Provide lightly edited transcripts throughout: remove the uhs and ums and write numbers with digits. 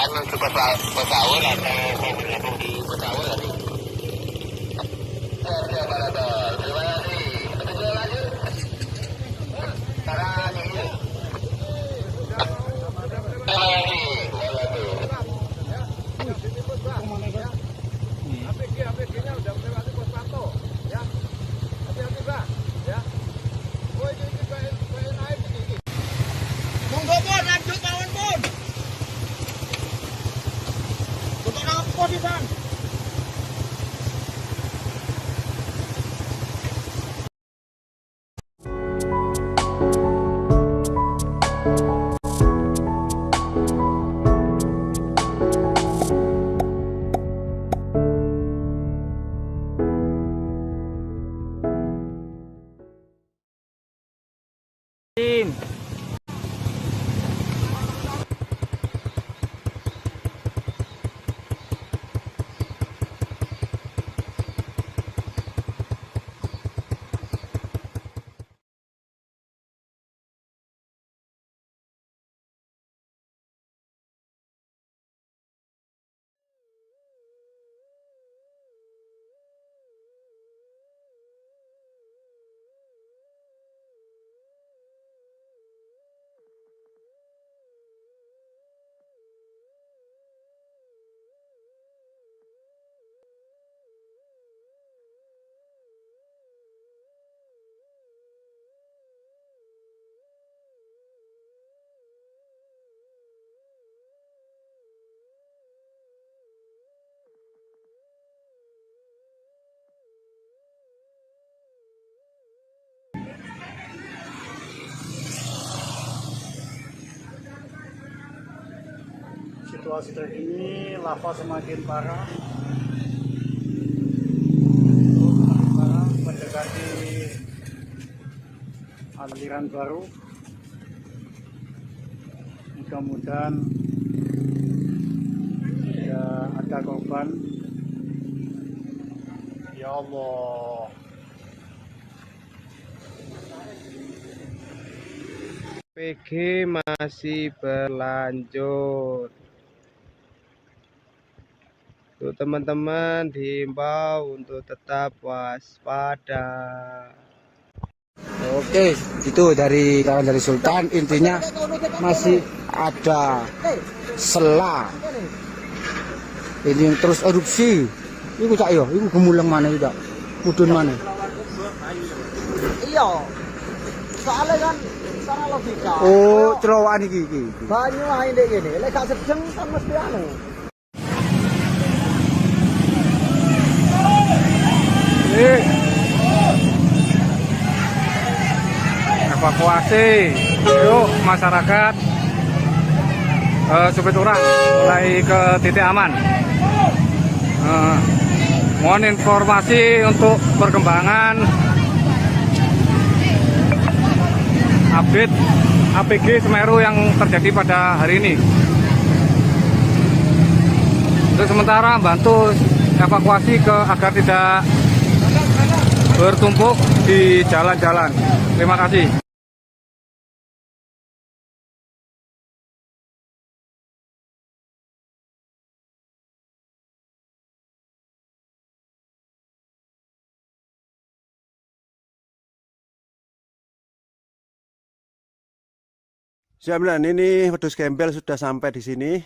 anu ke pesawat atau mau bergabung di pesawat tadi. Oke, Pak Gatot. Terima kasih. Kita lanjut. Sekarang ini. Terima kasih. APG-nya udah melewati pos pantau, ya. Hati-hati, Pak, ya. Oh, ini naik ini. Monggo pun lanjut mawon pun. Untuk nang posisi. Situasi terkini, lava semakin parah, mendekati aliran baru. Mudah-mudahan tidak ada korban. Ya Allah. PG masih berlanjut. Untuk teman-teman diimbau untuk tetap waspada. Oke, itu dari Sultan. Intinya masih ada sela. Ini terus erupsi. Iku cak yo, iku gemuleng mana itu? Mudun mana? Iya. Soalnya kan secara logika. Oh, cerowokan iki. Banyu ae ndek kene. Lek gak sedeng kan mesti anu. Evakuasi, yuk masyarakat Supiturang mulai ke titik aman. Mohon informasi untuk perkembangan update APG Semeru yang terjadi pada hari ini. Untuk sementara bantu evakuasi agar tidak bertumpuk di jalan-jalan. Terima kasih. Jaminan ini wedhus gembel sudah sampai di sini,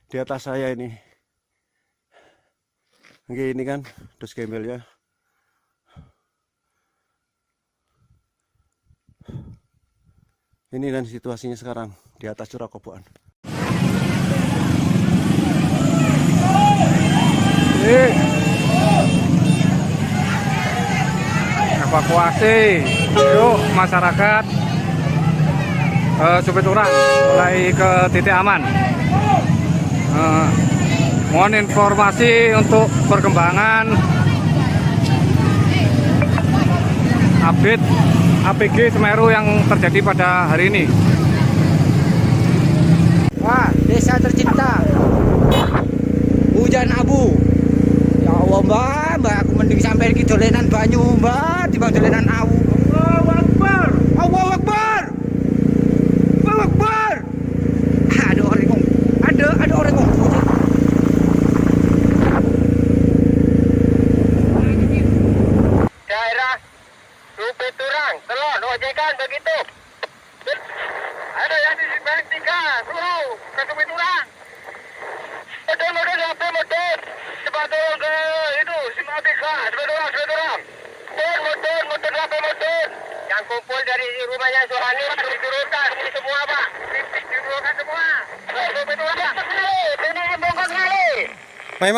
di atas saya ini. Oke, ini kan wedhus gembel ya. Ini dan situasinya sekarang di atas curah koboan. Evakuasi, yuk masyarakat Supiturang mulai ke titik aman. Mohon informasi untuk perkembangan update APG Semeru yang terjadi pada hari ini. Wah, desa tercinta. Hujan abu. Ya Allah, Mbak, aku mending sampai iki dolenan banyu, Mbak, timbang dolenan awu. Allahu Akbar. Allahu Akbar. Allahu Akbar. Ada orang ngomong. Ada orang ngomong. turun ke itu Simatika, sebelah. Motor apa motor? Yang kumpul dari rumahnya Sohani diturunkan ini semua Pak. Diturunkan semua. Betul Pak. Ini bongkar kali. Mai.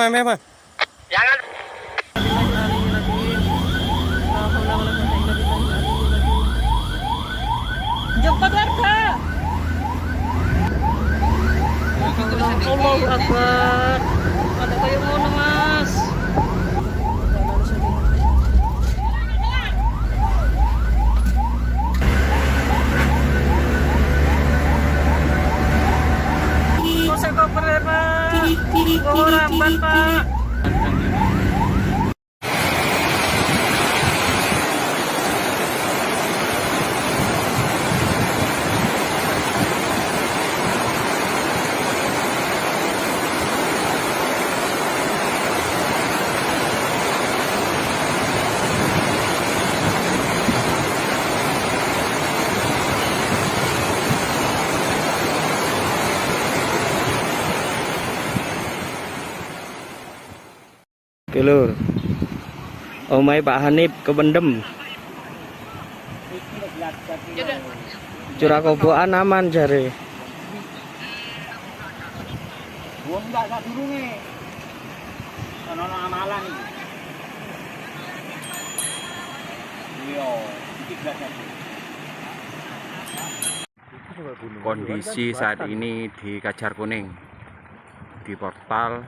Jangan Jemput warga. Allahu Akbar. Ada kayak mau mas. Kok saya koper ya Pak? Kok ramban Pak? Oke lur, omai Pak Hanif kebendem. Curah kobokan aman jare. Kondisi saat ini di Kajar Kuning, di portal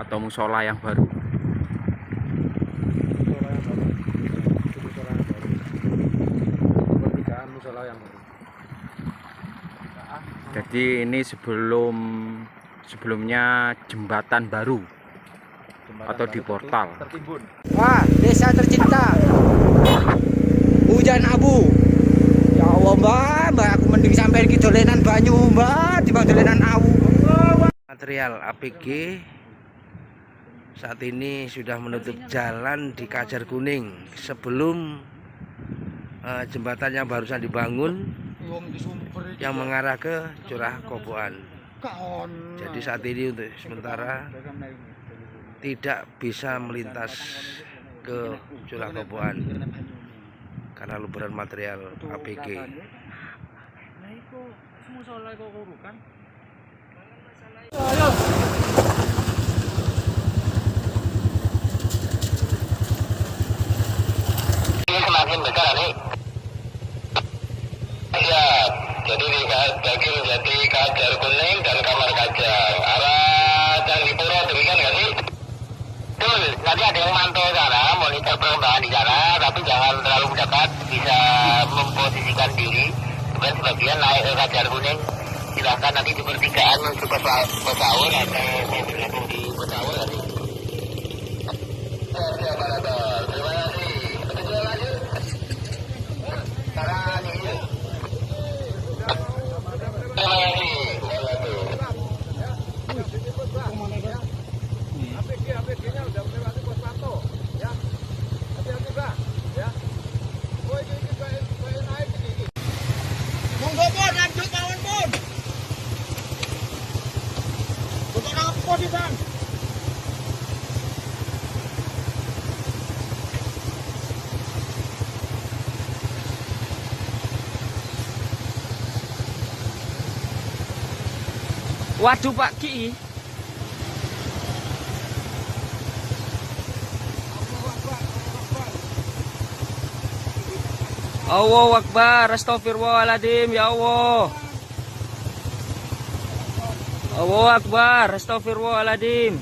atau musola yang baru. Jadi ini sebelumnya jembatan baru atau di portal. Wah, desa tercinta. Hujan abu. Ya Allah mbak, aku mending sampai ke dolenan banyu mbak, dibanding dolenan awu. Material APG saat ini sudah menutup jalan di Kajar Kuning sebelum jembatan yang barusan dibangun yang mengarah ke Curah Kobokan. Jadi saat ini untuk sementara tidak bisa melintas ke Curah Kobokan karena luberan material APG. ini semakin besar nih. Ya, jadi jadi Kajar Kuning dan Kamar Kajar arah Candipuro demikian nggak sih? Betul, nanti ada yang mantau sana, monitor perkembangan di sana, tapi jangan terlalu mendekat, bisa memposisikan diri. Kemudian sebagian naik ke Kajar Kuning, silahkan nanti di pertigaan menuju Pesawur atau mau bergabung di Pesawur nanti. Terima kasih. Betul lanjut. Sekarang ini. Terima kasih. APG-nya udah melewati pos pantau, ya. Hati-hati Pak, ya. Oh ini kayak naik ini. Monggo pun lanjut mawon pun. Untuk apa sih Bang? Waduh Pak Ki. Allahu Akbar, astagfirullahaladzim, ya Allah. Allahu Akbar, astagfirullahaladzim.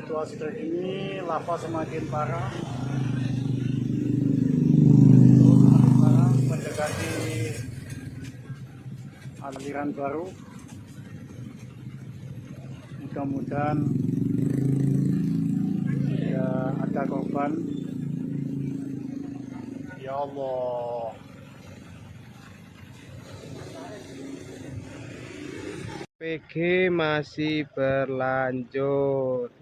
situasi terkini lava semakin parah. Mendekati aliran baru. Mudah-mudahan tidak ada korban. Ya Allah. PG masih berlanjut.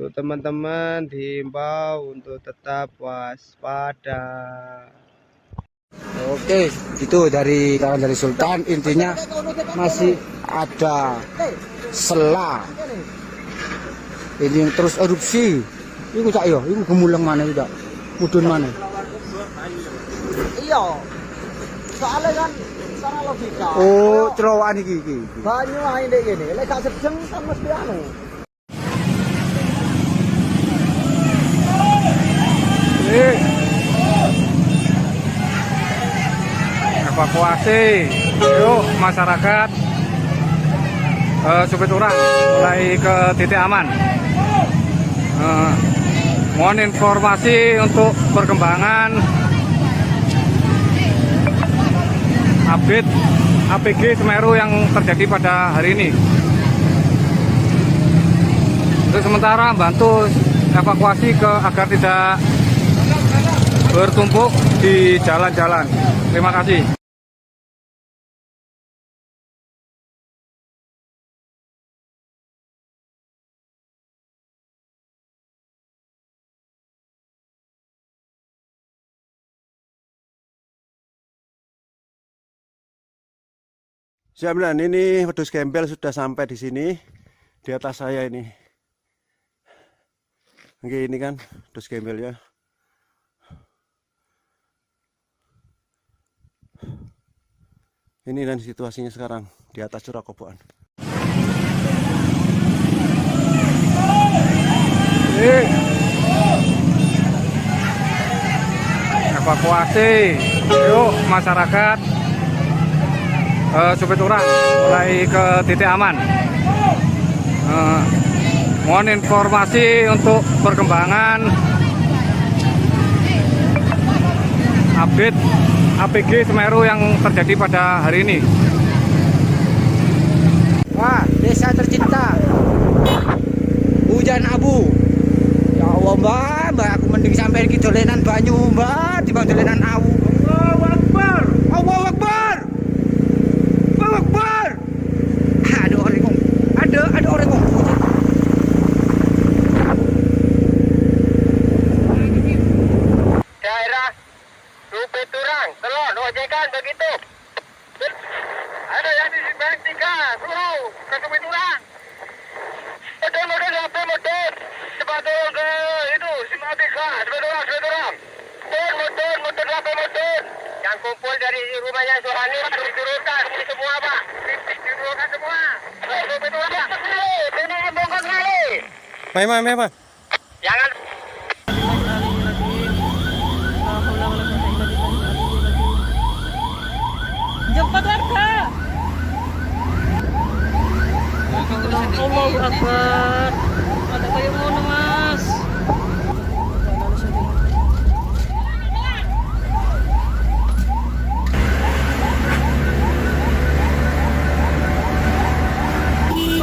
Untuk teman-teman diimbau untuk tetap waspada. Oke, itu dari Sultan. Intinya masih ada sela. Ini yang terus erupsi. Ini cak yo, ini gemuleng mana itu, mudun mana? Iya. Soalnya kan secara logika. Oh, cerowokan iki. Banyu ae ndek kene. Lek gak sedeng kan mesti anu. Evakuasi, yuk masyarakat Supiturang mulai ke titik aman. Mohon informasi untuk perkembangan update APG Semeru yang terjadi pada hari ini. Untuk sementara bantu evakuasi agar tidak bertumpuk di jalan-jalan. Terima kasih. Siap, nah, ini wedhus gembel sudah sampai di sini, di atas saya ini. Oke, ini kan wedhus gembel ya. Ini dan situasinya sekarang di atas Curah Koboan. Evakuasi, yuk masyarakat Supiturang mulai ke titik aman. Mohon informasi untuk perkembangan update APG Semeru yang terjadi pada hari ini. Wah, desa tercinta. Hujan abu. Ya Allah, Mbak, aku mending sampai iki dolenan banyu, Mbak, dibanding dolenan awu. Allahu Akbar. Allahu Akbar. Allahu Akbar. Ada orang ngomong. Ada orang ngomong. Daerah Supiturang, Telon, ojekan begitu. Ada yang di Bang 3, suruh ke Supiturang. Motor, apa motor? Cepat turun ke itu, Simatika, Supiturang. Motor, apa motor? Yang kumpul dari rumahnya Sohani, diturunkan semua, Pak. Diturunkan semua. Supiturang, ini bongkar kali. Mai, Pak. Jangan. Cepat warga. Allahu Akbar. Ada kayak mau mas.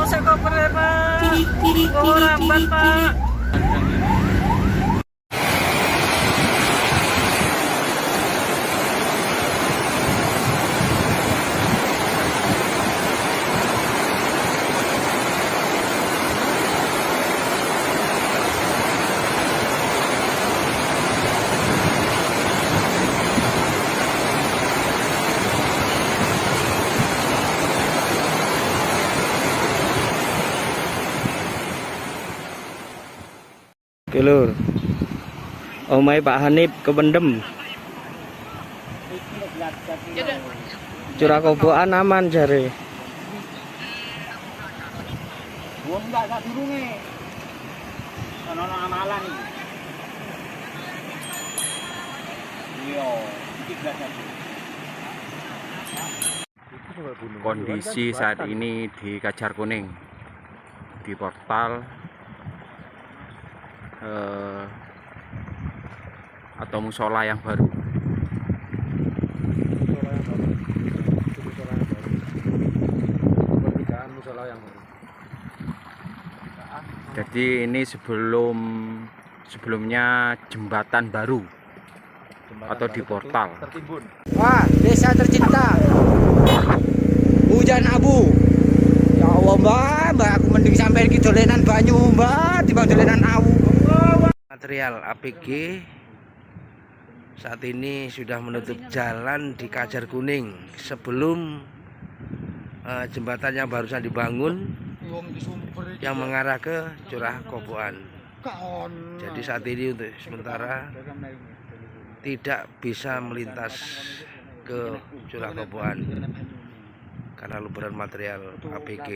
Saya koper ya Pak. Bawa ramban Pak. Oke lur, omai Pak Hanif kebendem. Curah Koboan aman jare. Wong enggak sak durunge. Ono amalan iki. Iya, iki gak. Kondisi saat ini di Kajar Kuning. di portal atau musola yang baru. Jadi ini sebelumnya jembatan baru atau di portal. Wah, desa tercinta. Hujan abu. Ya Allah, Mbak, aku mending sampai ke dolenan banyu, Mbak, timbang dolenan awu. Material APG saat ini sudah menutup jalan di Kajar Kuning sebelum jembatan yang barusan dibangun yang mengarah ke Curah Koboan. Jadi saat ini untuk sementara tidak bisa melintas ke Curah Koboan karena luberan material APG.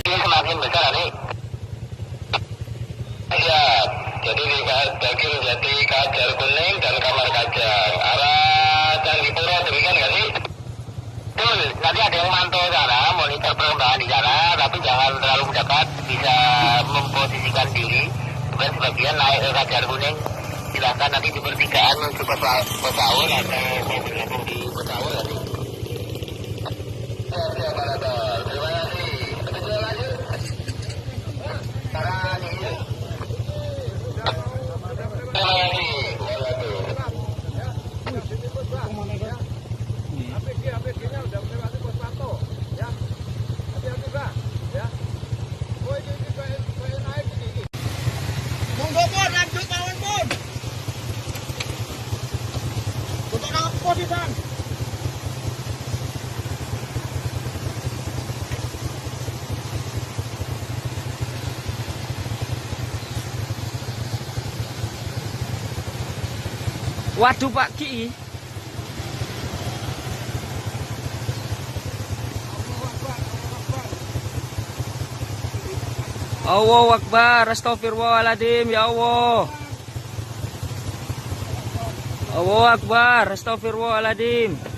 Ini semakin besar nih. Ya, jadi di Daging Jati, Kajar Kuning dan Kamar Kajang arah Candipuro, demikian nggak sih? Betul, nanti ada yang mantau sana, monitor perkembangan di sana, tapi jangan terlalu dekat, bisa memposisikan diri. Bukan sebagian naik ke Kajar Kuning, silahkan nanti di pertigaan menuju Pesaur atau mau bergabung di Pesaur nanti. Terima kasih. Betul lanjut. Sekarang ini. Terima kasih. APG-nya udah melewati pos pantau, ya. Hati-hati, Pak, ya. Oh, ini kayak naik ini. Monggo pun lanjut mawon pun. Untuk apa di Bang? Waduh Pak Ki. Allahu Akbar, astagfirullahaladzim, ya Allah. Allahu Akbar, astagfirullahaladzim.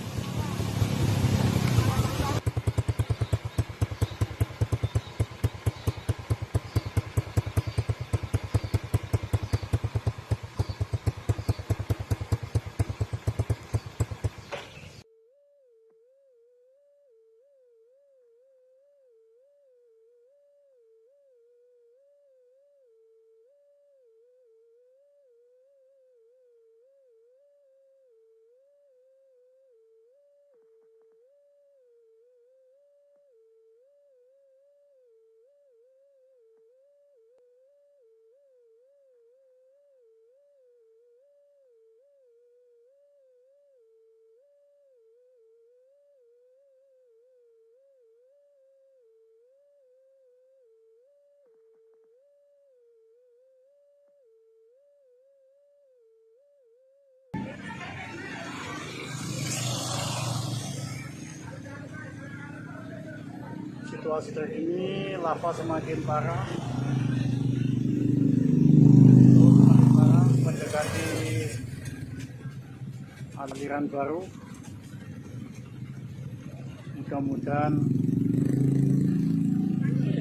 Situasi terkini lava semakin parah, mendekati aliran baru. Mudah-mudahan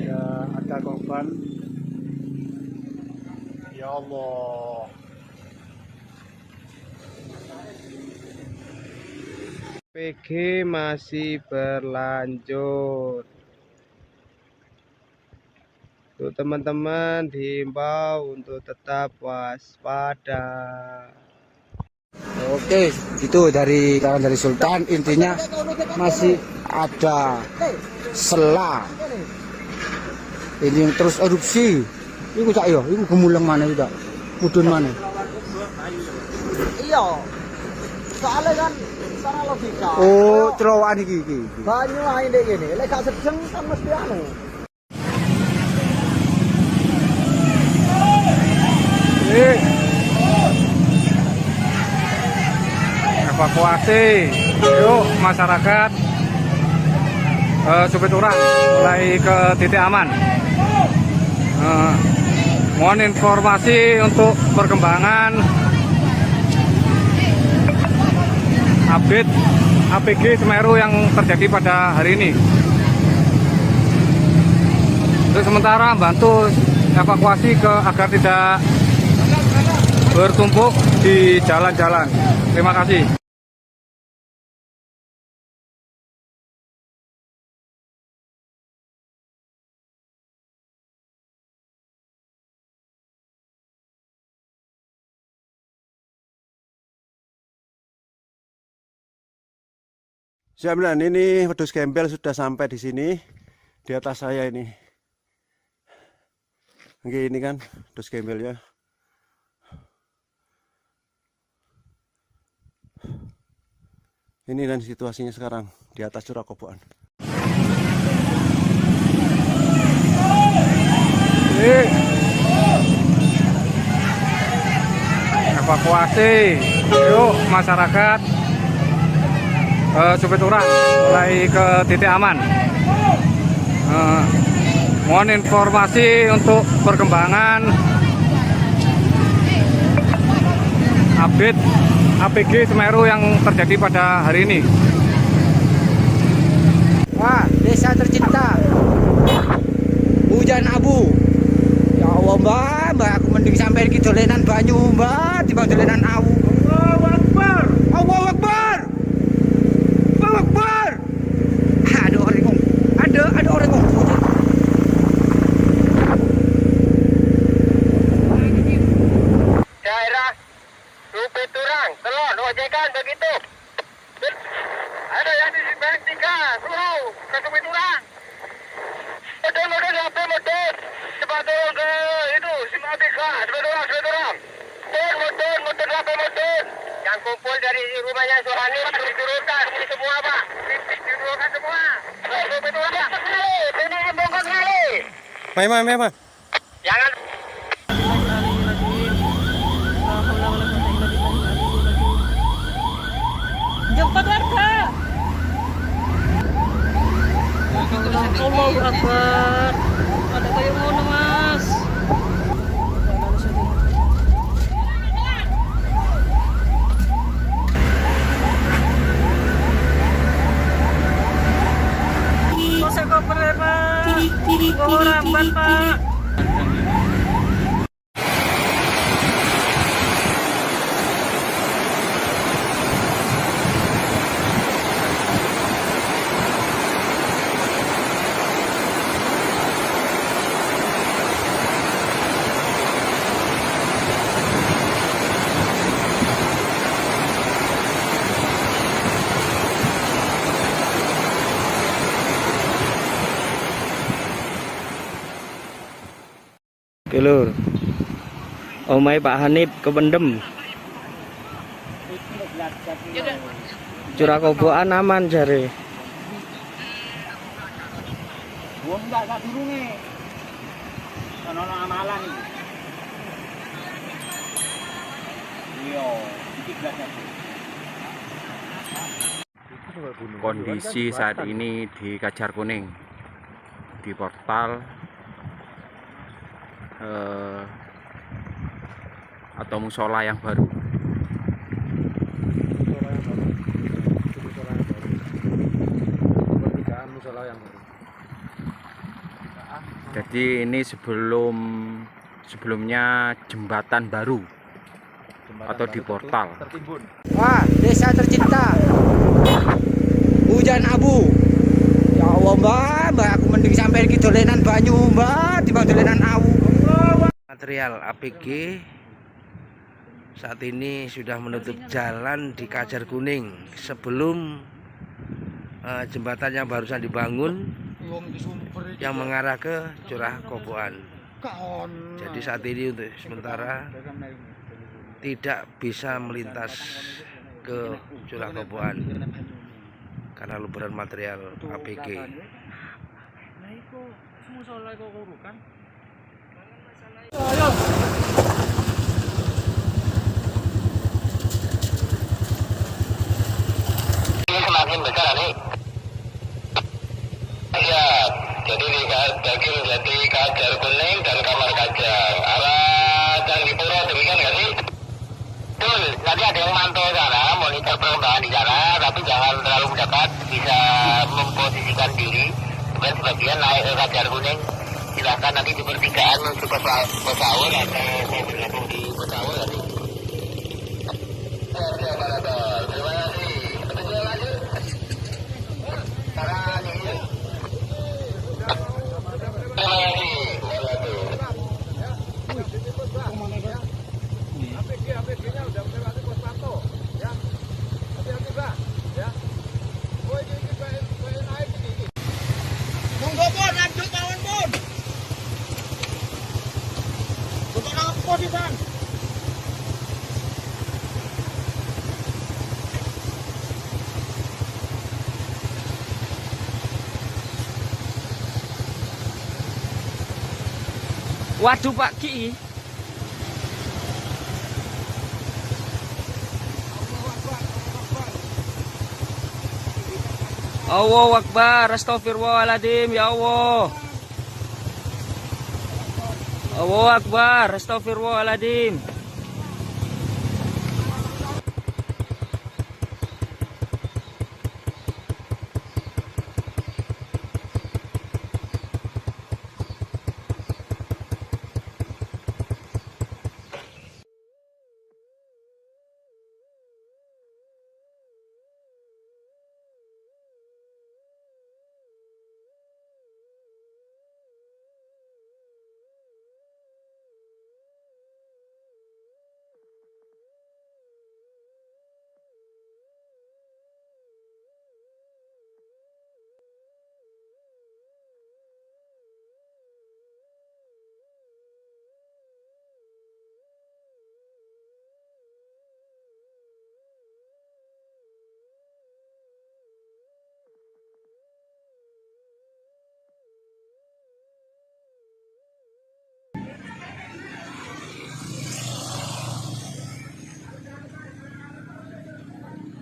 ya ada korban. Ya Allah. PG masih berlanjut. Untuk teman-teman dihimbau untuk tetap waspada. Oke, itu dari kawan dari Sultan. Intinya masih ada sela. Ini yang terus erupsi. Iku cak yo, iku gemuleng mana udah, mudun mana? Iya. Soalnya kan secara logika. Oh, cerowokan iki. Banyu ae ndek kene. Lek gak sedeng kan mesti anu. Evakuasi, yuk masyarakat Supiturang mulai ke titik aman. Mohon informasi untuk perkembangan update APG Semeru yang terjadi pada hari ini. Untuk sementara bantu evakuasi agar tidak bertumpuk di jalan-jalan. Terima kasih. Siap, ini wedhus gembel sudah sampai di sini, di atas saya ini. Oke, ini kan wedhus gembelnya. Ini dan situasinya sekarang di atas Curah Koboan. Evakuasi, yuk masyarakat. Supeturang mulai ke titik aman. Mohon informasi untuk perkembangan update APG Semeru yang terjadi pada hari ini. Wah, desa tercinta. Hujan abu. Ya Allah, Mbak, aku mending sampai iki dolenan banyu, Mbak, timbang dolenan awu. Allahu Akbar. Allahu Akbar. Allahu Akbar. Ada orang ngomong. Ada orang ngomong. Daerah Supeturang, Telon, ojekan begitu. Ada yang di Bank 3, suruh ke Supeturang. Model HP motor. Cepat turun ke itu, Simatika, Supeturang. Motor HP motor. Yang kumpul dari rumahnya Suhani, diturunkan ini semua, Pak. Diturunkan semua. Supeturang. Ini bongkar kali. Mai. Jangan Cepat warga. Allahu Akbar. Ada kayak ngono, Mas. Polsek Koper, Pak. Bawa ramban, Pak. Oke lur, omai Pak Hanif kependem. Curah Koboan aman jare. Wong enggak durunge. Ono amalan iki. Iya, iki gelas. Kondisi saat ini di Kajar Kuning, di portal atau musola yang baru. Jadi ini sebelumnya jembatan baru atau di portal. Wah, desa tercinta. Hujan abu. Ya Allah, Mbak, aku mending sampai iki dolenan banyu, Mbak, timbang dolenan awu. Material APG saat ini sudah menutup jalan di Kajar Kuning sebelum jembatannya barusan dibangun yang mengarah ke Curah Koboan. Jadi saat ini untuk sementara tidak bisa melintas ke Curah Koboan karena luberan material APG. ini semakin besar nih. Ya, Jadi di Daging Jati Kajar Kuning dan Kamar Kajang arah Candipuro, demikian nggak sih? Betul, nanti ada yang mantau sana, monitor perkembangan di sana, tapi jangan terlalu mendekat, bisa memposisikan diri. Kemudian sebagian naik ke Kajar Kuning, silahkan nanti di pertigaan menuju ke Pesaul atau mau bergabung di Pesaul nanti. Oke, Pak Radar, terima kasih. Petunjuk lanjut. Sekarang ini. Terima kasih. APG-nya udah melewati pos pantau, ya. Hati-hati, Pak, ya. Oh, ini naik ini. Monggo pun lanjut mawon pun. Untuk apa sih, Bang? Waduh Pak Ki. Allahu Akbar, astagfirullahaladzim, ya Allah. Allahu Akbar, astagfirullahaladzim.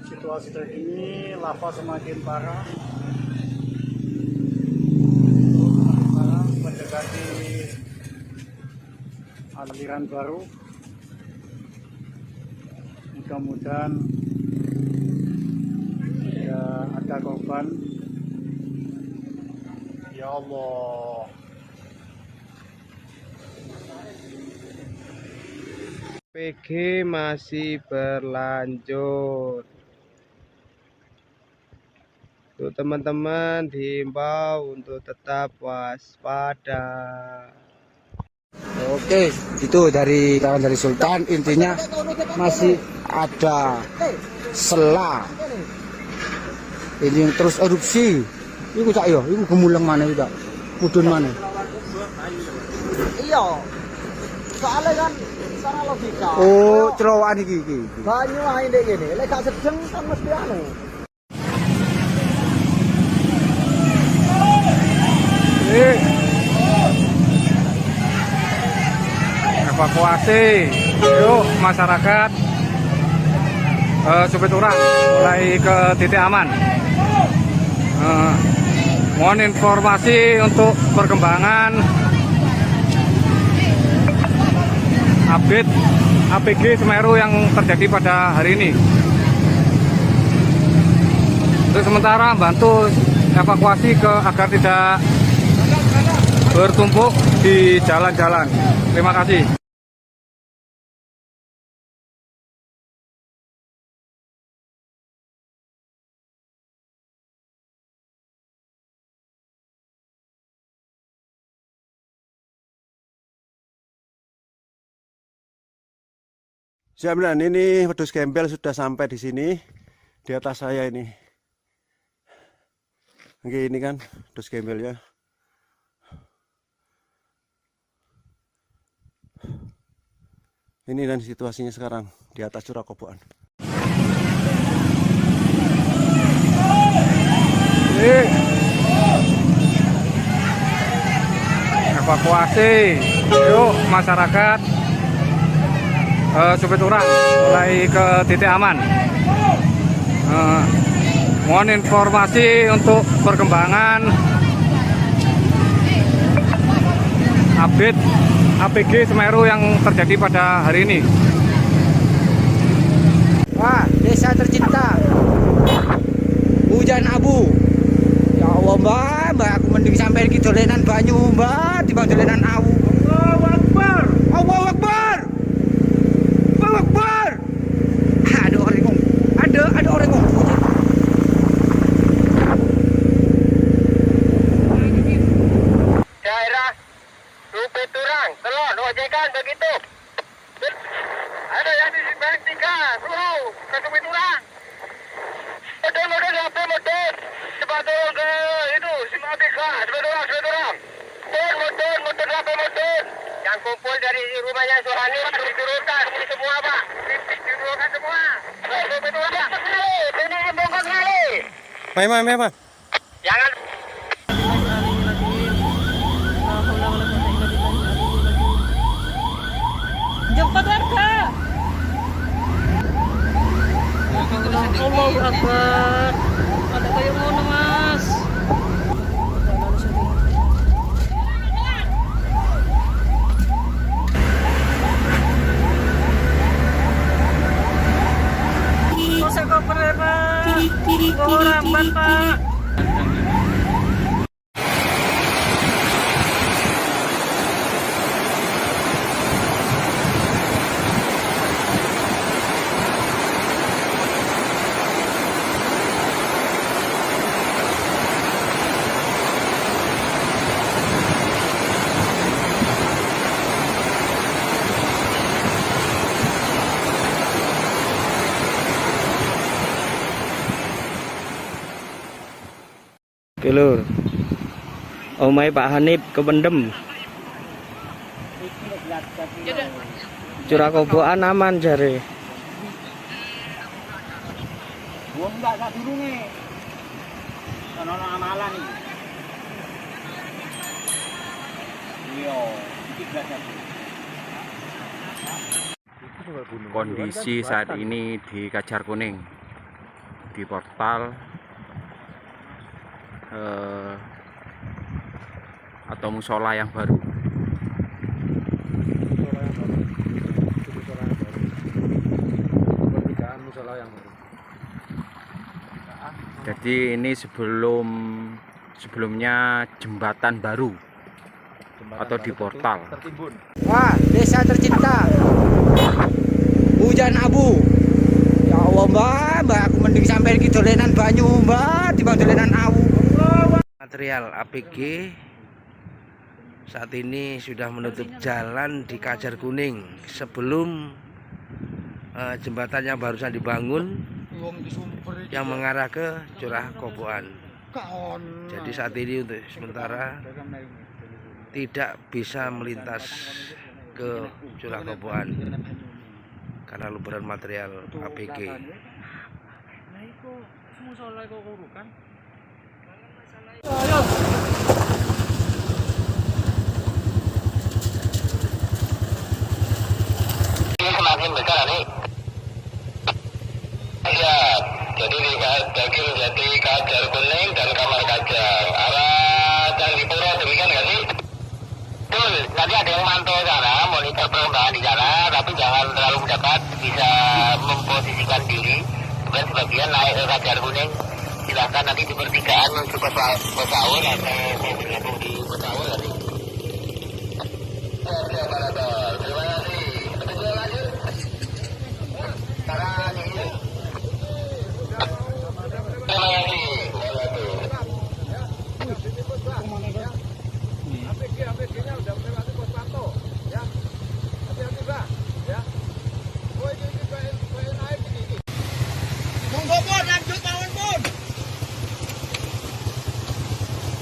Situasi terkini, lava semakin parah. Mendekati aliran baru. Mudah-mudahan tidak ada korban. Ya Allah. PG masih berlanjut. Untuk teman-teman diimbau untuk tetap waspada. Oke, itu dari kawan dari Sultan. Intinya masih ada sela ini yang terus erupsi. Iku cak yo, iku gemuleng mana itu, mudun mana? Iya. Soalnya kan secara logika. Oh, celowokan iki. Banyu ae ndek kene, lek gak sedeng kan mesti anu. Evakuasi, yuk masyarakat Supiturang mulai ke titik aman. Mohon informasi untuk perkembangan update APG Semeru yang terjadi pada hari ini. Untuk sementara bantu evakuasi agar tidak bertumpuk di jalan-jalan. Terima kasih. Siap, nah, ini wedhus gembel sudah sampai di sini, di atas saya ini. Oke, ini kan wedhus gembelnya. Ini dan situasinya sekarang di atas Curah Koboan. Evakuasi, yuk masyarakat Supiturang mulai ke titik aman. Mohon informasi untuk perkembangan update APG Semeru yang terjadi pada hari ini. Wah, desa tercinta. Hujan abu. Ya Allah, Mbak, aku mending sampai iki dolenan banyu, Mbak, dibanding dolenan awu. Allahu Akbar. Allahu Akbar. Allahu Akbar. Ada orang ngomong. Ada orang ngomong. Daerah Rupe Turang, Telon, ojekan begitu. Ada yang di Bank 3, suruh ke Rupe Turang. Model motor. Cepat turun ke itu, Simatika, Sebedorang. Motor motor. Yang kumpul dari rumahnya Suhani, diturunkan semua, Pak. Diturunkan semua. Rupe Turang, ini bongkar kali. Mai. Jangan. Cepat warga. Allahu Akbar. Ada kayak ngono, Mas. Kok koper ya, Pak? Kok ramban, Pak? Oke lur, omai Pak Hanif kependem. Curah kobokan aman jare. Wong enggak sak durunge. Ono amalan iki. Iya, iki gak. Kondisi saat ini di Kajar Kuning, di portal atau musola yang baru. Jadi ini sebelumnya jembatan baru atau di portal. Wah, desa tercinta. Hujan abu. Ya Allah, Mbak, aku mending sampai iki dolenan banyu, Mbak, dibanding dolenan awu. Material APG saat ini sudah menutup jalan di Kajar Kuning sebelum jembatan yang barusan dibangun yang mengarah ke Curah Kobokan. Jadi saat ini untuk sementara tidak bisa melintas ke Curah Kobokan karena luberan material APG. Ini semakin besar nih. Ya, jadi di Jati Kajar Kuning dan Kamar Kajar arah Candipuro, demikian nggak sih? Betul, nanti ada yang mantau sana, monitor perkembangan di sana, tapi jangan terlalu mendekat, bisa memposisikan diri. Bukan sebagian naik ke Kajar Kuning, silahkan nanti di pertigaan menuju Pesaul atau mau bergabung di Pesaul nanti. Oke, Pak Ratul, terima kasih. Petunjuk lanjut. Sekarang ini. Terima kasih. APG-nya udah melewati pos pantau, ya. Hati-hati, Pak, ya. Oh, ini naik ini. Monggo pun lanjut mawon pun.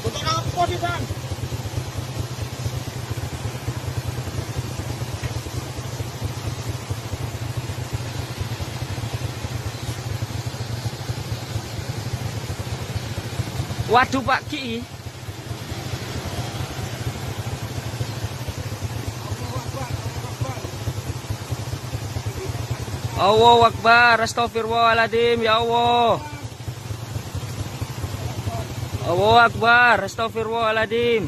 Untuk apa sih, Bang? Waduh, Pak Ki. Allahu Akbar, astagfirullahaladzim, ya Allah. Allahu Akbar, astagfirullahaladzim.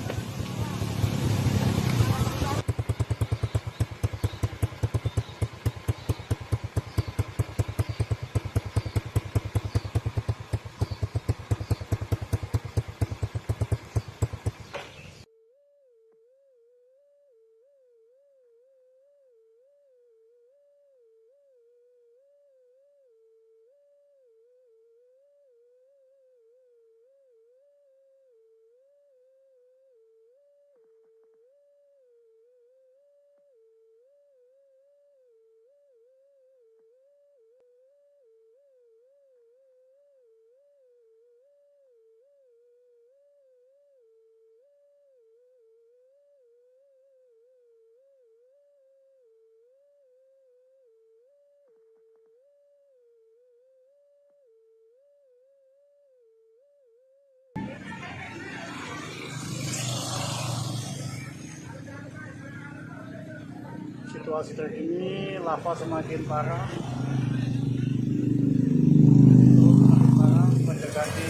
situasi terkini, lava semakin parah. Mendekati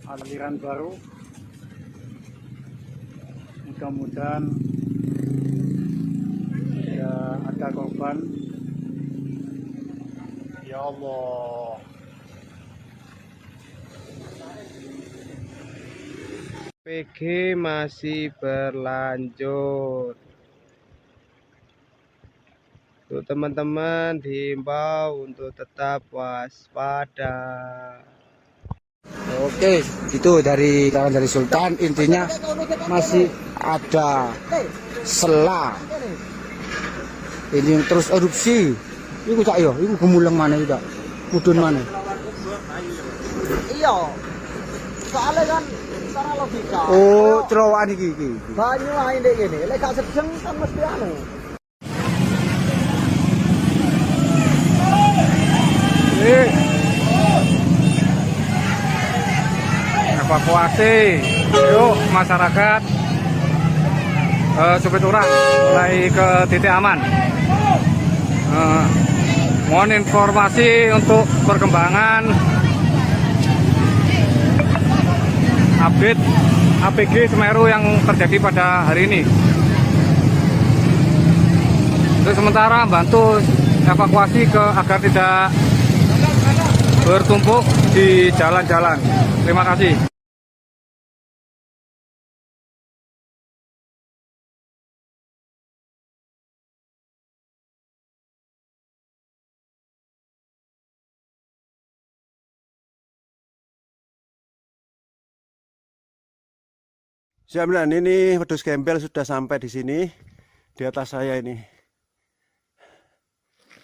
aliran baru. Mudah-mudahan tidak ada korban. Ya Allah. PG masih berlanjut. Untuk teman-teman diimbau untuk tetap waspada. Oke, itu dari kawan dari Sultan. Intinya masih ada sela. Ini terus erupsi. Iku cak yo, iku gemuleng mana itu? Mudun mana? Iya. Soalnya kan secara logika. Oh, terowongan iki. Banyu ae ndek kene. Lek gak sedeng kan mesti anu. Evakuasi, yuk masyarakat Supiturang mulai ke titik aman. Mohon informasi untuk perkembangan update APG Semeru yang terjadi pada hari ini. Untuk sementara bantu evakuasi agar tidak bertumpuk di jalan-jalan. Terima kasih. Siap, ini wedhus gembel sudah sampai di sini, di atas saya ini.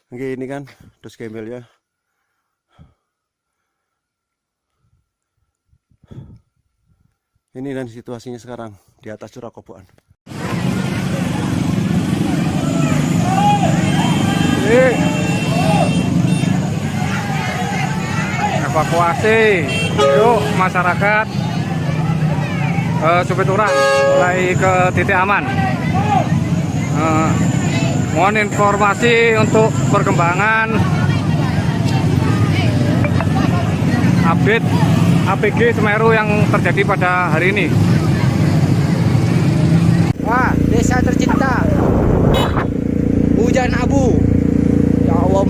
Oke, ini kan wedhus gembel ya. Ini dan situasinya sekarang di atas Curah Koboan. Evakuasi, yuk masyarakat Supiturang mulai ke titik aman. Mohon informasi untuk perkembangan update APG Semeru yang terjadi pada hari ini. Wah, desa tercinta. Hujan abu. Ya Allah,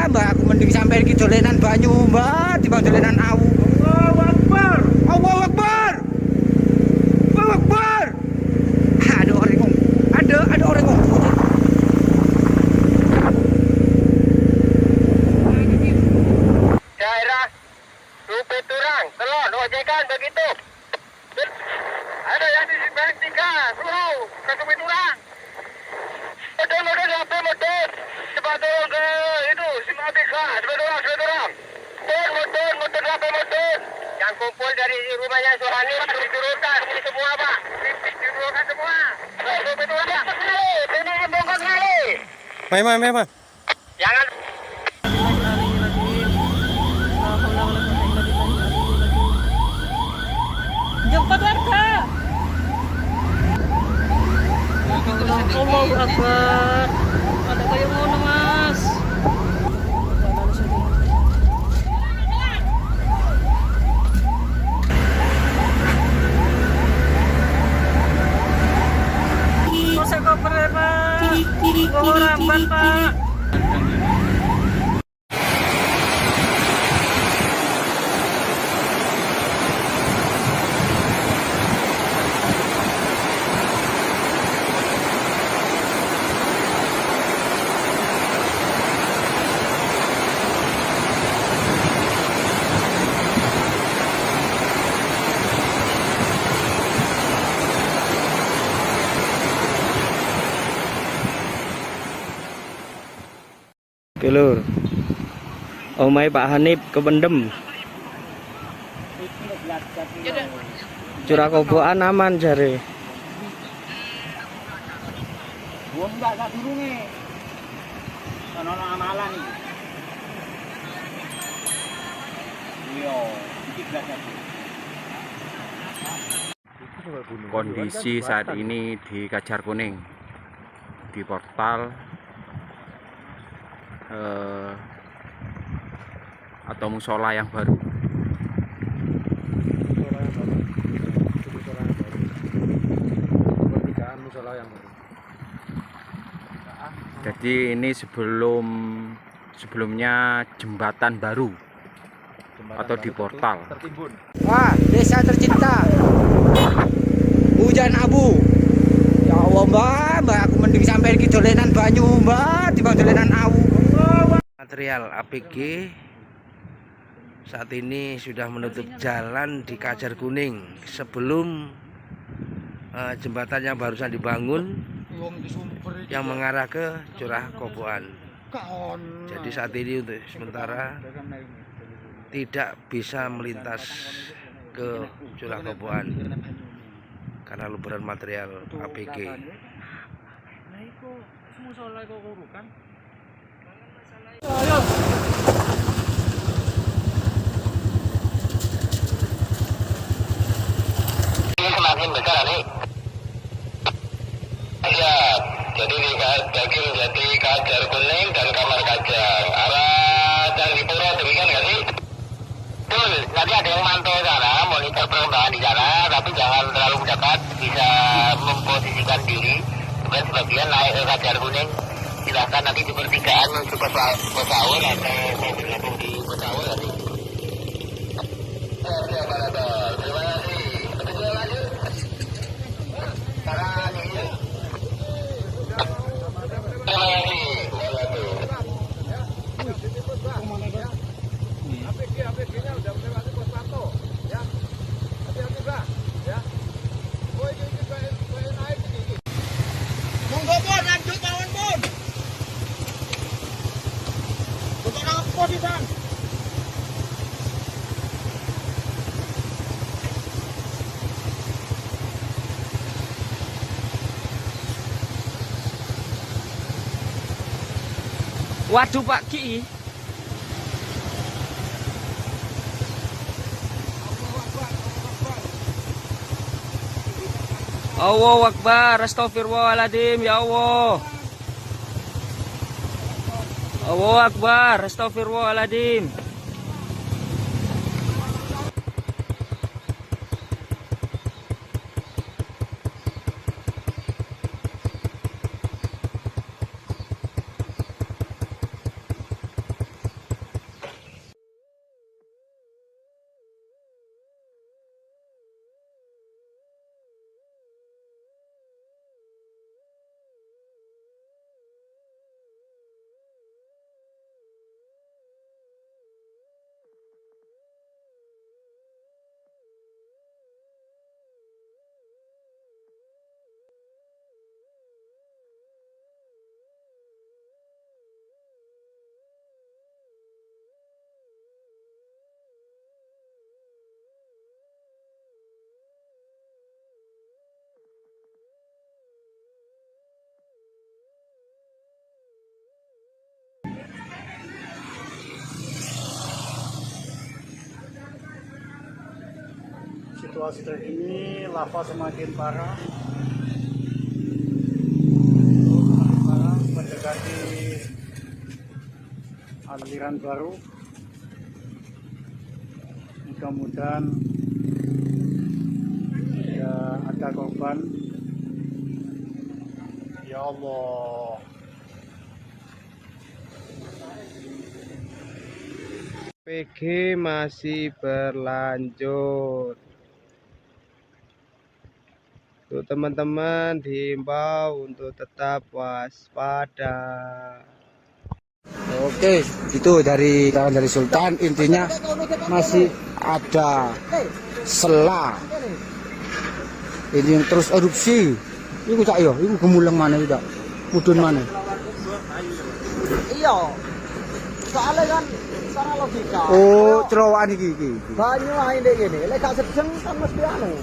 Mbak, aku mending sampai iki dolenan banyu, Mbak, dibanding dolenan awu. Allahu Akbar. Allahu Akbar. Allahu Akbar. Ada orang ngomong. Ada orang ngomong. Daerah Supiturang, Kelon, ojekan begitu. Ada yang di Simpang 3, Suruh, ke Supiturang. Motor, apa motor? Cepat turun ke itu, Simpang 3, Supiturang. Motor, apa motor? Yang kumpul dari rumahnya Suhani, diturunkan ini semua, Pak. Diturunkan semua. Supiturang, ini bongkar kali. Memang. Jangan. Jemput warga. Allahu Akbar. Ada kayak ngono, Mas. Polsek Koper, Pak. Bawa ramban, Pak. Oke lur, omai Pak Hanif kependem. Curah Koboan aman jare. Wong enggak sadurunge. Ono amalan iki. Iya, iki gak Kondisi saat ini di Kajar Kuning. di portal atau musola yang baru. Jadi ini sebelumnya jembatan baru atau di portal. Wah, desa tercinta. Hujan abu. Ya Allah, Mbak, aku mending sampai iki dolenan banyu, Mbak, dibanding dolenan awu. Material APG saat ini sudah menutup jalan di Kajar Kuning sebelum jembatannya barusan dibangun yang mengarah ke Curah Koboan. Jadi saat ini untuk sementara tidak bisa melintas ke Curah Koboan karena luberan material APG. Ini semakin besar nih. Ya, jadi di bagian Jati Kajar Kuning dan Kamar Kajang arah Candipuro, demikian nggak sih? Betul, nanti ada yang mantau sana, monitor perkembangan di sana, tapi jangan terlalu mendekat, bisa memposisikan diri. Kemudian sebagian naik ke Kajar Kuning, silahkan nanti di pertigaan menuju ke Pesaur atau mau bergabung di Pesaur nanti. Terima kasih. Betul lanjut. Sekarang ini. APG-nya udah melewati pos pantau, ya. Hati-hati, Bang, ya. Oh, ini naik ini. Monggo, Bun, lanjut mawon, Bun. Untuk apa sih, Bang? Waduh Pak Ki. Allahu Akbar, astagfirullahaladzim, ya Allah. Allahu Akbar, astagfirullahaladzim. Situasi terkini lava semakin parah, mendekati aliran baru. Mudah-mudahan tidak ada korban. Ya Allah. PG masih berlanjut. Untuk teman-teman diimbau untuk tetap waspada. Oke, itu dari Sultan. Intinya masih ada sela. Ini yang terus erupsi. Iku cak yo, iku gemuleng mana tidak? Mudun mana? Iya. Soalnya kan secara logika. Oh, cerowokan iki. Banyu ae ndek kene. Lek gak sedeng kan mesti anu.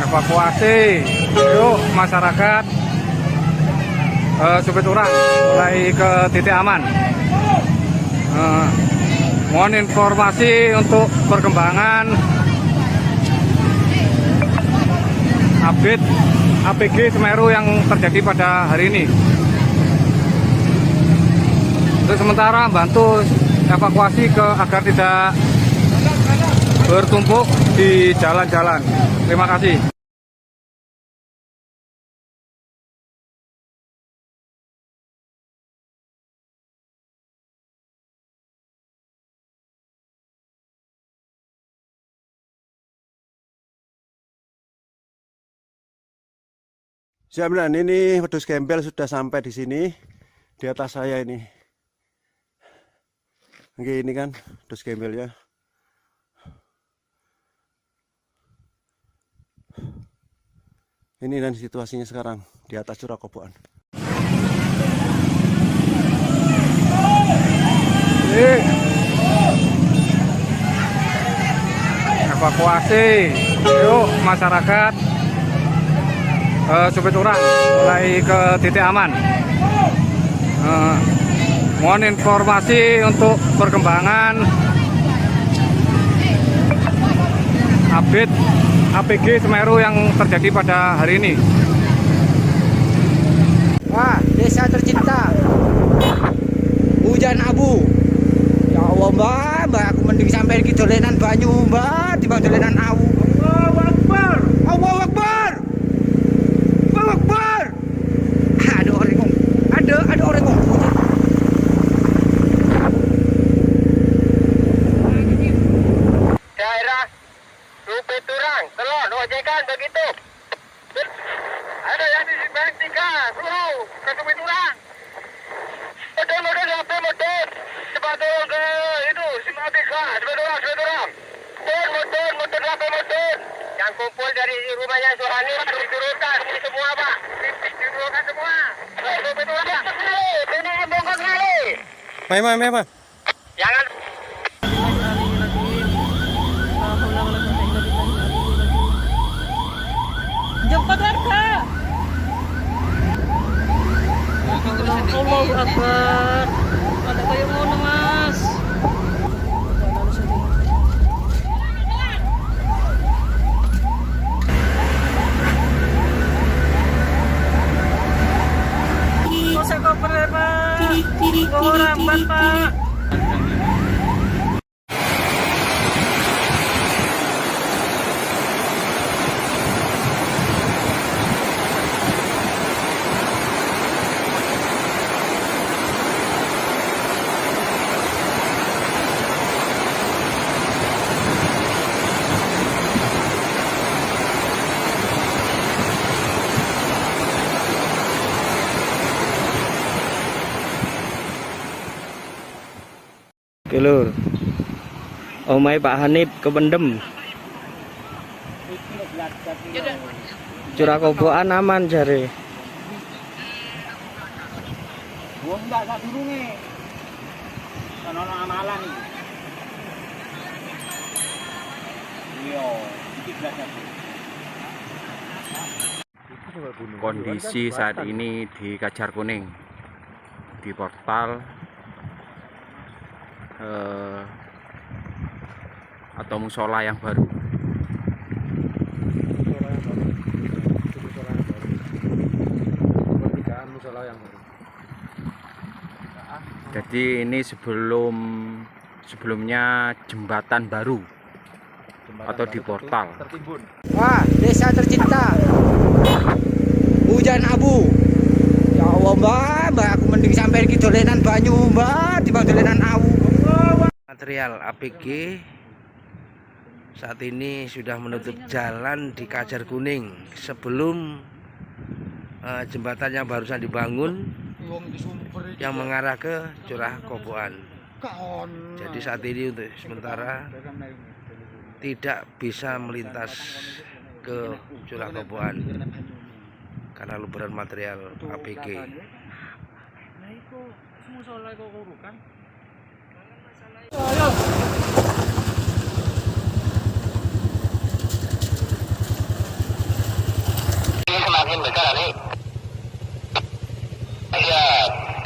Evakuasi, yuk masyarakat Supiturang mulai ke titik aman. Mohon informasi untuk perkembangan update APG Semeru yang terjadi pada hari ini. Untuk sementara bantu evakuasi agar tidak bertumpuk di jalan-jalan. Terima kasih. Siap, nah, ini wedhus gembel sudah sampai di sini, di atas saya ini. Oke, ini kan wedhus gembelnya. Ini dan situasinya sekarang di atas Curah Koboan. Evakuasi, yuk masyarakat. Supiturang mulai ke titik aman. Mohon informasi untuk perkembangan update APG Semeru yang terjadi pada hari ini. Wah, desa tercinta. Hujan abu. Ya Allah, Mbak, aku mending sampai iki dolenan banyu, Mbak, timbang dolenan awu. Allahu Akbar. Allahu Akbar. Akbar. Ada orang ngomong. Ada orang ngomong. Daerah Supiturang, Telon, ojekan begitu. Ada yang di Bank 3, suruh ke Supiturang. Model motor. Cepat turun ke itu, Simatika, Supiturang. Motor yang kumpul dari rumahnya Suhani diturunkan ini semua, Pak. Diturunkan semua. Supiturang. Ini bongkar kali. Mai, Pak. Jangan Jemput warga. Allahu Akbar. Ada kayak ngono, Mas. Saya koper ya, Pak. Bawa ramban, Pak. Oke lur, omai Pak Hanif kependem. Curah Koboan aman jare. Wong enggak sak durunge. Ono amalan iki. Yo, iki belajar. Kondisi saat ini di Kajar Kuning, di portal atau musola yang baru. Jadi ini sebelumnya jembatan baru atau di portal. Wah, desa tercinta. Hujan abu. Ya Allah, Mbak, aku mending sampai iki dolenan banyu, Mbak, timbang dolenan awu. Material APG saat ini sudah menutup jalan di Kajar Kuning sebelum jembatan yang barusan dibangun yang mengarah ke Curah Koboan. Jadi saat ini untuk sementara tidak bisa melintas ke Curah Koboan karena luberan material APG. ini semakin besar nih. Ya,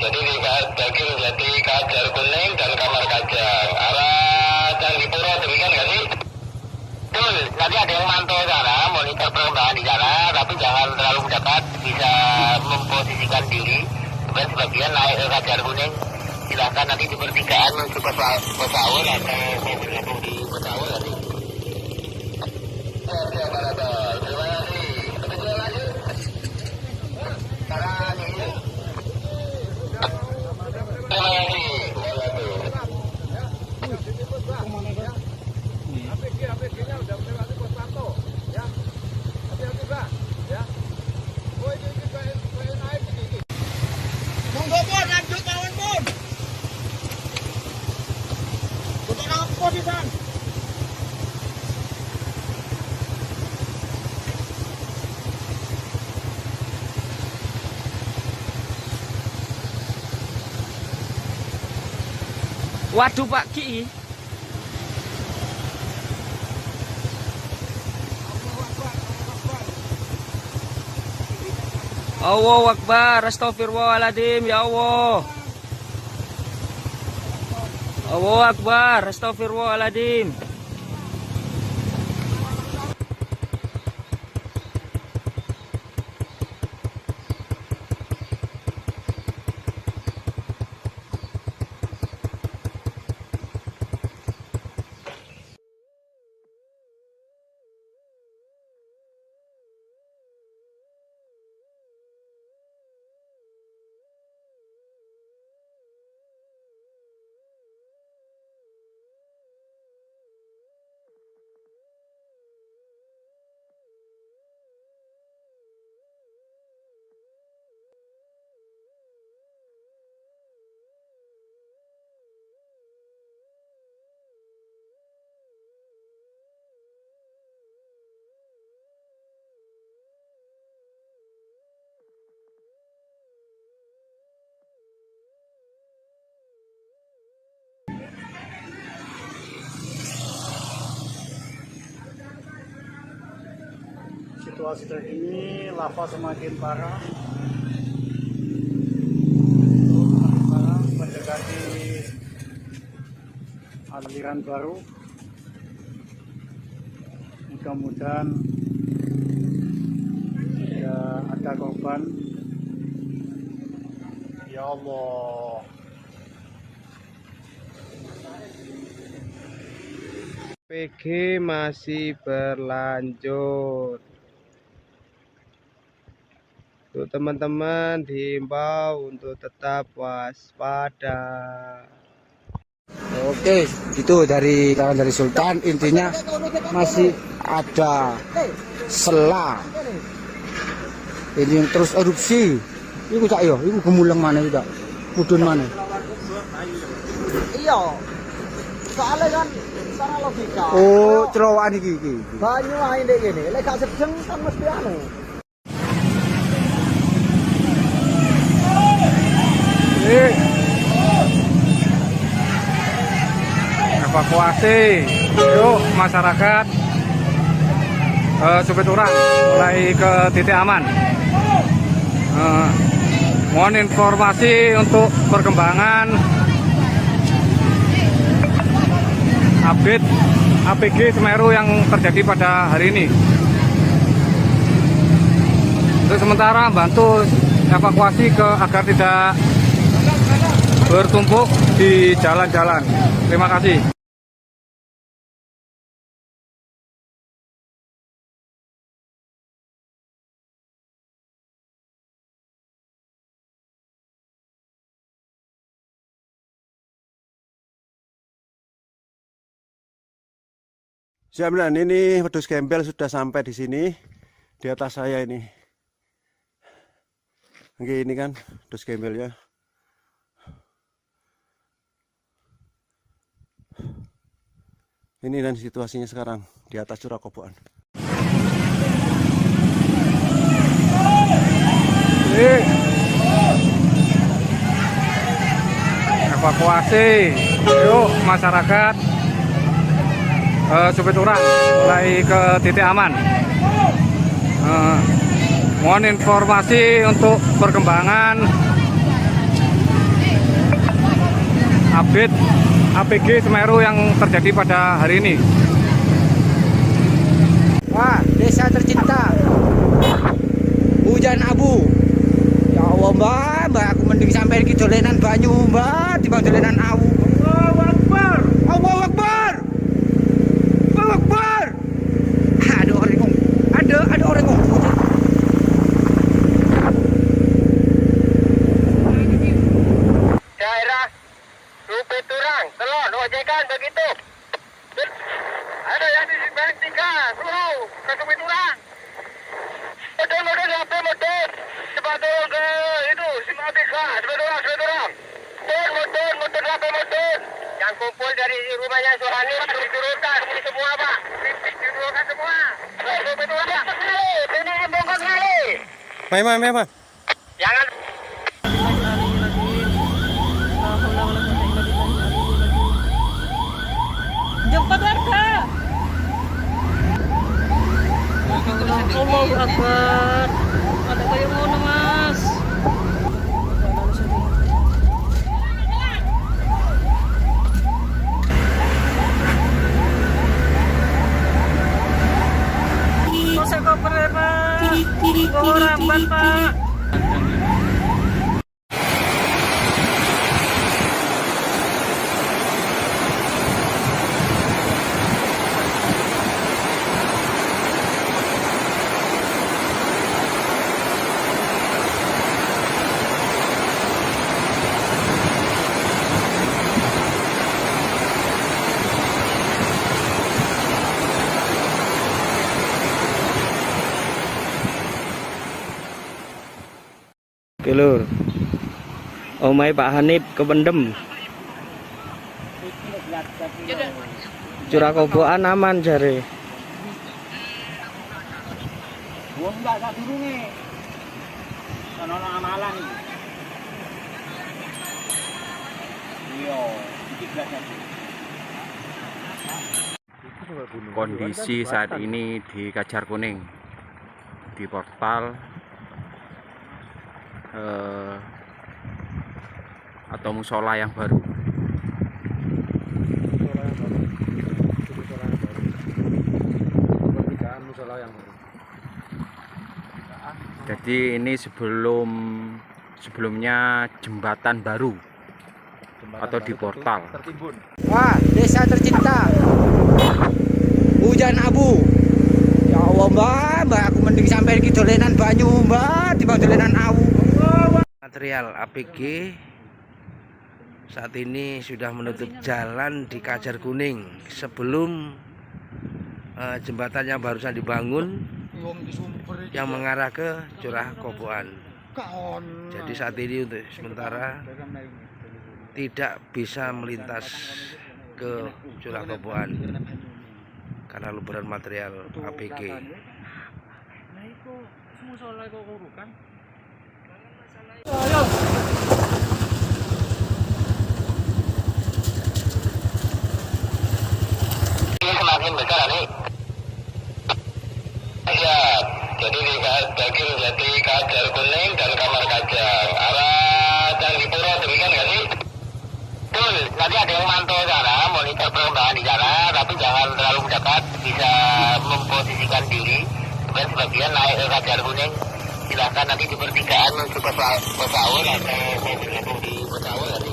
Jadi di Daging Jati Kajar Kuning dan Kamar Kajang arah Candipuro, demikian nggak sih? Betul, nanti ada yang mantau sana, monitor perkembangan di sana, tapi jangan terlalu mendekat, bisa memposisikan diri. Kemudian sebagian naik ke Kajar Kuning, silahkan nanti di pertigaan menuju Pesaur atau mau bergabung di Pesaur nanti. Oke, Pak Rato, terima kasih. Kita lanjut. Sekarang ini. Terima kasih. APG-nya udah melewati pos pantau, ya. Hati-hati, Pak, ya. Oh, ini kayak naik ini. Monggo pun lanjut kawan pun. Untuk apa di sana? Waduh Pak Ki. Allahu Akbar, astagfirullahaladzim, ya Allah. Allahu Akbar, astagfirullahaladzim. Situasi terkini, lava semakin parah. Mendekati aliran baru. Mudah-mudahan tidak ada korban. Ya Allah. PG masih berlanjut. Untuk teman-teman diimbau untuk tetap waspada. Oke, itu dari kawan dari Sultan. Intinya masih ada sela. Ini yang terus erupsi. Iku cak yo, iku gemuleng mana tidak? Mudun mana? Iya. Soalnya kan secara logika. Oh, cerowokan iki. Banyu ae ndek kene, lek gak sedeng kan mesti anu. Evakuasi yuk masyarakat Supiturang mulai ke titik aman. Mohon informasi untuk perkembangan update APG Semeru yang terjadi pada hari ini. Untuk sementara bantu evakuasi agar tidak bertumpuk di jalan-jalan. Terima kasih. Siap, dan ini wedhus gembel sudah sampai di sini, di atas saya ini. Oke, ini kan wedhus gembelnya. Ini dan situasinya sekarang di atas Curah Koboan. Evakuasi yuk masyarakat Supiturang mulai ke titik aman. Mohon informasi untuk perkembangan update APG Semeru yang terjadi pada hari ini. Wah, desa tercinta. Hujan abu. Ya Allah, Mbak, aku mending sampai iki dolenan banyu, Mbak, dibanding dolenan awu. Allahu Akbar. Allahu Akbar. Allahu Akbar. Ada orang ngomong. Ada orang ngomong. Daerah Rupe Turang, Telon, ojekan begitu. Ada yang di Bank 3, suruh ke Rupe Turang. Model HP model. Cepat turun ke itu, Simpang 3, cepat turun. Motor HP model. Yang kumpul dari rumahnya Suhani diturunkan ini semua, Pak. Diturunkan semua. Rupe Turang, Pak. Ini bongkar kali. Mai. Jangan Jumpa warga. Allahu Akbar. Ada kayak ngono, Mas. Kose koper, Pak. Bawa ramban, Pak. Oke lur, omai Pak Hanif kependem. Curah kobokan aman jare. Wong enggak sak durunge. Ono amalan iki. Iya, iki gak. Kondisi saat ini di Kajar Kuning, di portal atau musola yang baru. Jadi ini sebelumnya jembatan baru atau di portal. Wah, desa tercinta. Hujan abu. Ya Allah, Mbak, aku mending sampai iki dolenan banyu, Mbak, dibanding dolenan awu. Material APG saat ini sudah menutup jalan di Kajar Kuning sebelum jembatan yang barusan dibangun yang mengarah ke Curah Kobokan. Jadi saat ini untuk sementara tidak bisa melintas ke Curah Kobokan karena luberan material APG. ini semakin besar nih. Ya, jadi di Daging Jati, Kajar Kuning dan Kamar Kajang arah Candipuro, demikian nggak sih? Betul, nanti ada yang mantau sana, monitor perkembangan di sana, tapi jangan terlalu dekat, bisa memposisikan diri. Dan sebagian naik ke Kajar Kuning, silahkan nanti di pertigaan menuju Pesaul atau mau bergabung di Pesaul nanti.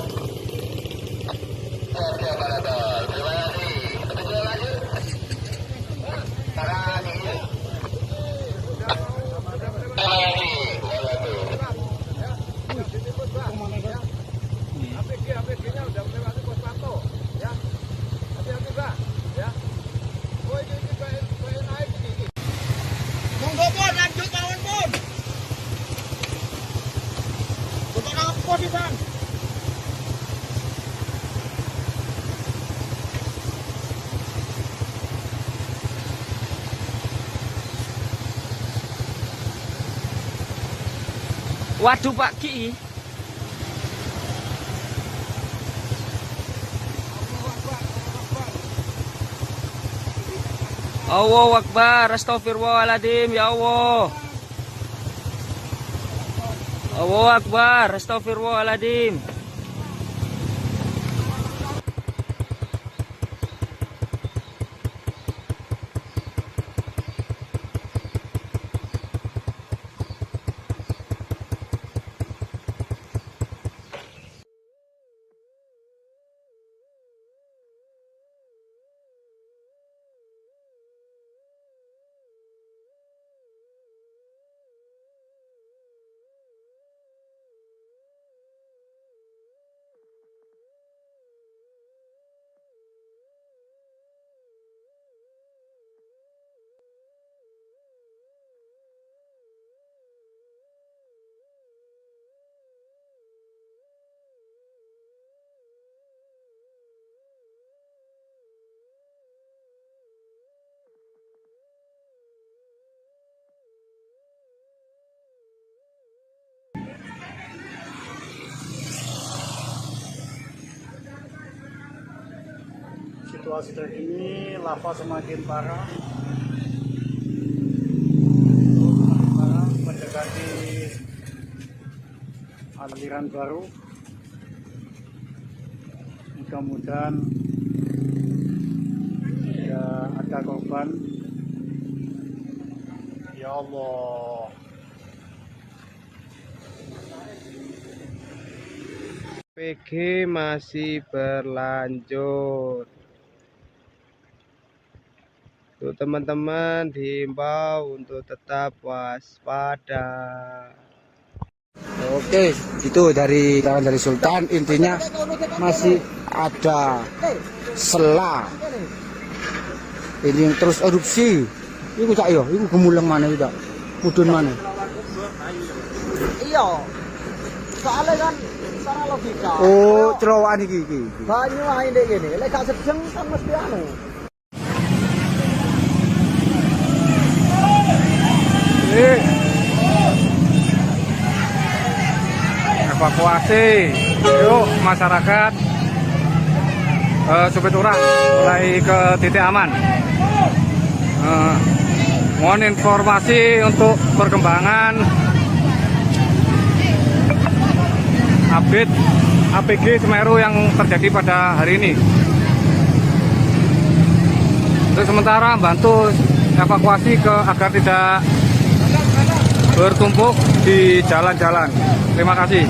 Oke, Pak Ratul, terima kasih. Betul lanjut. Sekarang ini. Terima kasih. APG-nya udah melewati pos pantau, ya. Hati-hati, Pak, ya. Oh, ini kayak naik ini. Monggo pun lanjut mawon pun. Untuk apa sih, Bang? Waduh Pak Ki. Allahu Akbar, astagfirullahaladzim, ya Allah. Allahu Akbar, astagfirullahaladzim. situasi terkini, lava semakin parah. Mendekati aliran baru. Mudah-mudahan tidak ada korban. Ya Allah. PG masih berlanjut. Untuk teman-teman diimbau untuk tetap waspada. Oke, itu dari kawan dari Sultan. Intinya masih ada sela. Ini yang terus erupsi. Iku cak yo, iku gemuleng mana itu? Mudun mana? Iya. Soalnya kan secara logika. Oh, celowan iki. Banyu ae ndek kene. Lek gak sedeng kan mesti anu. Evakuasi, yuk masyarakat Supiturang mulai ke titik aman. Mohon informasi untuk perkembangan update APG Semeru yang terjadi pada hari ini. Untuk sementara bantu evakuasi agar tidak bertumpuk di jalan-jalan. Terima kasih.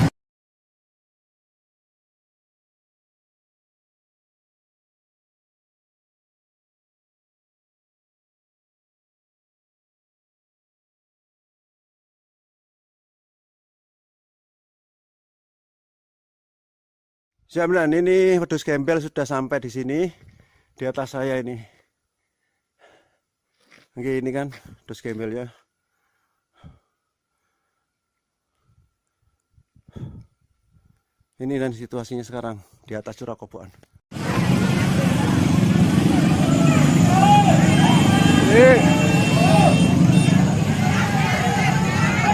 Siap, dan ini wedhus gembel sudah sampai di sini, di atas saya ini. Oke, ini kan wedhus gembelnya. Ini dan situasinya sekarang di atas Curah Koboan.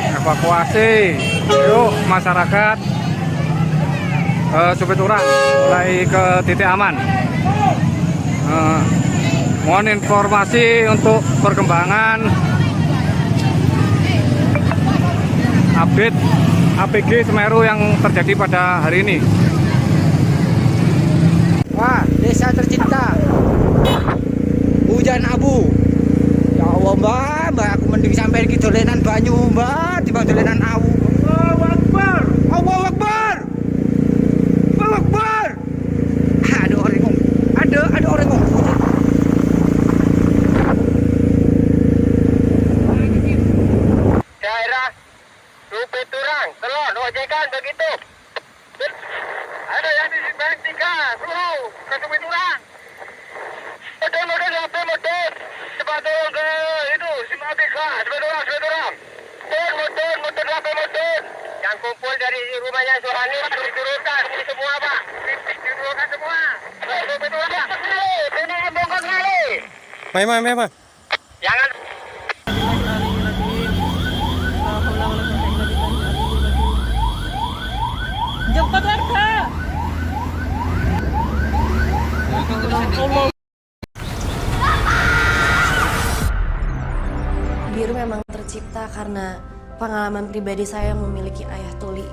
Evakuasi, yuk masyarakat Supiturang mulai ke titik aman. Mohon informasi untuk perkembangan update APG Semeru yang terjadi pada hari ini. Wah, desa tercinta. Hujan abu. Ya Allah, Mbak, aku mending sampai iki dolenan banyu, Mbak, dibanding dolenan awu. Allahu Akbar. Allahu Akbar. Allahu Akbar. Ada orang ngomong. Ada orang ngomong. Daerah Supiturang, Telon, ojekan begitu. Ada yang di Bank 3, suruh ke Supiturang. Model HP model. Cepat turun ke itu, Simatika, Supiturang. Motor HP model. Yang kumpul dari rumahnya Suhani, turunkan ini semua, Pak. Turunkan semua. Supiturang, ini bongkar kali. Mai. Jangan. Jemput warga. Biru memang tercipta karena pengalaman pribadi saya memiliki ayah tuli.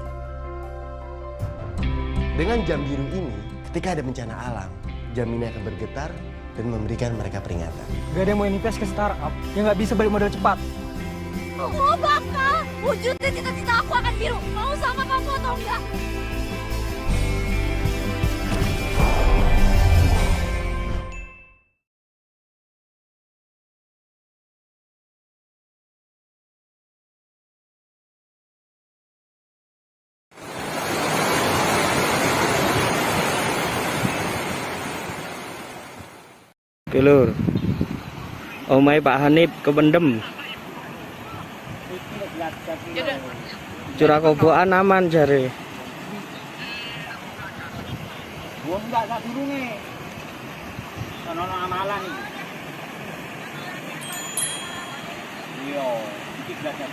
Dengan jam biru ini, ketika ada bencana alam, jam ini akan bergetar dan memberikan mereka peringatan. Gak ada yang mau invest ke startup yang nggak bisa balik modal cepat. Oh bakal wujudin cita-cita aku akan biru. Mau sama kamu atau enggak? Oke lur, omai Pak Hanif kependem. Curah Koboan aman jare. Gua enggak dulu nih. Sono amalan iki. Iya, iki belajar.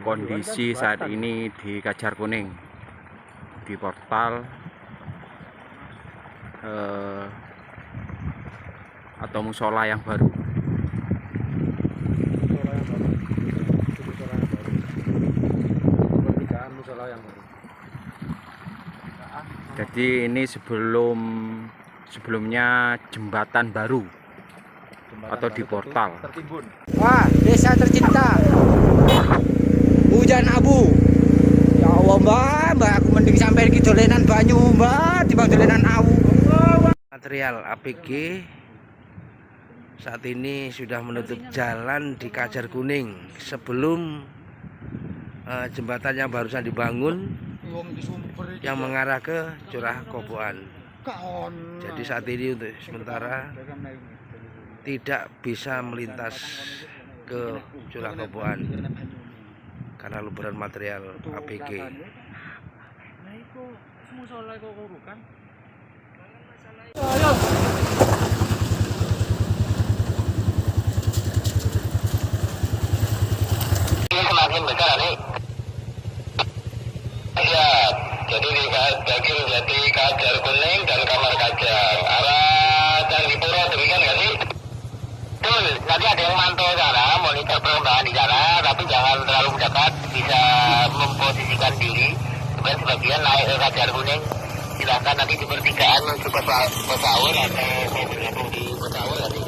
Kondisi saat ini di Kajar Kuning, di portal atau musola yang baru. Jadi ini sebelumnya jembatan baru atau di portal. Wah, desa tercinta. Hujan abu. Ya Allah, Mbak, aku mending sampai iki dolenan banyu, Mbak, timbang dolenan awu. Material APG saat ini sudah menutup jalan di Kajar Kuning sebelum jembatan yang barusan dibangun yang mengarah ke Curah Koboan. Jadi saat ini untuk sementara tidak bisa melintas ke Curah Koboan karena luberan material APG. Ini semakin besar nih. Ya, jadi di Daging Jati, Kajar Kuning dan Kamar Kajang arah Candipuro, demikian nggak sih? Betul, nanti ada yang mantau sana, monitor perkembangan di sana, tapi jangan terlalu mendekat, bisa memposisikan diri. Kemudian sebagian naik ke Kajar Kuning, silahkan nanti di pertigaan menuju Pesaur atau mau bergabung di Pesaur nanti.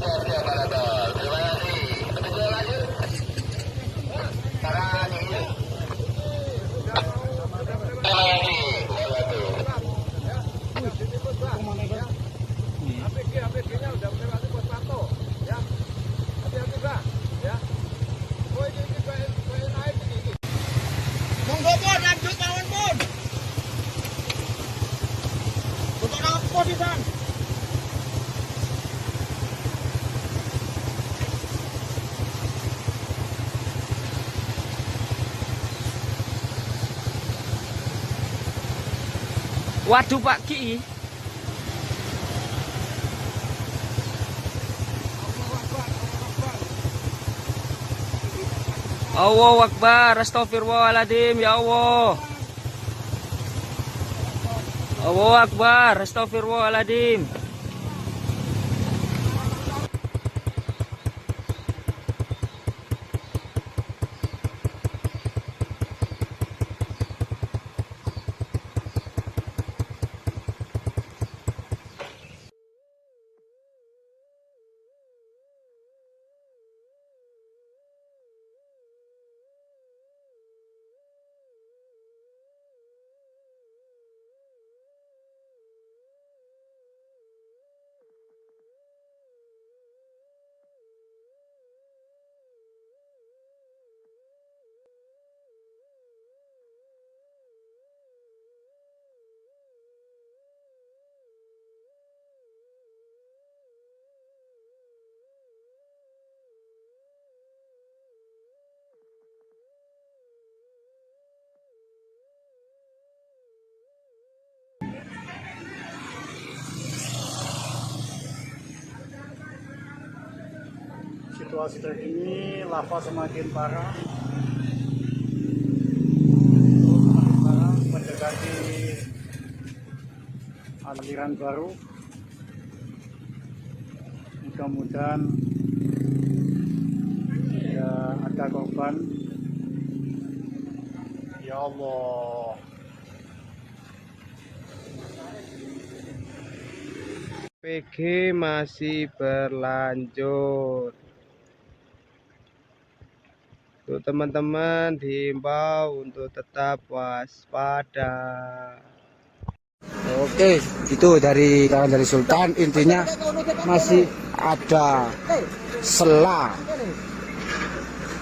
Siap, Pak. Terima kasih. Betul lanjut. Sekarang ini. Terima kasih. APG-nya udah melewati pos pantau, ya. Hati-hati, Pak, ya. Oh, ini kayak naik ini. Monggo pun lanjut mawon pun. Untuk nang posisian. Waduh Pak Ki. Allahu Akbar, astagfirullahaladzim, ya Allah. Allahu Akbar, astagfirullahaladzim. Situasi terkini lava semakin parah, mendekati aliran baru. Mudah-mudahan tidak ada korban. Ya Allah. PG masih berlanjut. Untuk teman-teman diimbau untuk tetap waspada. Oke, itu dari Sultan, intinya masih ada sela.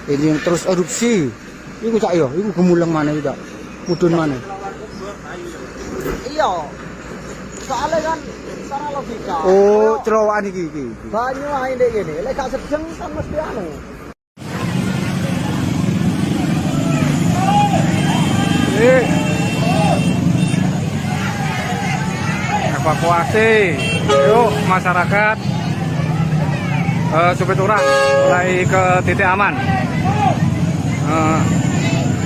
Ini yang terus erupsi. Iku cak yo, iku gemuleng mana itu cak? Mudun mana? Iya. Soalnya kan secara logika. Oh, cerowokan iki. Banyu ae ndek kene, lek gak sedeng kan mesti anu. Evakuasi, yuk masyarakat Cipituran mulai ke titik aman.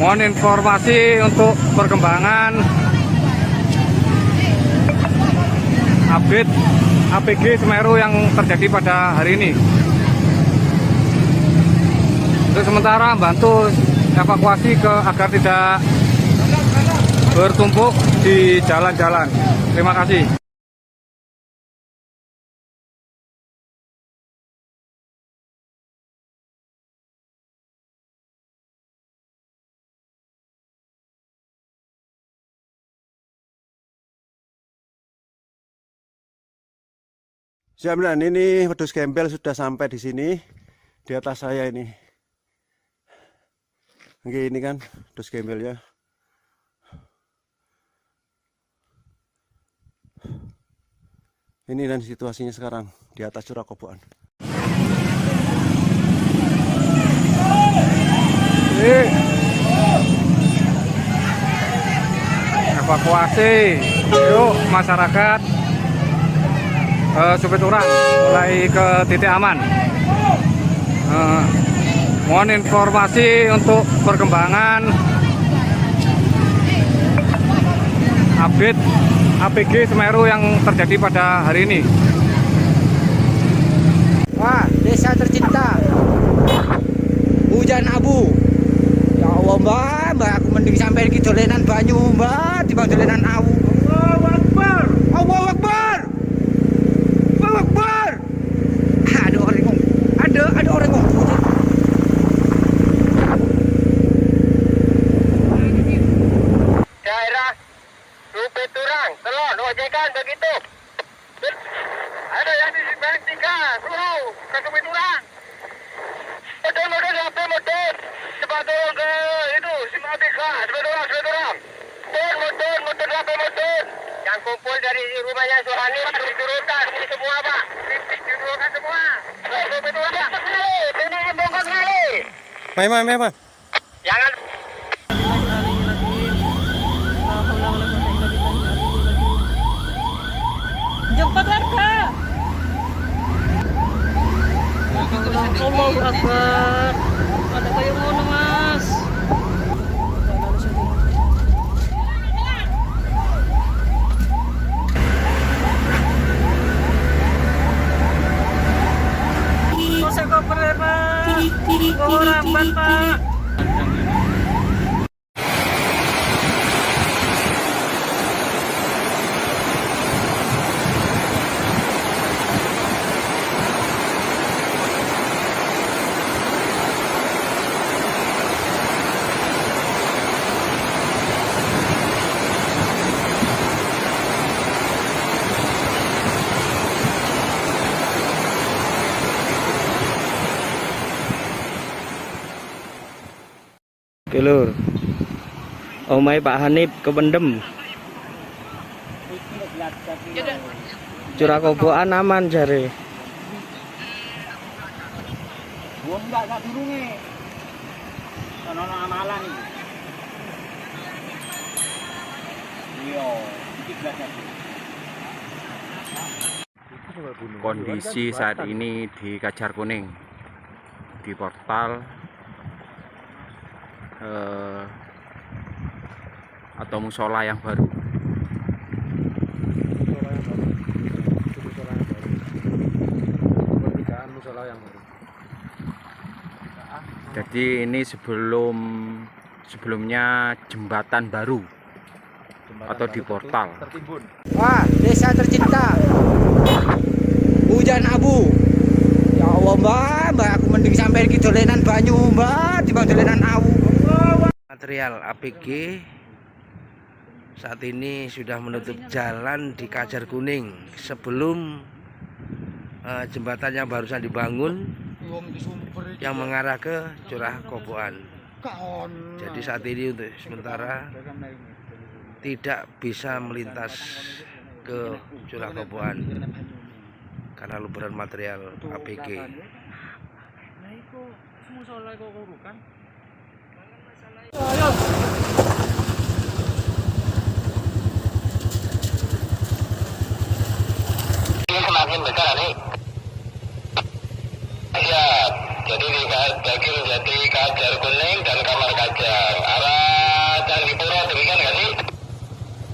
Mohon informasi untuk perkembangan update APG Semeru yang terjadi pada hari ini. Untuk sementara bantu evakuasi agar tidak bertumpuk di jalan-jalan. Terima kasih. Jaminan ini wedhus gembel sudah sampai di sini, di atas saya ini. Oke, ini kan wedhus gembel ya. Ini dan situasinya sekarang di atas Curah Koboan. Evakuasi, yuk masyarakat. Supiturang mulai ke titik aman. Mohon informasi untuk perkembangan update APG Semeru yang terjadi pada hari ini. Wah, desa tercinta. Hujan abu. Ya Allah, Mbak, aku mending sampai ke dolenan banyu, Mbak, di dolenan awu. Allahu Akbar. Allahu Akbar. Akbar. Ada orang ngomong. Ada orang ngomong. Daerah Supiturang, Telon, ojekan begitu. Ada yang di Simpang 3, suruh ke Supiturang. Motor sampai motor. Cepat turun ke itu Simpang 3, Supiturang. Motor sampai motor. Yang kumpul dari rumahnya Suhani diturunkan semua, Pak. Diturunkan semua. Supiturang. Ini bongkar kali. Mai. Jangan. Jemput warga. Allahu Akbar. Ada kayak ngono, Mas. Saya koper, Pak. Oh, ramban, Pak. Oke lur, omai Pak Hanif kependem. Curah Koboan aman jare. Wong enggak durunge. Ono amalan iki. Iya, iki belajar. Kondisi saat ini di Kajar Kuning, di portal atau musola yang baru. Jadi ini sebelumnya jembatan baru atau di portal. Wah, desa tercinta. Hujan abu. Ya Allah, Mbak, aku mending sampai ke dolenan banyu, Mbak, di dolenan awu. Material APG saat ini sudah menutup jalan di Kajar Kuning sebelum jembatan yang barusan dibangun yang mengarah ke Curah Koboan. Jadi saat ini untuk sementara tidak bisa melintas ke Curah Koboan karena luberan material APG. Ini semakin besar nih. Ya, jadi di Kajar Kuning dan Kamar Kajar arah Candipuro demikian nggak sih?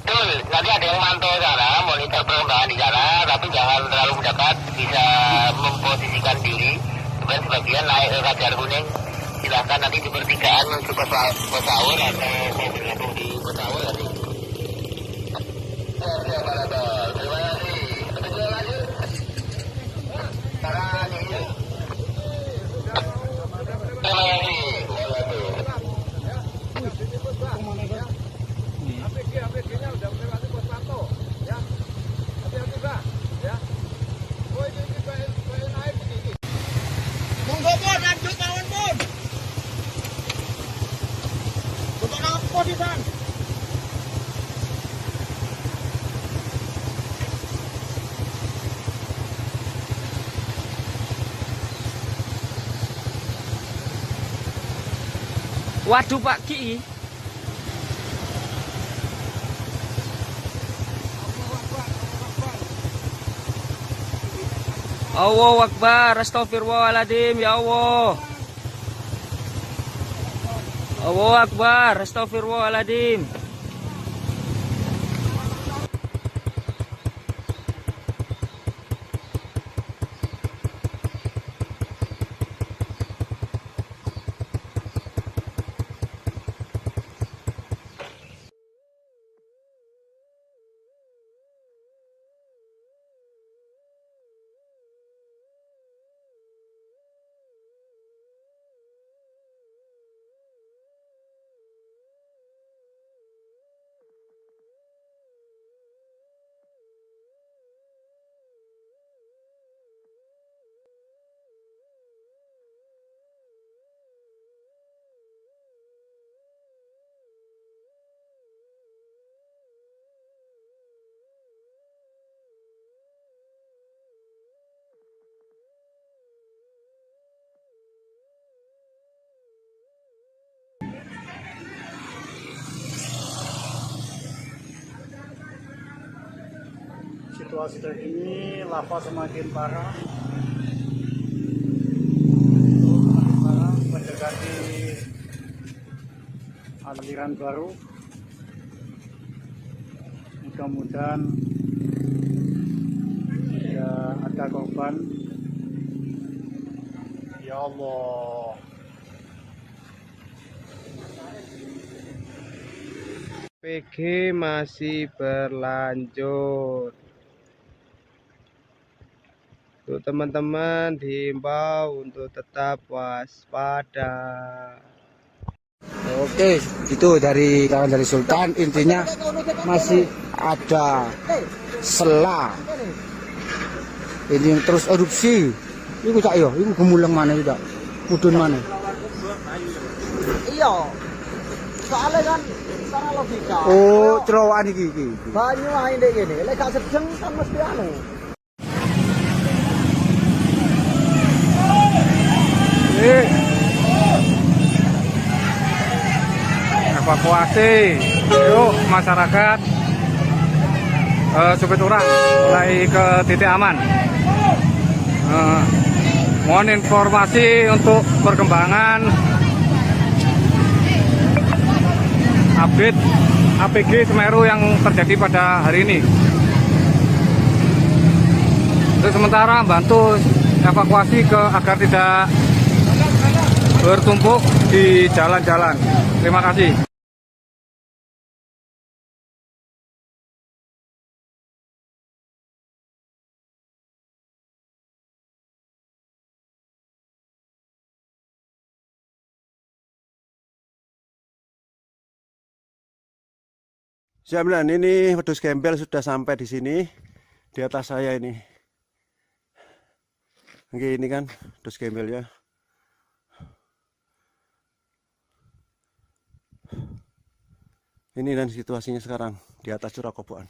Betul, nanti ada yang mantau sana, monitor perkembangan di sana. masyarakat bisa memposisikan diri, kemudian sebagian naik ke Kajar Kuning. Silahkan nanti di pertigaan menuju Pesaur atau mau bergabung di Pesaur nanti. Terima kasih. Terima kasih. APG-nya udah melewati pos pantau, ya. Hati-hati, Pak, ya. Oh, ini naik ini. Monggo pun lanjut mawon pun. Untuk apa di Bang? Waduh Pak Ki. Allahu Akbar, astagfirullahaladzim, ya Allah. Allahu Akbar, astagfirullahaladzim. Situasi terkini, lava semakin parah. Mendekati aliran baru. Mudah-mudahan tidak ada korban. Ya Allah. PG masih berlanjut. Untuk teman-teman diimbau untuk tetap waspada. Oke, itu dari kawan dari Sultan. Intinya masih ada sela. Ini yang terus erupsi. Iku cak yo, iku gemuleng mana tidak? Mudun mana? Iya. Soalnya kan secara logika. Oh, cerowokan iki. Banyu ae ndek kene. Lek gak sedeng kan mesti anu. Evakuasi, yuk masyarakat Supit Urang mulai ke titik aman. Mohon informasi untuk perkembangan update APG Semeru yang terjadi pada hari ini. Untuk sementara bantu evakuasi agar tidak bertumpuk di jalan-jalan. Terima kasih. Jaminan ini wedhus gembel sudah sampai di sini, di atas saya ini. Oke, ini kan wedhus gembel ya. Ini dan situasinya sekarang di atas curah koboan.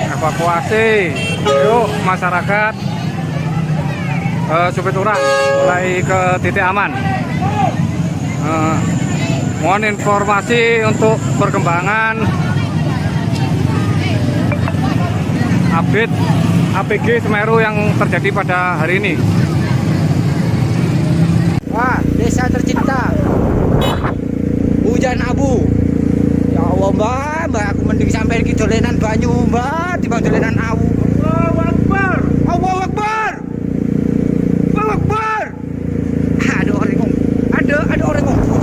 Evakuasi, yuk masyarakat Supit Urang mulai ke titik aman. Mohon informasi untuk perkembangan update APG Semeru yang terjadi pada hari ini. Wah, desa tercinta. hujan abu. Ya Allah mbak, aku mending sampai iki dolenan banyu mbak, dibanding dolenan awu. Allahu Akbar. Allahu Akbar. Allahu Akbar. Ada orang ngomong. Ada orang ngomong.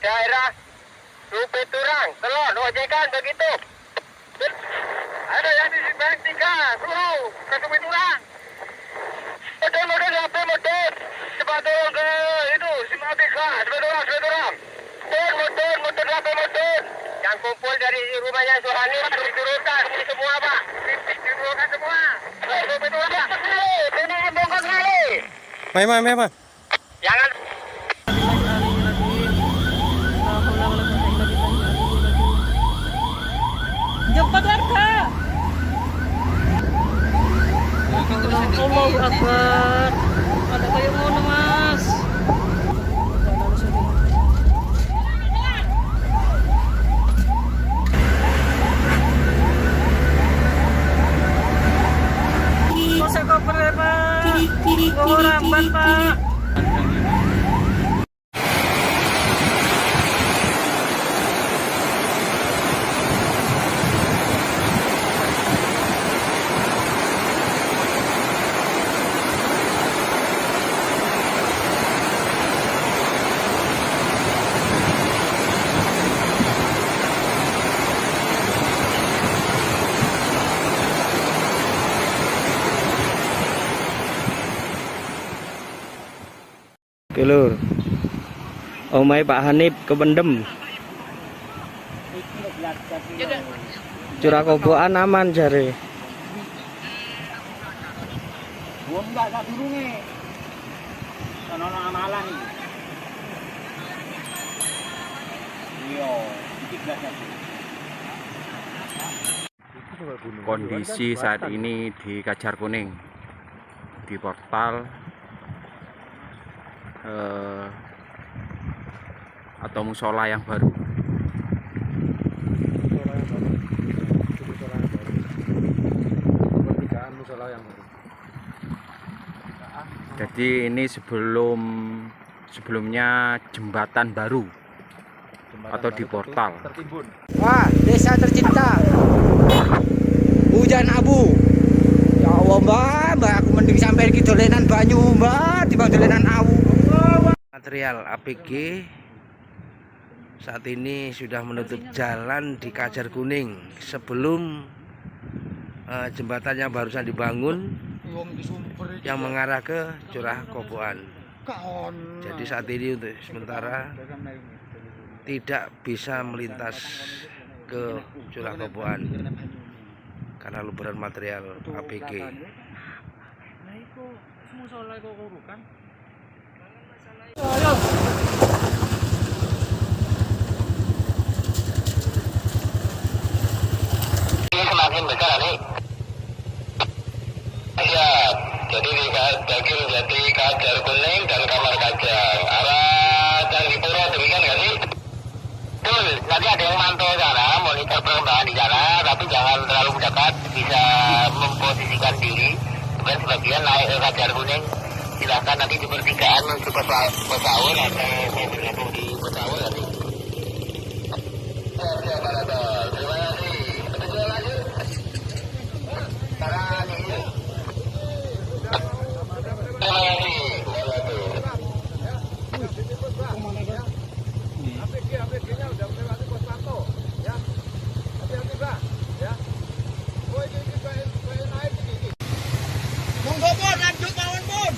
Daerah Supeturang, Telon, ojekan begitu. Ada yang di Bank 3, suruh ke Supeturang. Motor HP motor. Cepat turun ke itu, Simabika, Supeturang. Motor HP motor. Yang kumpul dari rumahnya Suhani diturunkan ini semua, Pak. Diturunkan semua. Supeturang, Pak. Ini bongkar kali. Memang. Jangan Jemput warga. Allahu Akbar. Ada kayak ngono, Mas. Saya koper ya, Pak. Bawa ramban, Pak. Oke lur, omai Pak Hanif kependem. Curah kobokan aman jare. Kondisi saat ini di Kajar Kuning, di portal atau musola yang baru. Jadi ini sebelumnya jembatan baru atau di portal. Wah, desa tercinta. Hujan abu. Ya Allah mbak, aku mending sampai iki dolenan banyu mbak, dibanding dolenan awu. Material APG saat ini sudah menutup jalan di Kajar Kuning sebelum jembatan yang barusan dibangun yang mengarah ke Curah Kobokan. Jadi saat ini untuk sementara tidak bisa melintas ke Curah Kobokan karena luberan material APG. ini semakin besar nih. Ya, jadi di Daging Jati Kajar Kuning dan Kamar Kajang arah Candipuro demikian nggak sih? Betul, nanti ada yang mantau sana, monitor perkembangan di sana, tapi jangan terlalu dekat, bisa memposisikan diri. Kemudian sebagian naik ke Kajar Kuning, silahkan nanti di pertigaan menuju Pesawur atau mau bergabung di Pesawur nanti. Terima kasih. Betul lanjut. Sekarang ini. Terima kasih. APG-nya udah melewati pos pantau, ya. Hati-hati, Pak, ya. Oh, ini naik ini. Monggo, Bun, lanjut mawon, Bun.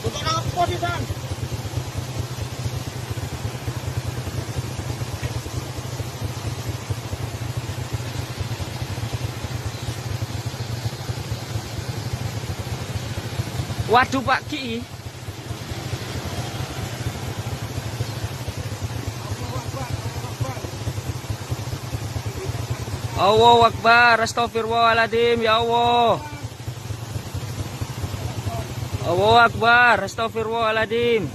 Untuk apa sih, Bang? Waduh Pak Ki. Allahu Akbar, astagfirullahaladzim, ya Allah. Allahu Akbar, astagfirullahaladzim.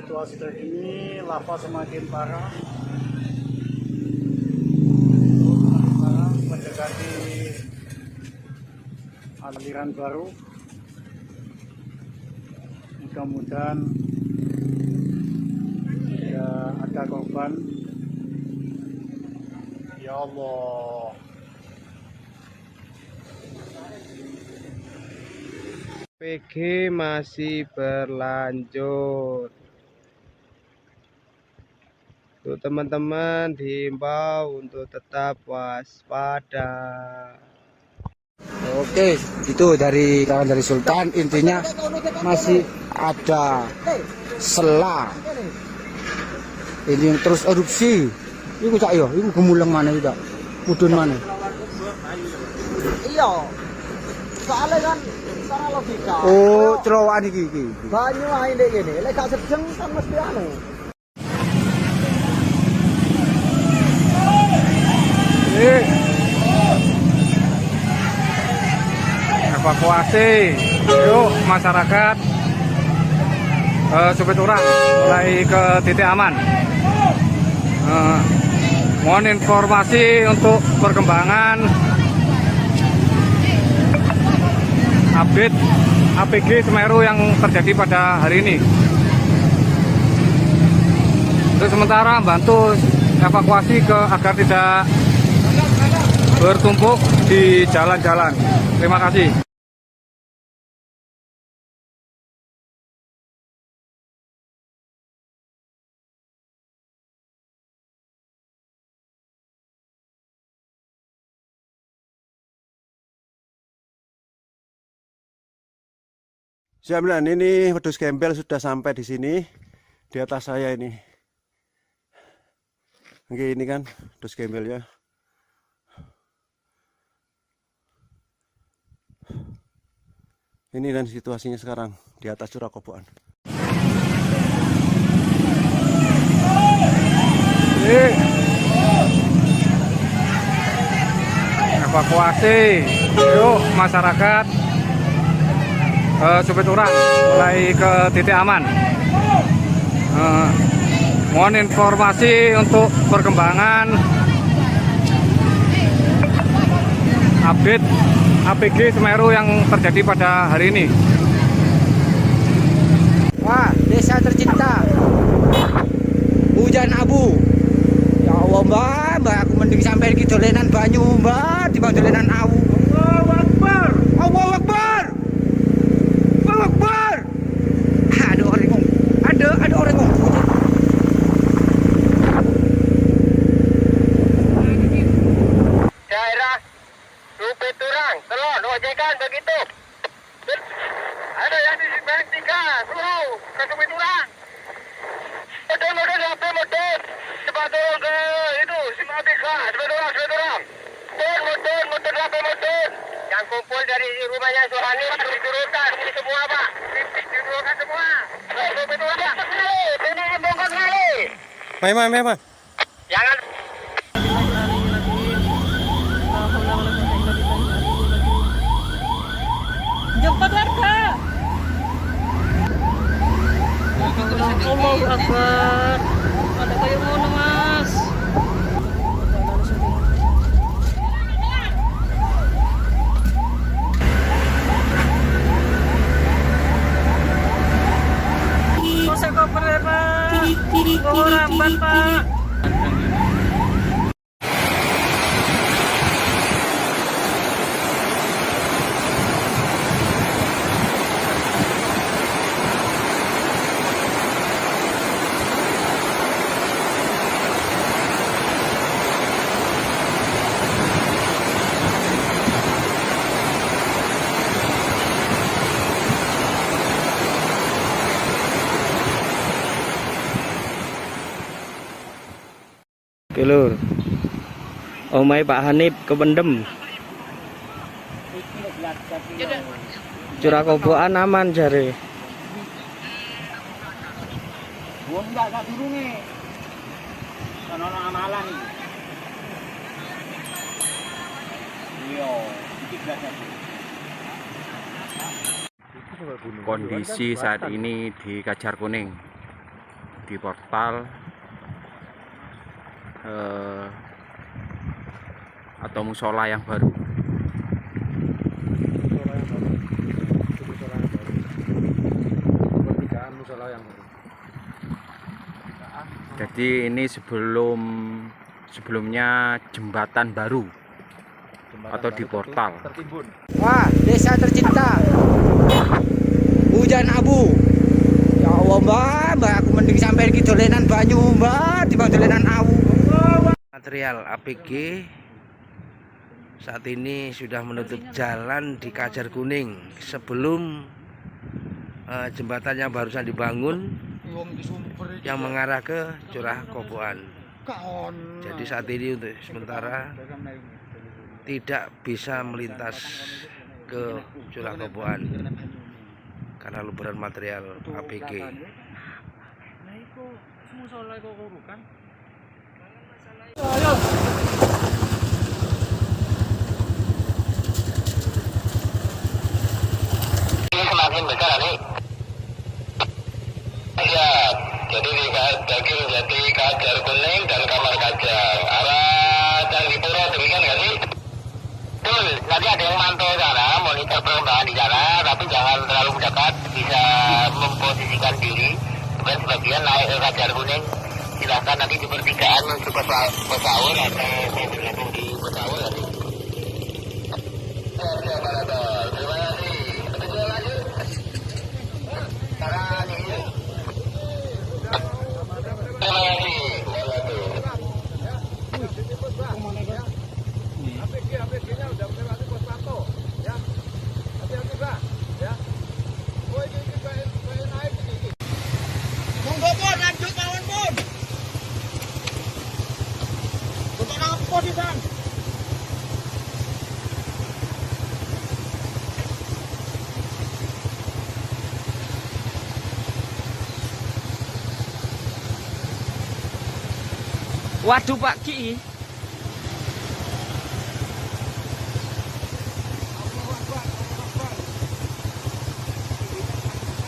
situasi terkini, lava semakin parah. Mendekati aliran baru. Mudah-mudahan tidak ada korban. Ya Allah. PG masih berlanjut. Untuk teman-teman diimbau untuk tetap waspada. Oke, itu dari Sultan. Intinya masih ada sela. Ini terus erupsi. Iku cak yo, iku gemuleng mana itu? Mudun mana? Iya. Soalnya kan secara logika. Oh, cerowokan iki. Banyu ae ndek kene. Lek gak sedeng kan mesti anu. Evakuasi, yuk masyarakat Supiturang mulai ke titik aman. Mohon informasi untuk perkembangan update APG Semeru yang terjadi pada hari ini. Untuk sementara bantu evakuasi agar tidak bertumpuk di jalan-jalan. Terima kasih. Jaminan ini wedhus gembel sudah sampai di sini, di atas saya ini. Oke, ini kan wedhus gembel ya. Ini dan situasinya sekarang di atas Curah Koboan. Evakuasi, yuk masyarakat Supiturang mulai ke titik aman. Mohon informasi untuk perkembangan update APG Semeru yang terjadi pada hari ini. Wah, desa tercinta. Hujan abu. Ya Allah, Mbak, aku mending sampai iki dolenan banyu, Mbak, dibanding dolenan awu. Allahu Akbar. Allahu Akbar. Allahu Akbar. Ada orang ngomong. Ada orang ngomong. Daerah Supiturang, Telon, ojekan begitu. Ada yang di Simpang 3, suruh ke Supiturang. Motor apa motor? Cepat turun ke itu Simpang 3, Supiturang. Motor apa motor? Yang kumpul dari rumahnya Suhani diturunkan semua Pak. Diturunkan semua. Supiturang. Ini bongkar kali. Mai. Jangan. Jemput warga. Allahu Akbar. Ada kayu mana mas? Saya koper ya Pak. Bawa ramban Pak. Kelur. Omai Pak Hanif kependem. Curah Koboan aman jare. Wong enggak durunge. Ono amalan iki. Iya, iki Kondisi saat ini di Kajar Kuning. di portal atau musola yang baru. Jadi ini sebelumnya jembatan baru atau di portal. Wah, desa tercinta. Hujan abu. Ya Allah, Mbak, aku mending sampai iki dolenan banyu, Mbak, dibanding dolenan awu. Material APG saat ini sudah menutup jalan di Kajar Kuning sebelum jembatan yang barusan dibangun yang mengarah ke Curah Koboan. Jadi saat ini untuk sementara tidak bisa melintas ke Curah Koboan karena luberan material APG. Ini semakin besar nih. Ya, jadi di Daging Jati, Kajar Kuning dan Kamar Kajang arah Candipuro, demikian nggak sih? Betul, nanti ada yang mantau sana, monitor perkembangan di sana, tapi jangan terlalu mendekat, bisa memposisikan diri. Kemudian sebagian naik ke Kajar Kuning, silahkan nanti di pertigaan menuju Pesaur atau mau bergabung di Pesaur nanti. Terima kasih. Betul lanjut. Sekarang ini. APG-nya udah melewati pos pantau, ya. Hati-hati, Pak, ya. Oh, ini kayak naik ini. Monggo, Pun, lanjut mawon, Pun. Untuk nang posisian. Waduh Pak Ki.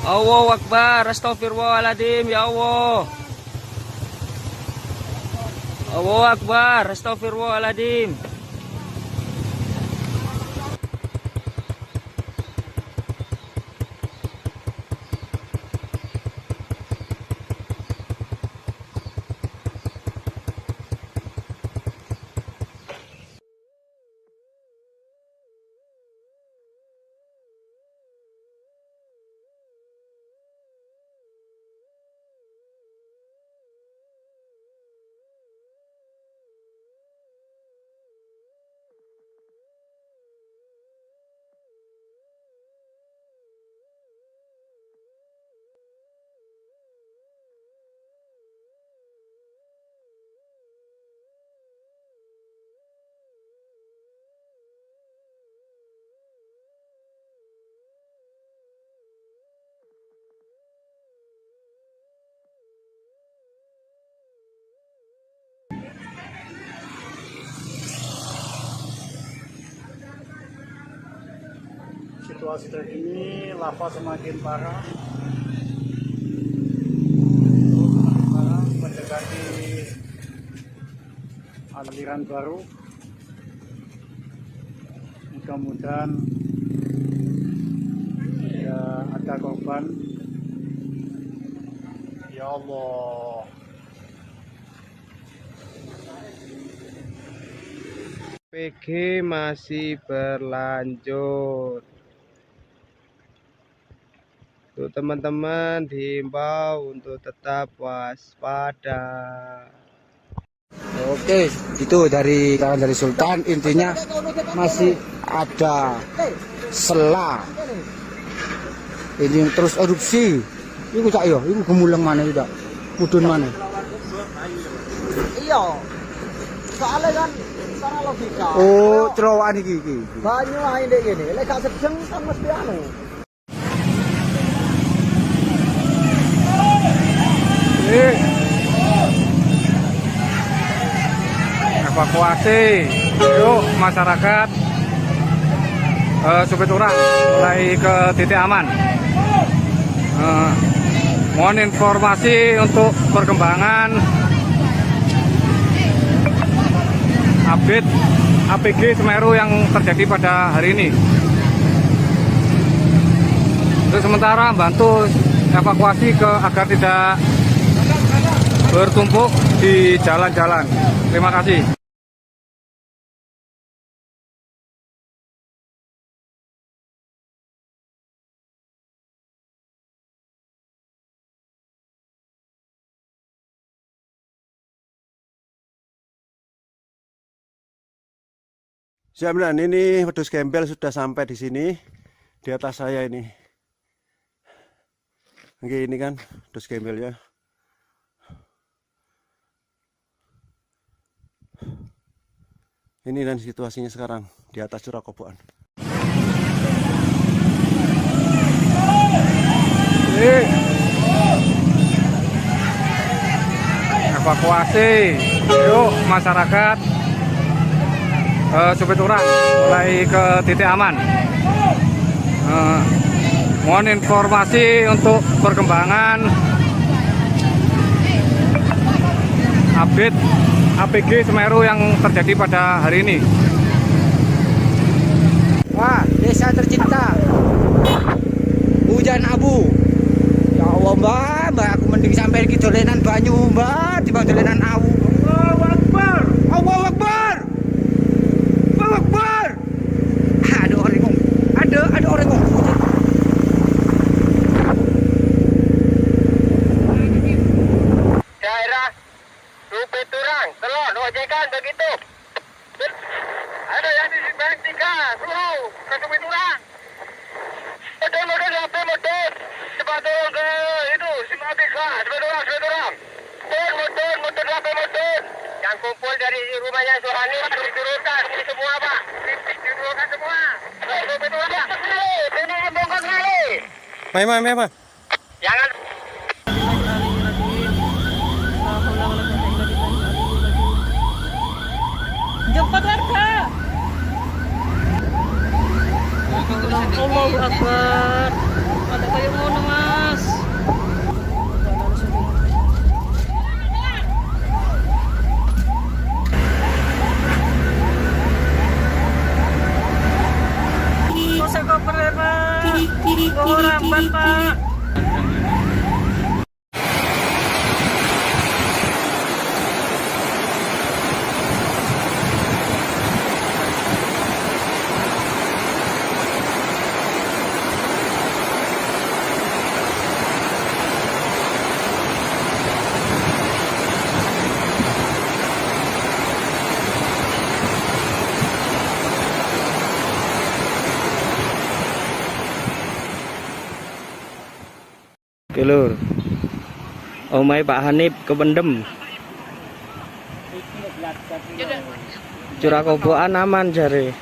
Allahu Akbar, astagfirullahaladzim, ya Allah. Allahu Akbar, astagfirullahaladzim. Situasi terkini, lava semakin parah. Mendekati aliran baru. Mudah-mudahan tidak ada korban. Ya Allah. PG masih berlanjut. Untuk teman-teman diimbau untuk tetap waspada. Oke, itu dari Sultan, intinya masih ada sela. Ini terus erupsi. Iku cak yo, iku gemuleng mana itu, mudun mana? Iya. Soalnya kan secara logika. Oh, terowongan iki. Banyu ae ndek kene. Lek gak sedeng kan mesti anu. Evakuasi, yuk masyarakat Supiturang mulai ke titik aman. Mohon informasi untuk perkembangan update APG Semeru yang terjadi pada hari ini. Untuk sementara bantu evakuasi agar tidak bertumpuk di jalan-jalan. Terima kasih. Jaminan ini wedhus gembel sudah sampai di sini, di atas saya ini. Oke, ini kan wedhus gembel ya. Ini dan situasinya sekarang di atas Curah Koboan. Evakuasi, yuk masyarakat. Supiturang mulai ke titik aman. Mohon informasi untuk perkembangan update APG Semeru yang terjadi pada hari ini. Wah, desa tercinta, hujan abu. Ya Allah mbak, aku mending sampai ke dolenan banyu mbak, dibanding dolenan awu. Allahu Akbar, Allahu Akbar. Akbar. Ada orang ngomong. Ada orang ngomong. Daerah Supiturang, Telon, ojekan begitu. Ada yang di Simpang 3, suruh ke Supiturang. Motor sampai motor. Cepat turun ke itu Simpang 3, Supiturang. Motor sampai motor. Yang kumpul dari rumahnya Sohani diturunkan semua Pak. Diturunkan semua. Supiturang. Ini bongkar kali. Mai. Jangan. Jemput warga. Allahu Akbar. Ada kayak mau mas. Saya koper Pak. Bawa ramban Pak. Lur, omai Pak Hanif kependem. Curah Koboan aman jare.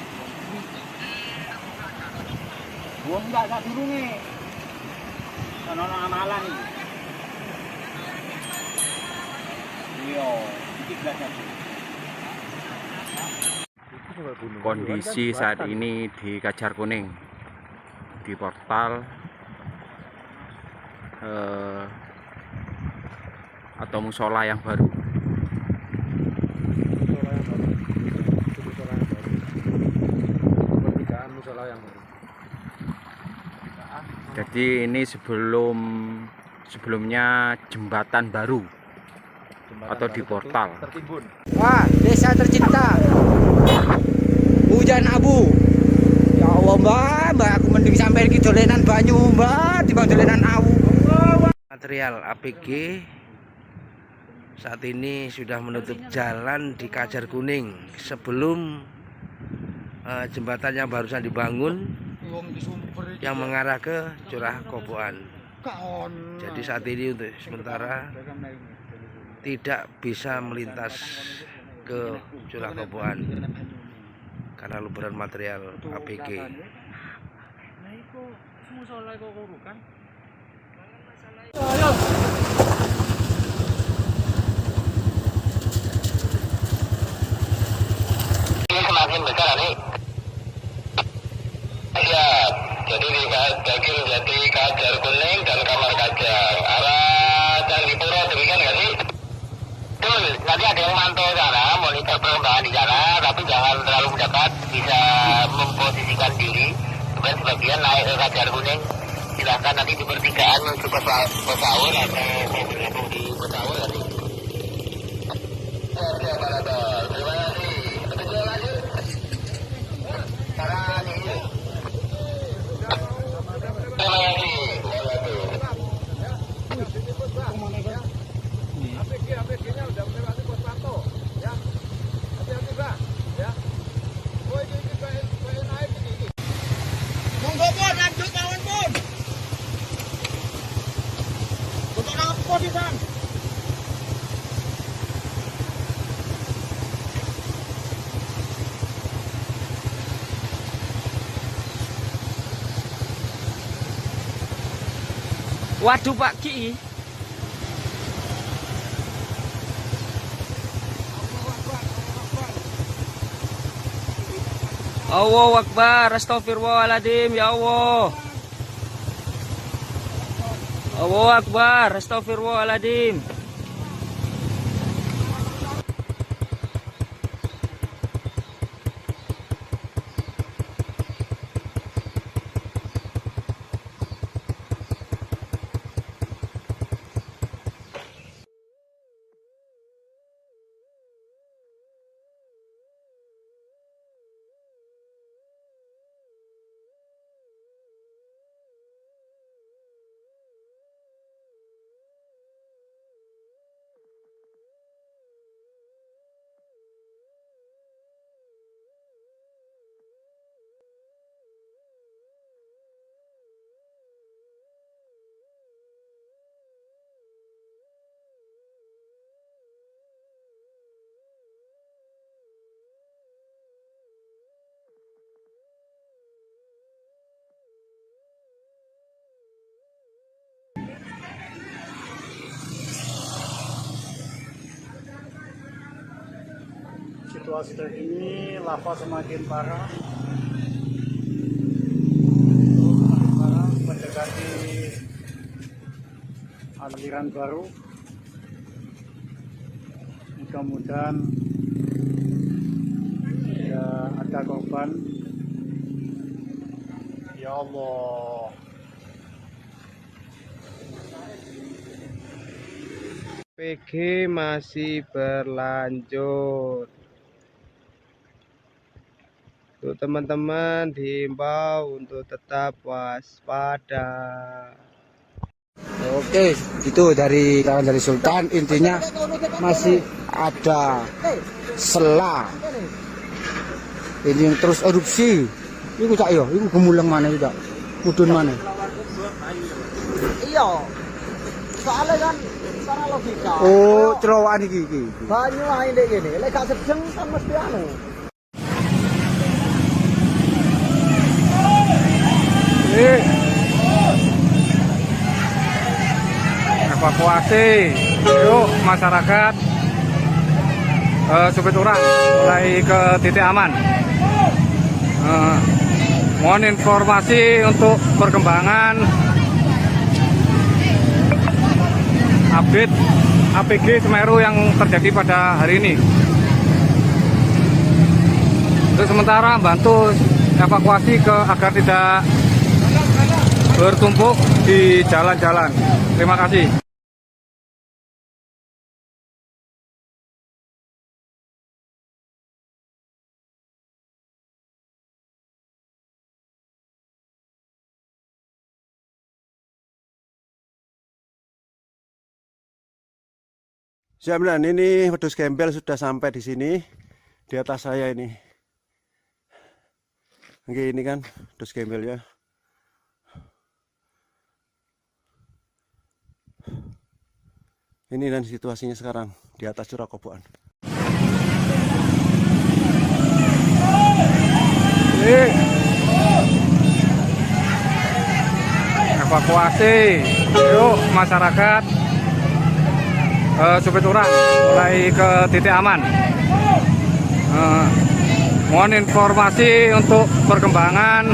Wong enggak sak durunge. Ono amalan iki. Iya, iki belajar. Kondisi saat ini di Kajar Kuning, di portal atau musola yang baru. Jadi ini sebelumnya jembatan baru atau di portal. Wah, desa tercinta, hujan abu. Ya Allah mbak, aku mending sampai ke dolenan banyu mbak, dibanding dolenan awu. Material APG saat ini sudah menutup jalan di Kajar Kuning sebelum jembatan yang barusan dibangun yang mengarah ke Curah Koboan. Jadi saat ini untuk sementara tidak bisa melintas ke Curah Koboan karena luberan material APG. Ini semakin besar nih. Ya, jadi Daging Jati Kajar Kuning dan Kamar Kajang arah Candipuro, demikian nggak sih? Betul, nanti ada yang mantau sana, monitor perkembangan di sana, tapi jangan terlalu mendekat, bisa memposisikan diri. Kemudian sebagian naik ke Kajar Kuning, silahkan nanti di pertigaan menuju Pesaur atau mau bergabung di Pesaur nanti. Oke, Pak Rato, terima kasih. Betul lanjut. Sekarang ini. Terima kasih. APG-nya udah melewati pos pantau, ya. Hati-hati, Pak, ya. Oh, ini kayak naik ini. Monggo pun lanjut mawon pun. Untuk nang posisi. Waduh Pak Ki. Allahu Akbar, astagfirullahaladzim, ya Allah. Allahu Akbar, astagfirullahaladzim. Situasi terkini lava semakin parah, mendekati aliran baru. Mudah-mudahan ya ada korban. Ya Allah. PG masih berlanjut. Untuk teman-teman diimbau untuk tetap waspada. Oke, itu dari Sultan, intinya masih ada sela. Ini yang terus erupsi. Iku cak yo, iku gemuleng mana itu, mudun mana? Iya. Soalnya kan secara logika. Oh, cerowokan iki. Banyu ae ndek kene, lek gak sedeng kan mesti anu. Evakuasi, yuk masyarakat Supiturang mulai ke titik aman. Mohon informasi untuk perkembangan update APG Semeru yang terjadi pada hari ini. Untuk sementara bantu evakuasi agar tidak bertumpuk di jalan-jalan. Terima kasih. Siap, dan ini wedhus gembel sudah sampai di sini, di atas saya ini. Oke, ini kan wedhus gembel ya. Ini dan situasinya sekarang di atas Curah Koboan. Evakuasi, yuk masyarakat Supiturang mulai ke titik aman. Mohon informasi untuk perkembangan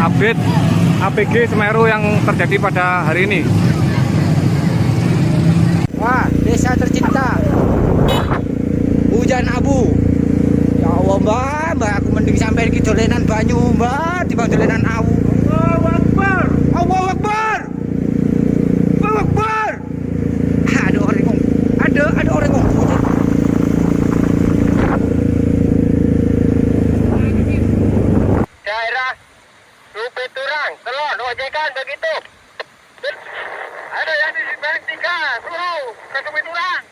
update APG Semeru yang terjadi pada hari ini. Wah, desa tercinta. Hujan abu. Ya Allah, Mbak, aku mending sampai iki dolenan banyu, Mbak, timbang dolenan awu. Allahu Akbar. Allahu Akbar. Allahu Akbar. Ada orang ngomong. Ada orang ngomong. Daerah Rupi Turang, Telon, ojekan begitu. Ada yang di Bang 3, suruh ke Rupi Turang.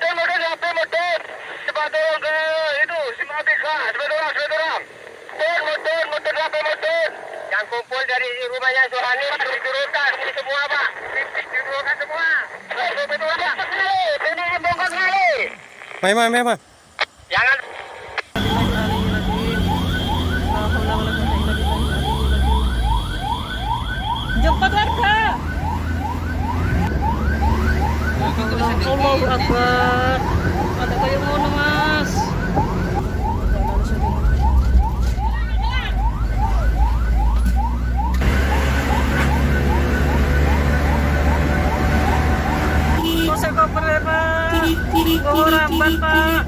Motor sampai motor. Cepat turun ke itu, Simabika, cepat turun. Motor sampai motor. Yang kumpul dari rumahnya Sohani diturunkan ini semua, Pak. Diturunkan semua. Rupi Turang. Ini bongkar kali. Mai. Jangan Jemput warga. Allahu Akbar. Ada kayak ngono, Mas. Kose koper, Pak. Bawa ramban, Pak.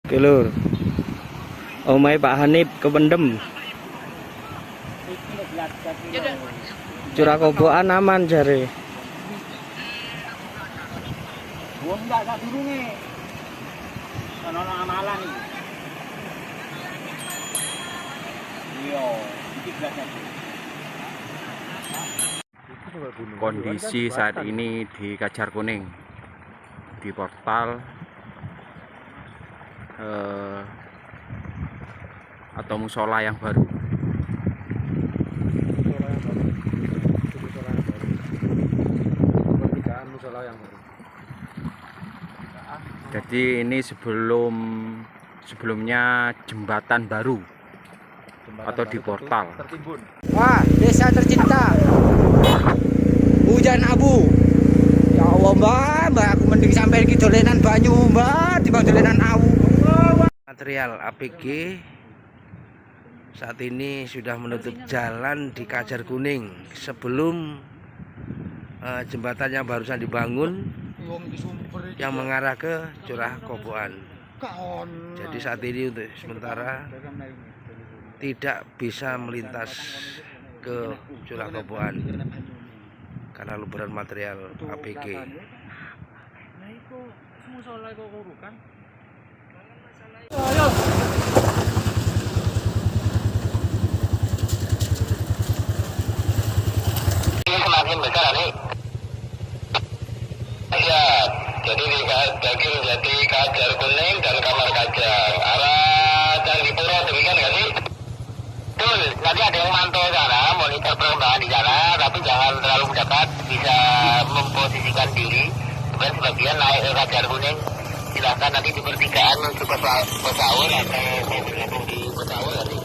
Oke lur, omai Pak Hanif kependem. Curah kobokan aman jare. Kondisi saat ini di Kajar Kuning, di portal atau musola yang baru. Jadi ini sebelumnya jembatan baru atau di portal. Wah, desa tercinta. Hujan abu. Ya Allah, Mbak, aku mending sampai iki dolenan banyu, Mbak, timbang dolenan awu. Material APG saat ini sudah menutup jalan di Kajar Kuning sebelum jembatan yang barusan dibangun yang mengarah ke Curah Kobokan. Jadi saat ini untuk sementara tidak bisa melintas ke Curah Kobokan karena luberan material APG. ini semakin besar nih. Ya, jadi di Kajar Kuning dan Kamar Kajang arah Candipuro, demikian nggak sih? Betul, nanti ada yang mantau sana, monitor perkembangan di sana, tapi jangan terlalu mendekat, bisa memposisikan diri. Kemudian sebagian naik ke Kajar Kuning, silahkan nanti di pertigaan menuju ke Pesaur atau mau bergabung di Pesaur nanti.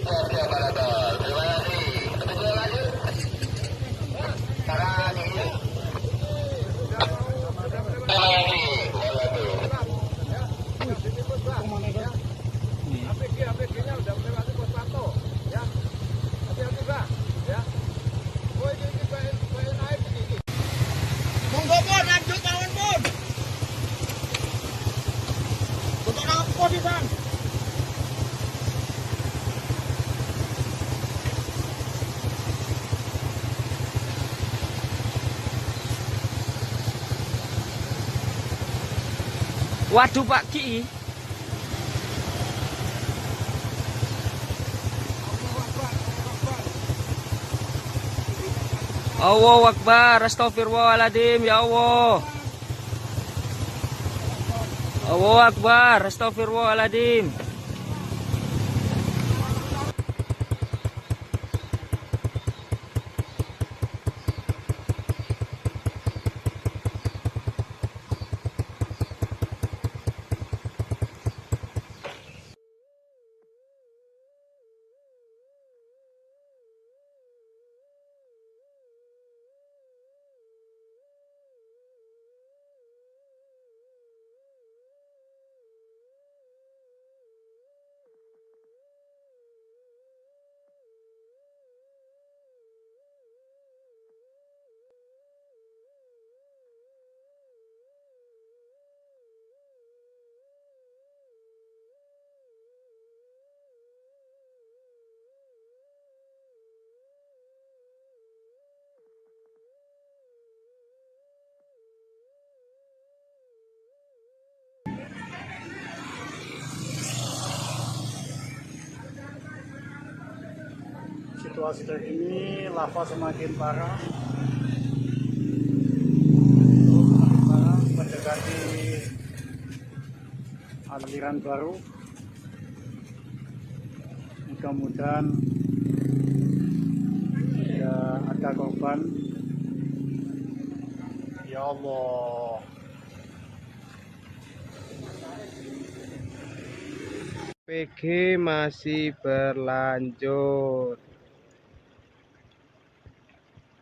Oke, Pak Lator, terima kasih. Kita lanjut. Sekarang ini. Terima kasih. APG-nya udah melewati pos pantau, ya. Hati-hati, Pak, ya. Oh, ini baik naik ini. Monggo pun lanjut kawan pun. Untuk apa di Bang? Waduh Pak Ki. Allahu Akbar, astagfirullahaladzim, ya Allah. Allahu Akbar, astagfirullahaladzim. situasi terkini lava semakin parah. Mendekati aliran baru. Mudah-mudahan tidak ada korban. Ya Allah. PG masih berlanjut.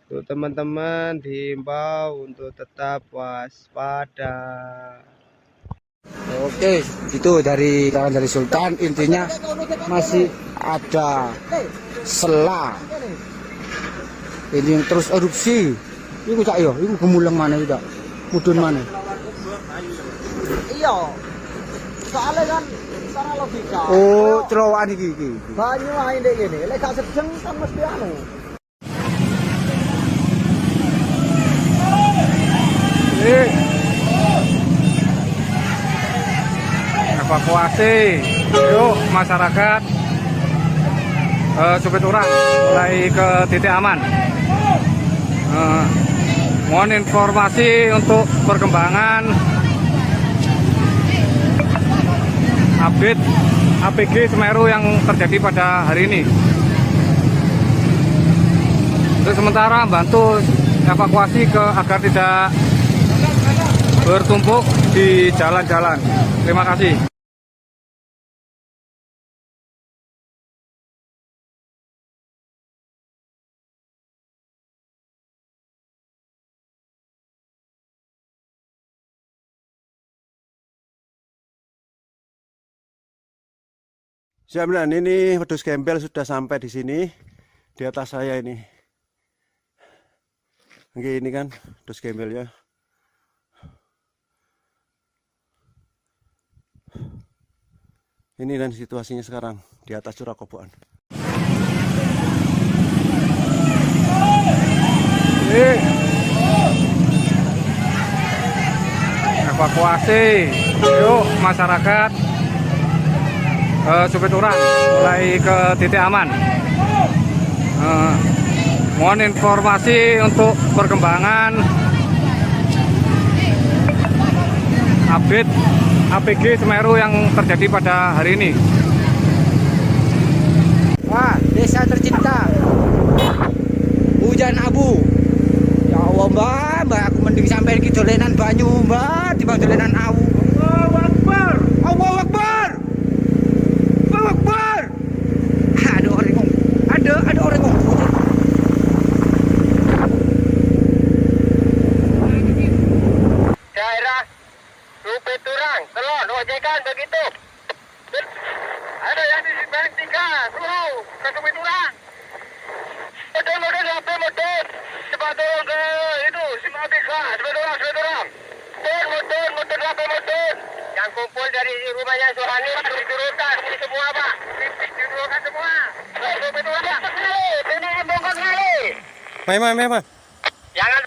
Untuk teman-teman diimbau untuk tetap waspada. Oke, itu dari kawan dari Sultan. Intinya masih ada selah. Ini yang terus erupsi. Iku cak yo, iku gemuleng mana tidak? Mudun mana? Iya. Soalnya kan secara logika. Oh, celowokan iki. Banyu ae ndek kene, lek gak sedeng kan mesti anu. Evakuasi, yuk masyarakat Supiturang mulai ke titik aman. Mohon informasi untuk perkembangan update APG Semeru yang terjadi pada hari ini. Untuk sementara bantu evakuasi agar tidak bertumpuk di jalan-jalan. Terima kasih. Siap, dan ini wedhus gembel sudah sampai di sini, di atas saya ini. Oke, ini kan wedhus gembel ya. Ini dan situasinya sekarang di atas Curah Koboan. Evakuasi, yuk masyarakat Supiturang mulai ke titik aman. Mohon informasi untuk perkembangan update APG Semeru yang terjadi pada hari ini. Wah, desa tercinta. Hujan abu. Ya Allah, Mbak, aku mending sampai iki dolenan banyu, Mbak, dibanding dolenan awu. Allahu Akbar. Allahu Akbar. Allahu Akbar. Ada orang ngomong. Ada orang ngomong. Daerah Supiturang, Telon, ojekan begitu. Ada yang di Bank 3, suruh ke Supiturang. Model HP model. Cepat turun ke itu, Simatika, Supiturang. Motor HP model. Yang kumpul dari rumahnya Suhani, turunkan ini semua, Pak. Turunkan semua. Supiturang, ini bongkar kali. Mai. Jangan.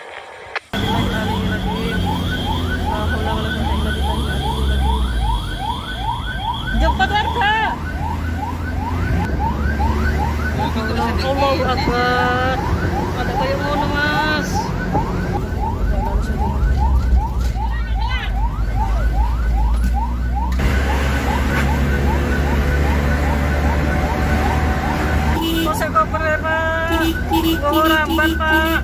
Jemput warga. Allahu Akbar. Ada kayak ngono, Mas. Kose koper, Pak. Bawa ramban, Pak.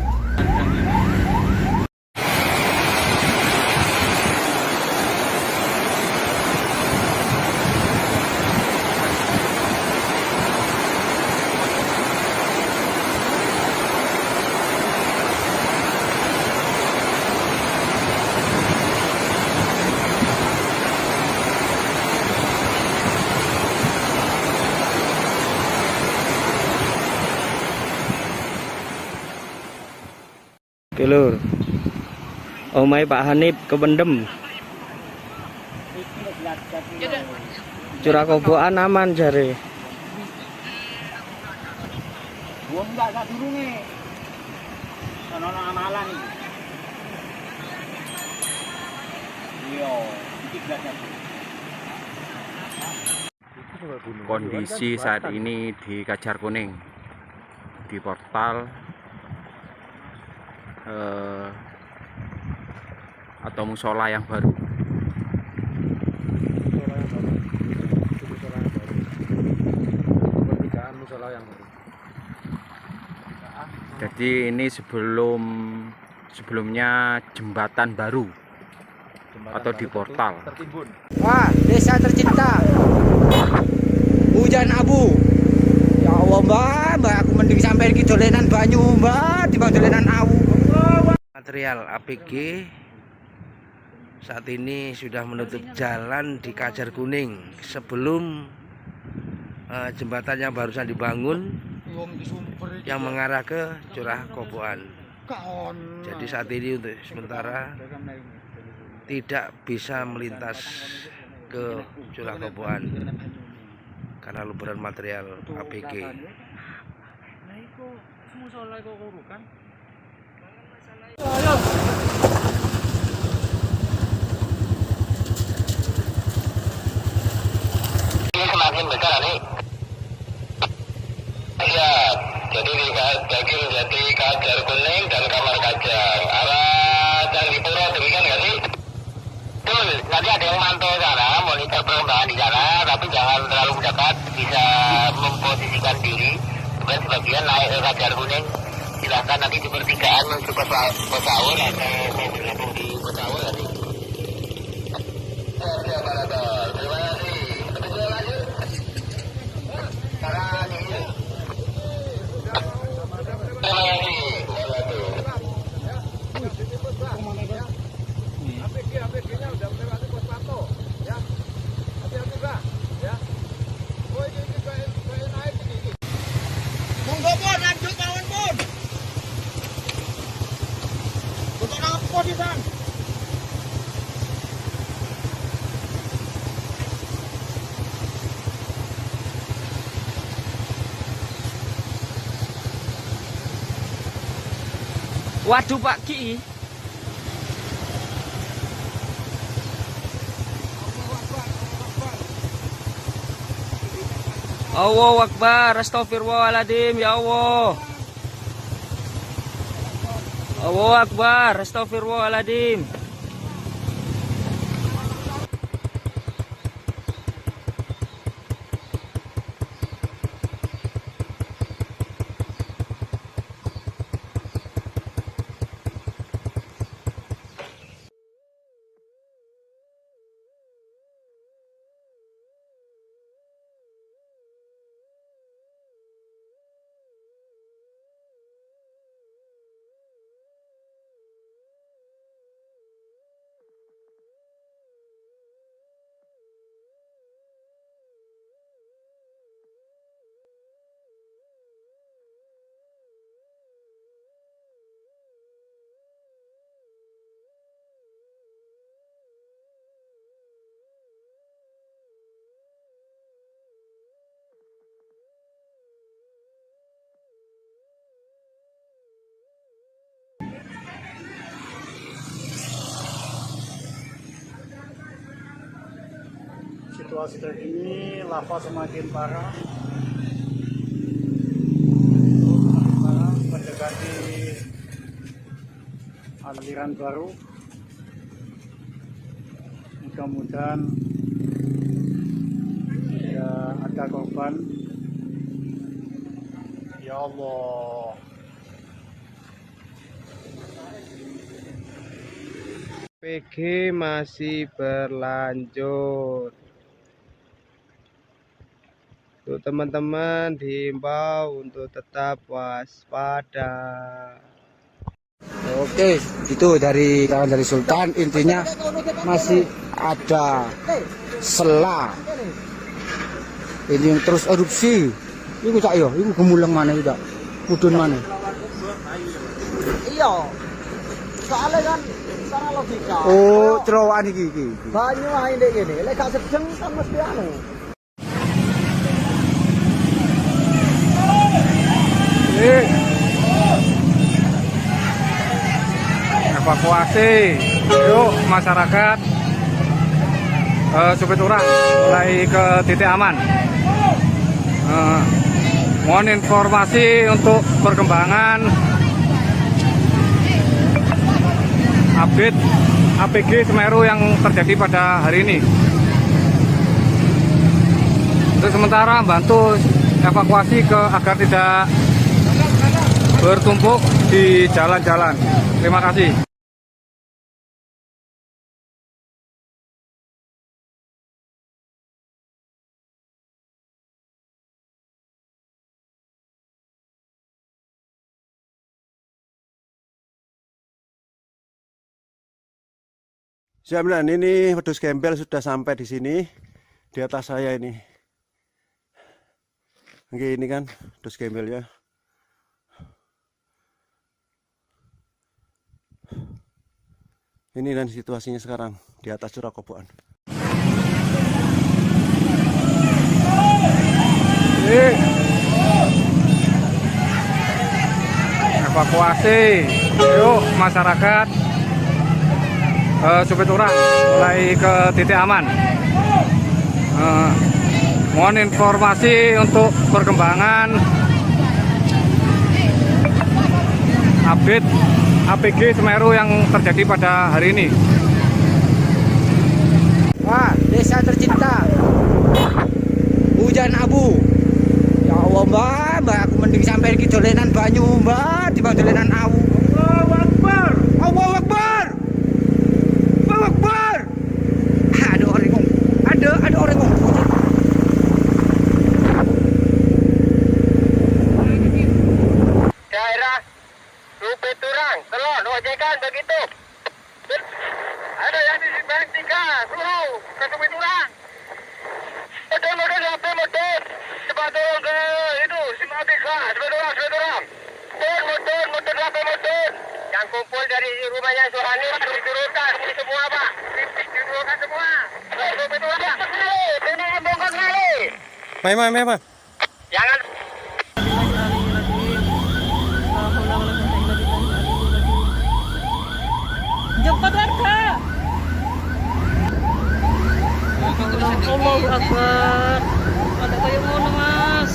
Oke lur, omai Pak Hanif kependem. Curah Koboan aman jare. Wong enggak sak durunge. Ono amalan iki. Iya, iki gak. Kondisi saat ini di Kajar Kuning. di portal atau musola yang baru. Jadi ini sebelumnya jembatan baru atau di portal. Wah, desa tercinta. Hujan abu. Ya Allah, Mbak, aku mending sampai iki dolenan banyu, Mbak, timbang dolenan awu. Material APG saat ini sudah menutup jalan di Kajar Kuning sebelum jembatan yang barusan dibangun yang mengarah ke Curah Koboan. Jadi saat ini untuk sementara tidak bisa melintas ke Curah Koboan karena luberan material APG. Ini semakin besar nih. Ya, jadi jadi Kajar Kuning dan Kamar Kajang arah Candipuro demikian nggak sih? Betul, nanti ada yang mantau sana, monitor perkembangan di sana, tapi jangan terlalu mendekat, bisa memposisikan diri. Kemudian sebagian naik ke Kajar Kuning, silahkan nanti di pertigaan menuju Pesaur atau mau bergabung di Pesaur nanti. Siap, operator. Terima kasih. Betul lanjut. Sekarang ini. Terima kasih. APG-nya udah melewati pos pantau, ya. Hati-hati, Pak, ya. Oh, ini kayak naik ini. Monggo pun lanjut kawan pun. Untuk apa di sana? Waduh Pak Ki. Allahu Akbar, astagfirullahaladzim, ya Allah. Allahu Akbar, astagfirullahaladzim. Situasi terkini, lava semakin parah, mendekati aliran baru. Mudah-mudahan tidak ada korban. Ya Allah. PG masih berlanjut. Untuk teman-teman diimbau untuk tetap waspada. Oke, itu dari Sultan. Intinya masih ada sela. Ini yang terus erupsi. Iku tak yo, iku gemuleng mana itu tak? Mudun mana? Iya. Soalnya kan secara logika. Oh, terowongan iki. Banyu ae ndek kene. Lek gak sedeng kan mesti anu. Evakuasi, yuk masyarakat Supiturang mulai ke titik aman. Mohon informasi untuk perkembangan update APG Semeru yang terjadi pada hari ini. Untuk sementara bantu evakuasi agar tidak bertumpuk di jalan-jalan. Terima kasih. Jaminan ini wedhus gembel sudah sampai di sini, di atas saya ini. Oke, ini kan wedhus gembel ya. Ini dan situasinya sekarang di atas curah Koboan. Evakuasi, yuk masyarakat. Supiturang mulai ke titik aman. Mohon informasi untuk perkembangan update APG Semeru yang terjadi pada hari ini. Wah, desa tercinta, hujan abu. Ya Allah mbak, aku mending sampai ke dolenan banyu mbak, di dolenan awu. Allahu Akbar, Allahu Akbar. Akbar. Ada orang ngomong. Ada orang ngomong. Daerah Supiturang, Kelon, ojekan begitu. Ada yang di Bank 3, suruh ke Supiturang. Motor sampai motor. Cepat turun ke itu, Simpang 3, Supiturang. Motor sampai motor. Yang kumpul dari rumahnya Suhani diturunkan semua Pak, diturunkan semua. Supiturang, ini bongkar kali. Mai. Jangan. Jemput warga. Allahu Akbar. Ada kayak ngono Mas.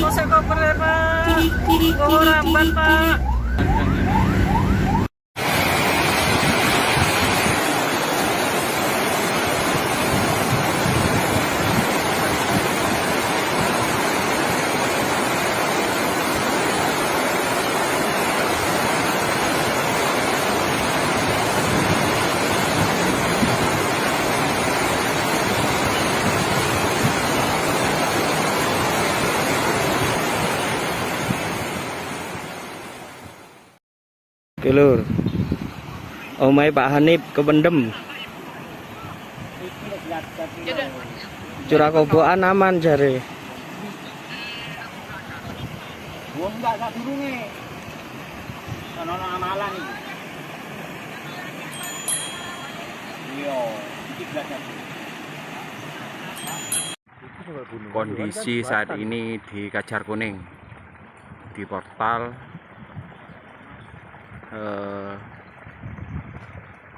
Saya koper Pak. Oh ramban Pak. Oke lur, omai Pak Hanif kependem. Curah Koboan aman jare. Enggak durunge. Sono amalan iki. Yo, iki belajar. Kondisi saat ini di Kajar Kuning, di portal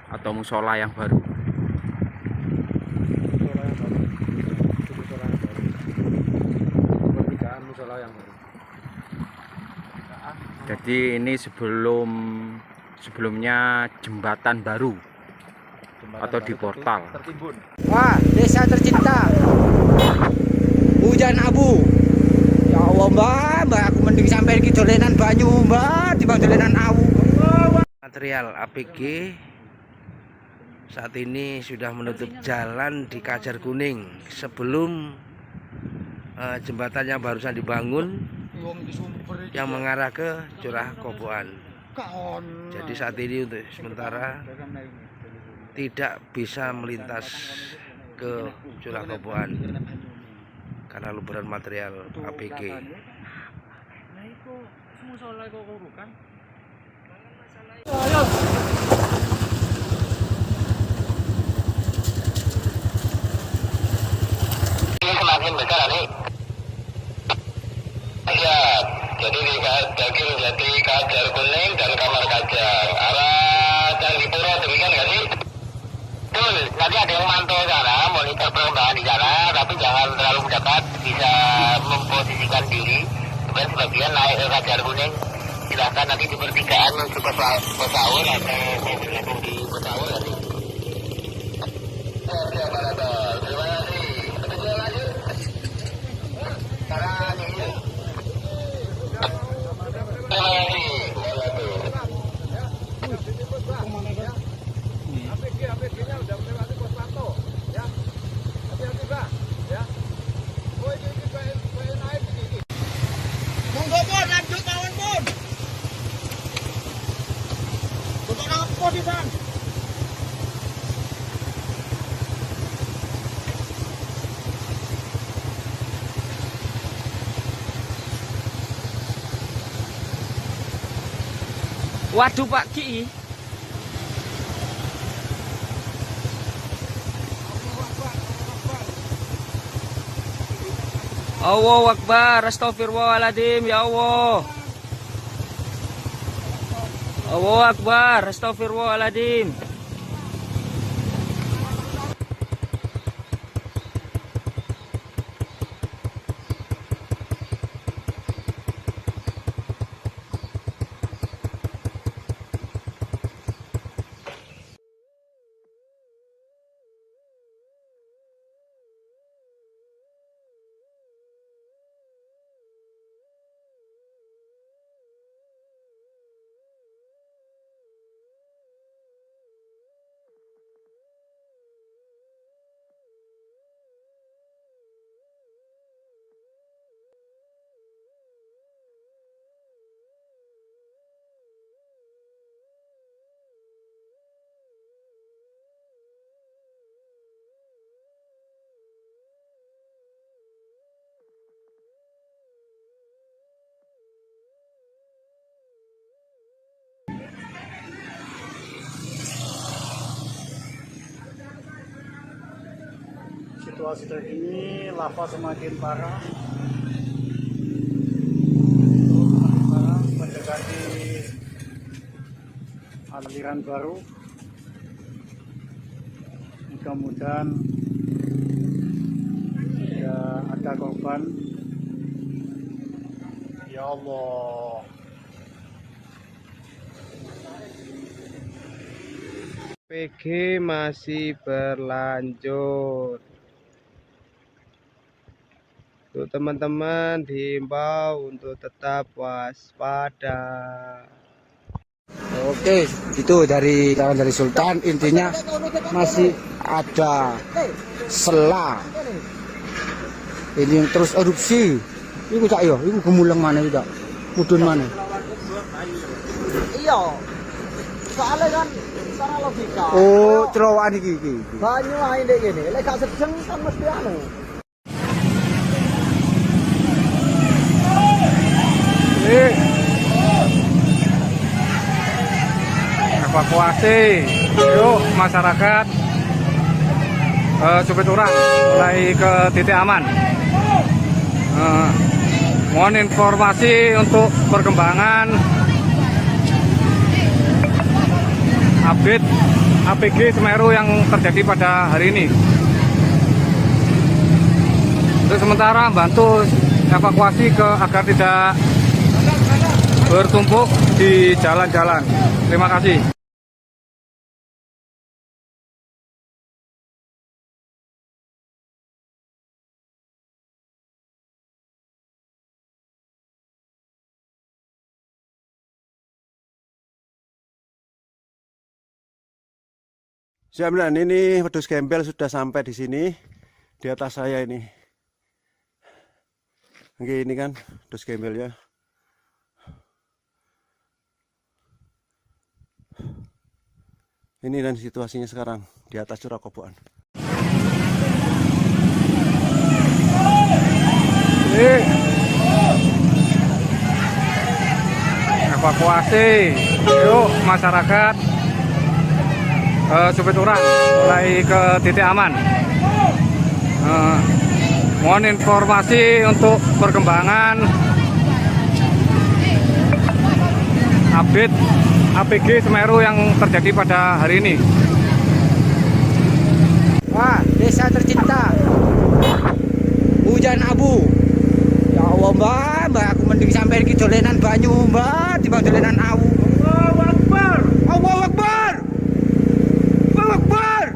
atau musola yang baru. Jadi ini sebelumnya jembatan baru atau di portal. Wah, desa tercinta, hujan abu. Ya Allah mbak, aku mending sampai ke dolenan banyu mbak, di dolenan awu. Material APG saat ini sudah menutup jalan di Kajar Kuning sebelum jembatan yang barusan dibangun yang mengarah ke Curah Koboan. Jadi saat ini untuk sementara tidak bisa melintas ke Curah Koboan karena luberan material APG. Ini semakin besar nih. Ya, Jadi di Daging Jati Kajar Kuning dan Kamar Kajang arah Candipuro, demikian nggak sih? Betul, nanti ada yang mantau sana, monitor perkembangan di sana, tapi jangan terlalu mendekat, bisa memposisikan diri supaya sebagian naik ke Kajar Kuning. Silahkan nanti di pertigaan menuju Pesaur atau mau bergabung di Pesaur nanti. Oke, Pak Rato, terima kasih. Betul lanjut. Sekarang ini. Terima kasih. APG-nya udah melewati pos pantau, ya. Hati-hati, Pak, ya. Oh, ini kayak naik ini. Monggo pun lanjut kawan pun. Untuk apa di sana? Waduh Pak Ki. Allahu Akbar, astagfirullahaladzim, ya Allah. Allahu Akbar, astagfirullahaladzim. Situasi terkini, lava semakin parah. Mendekati aliran baru. Mudah-mudahan tidak ada korban. Ya Allah. PG masih berlanjut. Untuk teman-teman diimbau untuk tetap waspada. Oke, itu dari kawan dari Sultan. Intinya masih ada sela. Ini yang terus erupsi. Iku cak yo, iku gemuleng mana tidak? Mudun mana? Iya. Soalnya kan secara logika. Oh, cerowokan iki. Banyu ae ndek kene. Lek gak sedeng kan mesti anu. Evakuasi, yuk masyarakat Supiturang mulai ke titik aman. Mohon informasi untuk perkembangan update APG Semeru yang terjadi pada hari ini. Untuk sementara bantu evakuasi agar tidak bertumpuk di jalan-jalan. Terima kasih. Siap, dan ini wedhus gembel sudah sampai di sini, di atas saya ini. Oke, ini kan wedhus gembelnya. Ini dan situasinya sekarang di atas Curah Koboan. Evakuasi, yuk masyarakat Supiturang mulai ke titik aman. Mohon informasi untuk perkembangan update APG Semeru yang terjadi pada hari ini. Wah, desa tercinta. Hujan abu. Ya Allah, Mbak, aku mending sampai iki dolenan banyu, Mbak, dibanding dolenan awu. Allahu Akbar. Allahu Akbar. Allahu Akbar.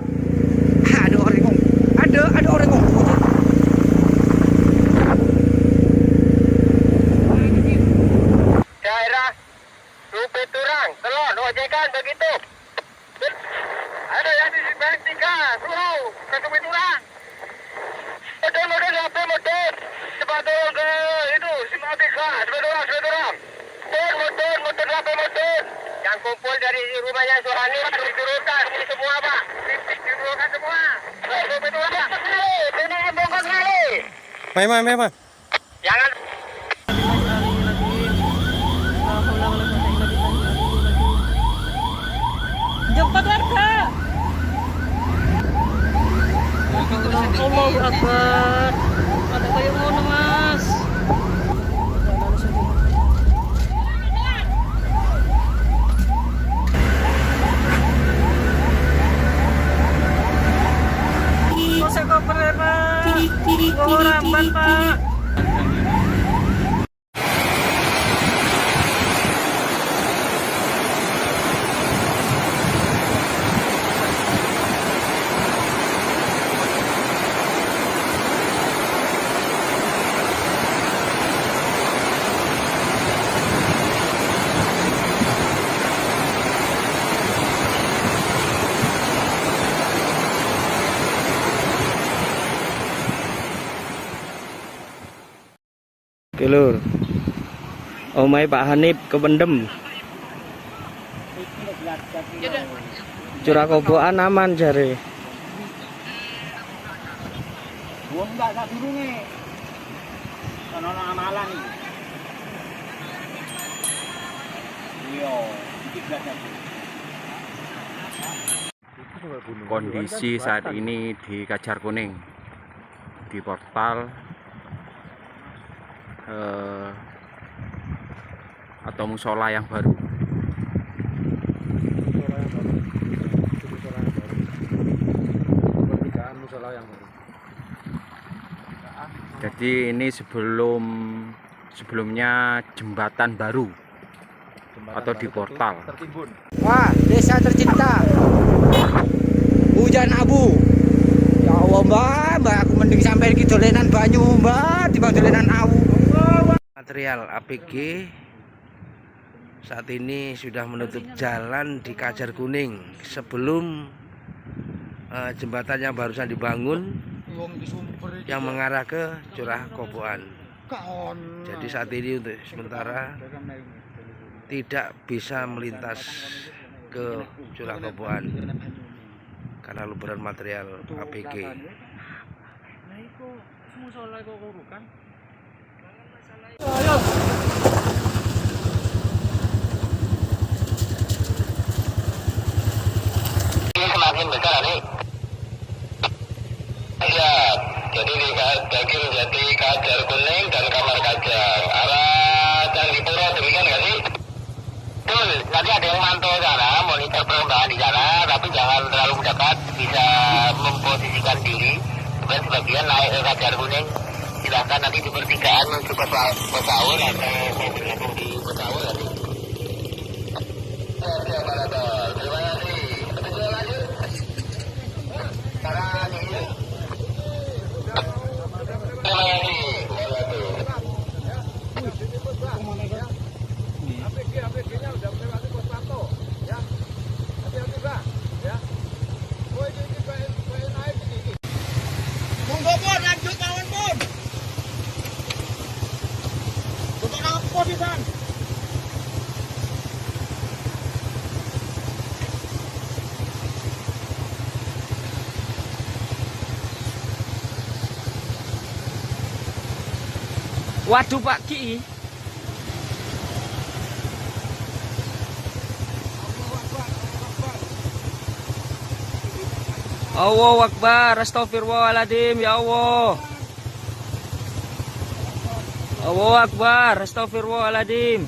Ada orang ngomong. Ada orang ngomong. Daerah Rupit Turang, Telon, ojekan begitu. Ada yang di Bank 3, suruh ke Rupit Turang. Model HP model. Cepat turun ke itu, Simpang 3, cepat turun. Motor HP model. Yang kumpul dari rumahnya Suhani diturunkan ini semua, Pak. Diturunkan semua. Rupit Turang, Pak. Ini bongkar kali. Memang. Jangan Jemput warga. Allahu Akbar. Ada kayak ngono, Mas. Kose koper, Pak. Bawa ramban, Pak. Oke lur, omai Pak Hanif kependem. Curah kobokan aman jare. Wong enggak sak durunge. Ono amalan iki. Iya, iki gak. Kondisi saat ini di Kajar Kuning, di portal atau musola yang baru. Jadi ini sebelumnya jembatan baru atau di portal. Wah, desa tercinta. Hujan abu. Ya Allah, Mbak, aku mending sampai iki dolenan banyu, Mbak, dibanding dolenan awu. Material APG saat ini sudah menutup jalan di Kajar Kuning sebelum jembatan yang barusan dibangun yang mengarah ke Curah Kobokan. Jadi saat ini untuk sementara tidak bisa melintas ke Curah Kobokan karena luberan material APG. Ini semakin besar nih. Ya, jadi di Jati Kajar Kuning dan Kamar Kajang arah Candipuro, demikian nggak sih? Betul, nanti ada yang mantau sana, monitor perkembangan di sana, tapi jangan terlalu dekat, bisa memposisikan diri. Dan sebagian naik ke Kajar Kuning, silahkan nanti di pertigaan menuju Pesaur atau mau bergabung di Pesaur nanti. Oke, Parator, terima kasih. Bisa lanjut? Sekarang ini. Terima kasih. APG-nya udah melewati pos pantau, ya. Hati-hati, Pak, ya. Oh, ini naik ini. Monggo pun lanjut kawan pun. Untuk apa di sana? Waduh Pak Ki. Allahu Akbar, astagfirullahaladzim, ya Allah. Allahu Akbar, astagfirullahaladzim.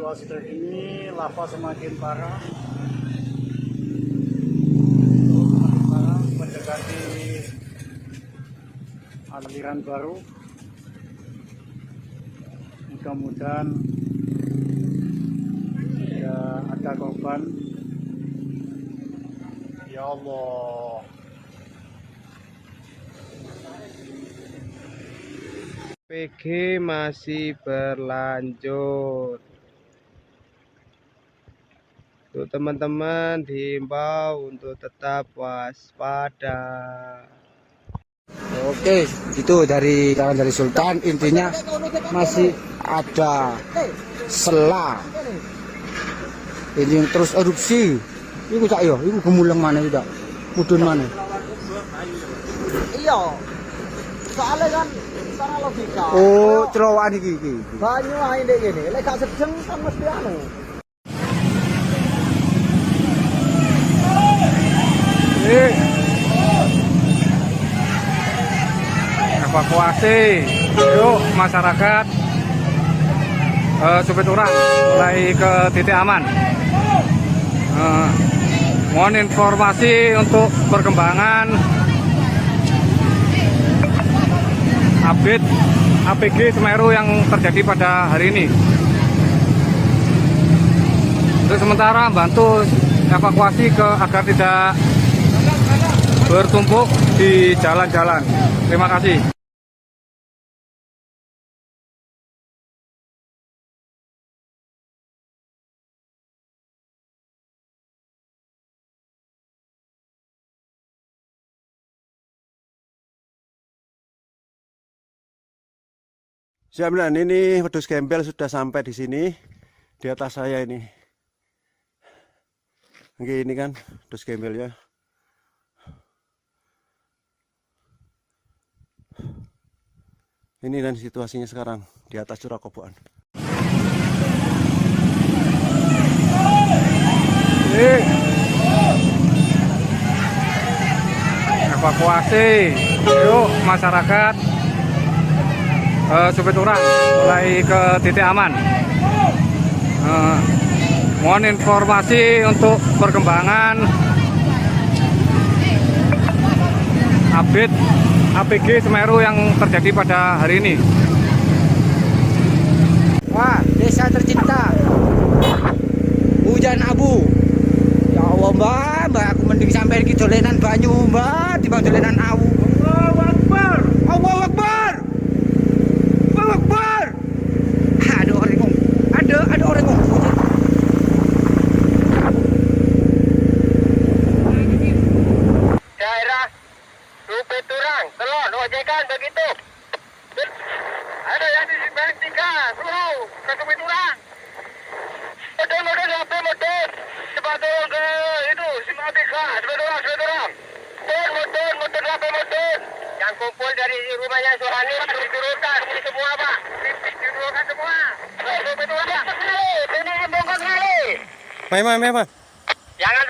situasi terkini lava semakin parah. Mendekati aliran baru. Mudah-mudahan tidak ada korban. Ya Allah. PG masih berlanjut. Untuk teman-teman diimbau untuk tetap waspada. Oke, itu dari kawan dari Sultan. Intinya masih ada sela. Ini terus erupsi. Iku cak yo, iku gemuleng mana tidak? Mudun mana? Iya. Soalnya kan secara logika. Oh, celowan iki. Banyu ae ndek kene. Lek gak sedeng kan mesti anu. Evakuasi, yuk masyarakat Supiturang mulai ke titik aman. Mohon informasi untuk perkembangan update APG Semeru yang terjadi pada hari ini. Untuk sementara bantu evakuasi agar tidak bertumpuk di jalan-jalan. Terima kasih. Siap, nah, ini wedhus gembel sudah sampai di sini, di atas saya ini. Oke, ini kan wedhus gembelnya. Ini dan situasinya sekarang di atas Curah Koboan. Evakuasi, yuk masyarakat Supiturang mulai ke titik aman. Mohon informasi untuk perkembangan update APG Semeru yang terjadi pada hari ini. Wah, desa tercinta. Hujan abu. Ya Allah, Mbak, aku mending sampai iki dolenan banyu, Mbak, dibanding dolenan awu. Allahu Akbar. Allahu Akbar. Allahu Akbar. Ada orang ngomong. Ada orang ngomong. Daerah Supiturang, Telon, ojekan begitu. Ada yang di Bank 3, suruh ke Supiturang. Model HP model. Cepat turun ke itu, Simatika, Supiturang. Motor HP model. Yang kumpul dari rumahnya Suhani, turunkan ini semua, Pak. Turunkan semua. Supiturang, ini bongkar kali. Mai. Jangan.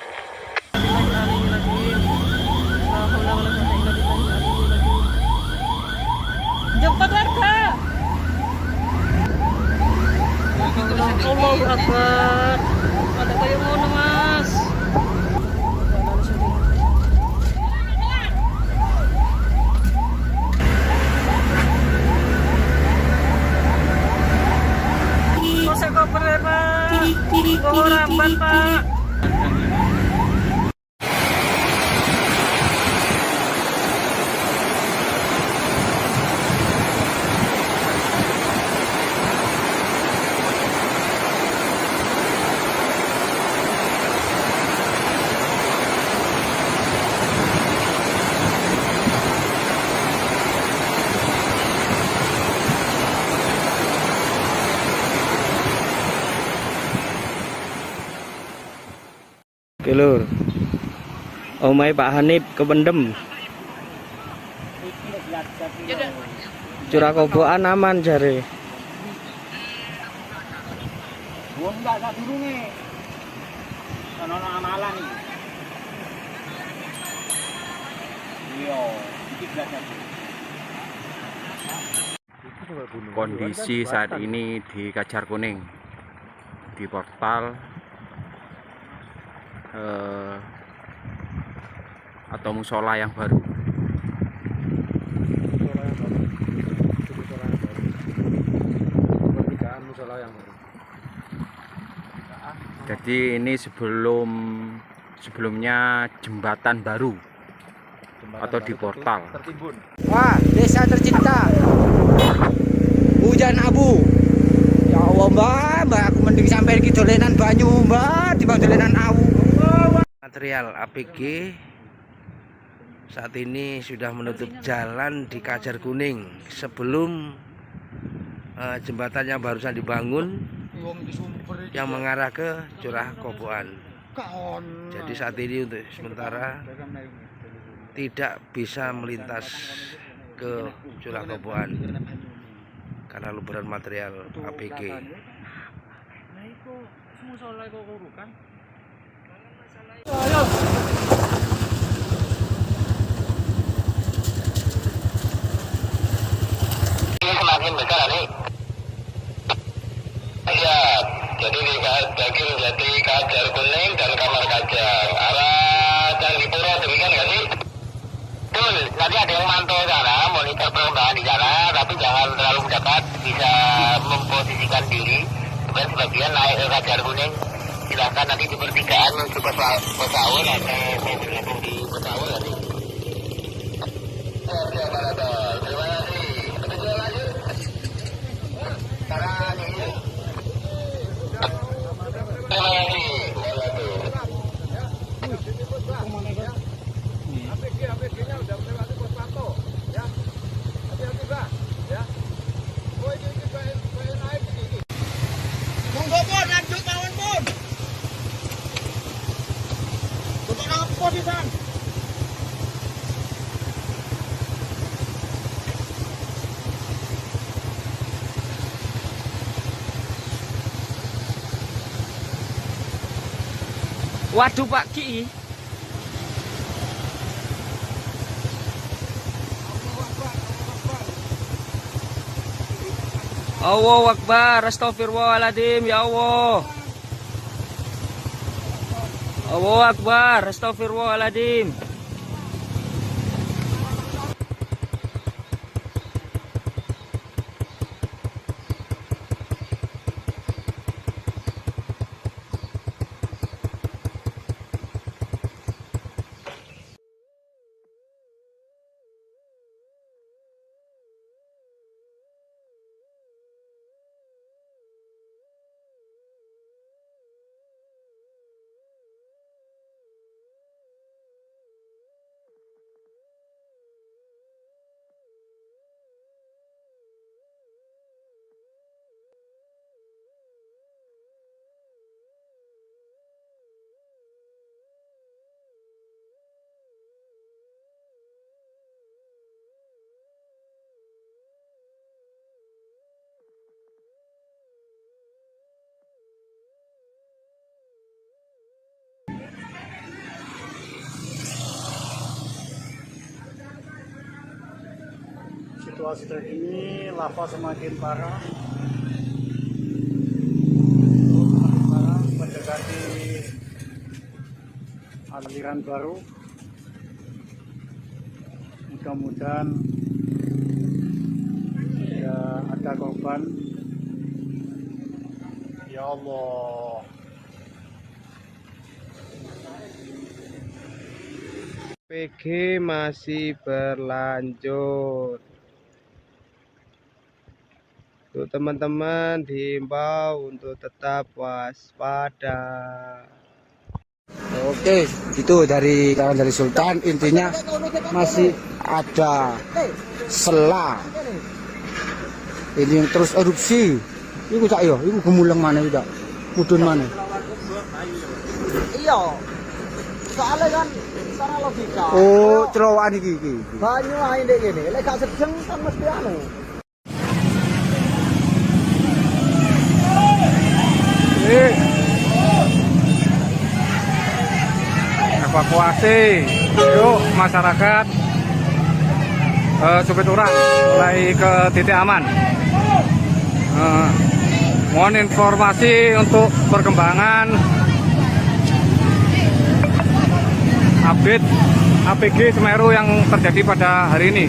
Jemput warga. Allahu Akbar. Ada kayak ngono, Mas. Kok saya koper ya, Pak? Kok ramban, Pak? Oke lur, omai Pak Hanif kependem. Curah Koboan aman jare. Wong enggak durunge. Ono amalan iki. Iya, iki belajar. Kondisi saat ini di Kajar Kuning. di portal atau musola yang baru. Jadi ini sebelumnya jembatan baru atau di portal. Wah, desa tercinta. Hujan abu. Ya Allah, Mbak, aku mending sampai iki dolenan banyu, Mbak, dibanding dolenan awu. Material APG saat ini sudah menutup jalan di Kajar Kuning sebelum jembatan yang barusan dibangun yang mengarah ke Curah Koboan. Jadi saat ini untuk sementara tidak bisa melintas ke Curah Koboan karena luberan material APG. Ini semakin besar nih. Ya, jadi di Daging Jati, Kajar Kuning dan Kamar Kajang arah Candipuro, demikian nggak sih? Betul, nanti ada yang mantau sana, monitor perkembangan di sana, tapi jangan terlalu mendekat, bisa memposisikan diri. Kemudian sebagian naik ke Kajar Kuning, silahkan nanti di pertigaan menuju Pesaur atau mau bergabung di Pesaur nanti. Oke, Pak Ratul, terima kasih. Tujuan lanjut. Sekarang ini. Terima kasih. APG-nya udah melewati pos pantau, ya. Hati-hati, Pak, ya. Oh, ini naik ini. Monggo pun lanjut mawon pun. Untuk apa di sana? Waduh Pak Ki. Allahu Akbar, astagfirullahaladzim, ya Allah. Allahu Akbar, astagfirullahaladzim. Situasi terkini, lava semakin parah. Mendekati aliran baru. Mudah-mudahan tidak ada korban. Ya Allah. PG masih berlanjut. Untuk teman-teman diimbau untuk tetap waspada. Oke, itu dari kawan dari Sultan. Intinya masih ada sela. Ini yang terus erupsi. Iku cak yo, iku gemuleng mana tidak? Mudun mana? Iya. Soalnya kan secara logika. Oh, celowokan iki. Banyu ae ndek kene, lek gak sedeng kan mesti anu. Evakuasi, yuk masyarakat Supiturang mulai ke titik aman. Mohon informasi untuk perkembangan update APG Semeru yang terjadi pada hari ini.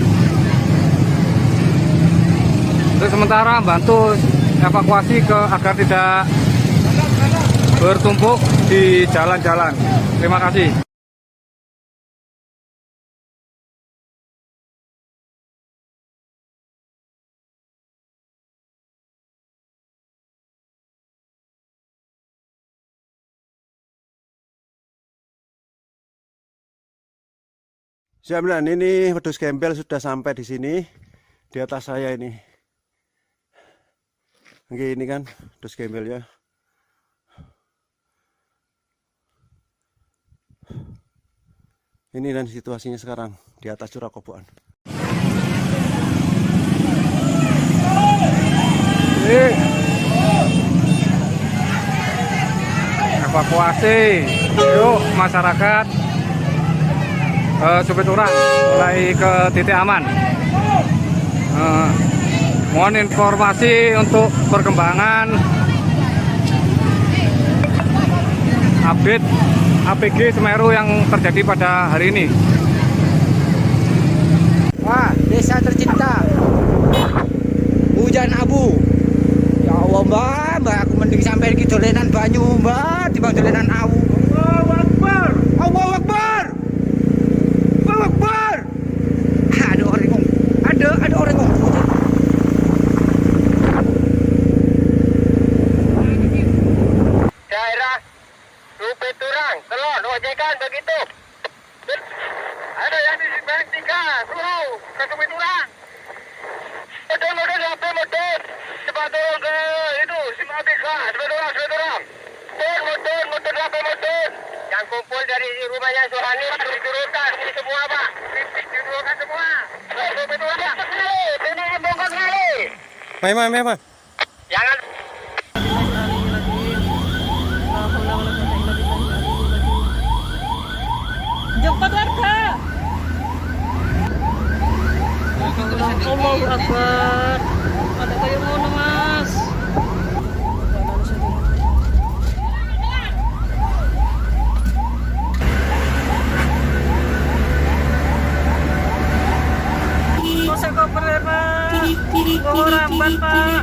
Untuk sementara bantu evakuasi agar tidak bertumpuk di jalan-jalan. Terima kasih. Jaminan ini wedhus gembel sudah sampai di sini, di atas saya ini. Oke, ini kan wedhus gembelnya. Ini dan situasinya sekarang di atas Curah Koboan. Evakuasi, yuk masyarakat. Supit Urang mulai ke titik aman. Mohon informasi untuk perkembangan update APG Semeru yang terjadi pada hari ini. Wah, desa tercinta. Hujan abu. Ya Allah, Mbak, aku mending sampai iki dolenan banyu, Mbak, dibanding dolenan awu. Allahu Akbar. Allahu Akbar. Allahu Akbar. Ada orang ngomong. Ada orang ngomong. Daerah Supit Urang, Telon, ojekan begitu. Ada yang di Bank 3, suruh ke Supit Urang. Model HP model. Cepat turun ke itu, Simpang 3, Supit Urang. Motor HP model. Yang kumpul dari rumahnya Suhani diturunkan ini semua, Pak. Diturunkan semua. Supit Urang. Ini bongkar kali. Mai. Jangan Cepat warga. Allahu Akbar. Ada kayak ngono, Mas. Kose koper, Pak. Bawa ramban, Pak.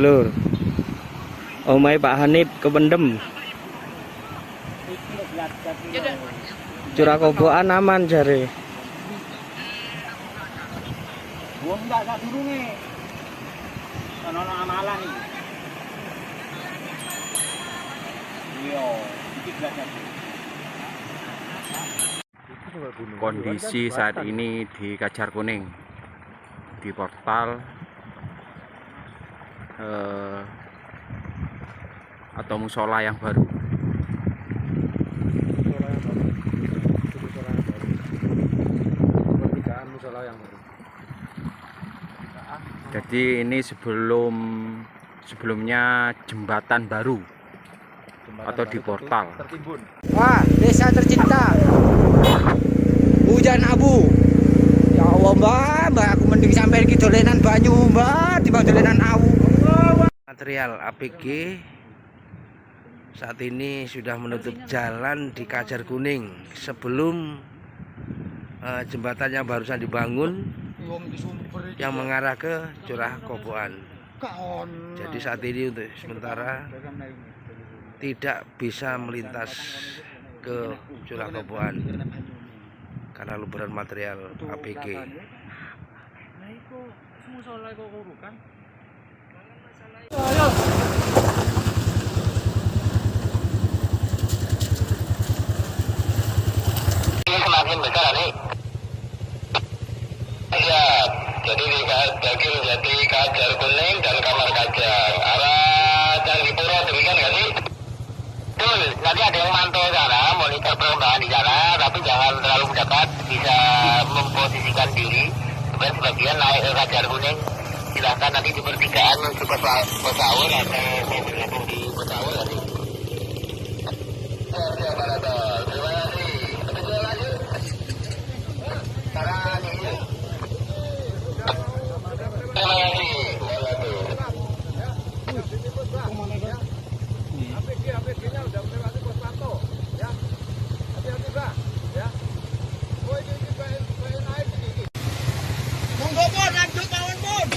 Lur, omai Pak Hanif kependem. Curah Koboan aman jare. Wong enggak durunge. Ono amalan iki. Yo, iki glasat. Kondisi saat ini di Kajar Kuning, di portal atau musola yang baru. Jadi ini sebelumnya jembatan baru atau di portal. Wah, desa tercinta. Hujan abu. Ya Allah, Mbak, aku mending sampai iki dolenan banyu, Mbak, dibanding dolenan awu. Material APG saat ini sudah menutup jalan di Kajar Kuning sebelum jembatannya barusan dibangun yang mengarah ke Curah Koboan. Jadi saat ini untuk sementara tidak bisa melintas ke Curah Koboan karena luberan material APG. Ini semakin besar nih. Ya, Jadi di Daging Jati Kajar Kuning dan Kamar Kajang arah Candipuro, demikian nggak sih? Betul, nanti ada yang mantau sana, monitor perkembangan di sana, tapi jangan terlalu mendekat, bisa memposisikan diri supaya sebagian naik ke Kajar Kuning. Silahkan nanti di pertigaan menuju Pesaur atau mau bergabung di Pesaur nanti. Oke, Pak Dato. Terima kasih. Kita lanjut. Sekarang ini. Terima kasih. APG-nya udah melewati pos pantau, ya. Hati-hati, Pak, ya. Oh, ini naik sedikit. Monggo, Pun, lanjut mawon, Pun.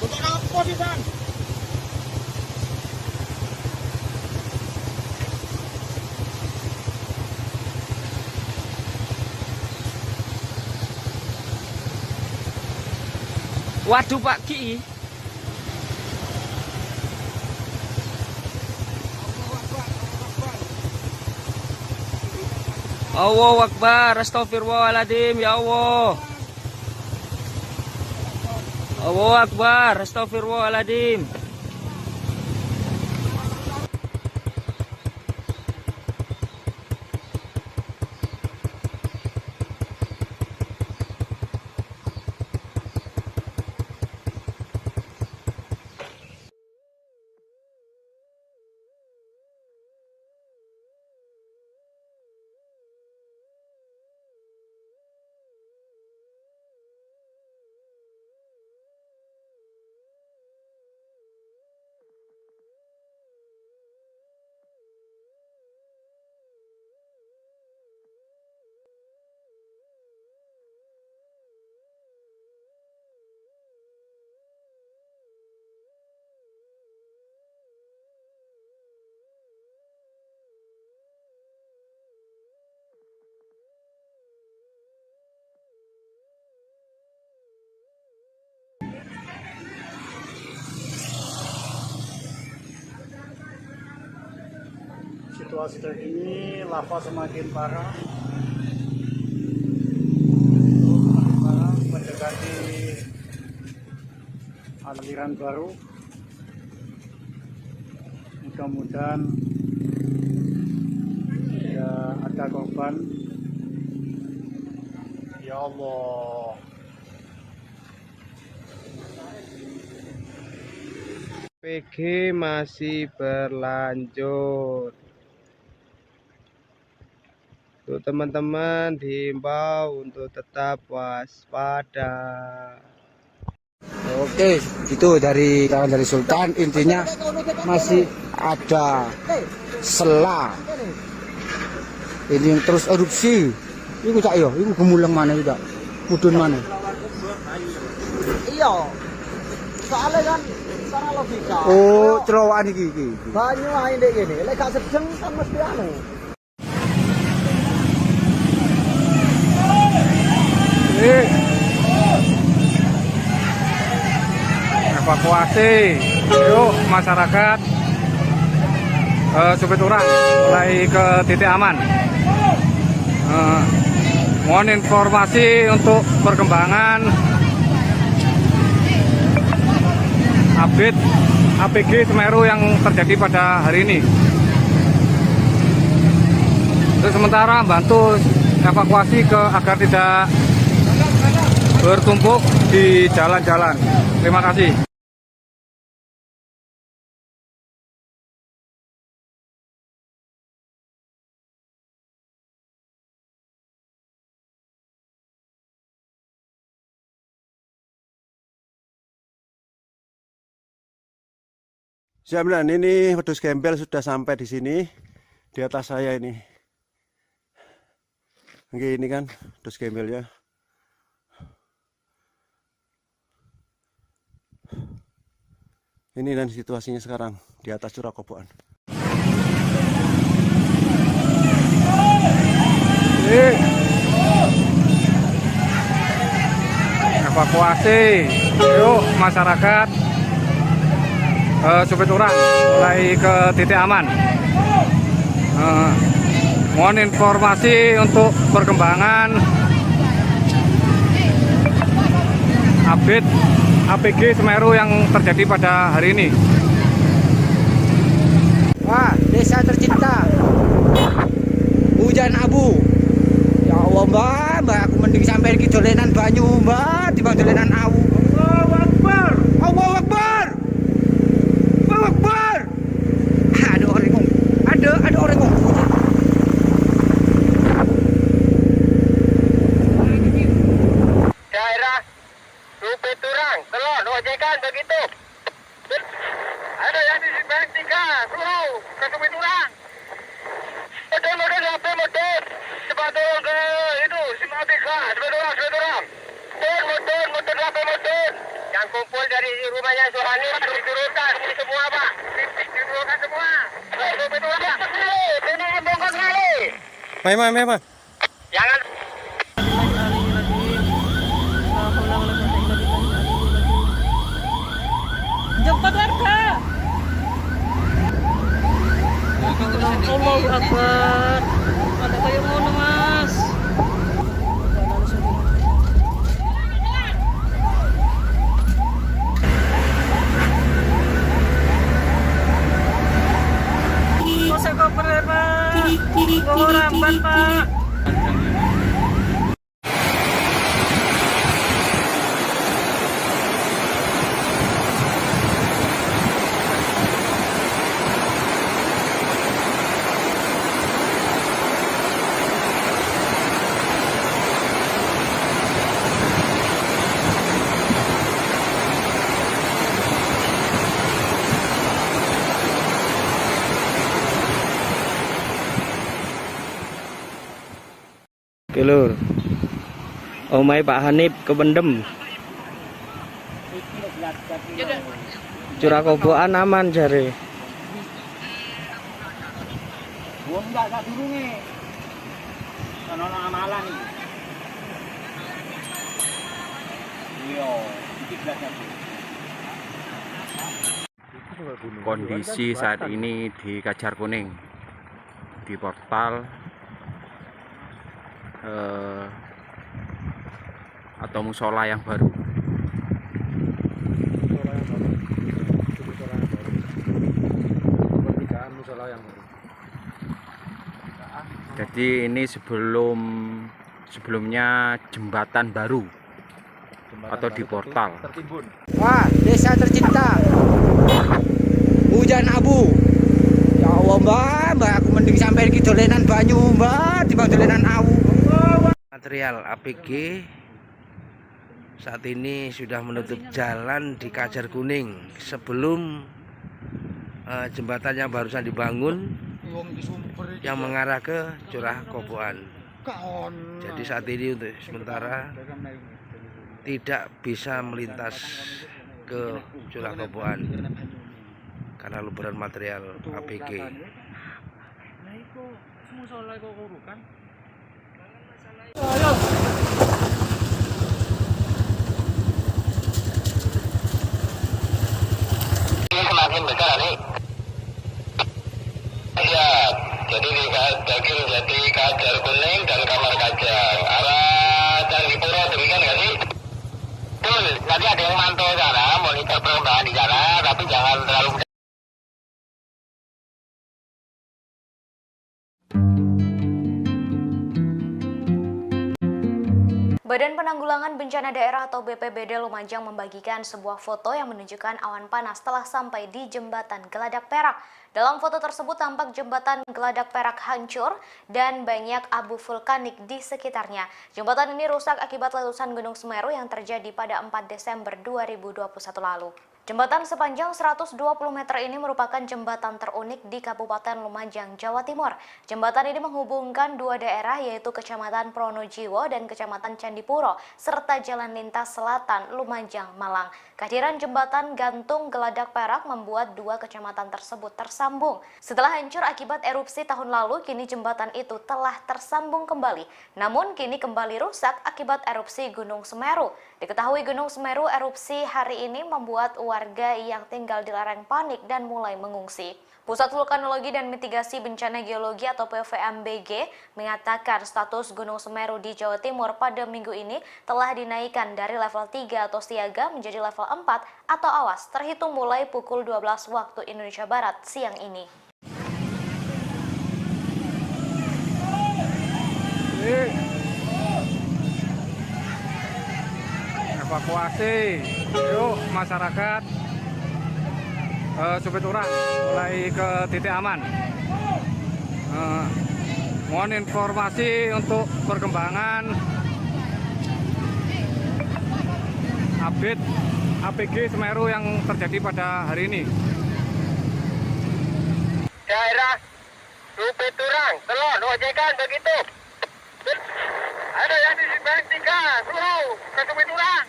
Untuk apa sih, Bang? Waduh Pak Ki. Allahu Akbar, astagfirullahaladzim, ya Allah. Allahu Akbar, astagfirullahaladzim. Situasi terkini lava semakin parah, mendekati aliran baru. Mudah-mudahan tidak ada korban. Ya Allah. PG masih berlanjut. Untuk teman-teman diimbau untuk tetap waspada. Oke, itu dari Sultan. Intinya masih ada sela. Ini yang terus erupsi. Ini cak yo, ini gemulang mana juga? Mudun mana? Iya. Soalnya kan secara logika. Oh, celowokan iki. Banyu ae ndek kene. Lek gak sedeng kan mesti anu. Evakuasi, yuk masyarakat Supiturang mulai ke titik aman. Mohon informasi untuk perkembangan update APG Semeru yang terjadi pada hari ini. Terus sementara bantu evakuasi agar tidak bertumpuk di jalan-jalan. Terima kasih. Siap, dan ini wedhus gembel sudah sampai di sini, di atas saya ini. Oke, ini kan wedhus gembelnya. Ini dan situasinya sekarang di atas Curah Koboan. Evakuasi, yuk masyarakat Supiturang mulai ke titik aman. Mohon informasi untuk perkembangan update APG Semeru yang terjadi pada hari ini. Wah, desa tercinta. Hujan abu. Ya Allah, Mbak, aku mending sampai iki dolenan banyu, Mbak, timbang dolenan awu. Allahu Akbar. Allahu Akbar. Allahu Akbar. Ada orang ngomong. Ada orang ngomong. Daerah Rupe Turang, Telon, ojekan begitu. Ada yang di Bang 3, suruh ke Rupe Turang. Motor, HP motor. Cepat turun ke itu, Simpang 3, cepat turun. Motor, HP motor. Yang kumpul dari rumahnya Suhani, diturunkan semua, Pak. Diturunkan semua. Rupe Turang, ini bongkar kali. Mai. Jangan. Jemput warga. Allahu Akbar. Ada kayak ngono, Mas. Kose koper, Pak. Bawa ramban, Pak. Oke lur, omai Pak Hanif kependem. Curah Koboan aman jare. Enggak durunge. Ono amalan iki. Iya, iki belajar. Kondisi saat ini di Kajar Kuning, di portal atau musola yang baru. Jadi ini sebelumnya jembatan baru atau di portal. Wah, desa tercinta. Hujan abu. Ya Allah, Mbak, aku mending sampai iki dolenan banyu, Mbak, timbang dolenan awu. Material APG saat ini sudah menutup jalan di Kajar Kuning sebelum jembatan yang barusan dibangun yang mengarah ke Curah Koboan. Jadi saat ini untuk sementara tidak bisa melintas ke Curah Koboan karena luberan material APG. Ini semakin besar nih. Ya, jadi di Kajar Kuning dan Kamar Kajang arah Candipuro, demikian nggak sih? Betul, nanti ada yang mantau sana, monitor perkembangan di sana, tapi jangan terlalu. Badan Penanggulangan Bencana Daerah atau BPBD Lumajang membagikan sebuah foto yang menunjukkan awan panas telah sampai di Jembatan Geladak Perak. Dalam foto tersebut tampak Jembatan Geladak Perak hancur dan banyak abu vulkanik di sekitarnya. Jembatan ini rusak akibat letusan Gunung Semeru yang terjadi pada 4 Desember 2021 lalu. Jembatan sepanjang 120 meter ini merupakan jembatan terunik di Kabupaten Lumajang, Jawa Timur. Jembatan ini menghubungkan dua daerah yaitu Kecamatan Pronojiwo dan Kecamatan Candipuro, serta jalan lintas selatan Lumajang, Malang. Kehadiran jembatan gantung Geladak Perak membuat dua kecamatan tersebut tersambung. Setelah hancur akibat erupsi tahun lalu, kini jembatan itu telah tersambung kembali. Namun kini kembali rusak akibat erupsi Gunung Semeru. Diketahui Gunung Semeru erupsi hari ini membuat warga yang tinggal di lereng panik dan mulai mengungsi. Pusat Vulkanologi dan Mitigasi Bencana Geologi atau PVMBG mengatakan status Gunung Semeru di Jawa Timur pada minggu ini telah dinaikkan dari level 3 atau siaga menjadi level 4 atau awas terhitung mulai pukul 12 waktu Indonesia Barat siang ini. Evakuasi, yuk masyarakat Supiturang mulai ke titik aman. Mohon informasi untuk perkembangan update APG Semeru yang terjadi pada hari ini. Daerah Supiturang, Telon, ojekan begitu. Ada yang di Bank 3, seluruh ke Supiturang.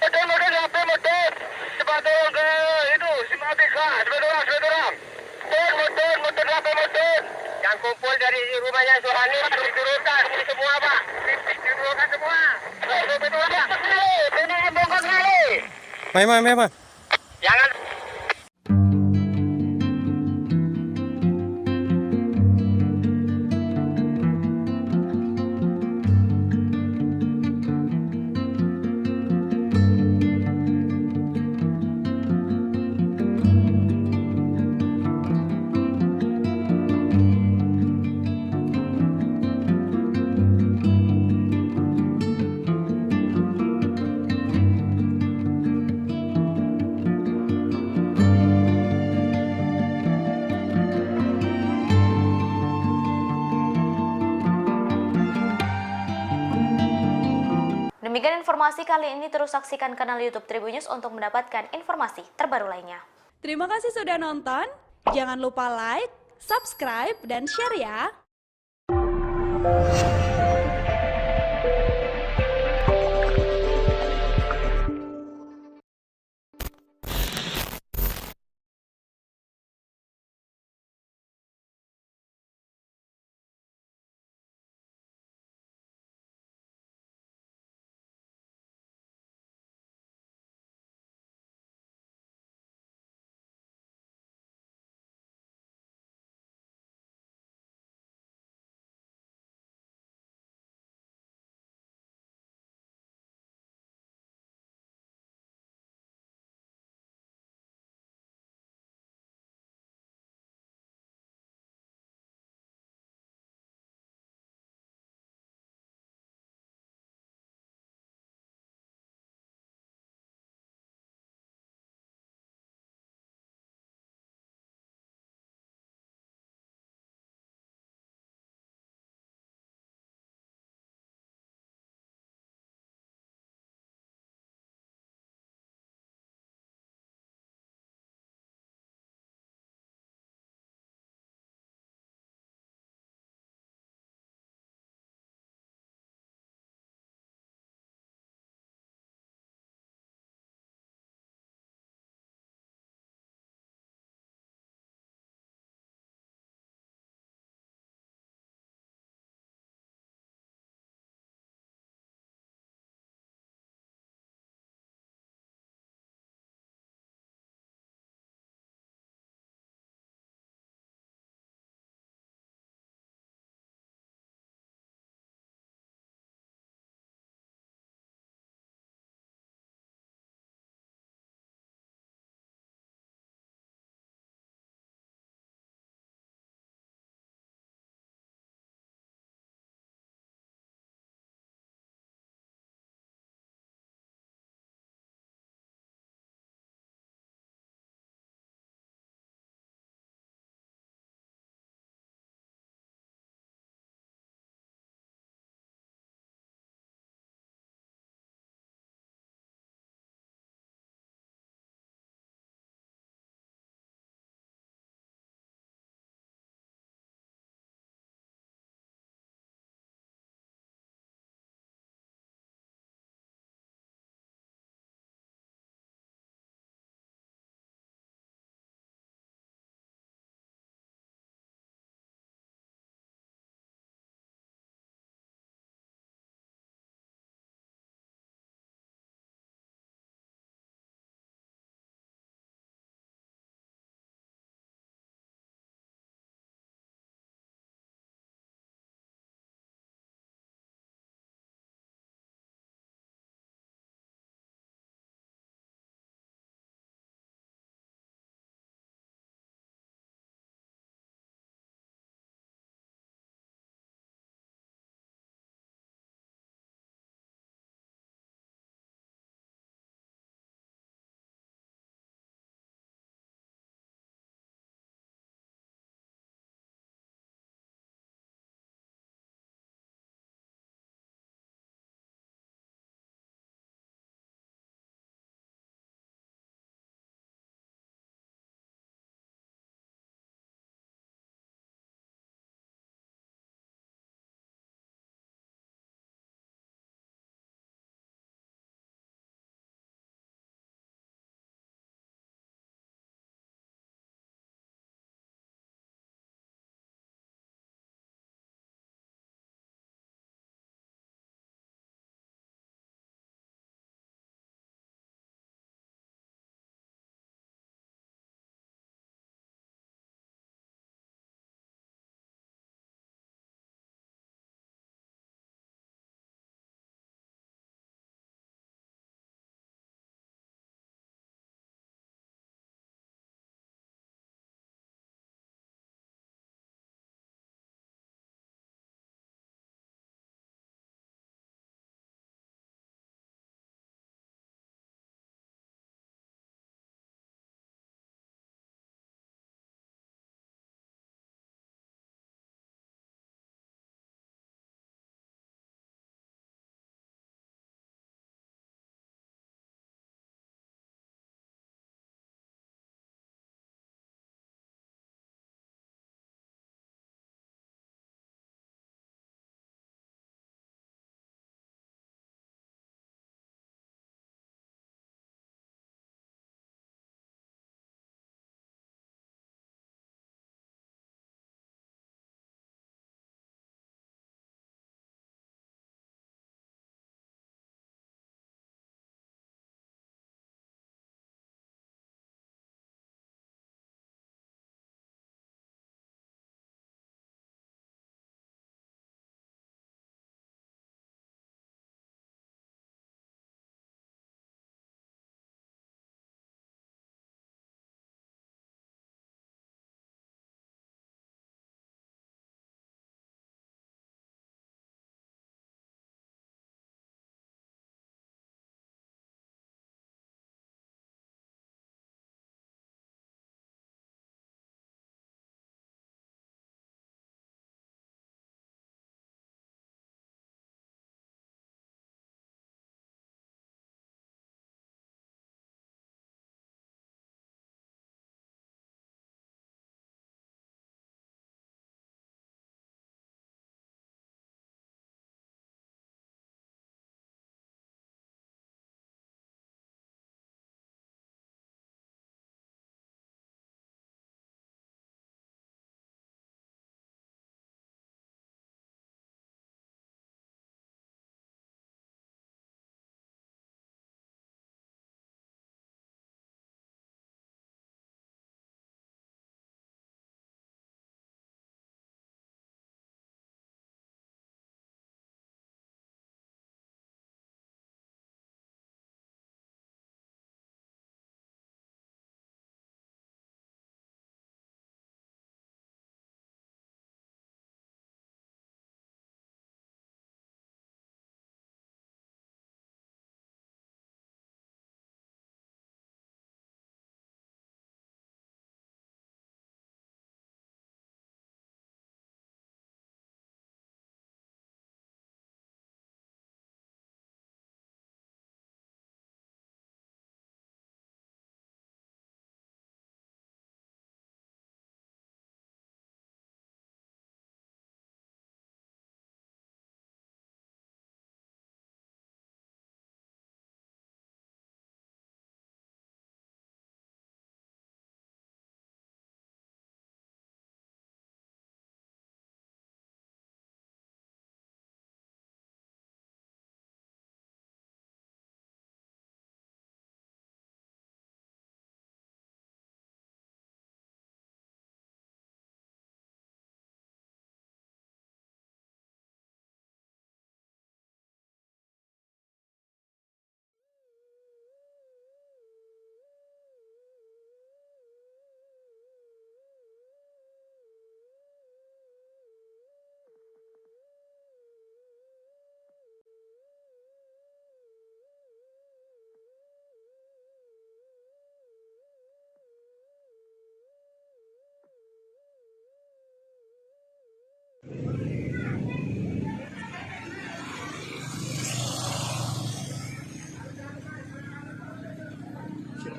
Motor, motor. Cepat turun ke itu, Simatika, Supiturang. Motor, motor. Yang kumpul dari rumahnya Suhani, diturunkan semua, Pak. Diturunkan semua. Supiturang, ini bongkar kali. Memang. Jangan. Demikian informasi kali ini, terus saksikan kanal YouTube Tribunnews untuk mendapatkan informasi terbaru lainnya. Terima kasih sudah nonton, jangan lupa like, subscribe, dan share ya!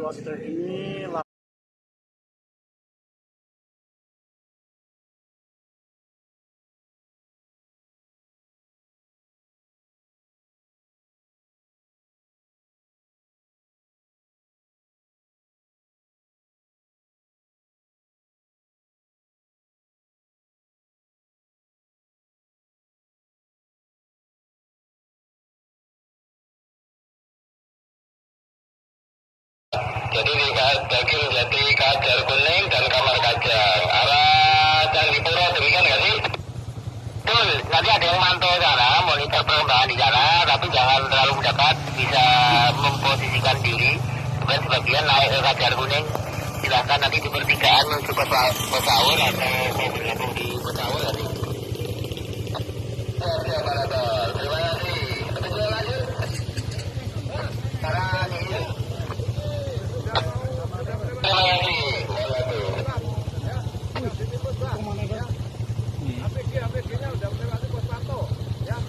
Situasi terkini Jadi di Kajar Kuning dan Kamar Kajang arah Candipuro, demikian nggak sih? Betul, nanti ada yang mantau sana, monitor perkembangan di sana, tapi jangan terlalu dekat, bisa memposisikan diri. Kemudian sebagian naik ke Kajar Kuning, silahkan nanti di pertigaan menuju Pesaur atau mau bergabung di Pesaur nanti. Siap, Parator. Terima kasih. Petunjuk lanjut. Sekarang ini. Terima kasih. APG-nya udah melewati pos pantau, ya.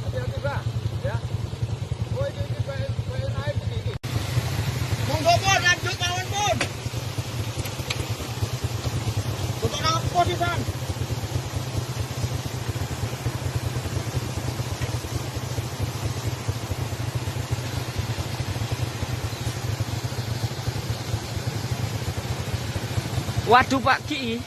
Hati-hati, Pak, ya. Oh, ini pengen naik ini. Monggo pun lanjut mawon pun. Untuk nang posisian. Waduh Pak Ki.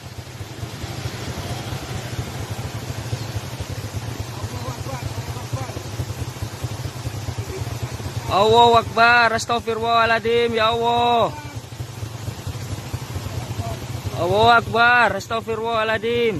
Allahu Akbar, astagfirullahaladzim, ya Allah. Allahu Akbar, astagfirullahaladzim.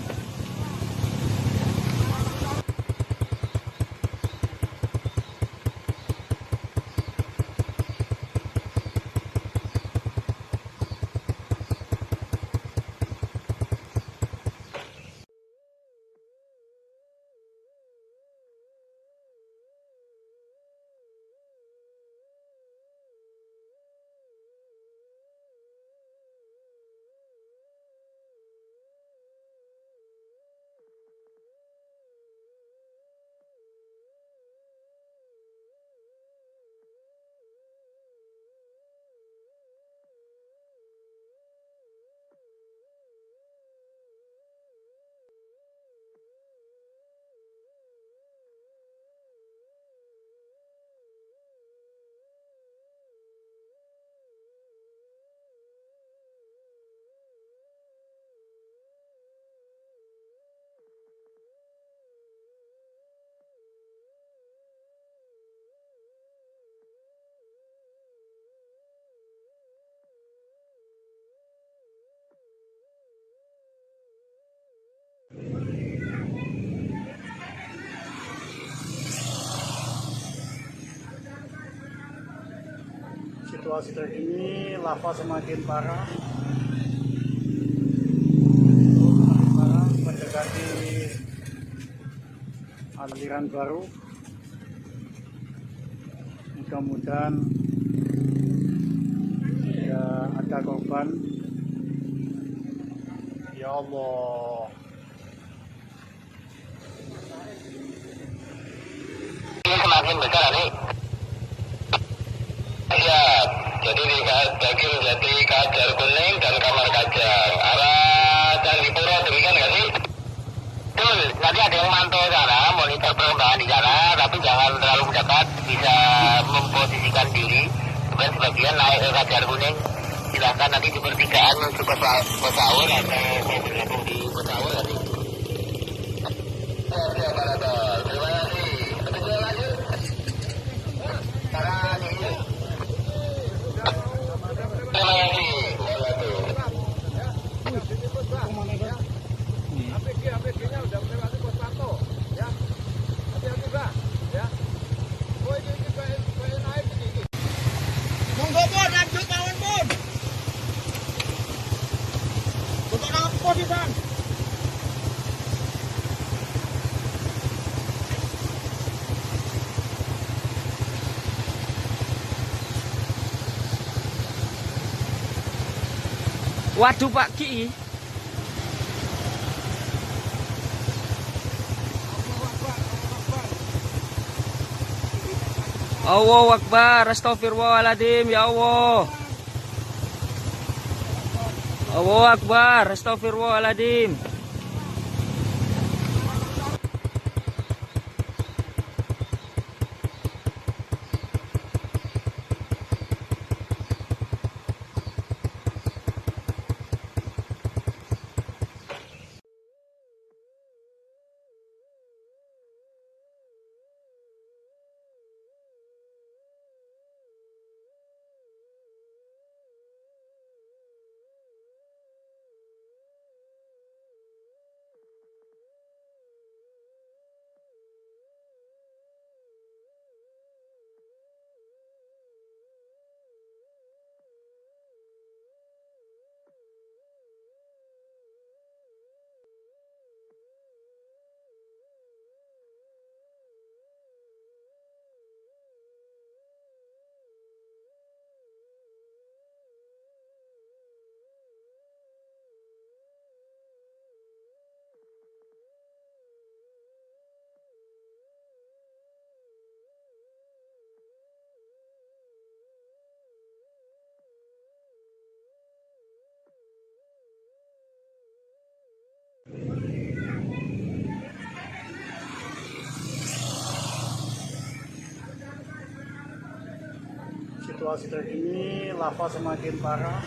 situasi terkini lava semakin parah, mendekati aliran baru. Mudah-mudahan tidak ada korban. Ya Allah. Ini semakin besar nih. Ya, jadi dibagi menjadi Kajar Kuning dan Kamar Kajang arah Candipuro, demikian nggak sih? Betul, nanti ada yang mantau sana, monitor perkembangan di sana, tapi jangan terlalu dekat, bisa memposisikan diri. Kemudian sebagian naik ke Kajar Kuning, silahkan nanti di pertigaan menuju Pesaur atau mau bergabung di Pesaur nanti. Siap, Parator. Terima kasih. Petunjuk lanjut. Sekarang ini. Terima kasih. APG-nya udah melewati pos pantau, ya. Hati-hati, Pak, ya. Oh, ini pengen naik ini. Monggo pun lanjut mawon pun. Untuk nang posisian. Waduh Pak Ki. Allahu Akbar, astagfirullahaladzim, ya Allah. Allahu Akbar, astagfirullahaladzim. Situasi terkini, lava semakin parah.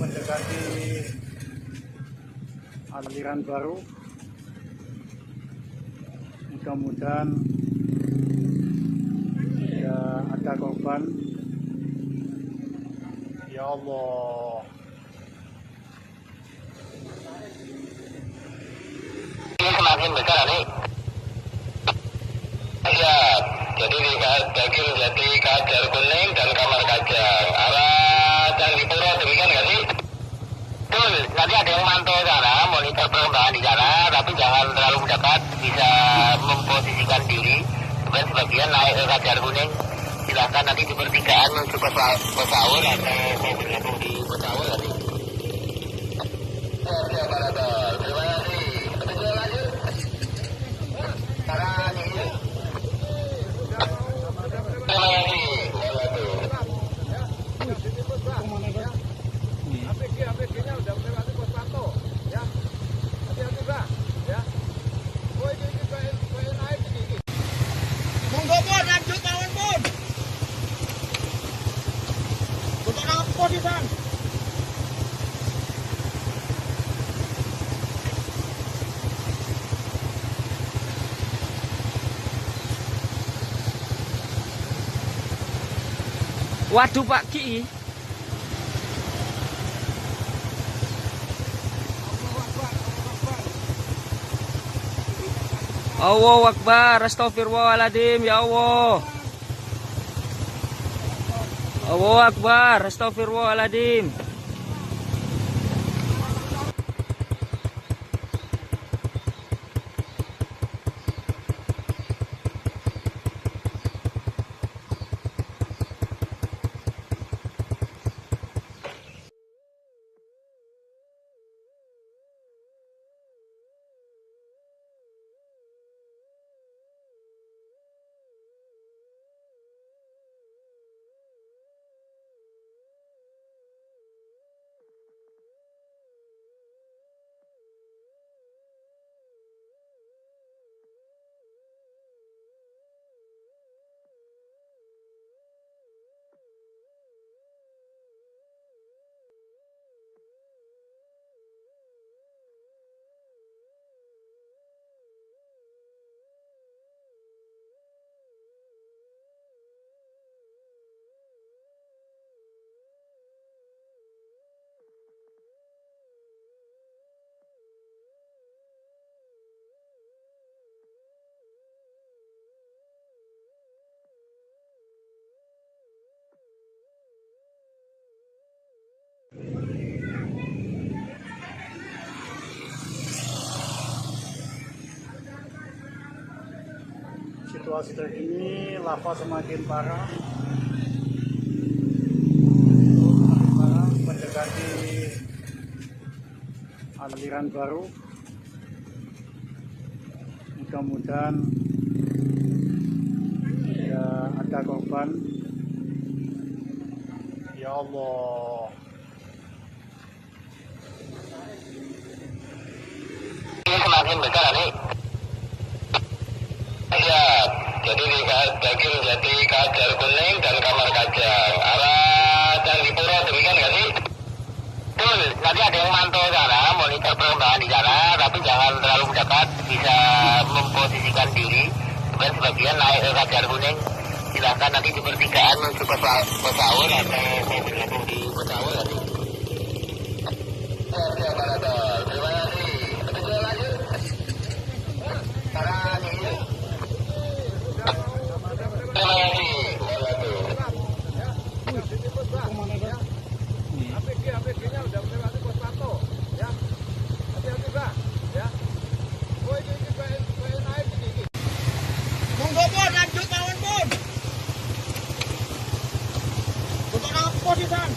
Mendekati aliran baru. Mudah-mudahan tidak ada korban. Ya Allah. Ini semakin besar nih. Ya, jadi dari Kajar Kuning dan Kamar Kajang arah Candipuro, demikian nggak sih? Betul, nanti ada yang mantau sana, monitor perkembangan di sana, tapi jangan terlalu dekat, bisa memposisikan diri. Kemudian sebagian naik ke Kajar Kuning, silahkan nanti di pertigaan menuju Pesaul atau mau bergabung di Pesaul nanti. Terima kasih. Terima kasih. Sekarang ini. APG-nya udah melewati pos pantau, ya. Hati-hati, Bang, ya. Oh, ini naik ini. Monggo pun lanjut mawon pun. Untuk apa sih, Bang? Waduh Pak Ki. Allahu Akbar, astagfirullahaladzim, ya Allah. Allahu Akbar, astagfirullahaladzim. Situasi terkini, lava semakin parah. Mendekati aliran baru. Mudah-mudahan tidak ada korban. Ya Ya Allah. Ini semakin besar nih. Ya, jadi di Daging Jati Kajar Kuning dan Kamar Kajang arah Candipuro, demikian nggak sih? Betul, nanti ada yang mantau sana, monitor perkembangan di sana, tapi jangan terlalu mendekat, bisa memposisikan diri. Kemudian sebagian naik ke Kajar Kuning, silahkan nanti di pertigaan menuju Pesaur atau mau bergabung di Pesaur nanti. Siap, Pak Rato. Terima kasih. Betul lanjut. Sekarang ini. Terima kasih. APG-nya udah melewati pos pantau, ya. Hati-hati, Pak, ya. Oh, ini naik ini. Monggo pun lanjut mawon pun. Untuk nang posisan.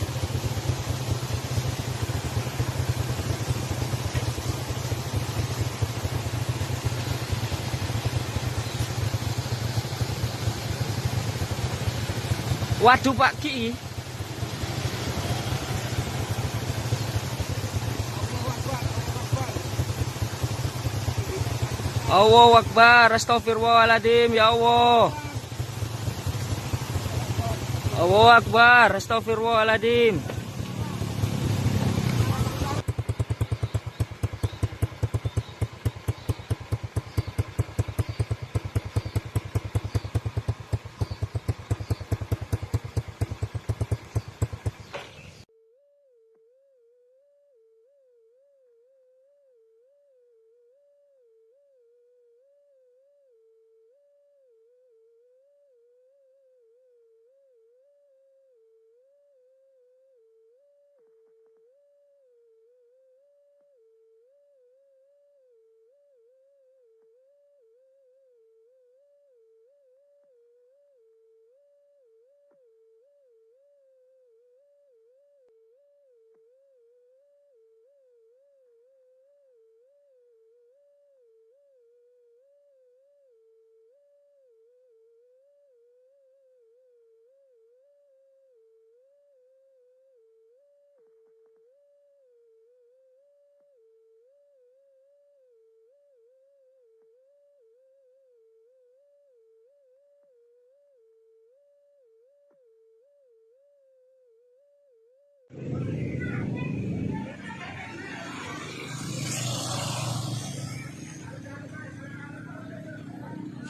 Waduh Pak Ki. Allahu Akbar, astagfirullahaladzim, ya Allah. Allahu Akbar, astagfirullahaladzim.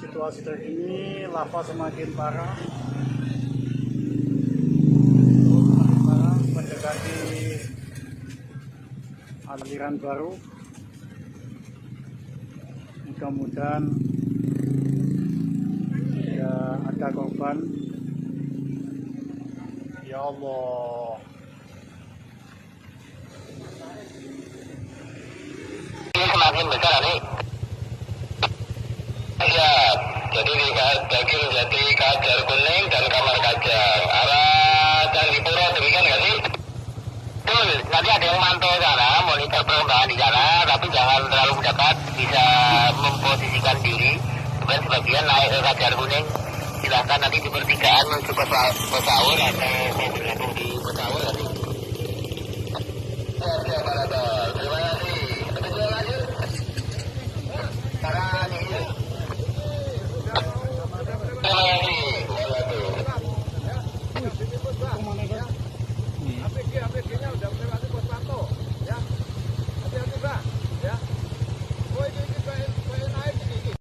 Situasi terkini lava semakin parah. Mendekati aliran baru. Mudah-mudahan tidak ada korban. Ya Allah. Ini semakin besar nih. Ya, jadi di Daging Jati Kajar Kuning dan Kamar Kajang arah Candipuro, demikian nggak sih? Betul, nanti ada yang mantau sana, monitor perkembangan di sana, tapi jangan terlalu mendekat, bisa memposisikan diri. Kemudian sebagian naik ke Kajar Kuning, silahkan nanti di pertigaan menuju Pesaur atau mau bergabung di Pesaur nanti. Siap, Pak Rato. Terima kasih. Betul lanjut. Sekarang ini. Terima kasih. APG-nya udah melewati pos pantau, ya. Hati-hati, Pak, ya. Oh, ini naik ini.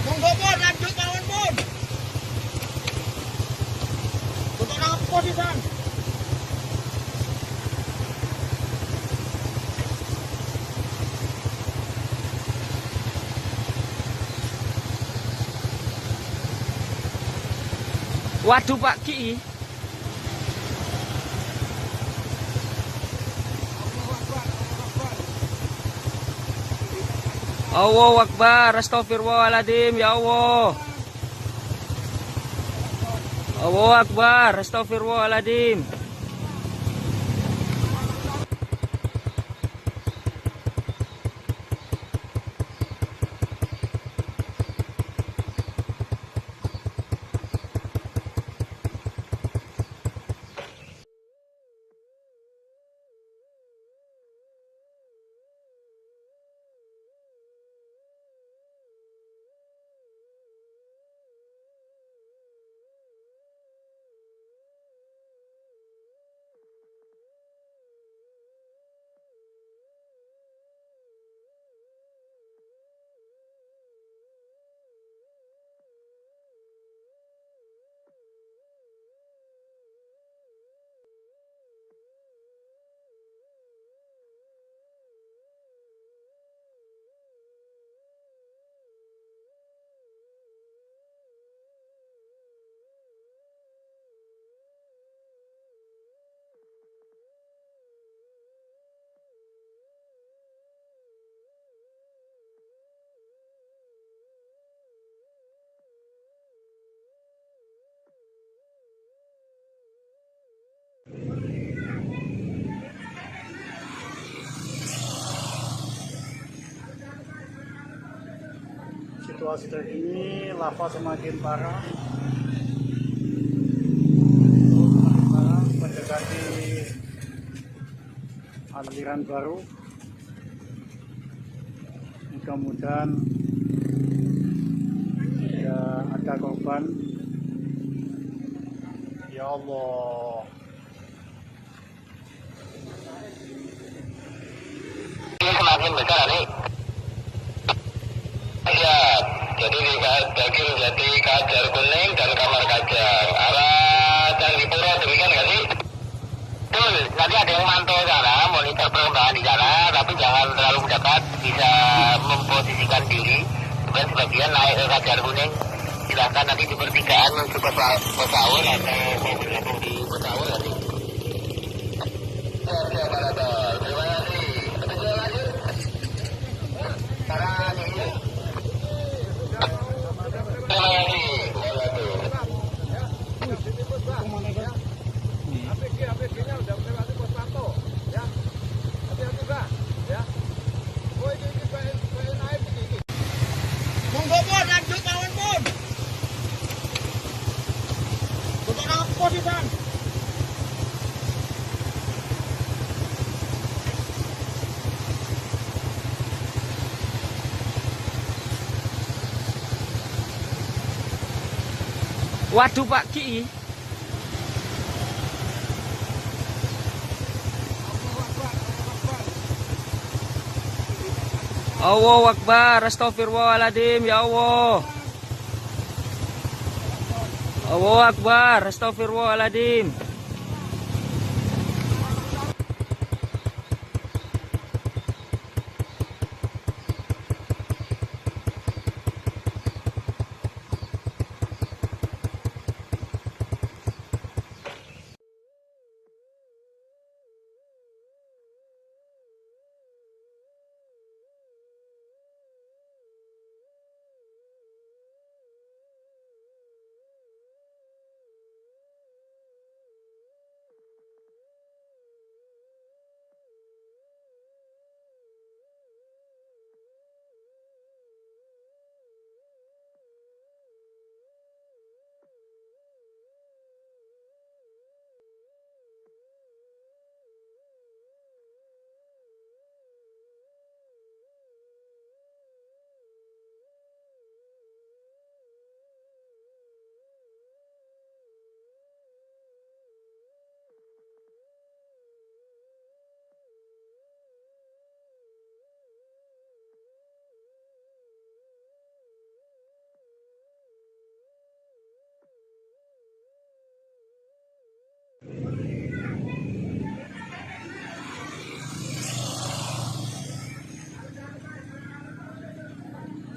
Monggo pun lanjut mawon pun. Untuk nang posisan. Waduh Pak Ki. Allahu Akbar, astagfirullahaladzim, ya Allah. Allahu Akbar, astagfirullahaladzim. Situasi terkini, lava semakin parah. Mendekati aliran baru. Mudah-mudahan tidak ada korban. Ya Allah. Ini semakin besar nih. Ya, jadi di Daging Jati, Kajar Kuning, dan Kamar Kajang. Arah Candipuro, demikian nggak sih? Betul, nanti ada yang mantau sana, monitor perkembangan di sana, tapi jangan terlalu dekat, bisa memposisikan diri. Kemudian sebagian naik ke Kajar Kuning, silahkan nanti di pertigaan menuju Pesaur atau mau bergabung di Pesaur nanti. Siap, Parator. Terima kasih. Betul lanjut. Sekarang ini. Terima kasih. APG-nya udah melewati pos pantau, ya. Hati-hati, Pak, ya. Oh, ini naik ini. Monggo pun lanjut kawan pun. Untuk apa sih, Bang? Waduh Pak Ki. Allahu Akbar, astagfirullahaladzim, ya Allah. Allahu Akbar, astagfirullahaladzim.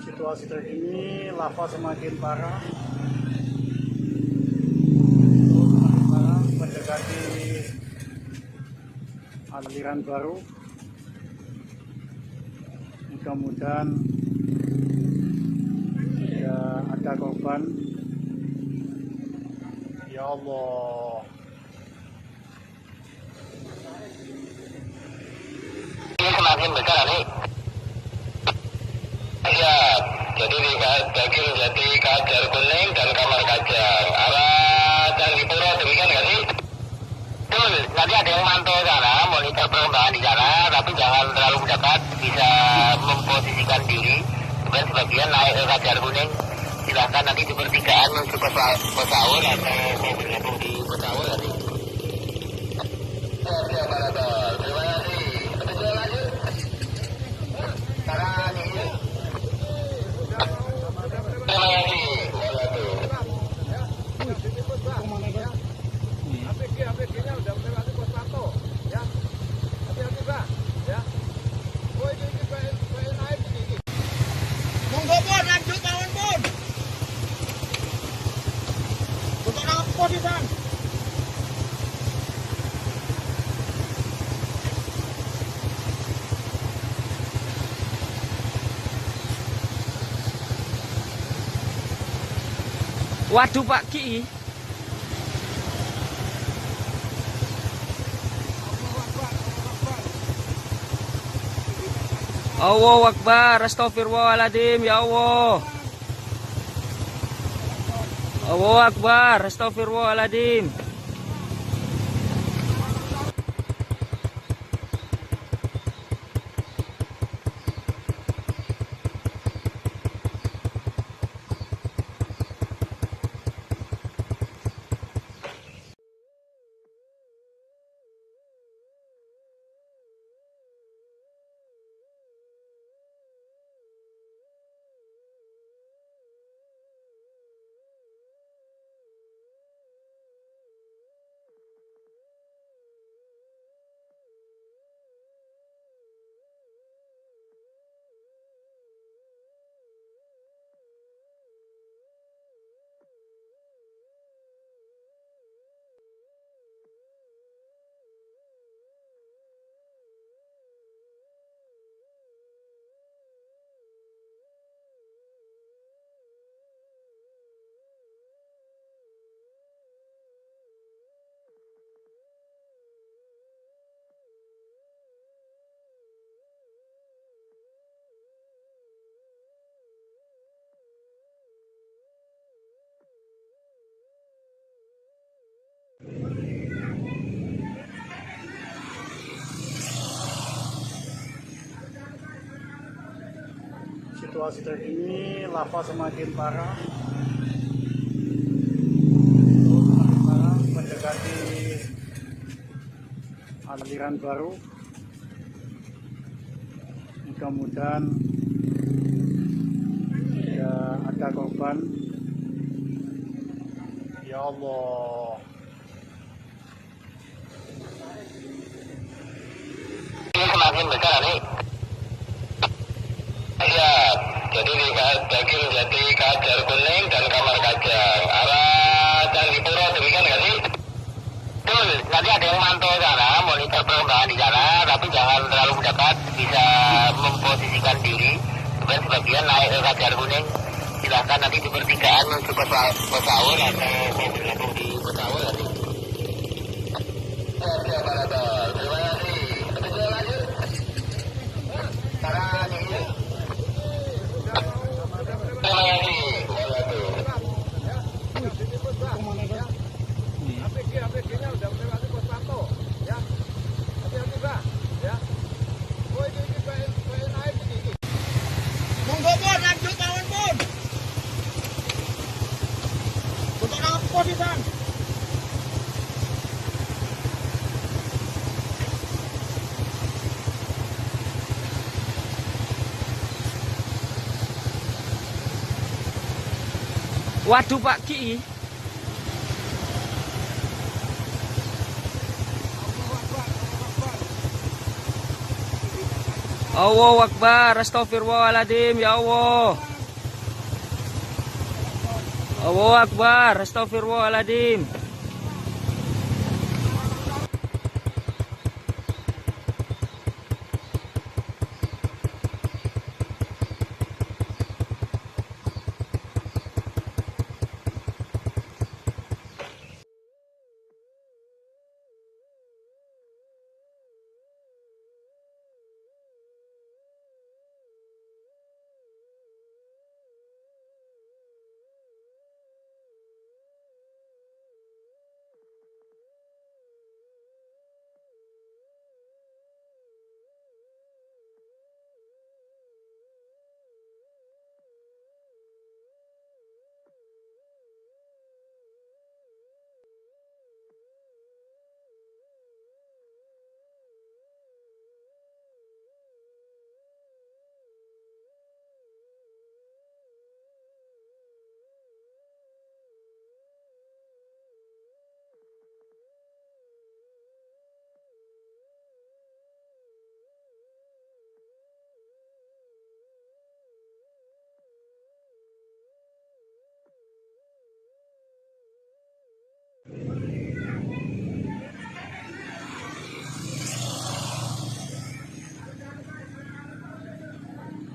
Situasi terkini, lava semakin parah. Mendekati aliran baru. Mudah-mudahan tidak ada korban. Ya Allah. Ini semakin besar nih. Ya, jadi di Daging Jati, Kajar Kuning, dan Kamar Kajang. Arah Candipuro, demikian nggak sih? Betul, nanti ada yang mantau sana, monitor perkembangan di sana, tapi jangan terlalu dekat, bisa memposisikan diri. Kemudian sebagian naik ke Kajar Kuning, silahkan nanti di pertigaan menuju Pesaur atau mau bergabung di Pesaur nanti. Siap, Parator. Terima kasih. Betul lanjut. Sekarang ini. Terima kasih. APG-nya udah melewati pos pantau, ya. Hati-hati, Pak, ya. Oh, ini naik ini. Monggo pun lanjut kawan pun. Untuk apa sih, Bang? Waduh Pak Ki. Allahu Akbar, astagfirullahaladzim, ya Allah. Allahu Akbar, astagfirullahaladzim. Situasi terkini, lava semakin parah. Mendekati aliran baru. Mudah-mudahan tidak ada korban. Ya Allah. Ini semakin besar nih. Ya, jadi di Daging Jati, Kajar Kuning, dan Kamar Kajang. Arah Candipuro, demikian nggak sih? Betul, nanti ada yang mantau sana, monitor perkembangan di sana, tapi jangan terlalu mendekat, bisa memposisikan diri. Kemudian sebagian naik ke Kajar Kuning, silahkan nanti di pertigaan menuju Pesaur atau mau bergabung di Pesaur nanti. Oke, Pak Rato, terima kasih. Kita lanjut. Sekarang ini. Terima kasih. APG-nya udah melewati pos pantau, ya. Hati-hati, Pak, ya. Oh, ini naik ini. Monggo pun lanjut mawon pun. Untuk apa di sana? Waduh Pak Ki. Allahu Akbar, astagfirullahaladzim, ya Allah. Allahu Akbar, astagfirullahaladzim.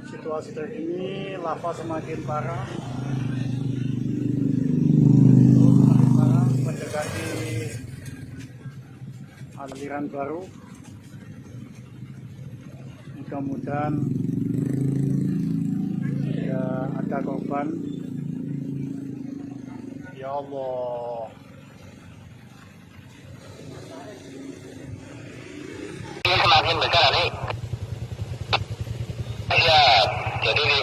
Situasi terkini, lava semakin parah. Mendekati aliran baru. Mudah-mudahan tidak ada korban. Ya Allah. Ini semakin besar nih. Ya, jadi di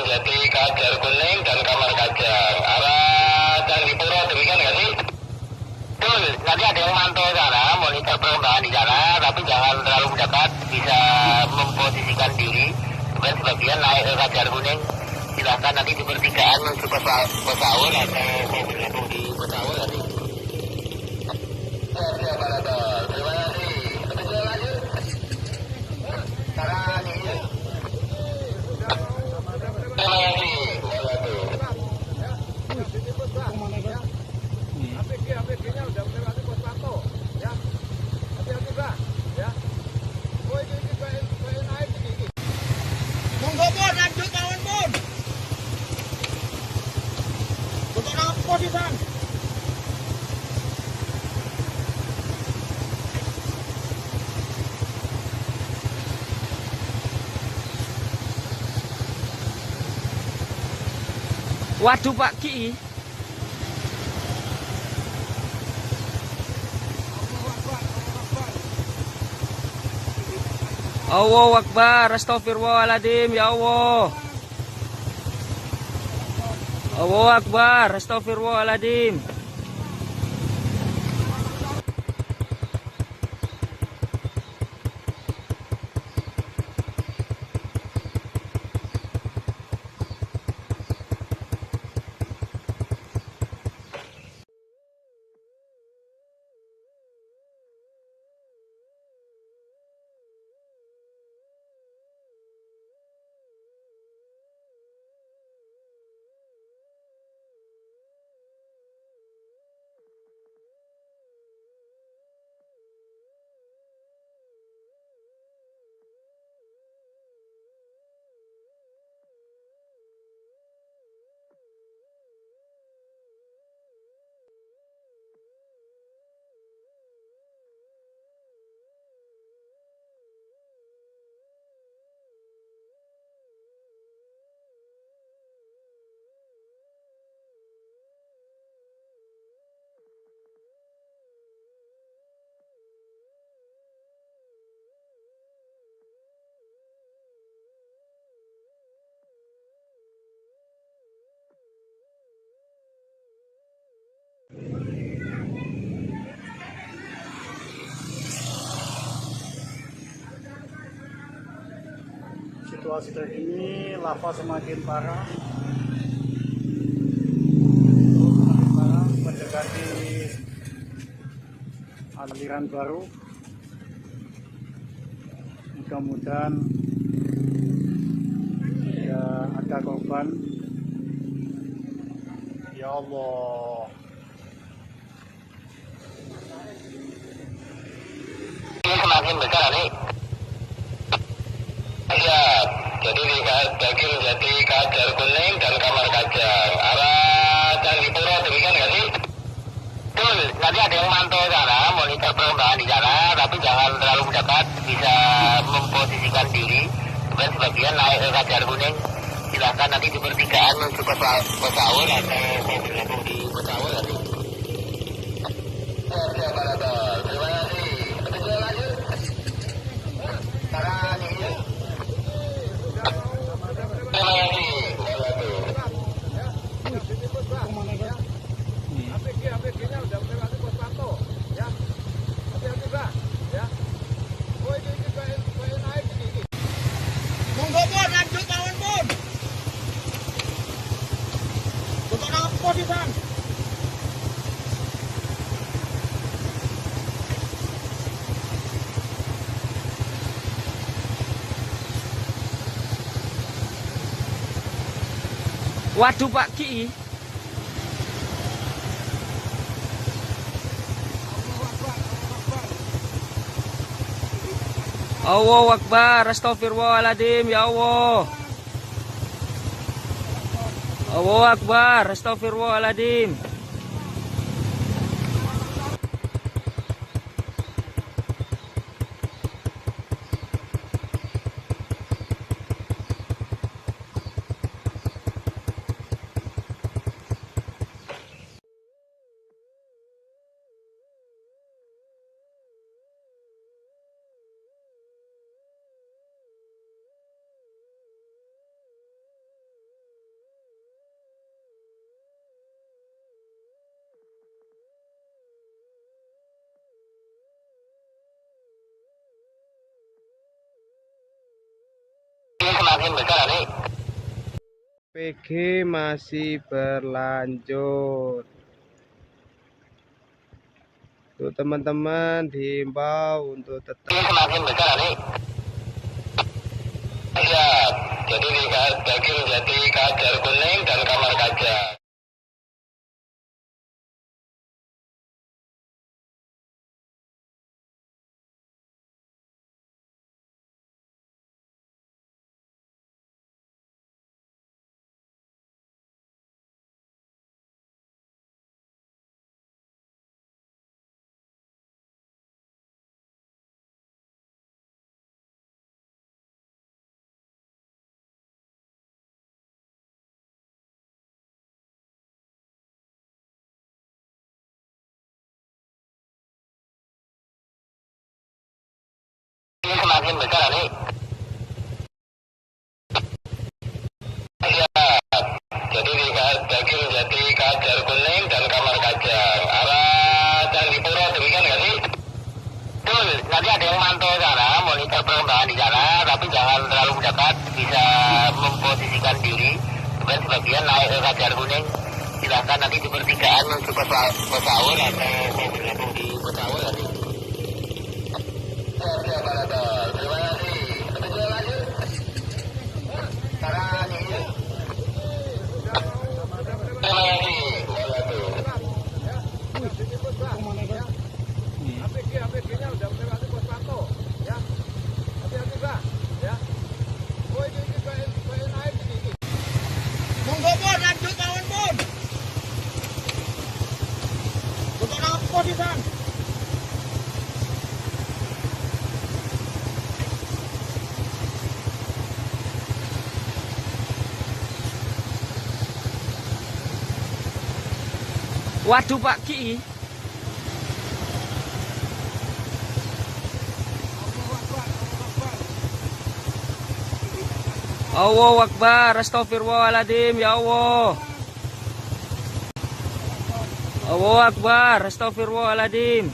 Jati Kajar Kuning dan Kamar Kajang arah Candipuro, demikian nggak sih? Betul, nanti ada yang mantau sana, monitor perkembangan di sana, tapi jangan terlalu mendekat, bisa memposisikan diri. Kemudian sebagian naik ke Kajar Kuning, silahkan nanti di pertigaan menuju Pesaul atau mau bergabung di Pesaul nanti. Siap, Pak Rato. Terima kasih. Betul lanjut. Sekarang ini. Terima kasih. APG-nya udah melewati pos pantau, ya. Hati-hati, Pak, ya. Oh, ini kayak naik ini. Monggo pun lanjut kawan pun. Untuk nang posisian. Waduh Pak Ki. Allahu Akbar, astagfirullahaladzim, ya Allah. Allahu Akbar, astagfirullahaladzim. Situasi terkini lava semakin parah mendekati aliran baru. Mudah-mudahan tidak ada korban. Ya Allah. Ini semakin besar nih. Ya, jadi di Jati Kajar Kuning dan Kamar Kajang arah Candipuro, demikian nggak sih? Betul, nanti ada yang mantau sana, monitor perkembangan di sana, tapi jangan terlalu mendekat, bisa memposisikan diri. Kemudian sebagian naik ke Kajar Kuning, silahkan nanti di pertigaan menuju Pesaul atau mau bergabung di Pesaul nanti. Siap, Pak Rato. Terima kasih. Betul lanjut. Sekarang ini. Terima kasih. APG-nya udah melewati pos pantau, ya. Hati-hati, Pak, ya. Oh, ini kayak naik ini. Monggo pun lanjut kawan pun. Untuk nang posisian. Waduh Pak Ki. Allahu Akbar, astagfirullahaladzim, ya Allah. Allahu Akbar, astagfirullahaladzim. semakin besar nih. PG masih berlanjut. Untuk teman-teman diimbau untuk tetap. Ini semakin besar nih. Ya, jadi dibagi menjadi kajar kuning dan kamar kaca. Ini semakin besar nih. Ya, jadi dibagi menjadi kajar kuning dan kamar kaca. Arah Candipuro demikian nggak sih? Betul, nanti ada yang mantau sana, monitor perkembangan di sana, tapi jangan terlalu mendekat, bisa memposisikan diri. Kemudian sebagian naik ke kajar kuning, silahkan nanti di pertigaan menuju pesawat atau mau bergabung di pesawat nanti. Oke, Pak Rato. Terima kasih. Betul lanjut. Sekarang ini. Terima kasih. APG-nya udah melewati pos pantau, ya. Hati-hati, Pak, ya. Oh, ini naik ini. Monggo, Pun, lanjut kawan, Pun. Untuk apa di sana? Waduh Pak Ki. Allahu Akbar, astagfirullahaladzim, ya Allah. Allahu Akbar, astagfirullahaladzim.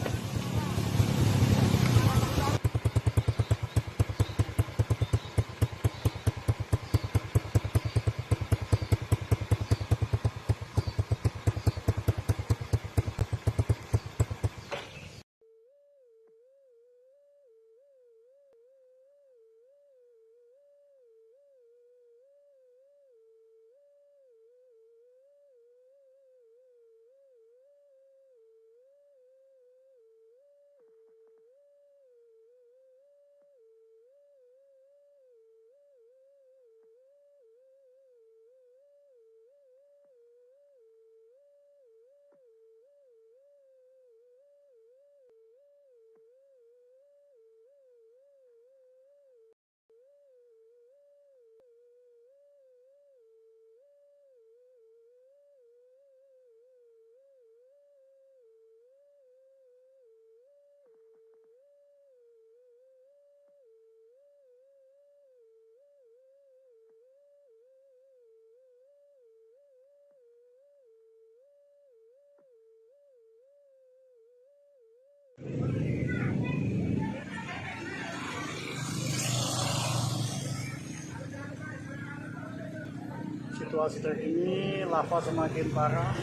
Situasi terkini lava semakin parah,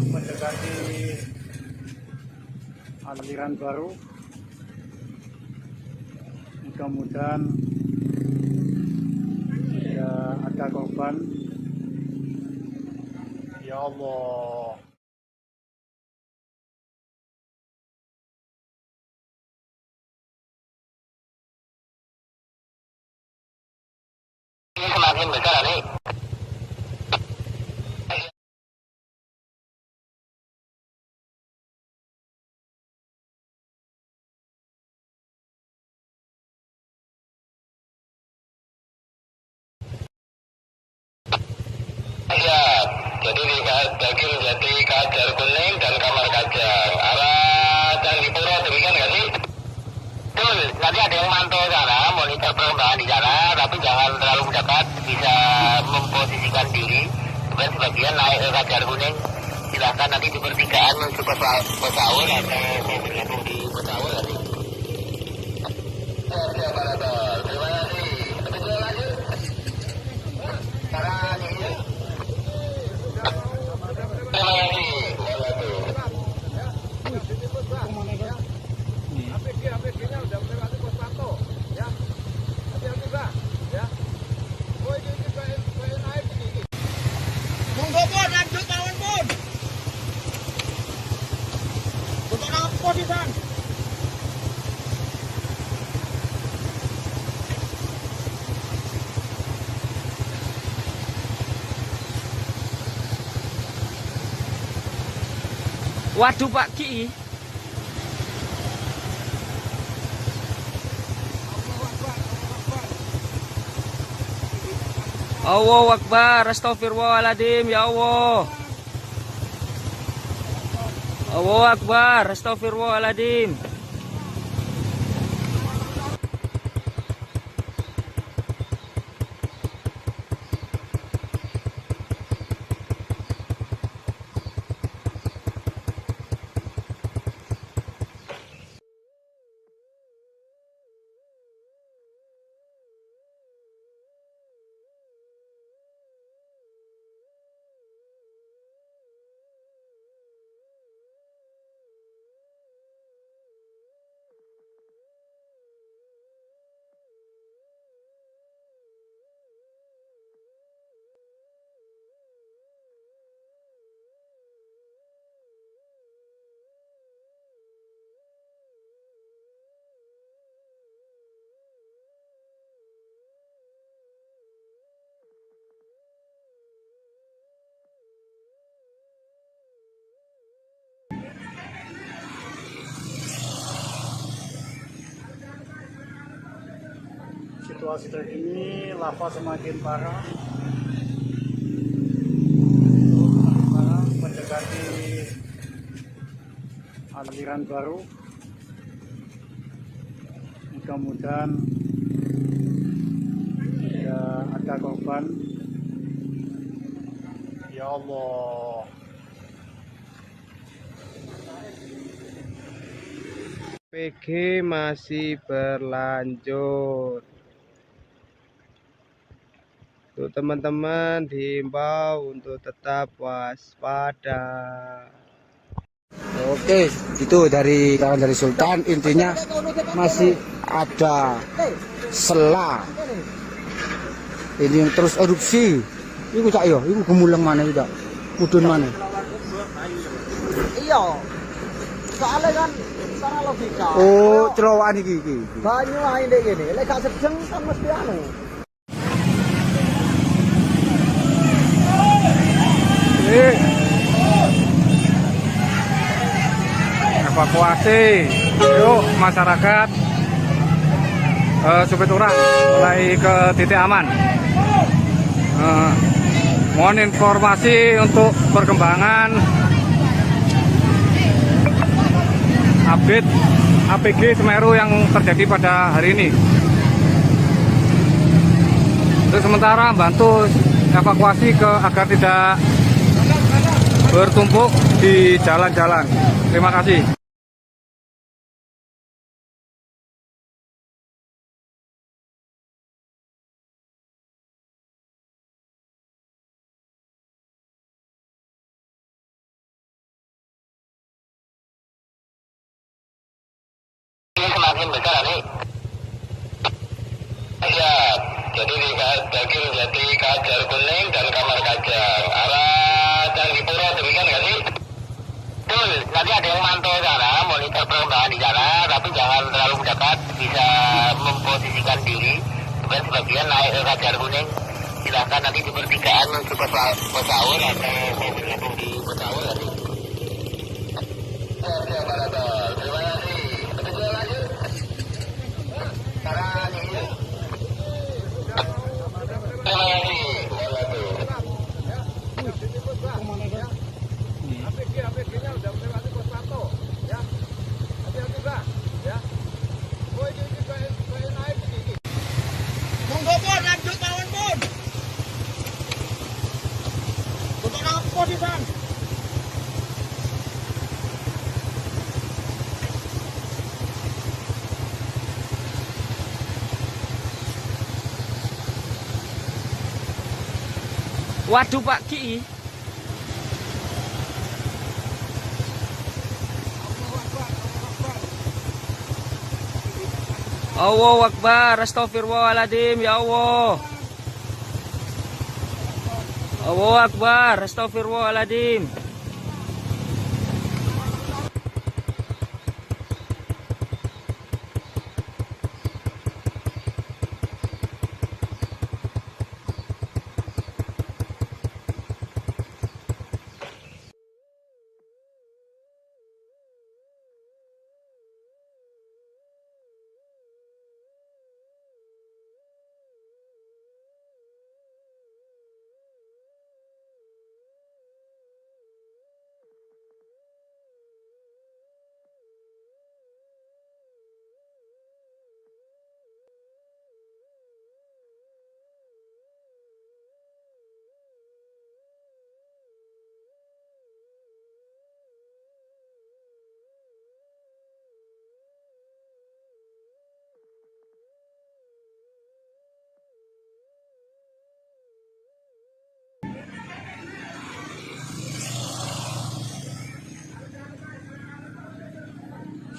mendekati aliran baru. Mudah-mudahan tidak ada korban. Ya Allah. Ini semakin besar nih. Ya, jadi dibagi menjadi kajar kuning dan kamar kaca. Arah Candipuro demikian nggak sih? Betul, nanti ada yang mantau sana, monitor perkembangan di sana, tapi jangan terlalu mendekat, bisa memposisikan diri. Kemudian sebagian naik ke kajar kuning, silahkan nanti di pertigaan menuju pesawat atau mau bergabung di pesawat nanti. ini. APG-nya udah melewati pos pantau, ya. Hati-hati, Pak, ya. Oh, ini naik ini. Monggo, Pun, lanjut kawan, Pun. Untuk nang posisi. Waduh Pak Ki. Allahu Akbar, astagfirullahaladzim, ya Allah. Allahu Akbar, astagfirullahaladzim. Situasi terkini, lava semakin parah. Mendekati aliran baru. Mudah-mudahan tidak ada korban. Ya Allah. PG masih berlanjut. Untuk teman-teman diimbau untuk tetap waspada. Oke, itu dari kawan dari Sultan. Intinya masih ada sela. Ini terus erupsi. Iku cak yo, iku gemuleng mana itu? Mudun mana? Iya. Soalnya kan secara logika. Oh, cerowokan iki. Banyu ae ndek kene. Lek gak sedeng kan mesti anu. Evakuasi, yuk masyarakat Supiturang mulai ke titik aman. Mohon informasi untuk perkembangan update APG Semeru yang terjadi pada hari ini. Untuk sementara bantu evakuasi agar tidak bertumpuk di jalan-jalan. Terima kasih. Ini semakin besar nih. Ya, jadi di Daging Jati, Kajar Kuning dan Kamar Kajar arah Candipuro, demikian nggak sih? Betul, nanti ada yang mantau sana, monitor perkembangan di sana, tapi jangan terlalu mendekat, bisa memposisikan diri. Kemudian sebagian naik ke Kajar Kuning, silahkan nanti di pertigaan menuju Pesawur atau mau bergabung di Pesawur nanti. Oke, Pak, terima kasih. Betul lanjut. Sekarang ini. Terima kasih. APG-nya udah melewati pos pantau, ya. Hati-hati, Pak, ya. Oh, ini naik ini. Monggo, Pun, lanjut kawan, Pun. Untuk nang posisi. Waduh Pak Ki. Allahu Akbar, astagfirullahaladzim, ya Allah. Allahu Akbar, astagfirullahaladzim.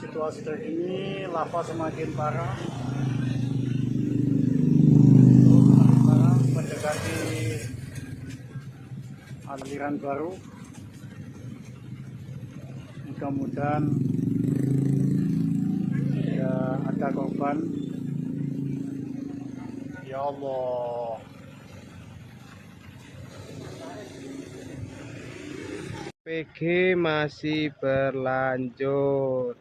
Situasi terkini, lava semakin parah. Mendekati aliran baru. Mudah-mudahan tidak ada korban. Ya Allah. PG masih berlanjut.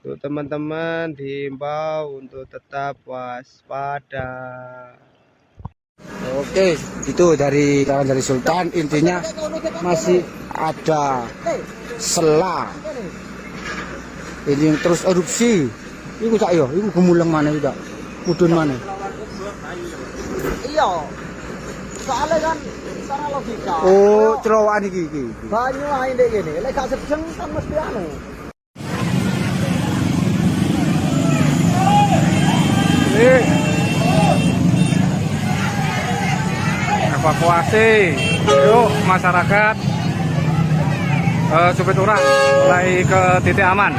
Untuk teman-teman diimbau untuk tetap waspada. Oke, itu dari kawan dari Sultan. Intinya masih ada sela. Ini terus erupsi. Iku tak yo, iku gemuleng mana juga, mudun mana? Iya. Soalnya kan secara logika. Oh, cerowokan iki. Banyu ae ndek kene. Lek gak sebjeng kan mesti anu. Evakuasi, yuk masyarakat Supiturang mulai ke titik aman.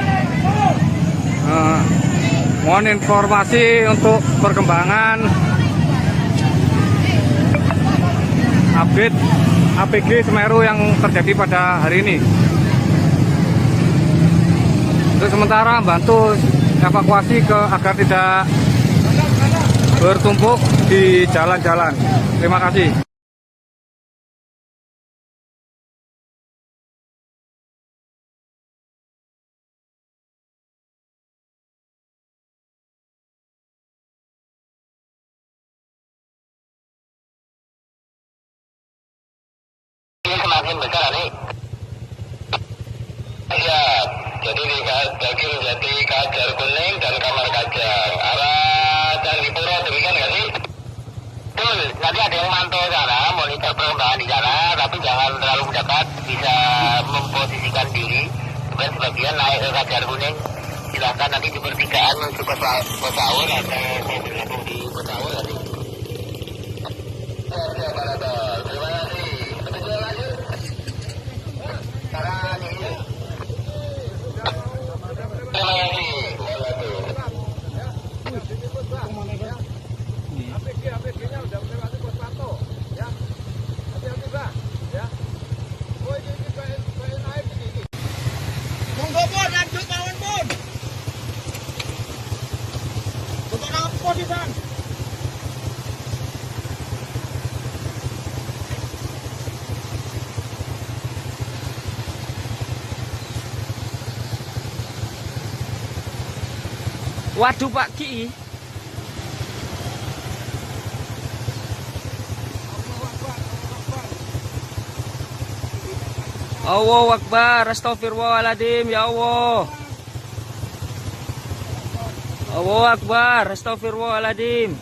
Mohon informasi untuk perkembangan update APG Semeru yang terjadi pada hari ini. Untuk sementara bantu evakuasi agar tidak bertumpuk di jalan-jalan. Terima kasih. Ini semakin besar nih. Ya, jadi Jati Kajar Kuning dan Kamar Kajang arah Candipuro, demikian nggak sih? Betul, nanti ada yang mantau sana, monitor perkembangan di sana, tapi jangan terlalu mendekat, bisa memposisikan diri. Kemudian sebagian naik ke Kajar Kuning, silahkan nanti di pertigaan menuju ke Pesaur atau mau bergabung di Pesaur nanti. Terima kasih. Betul lanjut. Sekarang ini. Terima kasih. APG-nya udah melewati pos pantau, ya. Hati-hati, Pak, ya. Oh, ini naik ini. Monggo pun lanjut mawon pun. Untuk apa di sana? Waduh Pak Ki. Allahu Akbar, astagfirullahaladzim, ya Allah. Allahu Akbar, astagfirullahaladzim.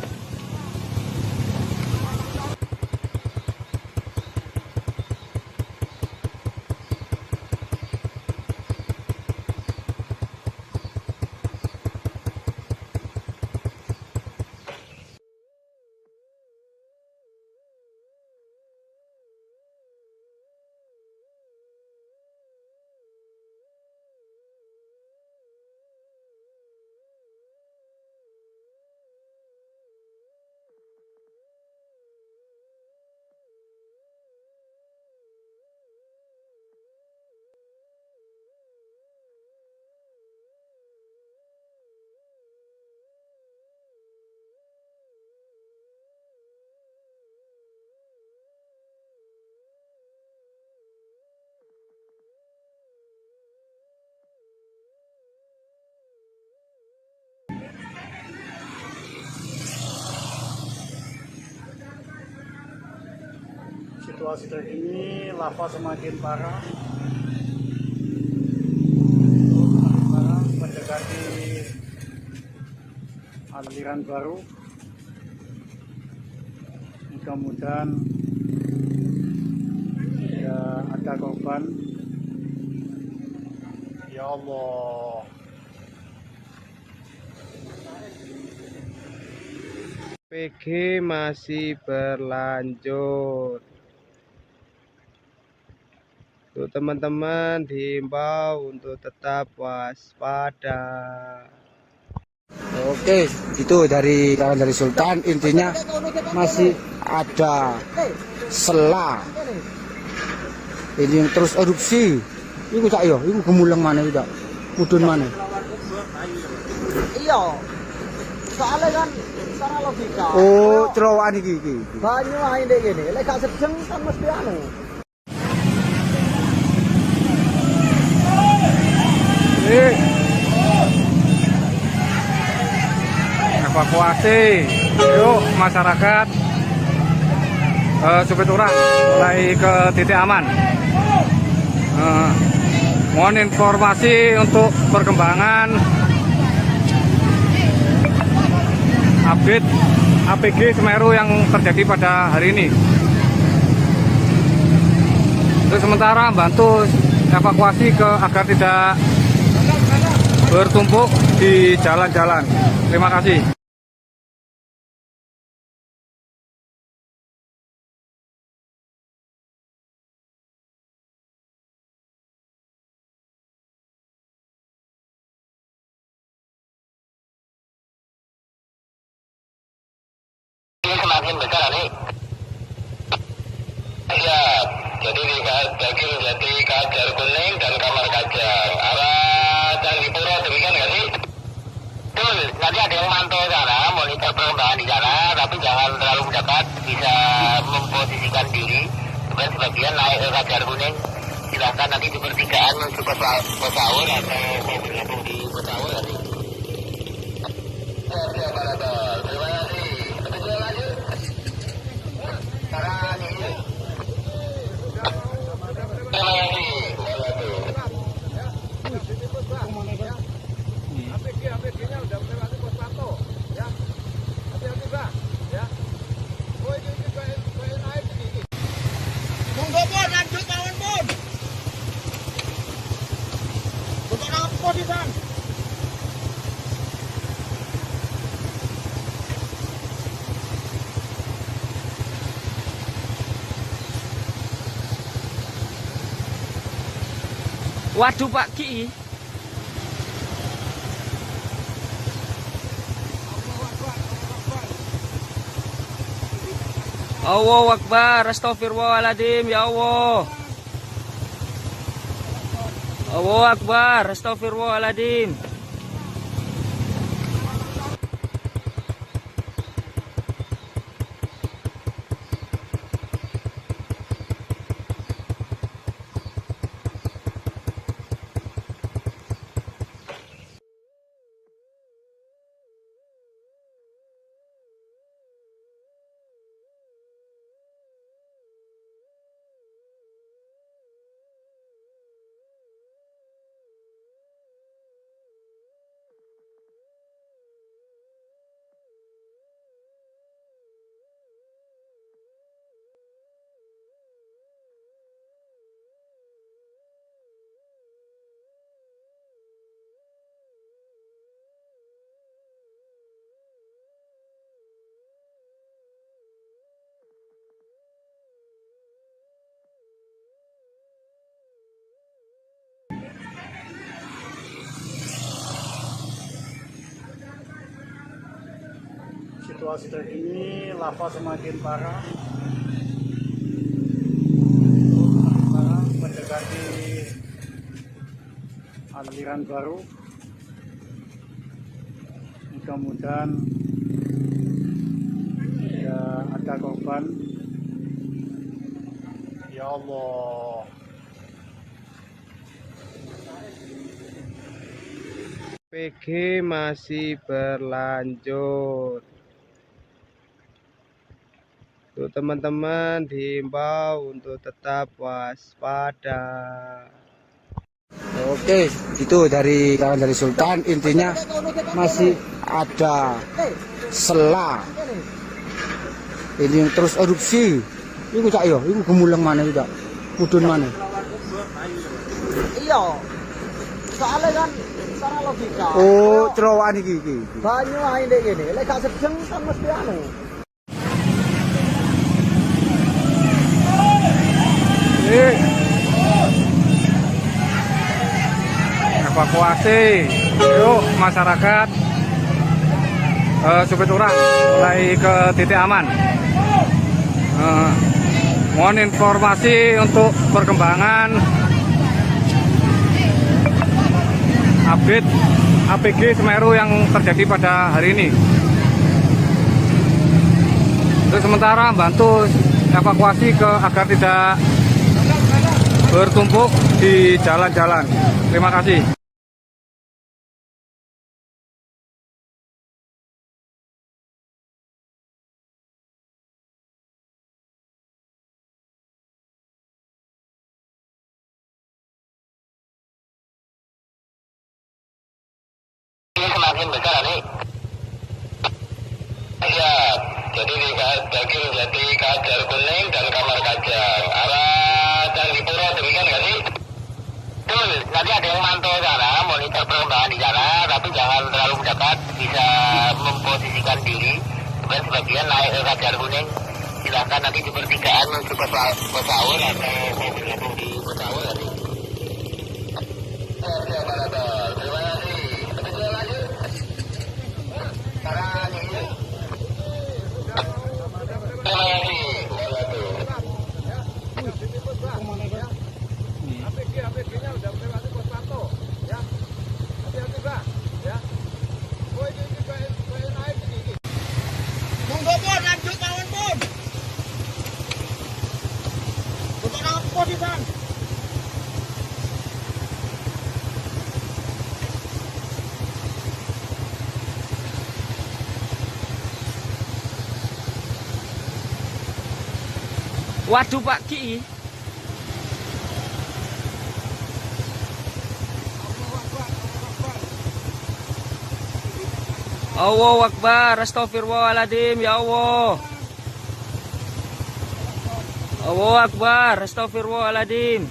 Situasi terkini, lava semakin parah. Mendekati aliran baru. Mudah-mudahan tidak ada korban. Ya Allah. PG masih berlanjut. Untuk teman-teman diimbau untuk tetap waspada. Oke, itu dari Sultan. Intinya masih ada sela ini yang terus erupsi. Iku cak yo, iku gemuleng mana tidak? Mudun mana? Iya. Soalnya kan secara logika. Oh, cerowokan iki. Banyu ae ndek kene, lek gak sedeng kan mesti anu. Evakuasi, yuk masyarakat Supit Urang mulai ke titik aman. Mohon informasi untuk perkembangan update APG Semeru yang terjadi pada hari ini. Untuk sementara bantu evakuasi agar tidak bertumpuk di jalan-jalan. Terima kasih. Ini semakin besar nih. Ya, jadi di Daging Jati, Kajar Kuning dan Kamar Kajang. Arah Candipuro demikian nggak sih? Betul, nanti ada yang mantau sana, monitor perkembangan di sana, tapi jangan terlalu mendekat, bisa memposisikan diri. Kemudian sebagian naik ke Kajar Kuning, silahkan nanti di pertigaan menuju ke Pesaur atau mau bergabung di Pesaur nanti. Oke, Pak terima kasih. Betul lanjut. Sekarang ini. Terima kasih. APG-nya udah melewati pos pantau, ya. Hati-hati, Bang, ya. Oh, ini kayak naik ini. Monggo pun lanjut mawon pun. Untuk apa di sana? Waduh Pak Ki. Allahu Akbar, astagfirullahaladzim, ya Allah. Allahu Akbar, astagfirullahaladzim. Situasi terkini, lava semakin parah. Mendekati aliran baru. Mudah-mudahan tidak ada korban. Ya Allah. PG masih berlanjut. Untuk teman-teman diimbau untuk tetap waspada. Oke, itu dari kawan dari Sultan. Intinya masih ada sela. Ini yang terus erupsi. Iku cak yo, iku gemulang mana juga? Mudun mana? Iya. Soalnya kan secara logika. Oh, cerowokan iki. Banyu ae ndek kene. Lek gak sedeng kan mesti anu. Evakuasi, yuk masyarakat Supiturang mulai ke titik aman. Mohon informasi untuk perkembangan update APG Semeru yang terjadi pada hari ini. Untuk sementara bantu evakuasi agar tidak bertumpuk di jalan-jalan. Terima kasih. Semakin besar nih. Ya, jadi di Kajar Kuning dan Kamar Kajang arah Candipuro, demikian nggak sih? Betul, nanti ada yang mantau sana, monitor perkembangan di sana, tapi jangan terlalu mendekat, bisa memposisikan diri. Kemudian sebagian naik ke Kajar Kuning, silahkan nanti di pertigaan menuju Pesaul atau mau bergabung di Pesaul nanti. Oke, Pak Dol, terima kasih. Kita lanjut. Sekarang ini. Terima kasih. APG-nya udah melewati pos pantau, ya. Hati-hati, Pak, ya. Oh, ini kayak naik ini. Monggo pun lanjut mawon pun. Untuk apa sih, Bang? Waduh Pak Ki. Allahu Akbar, astagfirullahaladzim, ya Allah. Allahu Akbar, astagfirullahaladzim.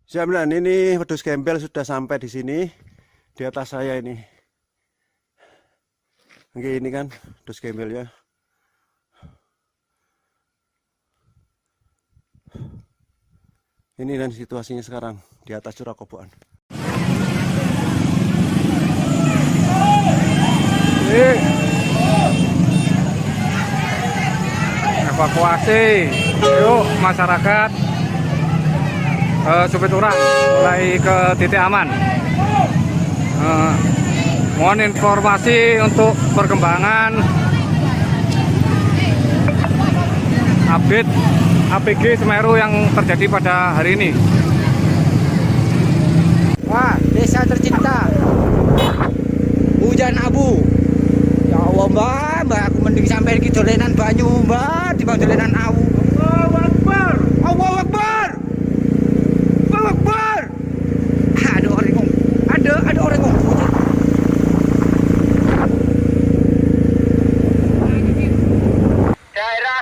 Jaminan ini wedhus gembel sudah sampai di sini, di atas saya ini. Oke, ini kan wedhus gembel ya. Ini dan situasinya sekarang di atas curah koboan. Evakuasi, yuk masyarakat Supiturang mulai ke titik aman. Mohon informasi untuk perkembangan update APG Semeru yang terjadi pada hari ini. Wah, desa tercinta. Hujan abu. Ya Allah, Mbak, aku mending sampai iki dolenan banyu, Mbak, timbang dolenan awu. Allahu Akbar. Allahu Akbar. Allahu Akbar. Ada orang ngomong. Ada orang ngomong. Daerah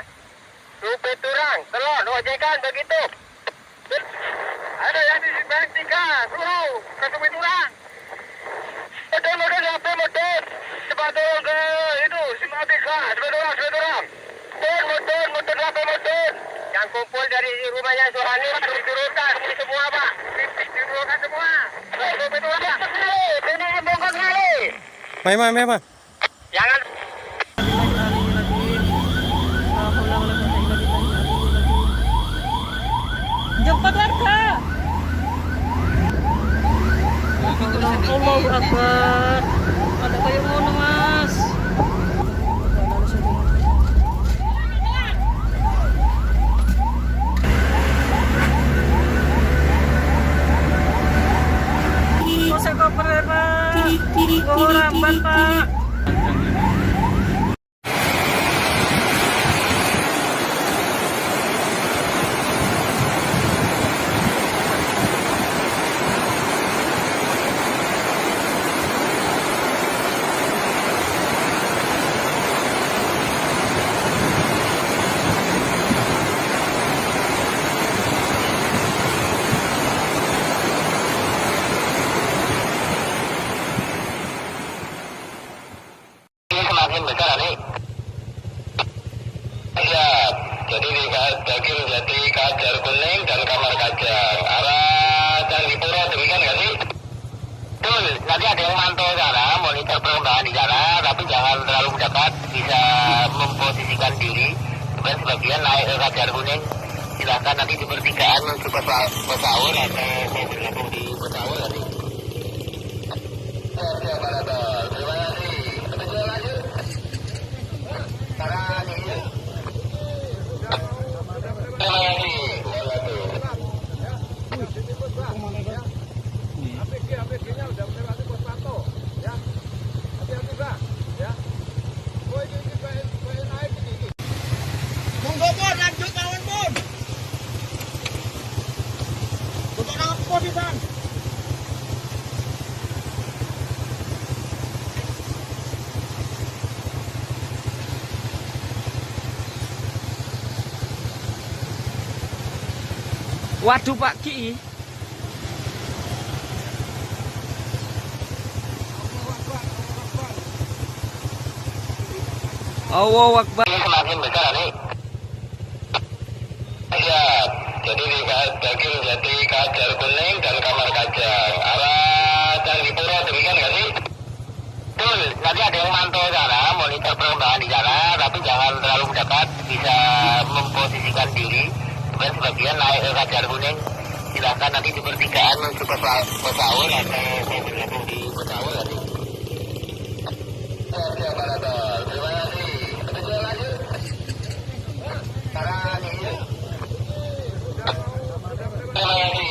Supiturang, Telon, ojekan begitu. Ada yang di Bentika, suruh ke Supiturang. Udah HP mundur. Cepat turun ke itu, Simpang 3. Sebetul. Mundur, mundur. Yang kumpul dari rumahnya Suhani diturunkan semua, Pak. Diturunkan semua. Betul, Pak. Ini bongkar kali. Mai. Jangan. Jemput warga. Allahu Akbar. Ada kayak ngono, Mas. Kose koper, Pak. Bawa ramban, Pak. Semakin besar nih. Ya, jadi di Kajar Kuning dan Kamar Kajang arah Candipuro, demikian nggak sih? Betul, nanti ada yang mantau sana, monitor perkembangan di sana, tapi jangan terlalu mendekat, bisa memposisikan diri. Kemudian sebagian naik ke Kajar Kuning, silahkan nanti di pertigaan menuju Pesaur atau mau bergabung di Pesaur nanti. Oke, Pak Dato. Terima kasih. Betul lanjut. Sekarang ini. Terima kasih. APG-nya udah melewati pos pantau, ya. Hati-hati, Bang, ya. Oh, ini kayak naik ini. Monggo, Bun, lanjut kawan, Bun. Untuk apa sih, Bang? Waduh Pak Ki. Allahu Akbar. Ini semakin besar nih. Ya, jadi di Kajar Kuning dan Kamar Kajang arah Candipuro, demikian nggak sih? Betul, nanti ada yang mantau sana, monitor perkembangan di sana, tapi jangan terlalu mendekat, bisa memposisikan diri. Kemudian sebagian naik ke Kajar Kuning, silahkan nanti di pertigaan menuju Pesaur atau mau bergabung di Pesaur nanti. Oke, Pak Dato. Terima kasih. Betul lanjut. Sekarang ini. Terima kasih.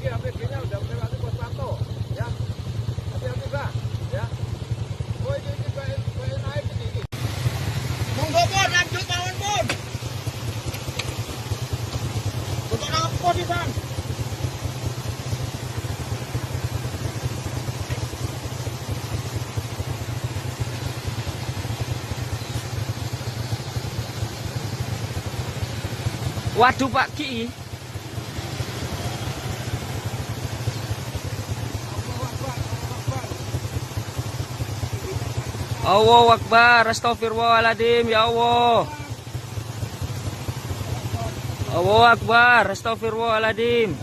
APG-nya udah melewati pos pantau, ya. Hati-hati, Bang, ya. Oh, ini kayak naik ini. Monggo, Bun, lanjut kawan, Bun. Untuk apa sih, Bang? Waduh Pak Ki. Allahu Akbar. Astagfirullahaladzim. Ya Allah. Allahu Akbar. Astagfirullahaladzim.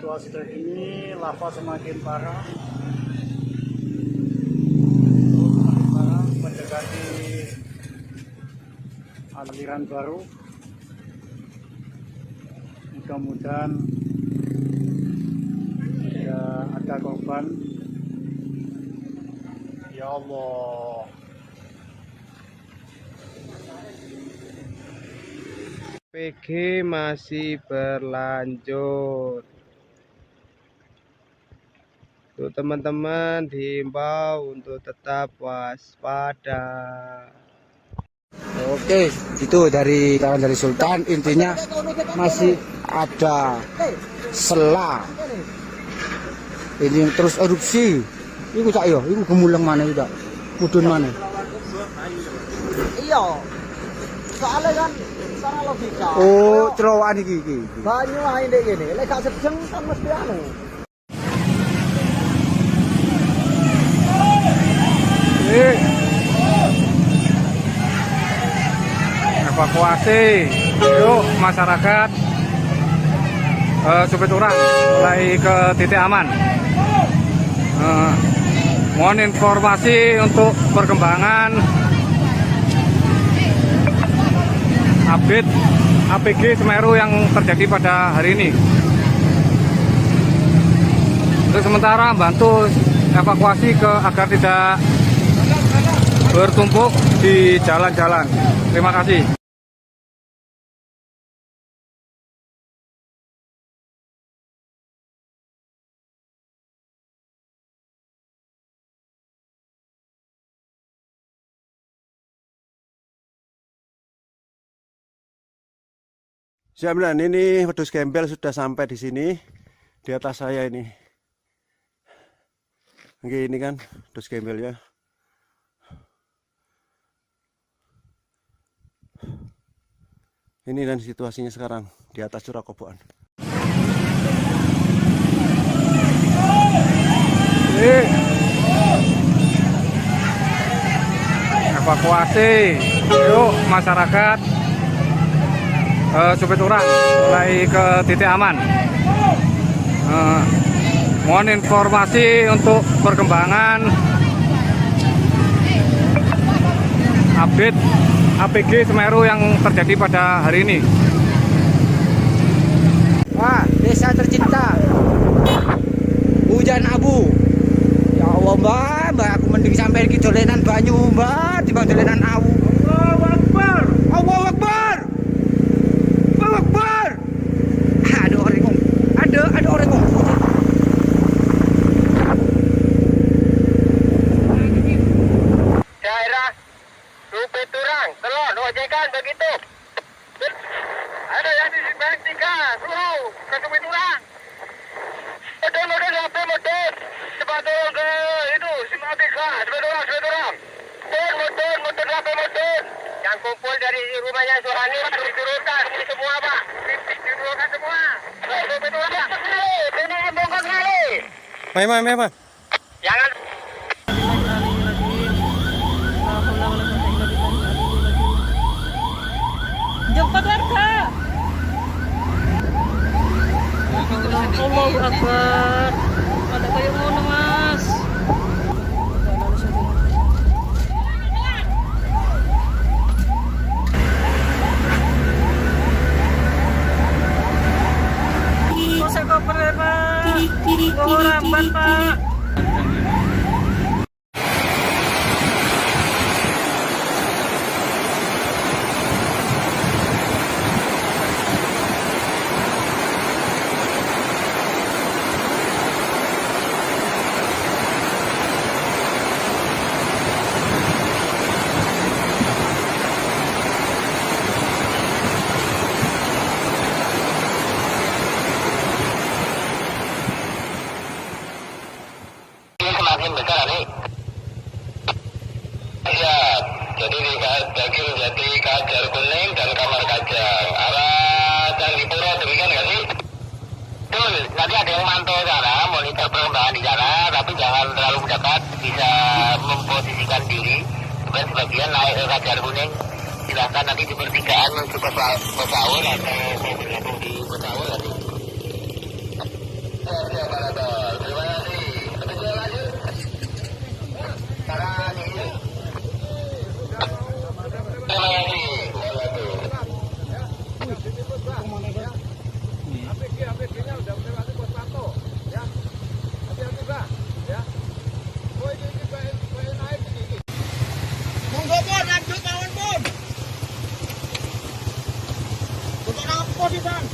situasi terkini, lava semakin parah. Mendekati aliran baru. Mudah-mudahan tidak ada korban. Ya Allah. PG masih berlanjut. Untuk teman-teman diimbau untuk tetap waspada. Oke, itu dari kawan dari Sultan. Intinya masih ada sela. Ini terus erupsi. Iku cak yo, iku gemuleng mana itu, mudun mana? Iya. Soalnya kan secara logika. Oh, cerowokan iki. Banyu ae ndek kene, lek gak sedeng kan mesti anu. Evakuasi, yuk masyarakat Supiturang mulai ke titik aman. Mohon informasi untuk perkembangan update APG Semeru yang terjadi pada hari ini. Untuk sementara bantu evakuasi agar tidak bertumpuk di jalan-jalan. Terima kasih. Jaminan ini wedhus gembel sudah sampai di sini, di atas saya ini. Oke, ini kan wedhus gembel ya. Ini dan situasinya sekarang di atas curah kobokan. Evakuasi, yuk masyarakat Supiturang mulai ke titik aman. Mohon informasi untuk perkembangan update APG Semeru yang terjadi pada hari ini. Wah, desa tercinta. Hujan abu. Ya Allah, Mbak, aku mending sampai ke dolenan banyu, Mbak, di dolenan awu. Allahu Akbar. Allahu Akbar. Allahu Akbar. Ada orang ngomong. Ada orang ngomong. Daerah Supiturang, Telon, ojekan begitu. Ada yang di Bank 3, Suruh, ke Supiturang. Model HP model. Cepat turun ke itu, Simatika, Supiturang. Motor HP model. Yang kumpul dari rumahnya Suhani, turun-turunkan. Ini semua, Pak. Turunkan semua. Supiturang. Ini bongkar kali. Mai. Jangan. Jumpa warga. Allahu Akbar. Ada kayak mau Mas. Kok saya koper ya, Pak? Kok ramban, Pak? Semakin besar nih. Ya, jadi di Kajar Kuning dan Kamar Kajang arah Candipuro, demikian nggak sih? Betul, nanti ada yang mantau sana, monitor perkembangan di sana, tapi jangan terlalu mendekat, bisa memposisikan diri. Kemudian sebagian naik ke Kajar Kuning, silahkan nanti di pertigaan menuju ke Pesaul atau bergabung di Pesaul nanti. Siap, Pak Nator. Terima kasih. Petunjuk lanjut. Sekarang ini. Terima kasih. APG-nya udah melewati pos pantau, ya. Hati-hati, Pak, ya. Oh, ini naik ini. Monggo, Bun, lanjut mawon, Bun. Untuk apa sih, Bang?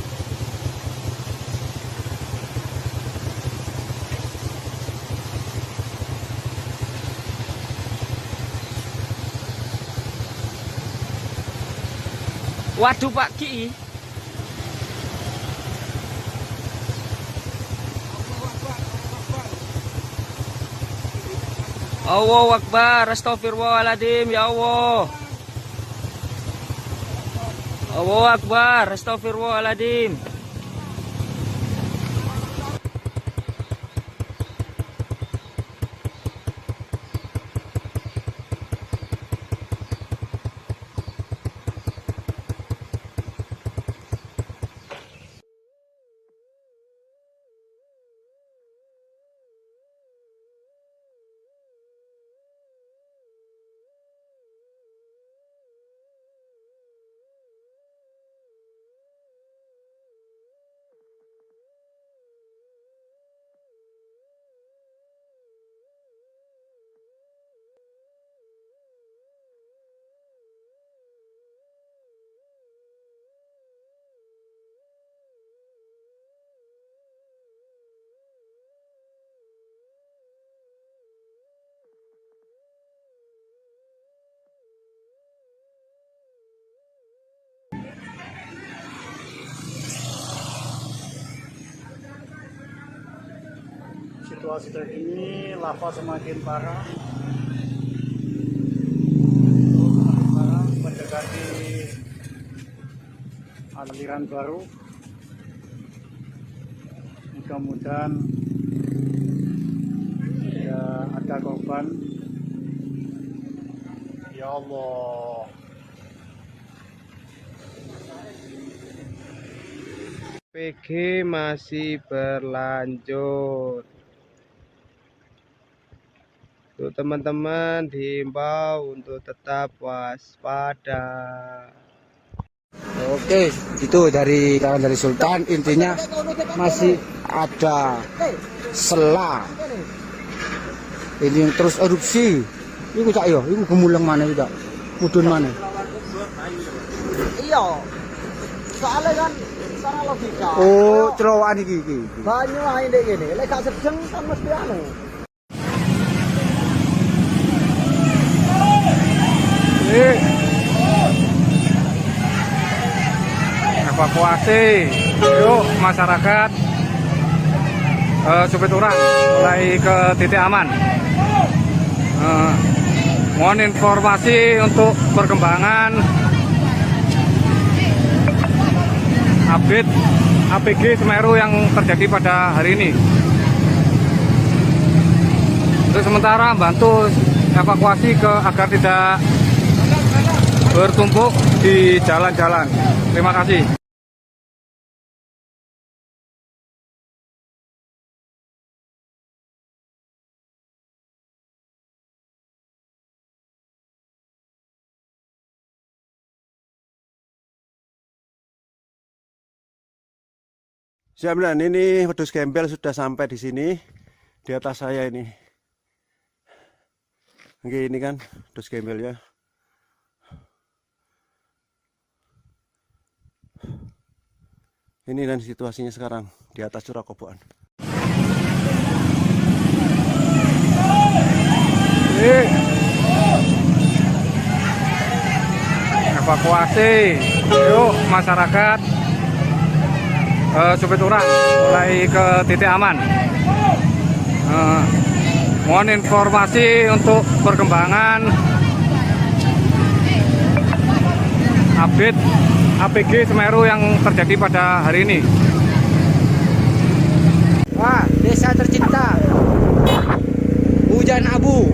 Waduh Pak Ki. Allahu Akbar, astagfirullahaladzim, ya Allah. Allahu Akbar, astagfirullahaladzim. Situasi terkini lava semakin parah, mendekati aliran baru. Mudah-mudahan tidak ada korban. Ya Allah. PG masih berlanjut. Untuk teman-teman diimbau untuk tetap waspada. Oke, itu dari Sultan. Intinya masih ada sela. Ini yang terus erupsi. Ini cak yo, ini gemulung mana juga? Mudun mana? Iya. Soalnya kan secara logika. Oh, cerowokan iki. Banyu ae ndek kene. Lek gak sedeng kan mesti anu. Evakuasi, yuk masyarakat Supiturang mulai ke titik aman. Mohon informasi untuk perkembangan update APG Semeru yang terjadi pada hari ini. Untuk sementara bantu evakuasi agar tidak bertumpuk di jalan-jalan. Terima kasih. Siap, dan ini wedhus gembel sudah sampai di sini, di atas saya ini. Oke, ini kan wedhus gembelnya. Ini dan situasinya sekarang di atas Curah Koboan. Evakuasi, yuk masyarakat Supiturang mulai ke titik aman. Mohon informasi untuk perkembangan update APG Semeru yang terjadi pada hari ini. Wah, desa tercinta. Hujan abu.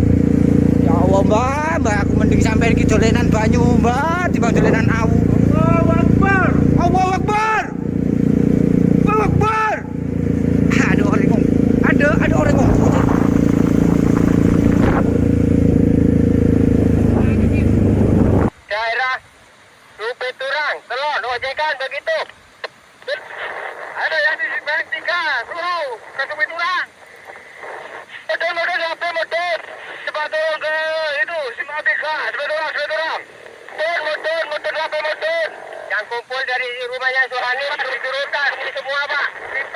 Ya Allah, Mbak, aku mending sampai iki dolenan banyu, Mbak, timbang dolenan awu. Allahu Akbar. Allahu Akbar. Allahu Akbar. Aduh. Yang kumpul dari rumahnya Suhani diturunkan ini semua Pak.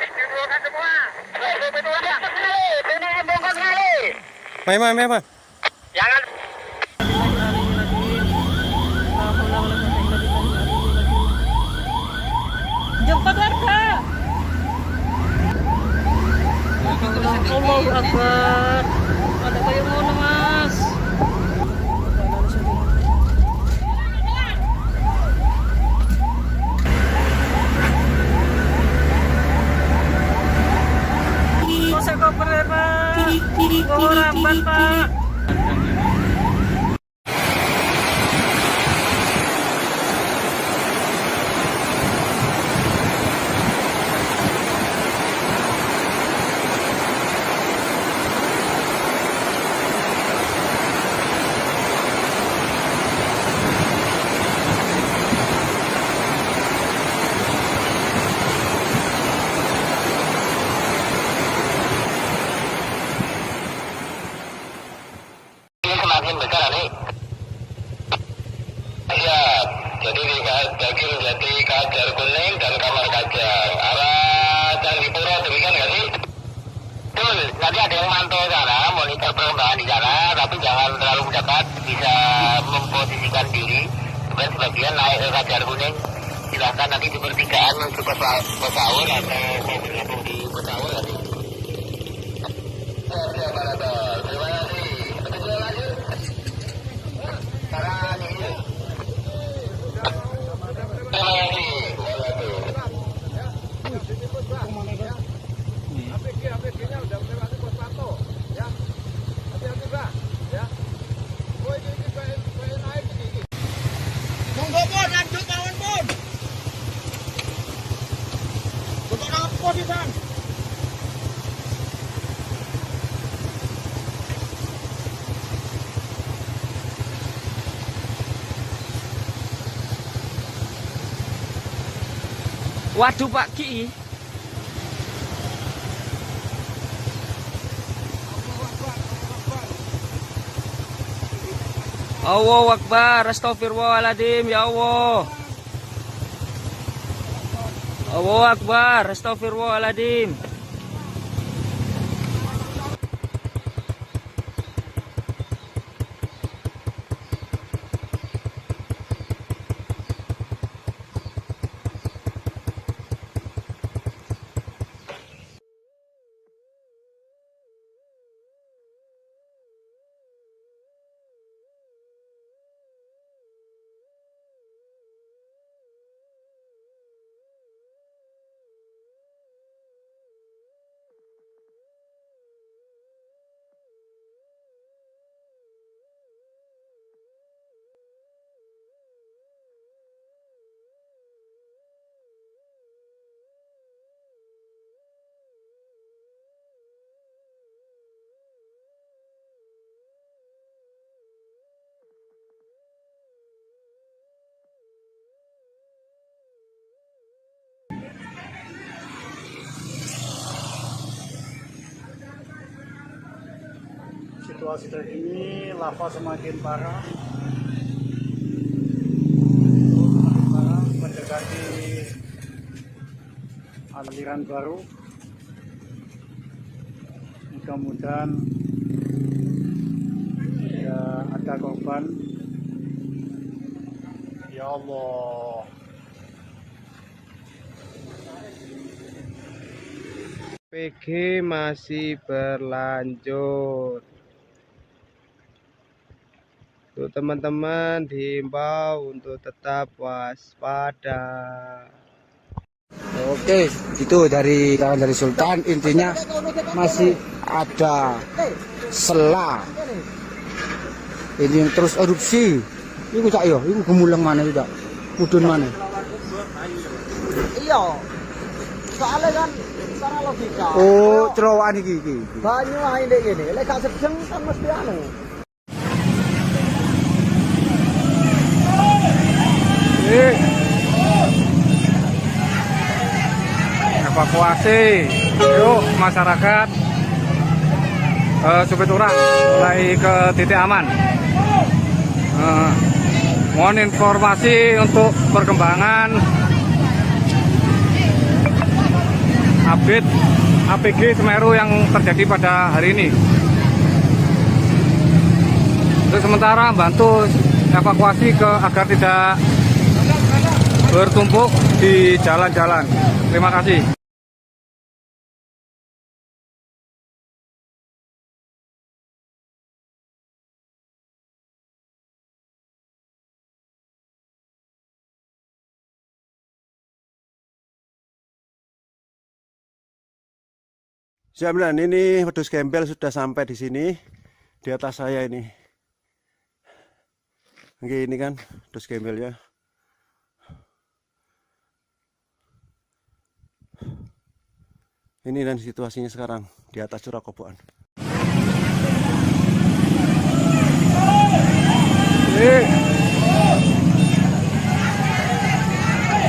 Diturunkan semua. Betul Pak. Ini bongkar kali. Mai. Jangan. Jemput warga. Allahu Akbar. Ada kayak ngono Mas. Saya koper ya Pak. Bawa ramban Pak. Semakin besar nih. Ya, jadi jadi Kajar Kuning dan Kamar Kajang arah Candipuro demikian nggak sih? Betul, nanti ada yang mantau sana, monitor perkembangan di sana, tapi jangan terlalu mendekat, bisa memposisikan diri. Kemudian sebagian naik ke Kajar Kuning, silahkan nanti di pertigaan menuju ke Pesaur atau mau bergabung di Pesaur nanti. Oke, terima kasih. Betul lanjut. Sekarang ini. Terima kasih. APG-nya udah melewati pos pantau, ya. Hati-hati Pak, ya. Oh ini naik ini. Monggo pun lanjut kawan pun. Untuk apa di Bang? Waduh Pak Ki. Allahu Akbar, astagfirullahaladzim, ya Allah. Allahu Akbar, astagfirullahaladzim. Situasi terkini lava semakin parah. Mendekati aliran baru. Mudah-mudahan ya ada korban. Ya Allah. PG masih berlanjut. Untuk teman-teman diimbau untuk tetap waspada. Oke, itu dari kawan dari Sultan. Intinya masih ada sela. Ini yang terus erupsi. Iku cak yo, iku gemulang mana juga? Mudun mana? Iya. Soalnya kan secara logika. Oh, cerowokan iki. Banyu ae ndek kene. Lek gak sedeng kan mesti anu. Evakuasi, yuk masyarakat Supiturang mulai ke titik aman. Mohon informasi untuk perkembangan update APG Semeru yang terjadi pada hari ini. Untuk sementara bantu evakuasi agar tidak bertumpuk di jalan-jalan. Terima kasih. Siap, dan ini wedhus gembel sudah sampai di sini, di atas saya ini. Oke, ini kan wedhus gembelnya. Ini dan situasinya sekarang di atas curah kobokan.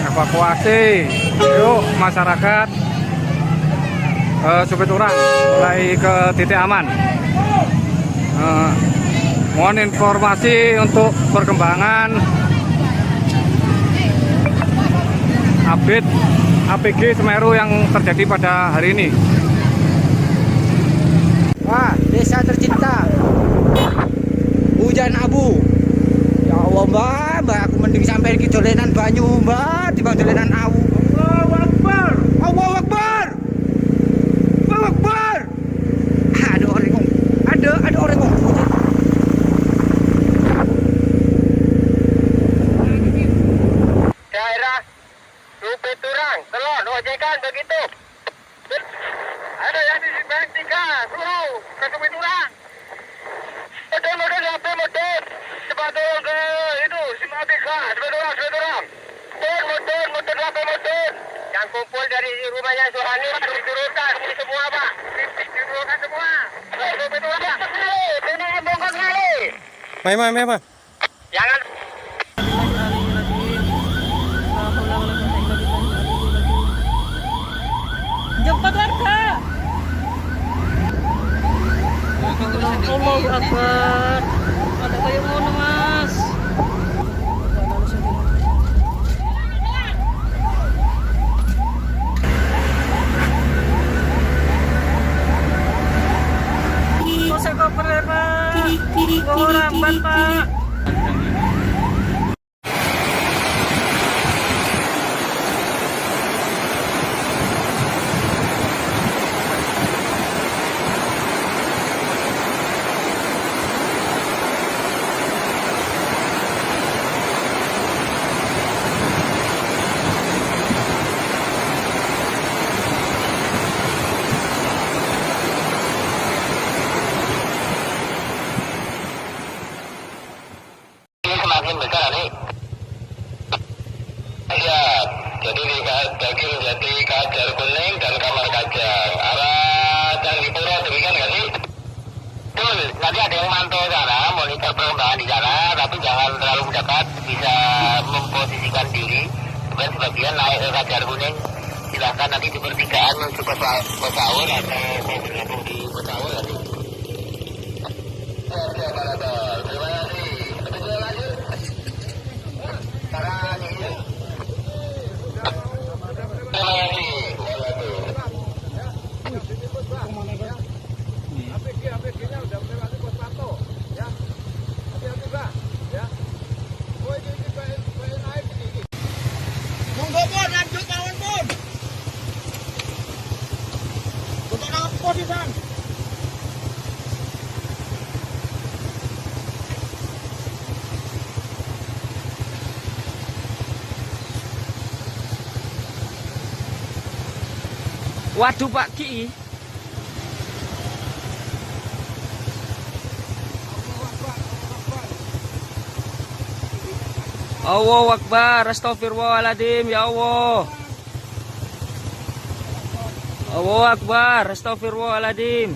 Evakuasi, yuk masyarakat. Supit Urang mulai ke titik aman. Mohon informasi untuk perkembangan update APG Semeru yang terjadi pada hari ini. Wah, desa tercinta. Hujan abu. Ya Allah, Mbak, aku mending sampai ke dolenan banyu, Mbak, di dolenan awu. Allahu Akbar. Allahu Akbar. Akbar. Ada orang ngomong. Ada orang ngomong. Daerah Supit Urang, Telon, ojekan begitu. Ada yang di Bank 3, suruh ke Supit Urang. Model HP model. Cepat turun ke itu, Simpang 3, Supit Urang. Motor HP model. Yang kumpul dari rumahnya Suhani diturunkan ini semua, Pak. Diturunkan semua. Supit Urang. Ini bongkar kali. Mai. Jangan Jemput warga. Allahu Akbar. Ada kayak ngono, Mas. Saya koper ya, Pak. Bawa ramban, Pak. semakin besar nih. Ya, jadi di daging jadi Kajar Kuning dan Kamar Kajang arah Candipuro, demikian nggak sih? Betul, nanti ada yang mantau sana, monitor perkembangan di sana, tapi jangan terlalu dekat, bisa memposisikan diri. Kemudian sebagian naik ke Kajar Kuning, silahkan nanti di pertigaan menuju Pesaur atau mau bergabung di Pesaur nanti. Oke, Pak Lator, terima kasih. Kita lanjut. Sekarang ini. Terima kasih. APG-nya udah melewati pos pantau, ya. Hati-hati, Pak, ya. Oh, ini naik ini. Monggo pun lanjut mawon pun. Untuk apa di sana? Waduh Pak Ki. Allahu Akbar, astagfirullahaladzim, ya Allah. Allahu Akbar, astagfirullahaladzim.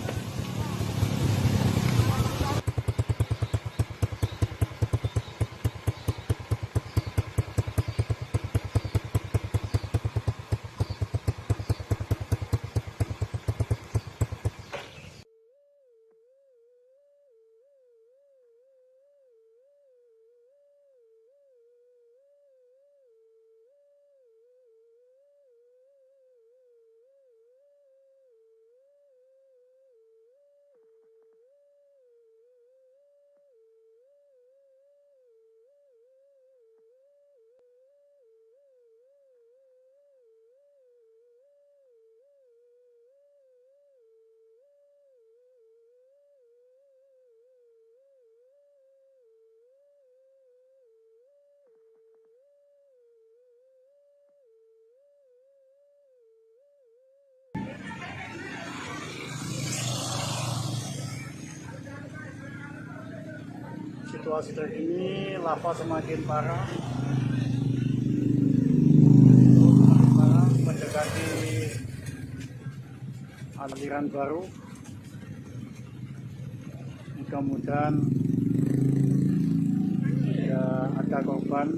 situasi terkini lava semakin parah. Mendekati aliran baru. Mudah-mudahan tidak ada korban.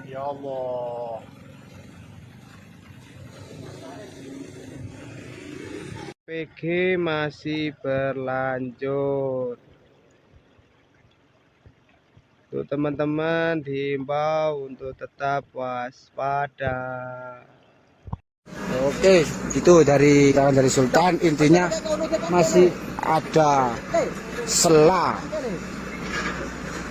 Ya Allah. PG masih berlanjut. Untuk teman-teman diimbau untuk tetap waspada. Oke, itu dari kawan dari Sultan. Intinya masih ada sela.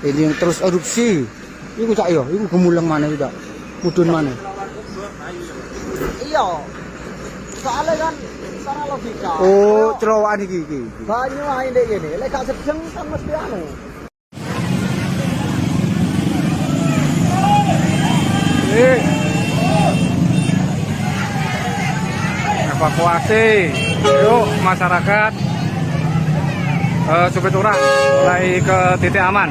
Ini yang terus erupsi. Iku cak yo, iku gemuleng mana udah, mudun mana? Iya. Soalnya kan secara logika. Oh, celowokan iki. Banyu ae ndek kene, lek gak sedeng kan mesti anu. Evakuasi, yuk masyarakat Supiturang mulai ke titik aman.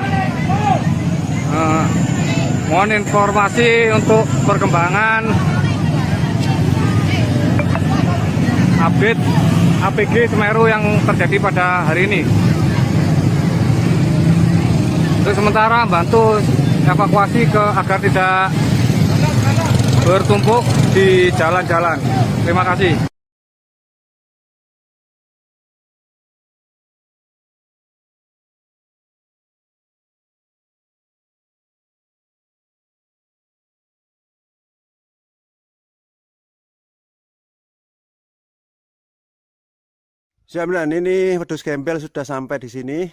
Mohon informasi untuk perkembangan update APG Semeru yang terjadi pada hari ini. Untuk sementara bantu evakuasi agar tidak bertumpuk di jalan-jalan. Terima kasih. Siap, dan ini wedhus gembel sudah sampai di sini,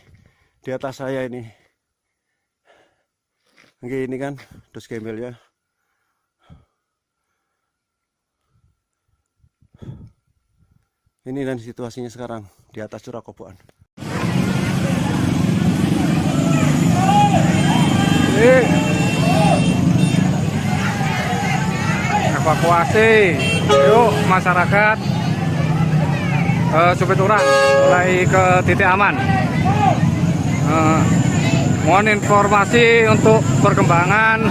di atas saya ini. Oke, ini kan wedhus gembel ya. Ini dan situasinya sekarang di atas curah koboan. Evakuasi, yuk masyarakat Supiturang mulai ke titik aman. Mohon informasi untuk perkembangan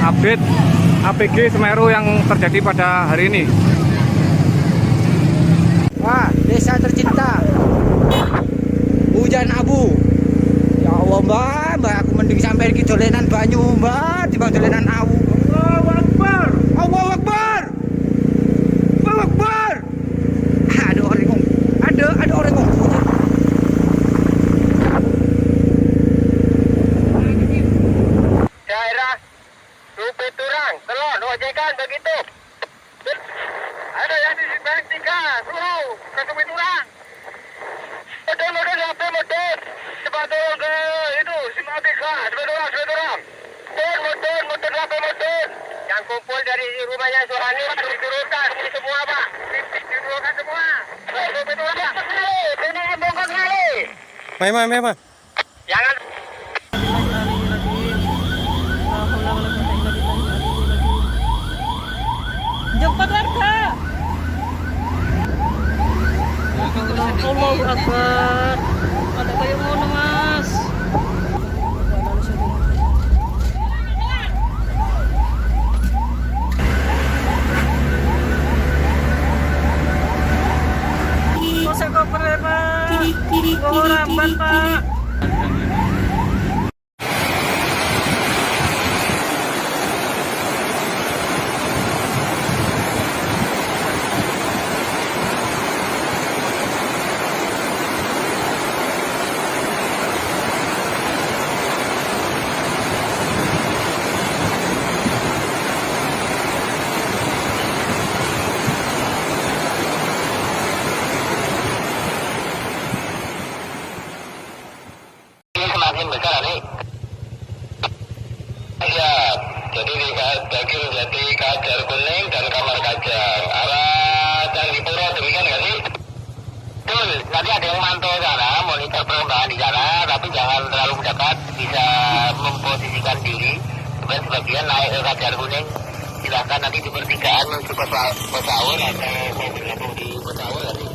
update APG Semeru yang terjadi pada hari ini. Wah, desa tercinta. Hujan abu. Ya Allah, Mbak, aku mending sampai iki dolenan banyu, Mbak, dibanding dolenan awu. Allahu Akbar. Allahu Akbar. Allahu Akbar. Ada orang ngomong. Ada orang ngomong. Daerah Supiturang, Telon, ojekan begitu. Ada yang di Bank 3, suruh ke Supiturang. Model HP model. Cepat tolong ke itu, Simatika, Supiturang. Model HP model. Yang kumpul dari rumahnya Suhani, turun-turunkan ini semua, Pak. Turunkan semua. Supiturang, Pak. Ini bongkar kali. Memang. Jangan. Jumpa warga. Allahu Akbar. Ada kayak ngono, Mas. Kok koper, Pak? Kok ramban, Pak? Semakin besar nih. Ya, jadi menjadi Kajar Kuning dan Kamar Kajang. Arah Candipuro demikian nggak sih? Betul, nanti ada yang mantau sana, monitor perkembangan di sana, tapi jangan terlalu mendekat, bisa memposisikan diri. Kemudian sebagian naik ke Kajar Kuning, silahkan nanti di pertigaan menuju Pesawur atau mau bergabung di Pesawur nanti.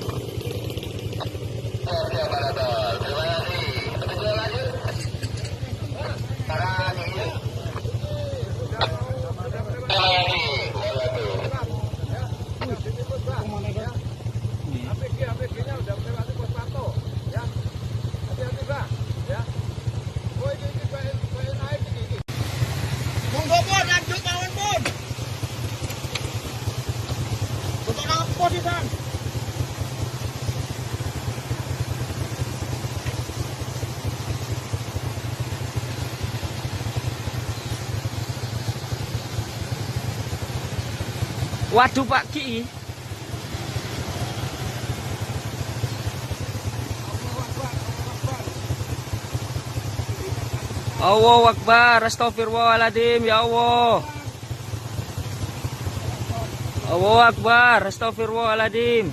Waduh Pak Ki. Allahu Akbar, astagfirullahaladzim, ya Allah. Allahu Akbar, astagfirullahaladzim.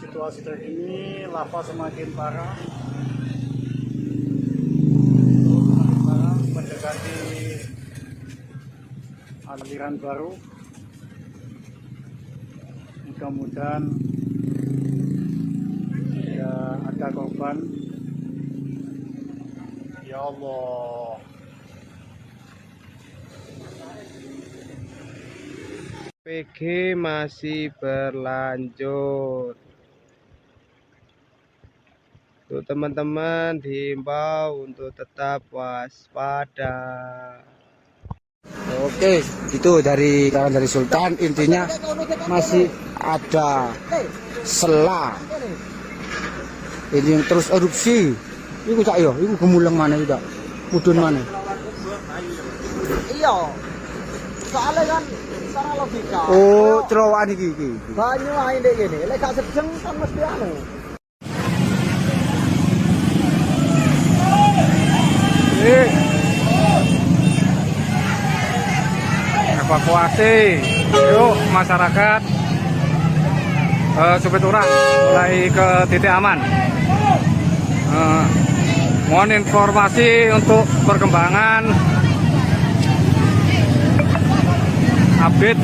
Situasi terkini, lava semakin parah. Mendekati aliran baru. Mudah-mudahan tidak ada korban. Ya Allah. PG masih berlanjut. Untuk teman-teman dihimbau untuk tetap waspada. Oke, itu dari Sultan, intinya masih ada sela. Ini terus erupsi. Iku cak yo, iku gemuleng mana itu? Mudun mana? Iya. Soalnya kan secara logika. Oh, cerowokan iki. Banyu ae ndek kene, lek gak sedeng kan mesti anu. Evakuasi, yuk masyarakat Supiturang mulai ke titik aman. Mohon informasi untuk perkembangan update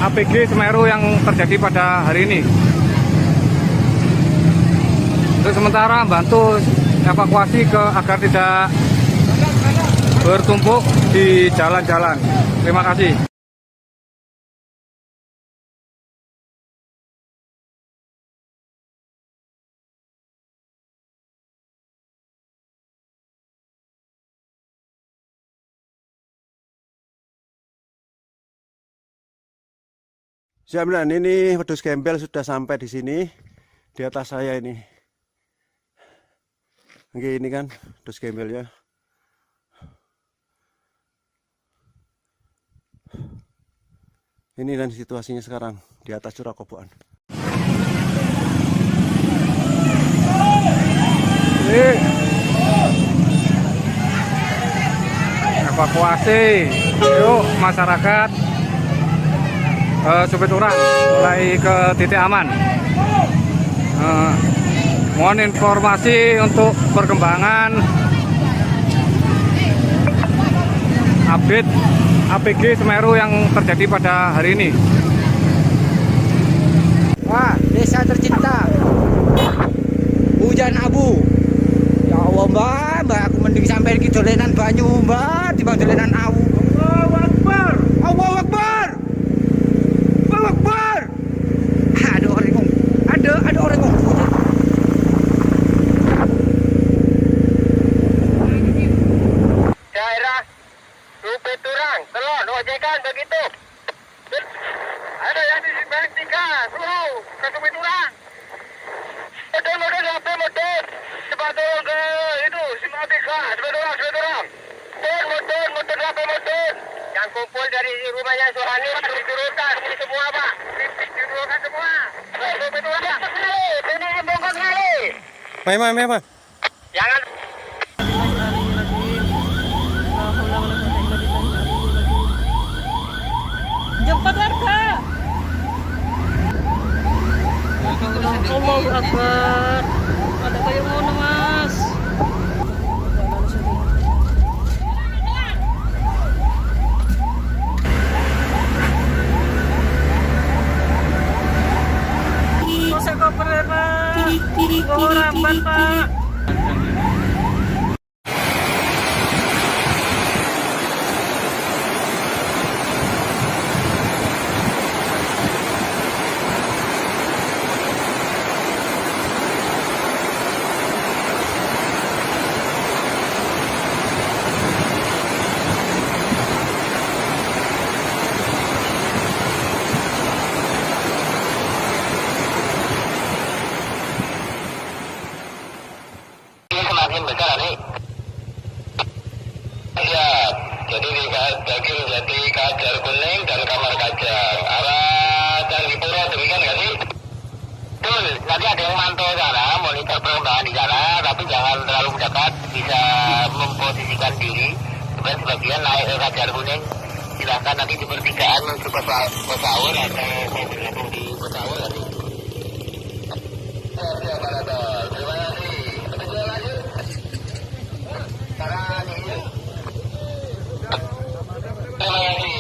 APG Semeru yang terjadi pada hari ini. Untuk sementara bantu evakuasi agar tidak bertumpuk di jalan-jalan. Terima kasih. Siap, ini wedhus gembel sudah sampai di sini, di atas saya ini. Oke, ini kan wedhus gembelnya. Ini dan situasinya sekarang di atas curah kobokan. Evakuasi, yuk masyarakat Supiturang mulai ke titik aman. Mohon informasi untuk perkembangan update APG Semeru yang terjadi pada hari ini. Wah, desa tercinta. Hujan abu. Ya Allah, Mbak, aku mending sampai iki dolenan banyu, Mbak, dibanding dolenan awu. Allahu Akbar. Allahu Akbar. Allahu Akbar. Ada orang ngomong. Ada orang ngomong. Daerah Supiturang, Telon, ojekan begitu. Ada yang di Tiga, suruh ke Supiturang. Motor apa motor? Cepat turun ke itu, Simatika, Supiturang. Motor apa motor? Yang kumpul dari rumahnya Suhani diturunkan ini semua Pak. Diturunkan semua. Supiturang. Ini bongkar kali. Mai. Jangan. Allahu Akbar. Ada kayak ngono, Mas. Saya koper ya, Pak. Bawa ramban, Pak. Semakin besar nih. Ya, jadi jadi Kajar Kuning dan Kamar Kajang arah Candipuro, demikian nggak sih? Betul, nanti ada yang mantau sana, monitor perkembangan di sana, tapi jangan terlalu mendekat, bisa memposisikan diri. Kemudian sebagian naik ke Kajar Kuning, silahkan nanti di pertigaan menuju Pesaur atau mau bergabung di Pesaur nanti. Terima kasih.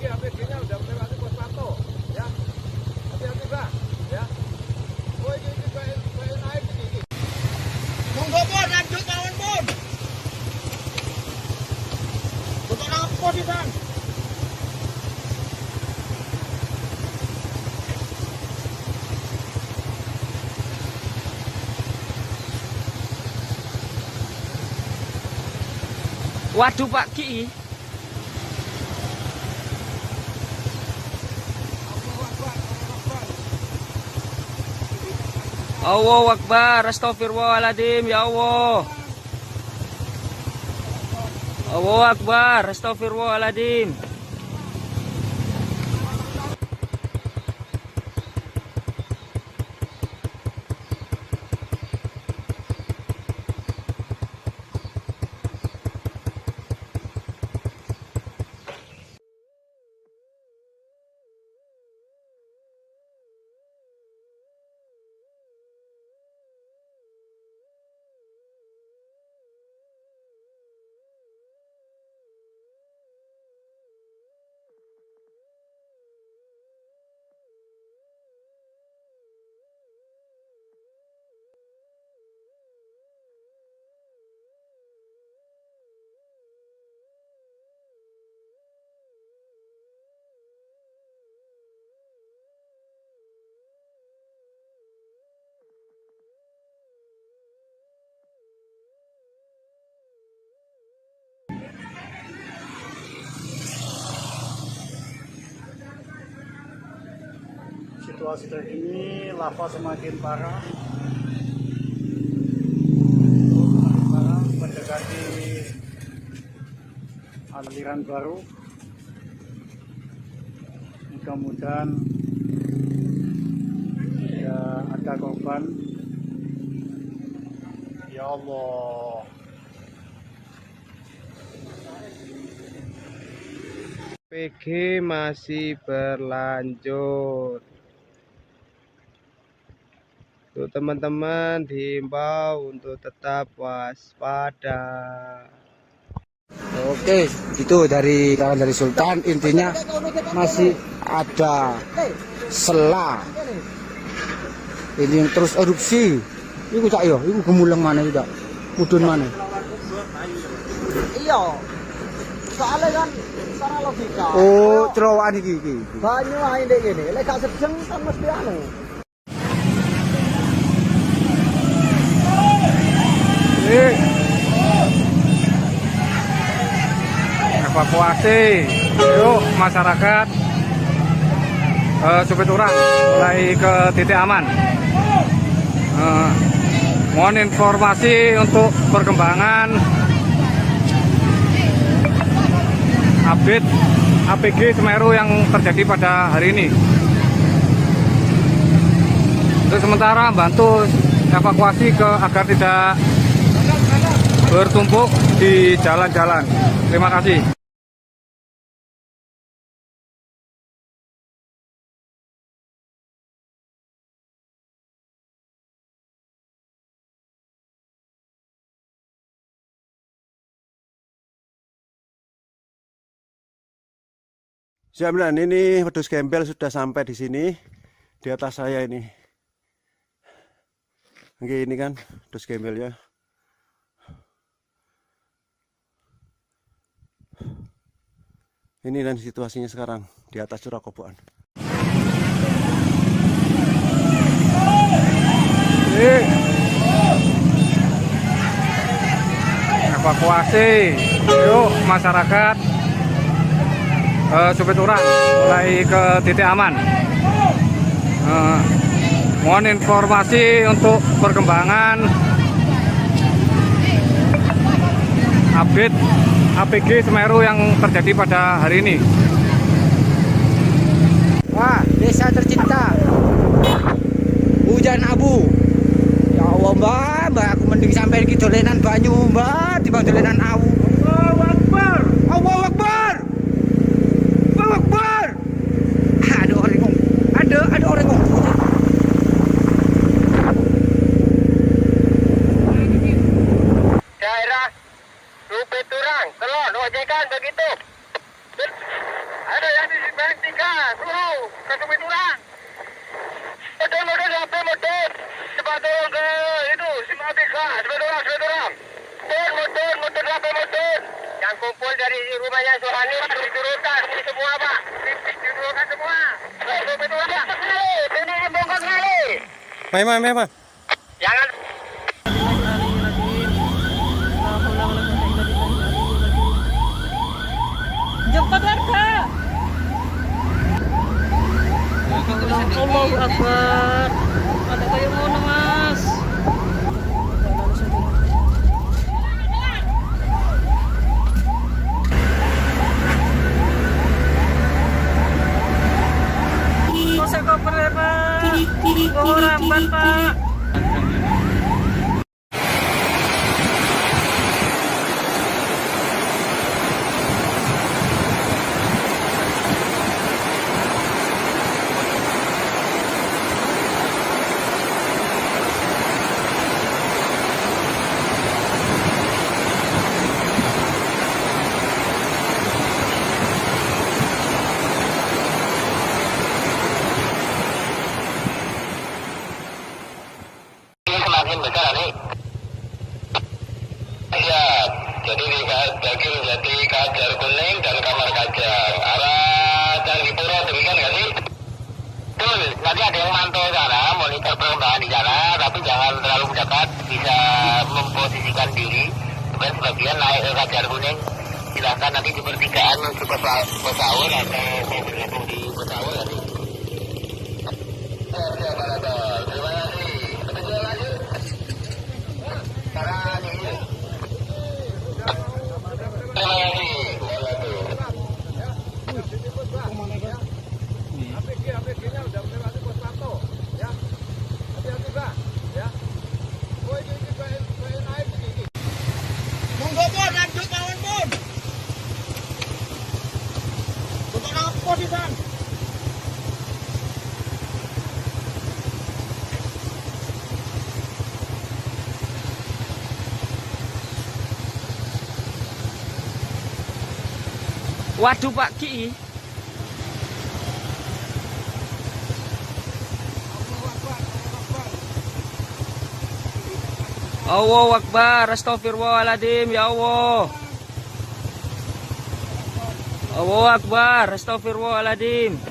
APG-nya udah melewati pos pantau, ya. Hati-hati, Pak, ya. Oh, ini naik ini. Monggo pun lanjut mawon pun. Untuk apa sih, Bang? Waduh Pak Ki. Allahu Akbar, astagfirullahaladzim, ya Allah. Allahu Akbar, astagfirullahaladzim. Situasi terkini, lava semakin parah. Mendekati aliran baru. Mudah-mudahan tidak ada korban. Ya Allah. PG masih berlanjut. Untuk teman-teman diimbau untuk tetap waspada. Oke, itu dari kawan dari Sultan. Intinya masih ada sela. Ini yang terus erupsi. Iku cak yo, iku gemuleng mana tidak? Mudun mana? Iya. Soalnya kan secara logika. Oh, cerowokan iki. Banyu ae ndek kene. Lek gak sedeng kan mesti anu. Evakuasi, yuk masyarakat Supit Urang mulai ke titik aman. Mohon informasi untuk perkembangan update APG Semeru yang terjadi pada hari ini. Untuk sementara bantu evakuasi agar tidak bertumpuk di jalan-jalan. Terima kasih. Jaminan ini wedhus gembel sudah sampai di sini, di atas saya ini. Oke, ini kan wedhus gembelnya. Ini dan situasinya sekarang di atas curah kobokan. Evakuasi, yuk masyarakat Supiturang mulai ke titik aman. Mohon informasi untuk perkembangan update APG Semeru yang terjadi pada hari ini. Wah, desa tercinta. Hujan abu. Ya Allah, Mbak, aku mending sampai iki dolenan banyu, Mbak, dibanding dolenan awu. Allahu Akbar. Allahu Akbar. Allahu Akbar. Ada orang ngomong. Ada orang ngomong. Daerah Supiturang, Kelon, ojekan begitu. Ada yang di Bank 3, suruh ke Supiturang. Motor HP motor. Cepat turun ke itu, Simpang 3, Supiturang. Motor HP motor. Yang kumpul dari rumahnya Sohani diturunkan semua, Pak. Diturunkan semua. Supiturang, Pak. Ini bongkar kali. Mai. Jangan Jemput warga. Allahu Akbar. Ada kayak mana, Mas? Kok saya koper ya, Pak? Oh, ramban, Pak. semakin besar nih. Ya, jadi di Kajar Kuning dan Kamar Kajar arah Candipuro, demikian nggak sih? Betul, nanti ada yang mantau sana, monitor perkembangan di sana, tapi jangan terlalu mendekat, bisa memposisikan diri. Kemudian sebagian naik ke Kajar Kuning, silahkan nanti di pertigaan menuju Pesaur atau mau bergabung di Pesaur nanti. Terima kasih. Betul lanjut. Sekarang ini. Terima kasih. APG-nya udah melewati pos pantau, ya. Hati-hati, Pak, ya. Oh, ini naik ini. Monggo, Bun, lanjut mawon, Bun. Untuk apa di Bang? Waduh Pak Ki. Allahu Akbar, astagfirullahaladzim, ya Allah. Allahu Akbar, astagfirullahaladzim.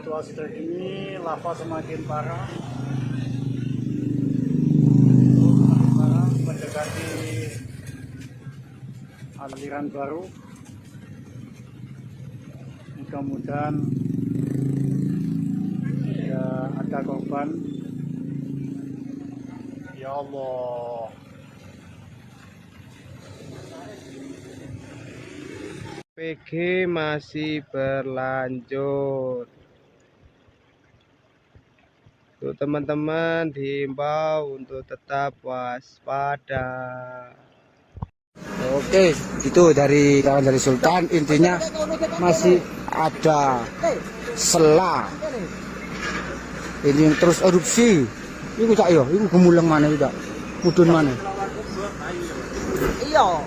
situasi terkini, lava semakin parah. Mendekati aliran baru. Mudah-mudahan ya ada korban. Ya Allah. PG masih berlanjut. Untuk teman-teman diimbau untuk tetap waspada. Oke, itu dari Sultan. Intinya masih ada sela. Ini yang terus erupsi. Ini tak yo, ini gemulung mana itu? Mudun mana? Iya.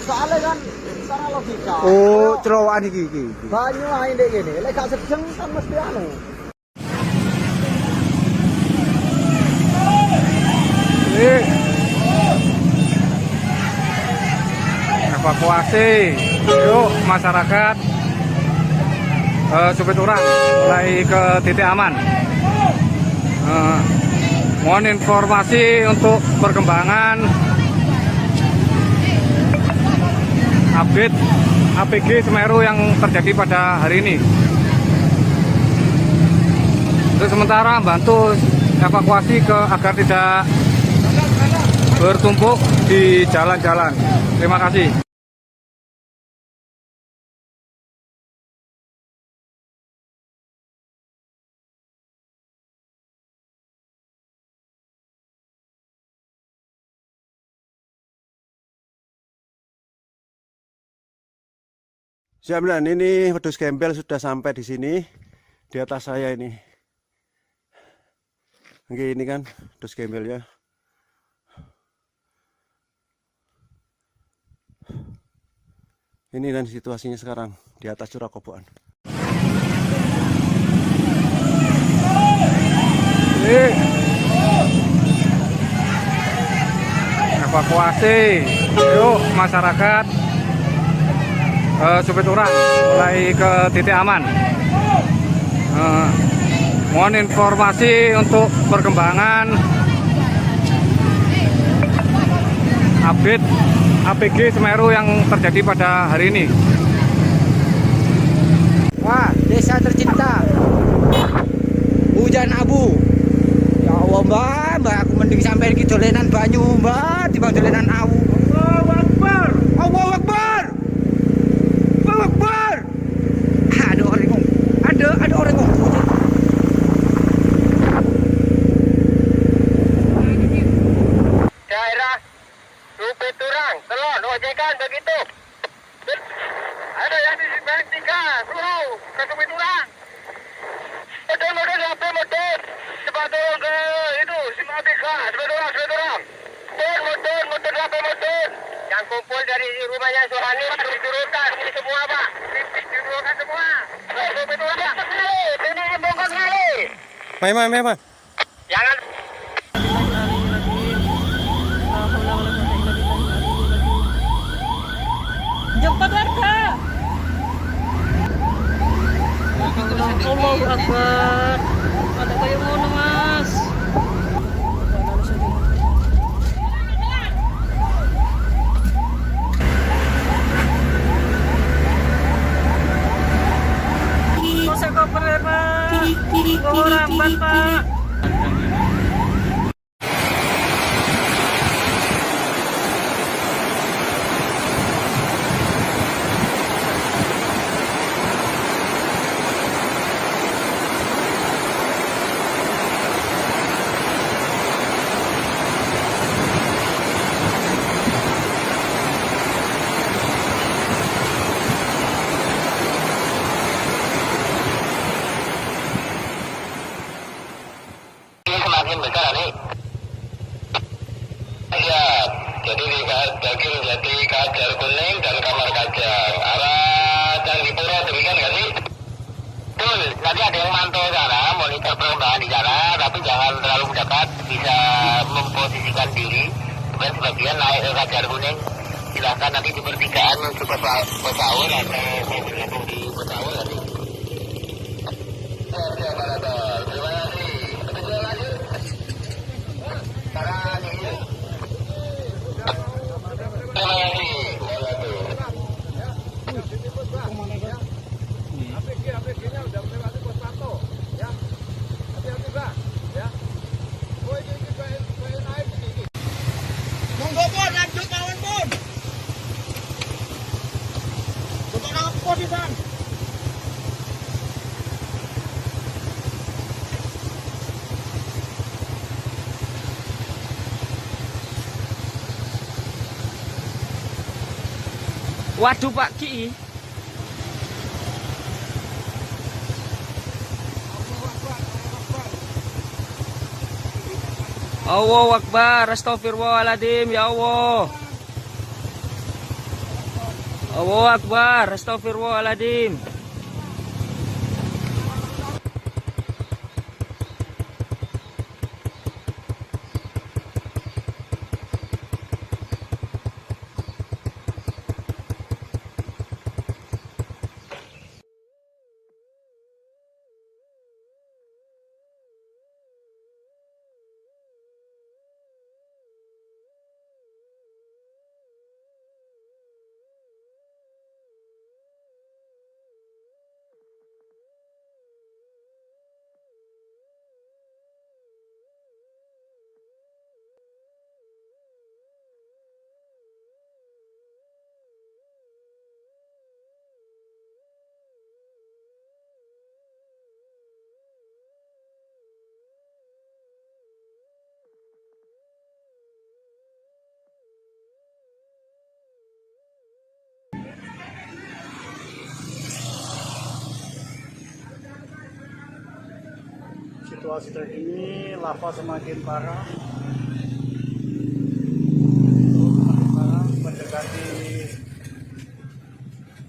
Soalnya kan secara logika. Oh, cerowokan iki. Banyu ae ndek kene. Lek gak sedeng kan mesti anu. Evakuasi, yuk masyarakat Supiturang mulai ke titik aman. Mohon informasi untuk perkembangan update APG Semeru yang terjadi pada hari ini. Untuk sementara bantu evakuasi agar tidak bertumpuk di jalan-jalan. Terima kasih. Siap, dan ini wedhus gembel sudah sampai di sini, di atas saya ini. Oke, ini kan wedhus gembelnya. Ini dan situasinya sekarang di atas curah kobokan. Evakuasi, yuk masyarakat Supiturang mulai ke titik aman. Mohon informasi untuk perkembangan update APG Semeru yang terjadi pada hari ini. Wah, desa tercinta. Hujan abu. Ya Allah, Mbak, aku mending sampai iki dolenan banyu, Mbak, dibanding dolenan awu. Allahu Akbar. Allahu Akbar. Allahu Akbar. Ada orang ngomong. Ada orang ngomong. Daerah Supiturang, Telon, ojekan begitu. Ada yang di Bang 3, suruh ke Supiturang. Motor, HP motor. Cepat turun ke itu, Simatika, Supiturang. Motor, HP motor. Yang kumpul dari rumahnya Sohani, diturunkan ini semua, Pak. Diturunkan semua. Supiturang, ini bongkar kali. Mai. Jangan. Jemput warga. Allahu Akbar. Ada kayak ngono, Mas. Kose koper ya, Pak. Bawa ramban, Pak. Semakin besar nih. Ya, jadi di Kajar Kuning dan Kamar Kajang arah Candipuro, demikian nggak sih? Betul, nanti ada yang mantau sana, monitor perkembangan di sana, tapi jangan terlalu dekat, bisa memposisikan diri. Kemudian sebagian naik ke Kajar Kuning, silahkan nanti di pertigaan menuju Pesaur atau mau bergabung di Pesaur nanti. APG-nya udah melewati pos pantau, ya. Hati-hati, Bang, ya. Oh, ini bayain air ini. Monggo, Bun, lanjut kawan, Bun. Coba nangkep pos, Bang. Waduh Pak Ki. Allahu Akbar, astagfirullahaladzim, ya Allah. Allahu Akbar, astagfirullahaladzim. Situasi terkini, lava semakin parah. Mendekati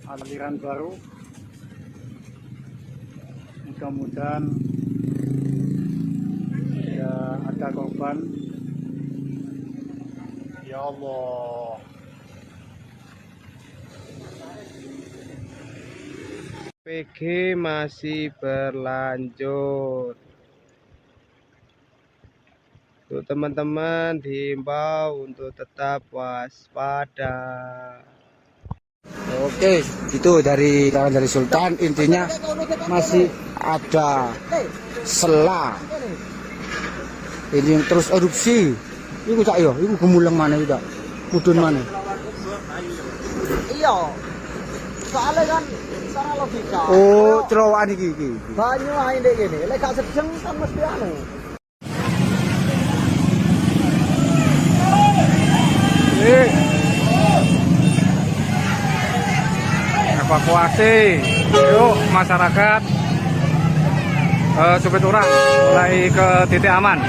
aliran baru. Mudah-mudahan tidak ada korban. Ya Allah. PG masih berlanjut. Untuk teman-teman diimbau untuk tetap waspada. Oke, itu dari Sultan. Intinya masih ada sela. Ini yang terus erupsi. Iku cak yo, iku gemulang mana itu? Mudun mana? Iya. Soalnya kan secara logika. Oh, cerowokan iki. Banyu ae ndek kene. Lek gak sedeng kan mesti anu. Evakuasi, yuk masyarakat Cupit Urang mulai ke titik aman.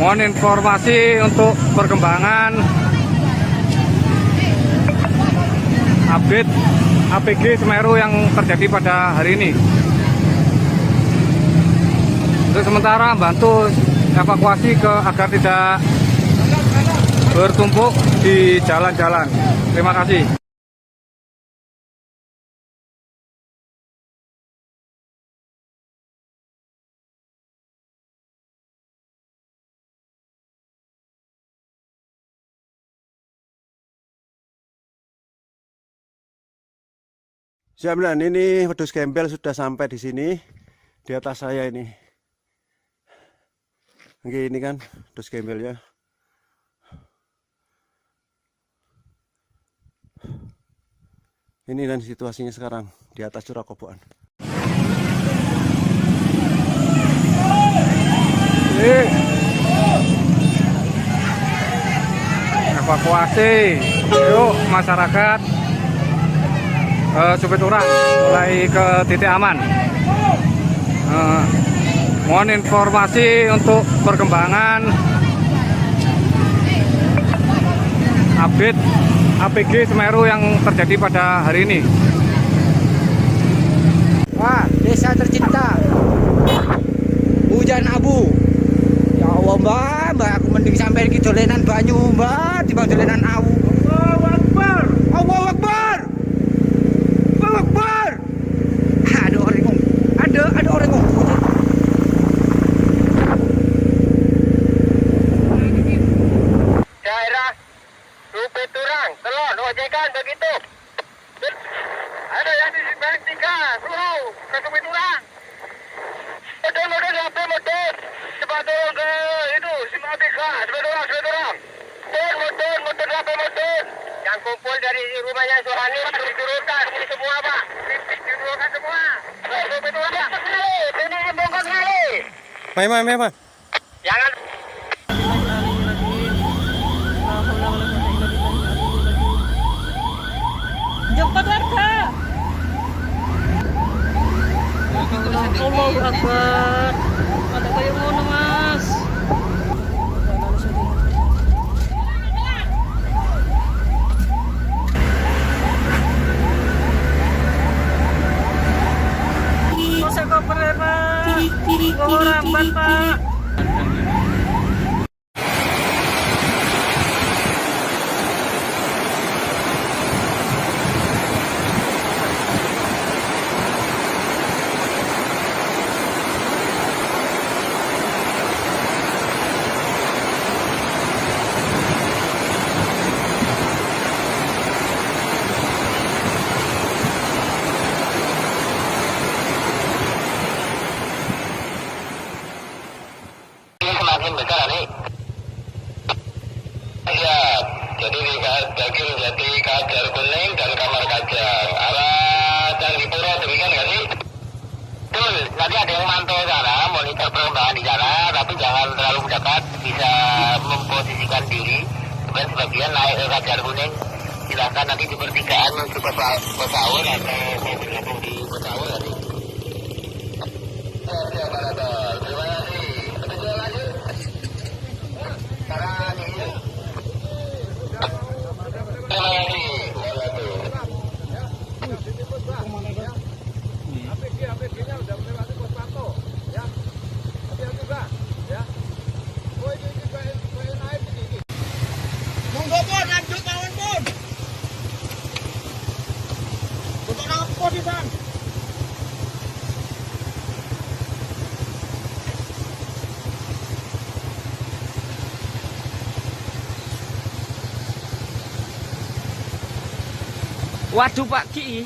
Mohon informasi untuk perkembangan update APG Semeru yang terjadi pada hari ini. Untuk sementara bantu evakuasi agar tidak bertumpuk di jalan-jalan. Terima kasih. Jaminan ini wedhus gembel sudah sampai di sini, di atas saya ini. Oke, ini kan wedhus gembel ya. Ini dan situasinya sekarang di atas curah kobokan. Evakuasi, yuk masyarakat Cupit Urang mulai ke titik aman. Mohon informasi untuk perkembangan update APG Semeru yang terjadi pada hari ini. Wah, desa tercinta. Hujan abu. Ya Allah, Mbak, aku mending sampai iki dolenan banyu, Mbak, dibanding dolenan awu. Allahu Akbar. Allahu Akbar. Allahu Akbar. Ada orang ngomong. Ada orang ngomong. Daerah Cupit Urang, Kelon, Ojekan, gitu. Ada yang di bank 3, suruh ke Sumiturang. Modern sampai modern. Cepat turun ke itu, Simpang 3, Sumiturang. Modern sampai modern. Yang kumpul dari rumahnya Suhani diturunkan semua, Pak. Diturunkan semua. Sumiturang. Ini bongkar kali. Memang. Jangan. Jemput warga. Allahu Akbar. Ada kayak ngono, Mas. Kok koper ya, Pak? Bawa ramban, Pak. Semakin besar nih. Ya, jadi di Kajar Kuning dan Kamar Kajang arah Candipuro, demikian nggak sih? Betul, nanti ada yang mantau sana, monitor perkembangan di sana, tapi jangan terlalu mendekat, bisa memposisikan diri. Kemudian sebagian naik ke Kajar Kuning, silahkan nanti di pertigaan menuju Pesaur atau mau bergabung di Pesaur nanti. Terima kasih. APG-nya udah melewati pos pantau, ya. Hati-hati, Bang, ya. Oh, ini kayak naik ini. Monggo, Bun, lanjut mawon, Bun. Untuk apa sih, Bang? Waduh, Pak Ki.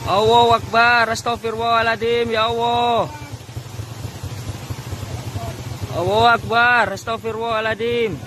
Allahu Akbar, astagfirullahaladzim, ya Allah. Allahu Akbar, astagfirullahaladzim.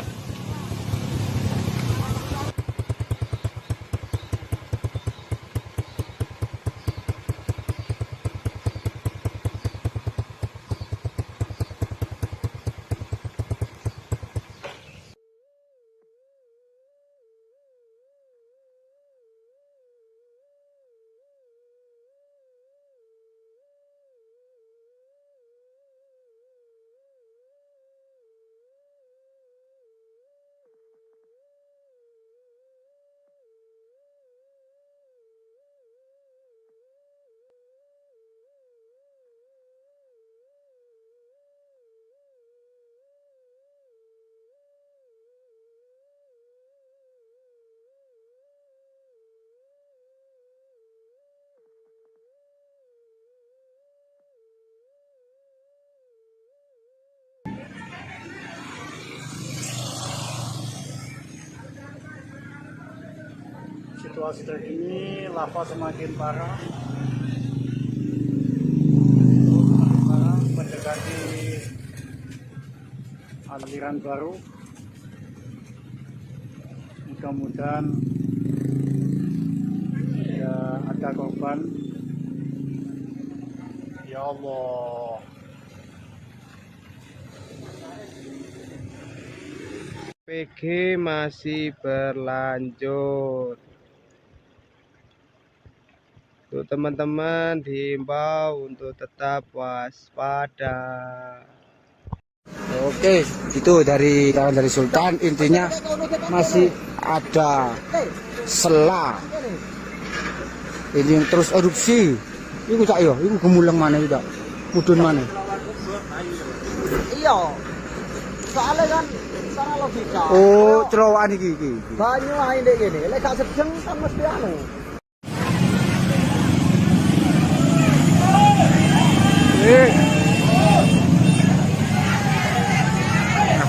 Situasi terkini, lava semakin parah. Mendekati aliran baru. Mudah-mudahan tidak ada korban. Ya Allah. PG masih berlanjut. Untuk teman-teman diimbau untuk tetap waspada. Oke, itu dari Sultan, intinya masih ada sela. Ini yang terus erupsi. Iku tak yo, iku gemuleng mana itu, mudun mana? Iya. Soalnya kan secara logika. Oh, celowokan iki. Banyu ae ndek kene, lek gak sedeng kan mesti anu.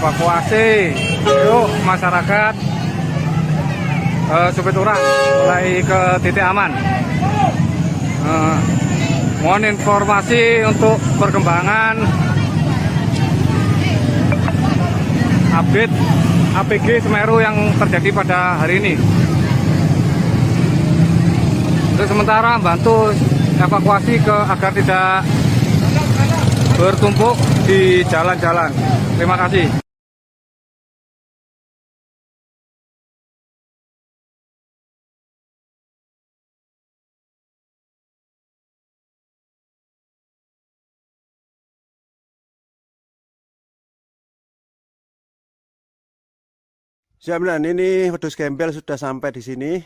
evakuasi. Yuk masyarakat Supiturang mulai ke titik aman. Mohon informasi untuk perkembangan update APG Semeru yang terjadi pada hari ini. Untuk sementara bantu evakuasi agar tidak bertumpuk di jalan-jalan. Terima kasih. Siap, nah, ini wedhus gembel sudah sampai di sini,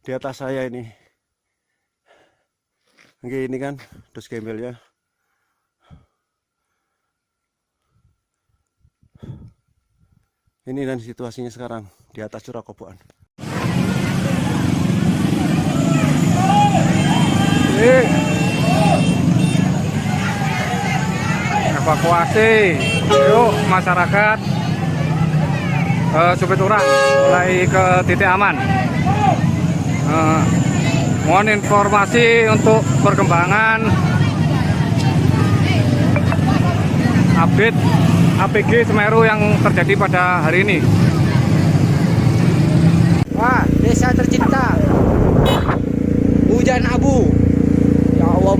di atas saya ini. Oke, ini kan wedhus gembelnya. Ini dan situasinya sekarang di atas curah Koboan. Evakuasi, yuk masyarakat Supiturang mulai ke titik aman. Mohon informasi untuk perkembangan update APG Semeru yang terjadi pada hari ini. Wah, desa tercinta, hujan abu. Ya Allah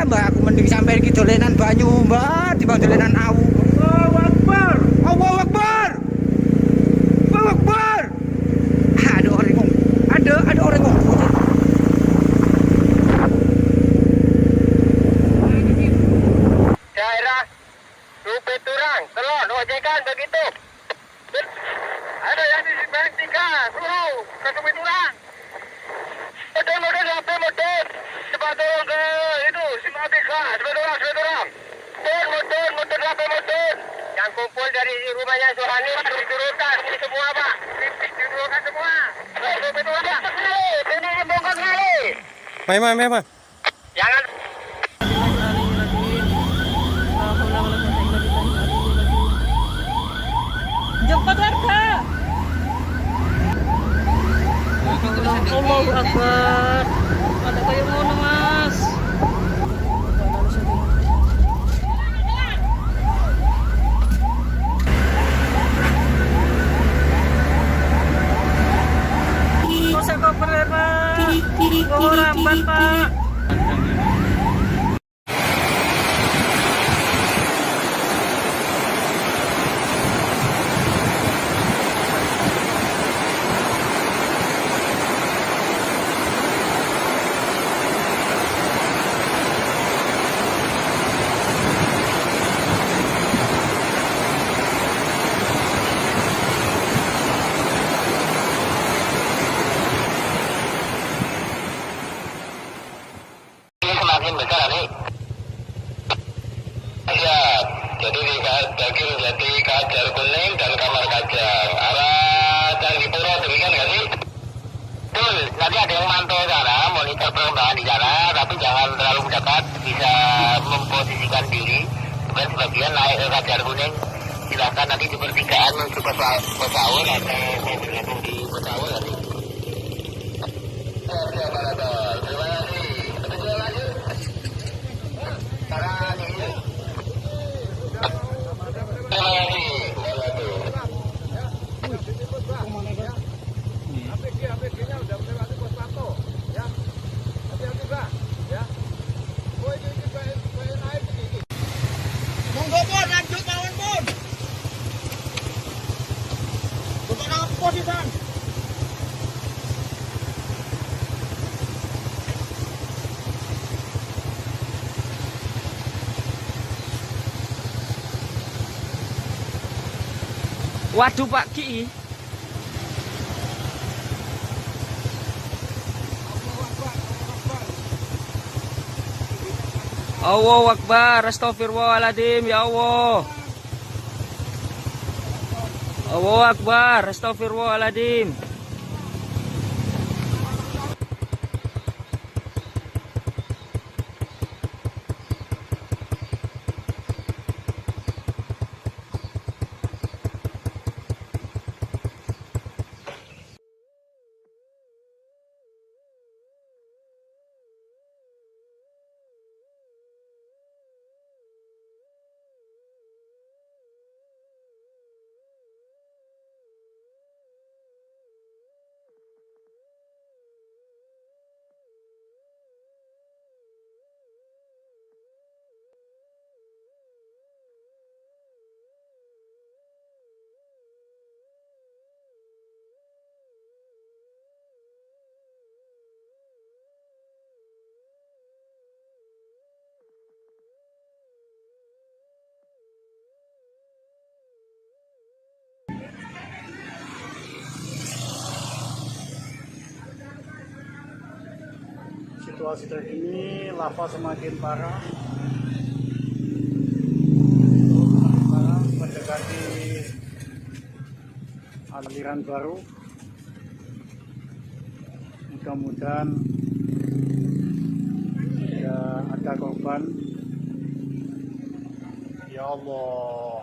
mbak, aku mending sampai ke dolenan banyu mbak, di dolenan awu. Allahu Akbar, Allahu Akbar, Allahu Akbar. Ada orang ngomong, ada orang ngomong. Daerah Supiturang, Telon, ojekan begitu. Ada yang di Bentika, suruh ke Supiturang. Motor, HP motor. Cepat turun ke itu, Simatika, Supiturang. Motor, HP motor. Yang kumpul dari rumahnya Suhani, diturunkan. Ini semua, Pak. Diturunkan semua. Supiturang, ini bongkar kali. Mai. Jangan. Jemput warga. Allahu Akbar. Ada kayak ngono, Mas. Kosek koper ya, Pak. Bawa ramban, Pak. Semakin besar nih. Ya, jadi di Kajar Kuning dan Kamar Kajang arah Candipuro, demikian nggak sih? Betul, nanti ada yang mantau sana, monitor perkembangan di sana, tapi jangan terlalu mendekat, bisa memposisikan diri. Kemudian sebagian naik ke Kajar Kuning, silahkan nanti di pertigaan menuju Pesawur atau mau bergabung di Pesawur nanti. Terima kasih. Betul lanjut. Sekarang ini. Terima kasih. APG-nya udah melewati pos pantau, ya. Hati-hati, Pak, ya. Oh, ini bayain air ini. Monggo, Pon, lanjut mawon, Pon. Untuk nang posisan. Waduh Pak Ki. Allahu Akbar, astagfirullahaladzim, ya Allah. Allahu Akbar, astagfirullahaladzim. situasi terkini, lava semakin parah. Mendekati aliran baru. Mudah-mudahan tidak ada korban. Ya Allah.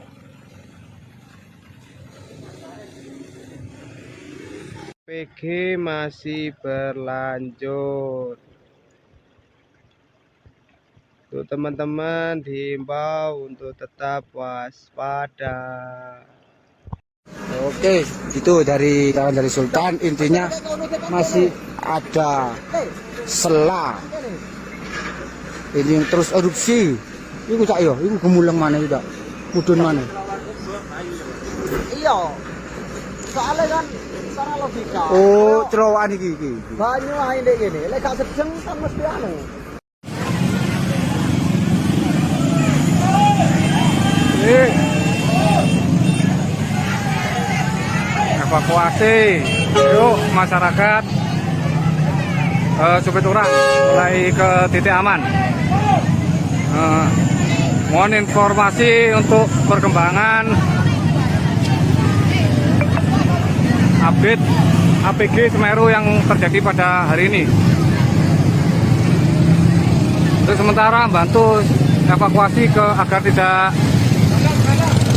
PG masih berlanjut. Untuk teman-teman diimbau untuk tetap waspada. Oke, itu dari Sultan. Intinya masih ada sela. Ini terus erupsi. Iku cak yo, iku gemuleng mana itu tak? Mudun mana? Iya. Soalnya kan secara logika. Oh, terowongan iki. Banyu ae ndek kene. Lek gak sedeng kan mesti anu. Evakuasi, yuk masyarakat Supiturang mulai ke titik aman. Mohon informasi untuk perkembangan update APG Semeru yang terjadi pada hari ini. Untuk sementara bantu evakuasi agar tidak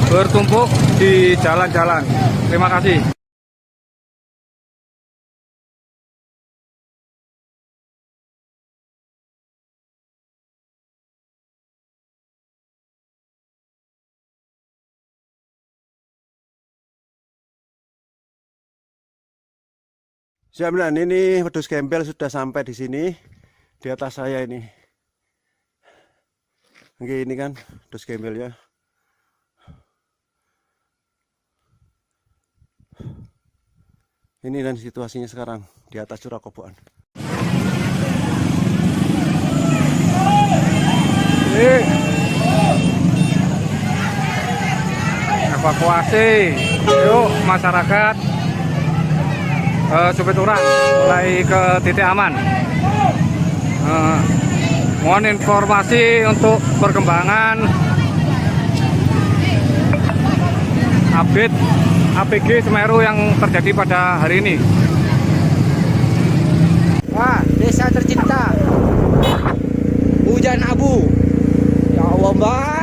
bertumpuk di jalan-jalan. Terima kasih. Siap, ini wedhus gembel sudah sampai di sini, di atas saya ini. Oke, ini kan wedhus gembel ya. Ini dan situasinya sekarang di atas Curah Koboan. Evakuasi, yuk masyarakat Supiturang mulai ke titik aman. Mohon informasi untuk perkembangan update APG Semeru yang terjadi pada hari ini. Wah, desa tercinta. Hujan abu. Ya Allah,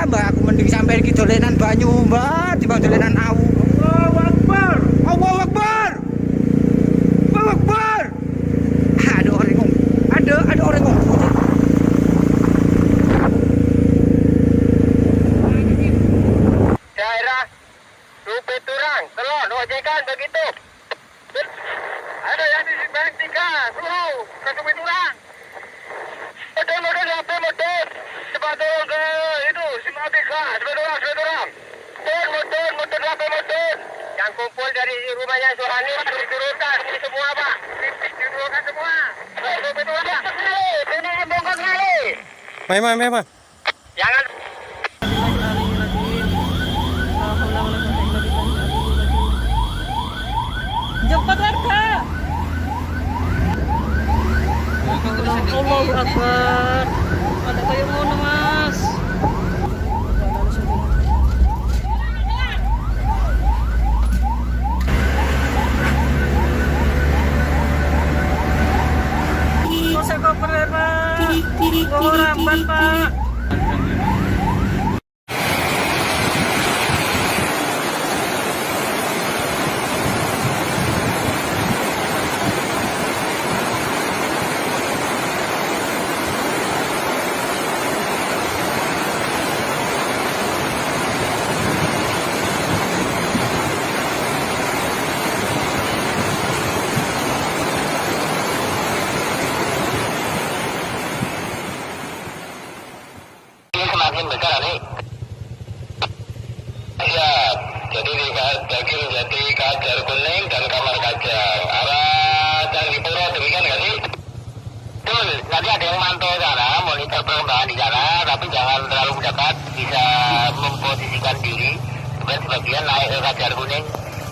Mbak, aku mending sampai iki dolenan banyu, Mbak, timbang dolenan awu. Allahu Akbar. Allahu Akbar. Allahu Akbar. Ada orang ngomong. Ada orang ngomong. Daerah Supiturang, Kelon, ojekan begitu. Ada yang di Simpang 3, suruh ke Supiturang. Motor sampai motor. Cepat turun ke itu Simpang 3, Supiturang. Motor sampai motor. Yang kumpul dari rumahnya Suhani diturunkan semua, Pak. Diturunkan semua. Supiturang. Ini bongkar kali. Memang. Jangan. Cepat warga. Allahu Akbar. Ada kayu mau Mas. Saya koper Pak. Bawa ramban Pak. Semakin besar nih. Ya, jadi di Kajar Kuning dan Kamar Kajang arah Candipuro, demikian nggak sih? Betul, nanti ada yang mantau sana, monitor perkembangan di sana, tapi jangan terlalu mendekat, bisa memposisikan diri. Kemudian sebagian naik ke Kajar Kuning,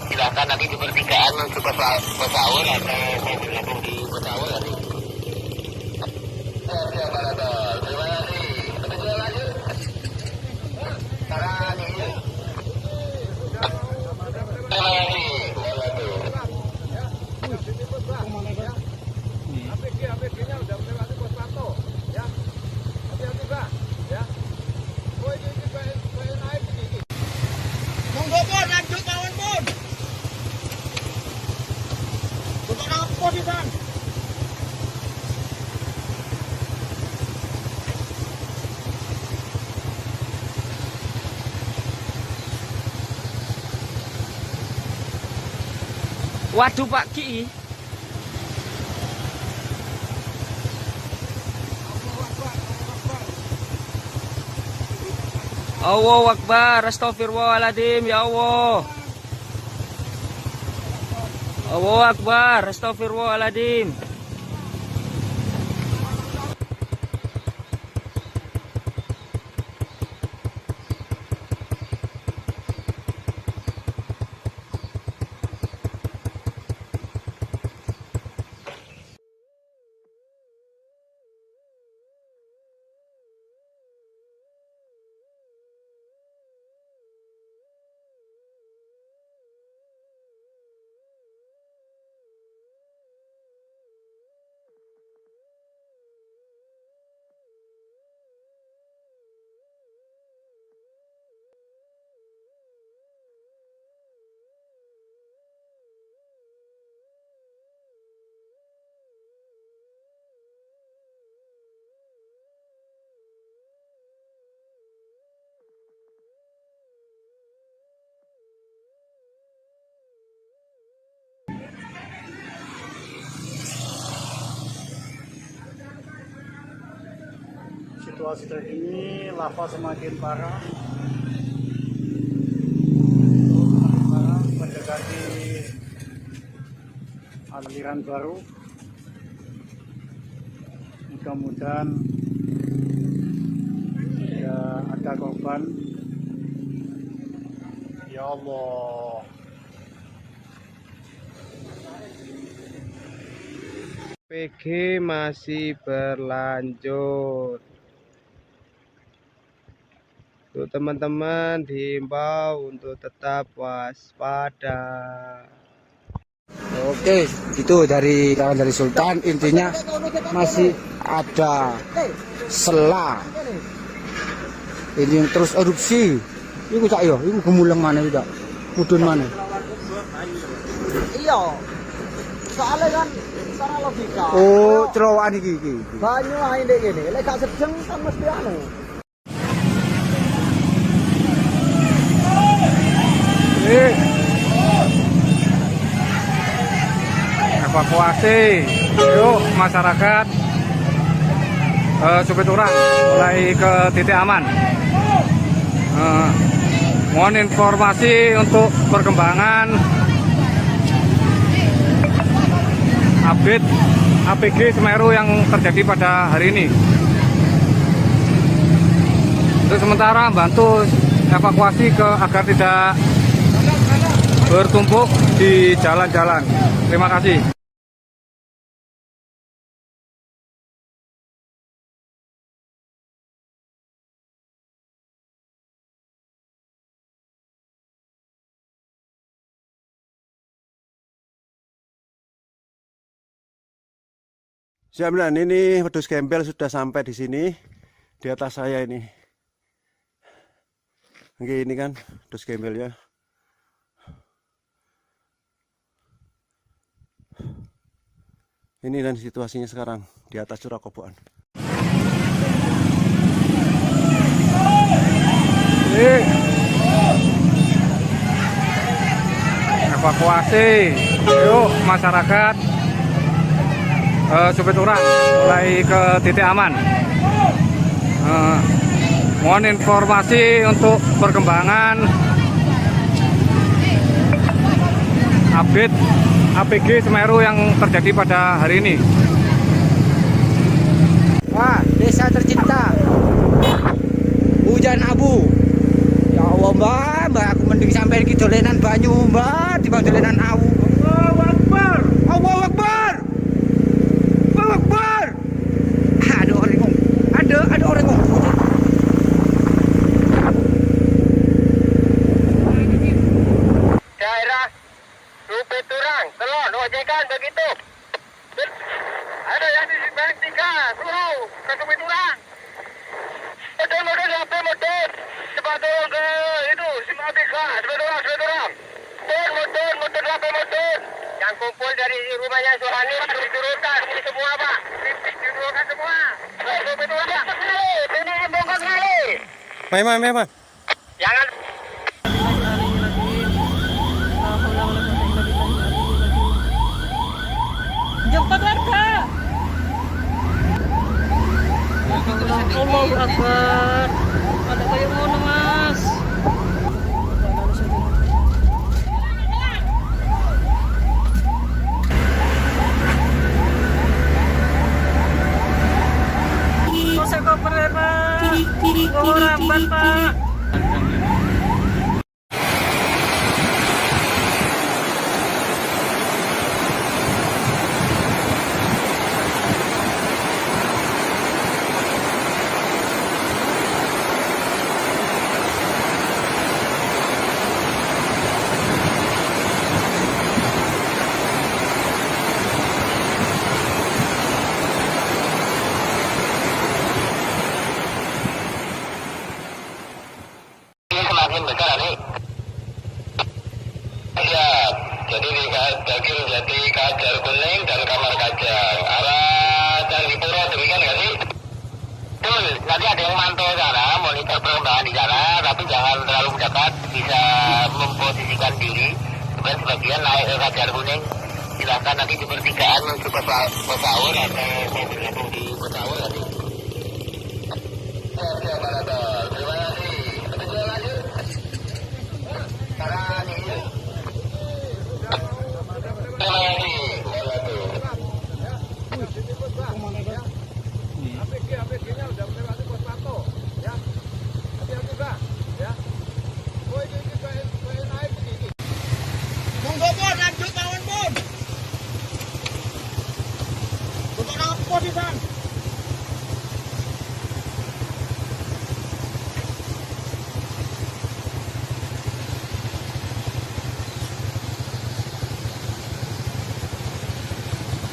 silahkan nanti di pertigaan menuju ke Pesaur atau mau bergabung di Pesaur nanti. APG-nya udah melewati pos pantau, ya. Hati-hati, Pak, ya. Oh, ini kayak naik ini. Monggo, Bun, lanjut mawon, Bun. Untuk apa sih, Bang? Waduh Pak Ki. Allahu Akbar, astagfirullahaladzim, ya Allah. Allahu Akbar, astagfirullahaladzim. Situasi terkini, lava semakin parah. Mendekati aliran baru. Mudah-mudahan tidak ada korban. Ya Allah. PG masih berlanjut. Untuk teman-teman diimbau untuk tetap waspada. Oke, itu dari kawan dari Sultan. Intinya masih ada sela. Ini yang terus erupsi. Iku cak yo, iku gemuleng mana tidak? Mudun mana? Iya. Soalnya kan secara logika. Oh, celowokan iki. Banyu ae ndek kene. Lek gak sedeng kan mesti anu. Evakuasi, yuk masyarakat Supiturang mulai ke titik aman. Mohon informasi untuk perkembangan update APG Semeru yang terjadi pada hari ini. Untuk sementara bantu evakuasi agar tidak bertumpuk di jalan-jalan. Terima kasih. Jaminan ini wedhus gembel sudah sampai di sini, di atas saya ini. Oke, ini kan wedhus gembelnya. Ini dan situasinya sekarang di atas curah kobokan. Evakuasi, yuk masyarakat Supiturang mulai ke titik aman. Mohon informasi untuk perkembangan update APG Semeru yang terjadi pada hari ini. Wah, desa tercinta. Hujan abu. Ya Allah, Mbak, aku mending sampai iki dolenan banyu, Mbak, dibanding dolenan awu. Allahu Akbar. Allahu Akbar. Allahu Akbar. Aduh, ada orang kok. Daerah Rupeturang, Kelon, ojekan begitu. Ada yang di Bank 3, suruh ke Rupeturang. Motor HP motor. Cepat turun ke itu, Simatika, Rupeturang. Motor HP motor. Yang kumpul dari rumahnya Suhani diturunkan ini semua, Pak. Diturunkan semua. Rupeturang. Ini bongkar kali. Mai. Jangan Jemput warga. Allahu Akbar. Ada kayak ngono, Mas. Polsek Koper, Pak. Bawa ramban, Pak. semakin besar nih. Ya, jadi di Daging Jati, Kajar Kuning dan Kamar Kajang arah Candipuro, demikian nggak sih? Betul, nanti ada yang mantau sana, monitor perkembangan di sana, tapi jangan terlalu mendekat, bisa memposisikan diri. Kemudian sebagian naik ke Kajar Kuning, silakan nanti di pertigaan menuju ke Pesaur atau mau bergabung di Pesaur nanti. Oke, Panadol, terima kasih. Betul lanjut. Sekarang ini. Terima kasih. APG-nya udah melewati pos pantau, ya. Hati-hati, Pak, ya. Oh, ini kayak naik ini. Monggo, Pon, lanjut mawon, Pon. Untuk apa di sana?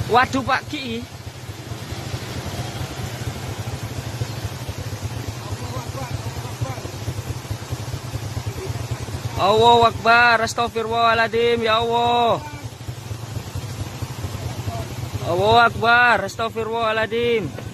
Waduh Pak Ki. Allahu Akbar, astagfirullahaladzim, ya Allah. Allahu Akbar, astagfirullahaladzim.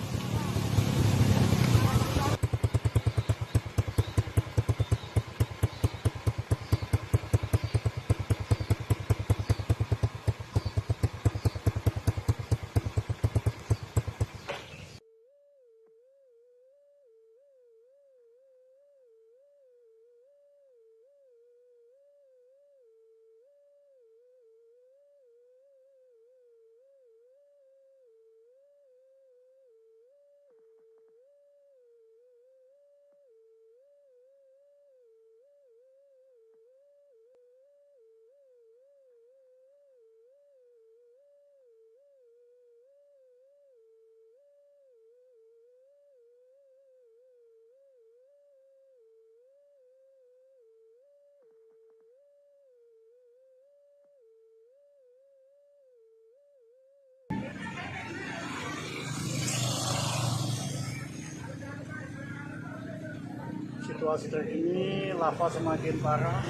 Situasi terkini lava semakin parah,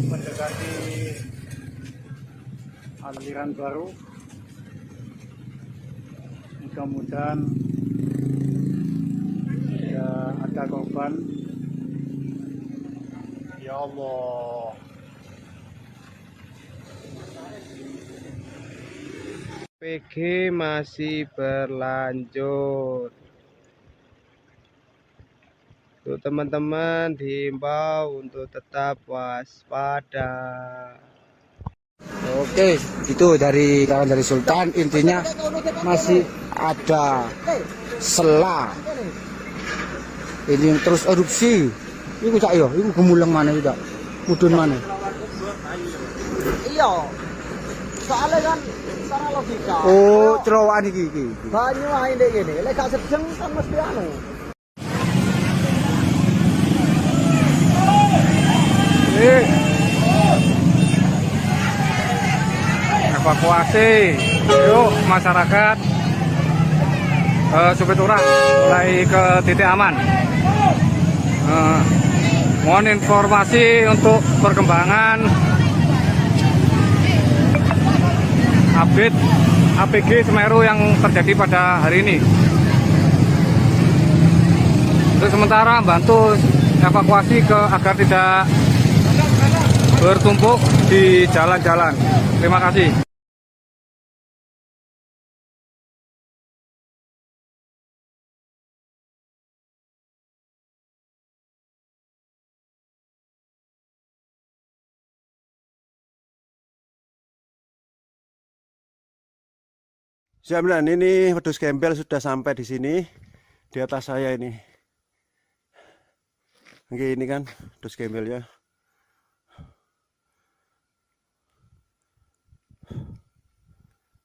mendekati aliran baru. Mudah-mudahan tidak ada korban. Ya Allah. PG masih berlanjut. Untuk teman-teman diimbau untuk tetap waspada. Oke, itu dari kawan dari Sultan. Intinya masih ada sela. Ini yang terus erupsi. Iku cak yo, iku gemuleng mana tidak? Mudun mana? Iya. Soalnya kan secara logika. Oh, celowokan iki. Banyu ae ndek kene. Lek gak sedeng kan mesti anu. Evakuasi, yuk masyarakat Supiturang mulai ke titik aman. Mohon informasi untuk perkembangan update APG Semeru yang terjadi pada hari ini. Untuk sementara bantu evakuasi agar tidak bertumpuk di jalan-jalan. Terima kasih. Siap, ini wedhus gembel sudah sampai di sini, di atas saya ini. Oke, ini kan wedhus gembelnya.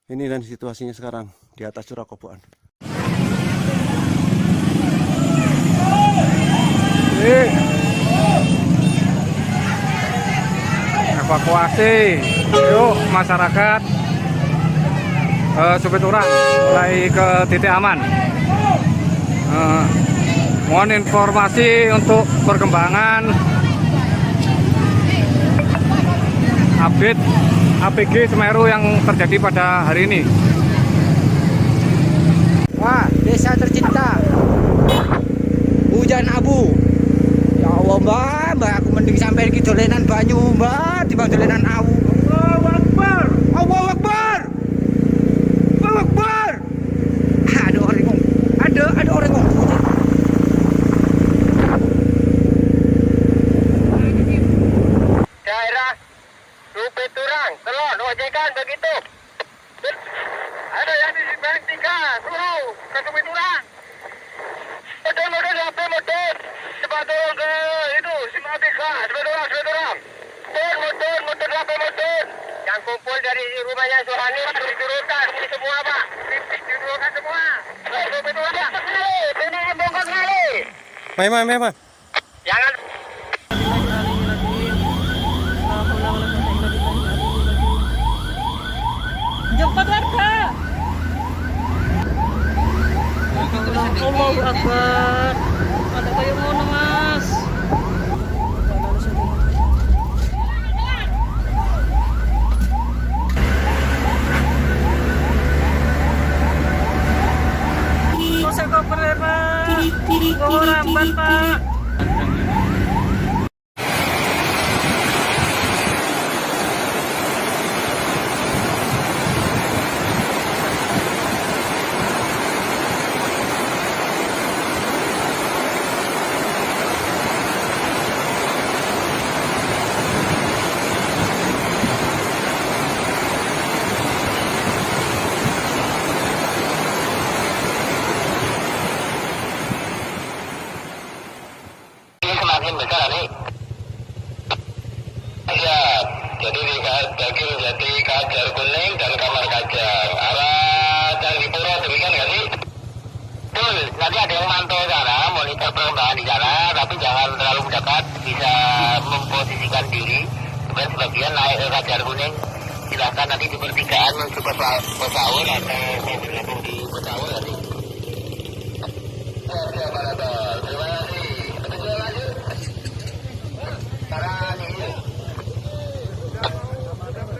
Ini dan situasinya sekarang di atas curah kobokan. Evakuasi, yuk masyarakat Supiturang mulai ke titik aman. Mohon informasi untuk perkembangan update APG Semeru yang terjadi pada hari ini. Wah, desa tercinta. Hujan abu. Ya Allah, Mbak, aku mending sampai iki dolenan banyu, Mbak, timbang dolenan awu. Allahu Akbar. Allahu Akbar. Allahu Akbar. Ada orang ngomong. Ada orang ngomong. Daerah Supiturang, Telon, ojekan begitu. Ada yang di Bank 3, suruh ke Supiturang. Model HP model. Cepat turun ke itu, Simatika, Supiturang. Motor HP model. Yang kumpul dari rumahnya Suhani diturunkan ini semua, Pak. Diturunkan semua. Supiturang. Ini bongkar kali. Mai. Jangan Jemput warga. Allahu Akbar. Ada kayak ngono, Mas. Kok saya koper ya, Pak? Bawa ramban, Pak. semakin besar nih. Ya, jadi di Kajar Kuning dan Kamar Kajang arah Candipuro, demikian nggak sih? Betul, nanti ada yang mantau sana, monitor perkembangan di sana, tapi jangan terlalu mendekat, bisa memposisikan diri. Kemudian sebagian naik ke Kajar Kuning, silahkan nanti di pertigaan menuju Pesawul atau mau bergabung di Pesawul nanti. Terima kasih. Betul lanjut. Sekarang ini.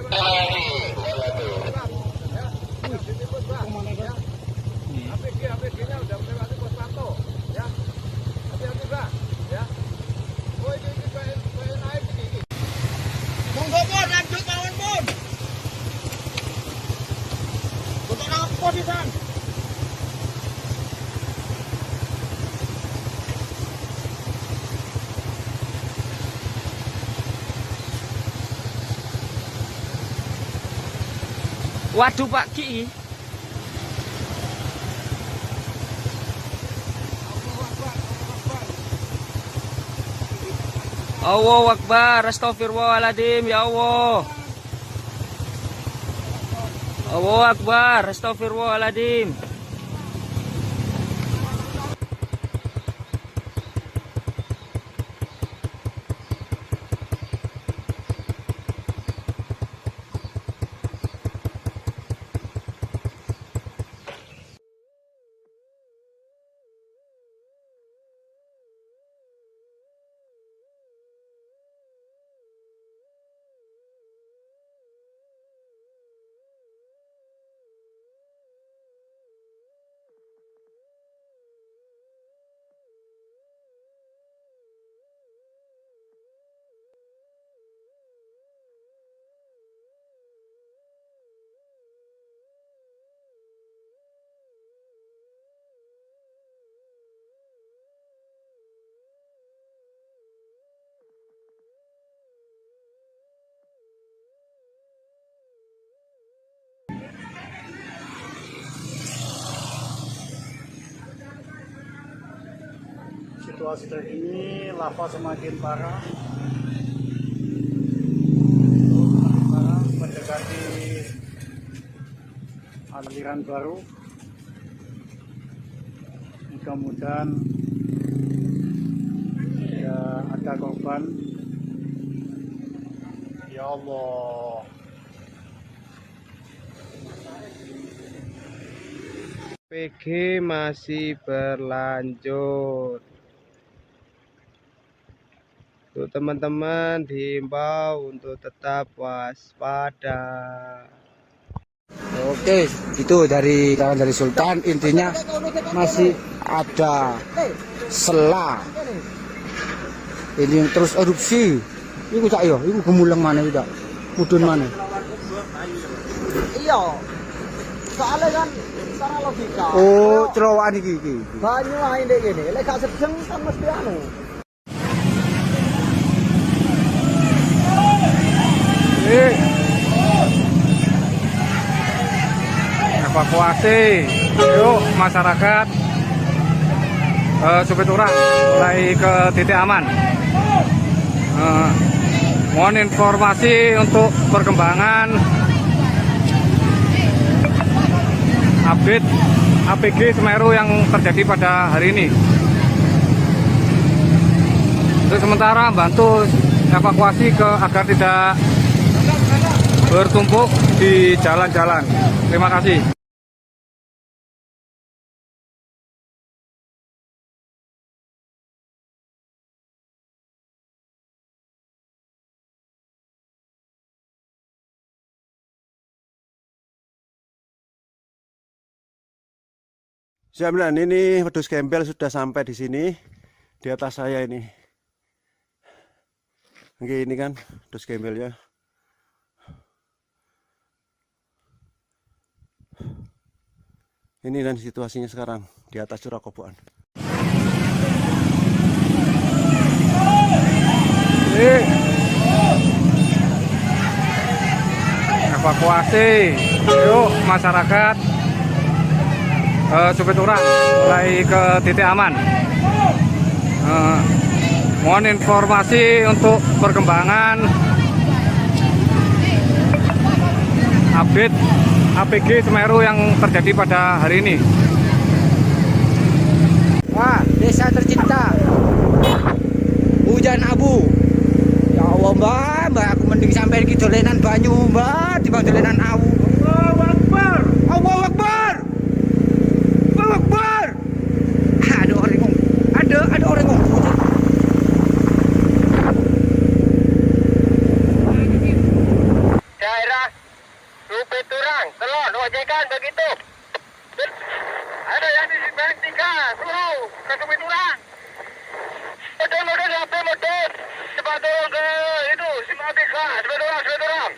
Terima kasih. APG-nya udah melewati pos pantau, ya. Hati-hati, Pak, ya. Oh, ini naik ini. Monggo pun lanjut mawon pun. Untuk nang posisian. Waduh Pak Ki. Allahu Akbar, astagfirullahaladzim, ya Allah. Allahu Akbar, astagfirullahaladzim. Situasi terkini, lava semakin parah. Mendekati aliran baru. Mudah-mudahan tidak ada korban. Ya Allah. PG masih berlanjut. Untuk teman-teman diimbau untuk tetap waspada. Oke, itu dari kawan dari Sultan. Intinya masih ada sela. Ini terus erupsi. Iku cak yo, iku gemulang mana itu? Mudun mana? Iya. Soalnya kan secara logika. Oh, cerowokan iki. Banyu ae ndek kene. Lek gak sedeng kan mesti anu. Evakuasi, yuk masyarakat Supiturang mulai ke titik aman. Mohon informasi untuk perkembangan update APG Semeru yang terjadi pada hari ini. Untuk sementara bantu evakuasi agar tidak bertumpuk di jalan-jalan. Terima kasih. Siap, ini wedhus gembel sudah sampai di sini, di atas saya ini. Oke, ini kan wedhus gembelnya. Ini dan situasinya sekarang di atas Curah Koboan. Evakuasi, yuk masyarakat Supiturang mulai ke titik aman. Mohon informasi untuk perkembangan update APG Semeru yang terjadi pada hari ini. Wah, desa tercinta. Hujan abu. Ya Allah, Mbak, aku mending sampai iki dolenan banyu, Mbak, dibanding dolenan awu. Allahu Akbar. Allahu Akbar. Allahu Akbar. Ada orang ngomong. Ada orang ngomong. Daerah Supiturang, Telon, ojekan begitu. Ada yang di Tiga, suruh ke Supiturang. Motor apa motor? Cepat turun ke itu, Simatika, Supiturang.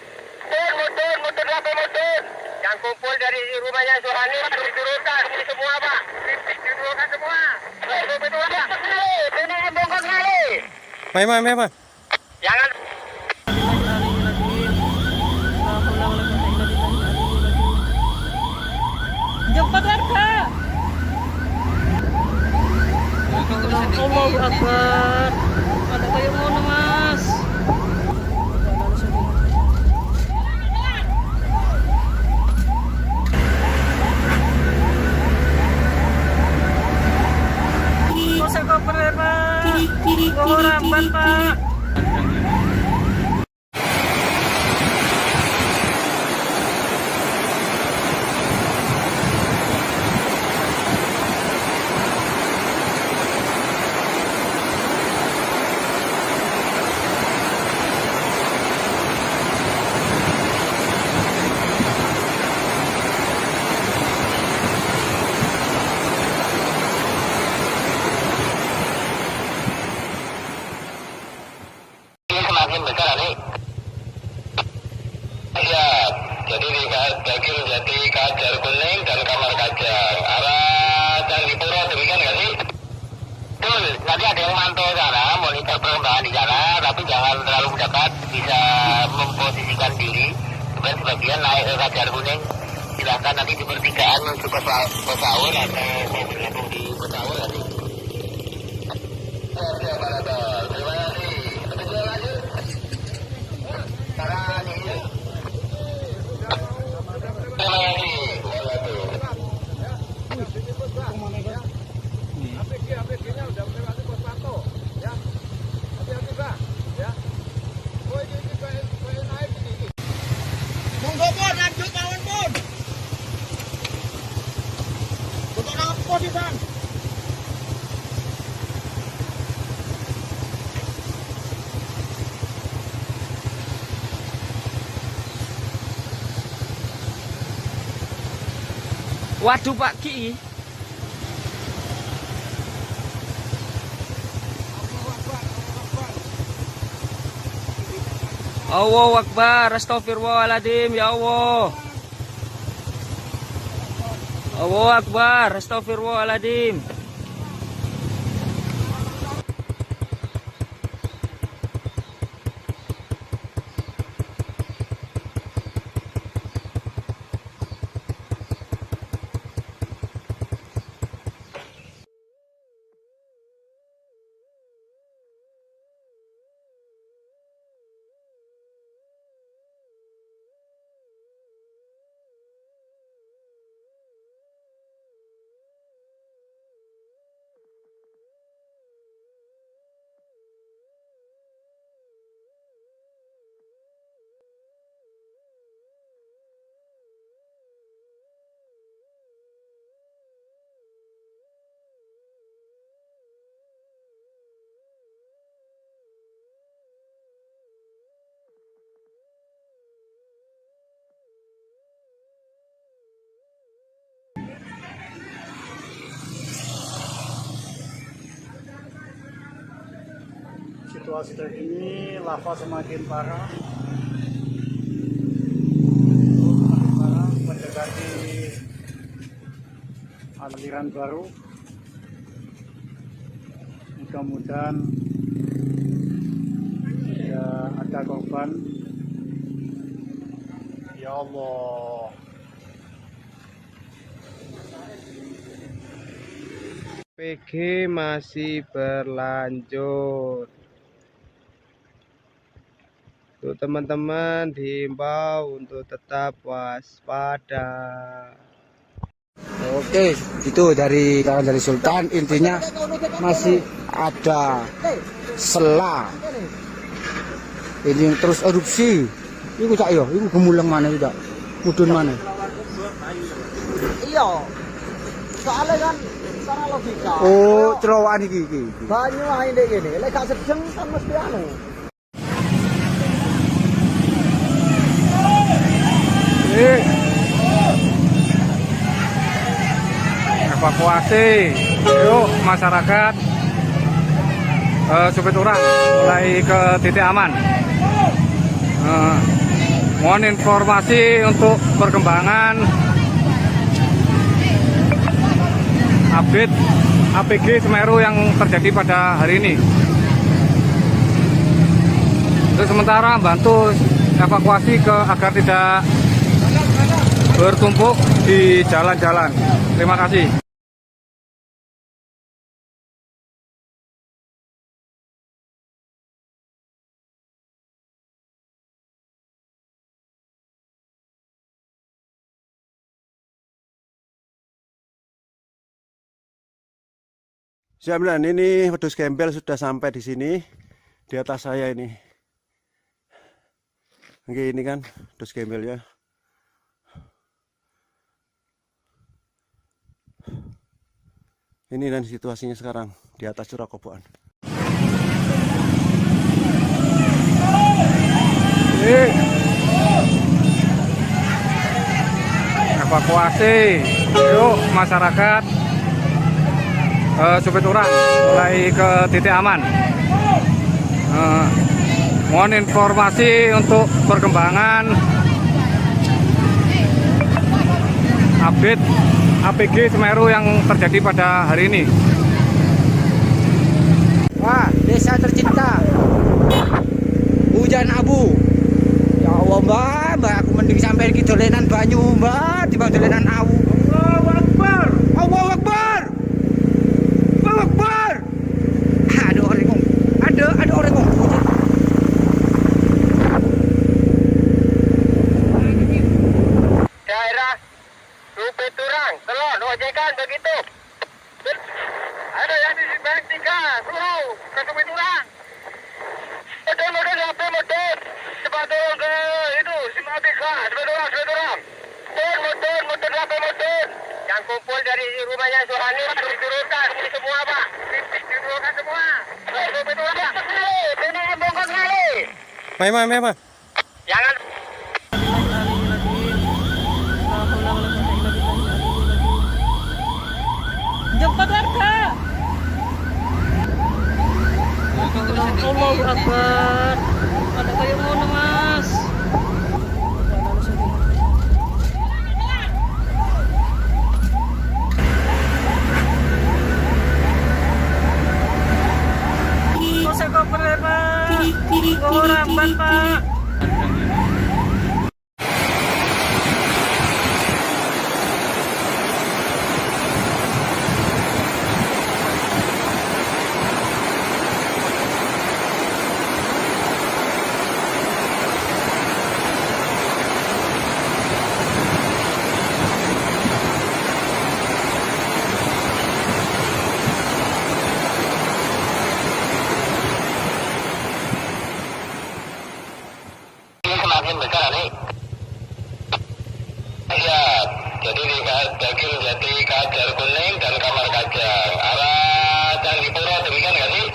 Motor apa motor? Yang kumpul dari rumahnya Suhani diturunkan ini semua, Pak. Diturunkan semua. Supiturang. Ini bongkar kali. Mai. Jangan. Jemput warga. Allahu Akbar. Ada kayak mana, Mas? Ramban Pak. Ini semakin besar nih. Ya, jadi di Daging Jati Kajar Kuning dan Kamar Kajang arah Candipuro, demikian nggak sih? Betul, nanti ada yang mantau sana, monitor perkembangan di sana, tapi jangan terlalu mendekat, bisa memposisikan diri. Kemudian sebagian naik ke Kajar Kuning, silahkan nanti di pertigaan menuju Pesaur atau mau bergabung di Pesaur nanti. Oke, Pak Nato, terima kasih. Betul lanjut. Sekarang ini. Terima kasih. APG-nya udah melewati pos pantau, ya. Hati-hati, Pak, ya. Oh, ini kayak naik ini. Monggo pun, lanjut mawon pun. Untuk apa sih, Bang? Waduh Pak Ki. Allahu Akbar, astagfirullahaladzim, ya Allah. Allahu Akbar, astagfirullahaladzim. Situasi terkini lava semakin parah. Mendekati aliran baru. Mudah-mudahan tidak ada korban. Ya Allah. PG masih berlanjut. Untuk teman-teman diimbau untuk tetap waspada. Oke, itu dari kawan dari Sultan. Intinya masih ada sela. Ini yang terus erupsi. Iku cak yo, iku gemuleng mana tidak? Mudun mana? Iya. Soalnya kan secara logika. Oh, cerowokan iki. Banyu ae ndek kene, lek gak sedeng kan mesti anu. Evakuasi, yuk masyarakat Supiturang mulai ke titik aman. Mohon informasi untuk perkembangan update APG Semeru yang terjadi pada hari ini. Untuk sementara bantu evakuasi agar tidak bertumpuk di jalan-jalan. Terima kasih. Jaminan ini wedhus gembel sudah sampai di sini, di atas saya ini. Oke, ini kan wedhus gembel ya. Ini dan situasinya sekarang di atas curah kobokan. Evakuasi, yuk masyarakat Supiturang mulai ke titik aman. Mohon informasi untuk perkembangan update APG Semeru yang terjadi pada hari ini. Wah, desa tercinta. Hujan abu. Ya Allah, Mbak, aku mending sampai ke dolenan banyu, Mbak, dibanding dolenan awu. Allahu Akbar. Allahu Akbar. Allahu Akbar. Ada orang ngomong. Ada orang ngomong. Daerah Supiturang, Telon, ojekan begitu. Ada yang di Bank 3, suruh ke Supiturang. Motor sampai motor. Cepat turun ke itu, Simatika, Supiturang. Motor sampai motor. Yang kumpul dari rumahnya Suhani, diturunkan ini semua, Pak. Diturunkan semua. Supiturang, ini bongkar kali. Memang. Jangan. Jemput warga. Allahu Akbar. Ada kayak ngono, Mas. Kok saya koper ya, Pak? Kok ramban, Pak? Semakin besar nih. Ya, jadi Jati Kajar Kuning dan Kamar Kajang arah Candipuro, demikian nggak sih?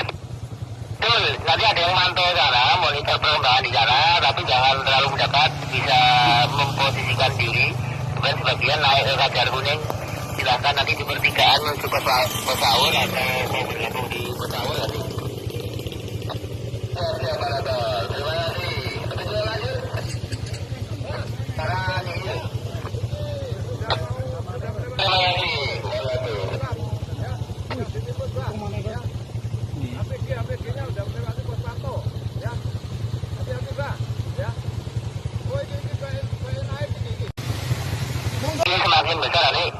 Betul, nanti ada yang mantau sana, monitor perkembangan di sana, tapi jangan terlalu mendekat, bisa memposisikan diri. Kemudian sebagian naik ke Kajar Kuning, silahkan nanti di pertigaan menuju Pesaur atau mau bergabung di Pesaur nanti. Terima kasih. APG-nya udah melewati pos pantau, ya. Hati-hati, Pak, ya. Oh, ini naik ini. Ini semakin besar nih.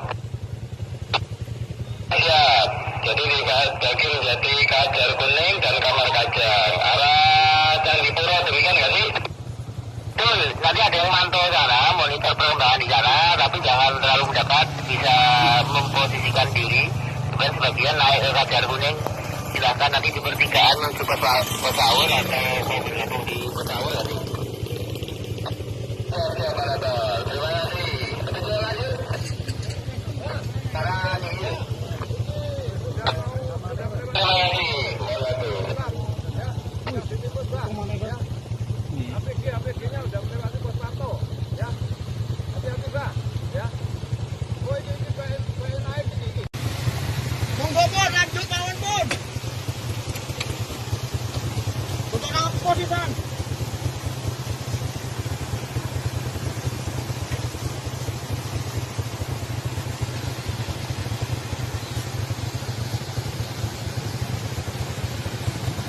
Ya, jadi di Jati Kajar Kuning dan Kamar Kajang arah Candipuro, demikian nggak sih? Betul, nanti ada yang mantau sana, monitor perkembangan di sana, tapi jangan terlalu mendekat, bisa memposisikan diri. Kemudian sebagian naik ke Kajar Kuning, silahkan nanti di pertigaan menuju Pesaur atau mau bergabung di Pesaur nanti. Terima kasih. Betul lanjut. Sekarang ini. Terima kasih. APG-nya udah melewati pos pantau, ya. Hati-hati, Pak, ya. Oh, ini naik ini. Monggo, Pun, lanjut mawon, Pun. Untuk apa di Bang?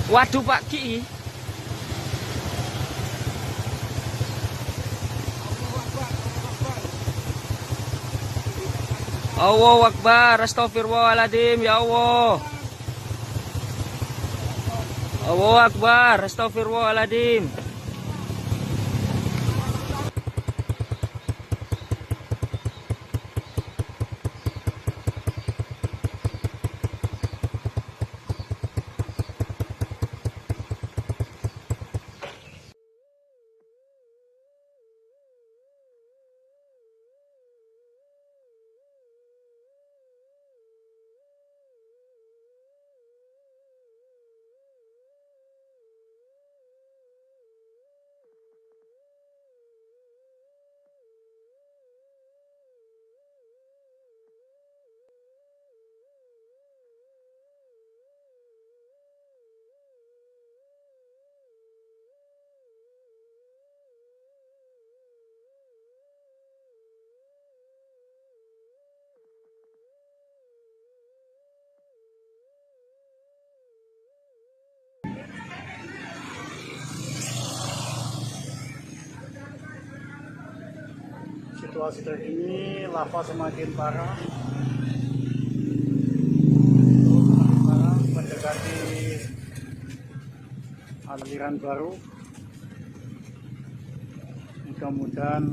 Waduh, Pak Ki. Allahu Akbar, astagfirullahaladzim, ya Allah. Allahu Akbar, astagfirullahaladzim. situasi terkini, lava semakin parah. Mendekati aliran baru. Mudah-mudahan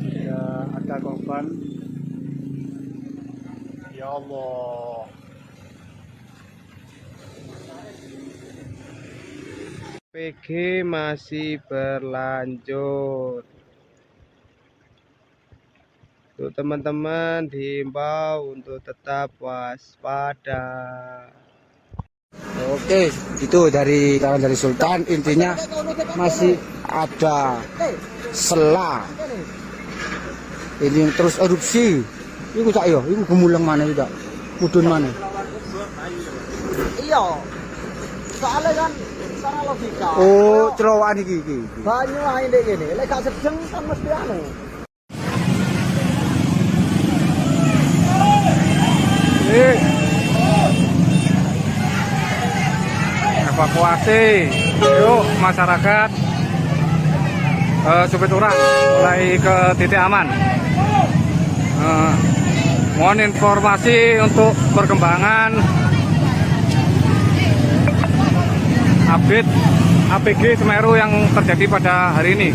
tidak ada korban. Ya Allah. PG masih berlanjut. Untuk teman-teman diimbau untuk tetap waspada. Oke, itu dari kawan dari Sultan. Intinya masih ada sela. Ini terus erupsi. Iku cak yo, iku gemulang mana tidak? Mudun mana? Iya. Soalnya kan secara logika. Oh, celowan iki. Banyu ae ndek kene. Lek gak sedeng kan mesti anu. Evakuasi, yuk masyarakat Supiturang mulai ke titik aman. Mohon informasi untuk perkembangan update APG Semeru yang terjadi pada hari ini.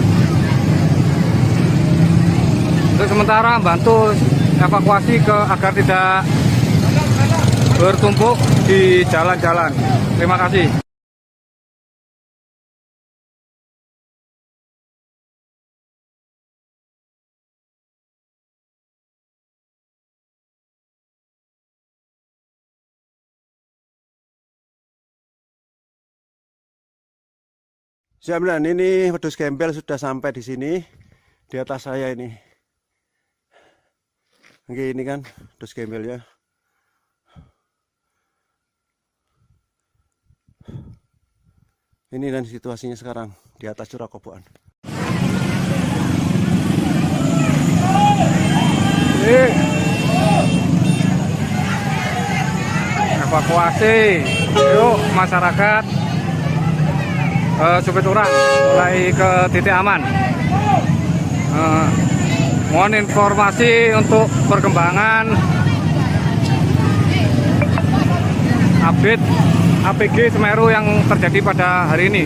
Untuk sementara bantu evakuasi agar tidak bertumpuk di jalan-jalan. Terima kasih. Jaminan ini wedhus gembel sudah sampai di sini, di atas saya ini. Oke, ini kan wedhus gembelnya. Ini dan situasinya sekarang di atas curah koboan. Evakuasi, yuk masyarakat Supiturang mulai ke titik aman. Mohon informasi untuk perkembangan update APG Semeru yang terjadi pada hari ini.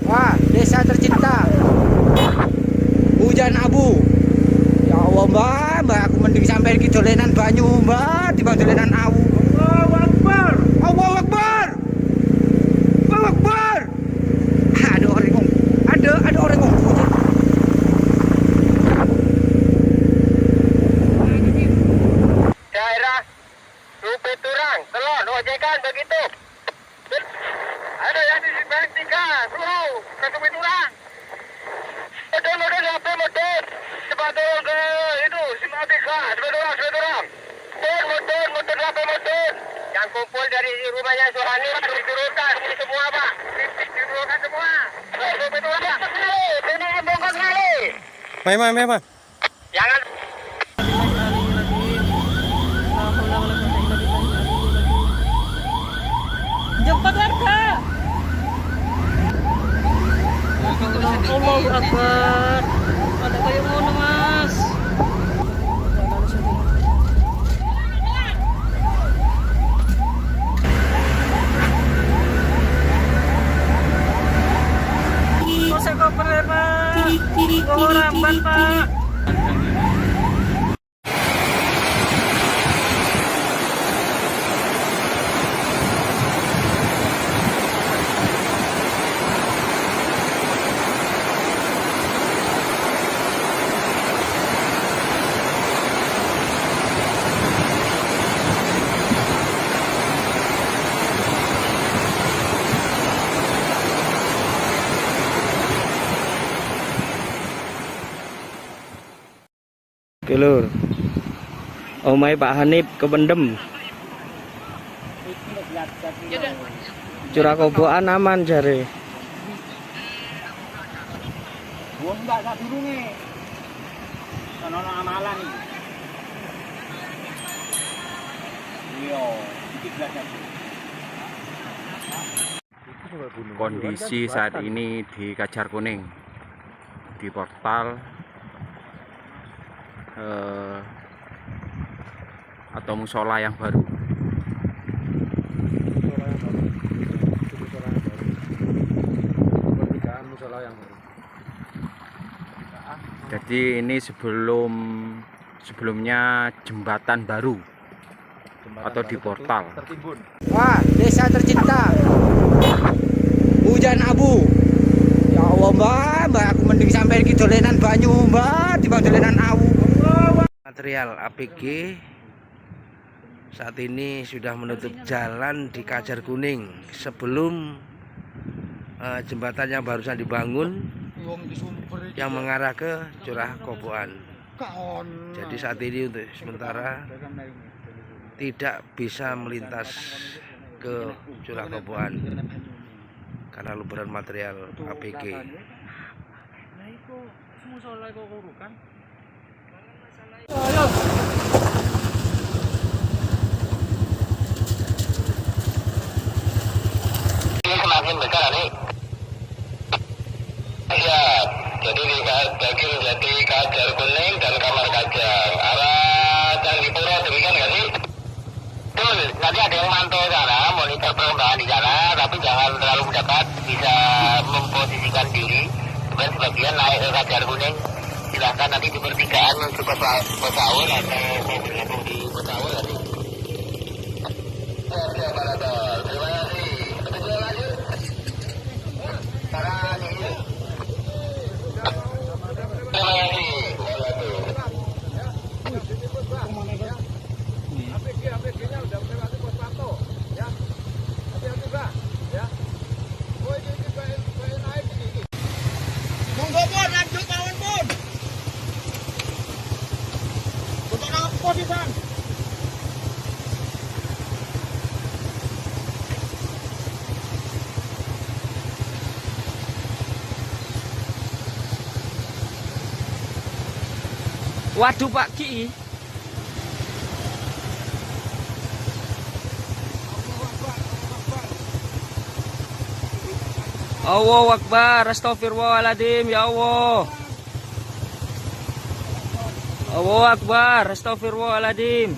Wah, desa tercinta. Hujan abu. Ya Allah, Mbak, aku mending sampai iki dolenan banyu, Mbak, dibanding dolenan awu. Allahu Akbar. Allahu Akbar. Allahu Akbar. Ada orang ngomong. Ada orang ngomong. Daerah Supiturang, Kelon, ojekan begitu. Ada yang di Bank 3, suruh ke Supiturang. Model HP model. Cepat turun ke itu, Simatika, Supiturang. Motor HP model. Yang kumpul dari rumahnya Suhani, diturunkan ini semua, Pak. Diturunkan semua. Supiturang. Ini bongkar kali. Mai. Jangan. Jemput warga. Allahu Akbar. Ada kayak ngono, Mas. Kok koper ya, Pak? Kok ramban, Pak? Oke lur, omai Pak Hanif kependem. Curah koboan aman jare. Wong mbak sak durunge. Ono amalan iki. Iya, iki belajar. Kondisi saat ini di Kajar Kuning. di portal atau musola yang baru. Jadi ini sebelumnya jembatan baru atau di portal. Wah, desa tercinta. Hujan abu. Ya Allah, Mbak, aku mending sampai iki dolenan banyu, Mbak, dibanding dolenan awu. Material APG saat ini sudah menutup jalan di Kajar Kuning sebelum jembatan yang barusan dibangun yang mengarah ke Curah Koboan. Jadi saat ini untuk sementara tidak bisa melintas ke Curah Koboan karena luberan material APG. Ini semakin besar nih. Ya, jadi di Daging Jati, Kajar Kuning dan Kamar Kajang arah Candipuro, demikian nggak sih? Betul, nanti ada yang mantau sana, monitor perkembangan di sana, tapi jangan terlalu mendekat, bisa memposisikan diri. Dan sebagian naik ke Kajar Kuning, silahkan nanti di pertigaan menuju ke Pesaur atau mau bergabung di Pesaur nanti. Oke, Pak Radol, terima kasih. Kita lanjut. Sekarang ini. Terima kasih. APG-nya udah melewati pos pantau, ya. Hati-hati, Pak, ya. Oh, ini naik ini. Monggo pun lanjut mawon pun. Untuk nang posisan. Waduh Pak Ki. Allahu Akbar, astagfirullahaladzim, ya Allah. Allahu Akbar, astagfirullahaladzim.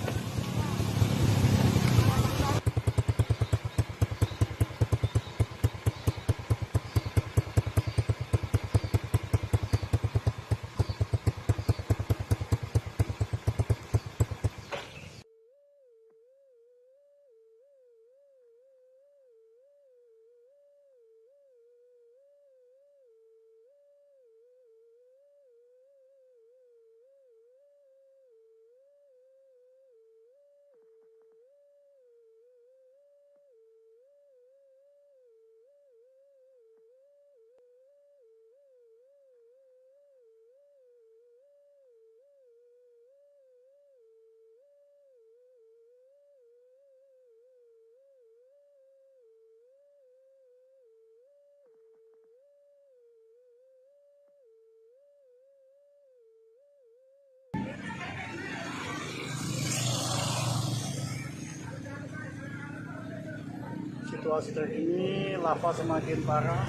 Situasi terkini, lava semakin parah.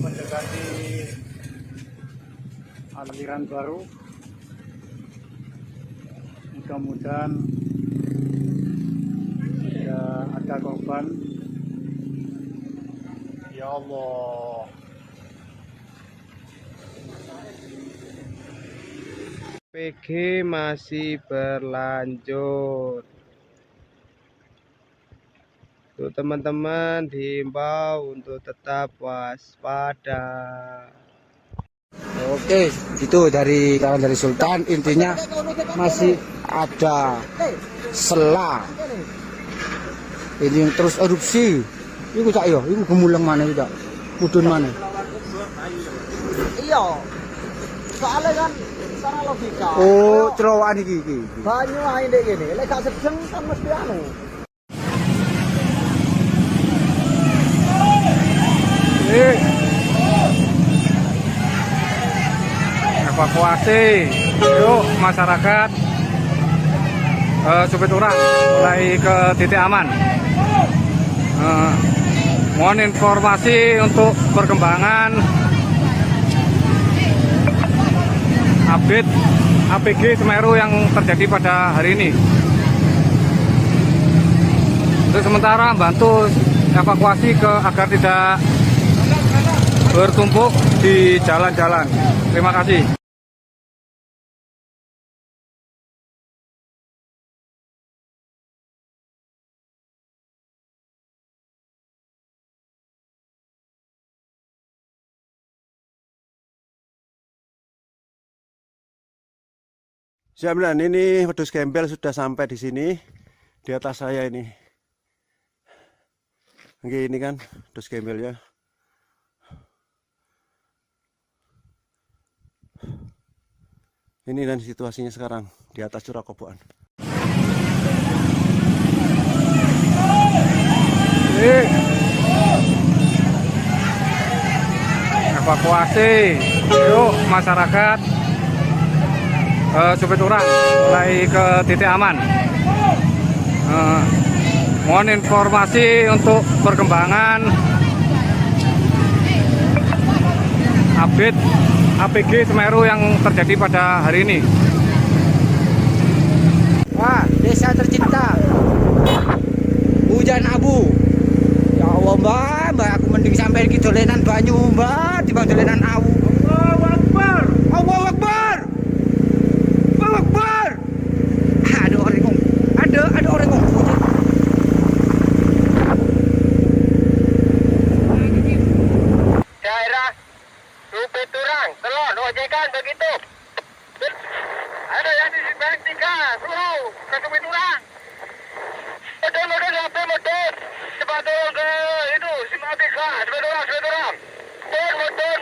Mendekati aliran baru. Mudah-mudahan tidak ada korban. Ya Allah. PG masih berlanjut. Untuk teman-teman diimbau untuk tetap waspada. Oke, itu dari kawan dari Sultan. Intinya masih ada sela. Ini yang terus erupsi. Iku cak yo, iku gemuleng mana tidak? Mudun mana? Iya. Soalnya kan secara logika. Oh, cerowokan iki. Banyu ae ndek kene, lek gak sedeng kan mesti anu. Evakuasi, yuk masyarakat Supiturang mulai ke titik aman. Mohon informasi untuk perkembangan update APG Semeru yang terjadi pada hari ini. Untuk sementara bantu evakuasi agar tidak bertumpuk di jalan-jalan. Terima kasih. Siap, dan ini wedhus gembel sudah sampai di sini, di atas saya ini. Oke, ini kan wedhus gembelnya. Ini dan situasinya sekarang di atas Curah Koboan. Evakuasi, yuk masyarakat. Supiturang mulai ke titik aman. Mohon informasi untuk perkembangan update APG Semeru yang terjadi pada hari ini. Wah, desa tercinta, hujan abu. Ya Allah mbak, aku mending sampai ke dolenan banyu mbak, di bawah dolenan awu. Allahu Akbar, Allahu Akbar. Akbar. Ada orang ngomong. Ada orang ngomong. Daerah Supiturang, Telon, ojekan begitu. Ada yang di Bank 3, suruh ke Supiturang. Model HP motor. Cepat turun ke itu, Simatika, Supiturang.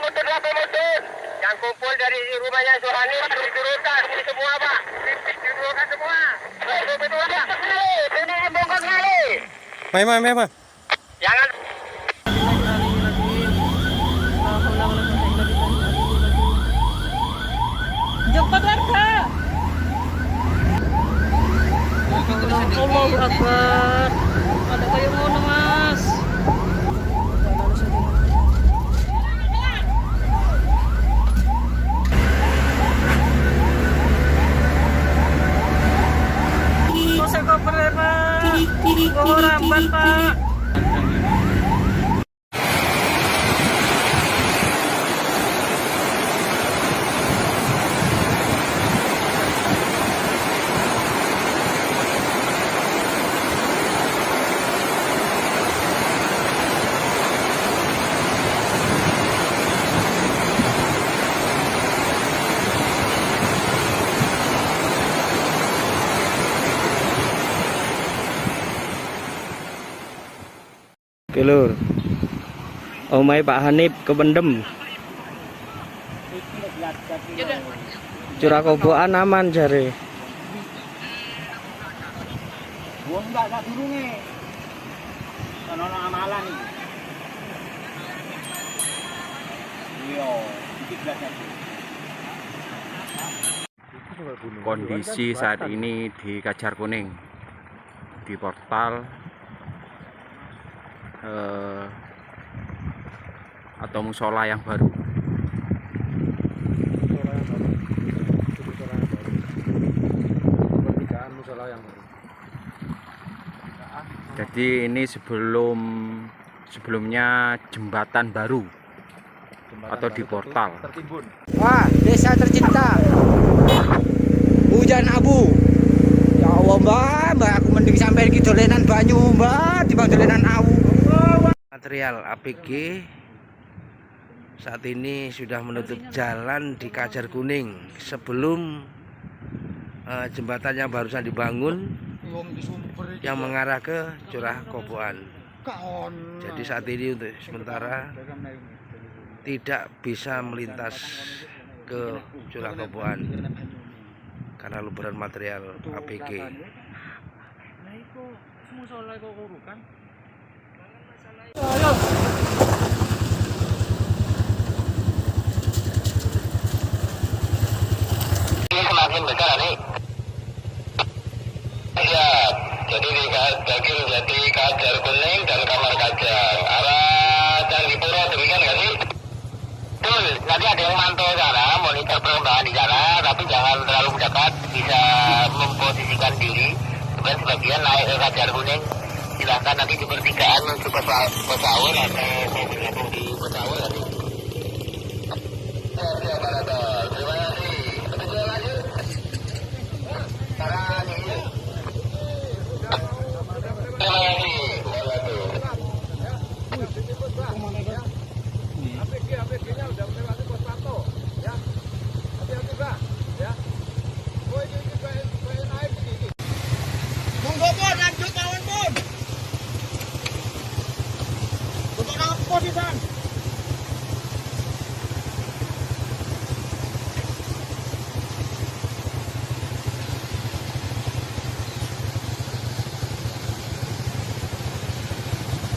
Motor HP motor. Yang kumpul dari rumahnya Suhani diturunkan ini semua Pak. Diturunkan semua. Supiturang. Ini bongkar kali. Mai. Jangan. Jumpa warga. Allahu Akbar. Ada kayak ngono Mas. Bawa ramban Pak. Lur, omai Pak Hanif kependem. Curah Koboan aman jare. Wong enggak sak durunge. Ono amalan iki. Iya, iki belajar. Kondisi saat ini di Kajar Kuning, di portal atau musola yang baru. Jadi ini sebelumnya jembatan baru atau di portal. Wah, desa tercinta, hujan abu. Ya Allah mbak, aku mending sampai ke dolenan banyu mbak, di bawah dolenan awu. Material APG saat ini sudah menutup jalan di Kajar Kuning sebelum jembatan yang barusan dibangun yang mengarah ke Curah Koboan. Jadi saat ini untuk sementara tidak bisa melintas ke Curah Koboan karena luberan material APG. Ini semakin besar nih. Ya, Jadi di Daging Jati Kajar Kuning dan Kamar Kajang arah Candipuro, demikian nggak sih? Betul, nanti ada yang mantau sana, monitor perkembangan di sana, tapi jangan terlalu mendekat, bisa memposisikan diri. Kemudian sebagian naik ke Kajar Kuning, silahkan nanti di pertigaan menuju Pesawur atau mau bergabung di Pesawur nanti. Siap, Pak Rato. Terima kasih. Betul lanjut. Sekarang ini. Terima kasih. APG-nya udah melewati pos pantau, ya. Hati-hati, Pak, ya. Oh, ini baik naik ini. Monggo pun lanjut kawan pun. Untuk nama posisian.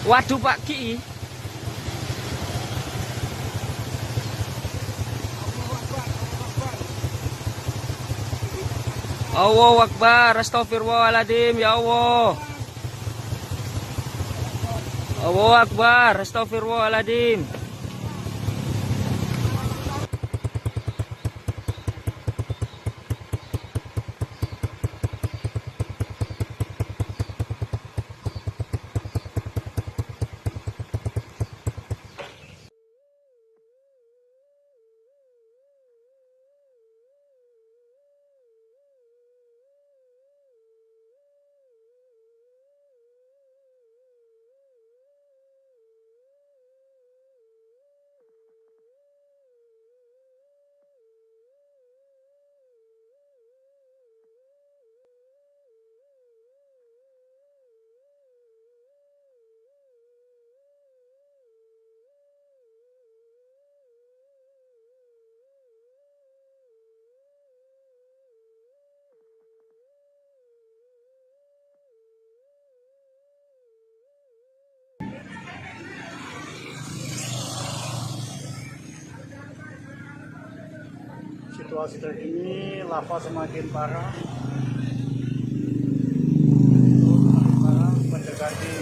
Waduh Pak Ki. Allahu Akbar, astagfirullahaladzim, ya Allah. Allahu Akbar, astagfirullahaladzim. Situasi terkini, lava semakin parah. Mendekati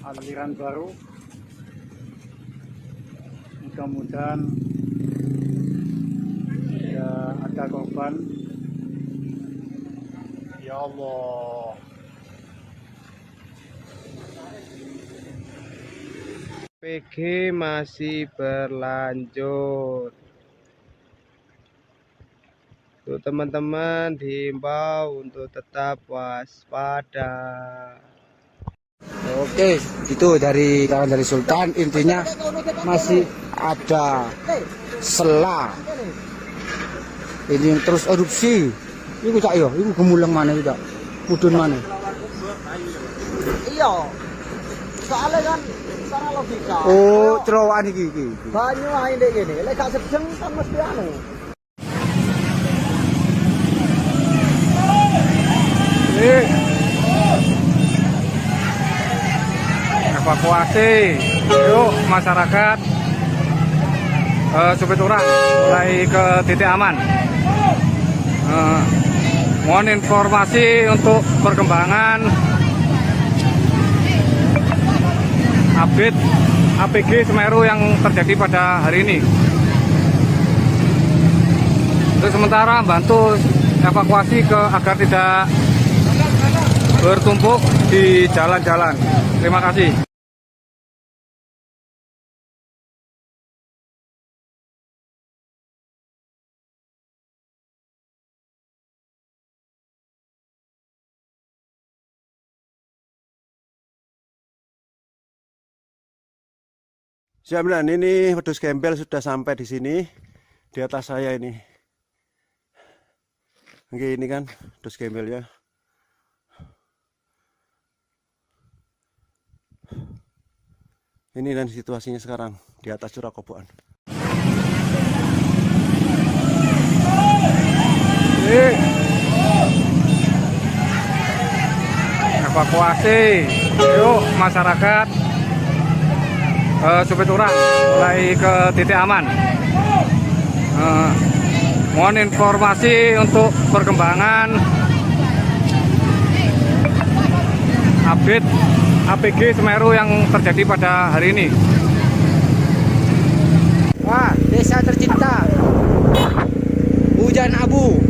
aliran baru. Mudah-mudahan tidak ada korban. Ya Allah. PG masih berlanjut. Untuk teman-teman diimbau untuk tetap waspada. Oke, itu dari kawan dari Sultan. Intinya masih ada sela. Ini yang terus erupsi. Iku cak yo, iku gemulang mana itu cak? Mudun mana? Iya. Soalnya kan secara logika. Oh, terowongan iki. Banyu ae ndek kene. Lek gak sejeng kan mesti anu. Evakuasi, yuk masyarakat Supiturang mulai ke titik aman. Mohon informasi untuk perkembangan update APG Semeru yang terjadi pada hari ini. Untuk sementara bantu evakuasi agar tidak bertumpuk di jalan-jalan. Terima kasih. Jaminan ini wedhus gembel sudah sampai di sini, di atas saya ini. Oke, ini kan wedhus gembel ya. Ini dan situasinya sekarang di atas curah koboan. Evakuasi, yuk masyarakat Supiturang mulai ke titik aman. Mohon informasi untuk perkembangan update APG Semeru yang terjadi pada hari ini. Wah, desa tercinta. Hujan abu.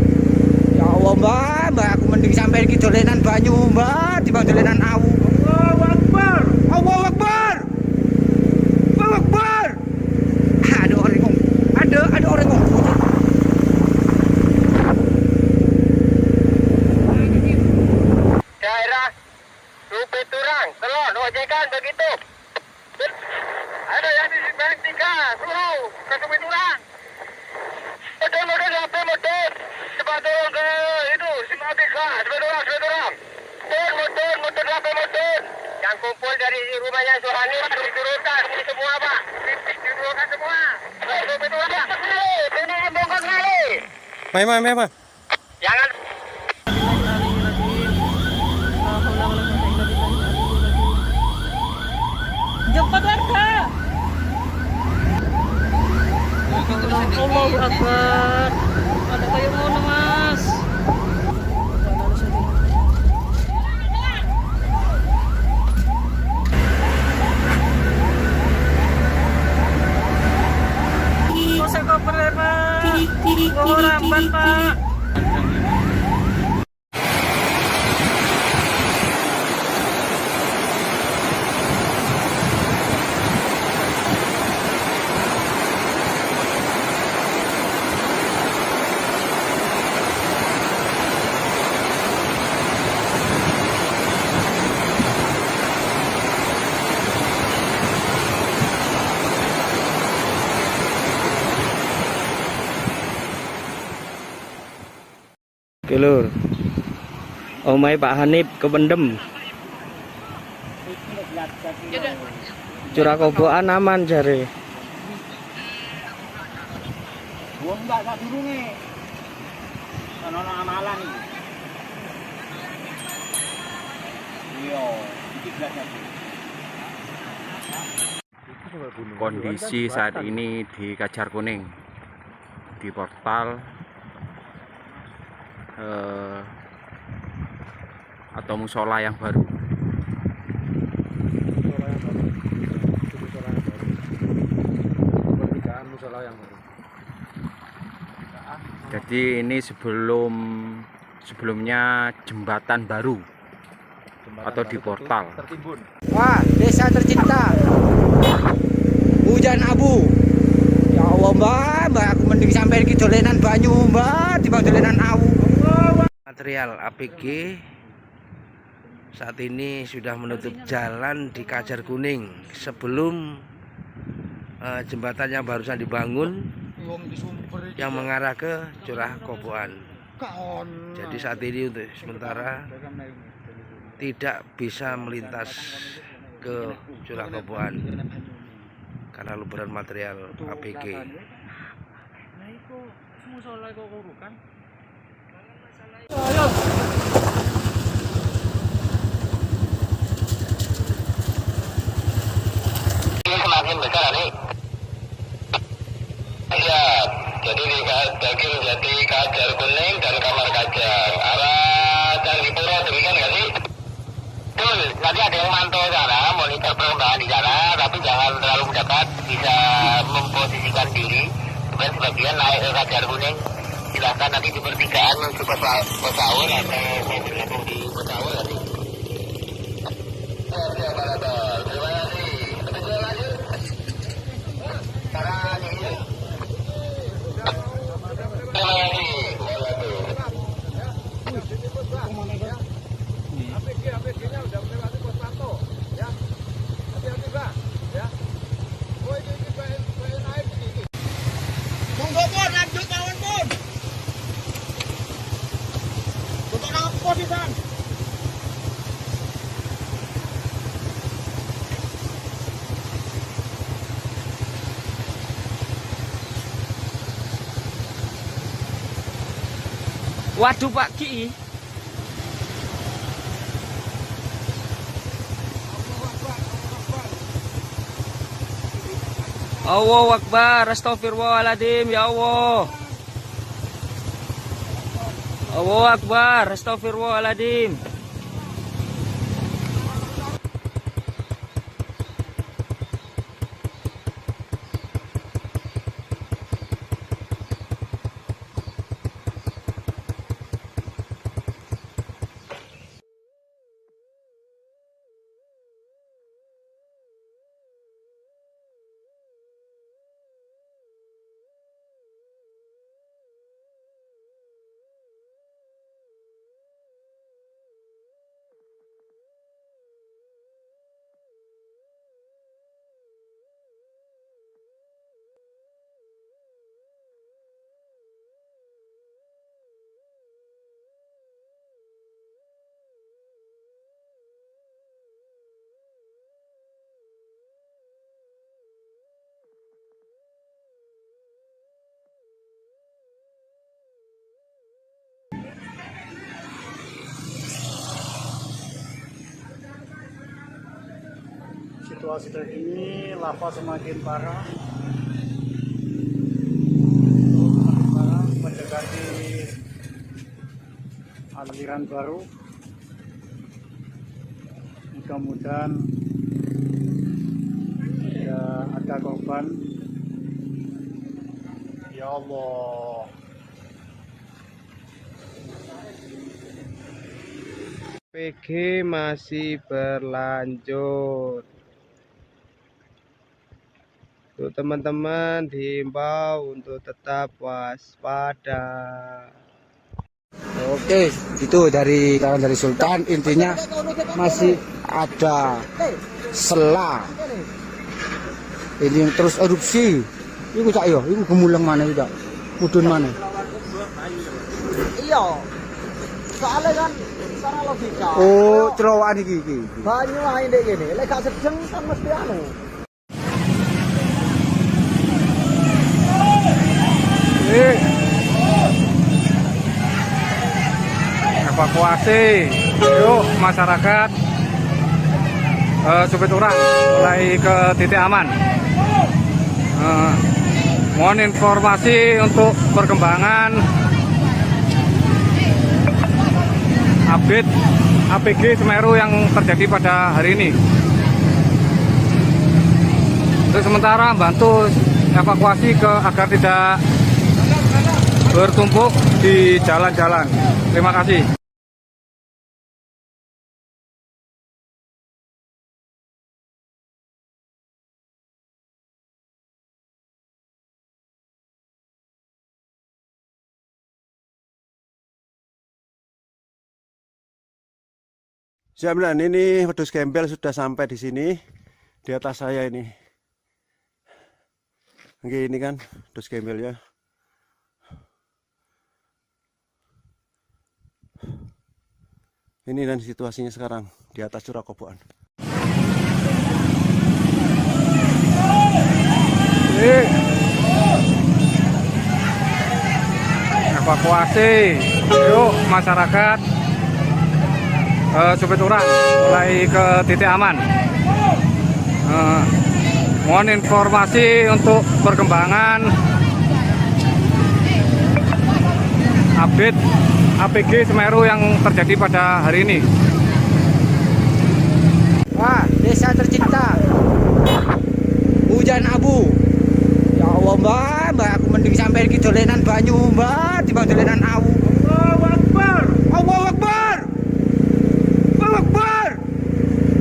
Ya Allah, Mbak, aku mending sampai iki dolenan banyu, Mbak, dibanding dolenan awu. Allahu Akbar. Allahu Akbar. Allahu Akbar. Ada orang ngomong. Ada orang ngomong. Daerah Rupe Turang, Telon, ojekan begitu. Ada yang di Bank 3, suruh ke Rupe Turang. Motor sampai motor. Cepat turun ke itu, Simpang 3, cepat turun. Motor sampai motor. Yang kumpul dari rumahnya Suhani diturunkan semua, Pak. Diturunkan semua. Rupe Turang. Ini bongkar kali. Mai. Jangan. Jemput warga. Allahu Akbar. Ada kayu mau Mas. Kose koper Pak. Bawa ramban Pak. Oke lur, omai Pak Hanif kependem. Curah kobokan aman jare. Wong enggak sak durunge. Ono amalan iki. Iya, iki blas. Kondisi saat ini di Kajar Kuning, di portal atau musola yang baru. Jadi ini sebelumnya jembatan baru atau di portal. Wah, desa tercinta. Hujan abu. Ya Allah, Mbak, aku mending sampai iki dolenan banyu, Mbak, dibanding dolenan awu. Material APG saat ini sudah menutup jalan di Kajar Kuning sebelum jembatan yang barusan dibangun yang mengarah ke Curah Kobokan. Jadi saat ini untuk sementara tidak bisa melintas ke Curah Kobokan karena luberan material APG. Ini semakin besar nih. Ya, jadi di Kajar Kuning dan Kamar Kajang arah Candipuro demikian nggak sih? Betul, nanti ada yang mantau sana, monitor perkembangan di sana, tapi jangan terlalu dekat, bisa memposisikan diri. Kemudian sebagian naik ke Kajar Kuning, silahkan nanti di pertigaan menuju Pesawur atau mau bergabung di Pesawur nanti. Terima kasih. Terima lanjut. Sekarang ini. Terima kasih. APG-nya udah melewati pos pantau, ya. Hati-hati, Pak, ya. Oh, ini naik ini. Monggo pun lanjut kawan pun. Untuk apa sih, Bang? Waduh Pak Ki. Allahu Akbar, astagfirullahaladzim, ya Allah. Allahu Akbar, astagfirullahaladzim. situasi terkini, lava semakin parah. Mendekati aliran baru. Mudah-mudahan tidak ada korban. Ya Allah. PG masih berlanjut. Untuk teman-teman dihimbau untuk tetap waspada. Oke, itu dari Sultan. Intinya masih ada sela. Ini terus erupsi. Iku cak yo, iku gemuleng mana itu? Mudun mana? Iya. Soalnya kan secara logika. Oh, cerowokan iki. Banyu ae ndek kene. Lek gak sedeng kan mesti anu. Evakuasi, yuk masyarakat Supit Urang mulai ke titik aman. Mohon informasi untuk perkembangan update APG Semeru yang terjadi pada hari ini. Untuk sementara bantu evakuasi agar tidak bertumpuk di jalan-jalan. Terima kasih. Siap, dan ini wedhus gembel sudah sampai di sini, di atas saya ini. Oke, ini kan wedhus gembel ya. Ini dan situasinya sekarang di atas curah kobokan. Evakuasi, yuk masyarakat Supit Urang mulai ke titik aman. Mohon informasi untuk perkembangan update APG Semeru yang terjadi pada hari ini. Wah, desa tercinta. Hujan abu. Ya Allah, Mbak, aku mending sampai iki dolenan banyu, Mbak, dibanding dolenan awu. Allahu Akbar. Allahu Akbar. Allahu Akbar.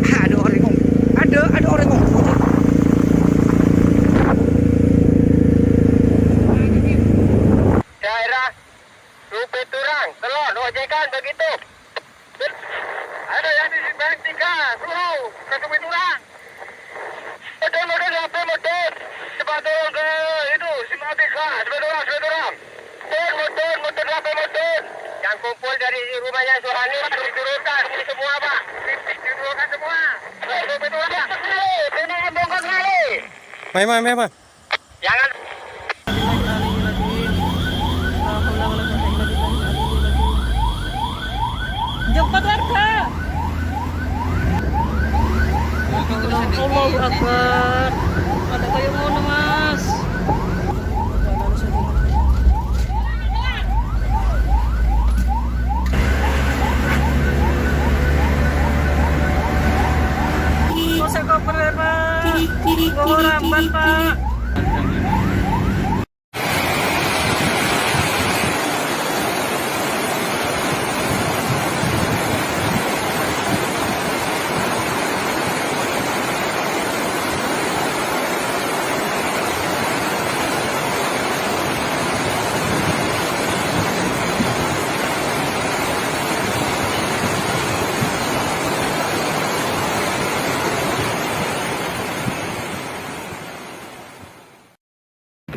Ada orang ngomong. Ada orang ngomong. Daerah Supit Urang, Telon, ojekan begitu. Ada yang di Bank 3, suruh ke Supit Urang. Model apa model? Cepat turun ke itu, Simpang 3, Supit Urang. Motor apa motor? Yang kumpul dari rumahnya Suhani, turunkan ini semua Pak. Turunkan semua. Supit Urang. Ini bongkar kali. Mai. Jangan. Jemput warga. Allahu Akbar. Ada kayu mau Mas. Saya koper Pak. Bawa ramban Pak.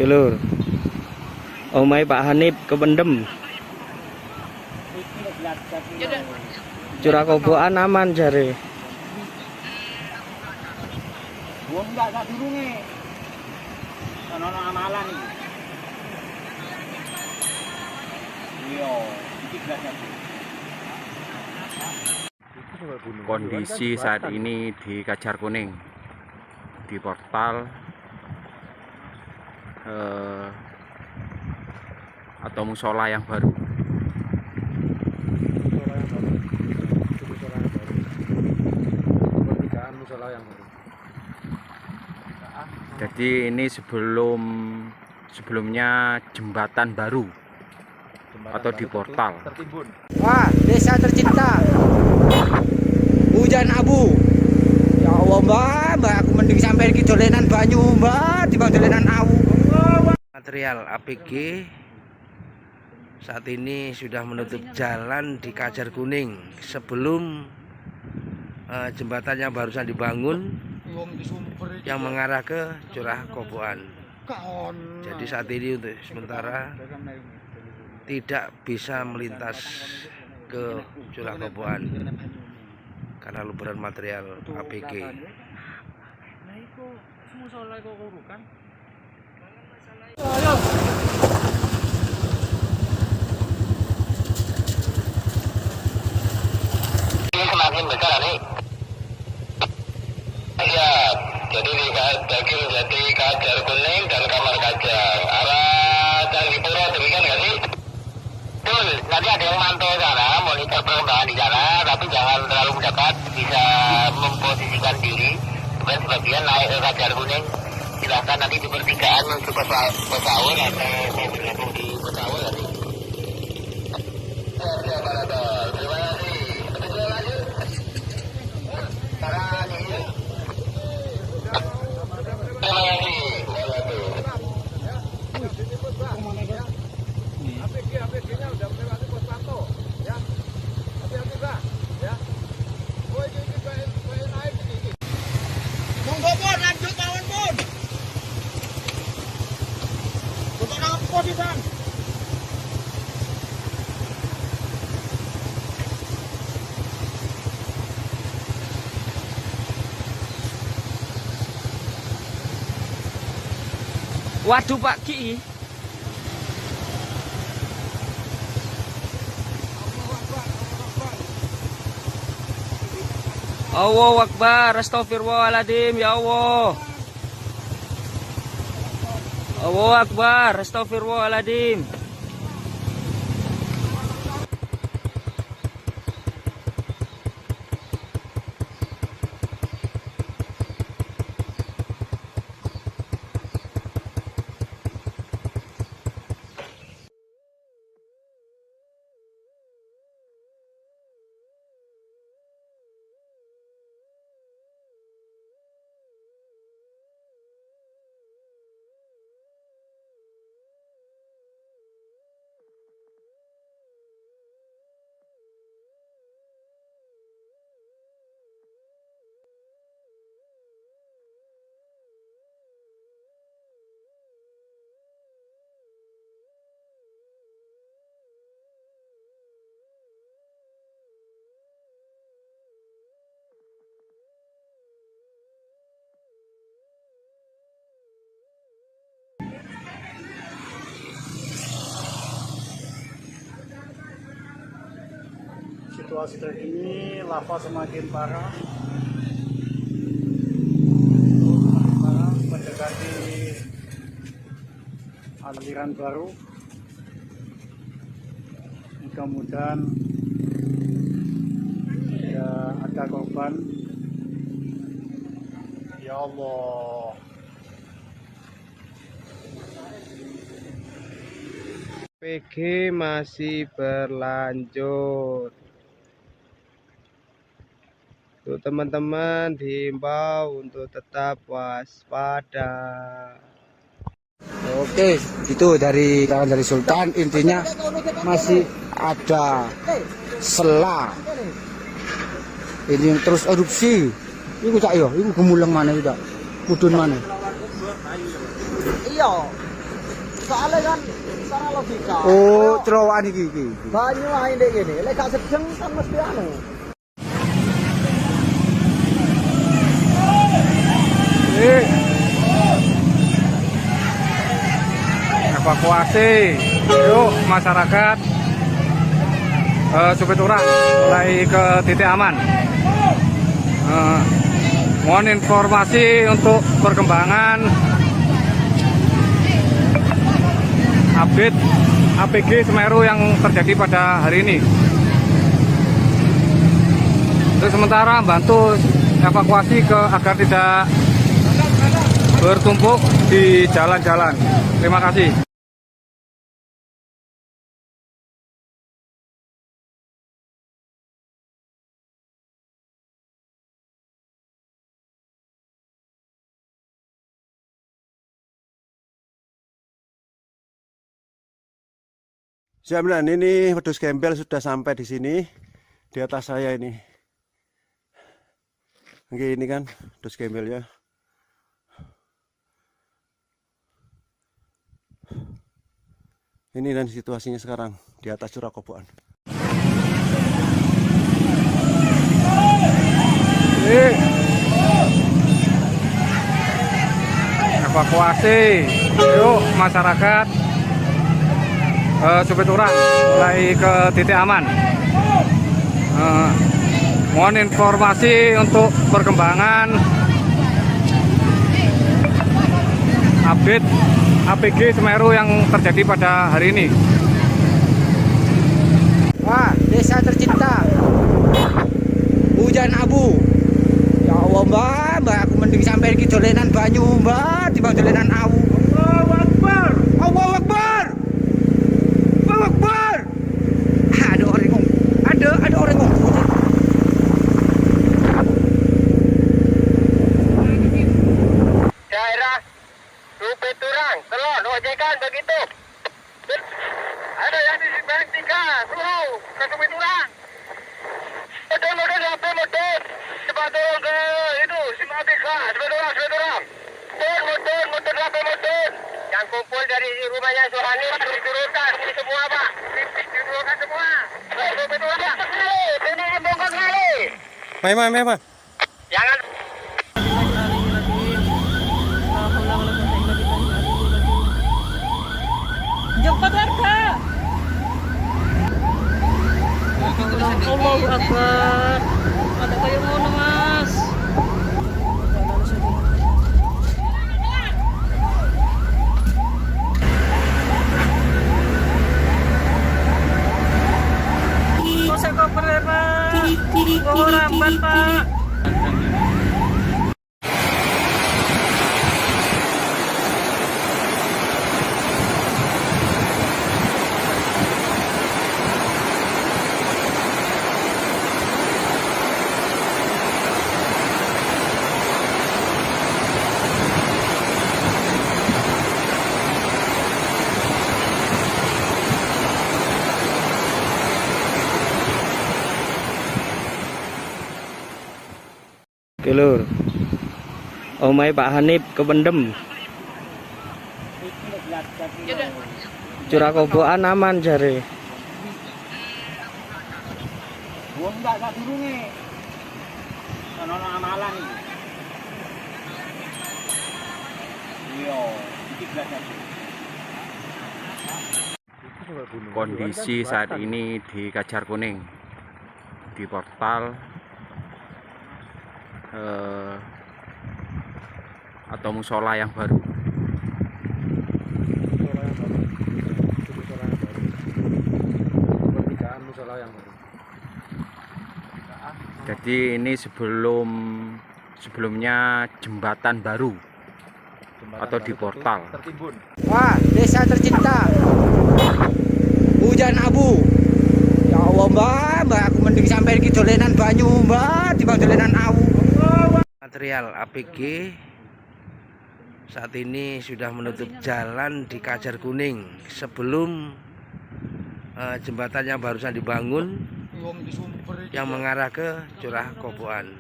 Lur, omai Pak Hanif kependem. Curah kobokan aman jare. Wong enggak durunge. Ono amalan iki. Iya, iki gelas. Kondisi saat ini di Kajar Kuning. di portal atau musola yang baru. Jadi ini sebelumnya jembatan baru atau di portal. Wah, desa tercinta. Hujan abu. Ya Allah, Mbak, aku mending sampai iki dolenan banyu, Mbak, dibanding dolenan awu. Material APG saat ini sudah menutup jalan di Kajar Kuning sebelum jembatannya barusan dibangun yang mengarah ke Curah Koboan. Jadi saat ini untuk sementara tidak bisa melintas ke Curah Koboan karena luberan material APG. Ini semakin besar nih. Ya, jadi di Daging Jati, Kajar Kuning dan Kamar Kajang arah Candipuro, demikian nggak sih? Betul, nanti ada yang mantau sana, monitor perkembangan di sana, tapi jangan terlalu mendekat, bisa memposisikan diri. Kemudian sebagian naik ke Kajar Kuning, silahkan nanti di pertigaan menuju Pesawur atau mau bergabung di Pesawur nanti. Terima kasih. Betul lanjut. Sekarang ini. Terima kasih. APG-nya udah melewati pos pantau, ya. Hati-hati, Pak, ya. Oh, ini naik ini. Monggo pun lanjut mawon pun. Untuk nang posisi. Waduh Pak Ki. Allahu Akbar, astagfirullahaladzim, ya Allah. Allahu Akbar, astagfirullahaladzim. Situasi terkini, lava semakin parah, mendekati aliran baru. Mudah-mudahan tidak ada korban. Ya Allah. PG masih berlanjut. Untuk teman-teman diimbau untuk tetap waspada. Oke, itu dari kawan dari Sultan, intinya masih ada sela. Ini terus erupsi. Iku cak yo, iku gemuleng mana itu, mudun mana? Iya. Soalnya kan secara logika. Oh, terowongan iki. Banyu ae ndek kene, lek gak sedeng kan mesti anu. Evakuasi, yuk masyarakat Supiturang mulai ke titik aman. Mohon informasi untuk perkembangan update APG Semeru yang terjadi pada hari ini. Untuk sementara bantu evakuasi agar tidak bertumpuk di jalan-jalan. Terima kasih. Jaminan ini wedhus gembel sudah sampai di sini, di atas saya ini. Oke, ini kan wedhus gembelnya. Ini dan situasinya sekarang di atas Curah Koboan. Evakuasi, yuk masyarakat Supiturang mulai ke titik aman. Mohon informasi untuk perkembangan update APG Semeru yang terjadi pada hari ini. Wah, desa tercinta, hujan abu. Ya Allah mbak, aku mending sampai ke dolenan banyu mbak, di dolenan awu. Allahu Akbar, Allahu Akbar, Allahu Akbar. Ada orang ngomong, ada orang ngomong. Daerah Supiturang, Telon, ojekan begitu. Ada yang di Simpang 3, Suruh, ke Supiturang. Motor, apa motor? Cepat turun ke itu, Simpang 3, Supiturang. Motor, apa motor? Yang kumpul dari rumahnya Suhani, diturunkan, ini semua Pak. Diturunkan semua. Supiturang, ini bongkar kali. Mai. Jangan. Jemput warga. Allahu Akbar. Ada kayak ngono Mas. Kok koper ya Pak? Bawa ramban Pak. Lur, omai Pak Hanif kependem. Curah Koboan aman jare. Wong enggak durunge. Ono amalan iki. Iya, iki belajar. Kondisi saat ini di Kajar Kuning, di portal atau musola yang baru. Jadi ini sebelumnya jembatan baru atau di portal. Wah, desa tercinta, hujan abu. Ya Allah mbak, aku mending sampai ke dolenan banyu mbak, di dolenan awu. Material APG saat ini sudah menutup jalan di Kajar Kuning sebelum jembatannya barusan dibangun yang mengarah ke Curah Koboan.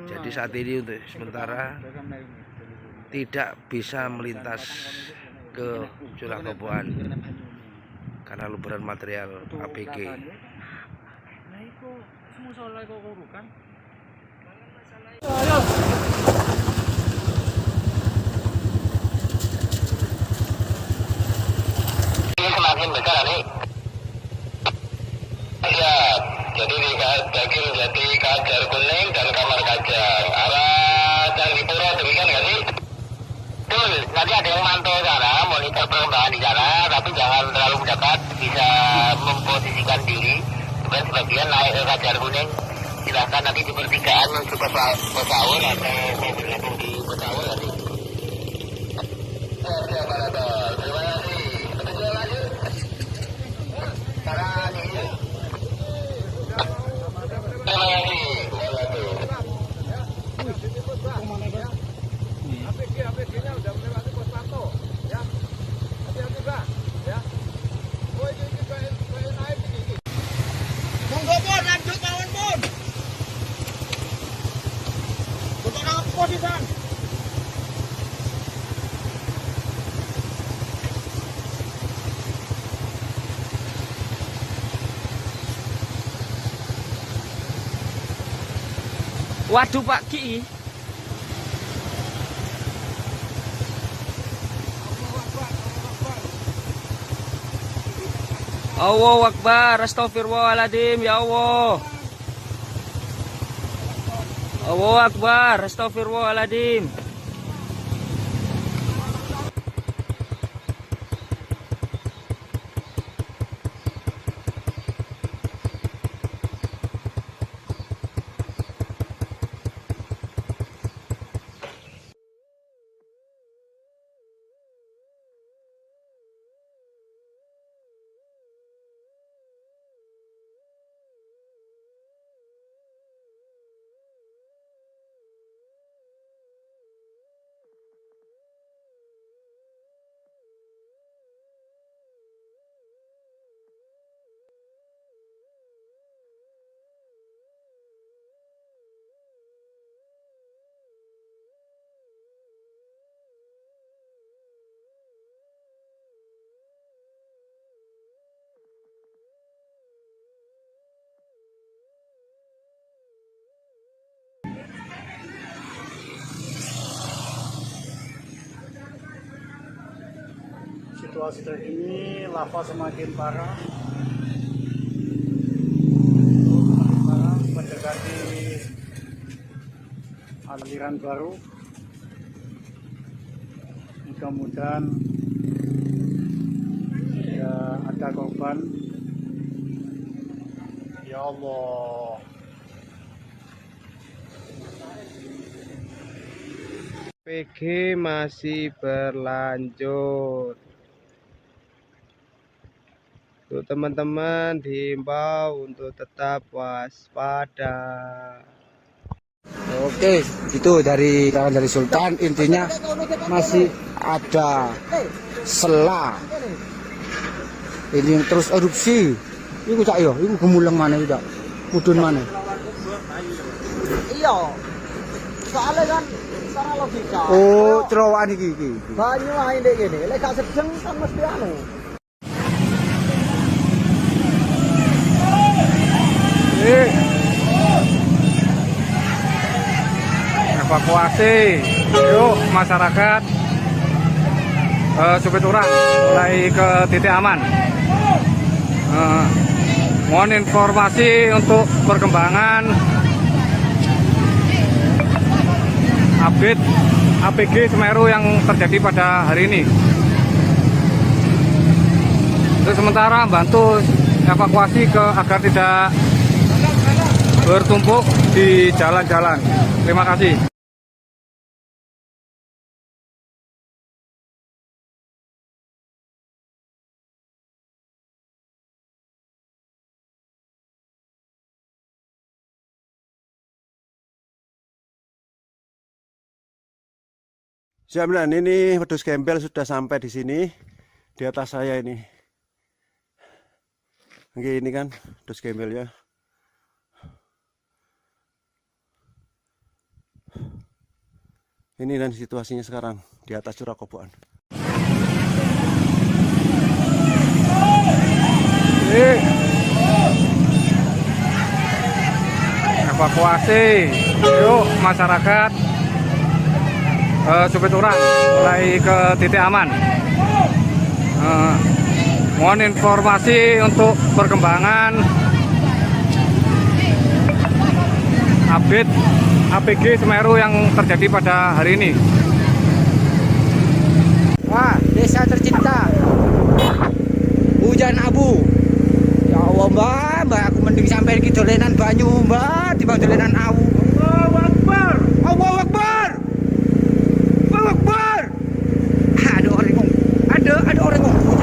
Jadi saat ini untuk sementara tidak bisa melintas ke Curah Koboan karena luberan material APG. Ini semakin besar nih. Ya, jadi di Kajar Kuning dan Kamar Kajang arah masyarakat bisa memposisikan diri, dan sebagian naik ke Kajar Kuning. Silahkan nanti di pertigaan menuju ke Pesaur atau mau bergabung di Pesaur nanti. Oke, Pak Lato. Terima kasih. Petunjuk lanjut. Sekarang ini. Terima kasih. APG-nya udah melewati pos pantau, ya. Hati-hati, Pak, ya. Oh, ini kayak naik ini. Monggo pun lanjut mawon pun. Untuk nang posisian. Waduh Pak Ki. Allahu Akbar, astagfirullahaladzim, ya Allah. Allahu Akbar, astagfirullahaladzim. Situasi terkini, lava semakin parah. Mendekati aliran baru. Mudah-mudahan tidak ada korban. Ya Allah. PG masih berlanjut. Untuk teman-teman diimbau untuk tetap waspada. Oke, itu dari kawan dari Sultan. Intinya masih ada sela. Ini yang terus erupsi. Iku cak yo, iku gemuleng mana itu cak? Mudun mana? Iya. Soalnya kan secara logika. Oh, cerowokan iki. Banyu ae ndek kene. Lek gak sedeng kan mesti anu. Evakuasi, yuk masyarakat Supiturang mulai ke titik aman. Mohon informasi untuk perkembangan update APG Semeru yang terjadi pada hari ini. Untuk sementara bantu evakuasi agar tidak bertumpuk di jalan-jalan. Terima kasih. Jaminan ini wedhus gembel sudah sampai di sini, di atas saya ini. Oke, ini kan wedhus gembelnya. Ini dan situasinya sekarang di atas Curah Koboan. Evakuasi, yuk masyarakat Supiturang mulai ke titik aman. Mohon informasi untuk perkembangan update APG Semeru yang terjadi pada hari ini. Wah, desa tercinta. Hujan abu. Ya Allah mbak, aku mending sampai iki dolenan banyu mbak, timbang dolenan awu. Allahu Akbar. Allahu Akbar. Allahu Akbar. Ada orang ngomong. Ada orang ngomong.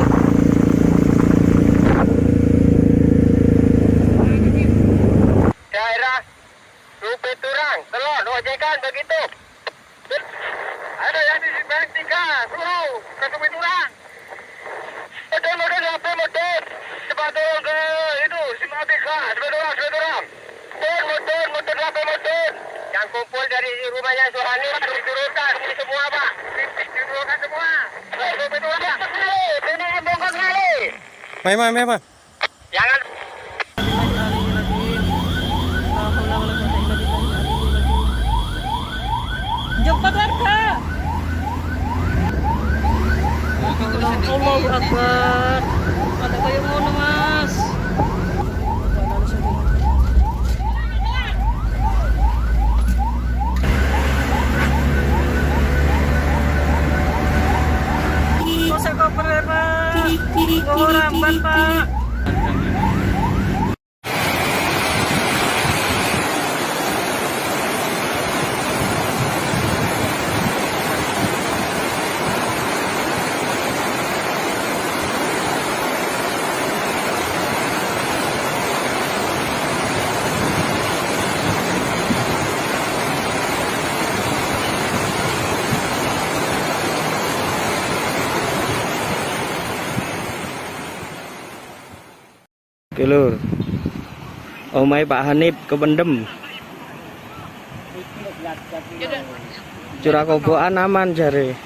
Daerah Rupi Turang, Telon, ojekan begitu. Ada yang di Bang 3, suruh ke Rupi Turang. Model HP motor, cepat turun ke itu, Simatika, Sebedorang. Motor HP motor. Yang kumpul dari rumahnya Suhani, diturunkan ini semua Pak. Diturunkan semua. Rupi Turang, ini bongkar kali. Mai. Jangan. Jemput warga. Allahu Akbar. Ada kayak ngono mas. Kosek koper ya pak. Bawa ramban pak. Oke lur, omai Pak Hanif kependem. Curah kobokan aman jare.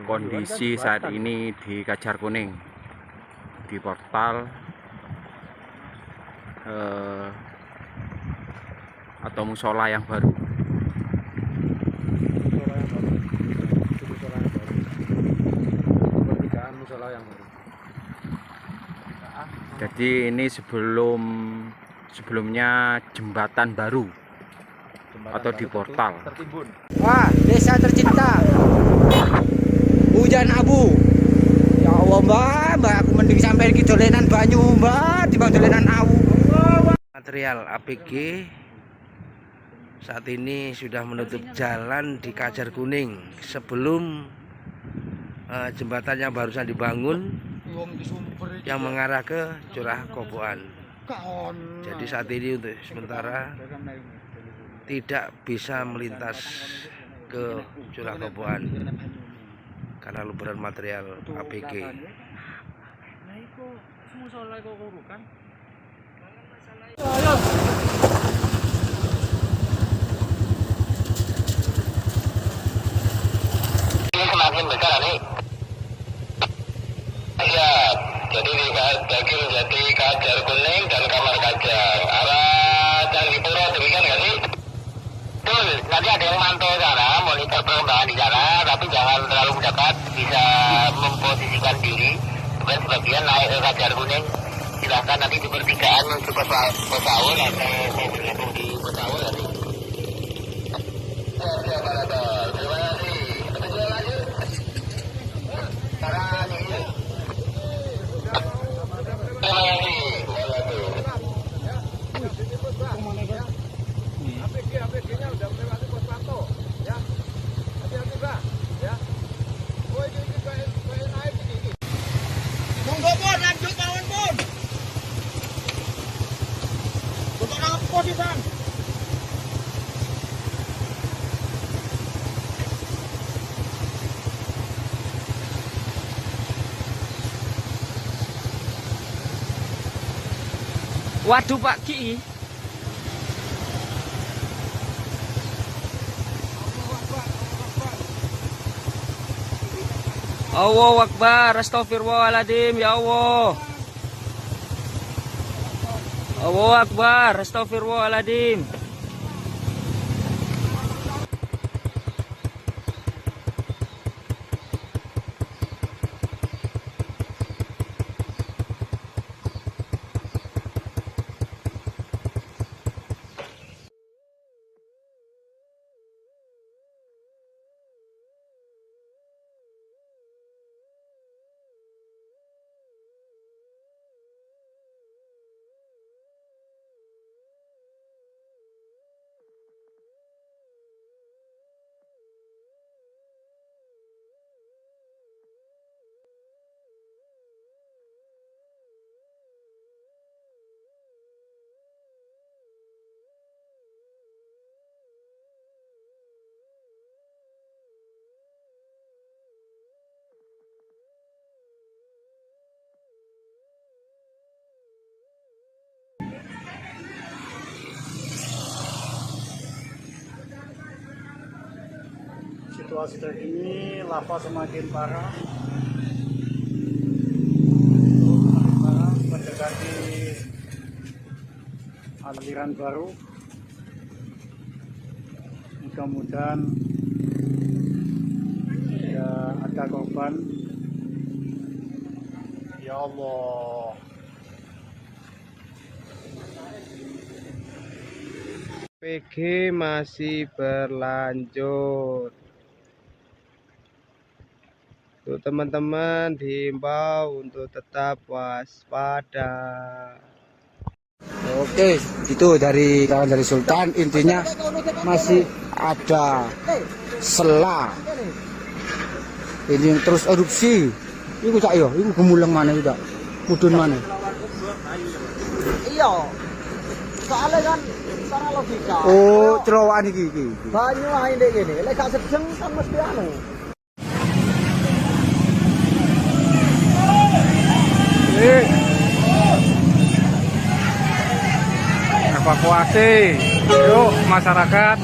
Kondisi saat ini di Kajar Kuning, di portal atau musola yang baru. Jadi ini sebelumnya jembatan baru atau di portal. Wah, desa tercinta. Hujan abu. Ya Allah mbak, aku mending sampai iki dolenan banyu mbak, timbang dolenan awu. Material APG saat ini sudah menutup jalan di Kajar Kuning sebelum jembatannya barusan dibangun yang mengarah ke Curah Kobokan. Jadi saat ini untuk sementara tidak bisa melintas ke Curah Kobokan karena luberan material APG. Ini semakin besar nih. Ya, jadi di Daging Jati Kajar Kuning dan Kamar Kajar arah Candipuro, demikian nggak sih? Betul, nanti ada yang mantau sana, monitor perkembangan di sana, tapi jangan terlalu dekat, bisa memposisikan diri. Kemudian sebagian naik ke Kajar Kuning, silahkan nanti di pertigaan menuju Pesaul atau mau bergabung di Pesaul nanti. Terima kasih. Kita lanjut. Sekarang ini. Terima kasih. APG-nya udah melewati pos pantau, ya. Hati-hati Pak, ya. Oh ini kayak naik ini. Monggo pun lanjut kawan pun. Untuk apa sih Bang? Waduh Pak Ki. Allahu Akbar, astagfirullahaladzim, ya Allah. Allahu Akbar, astagfirullahaladzim. situasi terkini, lava semakin parah. Mendekati aliran baru. Mudah-mudahan tidak ada korban. Ya Allah. PG masih berlanjut. Untuk teman-teman diimbau untuk tetap waspada. Oke, itu dari kawan dari Sultan. Intinya masih ada sela. Ini yang terus erupsi. Iku cak yo, iku gemuleng mana udah, mudun mana? Iya. Soalnya kan secara logika. Oh, celowokan iki. Banyu ae ndek kene. Lek gak sedeng kan mesti anu. Evakuasi, yuk masyarakat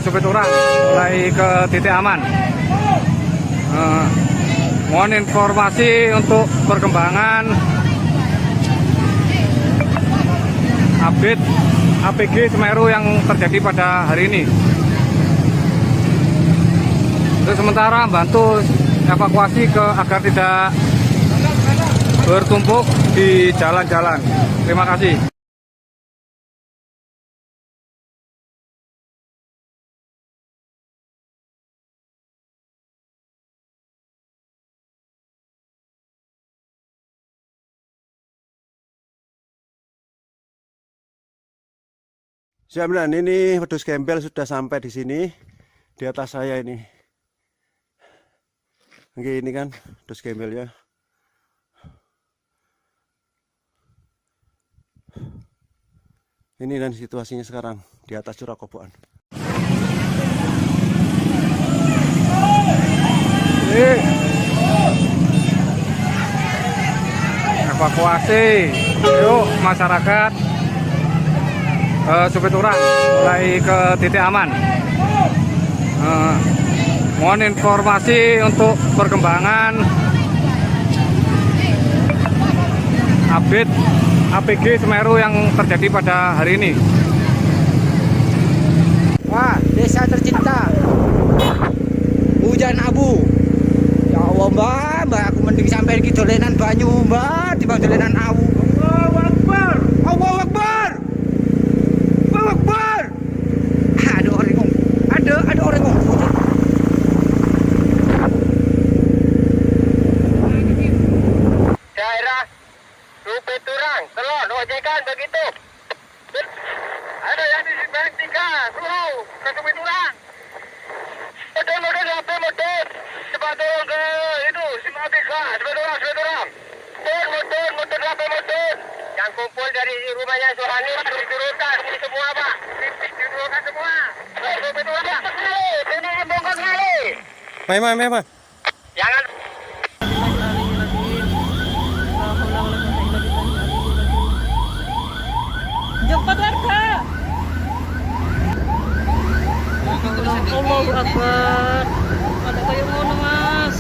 Supiturang mulai ke titik aman. Mohon informasi untuk perkembangan update APG Semeru yang terjadi pada hari ini. Untuk sementara bantu evakuasi agar tidak bertumpuk di jalan-jalan. Terima kasih. Jaminan ini wedhus gembel sudah sampai di sini, di atas saya ini. Oke, ini kan wedhus gembelnya. Ini dan situasinya sekarang di atas curah kobokan. Evakuasi, yuk masyarakat Supiturang mulai ke titik aman. Mohon informasi untuk perkembangan update APG Semeru yang terjadi pada hari ini. Wah, desa tercinta. Hujan abu. Ya Allah, Mbak, aku mending sampai iki dolenan banyu, Mbak, dibanding dolenan awu. Allahu Akbar. Allahu Akbar. Allahu Akbar. Ada orang ngomong. Ada orang ngomong. Daerah Supiturang, Telon, ojekan begitu. Ada yang di Bank 3, suruh ke Supiturang. Model HP motor. Cepat turun ke itu, Simatika, Supiturang. Motor HP motor. Yang kumpul dari rumahnya Suhani, diturunkan ini semua, Pak. Diturunkan semua. Supiturang. Ini bongkar kali. Mai. Jangan. Cepat warga. Allahu Akbar. Ada kayak ngono, Mas.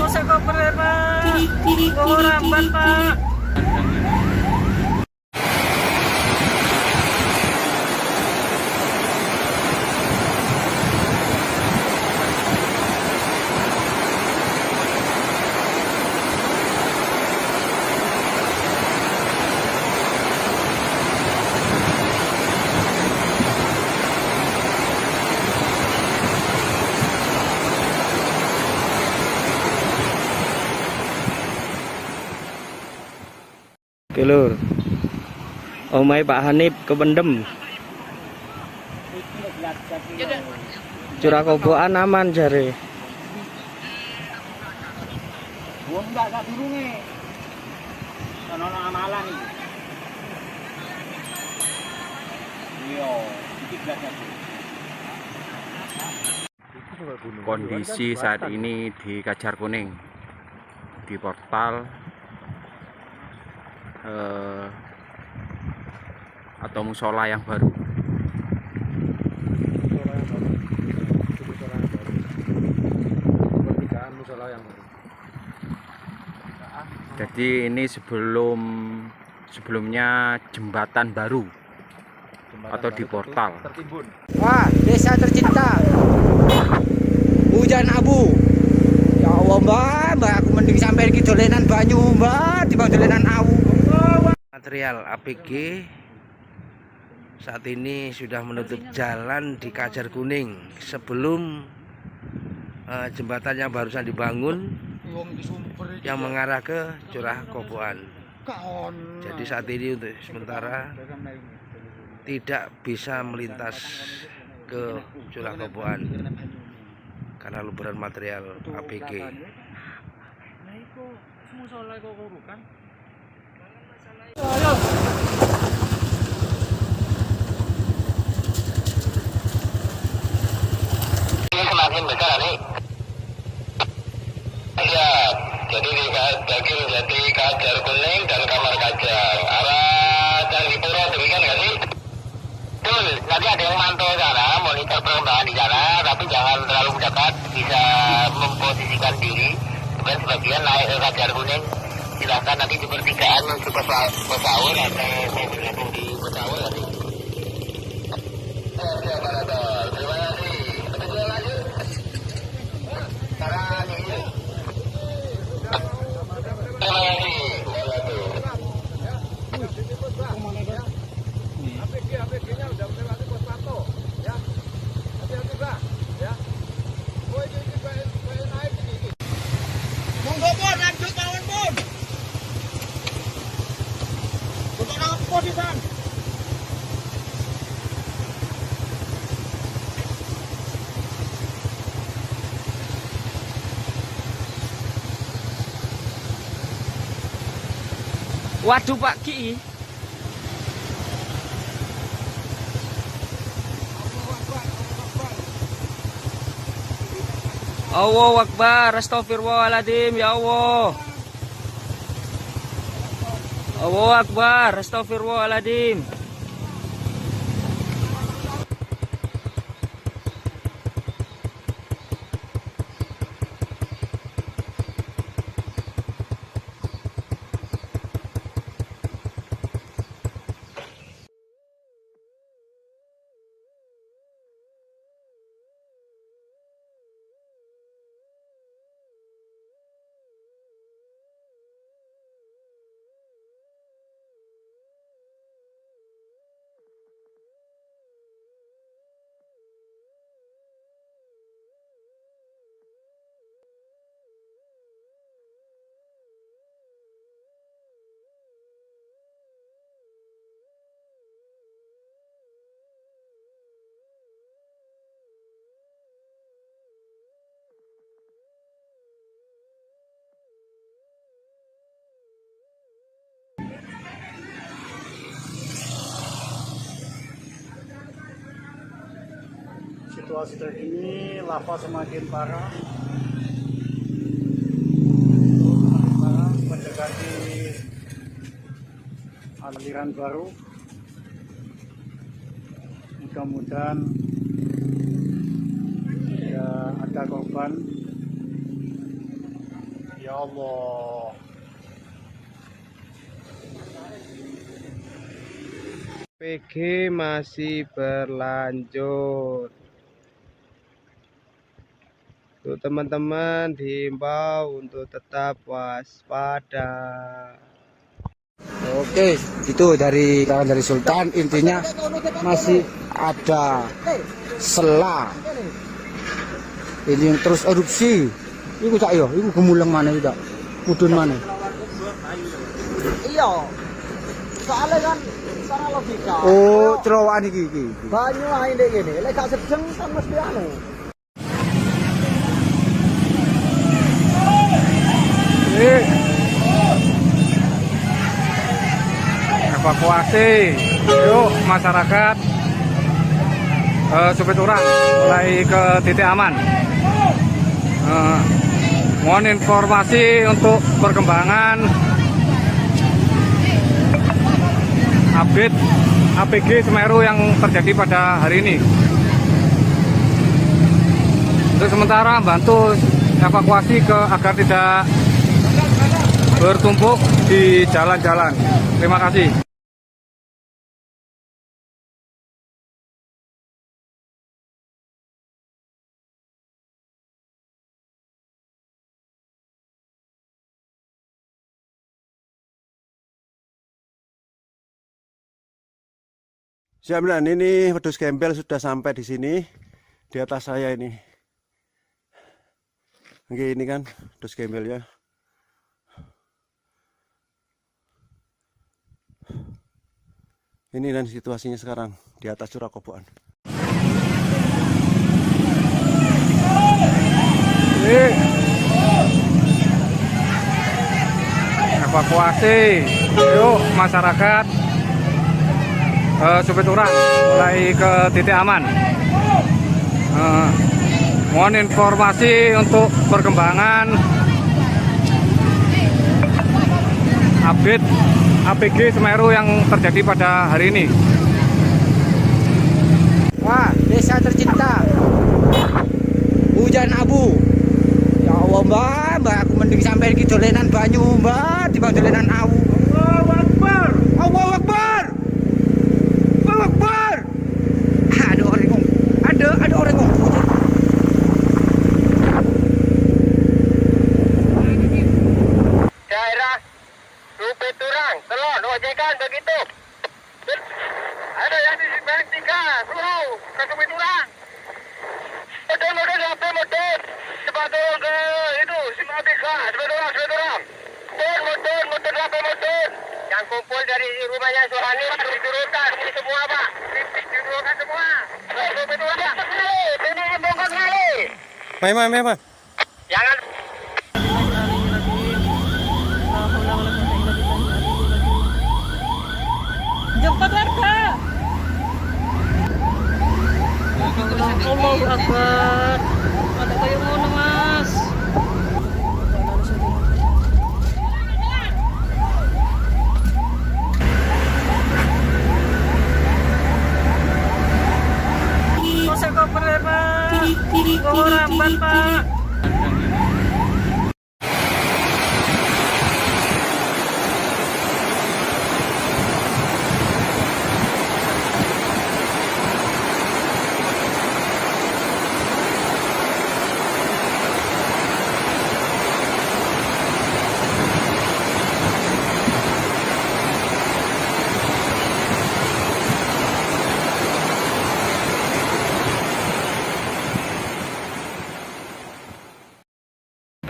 Kok koper ya, Pak? Kok ramban, Pak? Oke lur, omai Pak Hanif kependem. Curah kobokan aman jare. Wong enggak durunge. Ono amalan iki. Iya, iki gak. Kondisi saat ini di Kajar Kuning, di portal atau musola yang baru. Jadi ini sebelumnya jembatan baru atau di portal. Wah, desa tercinta. Hujan abu. Ya Allah, Mbak, aku mending sampai iki dolenan banyu, Mbak, dibanding dolenan awu. Material APG saat ini sudah menutup jalan di Kajar Kuning sebelum jembatan yang barusan dibangun yang mengarah ke Curah Koboan. Jadi saat ini untuk sementara tidak bisa melintas ke Curah Koboan karena luberan material APG. Ini semakin besar nih. Ya, jadi di Kajar Kuning dan Kamar Kajang arah Candipuro, demikian nggak sih? Betul, nanti ada yang mantau sana, monitor perkembangan di sana, tapi jangan terlalu dekat, bisa memposisikan diri. Kemudian sebagian naik ke Kajar Kuning, silahkan nanti di pertigaan menuju Pesawur atau mau bergabung di Pesawur nanti. Terima kasih. Betul lanjut. Sekarang ini. APG-nya udah melewati pos pantau, ya. Hati-hati, Pak, ya. Oh, ini naik ini. Monggo, Pon, lanjut kawan, Pon. Untuk apa sih, Bang? Waduh Pak Ki. Allahu Akbar, astagfirullahaladzim, ya Allah. Allahu Akbar, astagfirullahaladzim. Situasi terkini, lava semakin parah. Mendekati aliran baru. Mudah-mudahan tidak ada korban. Ya Allah. PG masih berlanjut. Untuk teman-teman diimbau untuk tetap waspada. Oke, itu dari Sultan, intinya masih ada sela. Ini yang terus erupsi. Iku cak yo, iku gemuleng mana tidak? Mudun mana? Iya. Soalnya kan secara logika. Oh, cerowokan iki. Banyu ae ndek kene, lek gak sedeng kan mesti anu. Evakuasi, yuk masyarakat Supit Urang mulai ke titik aman. Mohon informasi untuk perkembangan update APG Semeru yang terjadi pada hari ini. Untuk sementara bantu evakuasi agar tidak bertumpuk di jalan-jalan. Terima kasih. Siap, dan ini wedhus gembel sudah sampai di sini, di atas saya ini. Oke, ini kan wedhus gembel ya. Ini dan situasinya sekarang di atas Curah Koboan. Evakuasi, yuk masyarakat. Supeturang mulai ke titik aman. Mohon informasi untuk perkembangan update APG Semeru yang terjadi pada hari ini. Wah, desa tercinta, hujan abu. Ya Allah mbak, aku mending sampai ke dolenan banyu mbak, di dolenan awu. Allahu Akbar, Allahu Akbar. Akbar. Ada orang ngomong. Ada orang ngomong. Daerah Supeturang, Telon, ojekan begitu. Ada yang di Bank 3, Suruh ke Supeturang. Motor sampai motor. Cepat turun ke itu, Simatika, Supeturang. Motor sampai motor. Yang kumpul dari rumahnya Suhani diturunkan ini semua Pak, diturunkan semua. Ini bongkar kali. Memang. Jangan. Jemput warga. Allahu Akbar. Ada kayak ngono Mas. Koper Pak, bawa ramban Pak.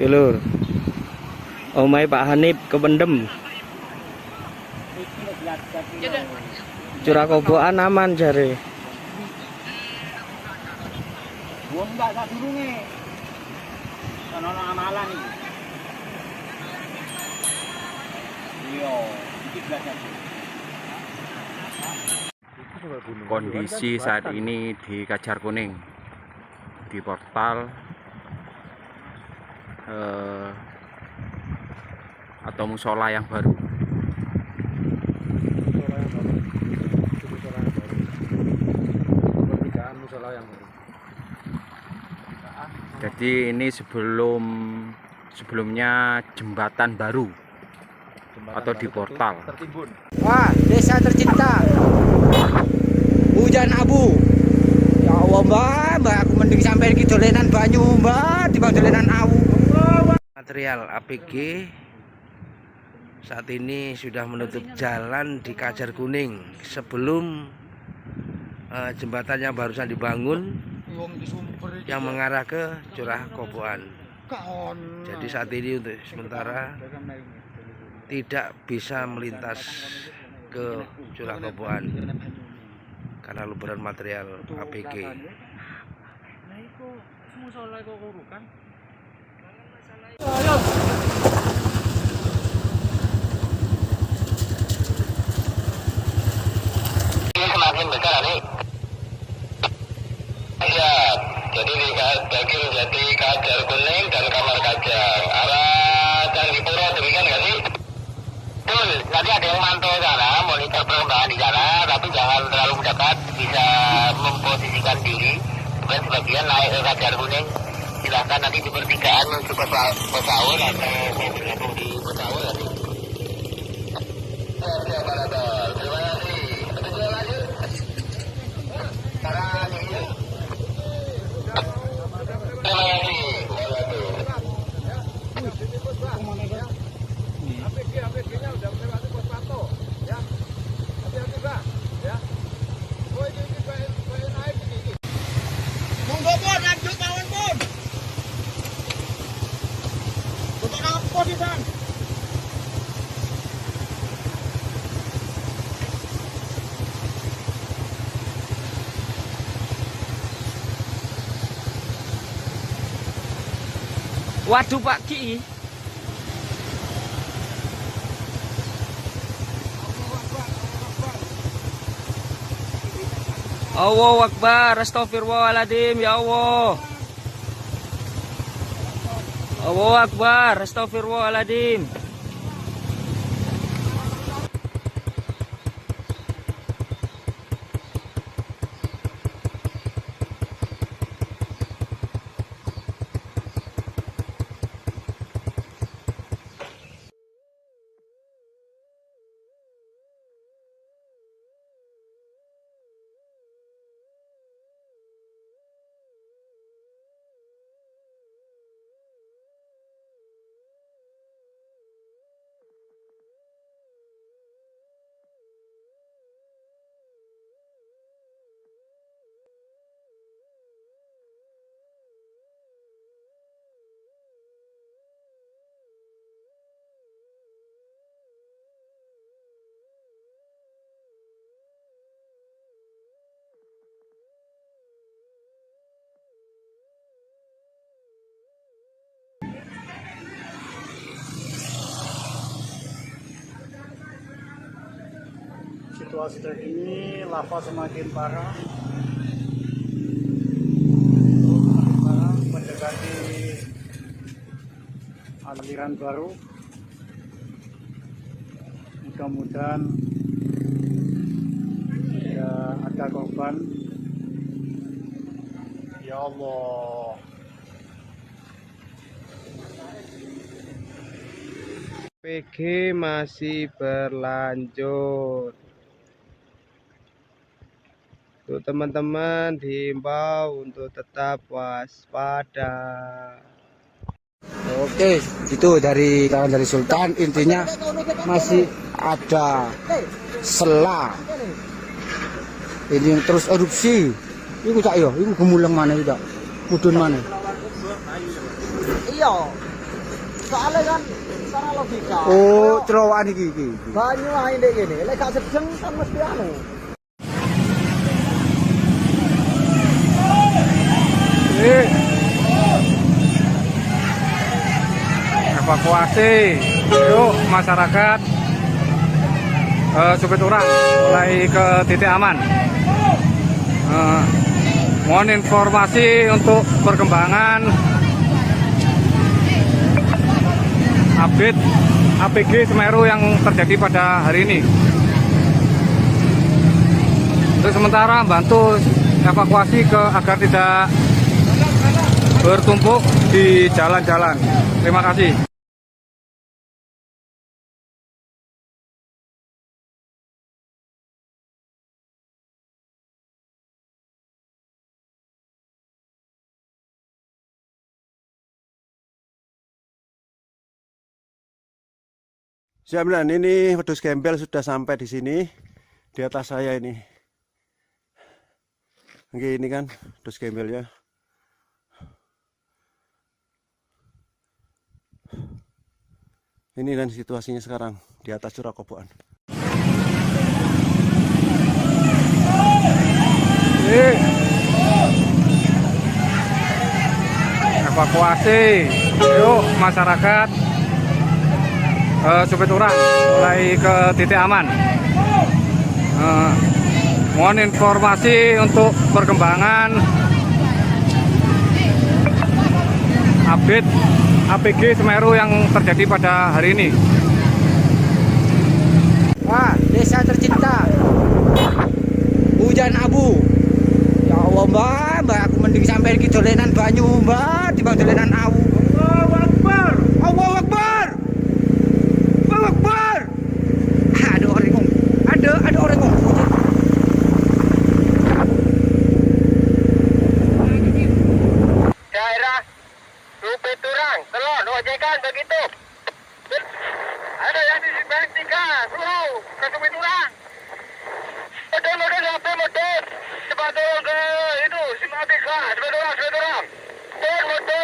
Lur, omai Pak Hanif kependem. Curah Koboan aman jare. Kondisi saat ini di Kajar Kuning, di portal atau musola yang baru. Jadi ini sebelumnya jembatan baru atau di portal. Wah, desa tercinta, hujan abu. Ya Allah mbak, aku mending sampai ke dolenan banyu mbak, di dolenan awu. Material APG saat ini sudah menutup jalan di Kajar Kuning sebelum jembatannya barusan dibangun yang mengarah ke Curah Koboan. Jadi saat ini untuk sementara tidak bisa melintas ke Curah Koboan karena luberan material APG. Ini semakin besar nih. Ya, jadi di Kajar Kuning dan Kamar Kajang. ada yang mantau sana, monitor perkembangan di sana, tapi jangan terlalu mendekat, bisa memposisikan diri. Kemudian sebagian naik ke Kajar Kuning, silahkan nanti di pertigaan menuju ke Pesaul atau mau bergabung di Pesaul nanti. Oke, Pak Radol, terima kasih. Kita lanjut. Sekarang ini. Terima kasih. APG-nya udah melewati pos pantau, ya. Hati-hati, Pak, ya. Oh, ini kayak naik ini. Monggo, Pun, lanjut mawon, Pun. Untuk apa sih, Bang? Waduh Pak Ki. Allahu Akbar, astagfirullahaladzim, ya Allah. Allahu Akbar, astagfirullahaladzim. Situasi terkini lava semakin parah, mendekati aliran baru. Mudah-mudahan tidak ada korban. Ya Allah. PG masih berlanjut. Untuk teman-teman diimbau untuk tetap waspada. Oke, itu dari Sultan. Intinya masih ada sela. Ini yang terus erupsi. Iku cak yo, iku gemuleng mana itu, mudun mana? Iya. Soalnya kan secara logika. Oh, cerowokan iki. Banyu ae ndek kene, lek gak sedeng kan mesti anu. Evakuasi, yuk masyarakat Supiturang mulai ke titik aman. Mohon informasi untuk perkembangan update APG Semeru yang terjadi pada hari ini. Untuk sementara bantu evakuasi agar tidak bertumpuk di jalan-jalan. Terima kasih. Jaminan ini wedhus gembel sudah sampai di sini, di atas saya ini. Oke, ini kan wedhus gembelnya. Ini dan situasinya sekarang di atas Curah Koboan. Evakuasi, yuk masyarakat Supiturang mulai ke titik aman. Mohon informasi untuk perkembangan update APG Semeru yang terjadi pada hari ini. desa tercinta. Hujan abu. Ya Allah mbak, aku mending sampai iki dolenan banyu mbak, dibanding dolenan awu. Allahu Akbar. Allahu Akbar. Allahu Akbar. Ada orang ngomong. Ada orang ngomong. Daerah Rupe Turang, Kelon, ojekan begitu. Ada yang di Simpang 3, suruh ke Rupe Turang. Model sampai motor, cepat turun ke itu Simpang 3, sebelah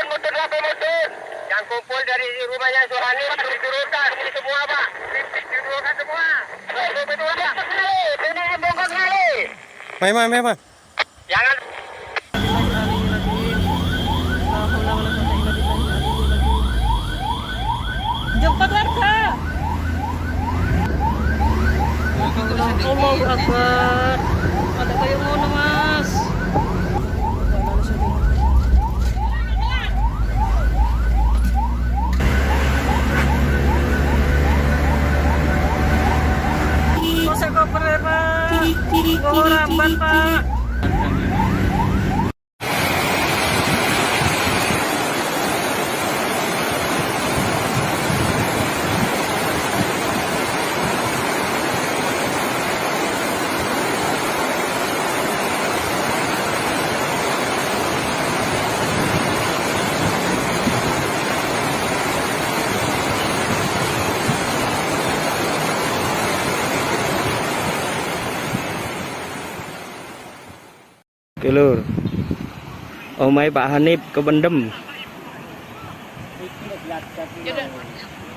motor sampai motor. Yang kumpul dari rumahnya Suhani diturunkan semua pak, diturunkan semua. Rupe Turang, ini bongkar kali. Mai. Jangan. Jemput warga. Allahu Akbar. Ada kayak ngono mas. Kosek koper ya pak. Bawa ramban pak. Oke lur, omai Pak Hanif kependem.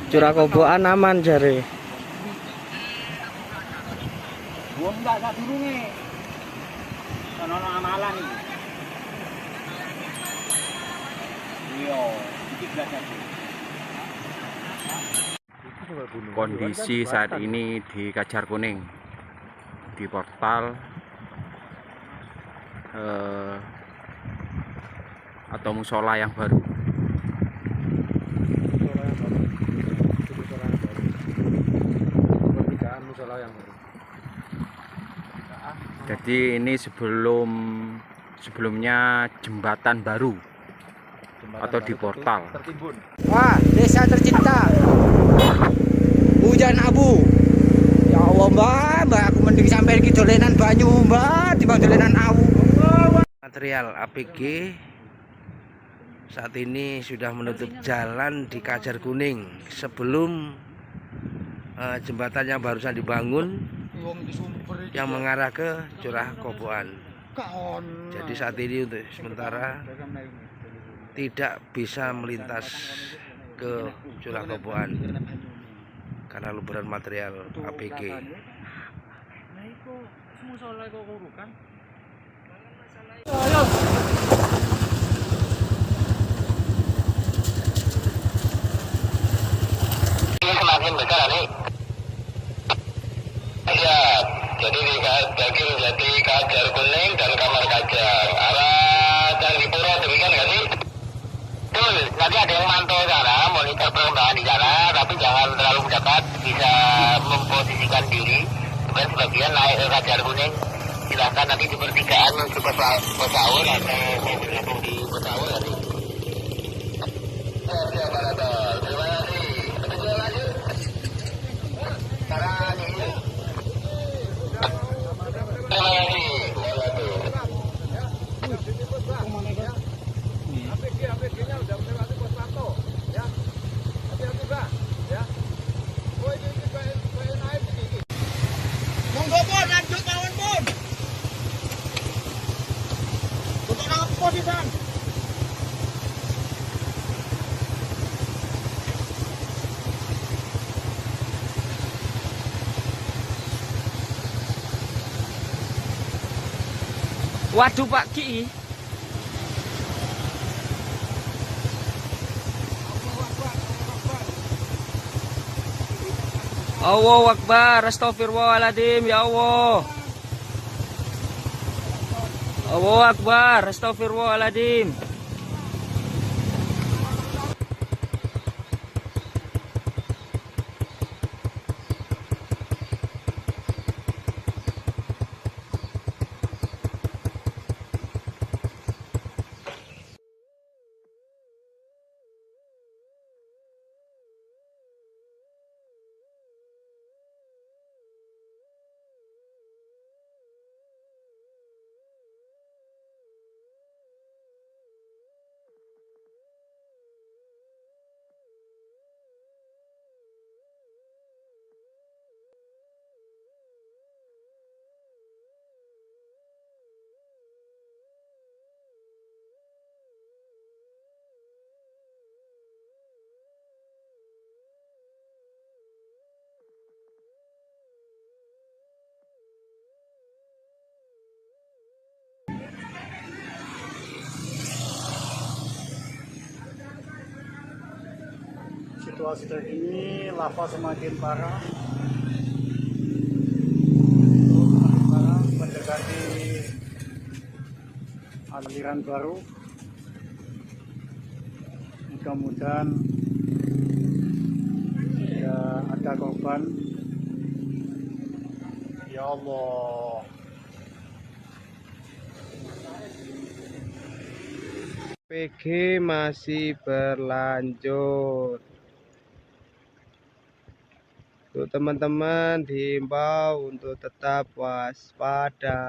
Curah Koboan aman jare. Buang enggak durunge. Ono amalan iki. Iya, iki belajar. Kondisi saat ini di Kajar Kuning, di portal atau musola yang baru. Jadi ini sebelumnya jembatan baru atau di portal. Wah, desa tercinta. Hujan abu. Ya Allah mbak, aku mending sampai iki dolenan banyu mbak, dibanding dolenan awu. Material APG saat ini sudah menutup jalan di Kajar Kuning sebelum jembatan yang barusan dibangun yang mengarah ke Curah Koboan. Jadi saat ini untuk sementara tidak bisa melintas ke Curah Koboan karena luberan material APG. Ini semakin besar nih. Ya, jadi di Kajar Kuning dan Kamar Kajang arah Candipuro demikian nggak sih? Betul, nanti ada yang mantau sana, monitor perkembangan di sana, tapi jangan terlalu mendekat, bisa memposisikan diri. Kemudian sebagian naik ke Kajar Kuning, silahkan nanti di pertigaan menuju Pesaur atau mau bergabung di Pesaur nanti. Terima kasih. Kita lanjut. Sekarang ini. Terima kasih. APG-nya udah melewati pos pantau, ya. Hati-hati Pak, ya. Oh ini kayak naik ini. Monggo pun lanjut kawan pun. Untuk nangkep posisan. Waduh Pak Ki. Allahu Akbar, astagfirullahaladzim, ya Allah. Allahu Akbar, astagfirullahaladzim. situasi terkini lava semakin parah. Mendekati aliran baru. Mudah-mudahan tidak ada korban. Ya Allah. PG masih berlanjut. Untuk teman-teman diimbau untuk tetap waspada.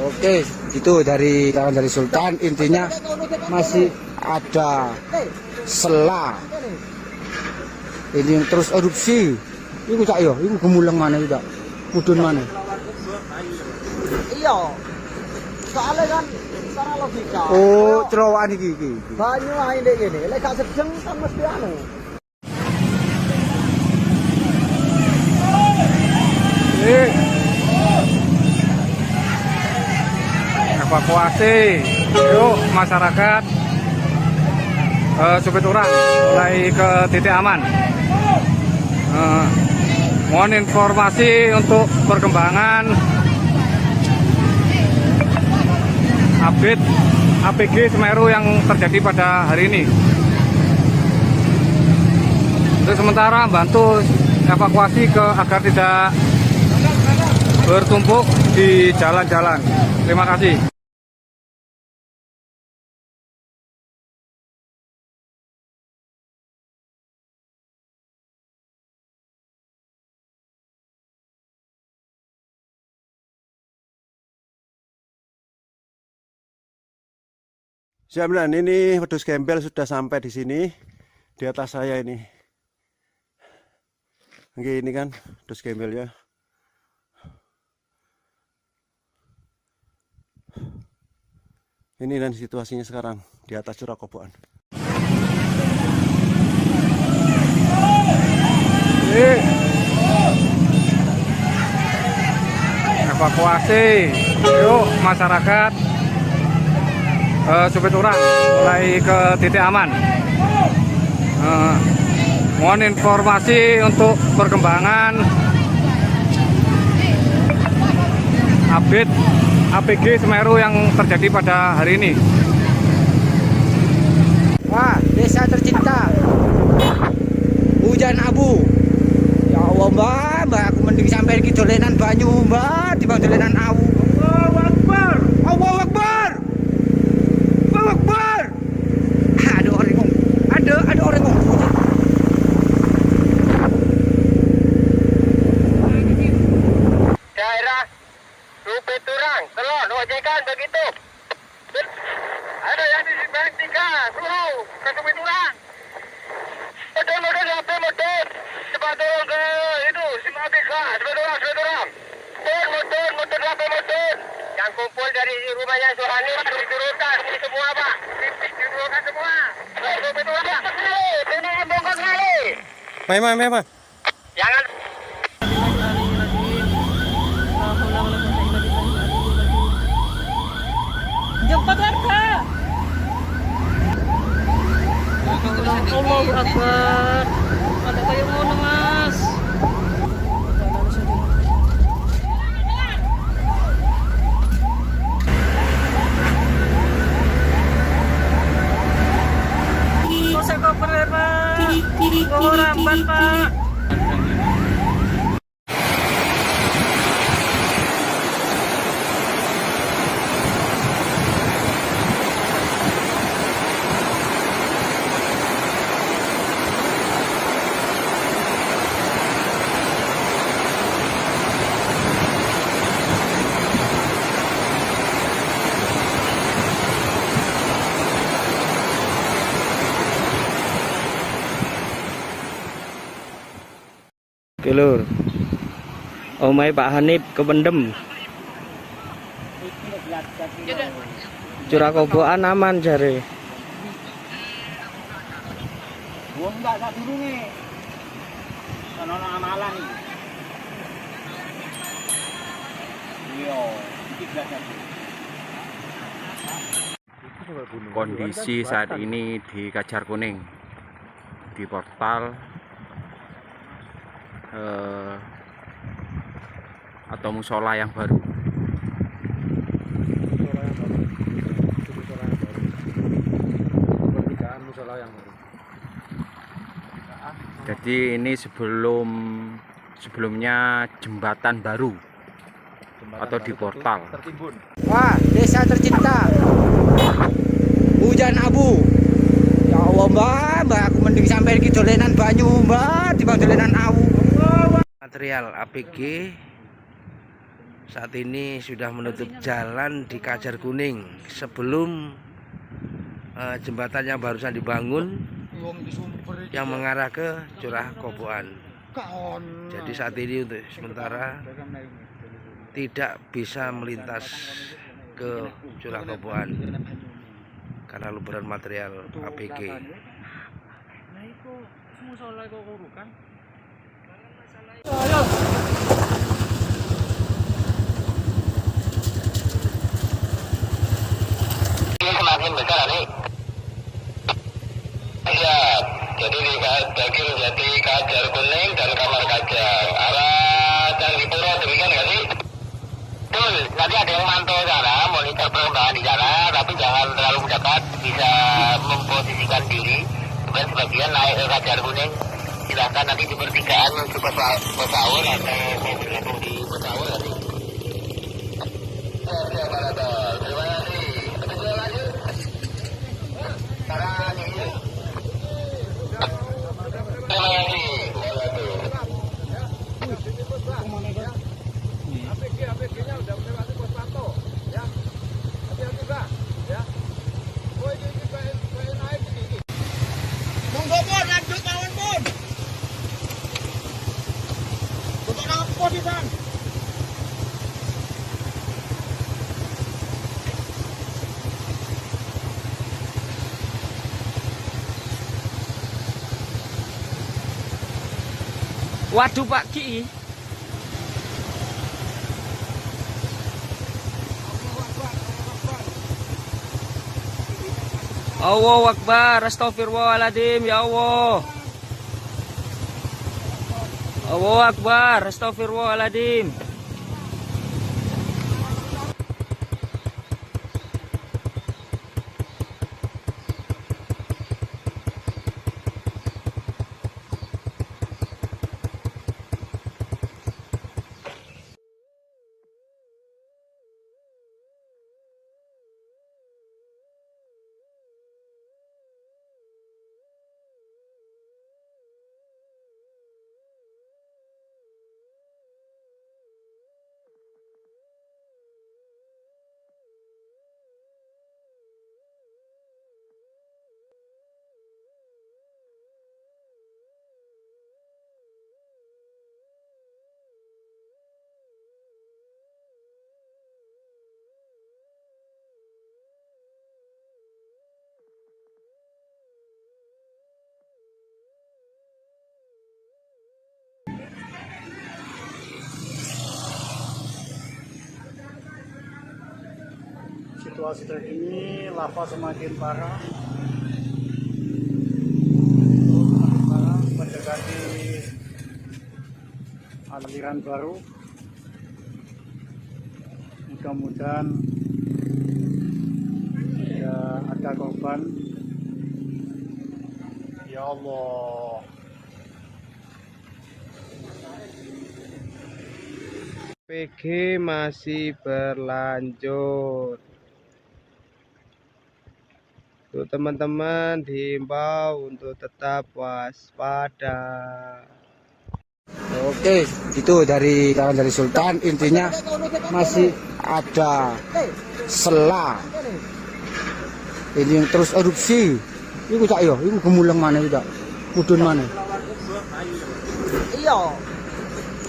Oke, itu dari kawan dari Sultan. Intinya masih ada sela. Ini yang terus erupsi. Iku cak yo, iku gemuleng mana juga, mudun mana? Iya. Soalnya kan secara logika. Oh, cerowokan iki. Banyu ae ndek kene, lek gak sedeng kan mesti anu. Evakuasi, yuk masyarakat Supit Urang mulai ke titik aman. Mohon informasi untuk perkembangan update APG Semeru yang terjadi pada hari ini. Untuk sementara bantu evakuasi agar tidak bertumpuk di jalan-jalan. Terima kasih. Siap, dan ini wedhus gembel sudah sampai di sini, di atas saya ini. Oke, ini kan wedhus gembel ya. Ini dan situasinya sekarang di atas curah kobokan. Evakuasi, yuk masyarakat Supit Urang mulai ke titik aman. Mohon informasi untuk perkembangan update APG Semeru yang terjadi pada hari ini. Wah, desa tercinta. Hujan abu. Ya Allah, Mbak, aku mending sampai iki dolenan banyu, Mbak, dibanding dolenan awu. Allahu Akbar. Allahu Akbar. Allahu Akbar. Ada orang ngomong. Ada orang ngomong. Daerah Supit Urang, Telon, ojekan begitu. Ada yang di Bank 3, suruh ke Supit Urang. Model HP model. Cepat turun ke itu, Simpang 3, Supit Urang. Motor HP model. Yang kumpul dari rumahnya Suhani diturunkan ini semua, Pak. Diturunkan semua. Supit Urang. Ini bongkar kali. Memang. Jangan Jempat warga. Allahu Akbar. Ada kayak ngono, Mas. Kok saya koper ya, Pak? Kok ramban, Pak? Oke lur, omai Pak Hanif kependem. Curah kobokan aman jare. Wong enggak sak durunge. Ono amalan iki. Iya, iki belajar. Kondisi saat ini di Kajar Kuning, di portal atau musola yang baru. Jadi ini sebelumnya jembatan baru atau di portal. Wah, desa tercinta. Hujan abu. Ya Allah, Mbak, aku mending sampai ke dolenan banyu, Mbak, dibanding dolenan awu. Material APG saat ini sudah menutup jalan di Kajar Kuning sebelum jembatan yang barusan dibangun yang mengarah ke Curah Koboan. Jadi saat ini untuk sementara tidak bisa melintas ke Curah Koboan karena luberan material APG. Ini semakin besar nih. Ya, jadi di Daging Jati, Kajar Kuning dan Kamar Kajang arah Candipuro, demikian nggak sih? Betul, nanti ada yang mantau sana, monitor perkembangan di sana, tapi jangan terlalu mendekat, bisa memposisikan diri. Kemudian sebagian naik ke Kajar Kuning, silahkan nanti di pertigaan menuju Pesaur atau mau bergabung di Pesaur nanti. Terima kasih. Kita lanjut. Sekarang ini. Terima kasih. APG-nya udah melewati pos pantau, ya. Hati-hati, Pak, ya. Oh, ini kayak naik ini. Monggo pun lanjut mawon pun. Untuk apa di Bang? Waduh Pak Ki. Allahu Akbar, astagfirullahaladzim, ya Allah. Allahu Akbar, astagfirullahaladzim. Situasi terkini lava semakin parah, mendekati aliran baru. Mudah-mudahan tidak ada korban. Ya Allah. PG masih berlanjut. Untuk teman-teman diimbau untuk tetap waspada. Oke, itu dari kawan dari Sultan. Intinya masih ada sela. Ini yang terus erupsi. Iku cak yo, iku gemuleng mana tidak? Mudun mana? Iya.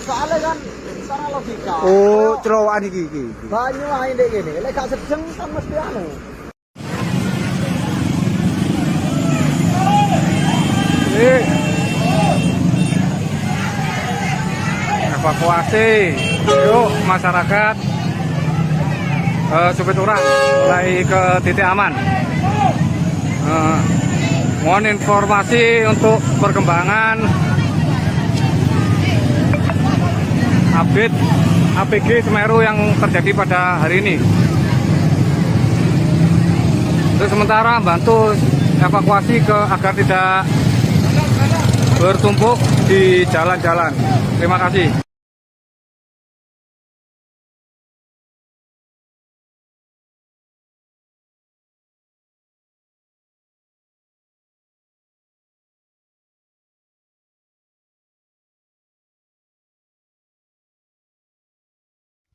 Soalnya kan secara logika. Oh, cerowokan iki. Banyu ae ndek kene. Lek gak sedeng kan mesti anu. Evakuasi, yuk masyarakat Supiturang mulai ke titik aman. Mohon informasi untuk perkembangan update APG Semeru yang terjadi pada hari ini. Untuk sementara bantu evakuasi agar tidak bertumpuk di jalan-jalan. Terima kasih.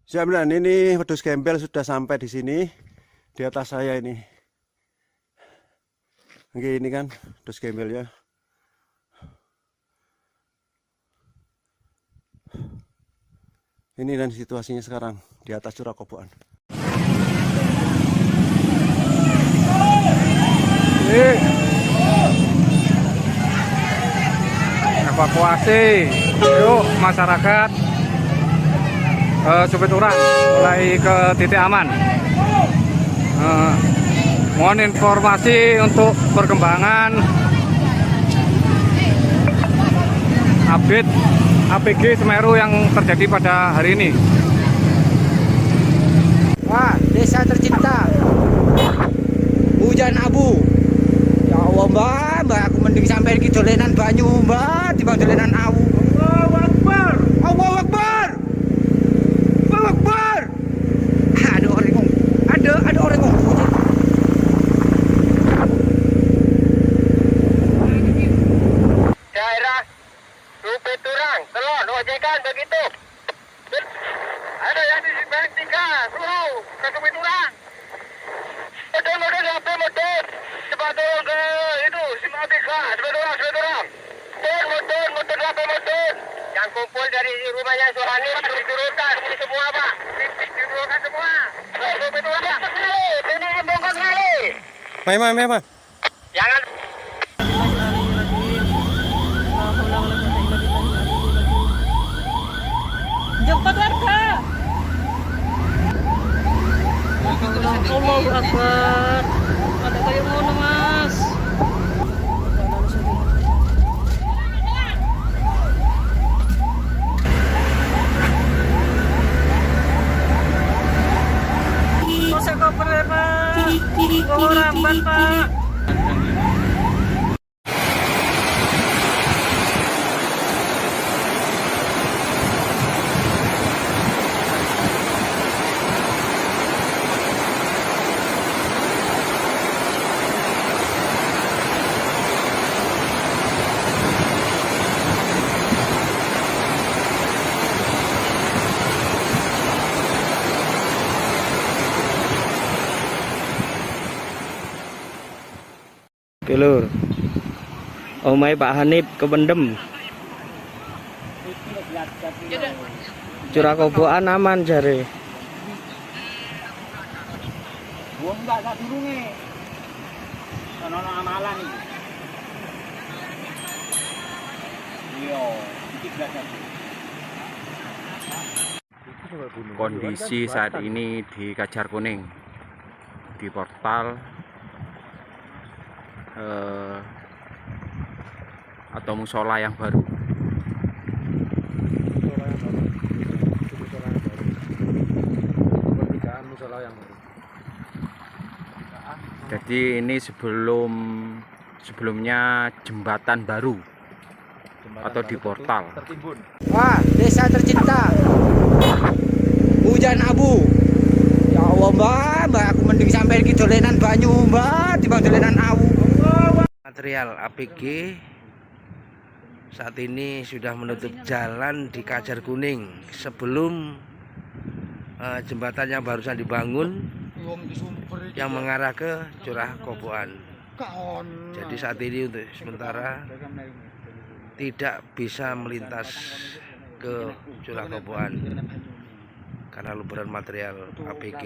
Jaminan ini wedhus gembel sudah sampai di sini, di atas saya ini. Oke, ini kan wedhus gembelnya. Ini dan situasinya sekarang di atas Curah Koboan. Evakuasi, yuk masyarakat Supiturang mulai ke titik aman. Mohon informasi untuk perkembangan update APG Semeru yang terjadi pada hari ini. Wah, desa tercinta. Hujan abu. Ya Allah, Mbak, aku mending sampai iki dolenan banyu, Mbak, dibanding dolenan awu. Allahu Akbar. Allahu Akbar. Allahu Akbar. Ada orang ngomong. Ada orang ngomong. Daerah Supiturang, Telon, ojekan begitu. Ada yang di Bank 3, suruh ke Supiturang. Motor HP motor. Cepat turun ke itu, Simatika, Supiturang. Motor HP motor. Yang kumpul dari rumahnya Suhani, diturunkan ini semua, Pak. Diturunkan semua. Supiturang. Ini bongkar kali. Mai. Jangan Jemput warga. Allahu Akbar. Ada kayak ngono, Mas. Kosek koper ya, Pak. Bawa ramban, Pak. Oke lur, omai Pak Hanif kependem. Curah Koboan aman jare. Wong enggak sak durunge. Ono amalan iki. Iya, iki gak. Kondisi saat ini di Kajar Kuning, di portal atau musola yang baru. Jadi ini sebelumnya jembatan baru atau di portal. Wah, desa tercinta. Hujan abu. Ya Allah, Mbak, aku mending sampai iki dolenan banyu, Mbak, dibanding dolenan awu. Material APG saat ini sudah menutup jalan di Kajar Kuning sebelum jembatan yang barusan dibangun yang mengarah ke Curah Koboan. Jadi saat ini untuk sementara tidak bisa melintas ke Curah Koboan karena luberan material APG.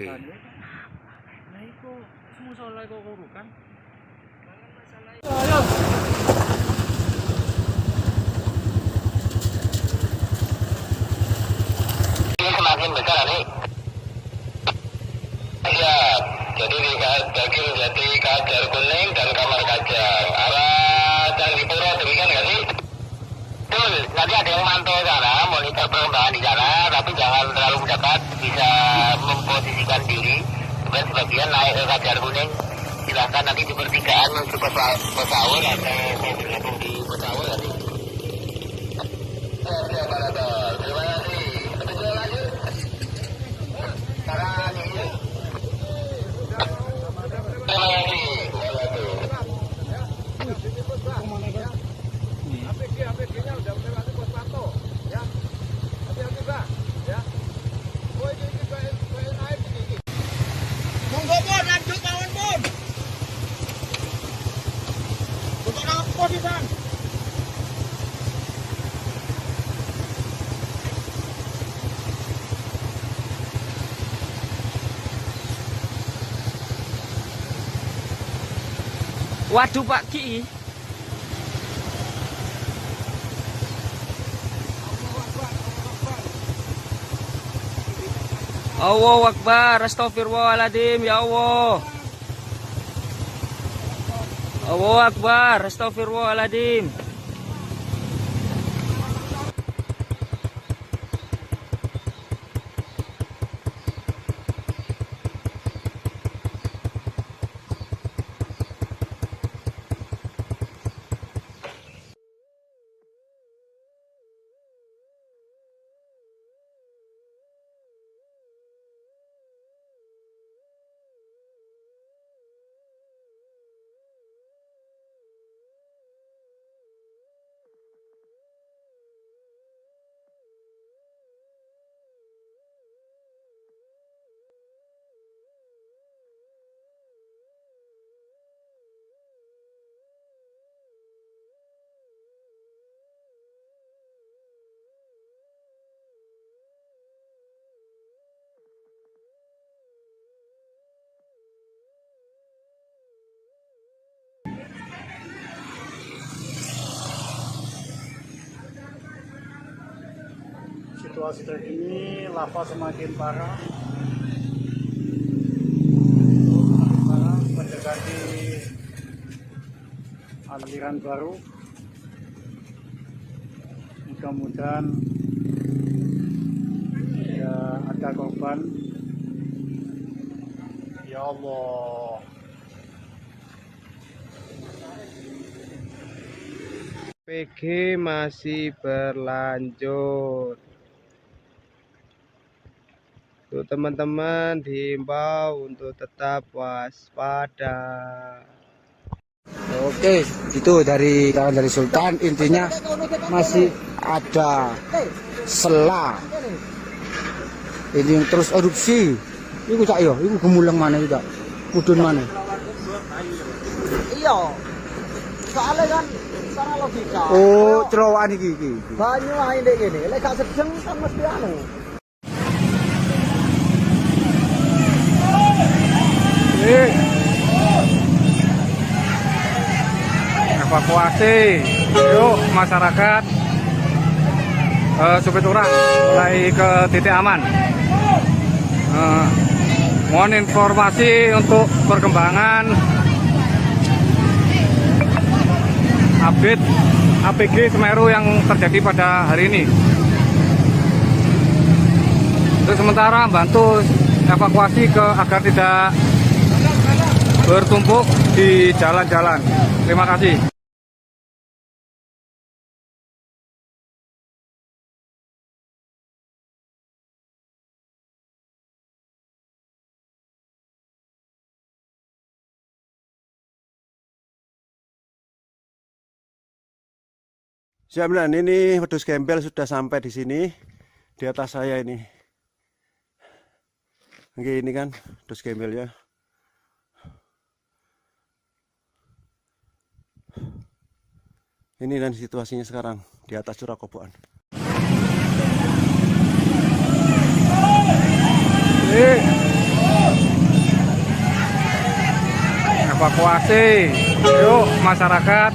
Ini semakin besar nih. Ya, Jadi Jati Kajar Kuning dan Kamar Kajang arah Candipuro, demikian nggak sih? Betul, nanti ada yang mantau sana, monitor perkembangan di sana, tapi jangan terlalu mendekat, bisa memposisikan diri. Kemudian sebagian naik ke Kajar Kuning, silahkan nanti di pertigaan menuju Pesawur atau mau bergabung di Pesawur nanti. Siap, Operator. Terima kasih. Betul lanjut. Sekarang ini. Terima kasih. APG-nya udah melewati pos pantau, ya. Hati-hati, Pak, ya. Oh, ini naik ini. Monggo pun lanjut kawan pun. Untuk apa sih, Bang? Waduh Pak Ki. Allahu Akbar, astagfirullahaladzim, ya Allah. Allahu Akbar, astagfirullahaladzim. Situasi terkini, lava semakin parah. Mendekati aliran baru. Mudah-mudahan tidak ada korban. Ya Allah. PG masih berlanjut. Tuh teman-teman diimbau untuk tetap waspada. Oke, itu dari Sultan, intinya masih ada sela. Ini yang terus erupsi. Iku cak yo, iku gemulang mana itu? Mudun mana? Iya. Soalnya kan secara logika. Oh, cerowokan iki. Banyu ae ndek kene, lek gak sedeng kan mesti anu. Evakuasi, yuk masyarakat Supiturang mulai ke titik aman. Mohon informasi untuk perkembangan update APG Semeru yang terjadi pada hari ini. Untuk sementara bantu evakuasi agar tidak bertumpuk di jalan-jalan. Terima kasih. Siap, nah, ini wedhus gembel sudah sampai di sini, di atas saya ini. Oke, ini kan wedhus gembel ya. Ini dan situasinya sekarang di atas curah koboan. Evakuasi, yuk masyarakat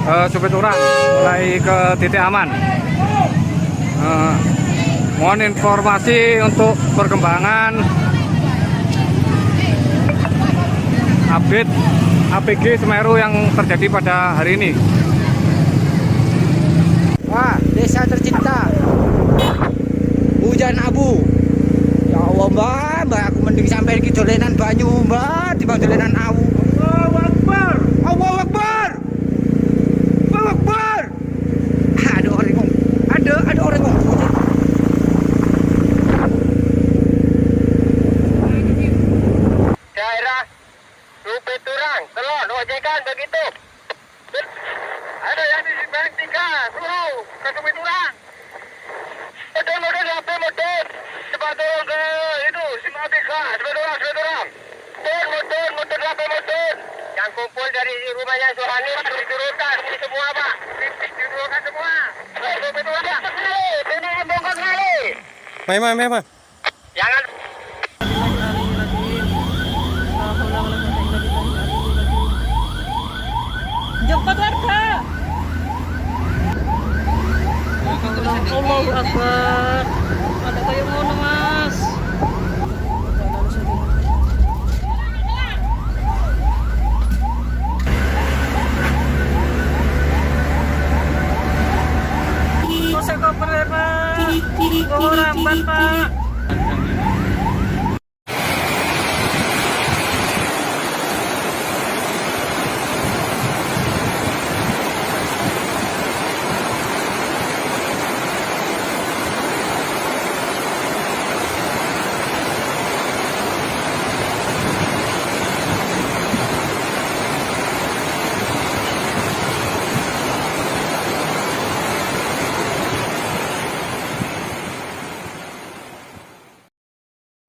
Supiturang mulai ke titik aman. Mohon informasi untuk perkembangan update APG Semeru yang terjadi pada hari ini. Wah, desa tercinta. Hujan abu. Ya Allah, Mbak, aku mending sampai iki dolenan banyu, Mbak, dibanding dolenan awu. Allahu Akbar. Allahu Akbar. Allahu Akbar. Ada orang ngomong. Ada orang ngomong. Daerah Rupe Turang, Telon, ojekan begitu. Ada yang di Bank 3, Suruh, ke Rupe Turang. Motor HP motor. Cepat turun ke itu, Simabika, sebelah dorang. Motor HP motor. Yang kumpul dari rumahnya Suhani, diturunkan semua, Pak. Diturunkan semua. Rupe Turang, ini bongkar kali. Memang. Jangan. Jemput warga. Allahu Akbar. Ada kayak ngono, Mas. Kok saya koper ya, Pak? Kok ramban, Pak?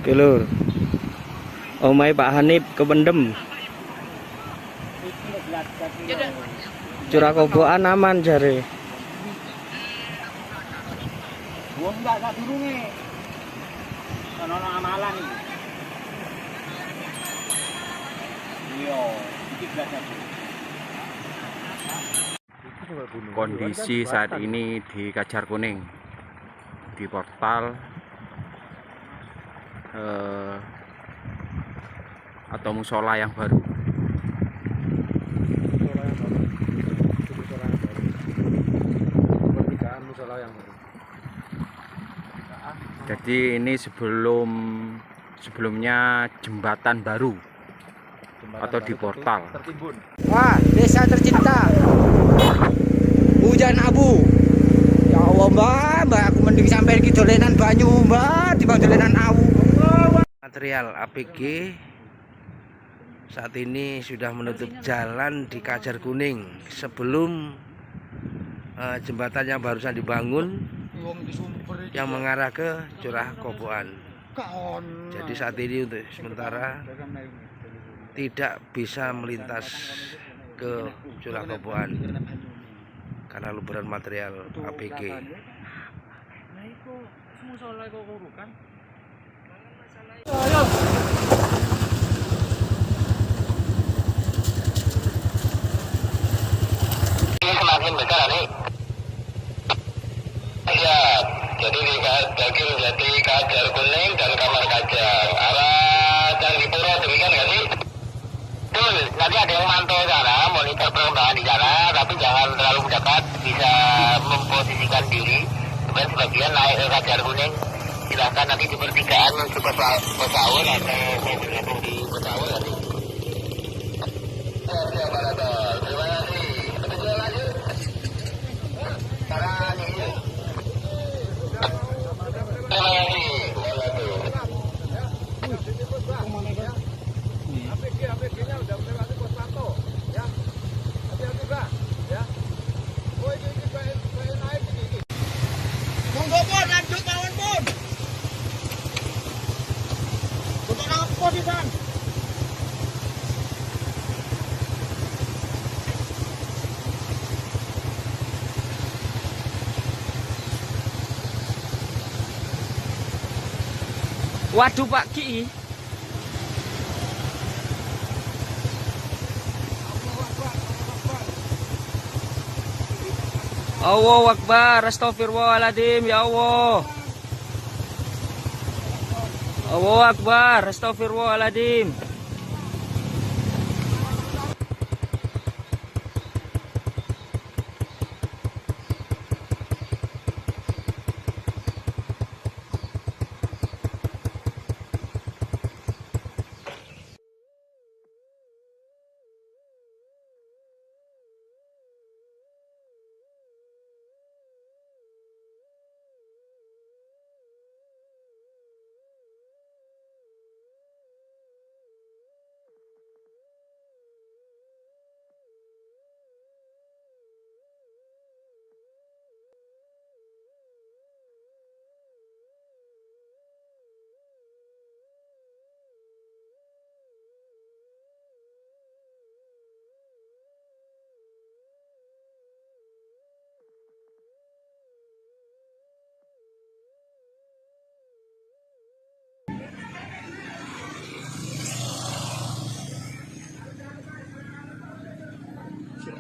Oke lur, omai Pak Hanif kependem. Curah kobokan aman jare. Wong enggak durunge. Ono amalan iki. Iya, iki belajar. Kondisi saat ini di Kajar Kuning, di portal atau musola yang baru. Jadi ini sebelumnya jembatan baru atau di portal. Wah, desa tercinta. Hujan abu. Ya Allah, Mbak, aku mending sampai iki dolenan banyu, Mbak, dibanding dolenan awu. Material APG saat ini sudah menutup jalan di Kajar Kuning sebelum jembatan yang barusan dibangun yang mengarah ke Curah Kobokan. Jadi saat ini untuk sementara tidak bisa melintas ke Curah Kobokan karena luberan material APG. Ini semakin besar nih. Ya, jadi di Kajar Kuning dan Kamar Kajang arah Candipuro, demikian nggak sih? Betul, nanti ada yang mantau sana, monitor perkembangan di sana, tapi jangan terlalu dekat, bisa memposisikan diri. Kemudian sebagian naik ke Kajar Kuning, silahkan nanti di pertigaan menuju Pesawur atau mau bergabung di Pesawur nanti. Oke, Pak Dato, terima kasih. Betul lanjut. Sekarang ini. Terima kasih. APG-nya udah melewati pos pantau, ya. Hati-hati, Pak, ya. Oh, ini naik ini. Monggo pun lanjut mawon pun. Untuk apa di Bang? Waduh Pak Ki. Allahu Akbar, astagfirullahaladzim, ya Allah. Allahu Akbar, astagfirullahaladzim.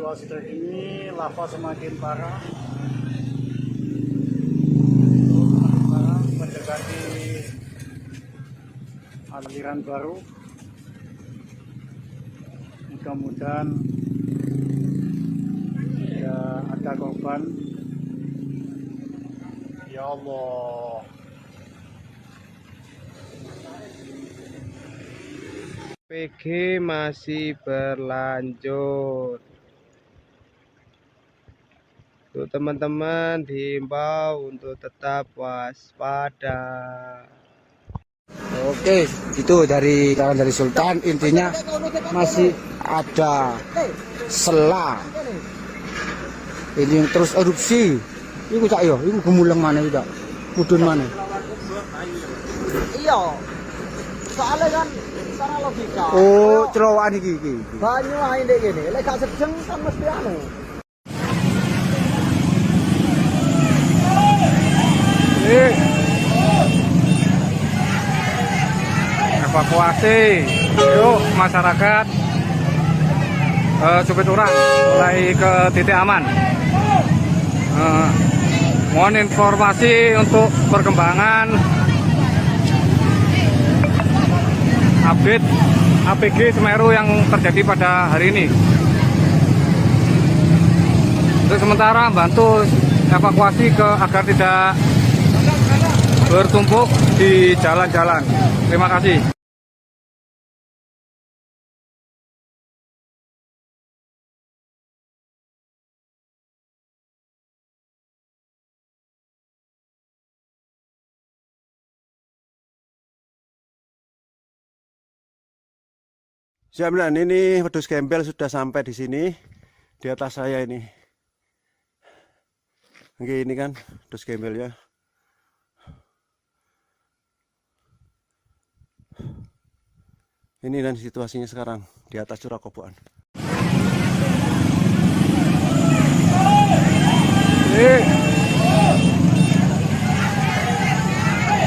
situasi terkini, lava semakin parah. Mendekati aliran baru. Mudah-mudahan tidak ada korban. Ya Allah. PG masih berlanjut. Untuk teman-teman diimbau untuk tetap waspada. Oke, itu dari Sultan. Intinya masih ada sela. Ini yang terus erupsi. Iku cak yo, iku gemuleng mana tidak? Mudun mana? Iya. Soalnya kan secara logika. Oh, celowokan iki. Banyu ae ndek kene. Lek gak sedeng kan mesti anu. Evakuasi, yuk masyarakat Supiturang mulai ke titik aman. Mohon informasi untuk perkembangan update APG Semeru yang terjadi pada hari ini. Untuk sementara bantu evakuasi agar tidak bertumpuk di jalan-jalan. Terima kasih. Jaminan ini wedhus gembel sudah sampai di sini, di atas saya ini. Oke, ini kan wedhus gembelnya. Ini dan situasinya sekarang di atas curah kobokan.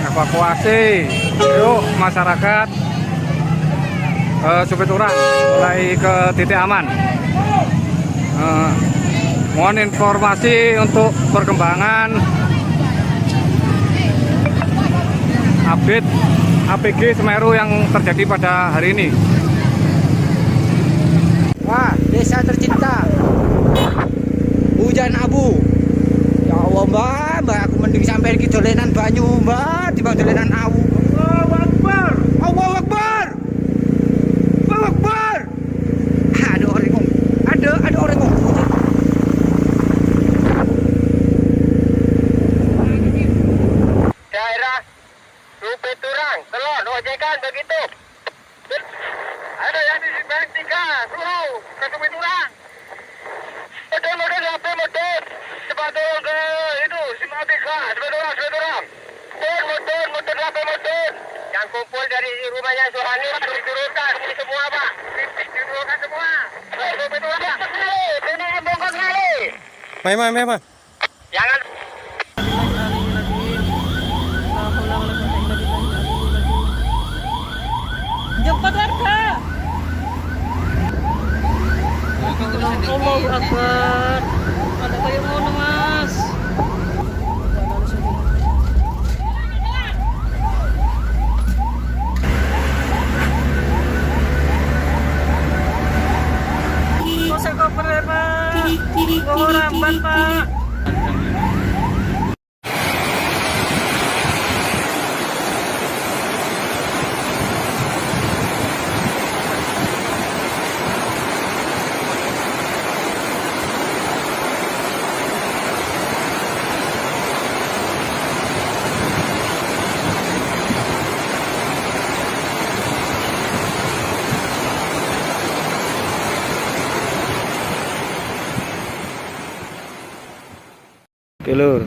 Evakuasi, yuk masyarakat Supiturang mulai ke titik aman. Mohon informasi untuk perkembangan update APG Semeru yang terjadi pada hari ini. Wah, desa tercinta. Hujan abu. Ya Allah, Mbak, aku mending sampai iki dolenan banyu, Mbak, timbang dolenan awu. Allahu Akbar. Allahu Akbar. Allahu Akbar. Ada orang ngomong. Ada orang ngomong. Daerah Supiturang, Telon, ojekan begitu. Ada yang di Bang 3, suruh ke Supiturang. Model HP model. Cepat turun ke itu, Simatika, Supiturang. Model HP model. Yang kumpul dari rumahnya Suhani diturunkan ini semua, Pak. Diturunkan semua. Supiturang. Ini bongkar kali. Mai. Jangan Jemput warga. Allahu Akbar. Ada kayak ngono, Mas. Kosek koper ya, Pak. Bawa ramban, Pak. Oke lur,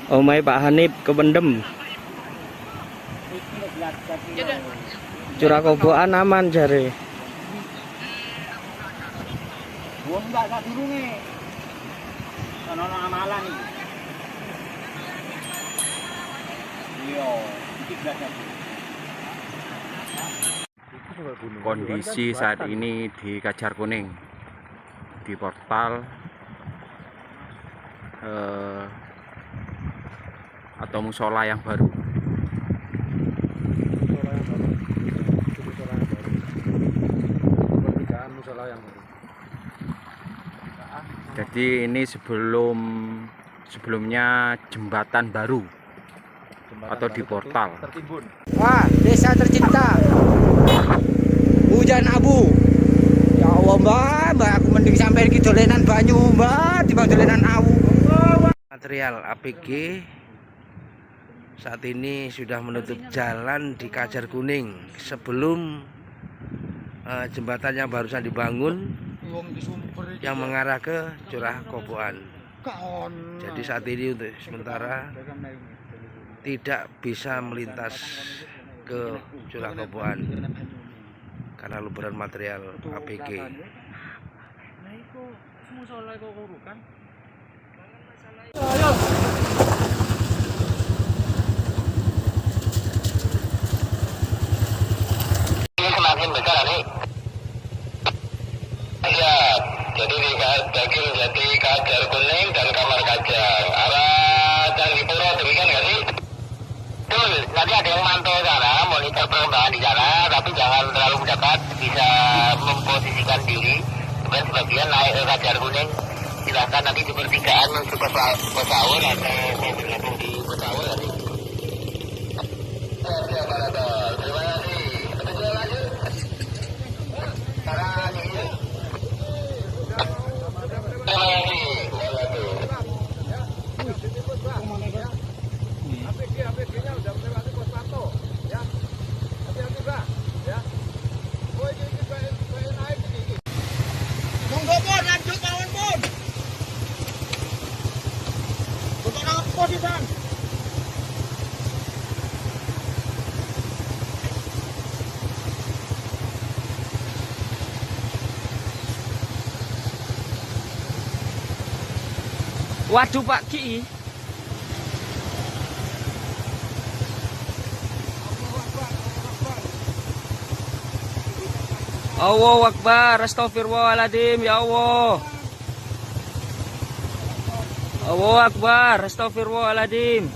omai Pak Hanif kependem. Curah kobokan aman jare. Wong enggak durunge. Ono amalan iki. Iya, iki Kondisi saat ini di Kajar Kuning, di portal atau musola yang baru. Jadi ini sebelumnya jembatan baru atau di portal. Wah, desa tercinta. Hujan abu. Ya Allah, Mbak, aku mending sampai iki dolenan banyu, Mbak, dibanding dolenan awu. Material APG saat ini sudah menutup jalan di Kajar Kuning sebelum jembatan yang barusan dibangun yang mengarah ke Curah Koboan. Jadi saat ini untuk sementara tidak bisa melintas ke Curah Koboan karena luberan material APG. Ini semakin besar nih. Ya, jadi di bagian Jati Kajar Kuning dan Kamar Kajar arah Candipuro, demikian nggak sih? Betul, nanti ada yang mantau sana, monitor perkembangan di sana, tapi jangan terlalu mendekat, bisa memposisikan diri. Kemudian sebagian naik ke Kajar Kuning, silahkan nanti di pertigaan menuju Pesawur atau mau bergabung di Pesawur nanti. Siap, Pak Rato. Terima kasih. Betul lanjut. Sekarang ini. Terima kasih. APG-nya udah melewati pos pantau, ya. Hati-hati, Pak, ya. Oh, ini baik naik ini. Monggo pun lanjut mawon pun. Untuk nang posisian. Waduh Pak Ki. Allahu Akbar, astagfirullahaladzim, ya Allah. Allahu Akbar, astagfirullahaladzim.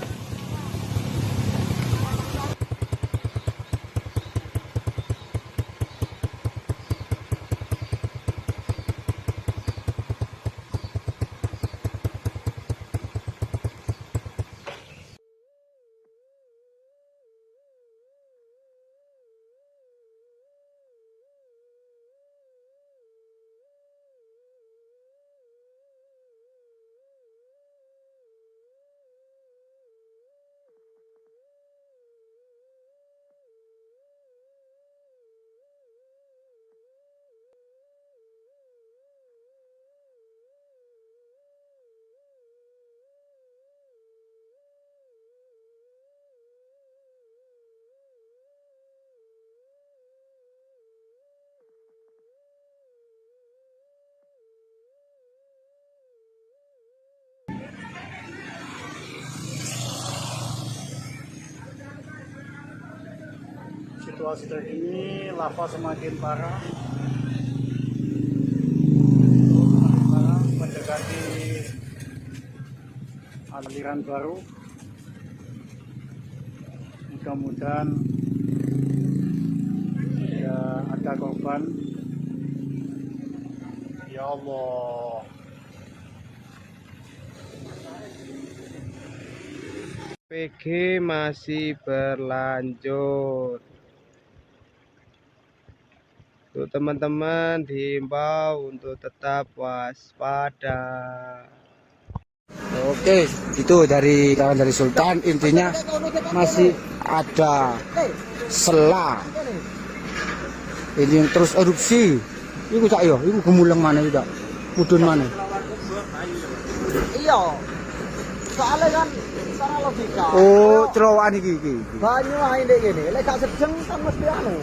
Situasi terkini lava semakin parah, mendekati aliran baru. Mudah-mudahan tidak ada korban. Ya Allah. PG masih berlanjut. Untuk teman-teman diimbau untuk tetap waspada. Oke, itu dari Sultan, intinya masih ada sela. Ini yang terus erupsi. Iku cak yo, iku gemuleng mana itu, mudun mana? Iya. Soalnya kan secara logika. Oh, terowongan iki. Banyu ae ndek kene, lek gak sejeng kan mesti anu.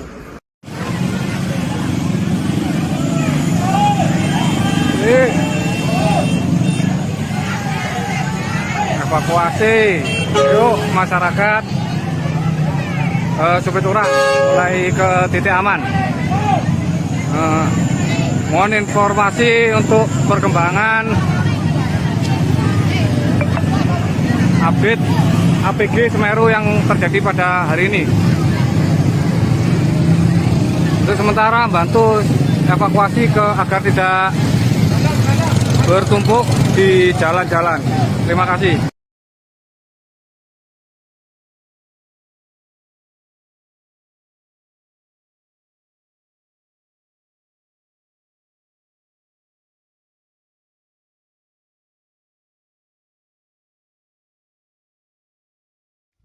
Evakuasi, yuk masyarakat Supiturang mulai ke titik aman. Mohon informasi untuk perkembangan update APG Semeru yang terjadi pada hari ini. Untuk sementara bantu evakuasi agar tidak bertumpuk di jalan-jalan. Terima kasih.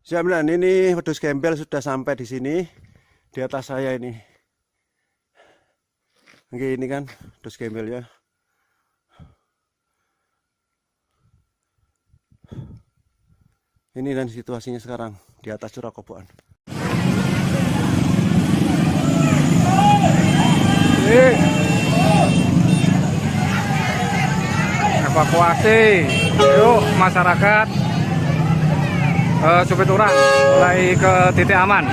Jaminan ini wedhus gembel sudah sampai di sini, di atas saya ini. Oke, ini kan wedhus gembel ya. Ini dan situasinya sekarang di atas Curah Koboan. Evakuasi, yuk masyarakat. Supiturang mulai ke titik aman.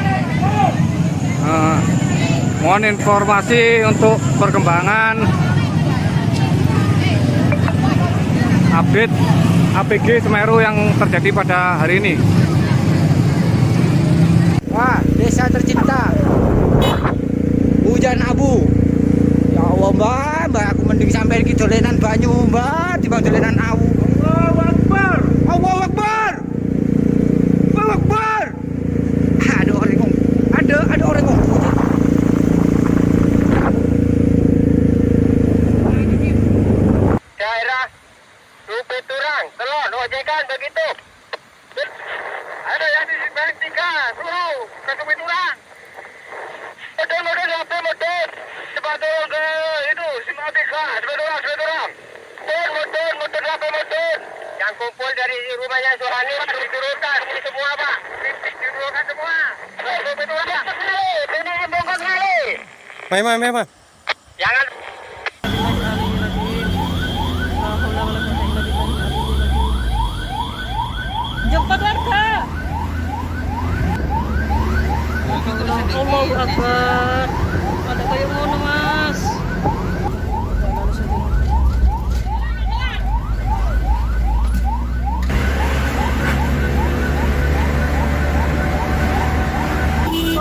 Mohon informasi untuk perkembangan update APG Semeru yang terjadi pada hari ini. Wah, desa tercinta, hujan abu. Ya Allah mbak, aku mending sampai ke dolenan banyu mbak, dibanding dolenan awu. Allahu Akbar, Allahu Akbar. Akbar. Ada orang ngomong. Ada orang ngomong. Daerah Supiturang, Telon, ojekan begitu. Ada yang di Simpang 3, suruh ke Supiturang. Motor apa motor? Cepat turun ke itu Simpang 3, Supiturang. Motor apa motor? Yang kumpul dari rumahnya Sohani diturunkan semua Pak. Diturunkan semua. Supiturang. Ini bongkar kali. Memang. Jangan. Jemput warga. Allahu Akbar. Ada kayak mana mas?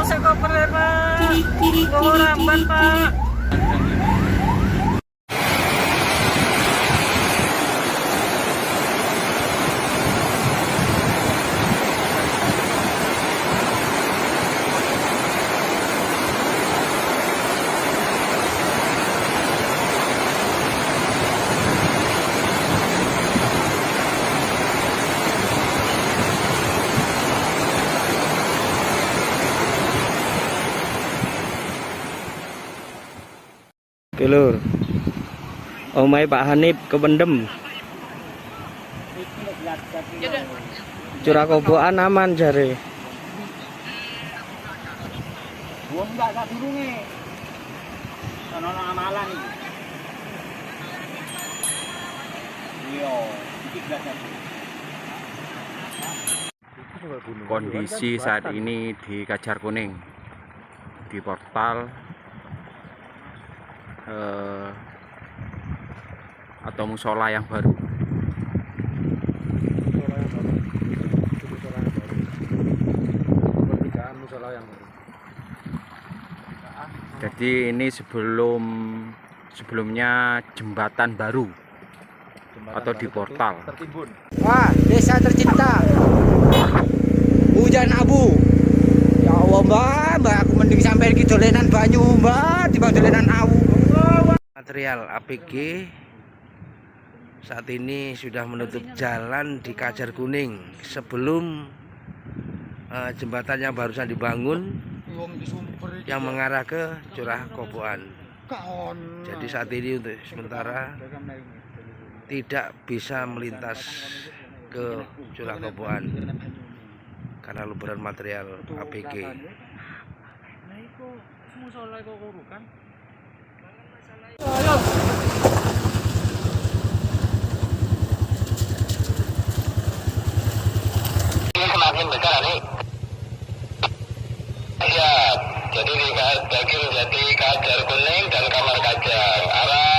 Saya koper ya Pak. Bawa ramban Pak. Oke lur, omai Pak Hanif kependem. Curah Koboan aman jare. Gua enggak durunge. Sono amalan iki. Yo, iki Kondisi saat ini di Kajar Kuning, di portal atau musola yang baru. Jadi ini sebelumnya jembatan baru atau di portal. Wah, desa tercinta, hujan abu. Ya Allah mbak, aku mending sampai ke dolenan banyu mbak, dibanding dolenan awu. Material APG saat ini sudah menutup jalan di Kajar Kuning sebelum jembatannya barusan dibangun yang mengarah ke Curah Koboan. Jadi saat ini untuk sementara tidak bisa melintas ke Curah Koboan karena luberan material APG. Ini semakin besar nih. Ya, jadi di Kajar Kuning dan Kamar Kajang arah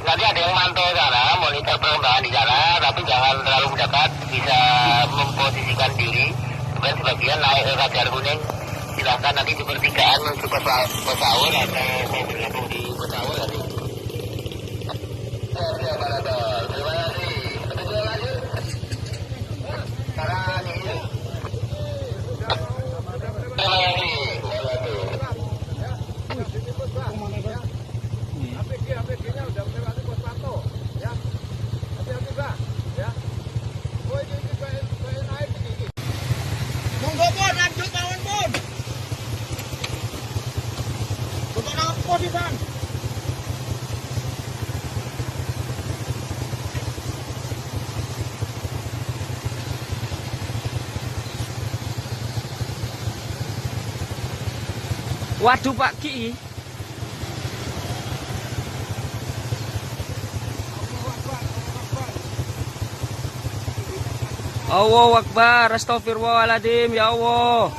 nanti ada yang mantau sana, monitor perkembangan di sana, tapi jangan terlalu mendekat, bisa memposisikan diri. Kemudian sebagian naik ke Kajar Kuning, silahkan nanti di pertigaan menuju ke Pesaur atau mau bergabung di Pesaur nanti. Terima kasih. Betul lanjut. Sekarang ini. Terima kasih. APG-nya udah melewati pos pantau, ya. Hati-hati Pak, ya. Oh ini kayak naik ini. Monggo Pun, lanjut mawon Pun. Untuk apa sih Bang? Waduh Pak Ki. Allahu Akbar, astagfirullahaladzim, ya Allah.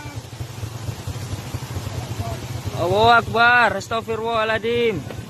Allahu Akbar, astagfirullahaladzim.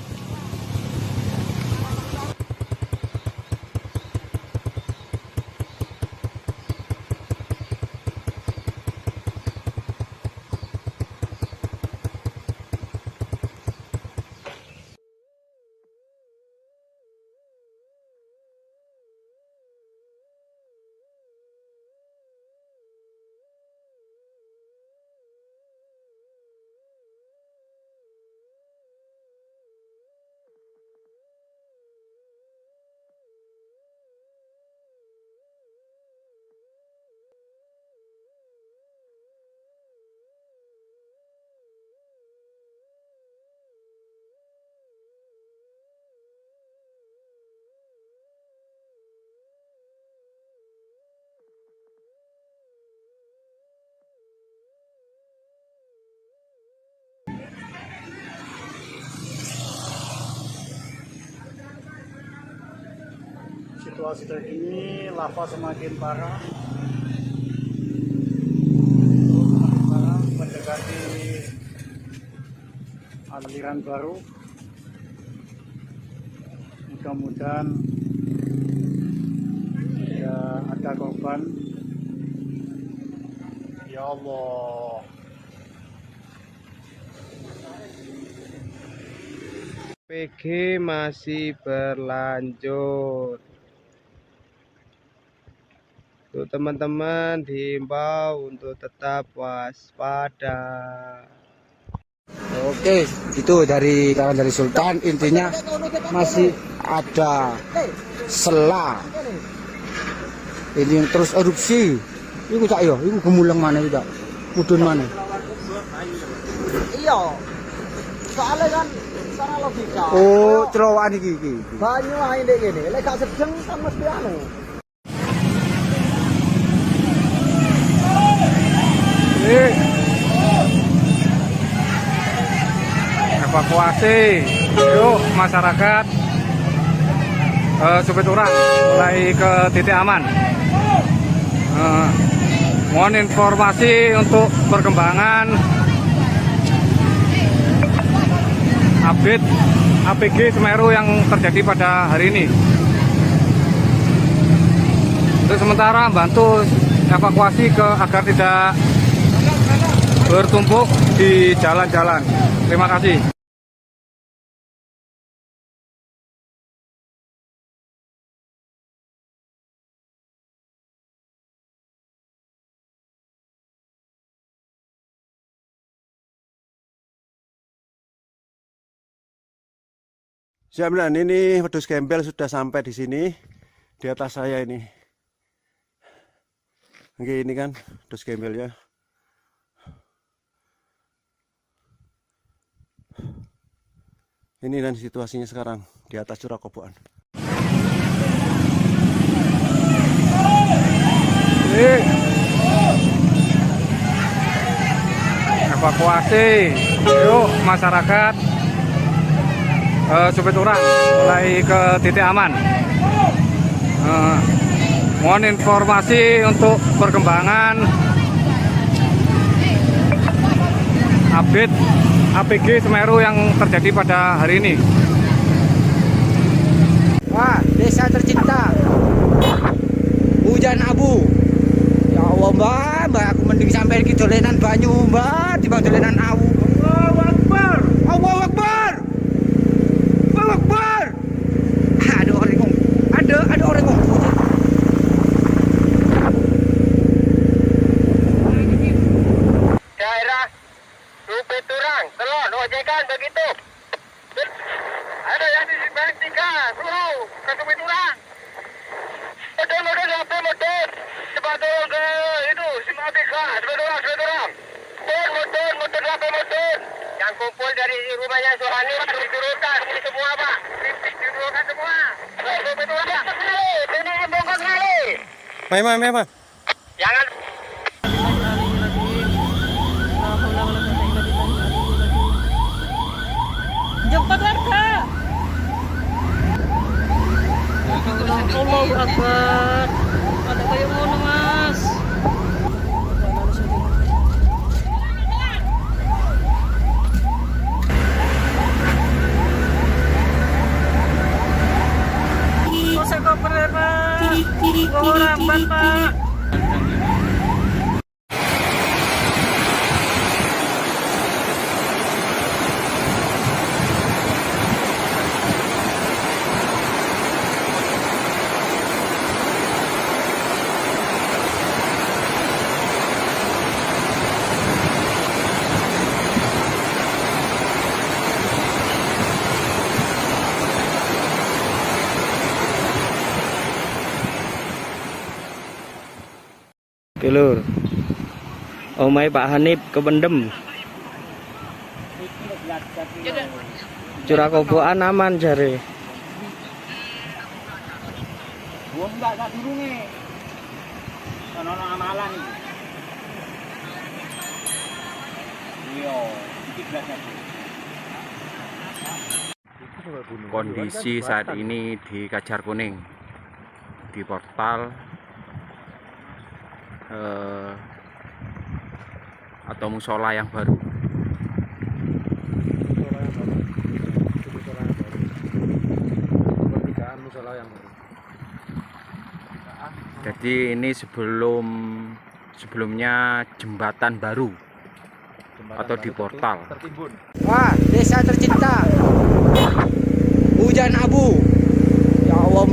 Situasi terkini, lava semakin parah. Mendekati aliran baru. Mudah-mudahan tidak ada korban. Ya Allah. PG masih berlanjut. Untuk teman-teman diimbau untuk tetap waspada. Oke, itu dari kawan dari Sultan. Intinya masih ada sela. Ini yang terus erupsi. Iku cak yo, iku gemuleng mana itu cak? Mudun mana? Iya. Soalnya kan secara logika. Oh, celowan iki. Banyu ae ndek kene. Lek gak sedeng kan mesti anu. Evakuasi, yuk masyarakat Supiturang mulai ke titik aman. Mohon informasi untuk perkembangan update APG Semeru yang terjadi pada hari ini. Untuk sementara bantu evakuasi agar tidak bertumpuk di jalan-jalan. Terima kasih. Jaminan ini wedhus gembel sudah sampai di sini, di atas saya ini. Oke, ini kan wedhus gembelnya. Ini dan situasinya sekarang di atas curah kobokan. Evakuasi, yuk masyarakat Supiturang mulai ke titik aman. Mohon informasi untuk perkembangan update APG Semeru yang terjadi pada hari ini. mbak aku mending sampai iki dolenan banyu mbak timbang dolenan awu. Allahu Akbar. Allahu Akbar. Allahu Akbar. Ada orang ngomong. Ada orang ngomong. Daerah Rupet Turang, Telon, ojekan begitu. Ada yang di Simpang 3, suruh ke Rupet Turang. Motor sampai motor. Cepat turun ke itu Simpang 3, Rupet Turang. Motor sampai motor. Yang kumpul dari rumahnya Suhani diturunkan ini semua Pak. Diturunkan semua. Rupet Turang. Ini bongkar kali. Mai. Jangan Jemput warga. Allahu Akbar. Ada kayak ngono, Mas. Kok koper ya, Pak? Bawa ramban, Pak. Oke lur, omai Pak Hanif kependem. Curah kobokan aman jare. Wong enggak durunge. Ono amalan iki. Iya, iki Kondisi saat ini di Kajar Kuning, di portal atau musola yang baru. Jadi ini sebelumnya jembatan baru atau di portal. Wah, desa tercinta. Hujan abu. Ya Allah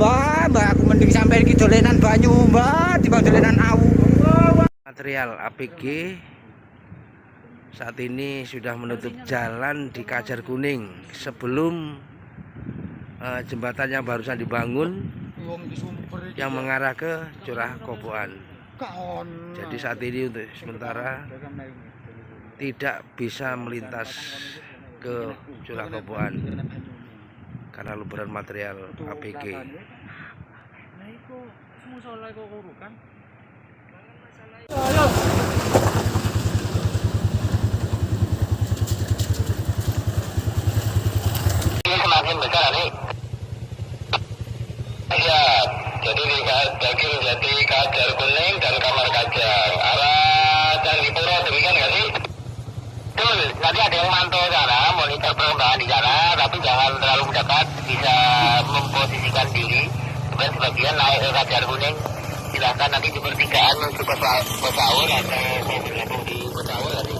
mbak aku mending sampai iki dolenan banyu mbak timbang dolenan awu. Material APG saat ini sudah menutup jalan di Kajar Kuning sebelum jembatan yang barusan dibangun yang mengarah ke Curah Kobokan. Jadi saat ini untuk sementara tidak bisa melintas ke Curah Kobokan karena luberan material APG. ini semakin besar nih. Ya, jadi di Kajar Kuning dan Kamar Kajang arah Candipuro demikian nggak sih? Betul, nanti ada yang mantau sana, monitor perkembangan di sana, tapi jangan terlalu dekat, bisa memposisikan diri. Dan sebagian naik ke Kajar Kuning, silahkan nanti di pertigaan menuju Pesaur atau mau bergabung di Pesaur nanti.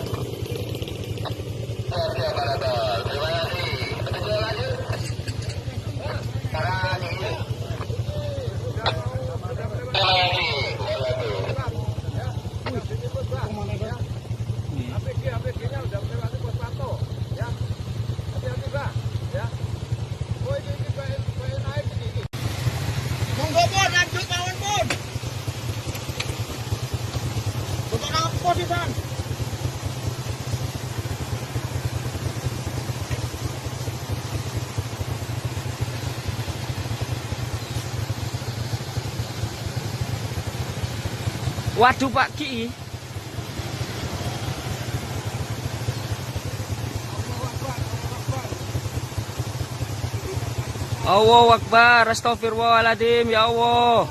Terima kasih. Betul lanjut. Sekarang ini. Terima kasih. APG-nya udah melewati pos pantau, ya. Hati-hati, Pak, ya. Oh, ini naik ini. Monggo pun lanjut mawon pun. Untuk apa sih, Bang? Waduh Pak Ki. Allahu Akbar, astagfirullahaladzim, ya Allah.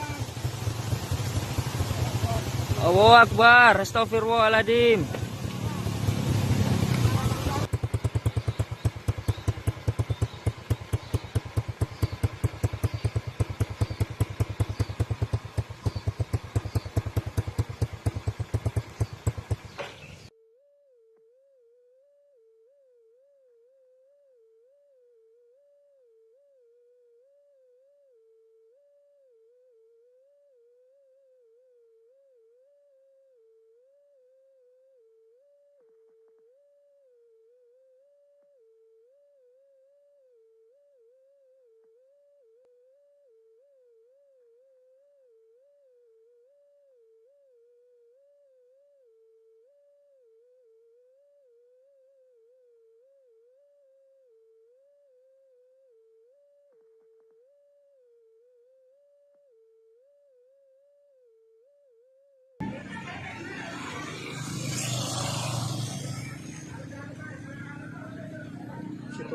Allahu Akbar, astagfirullahaladzim.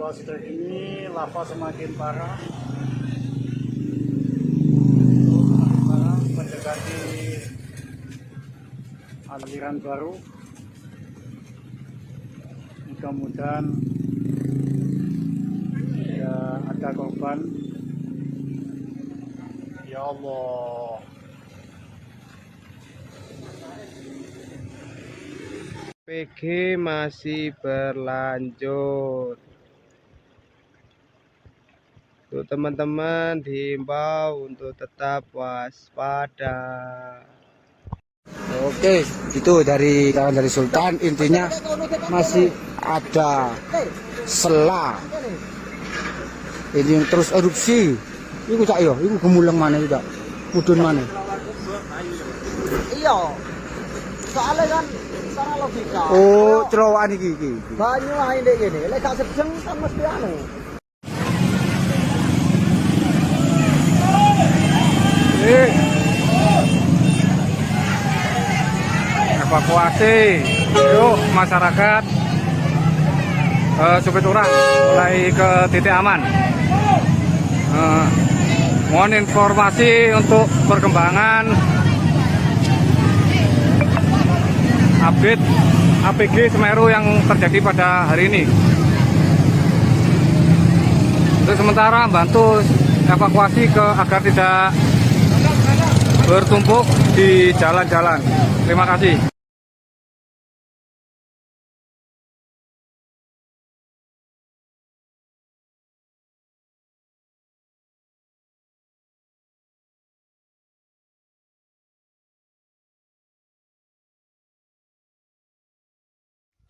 situasi terkini lava semakin parah. Mendekati aliran baru. Mudah-mudahan tidak ada korban. Ya Allah. PG masih berlanjut. Untuk teman-teman diimbau untuk tetap waspada. Oke, itu dari Sultan. Intinya masih ada sela. Ini terus erupsi. Iku cak yo, iku gemuleng mana juga, mudun mana? Iya. Soalnya kan secara logika. Oh, cerowokan iki. Banyu ae ndek kene, lek gak sedeng kan mesti anu. Evakuasi, yuk masyarakat Supit Urang mulai ke titik aman. Mohon informasi untuk perkembangan update APG Semeru yang terjadi pada hari ini. Untuk sementara bantu evakuasi agar tidak bertumpuk di jalan-jalan. Terima kasih.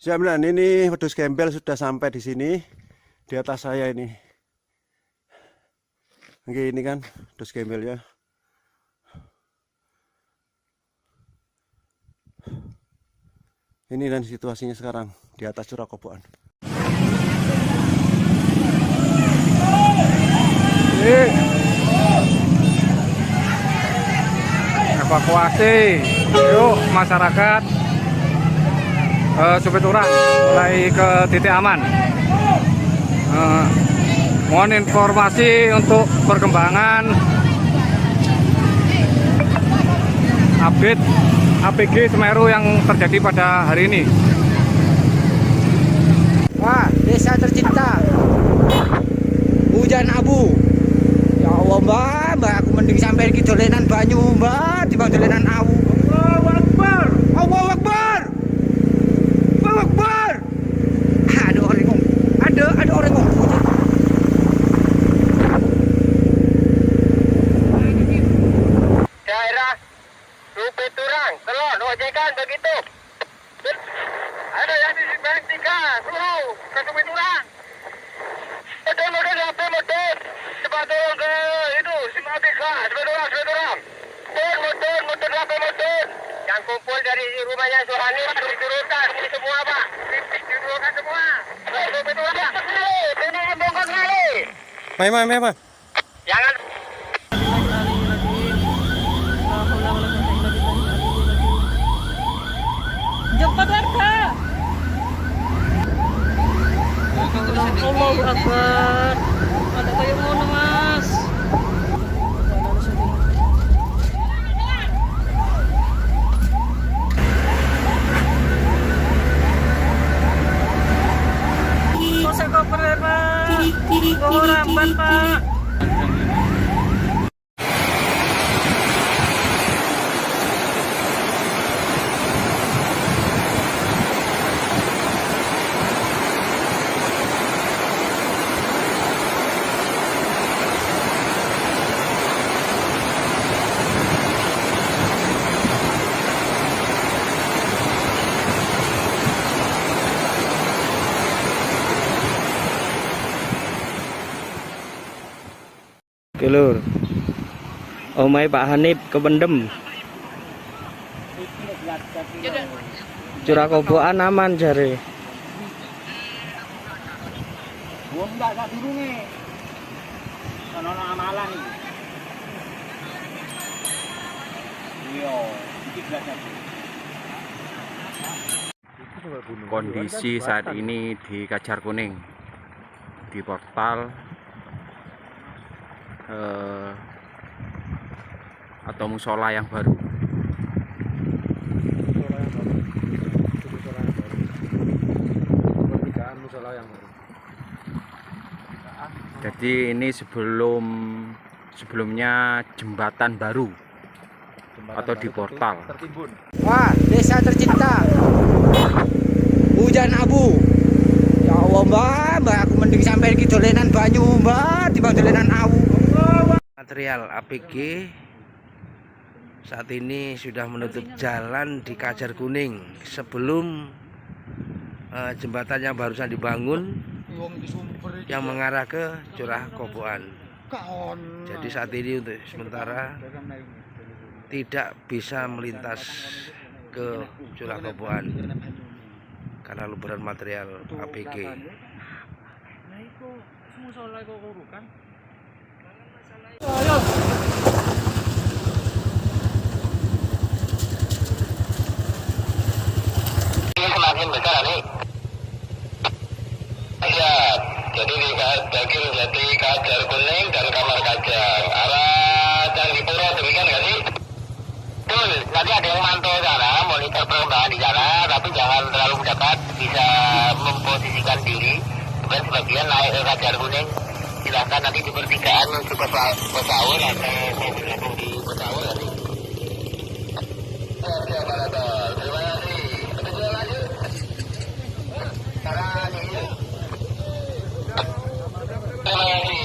Jaminan ini wedhus gembel sudah sampai di sini, di atas saya ini. Oke, ini kan wedhus gembel ya. Ini dan situasinya sekarang di atas curah kobokan. Evakuasi, yuk masyarakat Supit Urang mulai ke titik aman. Mohon informasi untuk perkembangan update APG Semeru yang terjadi pada hari ini. Wah, desa tercinta. Hujan abu. Ya Allah, Mbak, aku mending sampai iki dolenan banyu, Mbak, dibanding dolenan awu. Allahu Akbar. Allahu Akbar. Allahu Akbar. Ada orang ngomong. Ada orang ngomong. Daerah Supit Urang, Kelon, ojekan begitu. Ada yang di Bank 3, Suruh ke Supit Urang. Motor motor. Cepat turun ke itu, Simatika, Supit Urang. Motor motor. Yang kumpul dari rumahnya Suhani, diturunkan ini semua, Pak. Diturunkan semua. Supit Urang. Ini bongkar kali. Mai. Jangan. Jemput warga. Allahu Akbar. Ada kayak ngono, Mas. Kok saya koper, Pak? Kok ramban, Pak? Oke lur, omai Pak Hanif kependem. Curah kobokan aman jare. Gua enggak durunge. Ono amalan iki. Iya, iki belajar. Kondisi saat ini di Kajar Kuning, di portal atau musola yang baru. Jadi ini sebelumnya jembatan baru atau di portal. Wah, desa tercinta. Hujan abu. Ya Allah, Mbak, aku mending sampai iki dolenan banyu, Mbak, timbang dolenan awu. Material APG saat ini sudah menutup jalan di Kajar Kuning sebelum jembatan yang barusan dibangun yang mengarah ke Curah Koboan. Jadi saat ini untuk sementara tidak bisa melintas ke Curah Koboan karena luberan material APG. Ini semakin besar nih. Ya, jadi di bagian Jati Kajar Kuning dan Kamar Kajar arah Candipuro, demikian nggak sih? Betul, nanti ada yang mantau sana, monitor perkembangan di sana, tapi jangan terlalu mendekat, bisa memposisikan diri. Bukan sebagian naik ke Kajar Kuning, silahkan nanti di pertigaan menuju Pesaur atau mau bergabung di Pesaur nanti. Oke, operator, terima kasih. Betul lanjut. Sekarang ini. Terima kasih.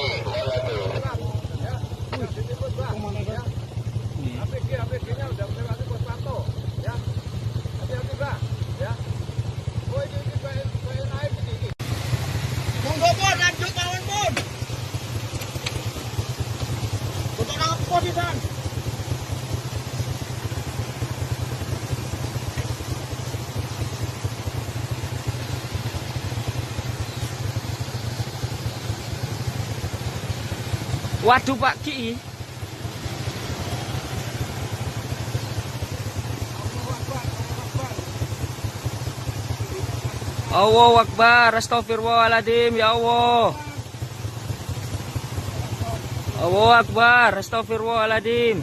APG-nya udah melewati pos pantau, ya. Hati-hati, Pak, ya. Oh, ini kayak naik ini. Monggo pun lanjut mawon pun. Untuk nang posisian. Waduh Pak Ki. Allahu Akbar, astagfirullahaladzim, ya Allah. Allahu Akbar, astagfirullahaladzim.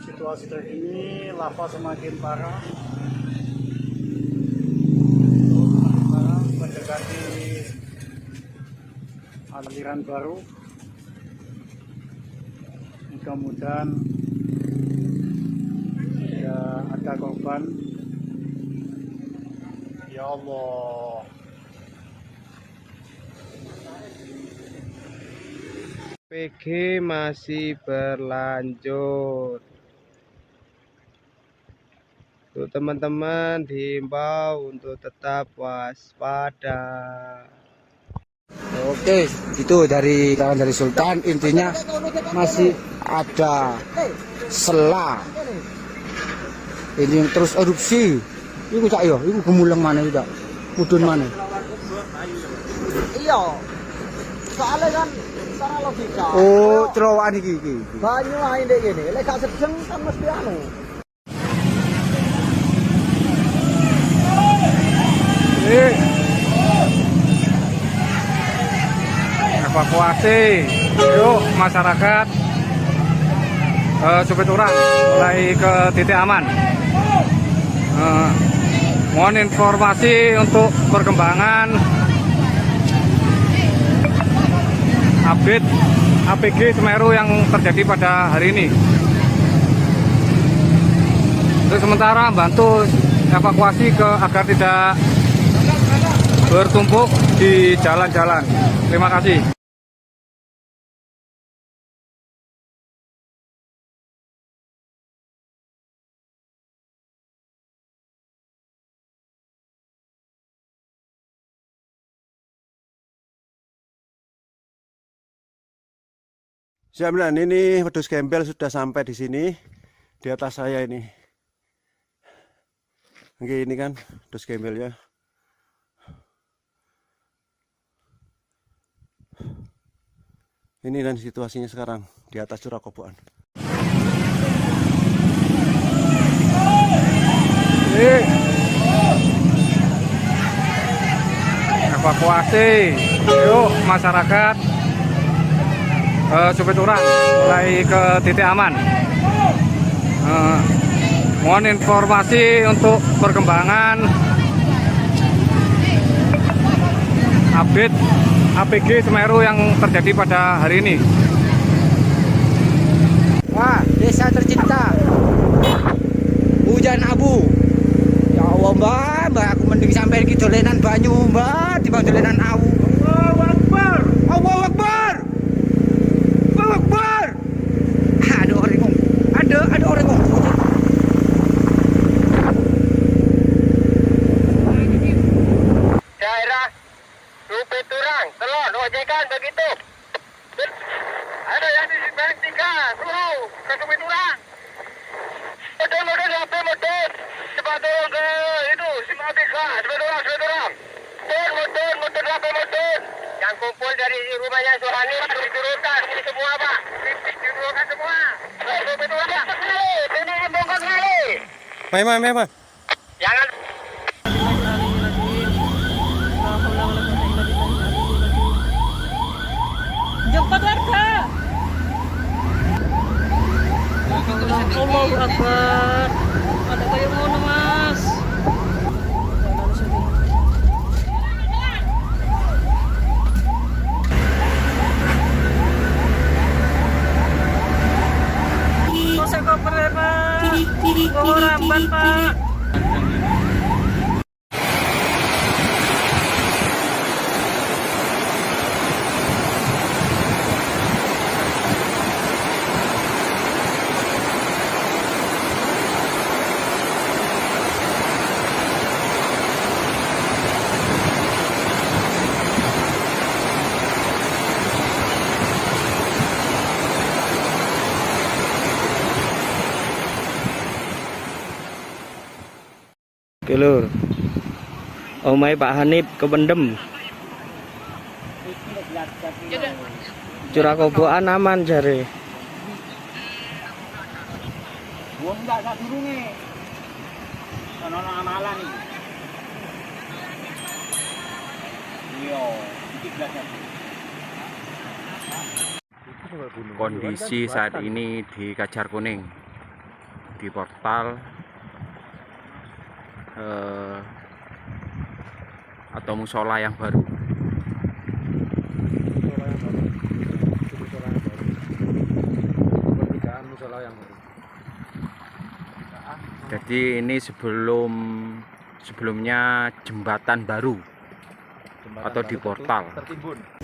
Situasi terkini lava semakin parah, mendekati aliran baru. Mudah-mudahan tidak ada korban. Ya Allah. PG masih berlanjut. Untuk teman-teman diimbau untuk tetap waspada. Oke, itu dari kawan dari Sultan. Intinya masih ada sela. Ini terus erupsi. Iku cak yo, iku gemuleng mana itu, mudun mana? Iya. Soalnya kan secara logika. Oh, terowongan iki. Banyu ae ndek kene. Lek gak sedeng kan mesti anu. Evakuasi yuk masyarakat Cupit Urang mulai ke titik aman. Mohon informasi untuk perkembangan update APG Semeru yang terjadi pada hari ini. Untuk sementara bantu evakuasi agar tidak bertumpuk di jalan-jalan. Terima kasih. Siap, ini wedhus gembel sudah sampai di sini, di atas saya ini. Oke, ini kan wedhus gembel ya. Ini dan situasinya sekarang di atas Curah Koboan. Evakuasi, yuk masyarakat. Supir Turang mulai ke titik aman. Mohon informasi untuk perkembangan update APG Semeru yang terjadi pada hari ini. Wah, desa tercinta, hujan abu. Ya Allah mbak, aku mending sampai ke dolenan banyu mbak, timbang dolenan awu. Allahu Akbar, Allahu Akbar. Akbar. Ada orang ngomong. Ada orang ngomong. Daerah Supir Turang, Telon, ojekan begitu. Ada yang di Simpang 3, suruh ke Supir Turang. Motor, apa motor? Cepat turun ke itu, Simpang 3, Supir Turang. Motor, apa motor? Yang kumpul dari rumahnya Suhani diturunkan ini semua Pak. Diturunkan semua. Supir Turang, ini bongkar kali. Mai. Jangan. Jemput warga. Allahu Akbar. Ada kayak mana mas? Saya koper ya Pak. Bawa ramban Pak. Oke lur, omai Pak Hanif kependem. Curah Koboan aman jare. Wong enggak sak durunge. Ono amalan iki. Iya, iki belajar. Kondisi saat ini di Kajar Kuning, di portal atau musola yang baru. Jadi ini sebelumnya jembatan baru atau di portal.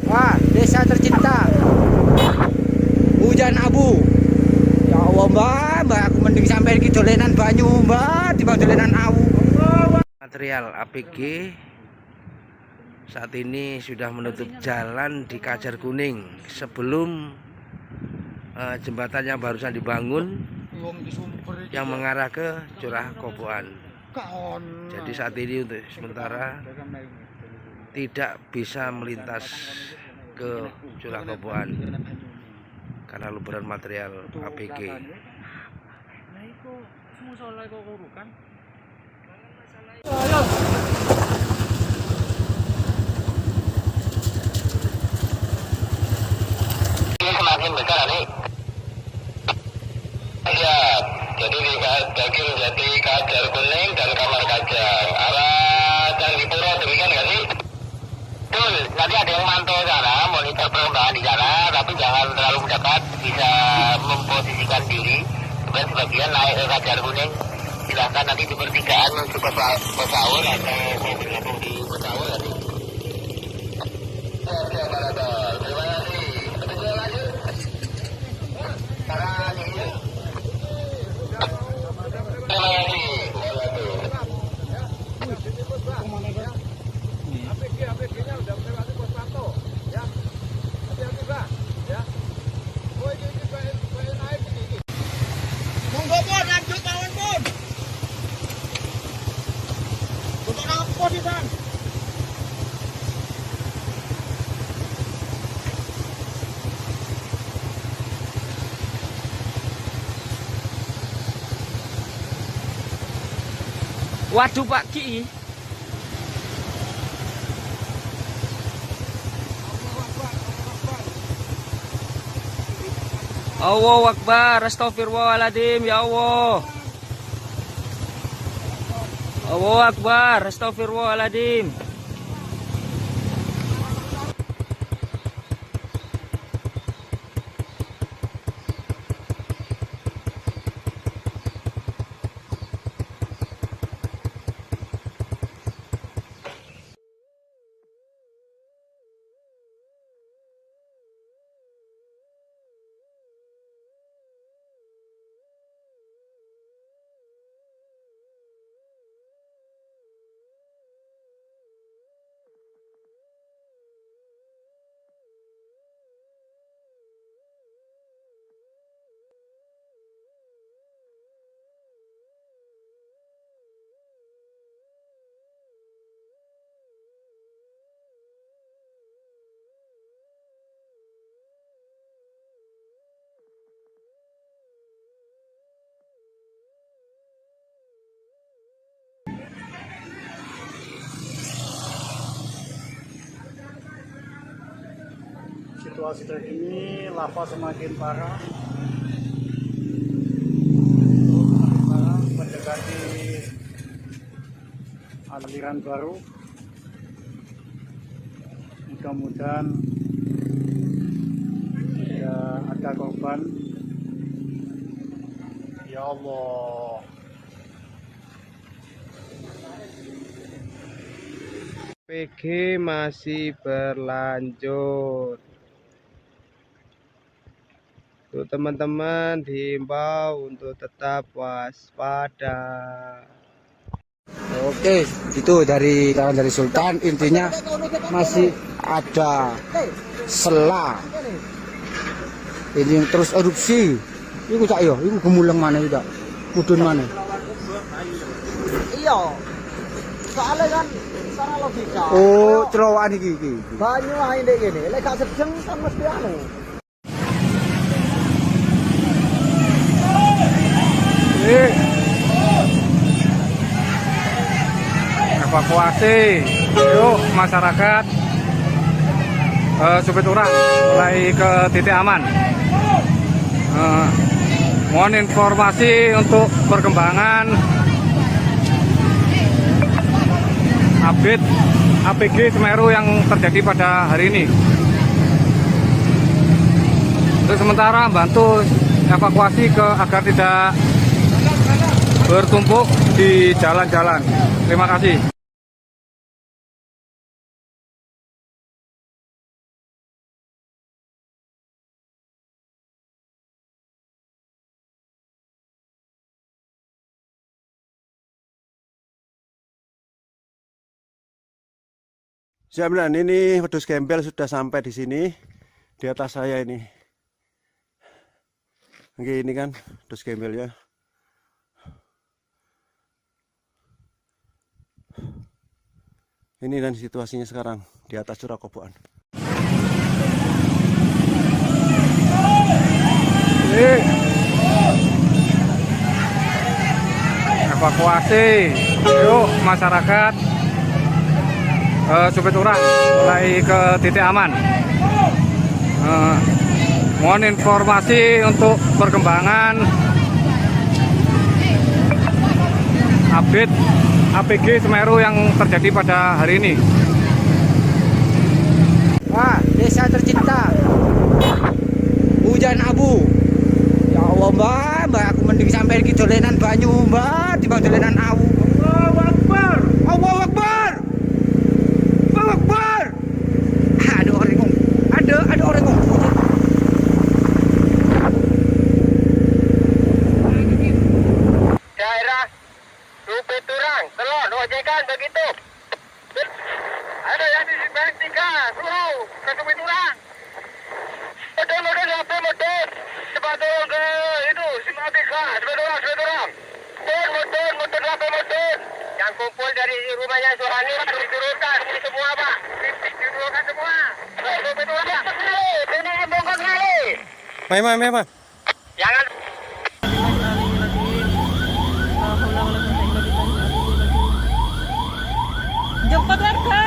Wah, desa tercinta, hujan abu. Ya Allah mbak, aku mending sampai ke dolenan banyu mbak, timbang dolenan awu. Material APG saat ini sudah menutup jalan di Kajar Kuning sebelum jembatan yang barusan dibangun yang mengarah ke Curah Koboan. Jadi saat ini untuk sementara tidak bisa melintas ke Curah Koboan karena luberan material APG. Ini semakin besar nih. Ya, Jadi Jati Kajar Kuning dan Kamar Kajang arah Candipuro, demikian nggak sih? Betul, nanti ada yang mantau sana, monitor perkembangan di sana, tapi jangan terlalu mendekat, bisa memposisikan diri. Dan sebagian naik ke Kajar Kuning, silahkan nanti di pertigaan menuju ke Pesaur atau mau bergabung di Pesaur nanti. Oke, terima kasih. Petunjuk lanjut. Sekarang ini. Terima kasih. APG-nya udah melewati pos pantau, ya. Hati-hati, Pak, ya. Oh, ini naik ini. Monggo pun lanjut mawon pun. Untuk apa sih, Bang? Waduh Pak Ki. Allahu Akbar, astagfirullahaladzim, ya Allah. Allahu Akbar, astagfirullahaladzim. Situasi terkini, lava semakin parah. Mendekati aliran baru. Mudah-mudahan tidak ada korban. Ya Allah. PG masih berlanjut. Untuk teman-teman diimbau untuk tetap waspada. Oke, itu dari Sultan, intinya masih ada sela. Ini terus erupsi. Iku cak yo, iku gemuleng mana itu? Mudun mana? Iya. Soalnya kan secara logika. Oh, cerowokan iki. Banyu ae ndek kene, lek gak sedeng kan mesti anu. Evakuasi, yuk masyarakat Supit Urang mulai ke titik aman. Mohon informasi untuk perkembangan update APG Semeru yang terjadi pada hari ini. Untuk sementara bantu evakuasi agar tidak bertumpuk di jalan-jalan. Terima kasih. Jaminan ini wedhus gembel sudah sampai di sini, di atas saya ini. Oke, ini kan wedhus gembel ya. Ini dan situasinya sekarang di atas curah kobokan. Evakuasi, yuk masyarakat Supit Urang mulai ke titik aman. Mohon informasi untuk perkembangan update APG Semeru yang terjadi pada hari ini. Wah, desa tercinta. Hujan abu. Ya Allah, Mbak, aku mending sampai iki dolenan banyu, Mbak, timbang dolenan awu. Allahu Akbar. Allahu Akbar. Allahu Akbar. Ada orang ngomong. Ada orang ngomong. Daerah Rupe Turang, Telon, Ojekan begitu. Ada yang di Bank 3, Suruh, ke Rupe Turang. Model apa model? Cepat turun ke itu, Simatika, sebelah dorang. Motor apa motor? Yang kumpul dari rumahnya Suhani diturunkan semua, Pak. Diturunkan semua. Rupe Turang. Ini bongkar kali. Mai. Jangan. Jemput warga.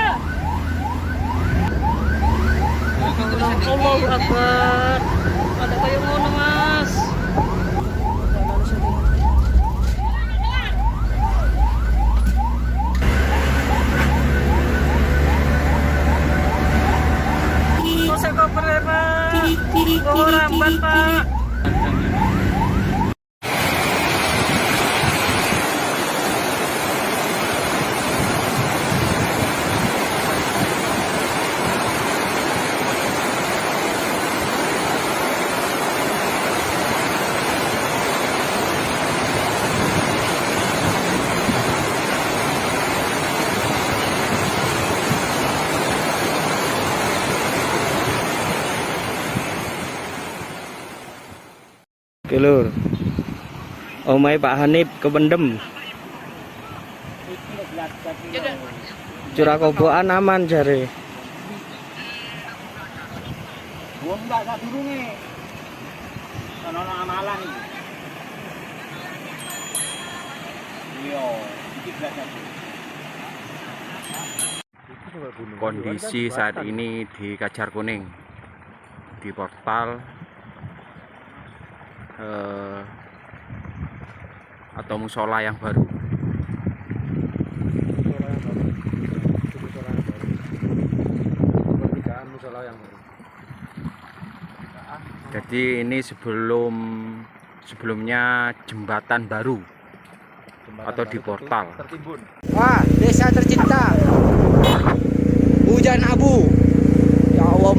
Allahu Akbar. Ada kayak ngono, Mas. Kok koper ya, Pak? Bawa ramban, Pak. Oke lur, omai Pak Hanif kependem. Curah kobokan aman jare. Kondisi saat ini di Kajar Kuning, di portal atau musola yang baru. Jadi ini sebelumnya jembatan baru atau di portal. Wah, desa tercinta. Hujan abu. Ya Allah,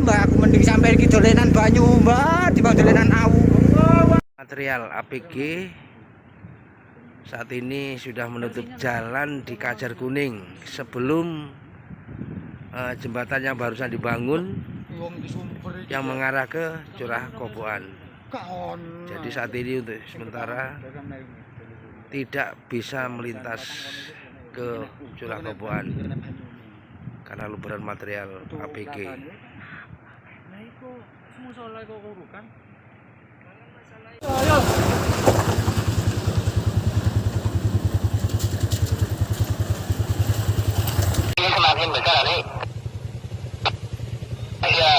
Mbak, aku mending sampai iki dolenan banyu, Mbak, timbang dolenan awu. Material APG saat ini sudah menutup jalan di Kajar Kuning sebelum jembatan yang barusan dibangun yang mengarah ke Curah Kobokan. Jadi saat ini untuk sementara tidak bisa melintas ke Curah Kobokan karena luberan material APG. Ini semakin besar nih. Ya,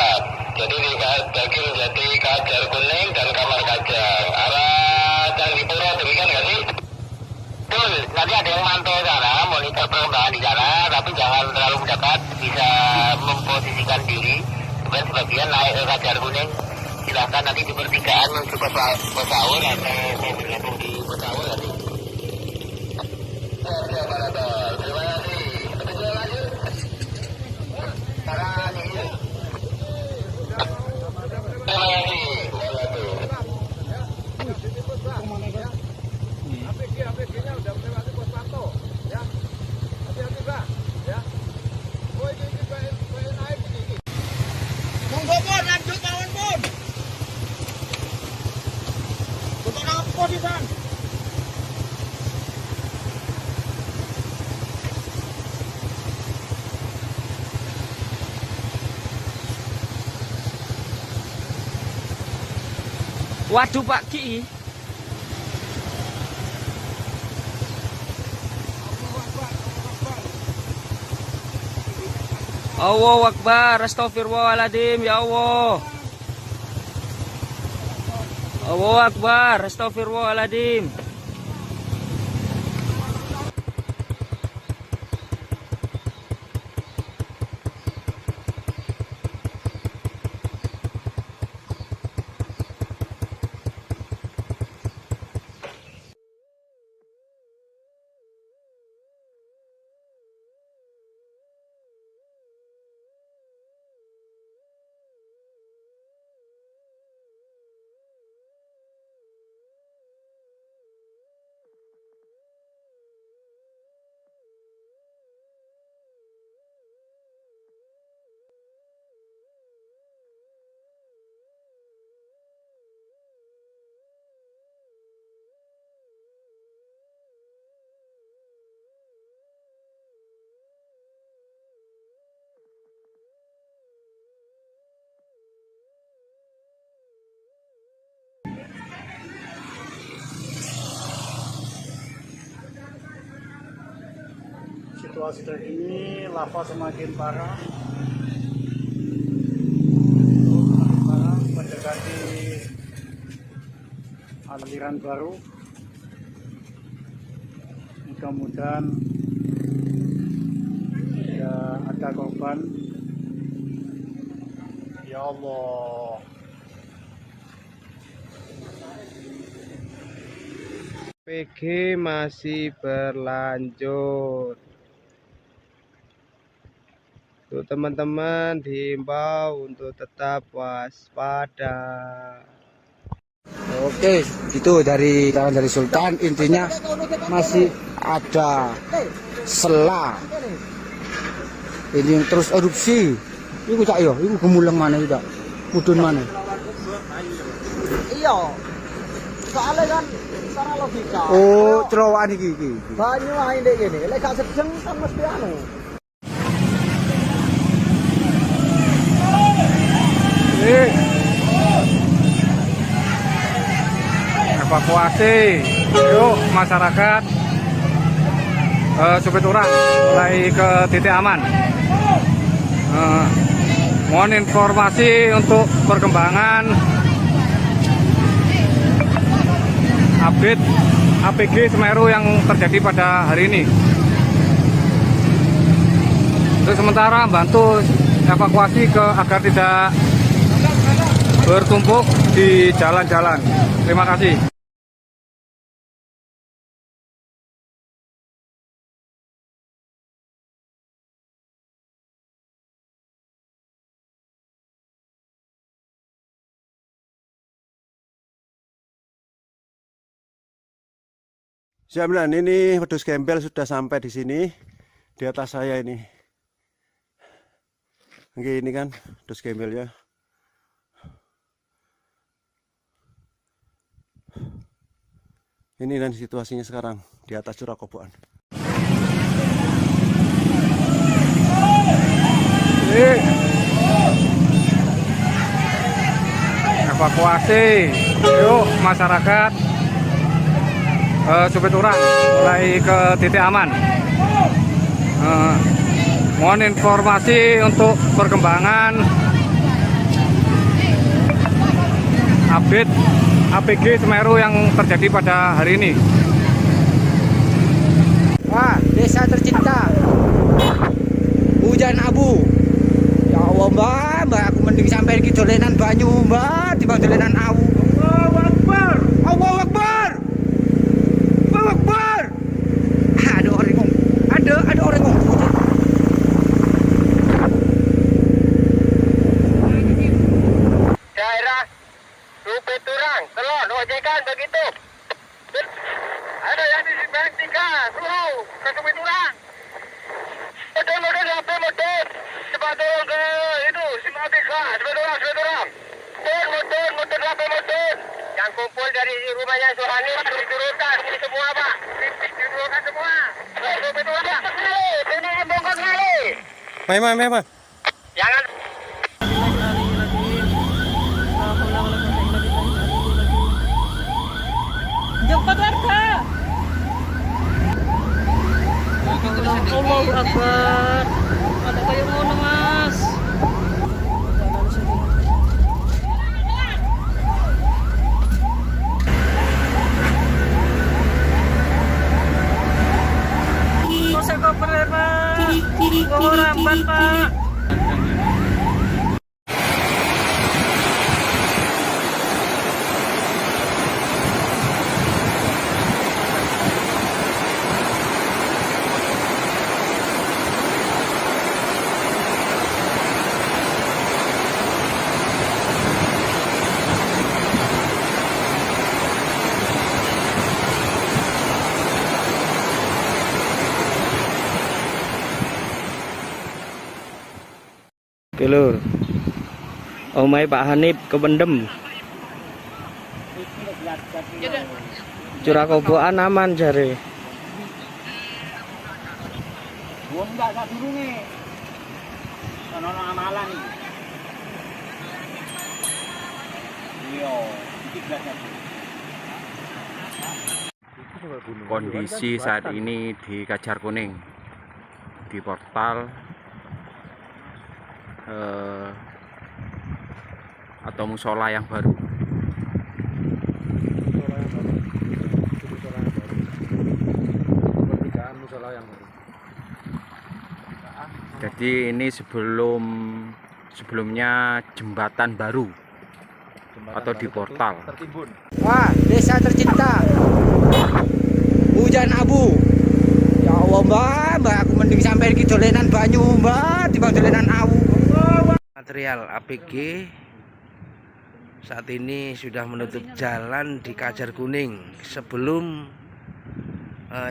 jadi di Daging Jati Kajar Kuning dan Kamar Kajang arah Candipuro, demikian nggak sih? Betul, nanti ada yang mantau sana, monitor perkembangan di sana, tapi jangan terlalu mendekat, bisa memposisikan diri. Kemudian sebagian naik ke Kajar Kuning, silahkan nanti di pertigaan menuju Pesaur atau mau bergabung di Pesaur nanti. Oke, Pak Dol, terima kasih. Kita lanjut. Sekarang ini. Terima kasih. APG-nya udah melewati pos pantau, ya. Hati-hati, Pak, ya. Oh, ini naik ini. Monggo pun lanjut mawon pun. Untuk apa di sana? Waduh Pak Ki. Allahu Akbar, astagfirullahaladzim, ya Allah. Allahu Akbar, astagfirullahaladzim. situasi terkini, lava semakin parah. Mendekati aliran baru. Mudah-mudahan tidak ada korban. Ya Allah. PG masih berlanjut. Untuk teman-teman diimbau untuk tetap waspada. Oke, itu dari Sultan. Intinya masih ada sela. Ini yang terus erupsi. Iku cak yo, iku gemuleng mana tidak? Mudun mana? Iya. Soalnya kan secara logika. Oh, cerowokan iki. Banyu ae ndek kene. Lek gak sedeng kan mesti anu. Evakuasi, yuk masyarakat Supiturang mulai ke titik aman. Mohon informasi untuk perkembangan update APG Semeru yang terjadi pada hari ini. Untuk sementara bantu evakuasi agar tidak bertumpuk di jalan-jalan. Terima kasih. Jaminan ini wedhus gembel sudah sampai di sini, di atas saya ini. Oke, ini kan wedhus gembelnya. Ini dan situasinya sekarang di atas curah Koboan. Evakuasi, yuk masyarakat Supiturang mulai ke titik aman. Mohon informasi untuk perkembangan update APG Semeru yang terjadi pada hari ini. Wah, desa tercinta. Hujan abu. Ya Allah, Mbak, aku mending sampai iki dolenan banyu, Mbak, dibanding dolenan awu. Allahu Akbar. Allahu Akbar. Allahu Akbar. Ada orang ngomong. Ada orang ngomong. Daerah Supiturang, Kelon, ojekan begitu. Ada yang di Bank 3, suruh ke Supiturang. Model HP. Cepat turun ke itu, Simatika, Supiturang. Motor HP. Yang kumpul dari rumahnya Suhani, diturunkan ini semua, Pak. Diturunkan semua. Supiturang. Ini bongkar kali. Mai. Jangan. Jemput warga. Allahu Akbar. Ada kayak ngono, Mas. Kok koper, Pak? Kok ramban, Pak? Oke lur, omai Pak Hanif kependem. Curah Koboan aman jare. Kondisi saat ini di Kajar Kuning, di portal atau musola yang baru. Jadi ini sebelumnya jembatan baru atau di portal. Wah, desa tercinta. Hujan abu. Ya Allah, Mbak, aku mending sampai iki dolenan banyu, Mbak, dibanding dolenan awu. Material APG saat ini sudah menutup jalan di Kajar Kuning sebelum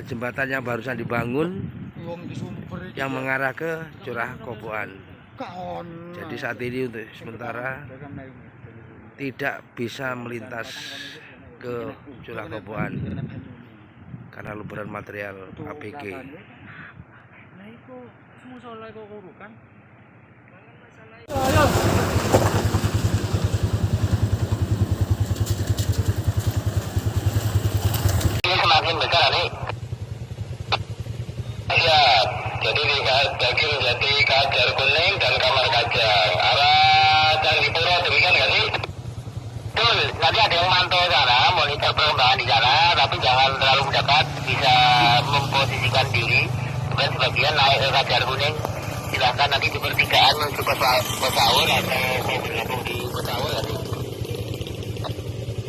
jembatan yang barusan dibangun yang mengarah ke Curah Koboan. Jadi saat ini untuk sementara tidak bisa melintas ke Curah Koboan karena luberan material APG. Ini semakin besar nih. Ya, jadi di Kajar Kuning dan Kamar Kajang arah Candipuro, demikian nggak sih? Betul, nanti ada yang mantau sana, monitor perkembangan di sana, tapi jangan terlalu mendekat, bisa memposisikan diri. Kemudian sebagian naik ke Kajar Kuning, silahkan nanti di pertigaan menuju Pesaur atau mau bergabung di Pesaur nanti.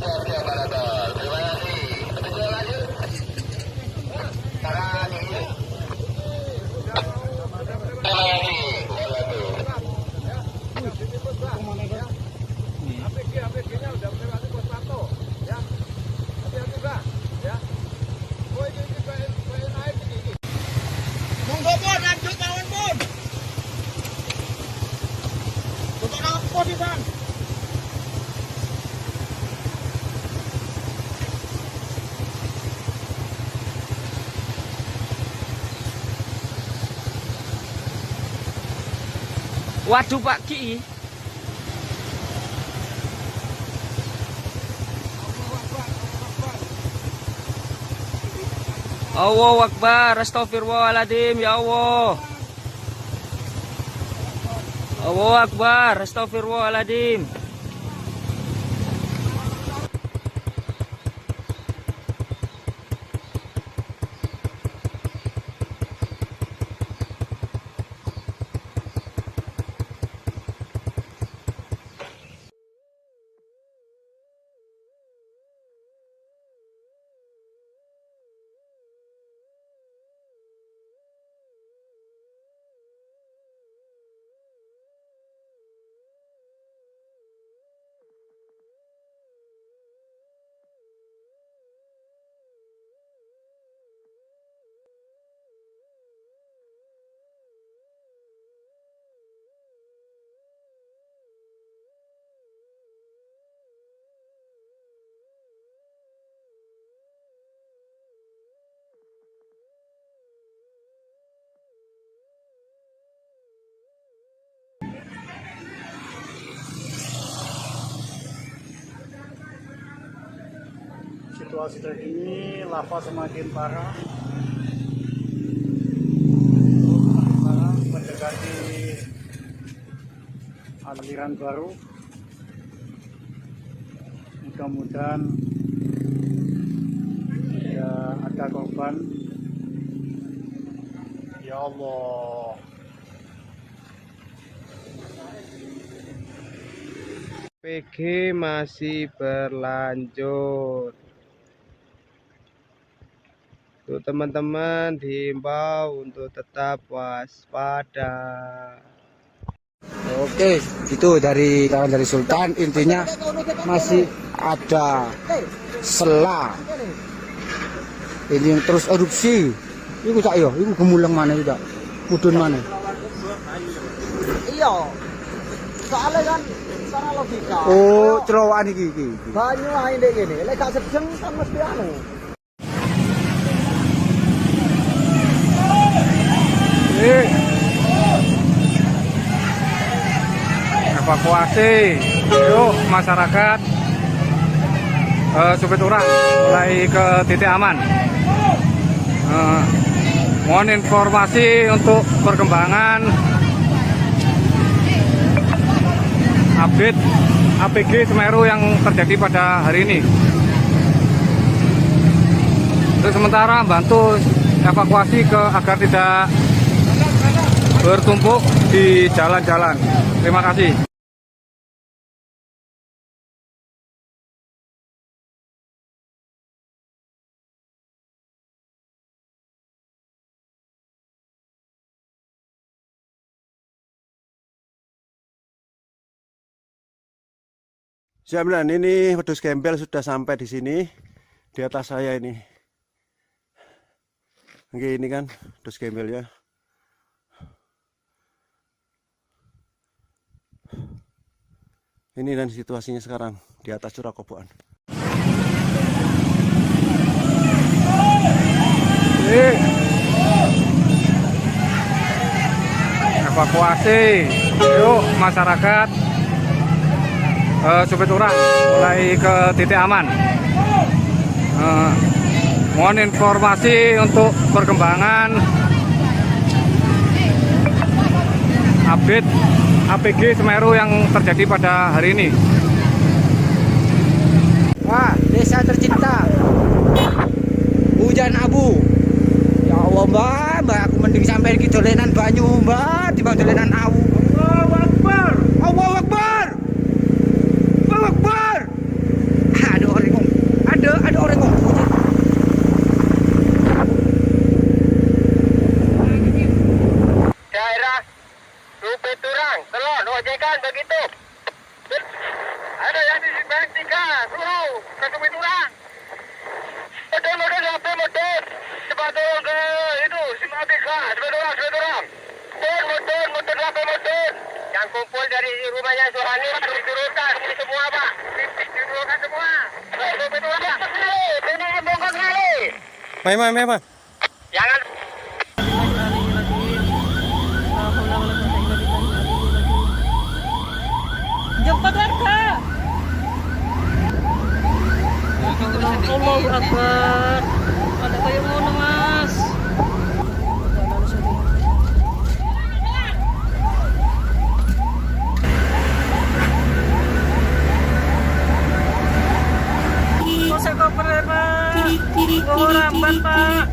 Oke, Parator, terima kasih. Betul lanjut. Sekarang ini. Terima kasih. APG-nya udah melewati pos pantau, ya. Hati-hati, Pak, ya. Oh, ini naik ini. Monggo pun lanjut mawon pun. Untuk apa sih, Bang? Waduh Pak Ki. Allahu Akbar, astagfirullahaladzim, ya Allah. Allahu Akbar, astagfirullahaladzim. Situasi terkini, lava semakin parah. Mendekati aliran baru. Mudah-mudahan tidak ada korban. Ya Allah. PG masih berlanjut. Untuk teman-teman diimbau untuk tetap waspada. Oke, itu dari Sultan, intinya masih ada sela. Ini yang terus erupsi. Iku tak yo, iku gemulang mana itu tak? Mudun mana? Iya. Soalnya kan secara logika. Oh, cerowokan iki. Banyu ae ndek kene, lek gak sejeng kan mesti anu. Evakuasi, yuk masyarakat Supit Urang mulai ke titik aman. Mohon informasi untuk perkembangan update APG Semeru yang terjadi pada hari ini. Untuk sementara bantu evakuasi agar tidak bertumpuk di jalan-jalan. Terima kasih. Jaminan ini wedhus gembel sudah sampai di sini, di atas saya ini. Oke, ini kan wedhus gembel ya. Ini dan situasinya sekarang di atas Curah Koboan. Evakuasi, yuk masyarakat. Supiturang mulai ke titik aman. Mohon informasi untuk perkembangan update APG Semeru yang terjadi pada hari ini. Wah, desa tercinta. Hujan abu. Ya Allah, Mbak, aku mending sampai ke dolenan banyu, Mbak, di dolenan awu. Allahu Akbar. Allahu Akbar. Akbar. Ada orang ngomong. Ada orang ngomong. Daerah Supiturang, Kelon, ojekan begitu. Ada yang di Simpang 3, suruh ke Supiturang. Motor sampai motor. Cepat turun ke itu Simpang 3, Supiturang. Motor sampai motor. Yang kumpul dari rumahnya Suhani diturunkan semua, Pak. Diturunkan semua. Supiturang. Ini bongkar kali. Mai. Jangan. Jemput warga. Allahu Akbar. Ada kayak ngono, Mas. Saya koper, Pak. Oh, ramban, Pak.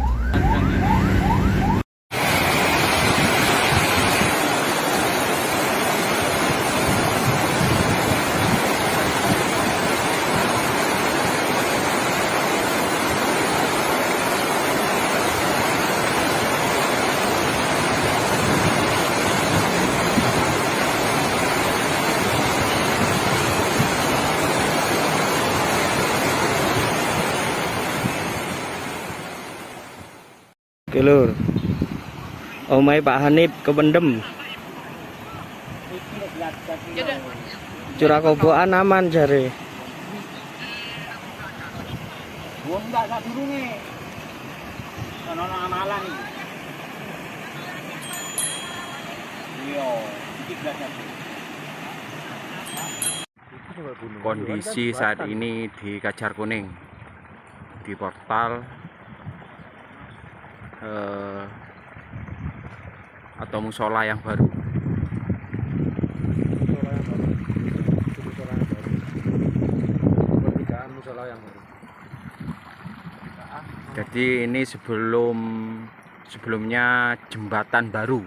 Lur, omai Pak Hanif kependem. Curah Koboan aman jare. Wong enggak sak durunge. Ono amalan iki. Iya, iki gak. Kondisi saat ini di Kajar Kuning, di portal atau musola yang baru. Jadi ini sebelumnya jembatan baru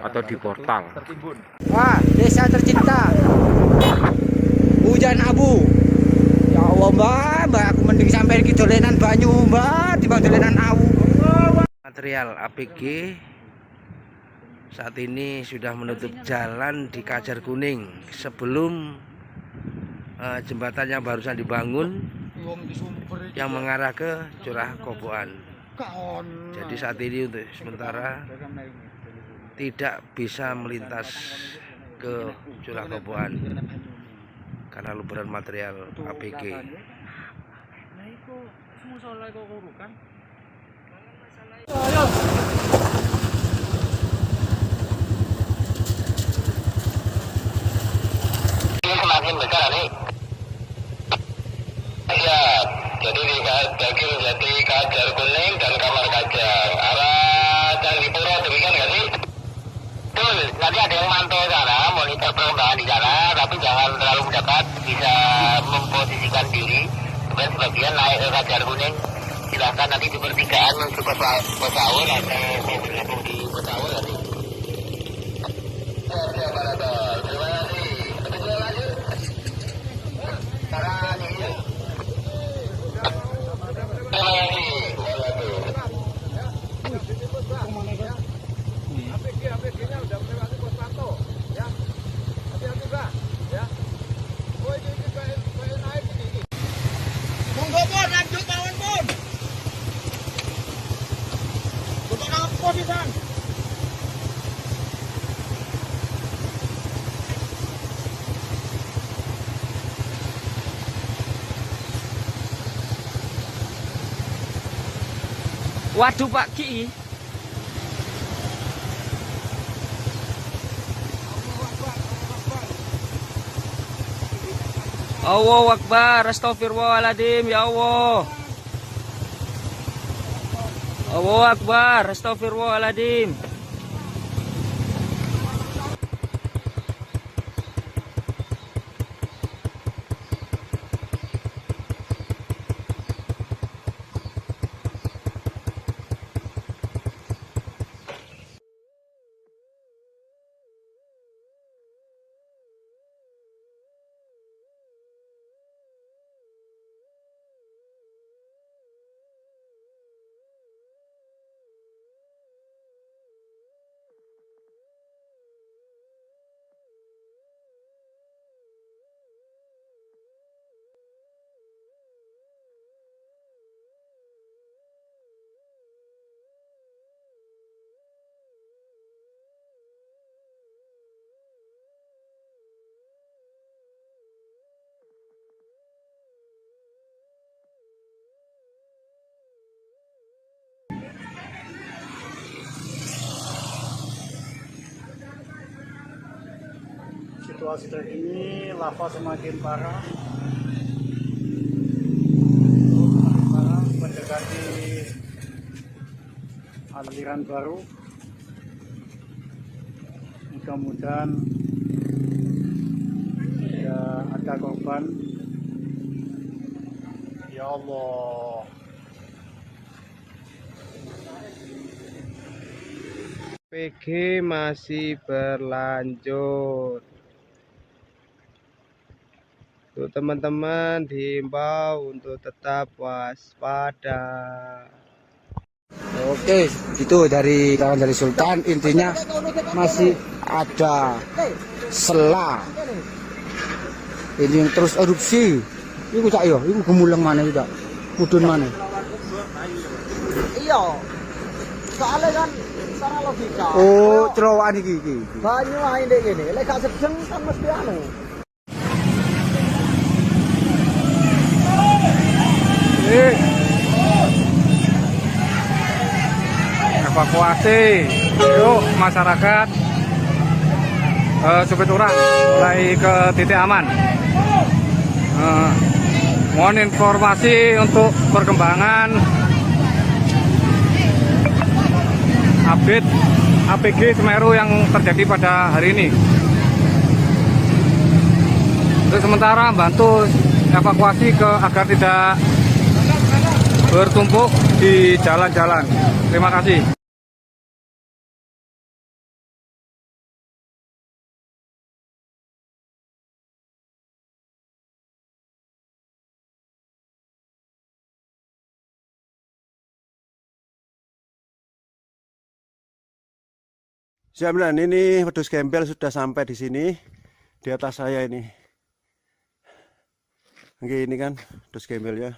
atau di portal. Wah, desa tercinta. Hujan abu. Ya Allah, Mbak, aku mending sampai ke dolenan banyu, Mbak, di dolenan awu. Material APG saat ini sudah menutup jalan di Kajar Kuning sebelum jembatan yang barusan dibangun yang mengarah ke Curah Koboan. Jadi saat ini untuk sementara tidak bisa melintas ke Curah Koboan karena luberan material APG. Ini semakin besar nih. Ya, Jadi di Daging Jati Kajar Kuning dan Kamar Kajang arah Candipuro, demikian nggak sih? Betul, nanti ada yang mantau sana, monitor perkembangan di sana, tapi jangan terlalu mendekat, bisa memposisikan diri. Kemudian sebagian naik ke Kajar Kuning, silahkan nanti di pertigaan menuju Pesaur atau mau bergabung di Pesaur nanti. Terima kasih. Kita lanjut. Sekarang ini. APG-nya udah melewati pos pantau, ya. Hati-hati, Pak, ya. Oh, ini naik ini. Monggo pun lanjut mawon pun. Untuk nang posisian. Waduh Pak Ki. Allahu Akbar, astagfirullahaladzim, ya Allah. Allahu Akbar, astagfirullahaladzim. Situasi terkini, lava semakin parah, mendekati aliran baru. Mudah-mudahan tidak ada korban. Ya Allah. PG masih berlanjut. Untuk teman-teman diimbau untuk tetap waspada. Oke, itu dari kawan dari Sultan. Intinya masih ada sela. Ini yang terus erupsi. Iku cak yo, iku gemuleng mana itu? Mudun mana? Iya. Soalnya kan secara logika. Oh, cerowokan iki. Banyu ae ndek kene. Lek gak sedeng kan mesti anu. Evakuasi, yuk masyarakat Supit Urang mulai ke titik aman. Mohon informasi untuk perkembangan update APG Semeru yang terjadi pada hari ini. Untuk sementara bantu evakuasi agar tidak bertumpuk di jalan-jalan. Terima kasih. Siap, ini wedhus gembel sudah sampai di sini, di atas saya ini. Oke, ini kan wedhus gembel ya.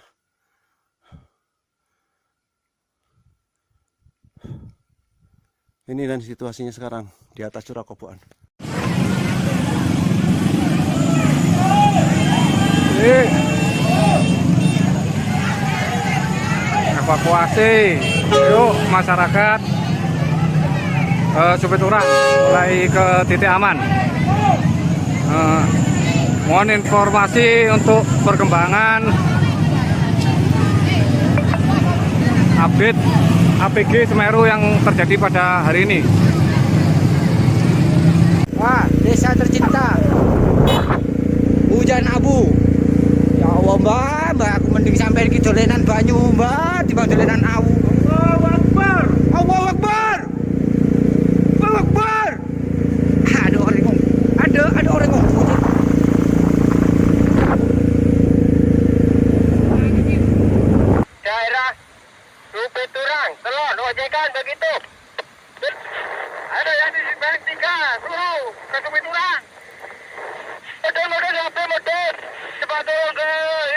Ini dan situasinya sekarang di atas Curah Koboan. Evakuasi, yuk masyarakat Supit Urang mulai ke titik aman. Mohon informasi untuk perkembangan update APG Semeru yang terjadi pada hari ini. Wah, desa tercinta. Hujan abu. Ya Allah, Mbak, aku mending sampai iki dolenan banyu, Mbak, dibanding dolenan awu. Allahu Akbar. Allahu Akbar. Allahu Akbar. Ada orang ngomong. Ada orang ngomong. Daerah Rupi Turang, Telon, ojekan begitu. Ada yang di Simpang 3, suruh ke Rupi Turang. Motor apa motor? Cepat turun ke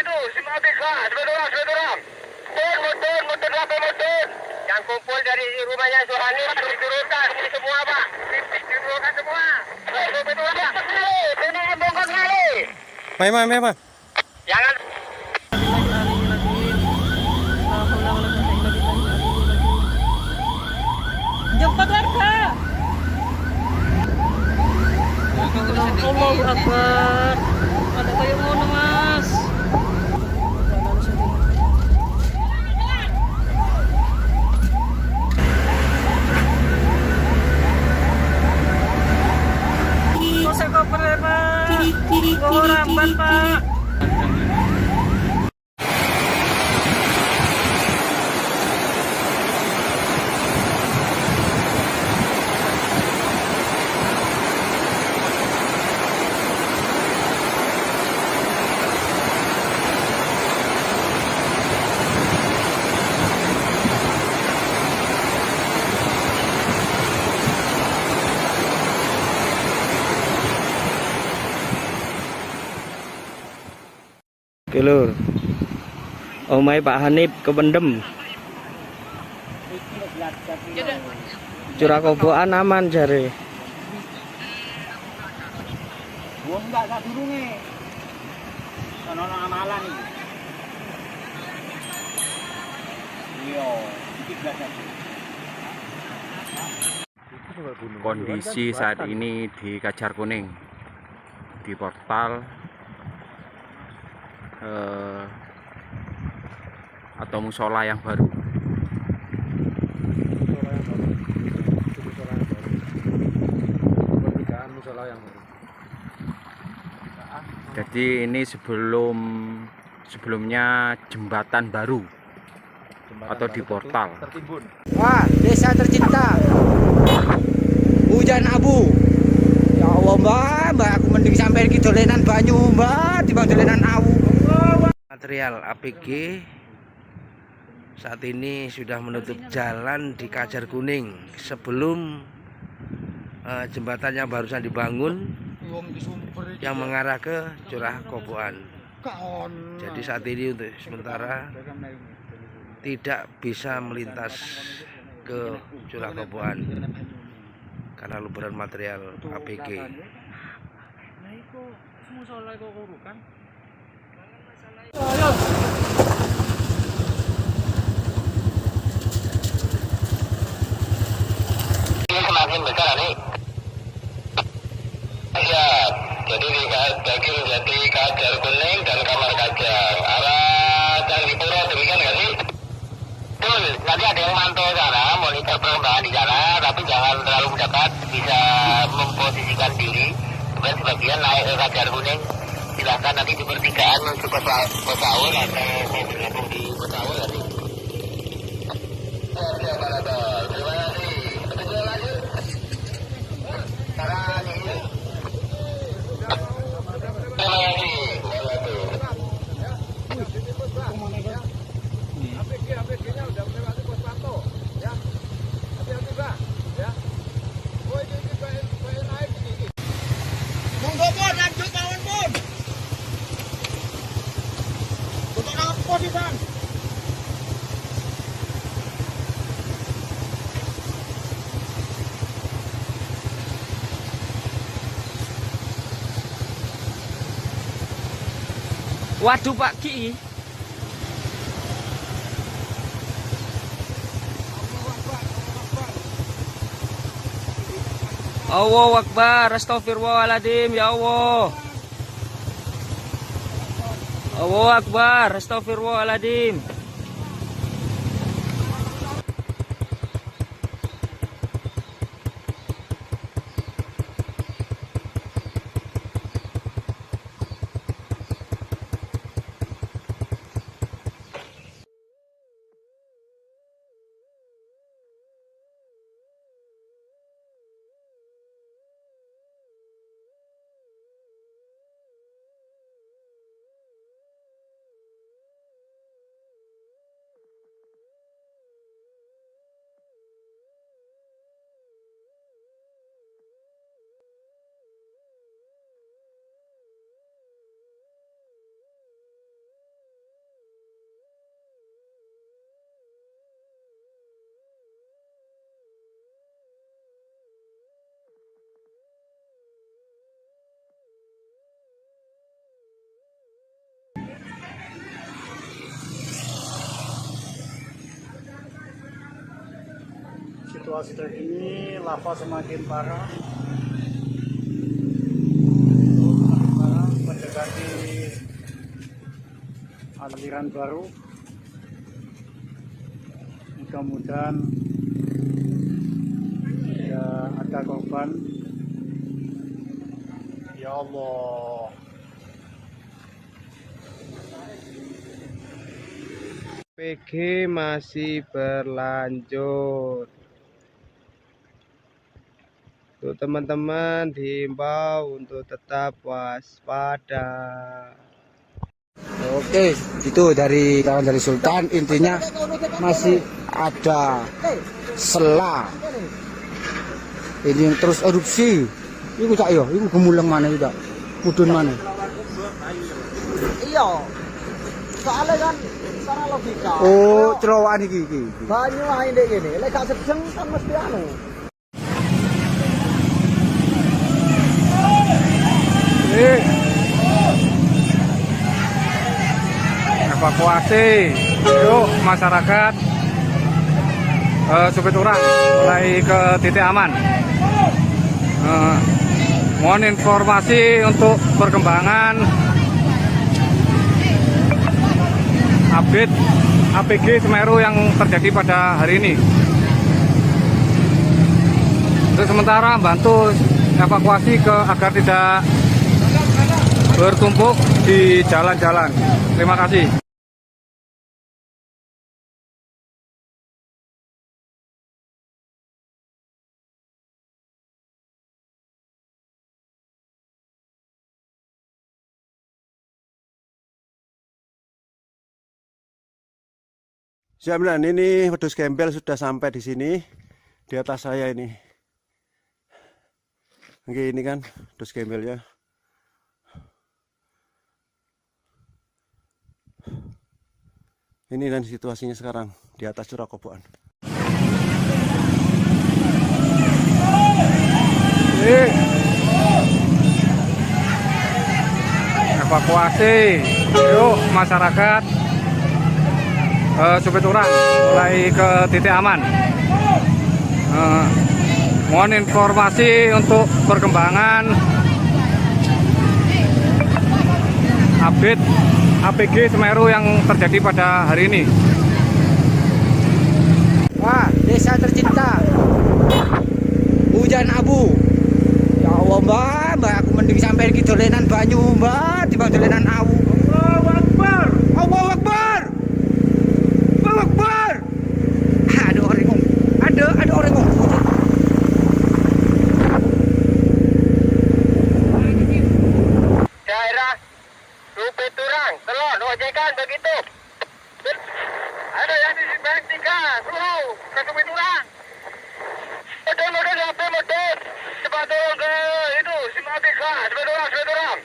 itu Simpang 3, cepat turun. Motor apa motor? Yang kumpul dari rumahnya Suhani diturunkan ini semua Pak. Diturunkan semua. Rupi Turang. Ini bongkar kali. Mai. Jangan. Jemput warga. Allahu Akbar. Ada kayak ngono, Mas. Kosek koper ya, Pak. Bawa ramban, Pak. Oke lur, omai Pak Hanif kependem. Curah kobokan aman jare. Wong enggak sak durunge. Ono amalan iki. Iya, iki biasa. Kondisi saat ini di Kajar Kuning, di portal atau musola yang baru. Jadi ini sebelumnya jembatan baru atau di portal. Wah, desa tercinta. Hujan abu. Ya Allah, Mbak, aku mending sampai iki dolenan banyu, Mbak, dibanding dolenan awu. Material APG saat ini sudah menutup jalan di Kajar Kuning sebelum jembatannya barusan dibangun yang mengarah ke Curah Kobokan. Jadi saat ini untuk sementara tidak bisa melintas ke Curah Kobokan karena luberan material APG. Ini semakin besar nih. Ya, jadi di daging Jati, Kajar Kuning dan Kamar Kajar arah Candipuro, demikian nggak sih? Betul, nanti ada yang mantau sana, monitor perkembangan di sana, tapi jangan terlalu mendekat, bisa memposisikan diri. Kemudian sebagian naik ke Kajar Kuning, silahkan nanti di pertigaan menuju Pesawur atau mau bergabung di Pesawur nanti. Oke, Pak Rato, terima kasih. Betul lanjut. Sekarang ini. Terima kasih. APG-nya udah melewati pos pantau, ya. Hati-hati, Pak, ya. Oh, ini bae naik iki. Monggo pun lanjut mawon pun. Untuk apa sih, Bang? Waduh Pak Ki. Allahu Akbar, astagfirullahaladzim, ya Allah. Allahu Akbar, astagfirullahaladzim. situasi terkini, lava semakin parah. Mendekati aliran baru. Mudah-mudahan tidak ada korban. Ya Allah. PG masih berlanjut. Untuk teman-teman diimbau untuk tetap waspada. Oke, itu dari kawan dari Sultan. Intinya masih ada sela. Ini terus erupsi. Iku cak yo, iku gemuleng mana itu cak? Mudun mana? Iya. Soalnya kan secara logika. Oh, cerowokan iki. Banyu ae ndek kene. Lek gak sedeng kan mesti anu. Evakuasi yuk masyarakat Supiturang mulai ke titik aman. Mohon informasi untuk perkembangan update APG Semeru yang terjadi pada hari ini. Untuk sementara bantu evakuasi agar tidak bertumpuk di jalan-jalan. Terima kasih. Siap, ini wedhus gembel sudah sampai di sini, di atas saya ini. Oke, ini kan wedhus gembelnya. Ini dan situasinya sekarang di atas Curah Koboan. Evakuasi yuk masyarakat Supiturang mulai ke titik aman. Mohon informasi untuk perkembangan update APG Semeru yang terjadi pada hari ini. Wah, desa tercinta. Hujan abu. Ya Allah, Mbak, aku mending sampai iki dolenan banyu, Mbak, dibanding dolenan awu. Allahu Akbar. Allahu Akbar. Allahu Akbar. Ada orang ngomong. Ada orang ngomong. Daerah Supiturang, Telon, ojekan begitu. Ada yang di Simpang 3, suruh ke Supiturang. Motor apa motor? Cepat turun ke itu Simpang 3, Supiturang.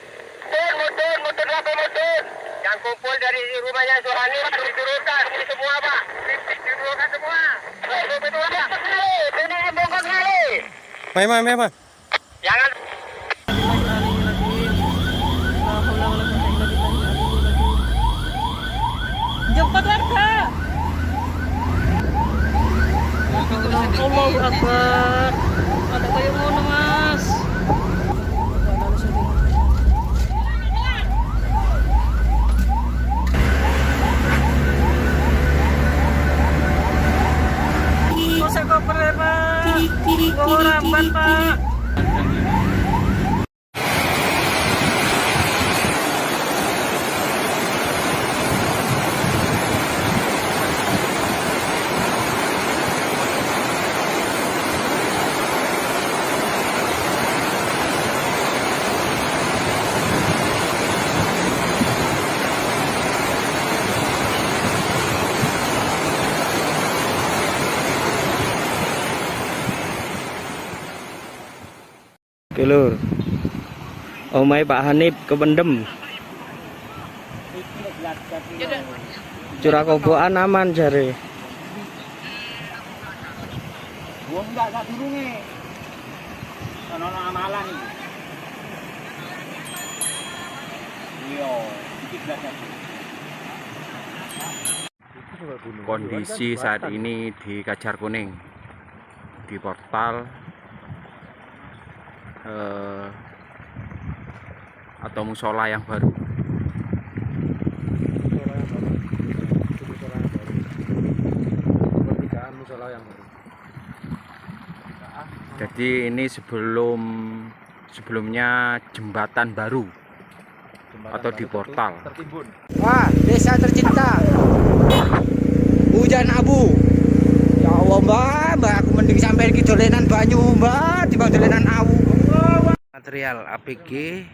Motor apa motor? Yang kumpul dari rumahnya Suhani diturunkan ini semua Pak. Diturunkan semua. Supiturang. Ini bongkar kali. Mai. Jangan. Jemput warga. Allahu Akbar. Ada kayak ngono, Mas. Kok koper ya, Pak? Bawa ramban, Pak. Lur, omai Pak Hanif kependem. Curah Koboan aman jare. Wong enggak durunge. Ono amalan iki. Iya, iki Kondisi saat ini di Kajar Kuning, di portal atau musola yang baru. Jadi ini sebelumnya jembatan baru atau di portal. Wah, desa tercinta. Hujan abu. Ya Allah, Mbak, aku mending sampai ke dolenan banyu, Mbak, di dolenan awu. Material APG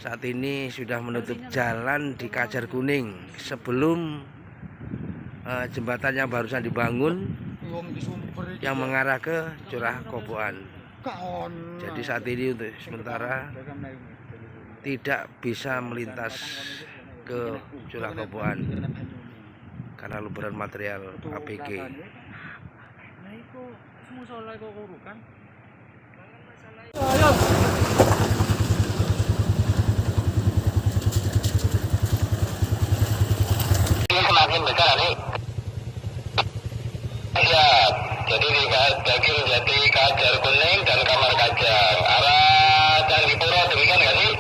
saat ini sudah menutup jalan di Kajar Kuning sebelum jembatannya barusan dibangun yang mengarah ke Curah Koboan. Jadi saat ini untuk sementara tidak bisa melintas ke Curah Koboan karena luberan material APG. Ini semakin besar nih. Ya, jadi di bagian Jati Kajar Kuning dan Kamar Kajang arah Candipuro, demikian nggak sih?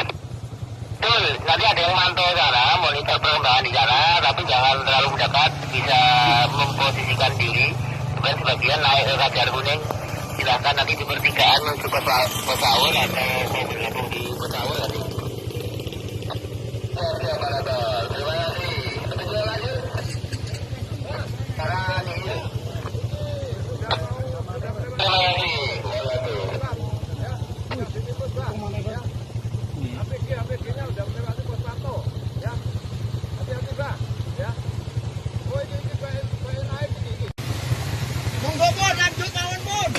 Betul, nanti ada yang mantau sana, monitor perkembangan di sana, tapi jangan terlalu mendekat, bisa memposisikan diri. Kemudian sebagian naik ke Kajar Kuning, silahkan nanti di pertigaan menuju ke Pesawur atau mau bergabung di Pesawur nanti. Oke, Pak Nato, terima kasih. Lanjut lanjut. Sekarang ini. Terima kasih. APG-nya udah melewati pos pantau, ya. Hati-hati, Pak, ya. Oh, ini kayak naik ini. Monggo, Bun, lanjut mawon, Bun.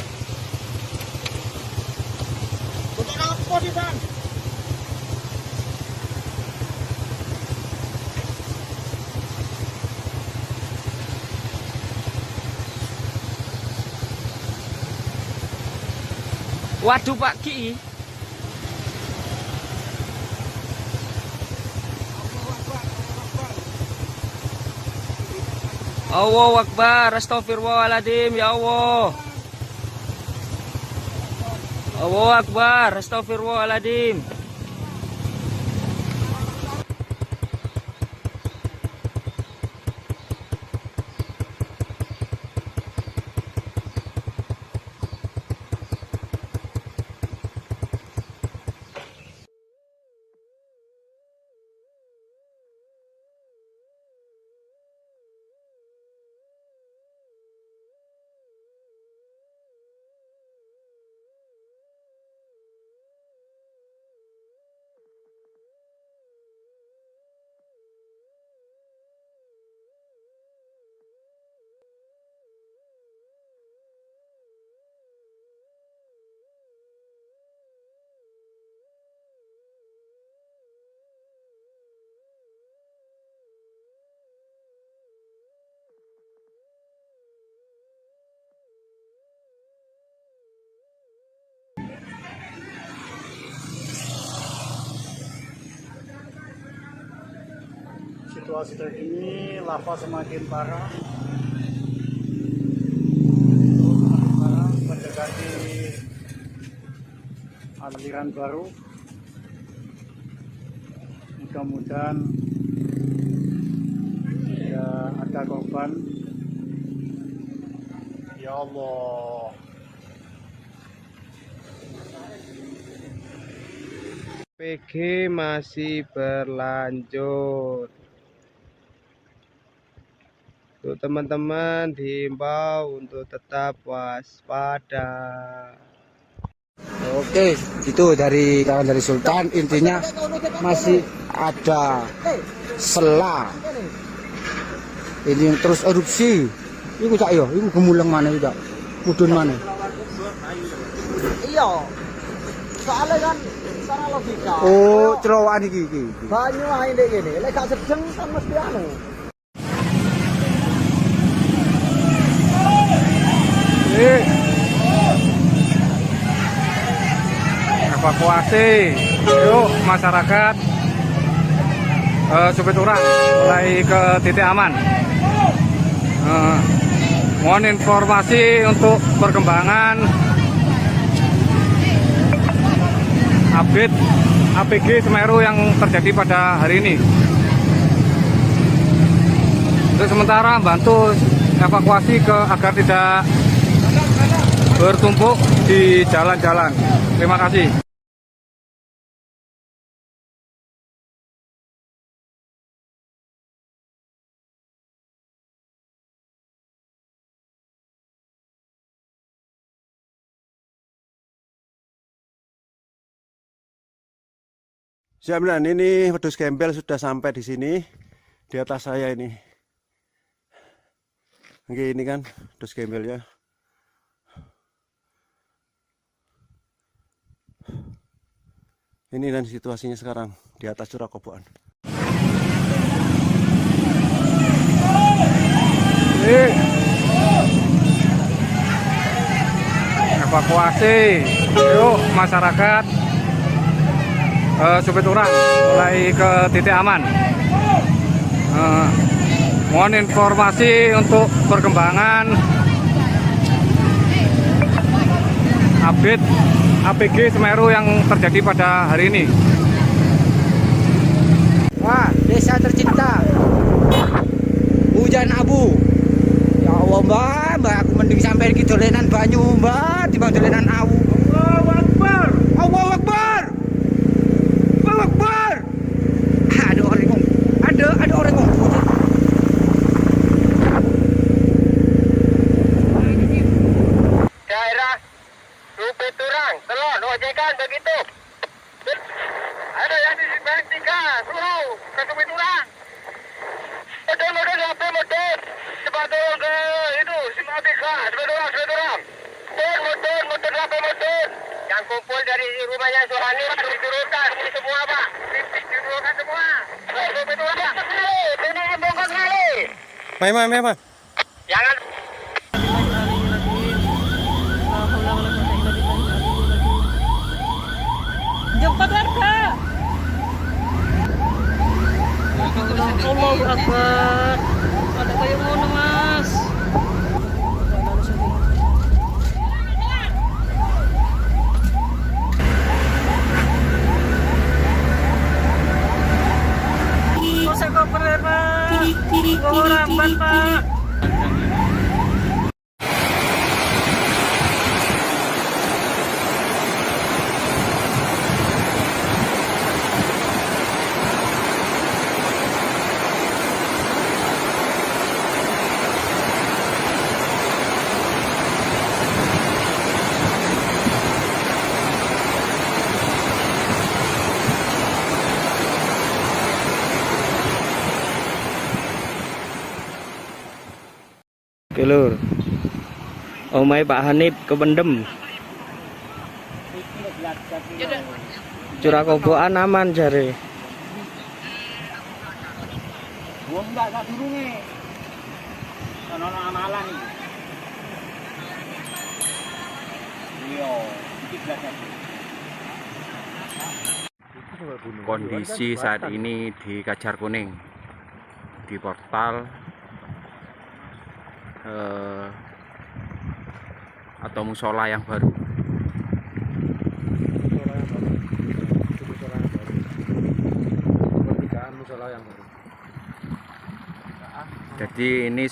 Untuk nang pos di, Bang. Waduh Pak Ki. Allahu Akbar, astagfirullahaladzim, ya Allah. Allahu Akbar, astagfirullahaladzim. Situasi terkini, lava semakin parah. Mendekati aliran baru. Mudah-mudahan tidak ada korban. Ya Allah. PG masih berlanjut. Untuk teman-teman diimbau untuk tetap waspada. Oke, itu dari kawan dari Sultan. Intinya masih ada sela. Ini yang terus erupsi. Iku cak yo, iku gemuleng mana juga, mudun mana? Iya, soalnya kan secara logika. Oh, cerowokan iki. Banyu ae ndek kene, lek gak sedeng kan mesti anu. Evakuasi, yuk masyarakat Supiturang mulai ke titik aman. Mohon informasi untuk perkembangan update APG Semeru yang terjadi pada hari ini. Untuk sementara bantu evakuasi agar tidak bertumpuk di jalan-jalan. Terima kasih. Siap, nah, ini wedhus gembel sudah sampai di sini, di atas saya ini. Oke, ini kan wedhus gembelnya. Ini dan situasinya sekarang di atas Curah Koboan. Evakuasi, yuk masyarakat. Supeturang mulai ke titik aman. Mohon informasi untuk perkembangan update APG Semeru yang terjadi pada hari ini. Wah, desa tercinta, hujan abu. Ya Allah mbak, aku mending sampai ke dolenan banyu mbak, di dolenan awu. Allahu Akbar, Allahu Akbar. Akbar. Ada orang ngomong. Ada orang ngomong. Daerah Supeturang, Telon, ojekan begitu. Ada yang di Bentika, suruh ke Supeturang. Motor HP motor. Cepat turun ke itu, Simatika, Supeturang. Motor HP motor. Yang kumpul dari rumahnya Suhani diturunkan ini semua Pak. Diturunkan semua. Supeturang. Ini bongkar kali. Mai. Jangan. Jemput warga. Allahu Akbar. Ada kayak ngono Mas. Saya koper ya Pak. Bawa ramban Pak. Oke lur, omai Pak Hanif kependem. Curah Koboan aman jare. Wong enggak sak durunge. Ono amalan iki. Iya, iki belajar. Kondisi saat ini di Kajar Kuning, di portal atau musola yang baru. Jadi ini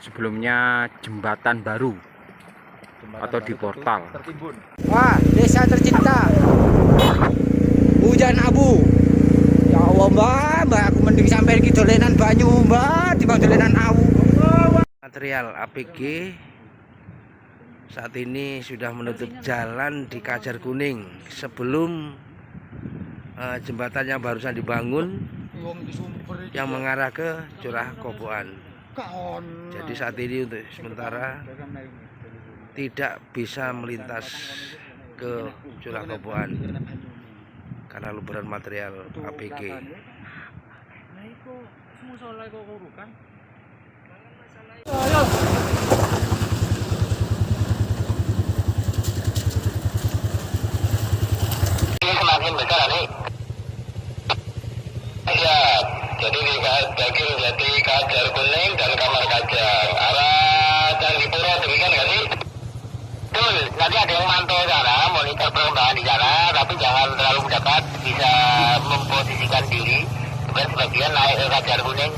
sebelumnya jembatan baru atau di portal. Wah, desa tercinta, hujan abu. Ya Allah mbak, aku mending sampai ke dolenan banyu mbak, di dolenan awu. Material APG saat ini sudah menutup jalan di Kajar Kuning sebelum jembatannya barusan dibangun yang mengarah ke Curah Koboan. Jadi saat ini untuk sementara tidak bisa melintas ke Curah Koboan karena luberan material APG. Ini semakin besar nih. Ya. Jadi di Daging Jati Kajar Kuning dan Kamar Kajang arah Candipuro, demikian nggak sih? Betul, nanti ada yang mantau sana, monitor perkembangan di sana, tapi jangan terlalu mendekat, bisa memposisikan diri. Kemudian sebagian naik ke Kajar Kuning,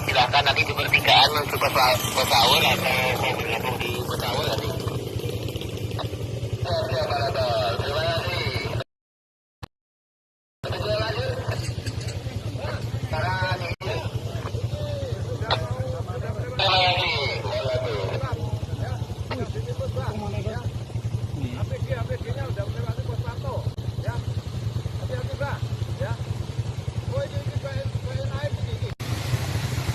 silahkan nanti di pertigaan menuju Pesawur atau bergabung di Pesawur nanti. Oke, Pak Rato, terima kasih.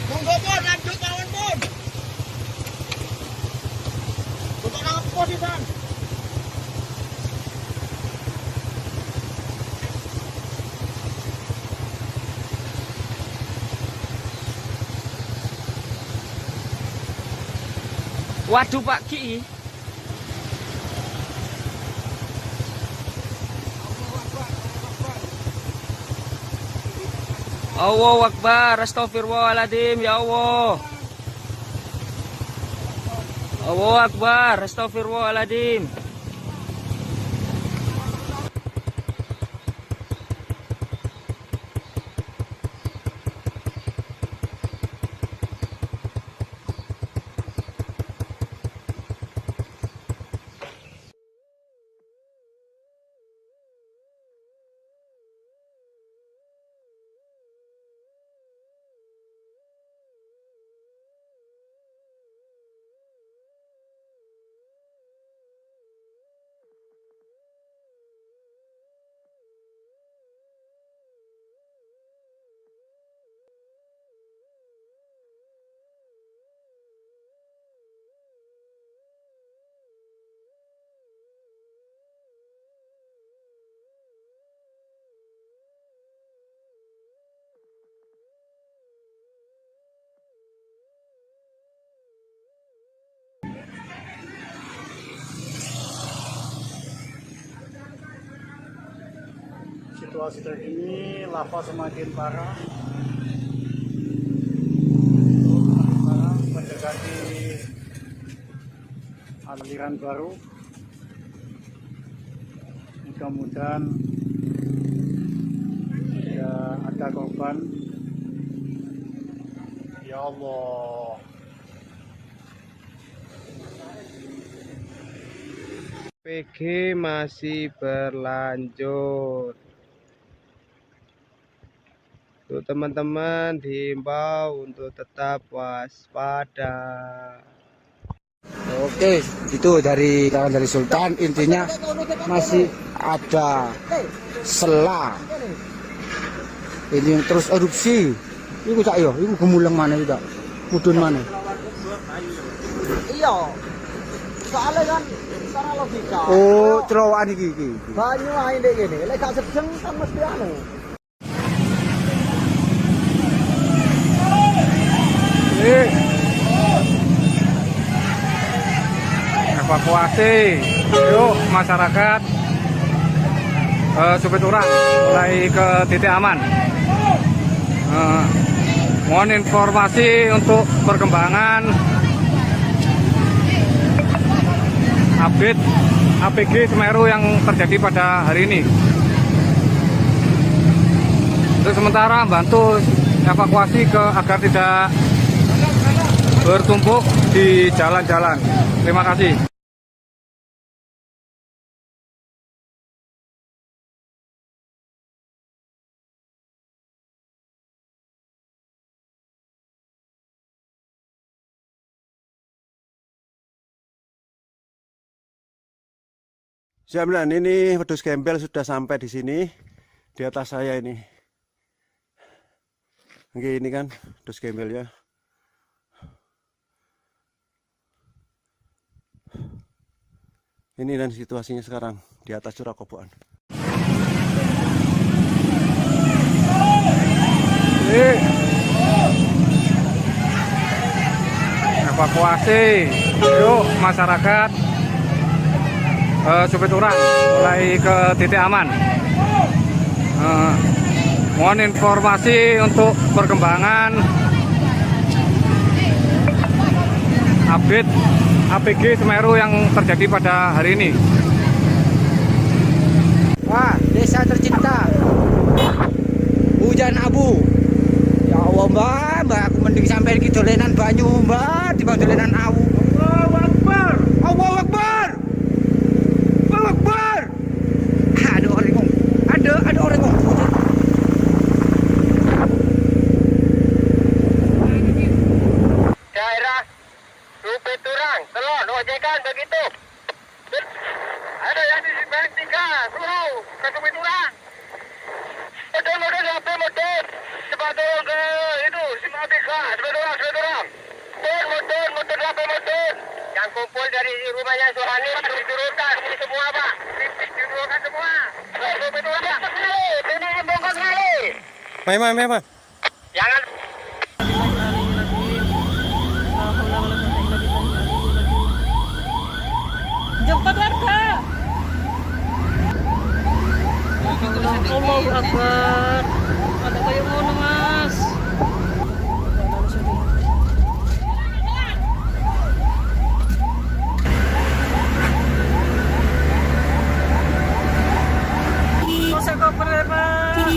Monggo pun lanjut kawan pun. Untuk nang posisian. Waduh Pak Ki. Allahu Akbar, astagfirullahaladzim, ya Allah. Allahu Akbar, astagfirullahaladzim. Situasi terkini, lava semakin parah. Mendekati aliran baru. Mudah-mudahan tidak ada korban. Ya Allah. PG masih berlanjut. Untuk teman-teman diimbau untuk tetap waspada. Oke, itu dari Sultan, intinya masih ada sela. Ini yang terus erupsi. Iku cak yo, iku gemuleng mana itu tak? Mudun mana? Iya. Soalnya kan secara logika. Oh, terowongan iki. Banyu ae ndek kene. Lek gak sedeng kan mesti anu. Evakuasi, yuk masyarakat Supiturang mulai ke titik aman. Mohon informasi untuk perkembangan update APG Semeru yang terjadi pada hari ini. Untuk sementara bantu evakuasi agar tidak bertumpuk di jalan-jalan. Terima kasih. Jaminan ini wedhus gembel sudah sampai di sini, di atas saya ini. Oke, ini kan wedhus gembel ya. Ini dan situasinya sekarang di atas curah Koboan. Evakuasi, yuk masyarakat Supiturang mulai ke titik aman. Mohon informasi untuk perkembangan update APG Semeru yang terjadi pada hari ini. Wah, desa tercinta. Hujan abu. Ya Allah, Mbak, aku mending sampai iki dolenan banyu, Mbak, dibanding dolenan awu. Allahu Akbar. Allahu Akbar. Allahu Akbar. Ada orang ngomong. Ada orang ngomong. Daerah Rupeturang, Telon, ojekan begitu. Ada yang di Simpang 3, suruh ke Rupeturang. Motor sampai motor. Cepat turun ke itu Simpang 3, Rupeturang. Motor sampai motor. Yang kumpul dari rumahnya Suhani diturunkan semua, Pak. Diturunkan semua. Rupeturang. Ini bongkar kali. Mai. Jangan. Jemput warga. Allahu Akbar. Ada kayak ngono, Mas. Kok saya koper ya, Pak?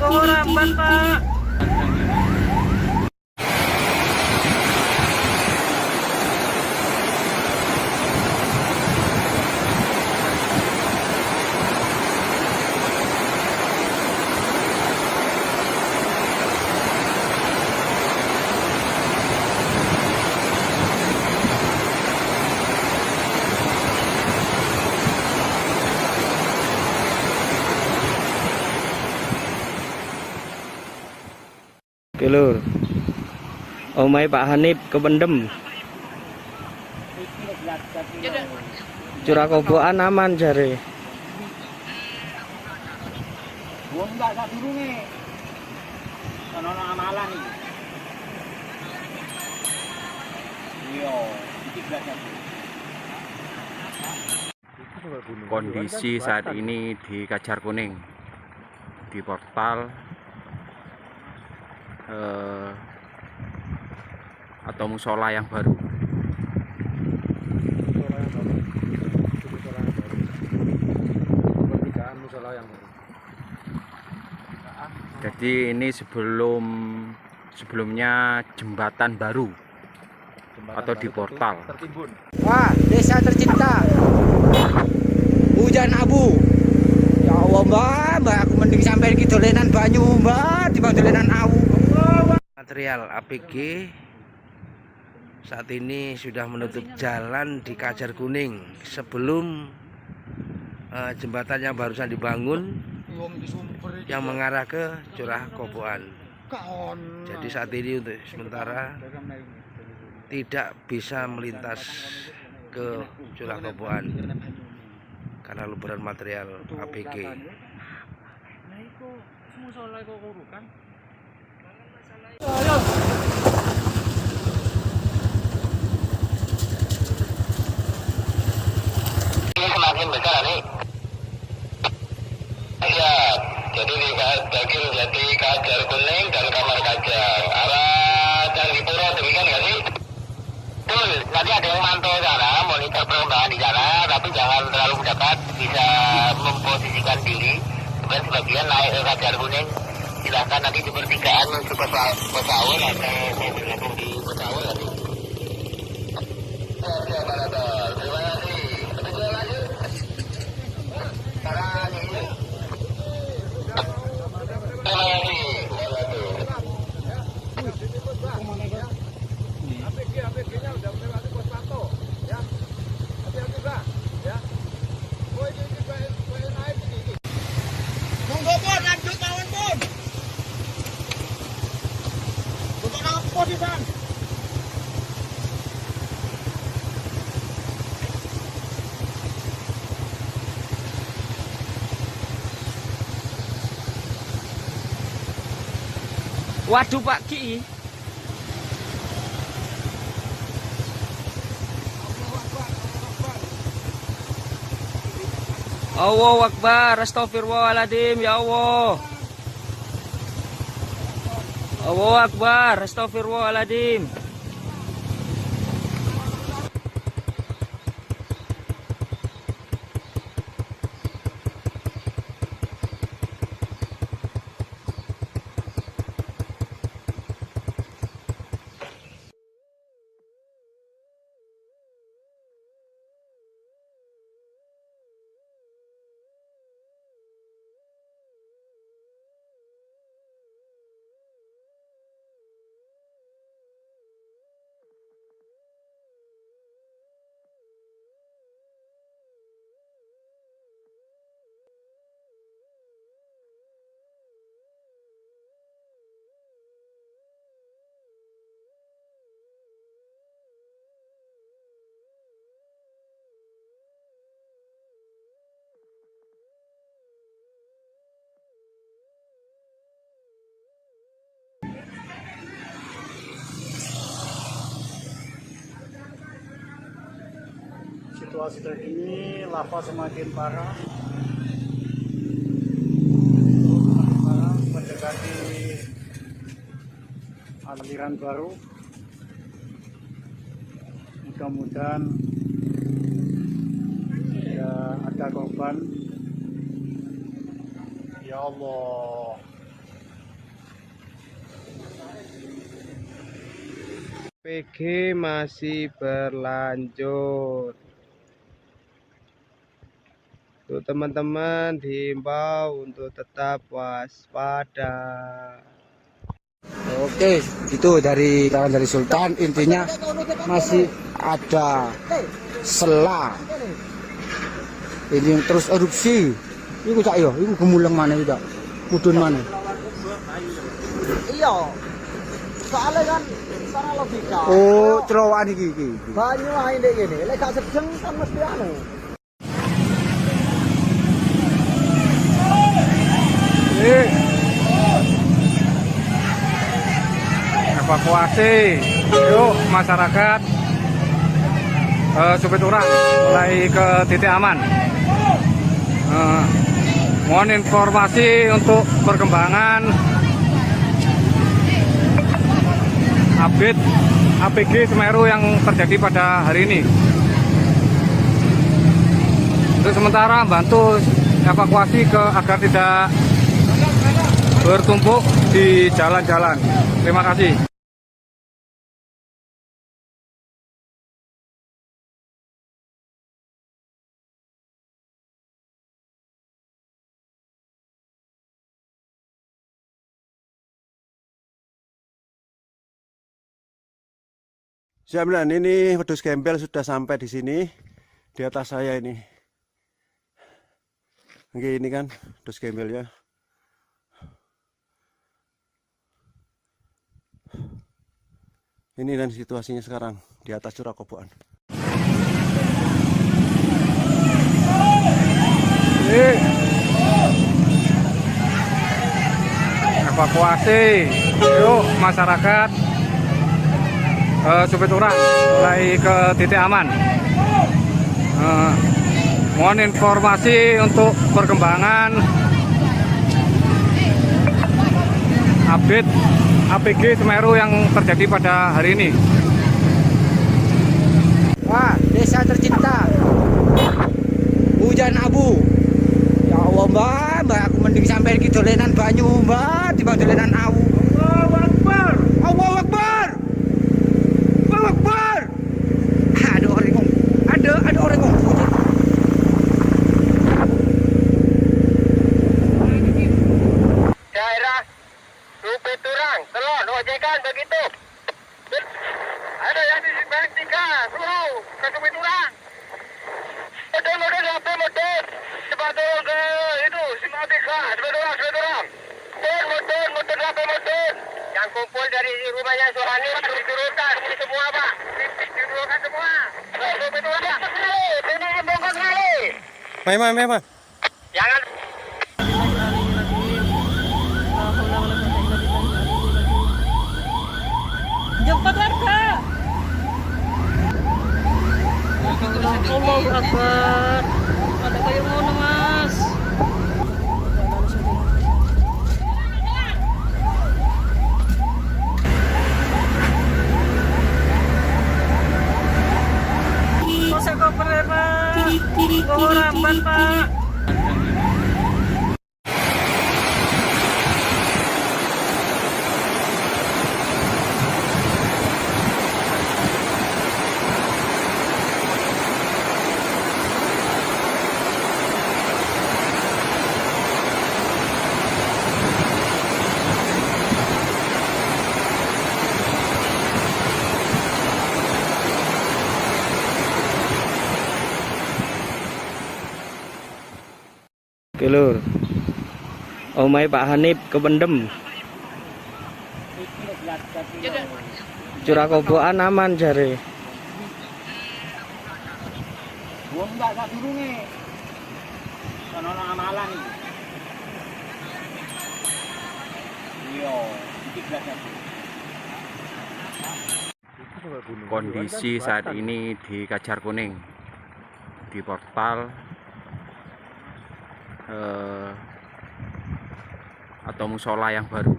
Kok ramban, Pak? Oke lur, omai Pak Hanif kependem. Curah kobokan aman jare. Wong enggak sak durunge. Ono amalan iki. Iya, iki belajar. Kondisi saat ini di Kajar Kuning, di portal atau musola yang baru. Jadi ini sebelumnya jembatan baru atau di portal. Wah, desa tercinta. Hujan abu. Ya Allah, Mbak, aku mending sampai iki dolenan banyu, Mbak, dibanding dolenan awu. Material APG saat ini sudah menutup jalan di Kajar Kuning sebelum jembatan yang barusan dibangun yang mengarah ke Curah Kobokan. Jadi saat ini untuk sementara tidak bisa melintas ke Curah Kobokan karena luberan material APG. Ini semakin besar nih. Ya, jadi di bagian Jati Kajar Kuning dan Kamar Kajar arah Candipuro demikian nggak sih? Betul, nanti ada yang mantau sana, monitor perkembangan di sana, tapi jangan terlalu dekat, bisa memposisikan diri. Kemudian sebagian naik ke Kajar Kuning, silahkan nanti di pertigaan menuju Pesawul atau mau bergabung di Pesawul nanti. Oke, Pak Ratul, terima kasih. Betul lanjut. Sekarang ini. Terima kasih. APG-nya udah melewati pos pantau, ya. Hati-hati, Pak, ya. Oh, ini naik ini. Monggo, Pun, lanjut mawon, Pun. Untuk nang posisi. Waduh Pak Ki. Allahu Akbar, astagfirullahaladzim, ya Allah. Allahu Akbar, astagfirullahaladzim. Situasi terkini, lava semakin parah. Mendekati aliran baru. Mudah-mudahan tidak ada korban. Ya Allah. PG masih berlanjut. Untuk teman-teman diimbau untuk tetap waspada. Oke, itu dari kawan dari Sultan. Intinya masih ada sela. Ini terus erupsi. Iku cak yo, iku gemuleng mana itu? Mudun mana? Iya. Soalnya kan secara logika. Oh, terowongan iki. Banyu ae ndek kene. Lek gak sedeng kan mesti anu. Evakuasi yuk masyarakat Supiturang mulai ke titik aman. Mohon informasi untuk perkembangan update APG Semeru yang terjadi pada hari ini. Untuk sementara bantu evakuasi agar tidak bertumpuk di jalan-jalan. Terima kasih. Siap, ini wedhus gembel sudah sampai di sini, di atas saya ini. Oke, ini kan wedhus gembel ya. Ini dan situasinya sekarang di atas Curah Koboan. Evakuasi yuk masyarakat Supiturang mulai ke titik aman. Mohon informasi untuk perkembangan update APG Semeru yang terjadi pada hari ini. Wah, desa tercinta. Hujan abu. Ya Allah, Mbak, aku mending sampai iki dolenan banyu, Mbak, timbang dolenan awu. Allahu Akbar. Allahu Akbar. Allahu Akbar. Ada orang ngomong. Ada orang ngomong. Daerah Supiturang, Telon, ojekan begitu. Ada yang di Tiga, suruh ke Supiturang. Motor HP motor, cepat turun ke itu Simatika, Supiturang. Motor HP motor. Yang kumpul dari rumahnya Sohani diturunkan semua Pak. Diturunkan semua. Supiturang. Ini bongkar kali. Mai. Jangan. Jemput warga. Allahu Akbar. Ada kayak ngono, Mas. dulur. Omahe Pak Hanif kependem. Curah kobokan aman jare. Wong enggak sak durunge. Ono amalan iki. Iya, iki belajar. Kondisi saat ini di Kajar Kuning, di portal atau musola yang baru.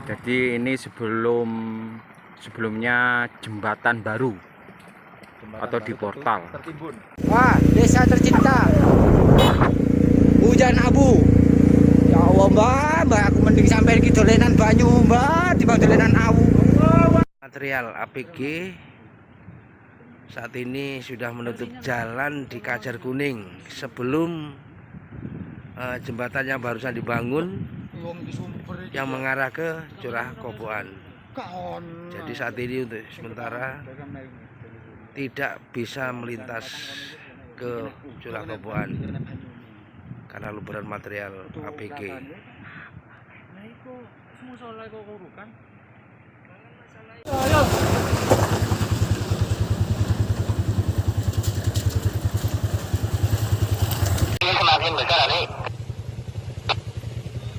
Jadi ini sebelumnya jembatan baru atau di portal. Wah, desa tercinta. Hujan abu. Ya Allah, Mbak, aku mending sampai iki dolenan banyu, Mbak, dibanding dolenan awu. Material APG saat ini sudah menutup jalan di Kajar Kuning sebelum jembatannya barusan dibangun yang mengarah ke Curah Kobokan. Jadi saat ini untuk sementara tidak bisa melintas ke Curah Kobokan karena luberan material APG. Ini semakin besar nih.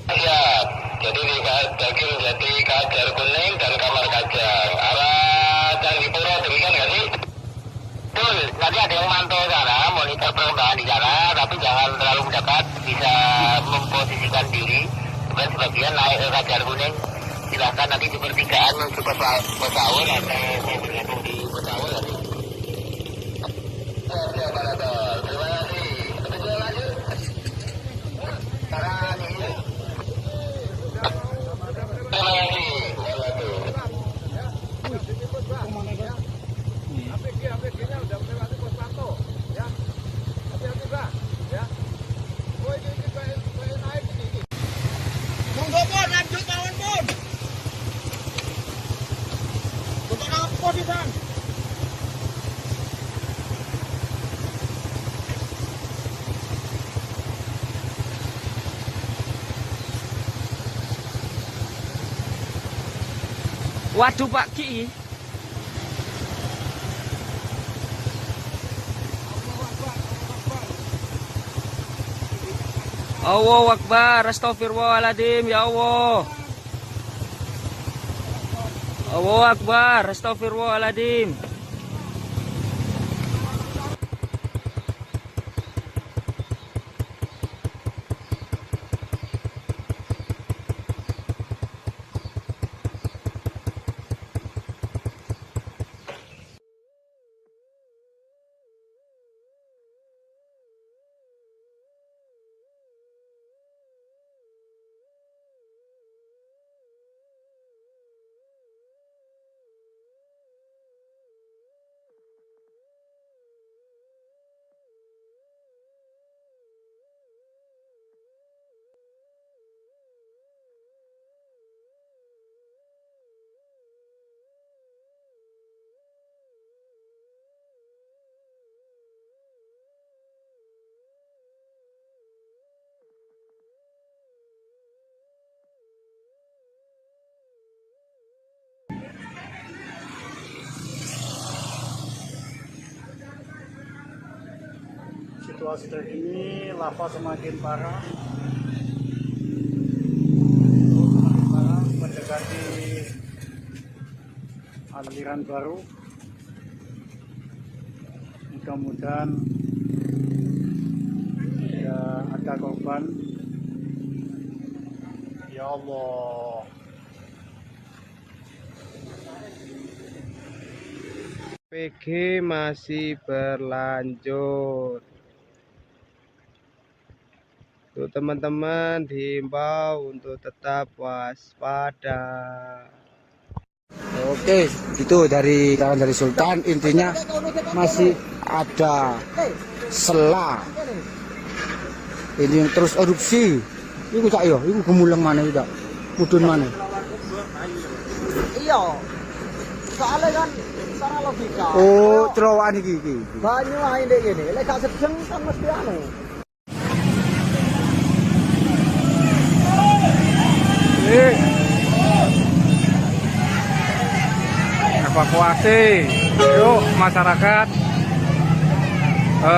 Ya, jadi di Daging Jati Kajar Kuning dan Kamar Kajang arah Candipuro, demikian nggak sih? Betul, nanti ada yang mantau sana, monitor perkembangan di sana, tapi jangan terlalu mendekat, bisa memposisikan diri. Kemudian sebagian naik ke Kajar Kuning, silahkan nanti di pertigaan menuju Pesawur atau mau bergabung di Pesawur nanti. Terima kasih. Betul lanjut. Sekarang ini. Terima kasih. APG-nya udah melewati pos pantau, ya. Hati-hati, Pak, ya. Oh, ini naik ini. Monggo pun lanjut mawon pun. Untuk apa di sana? Waduh Pak Ki. Allahu Akbar, astagfirullahaladzim, ya Allah. Allahu Akbar, astagfirullahaladzim. Situasi terkini, lava semakin parah, mendekati aliran baru. Mudah-mudahan tidak ada korban. Ya Allah. PG masih berlanjut. Untuk teman-teman diimbau untuk tetap waspada. Oke, itu dari kawan dari Sultan, intinya masih ada sela. Ini terus erupsi. Iku cak yo, iku gemuleng mana itu? Mudun mana? Iya. Soalnya kan secara logika. Oh, cerowokan iki. Banyu ae ndek kene. Lek gak sedeng kan mesti anu. Evakuasi yuk masyarakat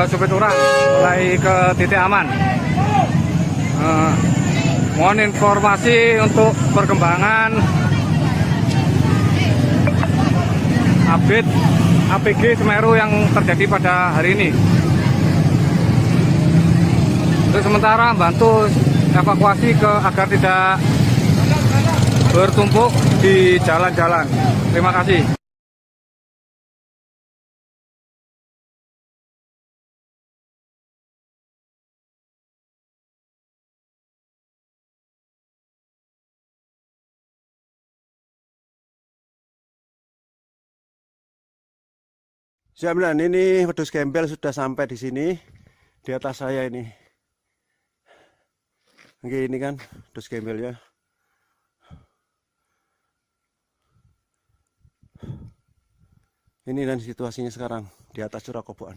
Supiturang mulai ke titik aman. Mohon informasi untuk perkembangan update APG Semeru yang terjadi pada hari ini. Untuk sementara bantu evakuasi agar tidak bertumpuk di jalan-jalan. Terima kasih. Siap, dan ini wedhus gembel sudah sampai di sini, di atas saya ini. Oke, ini kan wedhus gembelnya. Ini dan situasinya sekarang di atas Curah Koboan.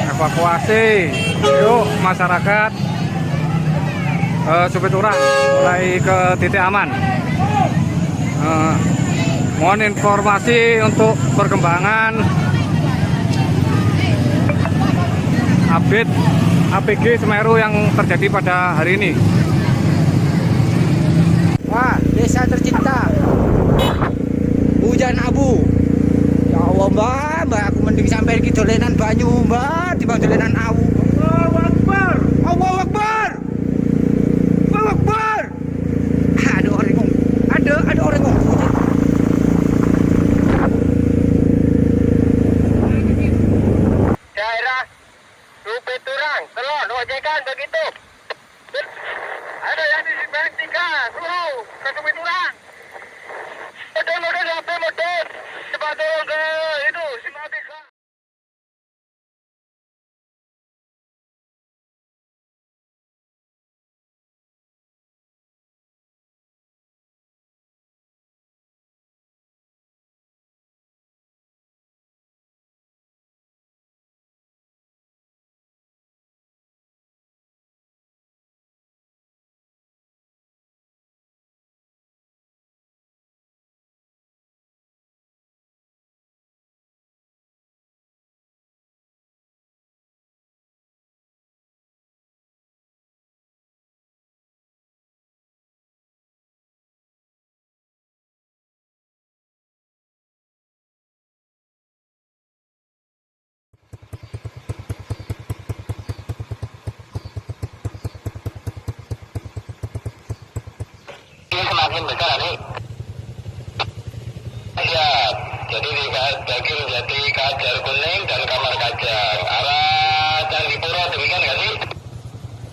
Evakuasi yuk masyarakat Supiturang mulai ke titik aman. Mohon informasi untuk perkembangan update APG Semeru yang terjadi pada hari ini. Wah, desa tercinta. Hujan abu. Ya Allah, Mbak, aku mending sampai iki dolenan banyu, Mbak, dibanding dolenan awu. Allahu Akbar. Allahu Akbar. Allahu Akbar. Ada orang ngomong. Ada orang ngomong. Daerah Supiturang, Telon, ojekan begitu. Ada yang di Tiga, suruh ke Supiturang. Model apa model? Cepat turun ke itu, Simatika. Ini semakin besar nih. Ya, jadi daging jadi Kajar Kuning dan Kamar Kajang. Arah Candipuro demikian nggak sih?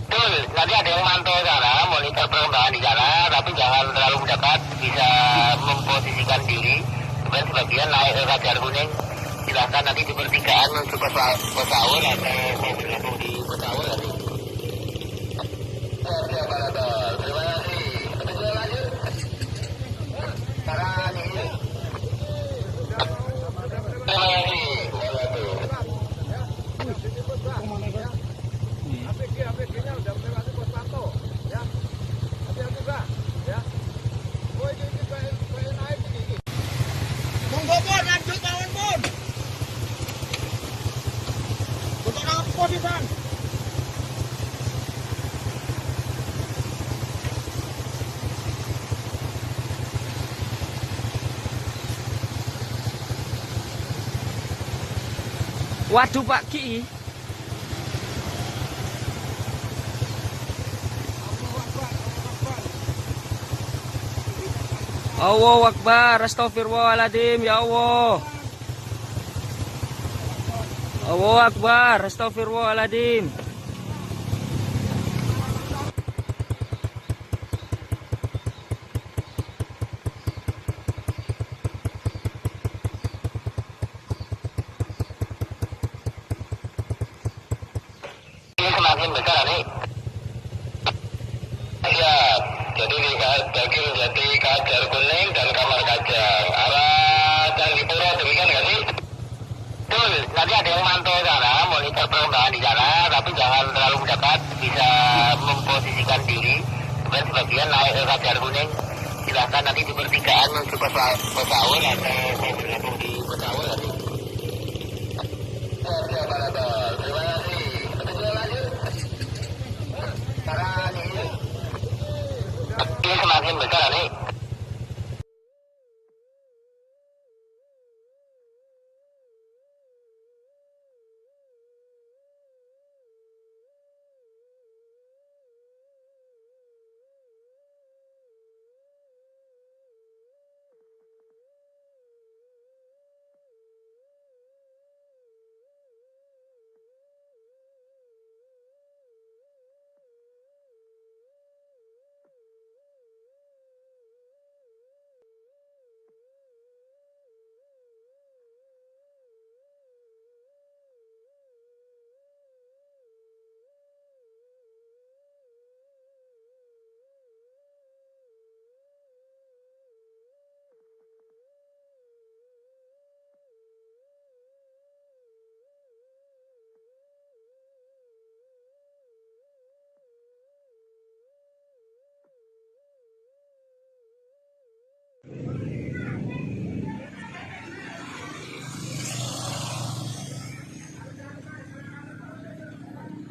Betul, nanti ada yang mantau sana, monitor perkembangan di sana, tapi jangan terlalu dekat, bisa memposisikan diri. Kemudian sebagian naik ke Kajar Kuning, silahkan nanti di pertigaan menuju Pesaur atau mau bergabung di Pesaur nanti. Terima kasih. APG-nya udah melewati pos pantau, ya. Hati-hati, Pak, ya. Oh, ini kayak naik ini. Monggo, Pon, lanjut mawon, Pon. Untuk apa sih, Bang? Waduh Pak Ki. Allahu Akbar, astagfirullahaladzim, ya Allah. Allahu Akbar, astagfirullahaladzim. Ini semakin besar nih. Jadi di Daging Jati Kajar Kuning dan Kamar Kajang arah Candipuro, demikian nggak sih? Betul, nanti ada yang mantau sana, monitor perkembangan di sana, tapi jangan terlalu dekat, bisa memposisikan diri. Kemudian sebagian naik ke Kajar Kuning, silahkan nanti di pertigaan menuju Pesawur atau mau bergabung di Pesawur nanti. Siapa ada? Terima kasih. Petunjuk lanjut. Sekarang ini semakin besar nih.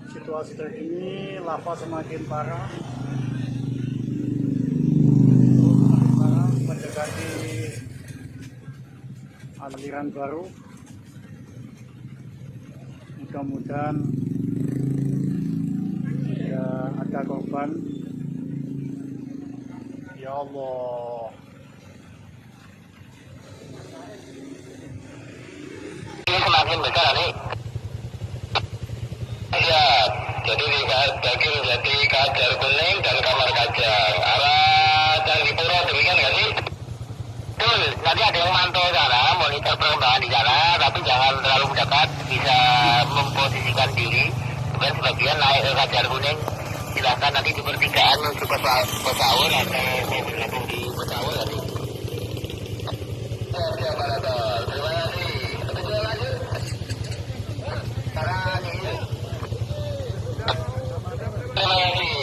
Situasi terkini lava semakin parah, mendekati aliran baru. Mudah-mudahan tidak ada korban. Ya Allah. Ini semakin besar nih. Ya, jadi di Daging Jati Kajar Kuning dan Kamar Kajang arah Candipuro, demikian nggak sih? Betul, nanti ada yang mantau sana, monitor perkembangan di sana, tapi jangan terlalu dekat, bisa memposisikan diri. Kemudian sebagian naik ke Kajar Kuning, silahkan nanti di pertigaan menuju Pesawur atau mau bergabung di Pesawur nanti. Siapa ada? Terima kasih. Petunjuk lanjut. Sekarang ini. Terima kasih.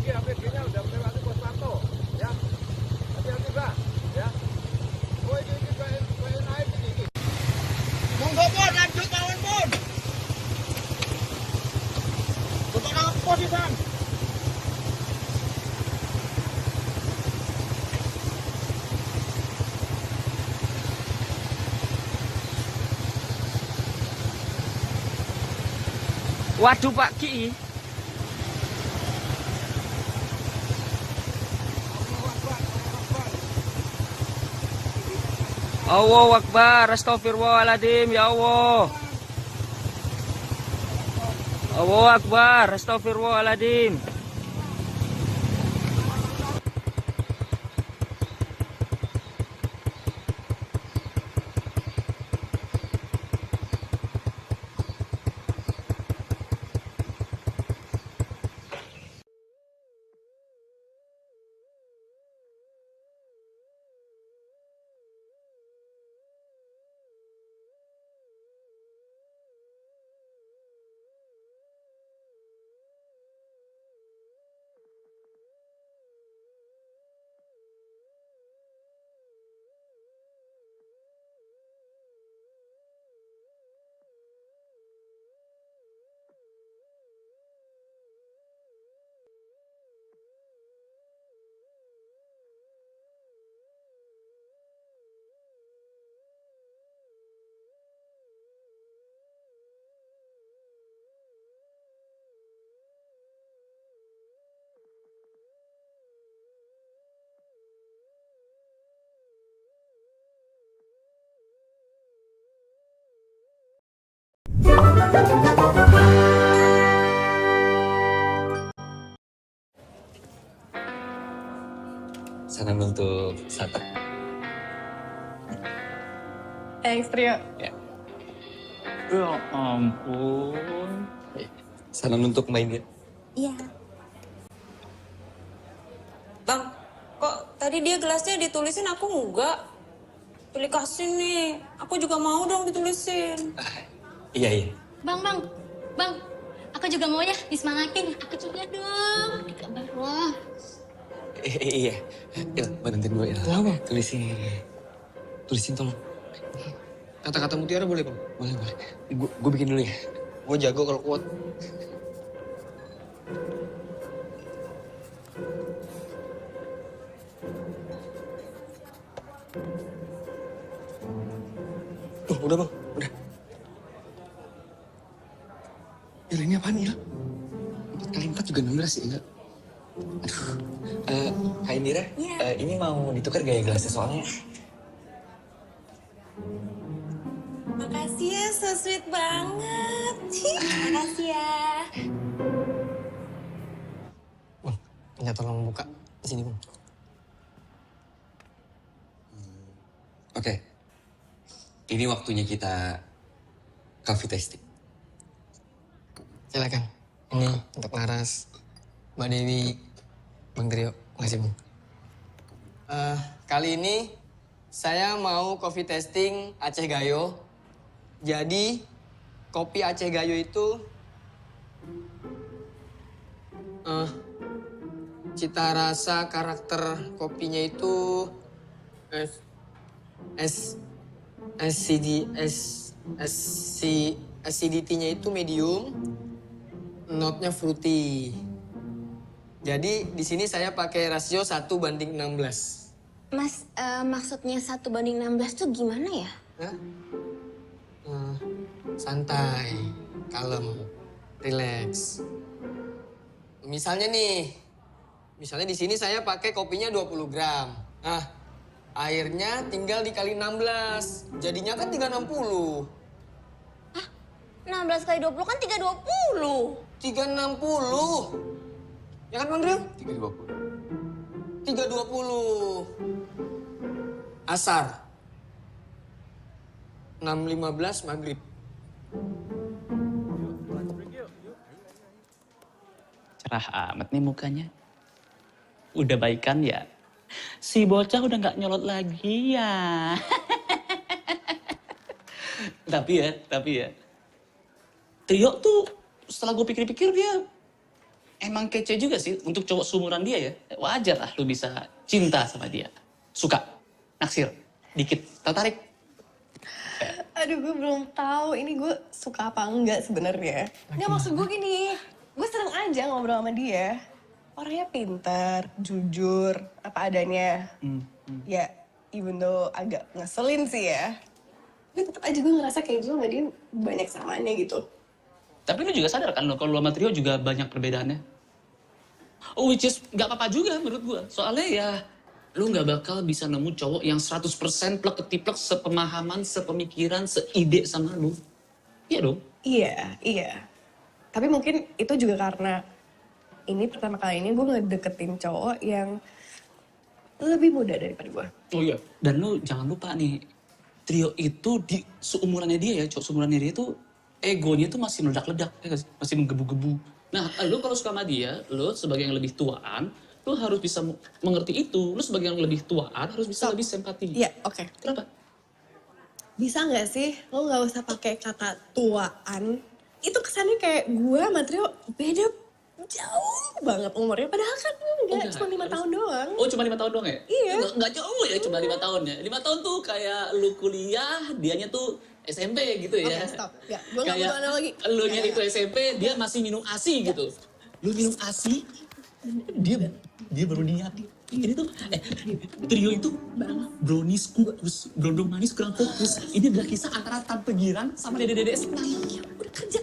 APG-nya udah melewati pos pantau, ya. Hati-hati, Pak, ya. Oh, ini naik ini. Monggo pun lanjut mawon pun. Coba apa sih, Bang? Waduh Pak Ki. Allahu Akbar, astagfirullahaladzim, ya Allah. Allahu Akbar, astagfirullahaladzim. Salam untuk Sata. Thanks, Trio. Ya. Ya ampun. Salam untuk mainnya. Iya. Bang, kok tadi dia gelasnya ditulisin, aku enggak. Pilih kasih nih, aku juga mau dong ditulisin. Iya. Bang, aku juga mau ya disemangatin. Aku juga dong. Wah. Iya. Il, bantuin gue, Il. Kenapa? Tulisin tolong. Kata-kata mutiara boleh, Bang? Boleh. Gue bikin dulu ya. Gue jago kalau kuat. Udah, Bang. Udah. Il, ini apaan, Il? 4 kali 4 juga 16 ya, Il? Aduh. Kak Indira, ini mau ditukar gaya gelasnya soalnya. Makasih ya, so sweet banget. Makasih ya. Bang, minta tolong buka di sini, Bang. Oke. Ini waktunya kita coffee tasting. Silakan. Ini untuk Laras, Mbak Dewi, Bang Trio. Makasih, Bang. Kali ini saya mau coffee tasting Aceh Gayo. Jadi, kopi Aceh Gayo itu cita rasa karakter kopinya itu acidity-nya itu medium, note-nya fruity. Jadi di sini saya pakai rasio 1:16. Mas, maksudnya 1:16 tuh gimana ya? Hah? Santai, kalem, relax. Misalnya di sini saya pakai kopinya 20 gram. Nah, airnya tinggal dikali 16, jadinya kan 360. 16 kali 20 kan 320. 360. Ya kan, Bang Rio? 320. 320. Asar. 6.15 maghrib. Cerah amat nih mukanya. Udah baikan ya? Si bocah udah nggak nyolot lagi ya. Tapi ya. Trio tuh setelah gue pikir-pikir dia emang kece juga sih untuk cowok seumuran dia ya. Wajar lah lu bisa cinta sama dia. Suka, naksir, dikit, tertarik. Aduh, gue belum tahu ini gue suka apa enggak sebenarnya. Nggak, maksud gue gini, gue seneng aja ngobrol sama dia. Orangnya pintar, jujur, apa adanya. Ya, even though agak ngeselin sih ya. Tapi tetap aja gue ngerasa kayak gue sama dia banyak samanya gitu. Tapi lu juga sadar kan kalau lu sama Trio juga banyak perbedaannya. Oh, which is nggak apa-apa juga menurut gue. Soalnya ya lu nggak bakal bisa nemu cowok yang 100% plek-ketiplek sepemahaman, sepemikiran, seide sama lu. Iya dong? Iya. Tapi mungkin itu juga karena ini pertama kali ini gue ngedeketin cowok yang lebih muda daripada gue. Oh iya. Dan lu jangan lupa nih, Trio itu di seumurannya dia ya, cowok seumurannya dia tuh egonya tuh masih meledak-ledak, ya, masih menggebu-gebu. Nah, lu kalau suka sama dia, lu sebagai yang lebih tuaan, lu harus bisa mengerti itu. Lu sebagai yang lebih tuaan harus bisa lebih simpati. Iya, oke. Kenapa? Bisa nggak sih lo nggak usah pakai kata tuaan? Itu kesannya kayak gue sama Trio beda jauh banget umurnya. Padahal kan enggak, cuma 5 tahun doang. Oh, cuma 5 tahun doang ya? Iya. Nggak jauh ya, cuma 5 tahun ya. 5 tahun tuh kayak lu kuliah, dianya tuh SMP gitu ya. Oke, stop. Ya, gue nggak butuh analogi. Elunya itu SMP, dia masih minum ASI gitu. Lu minum ASI, dia baru niat. Ini tuh, Trio itu brownies kukus, brondong manis kurang fokus. Ini adalah kisah antara Tante Girang sama Dede Esmail. Ya, udah kerja.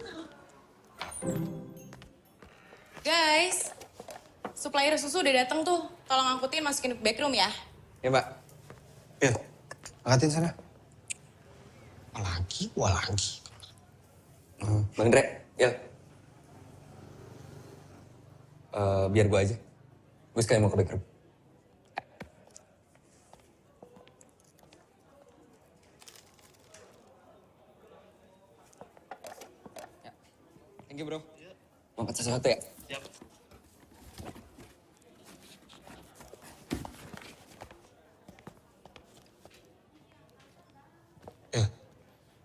Guys, supplier susu udah datang tuh. Tolong angkutin, masukin ke backroom ya. Ya, Mbak. Il, angkatin sana. Gua lagi. Bang Dre, Il. Biar gue aja. Gue sekalian mau ke backroom. Thank you, bro. Mau pesan sesuatu ya? Siap.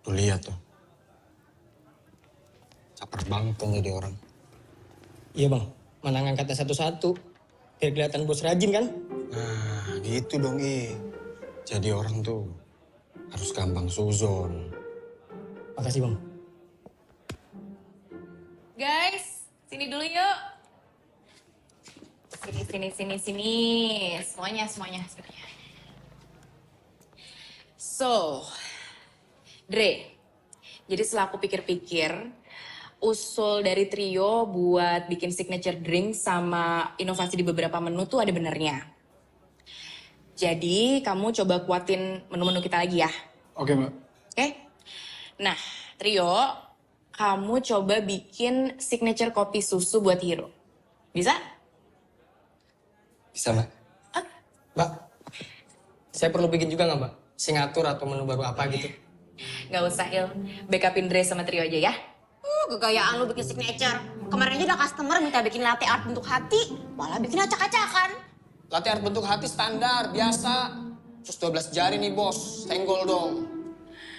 Tuh lihat tuh. Caper banget kan jadi orang. Iya bang, mana ngangkatnya satu-satu. Biar kelihatan bos rajin kan? Nah gitu dong Jadi orang tuh harus gampang suzon. Makasih bang. Guys, sini dulu yuk. Sini. Semuanya. So, Dre, jadi setelah aku pikir-pikir, usul dari Trio buat bikin signature drink sama inovasi di beberapa menu tuh ada benernya. Jadi, kamu coba kuatin menu-menu kita lagi ya. Oke, Mbak. Oke? Nah, Trio, kamu coba bikin signature kopi susu buat Hiro. Bisa? Bisa, Mbak. Mbak, saya perlu bikin juga nggak Mbak? Singatur atau menu baru apa gitu? Nggak usah, Il. Backupin Dre sama Trio aja ya. Kegayaan lu bikin signature. Kemarin aja ada customer minta bikin latte art bentuk hati, malah bikin acak-acakan. Latte art bentuk hati standar, biasa. Terus 12 jari nih bos, senggol dong.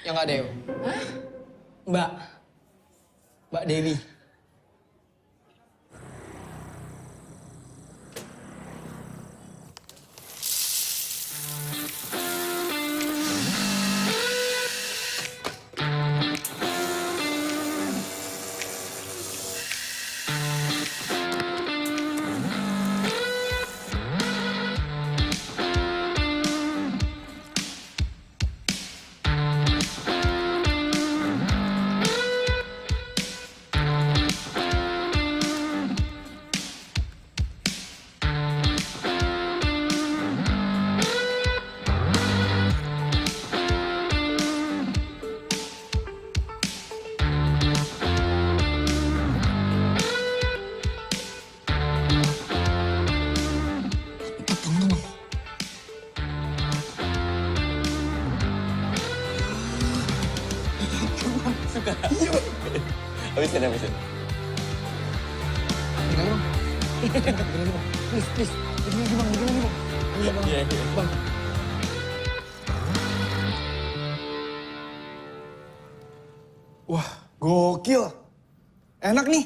Ya nggak Deo? Hah? Mbak Dewi. Suka. Habisin. Bikin lagi bang. Please. Bikin lagi bang. Iya. Bang. Wah, gokil. Enak nih.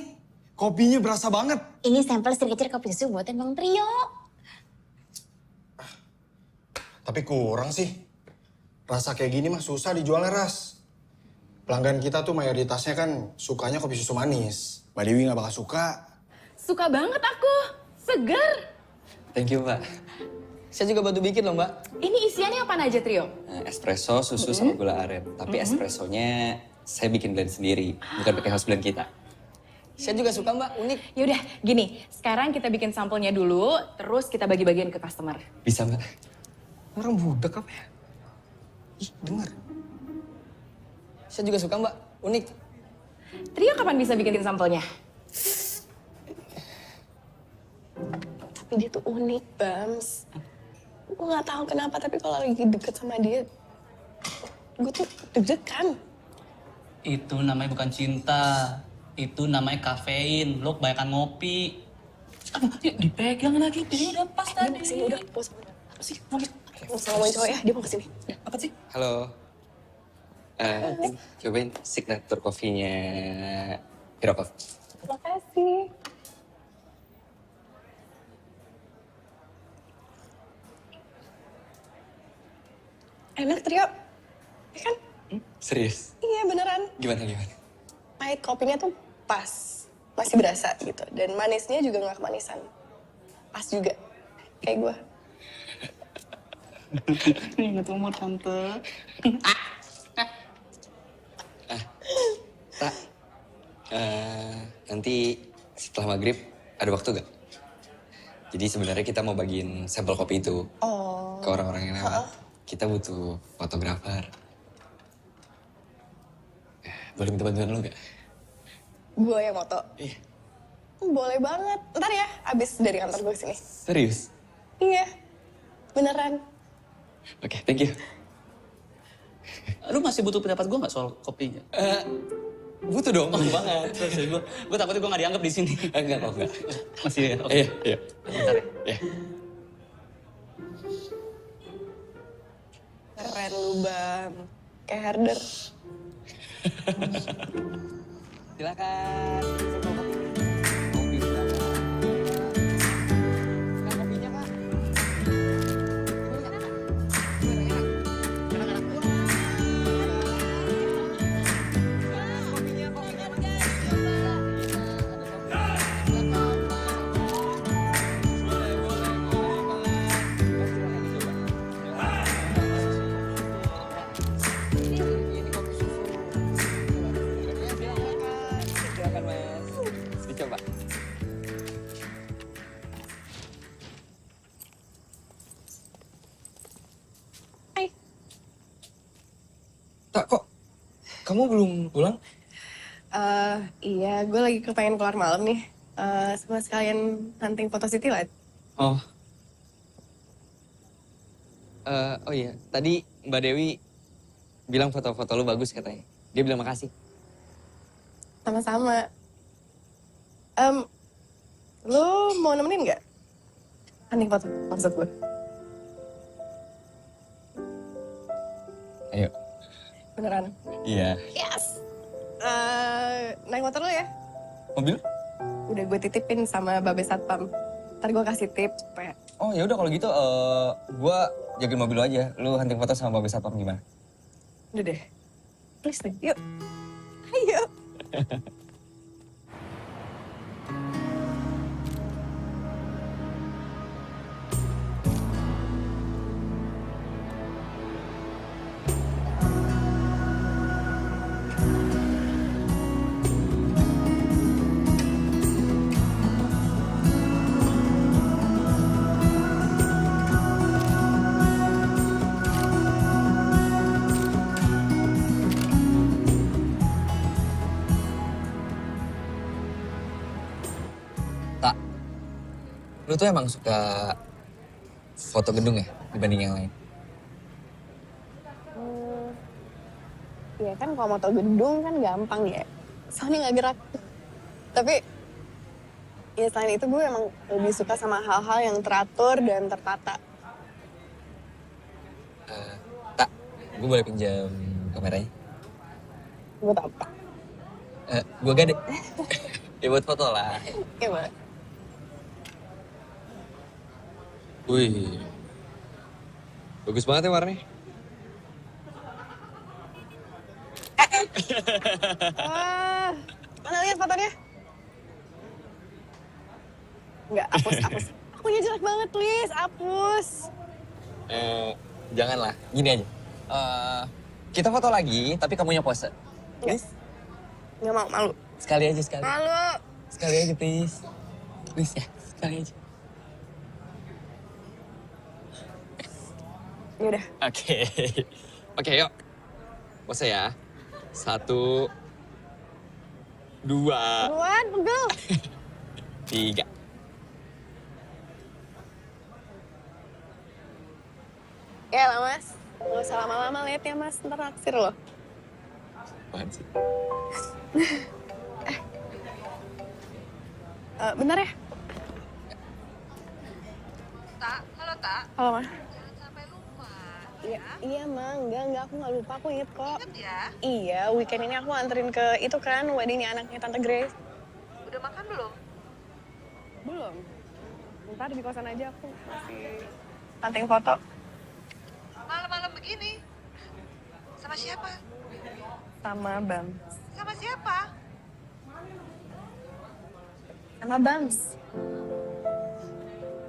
Kopinya berasa banget. Ini sampel signature kopi susu buatan Bang Trio. Tapi kurang sih. Rasa kayak gini mah susah dijualnya, Ras. Pelanggan kita tuh mayoritasnya kan sukanya kopi susu manis. Mbak Dewi nggak bakal suka. Suka banget aku. Seger. Thank you, Mbak. Saya juga bantu bikin loh, Mbak. Ini isiannya apa aja, Trio? Espresso, susu, sama gula aren. Tapi espressonya saya bikin blend sendiri. Bukan pakai house blend kita. Saya juga suka, Mbak. Unik. Yaudah, gini. Sekarang kita bikin sampelnya dulu, terus kita bagi-bagiin ke customer. Bisa, Mbak. Orang budak apa ya? Ih, dengar. Saya juga suka, Mbak. Unik. Trio kapan bisa bikin sampelnya? Tapi dia tuh unik, Bams. Gue gak tahu kenapa, tapi kalau lagi deket sama dia, gue tuh deg-degan. Itu namanya bukan cinta. Itu namanya kafein. Lo kebanyakan ngopi. Aduh, dipegang lagi. Dia udah pas tadi. Dia mau kesini, udah. Apa sih? Mau ngomongin cowok ya, dia mau kesini. Apa sih? Halo. Cobain signature coffee-nya Hero Coffee. Makasih. Enak, Trio. Ya kan? Serius? Iya, beneran. Gimana? Pahit kopinya tuh pas. Masih berasa gitu. Dan manisnya juga gak kemanisan. Pas juga. Kayak gue. Ingat umur, Tante. Tak, nanti setelah maghrib ada waktu gak? Jadi sebenarnya kita mau bagiin sampel kopi itu ke orang-orang yang lewat. Kita butuh fotografer. Boleh minta bantuan lo gak? Gue yang moto? Iya. Boleh banget. Ntar ya, abis dari kantor gue kesini. Serius? Iya, beneran. Oke, thank you. Lu masih butuh pendapat gue gak soal kopinya? Butuh dong, butuh banget. Terus gue takutnya gue nggak dianggap di sini. Enggak kok, enggak. Masih ya? Oke. Iya. Bentar ya. Iya. Keren lu, Bang. Kayak herder. Silakan. Dicoba. Hai. Tak, kok kamu belum pulang? Iya, gue lagi kepengen keluar malam nih. Sama sekalian hunting foto Siti lah. Oh. Oh iya, tadi Mbak Dewi bilang foto-foto lu bagus katanya. Dia bilang makasih. Sama-sama. Lu mau nemenin nggak? Hunting foto, maksud gue. Ayo. Beneran? Iya. Yes! Naik motor lu ya? Mobil? Udah gue titipin sama Babe Satpam. Ntar gue kasih tip supaya... Oh ya udah kalau gitu, gue jagain mobil lu aja. Lu hunting foto sama Babe Satpam gimana? Udah deh. Please deh, yuk. Ayo. Lu tuh emang suka foto gedung ya dibanding yang lain? Ya kan kalau motor gedung kan gampang ya. Soalnya nggak gerak. Tapi ya selain itu gue emang lebih suka sama hal-hal yang teratur dan tertata. Tak, gue boleh pinjam kameranya? Buat apa? Gue gade. Ya buat foto lah. Oke, boleh. Wih, bagus banget ya warnanya. Mana lihat fotonya? Enggak, hapus. Akunya jelek banget, please, hapus. Janganlah, gini aja. Kita foto lagi, tapi kamunya pose. Please? Nggak mau, malu. Sekali aja, sekali. Malu. Sekali aja, please. Please ya, sekali aja. Yaudah. Oke, yuk. Pose ya. 1, 2. Buruan, pegel. 3. Ya lah, Mas. Nggak usah lama-lama lihat ya, Mas. Ntar naksir loh. Apaan sih? Bentar ya. Tak, halo Tak. Halo, Ma. Jangan sampai lupa. Iya, Ma. Enggak. Aku nggak lupa. Aku inget kok. Ingat ya? Iya, weekend ini aku anterin ke itu kan, weddingnya anaknya Tante Grace. Udah makan belum? Belum. Ntar di kosan aja aku masih hunting foto. Malam-malam begini? Sama siapa? Sama Bang. Sama siapa? Sama Bams.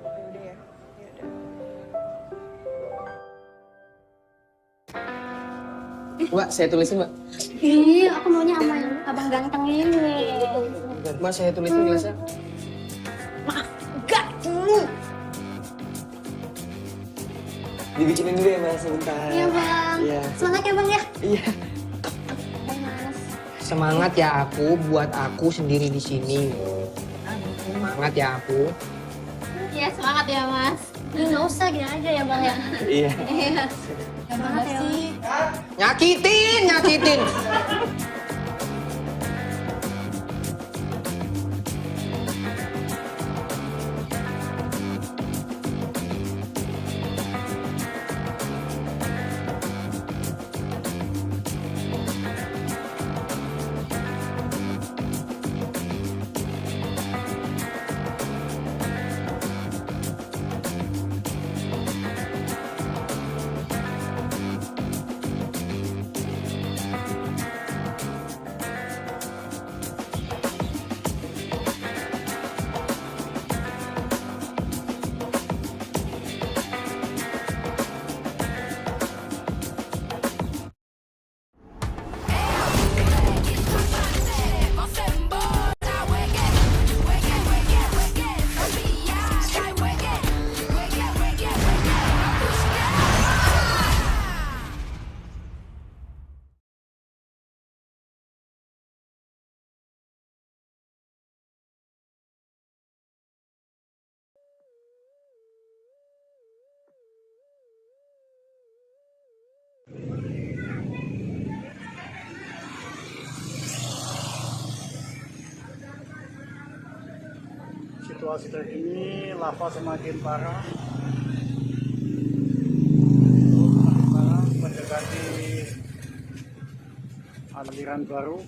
Yaudah ya. Mbak, saya tulisin, Mbak. Ih, aku maunya sama yang abang ganteng ini. Mbak, saya tulisin gelasnya. Enggak dulu. Dibikinin dulu ya, Mas, sebentar. Iya, Bang. Iya. Semangat ya, Bang ya. Iya. Hai, Mas. Semangat ya aku buat aku sendiri di sini. Semangat ya aku. Iya, semangat ya, Mas. Ini nggak usah, gini aja ya, Bang ya. Iya. Iya. Semangat ya, Bang. Nyakitin. Situasi terkini, lava semakin parah. Mendekati aliran baru.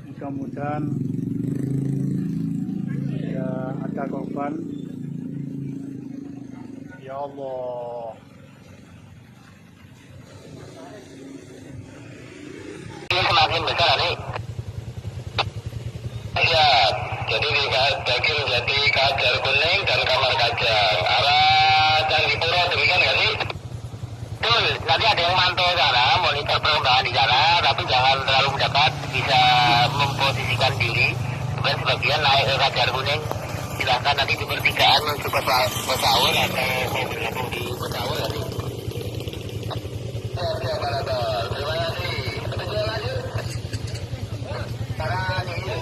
Mudah-mudahan tidak ada korban. Ya Allah. Ini semakin besar nih. Ya, jadi di Bagir Jati, Kajar Kuning dan Kamar Kajang arah Candipuro, demikian nggak sih? Betul, nanti ada yang mantau sana, monitor perkembangan di sana, tapi jangan terlalu mendekat, bisa memposisikan diri. Kemudian sebagian naik ke Kajar Kuning, silahkan nanti di pertigaan menuju Pesaur atau mau bergabung di Pesaur nanti. Oke, Parator, terima kasih. Tujuan lanjut. Sekarang ini.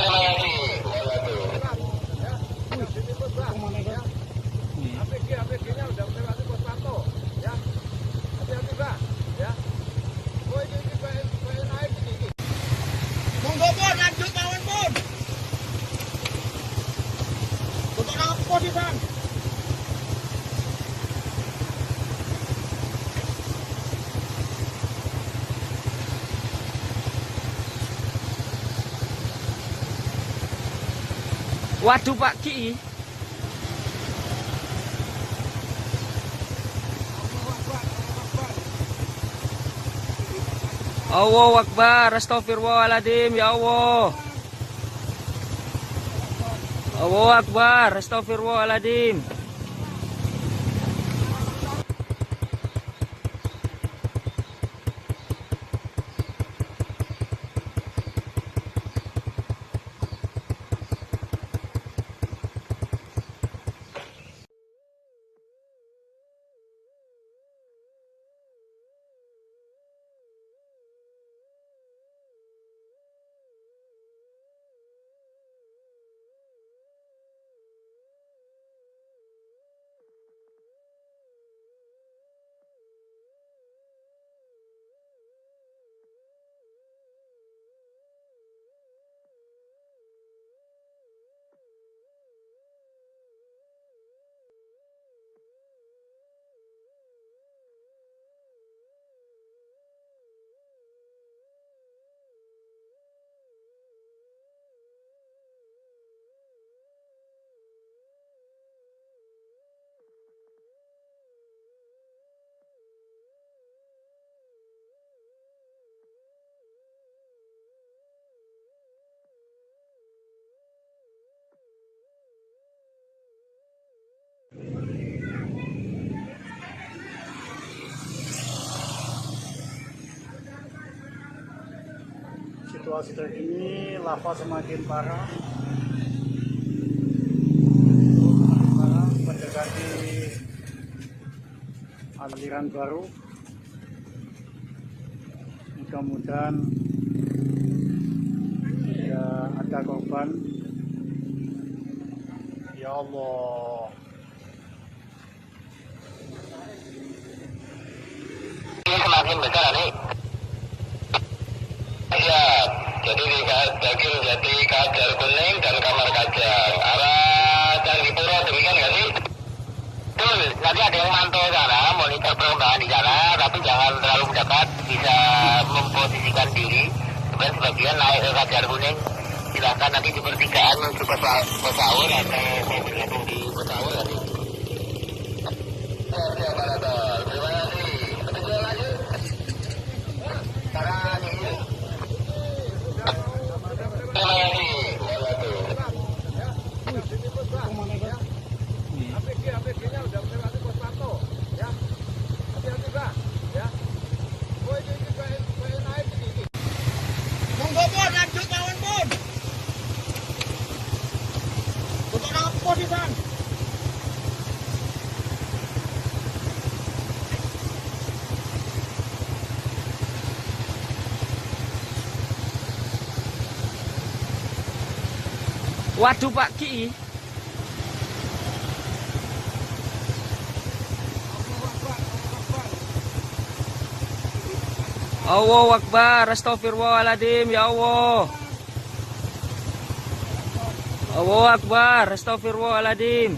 Terima kasih. APG-nya udah melewati pos pantau, ya. Hati-hati, Pak, ya. Oh, ini naik ini. Monggo, Pun, lanjut mawon, Pun. Untuk apa di Bang? Waduh Pak Ki. Allahu Akbar, astagfirullahaladzim, ya Allah. Allahu Akbar, astagfirullahaladzim. Situasi terkini, lava semakin parah. Mendekati aliran baru. Mudah-mudahan tidak ada korban. Ya Allah. Ini semakin besar nih. Ya, jadi di Bagir Jati, Kajar Kuning dan Kamar Kajang arah Candipuro, demikian nggak sih? Betul, nanti ada yang mantau sana, monitor perkembangan di sana, tapi jangan terlalu mendekat, bisa memposisikan diri. Kemudian sebagian naik ke Kajar Kuning, silahkan nanti di pertigaan menuju Pesaur atau mau bergabung di Pesaur nanti. Oke, Parator, terima kasih. Tujuan lanjut. Sekarang ini. Terima kasih. APG-nya udah melewati pos pantau, ya. Hati-hati, Pak, ya. Oh, ini naik ini. Monggo, Pun, lanjut mawon, Pun. Untuk apa di Bang? Waduh Pak Ki. Allahu Akbar, astagfirullahaladzim, ya Allah. Allahu Akbar, astagfirullahaladzim.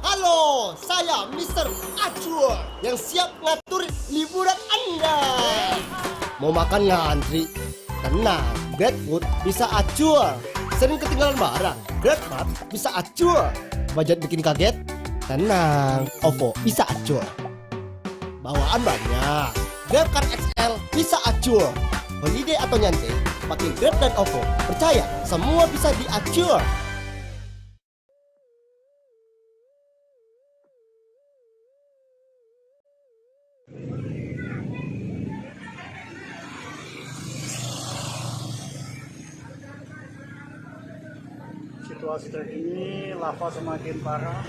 Halo, saya Mr. Acur yang siap ngatur liburan Anda. Mau makan ngantri? Tenang, GrabFood bisa Acur. Sering ketinggalan barang? GrabMart bisa Acur. Budget bikin kaget? Tenang, OVO bisa Acur. Bawaan banyak? GrabCar XL bisa Acur. Holiday atau nyantai? Pakai Grab dan OVO. Percaya, semua bisa diacur. Situasi terkini lava semakin parah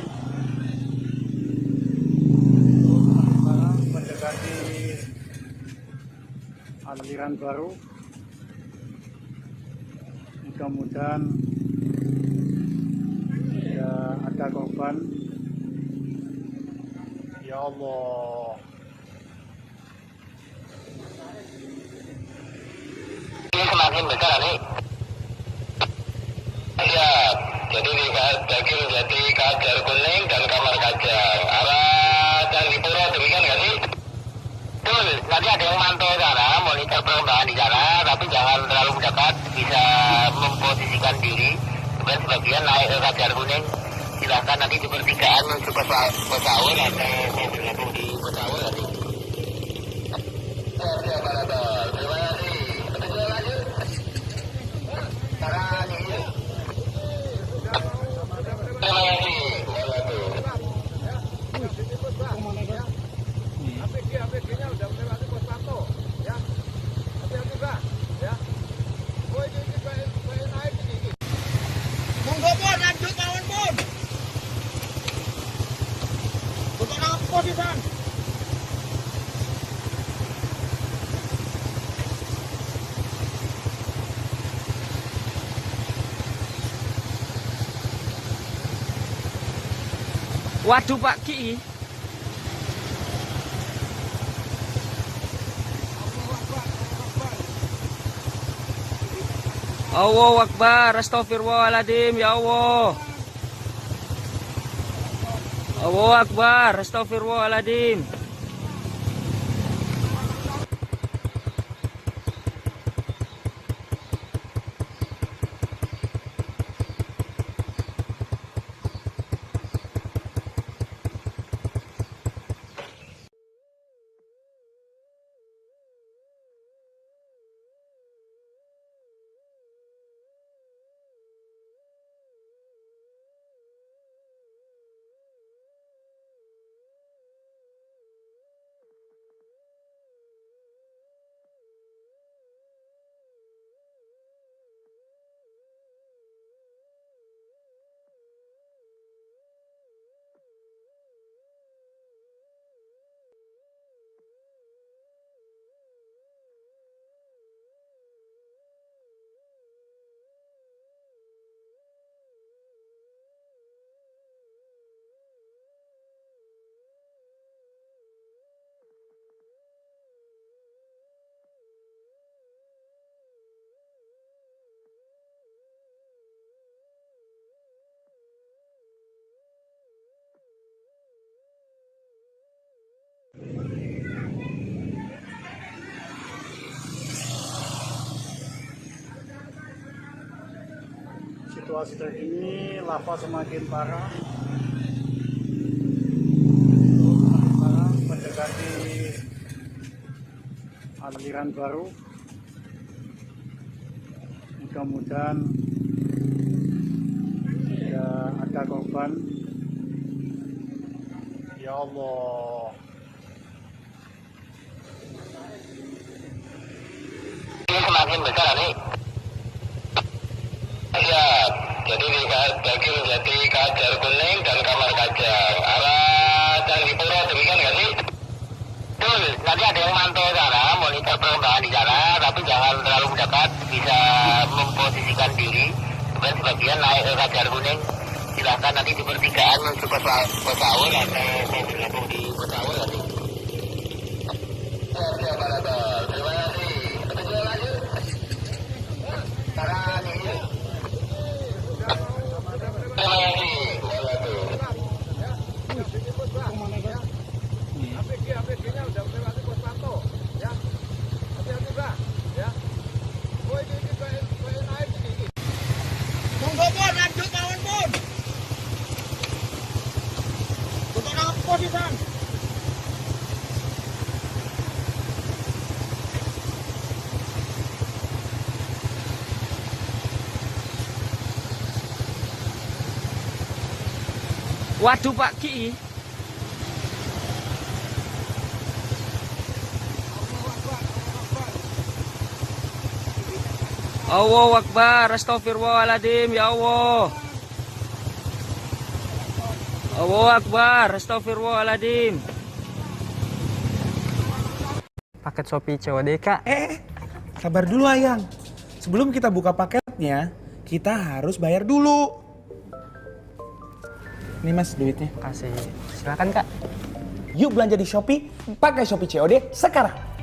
mendekati aliran baru. Mudah-mudahan tidak ada korban. Ya Allah. Ini semakin besar nih. Ya, jadi di Jati Kajar Kuning dan Kamar Kajang arah Candipuro, demikian nggak sih? Betul, nanti ada yang mantau sana, monitor perkembangan di sana, tapi jangan terlalu mendekat, bisa memposisikan diri. Kemudian sebagian naik ke Kajar Kuning, silahkan nanti di pertigaan menuju Pesaur atau mau bergabung di Pesaur nanti. Terima kasih. Lanjut. Sekarang ini. Terima kasih. APG-nya udah melewati pos pantau, ya. Hati-hati, Bang, ya. Oh, ini naik ini. Monggo, Bang, lanjut mawon, Bang. Untuk apa sih, Bang? Waduh Pak Ki. Allahu Akbar, astagfirullahaladzim, ya Allah. Allahu Akbar, astagfirullahaladzim. Situasi terkini lava semakin parah. Mendekati aliran baru. Mudah-mudahan tidak ada korban. Ya Allah. Ini semakin besar nih. Ya, jadi di bagian Jati Kajar Kuning dan Kamar Kajang arah Candipuro, demikian nggak sih? Betul, nanti ada yang mantau sana, monitor perkembangan di sana, tapi jangan terlalu mendekat, bisa memposisikan diri. Kemudian sebagian naik ke Kajar Kuning, silahkan nanti di pertigaan menuju Pesawul atau mau bergabung di Pesawul nanti. Oke, Pak Rato, terima kasih. Betul lanjut. Sekarang ini. APG-nya udah melewati pos pantau, ya. Hati-hati, Bang, ya. Oh, ini naik ini. Monggo, Pun, lanjut mawon, Pun. Untuk nang posisi. Waduh Pak Ki. Allahu Akbar, astagfirullahaladzim, ya Allah. Allahu Akbar, astagfirullahaladzim. Paket Shopee COD, Kak. Sabar dulu Ayang. Sebelum kita buka paketnya, kita harus bayar dulu. Ini Mas duitnya. Kasih. Silakan Kak. Yuk belanja di Shopee, pakai Shopee COD sekarang.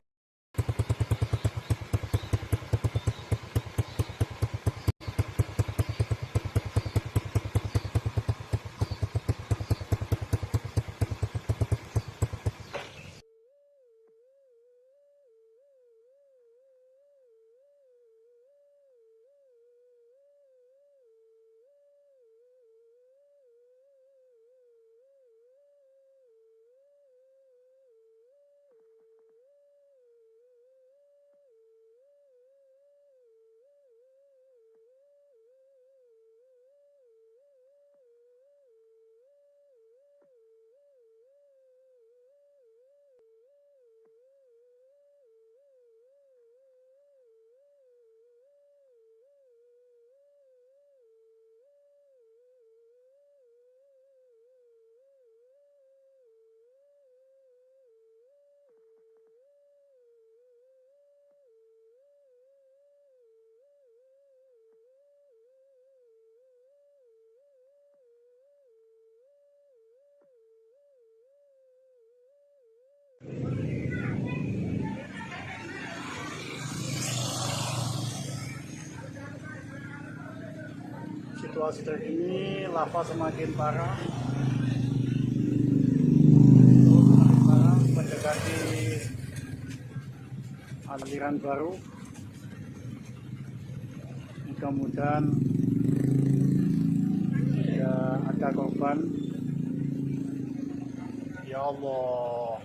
Situasi terkini lava semakin parah. Mendekati aliran baru. Mudah-mudahan tidak ada korban. Ya Allah.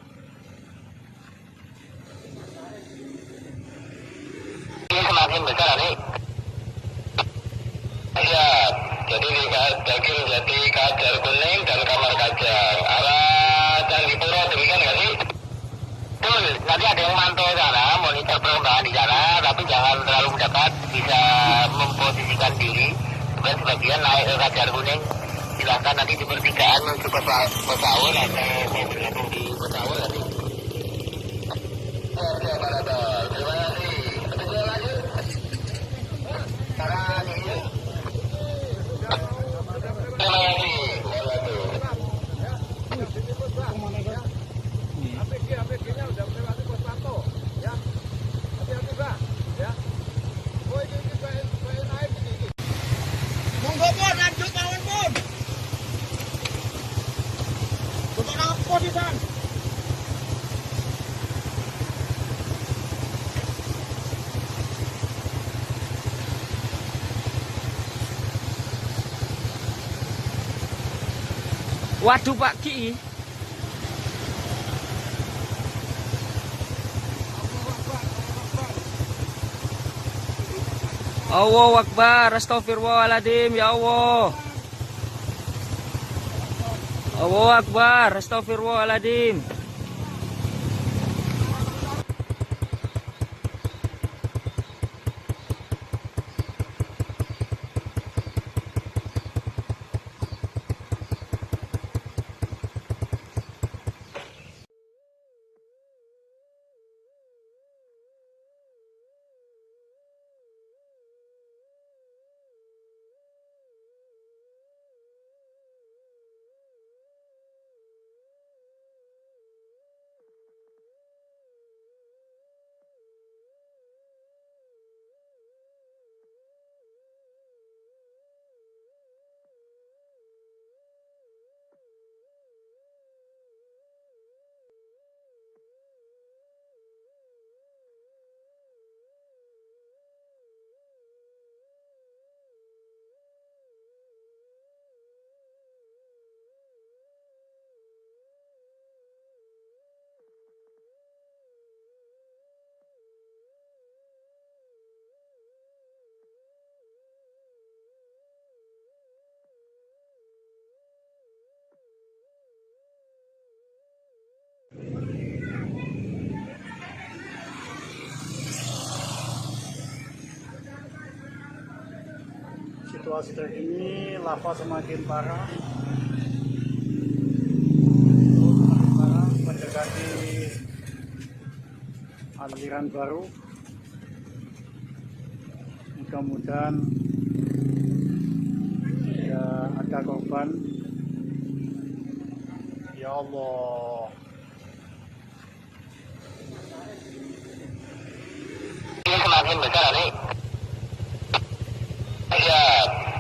Ini semakin besar nih. Ya, jadi di bagian Jati Kajar Kuning dan Kamar Kajang arah Candipuro, demikian nggak sih? Betul, nanti ada yang mantau sana, monitor perkembangan di sana, tapi jangan terlalu mendekat, bisa memposisikan diri. Kemudian sebagian naik ke Kajar Kuning, silahkan nanti di pertigaan menuju Pesawul atau mau bergabung di Pesawul nanti. Oke, Pak Rato, terima kasih. Betul lanjut. Sekarang ini. APG-nya udah melewati pos pantau, ya. Hati-hati, Bang, ya. Oh, ini naik ini. Monggo, Pun, lanjut mawon, Pun. Untuk nang posisi. Waduh Pak Ki. Allahu Akbar, astagfirullahaladzim, ya Allah. Allahu Akbar, astagfirullahaladzim. Situasi terkini, lava semakin parah. Mendekati aliran baru. Mudah-mudahan tidak ada korban. Ya Allah. Ini semakin besar nih. Ya,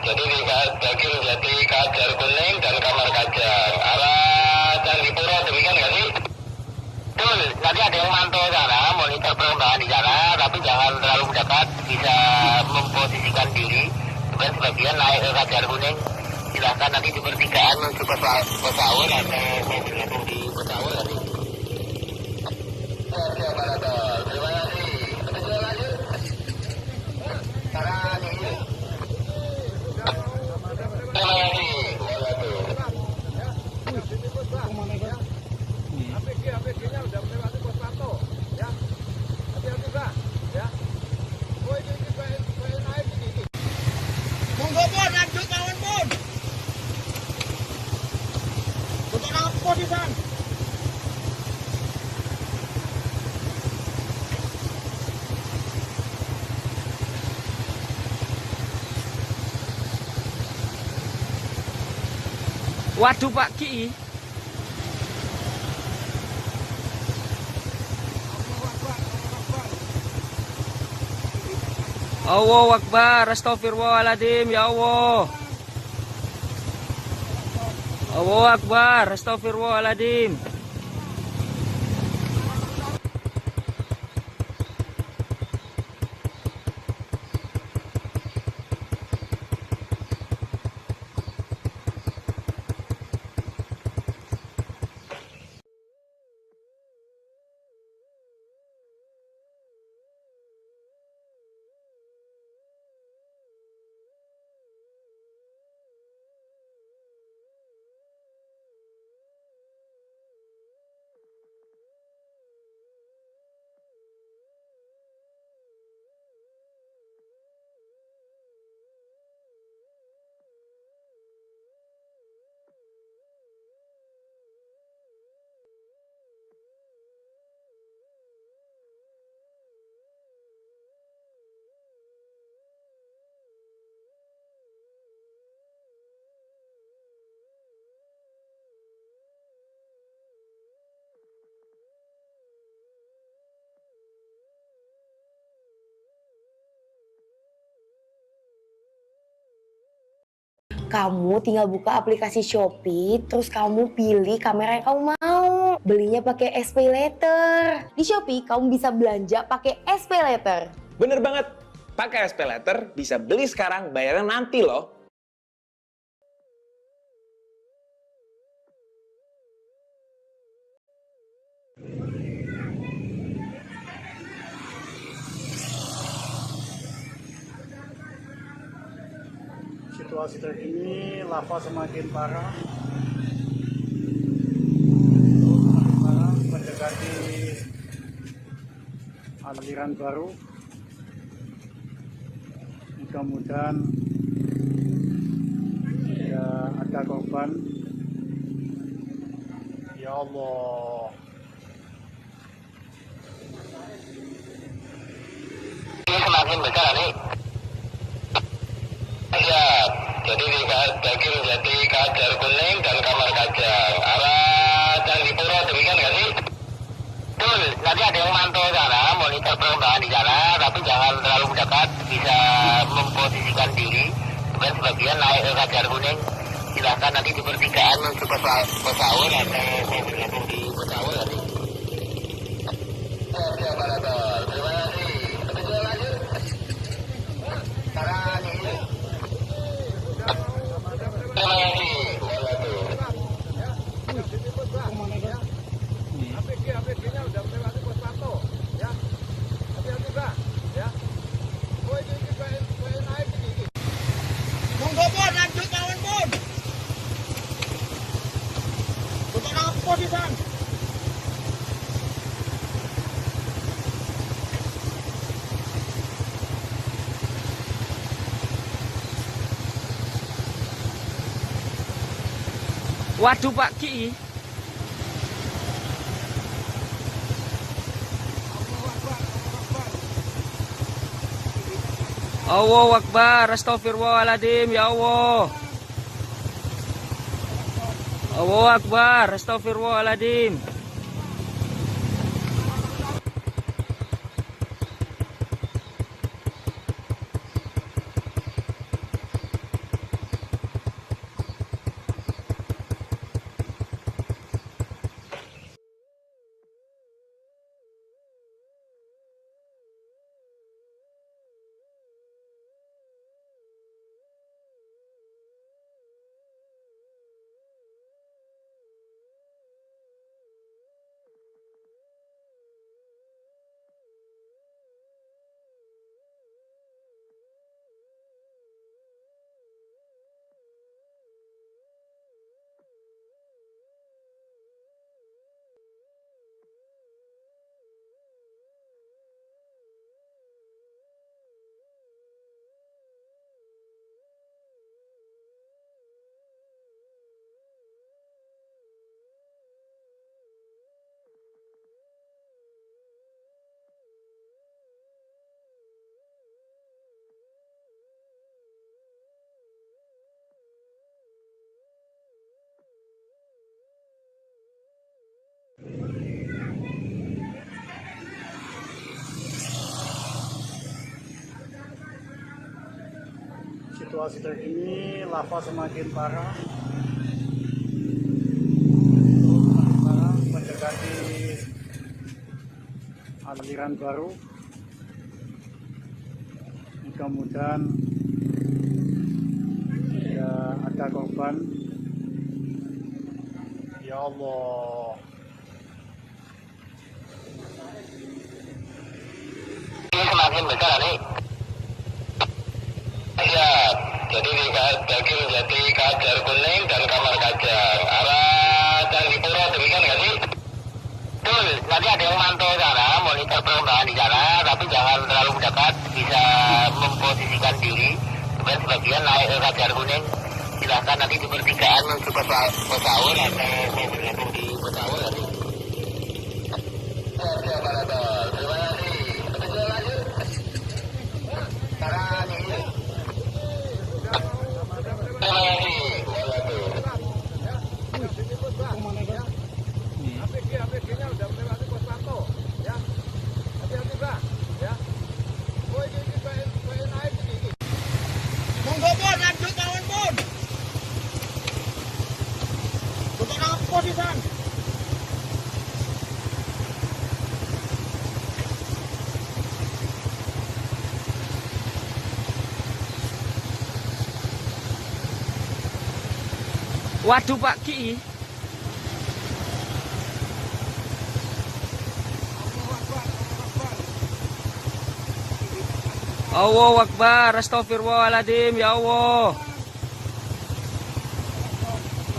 jadi di Daging Jati, Kajar Kuning, dan Kamar Kajang. Arah Candipuro, demikian nggak sih? Betul, nanti ada yang mantau sana, monitor perkembangan di sana, tapi jangan terlalu mendekat, bisa memposisikan diri. Kemudian sebagian naik ke Kajar Kuning, silahkan nanti di pertigaan menuju ke Pesawur atau mau bergabung di Pesawur nanti. Oke, Panadol, terima kasih. Kita lanjut. Sekarang ini. Terima kasih. APG-nya udah melewati pos pantau, ya. Hati-hati, Pak, ya. Oh, ini naik ini. Monggo, Pun, lanjut kawan, Pun. Untuk apa di sana? Waduh Pak Ki. Allahu Akbar, astagfirullahaladzim, ya Allah. Allahu Akbar, astagfirullahaladzim. Kamu tinggal buka aplikasi Shopee, terus kamu pilih kamera yang kamu mau. Belinya pakai SPayLater. Di Shopee kamu bisa belanja pakai SPayLater. Bener banget, pakai SPayLater bisa beli sekarang, bayarnya nanti loh. Situasi terkini, lava semakin parah. Mendekati aliran baru. Mudah-mudahan tidak ada korban. Ya Allah. Ini semakin besar nih. Ya, jadi di Daging Jati, Kajar Kuning, dan Kamar Kajang. Arah Candipuro, demikian nggak sih? Betul, nanti ada yang mantau sana, monitor perkembangan di sana, tapi jangan terlalu mendekat, bisa memposisikan diri. Kemudian sebagian naik ke Kajar Kuning, silahkan nanti di pertigaan menuju Pesaul, atau saya bergabung di Pesaul nanti. Oke, Pak Lator, terima kasih. Betul lanjut. Sekarang ini. Terima kasih. APG-nya udah melewati pos pantau, ya. Hati-hati, Pak, ya. Oh, ini kayak naik ini. Monggo, Bun, lanjut lawan, Bun. Untuk apa sih, Bang? Waduh Pak Ki. Allahu Akbar, astagfirullahaladzim, ya Allah. Allahu Akbar, astagfirullahaladzim. Situasi terkini, lava semakin parah. Mendekati aliran baru. Mudah-mudahan tidak ada korban. Ya Allah. Ini semakin besar nih. Ya, jadi di Daging Jati, Kajar Kuning, dan Kamar Kajang. Arah Candipuro, demikian nggak sih? Betul, nanti ada yang mantau sana, monitor perkembangan di sana, tapi jangan terlalu mendekat, bisa memposisikan diri. Kemudian sebagian naik ke Kajar Kuning, silahkan nanti di pertigaan menuju Pesaul, atau saya bergabung di Pesaul nanti. Oke, Pak Lator, terima kasih. Betul lanjut. Sekarang ini. APG-nya udah melewati pos pantau, ya. Hati-hati, Pak, ya. Oh, ini kayak naik ini. Monggo, Bun, lanjut lawan, Bun. Untuk apa sih, Bang? Waduh Pak Ki. Allahu Akbar, astagfirullahaladzim, ya Allah.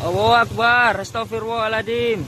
Allahu Akbar, astagfirullahaladzim.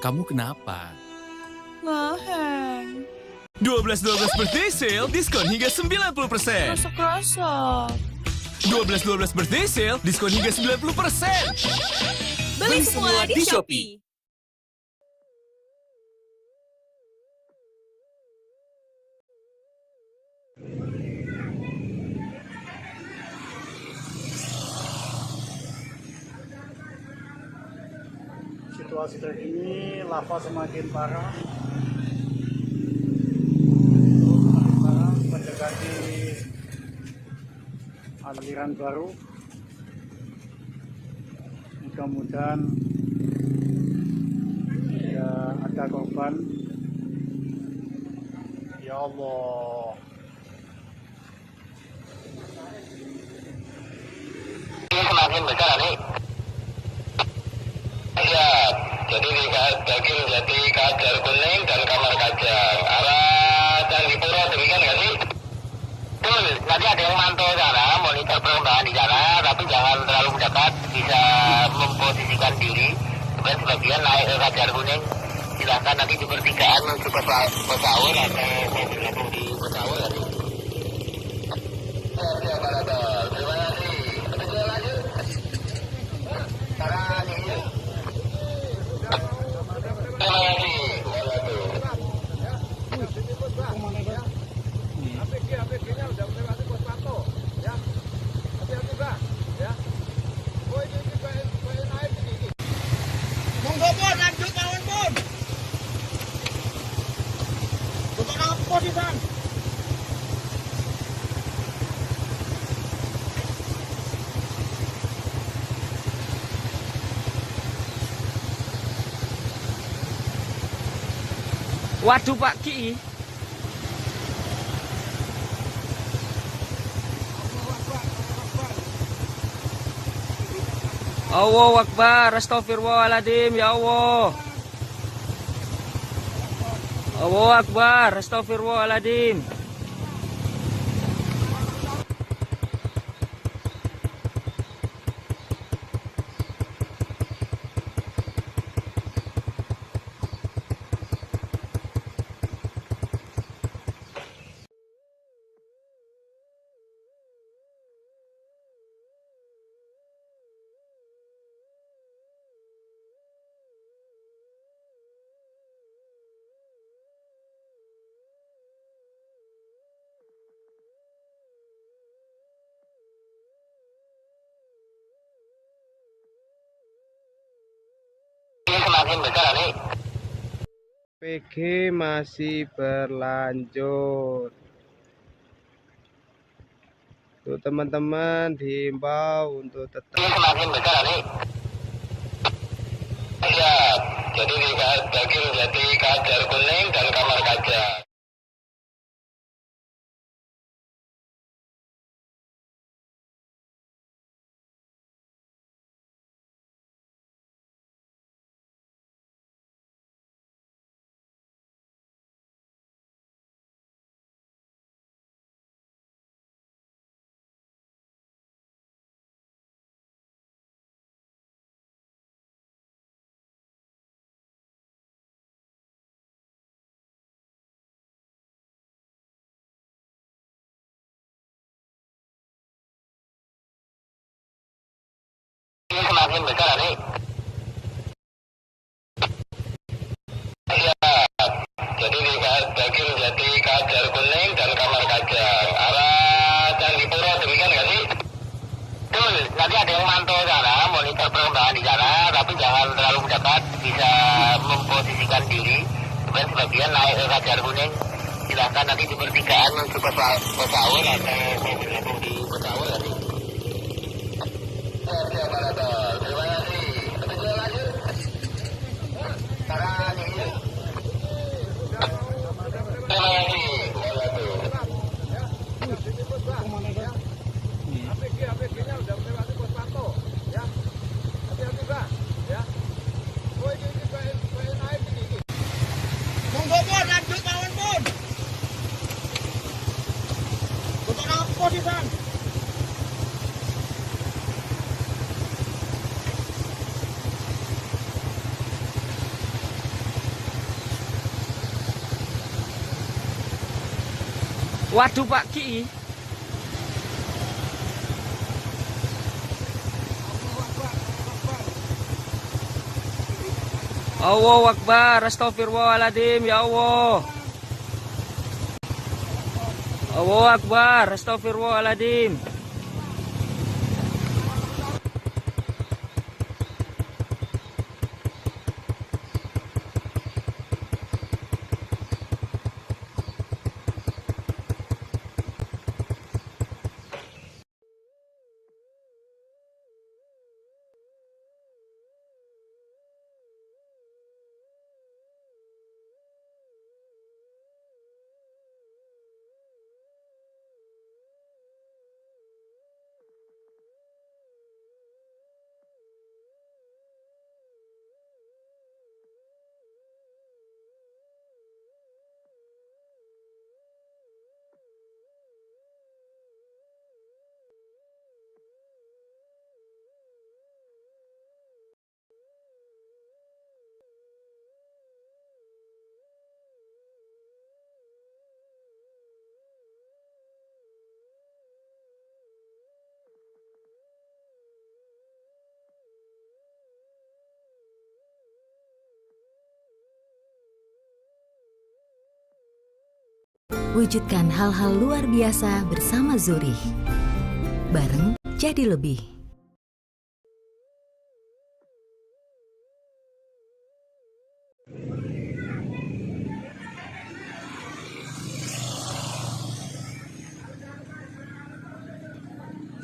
Kamu kenapa? Ngeheng. 12-12 birthday sale, diskon hingga 90%. Kerasa. 12-12 birthday sale, diskon hingga 90%. Beli semua di Shopee. Situasi terkini lava semakin parah. Mendekati aliran baru. Mudah-mudahan tidak ada korban. Ya Allah. Ini semakin besar nih. Ya, jadi di Daging Jati, Kajar Kuning, dan Kamar Kajang. Arah Candipuro, demikian nggak sih? Betul, nanti ada yang mantau sana, monitor perkembangan di sana, tapi jangan terlalu mendekat, bisa memposisikan diri. Kemudian sebagian naik ke Kajar Kuning, silahkan nanti di pertigaan menuju Pesaur atau mau bergabung di Pesaur nanti. Siap, Parator. Terima kasih. Kita lanjut. Sekarang ini. APG-nya udah melewati pos pantau, ya. Hati-hati, Bang, ya. Oh, ini naik ini. Monggo, Bang, lanjut mawon, Bang. Bukan apa sih, Bang? Waduh Pak Ki. Allahu Akbar, astagfirullahaladzim, ya Allah. Allahu Akbar, astagfirullahaladzim. Ini semakin besar nih. PG masih berlanjut. Tuh teman-teman diimbau untuk tetap. Ini semakin besar nih. Ya, jadi di Daging Jati, Kajar Kuning, dan Kamar Kajang. semakin besar nih. Jadi di Daging Jati, Kajar Kuning, dan Kamar Kajang. Arah Candipuro, demikian nggak sih? Betul, nanti ada yang mantau sana, monitor perkembangan di sana, tapi jangan terlalu dekat, bisa memposisikan diri. Kemudian sebagian naik ke Kajar Kuning, silahkan nanti di pertigaan menuju Pesawul atau mau bergabung di Pesawul nanti. Siap, Parator. Terima kasih. Betul lanjut. Sekarang ini. Terima kasih. APG-nya udah melewati pos pantau, ya. Hati-hati, Bang, ya. Oh, ini baik naik ini. Monggo, Bun, lanjut mawon, Bun. Untuk apa sih, Bang? Waduh Pak Ki. Allahu Akbar, astagfirullahaladzim, ya Allah. Allahu Akbar, astagfirullahaladzim. Wujudkan hal-hal luar biasa bersama Zurich. Bareng jadi lebih.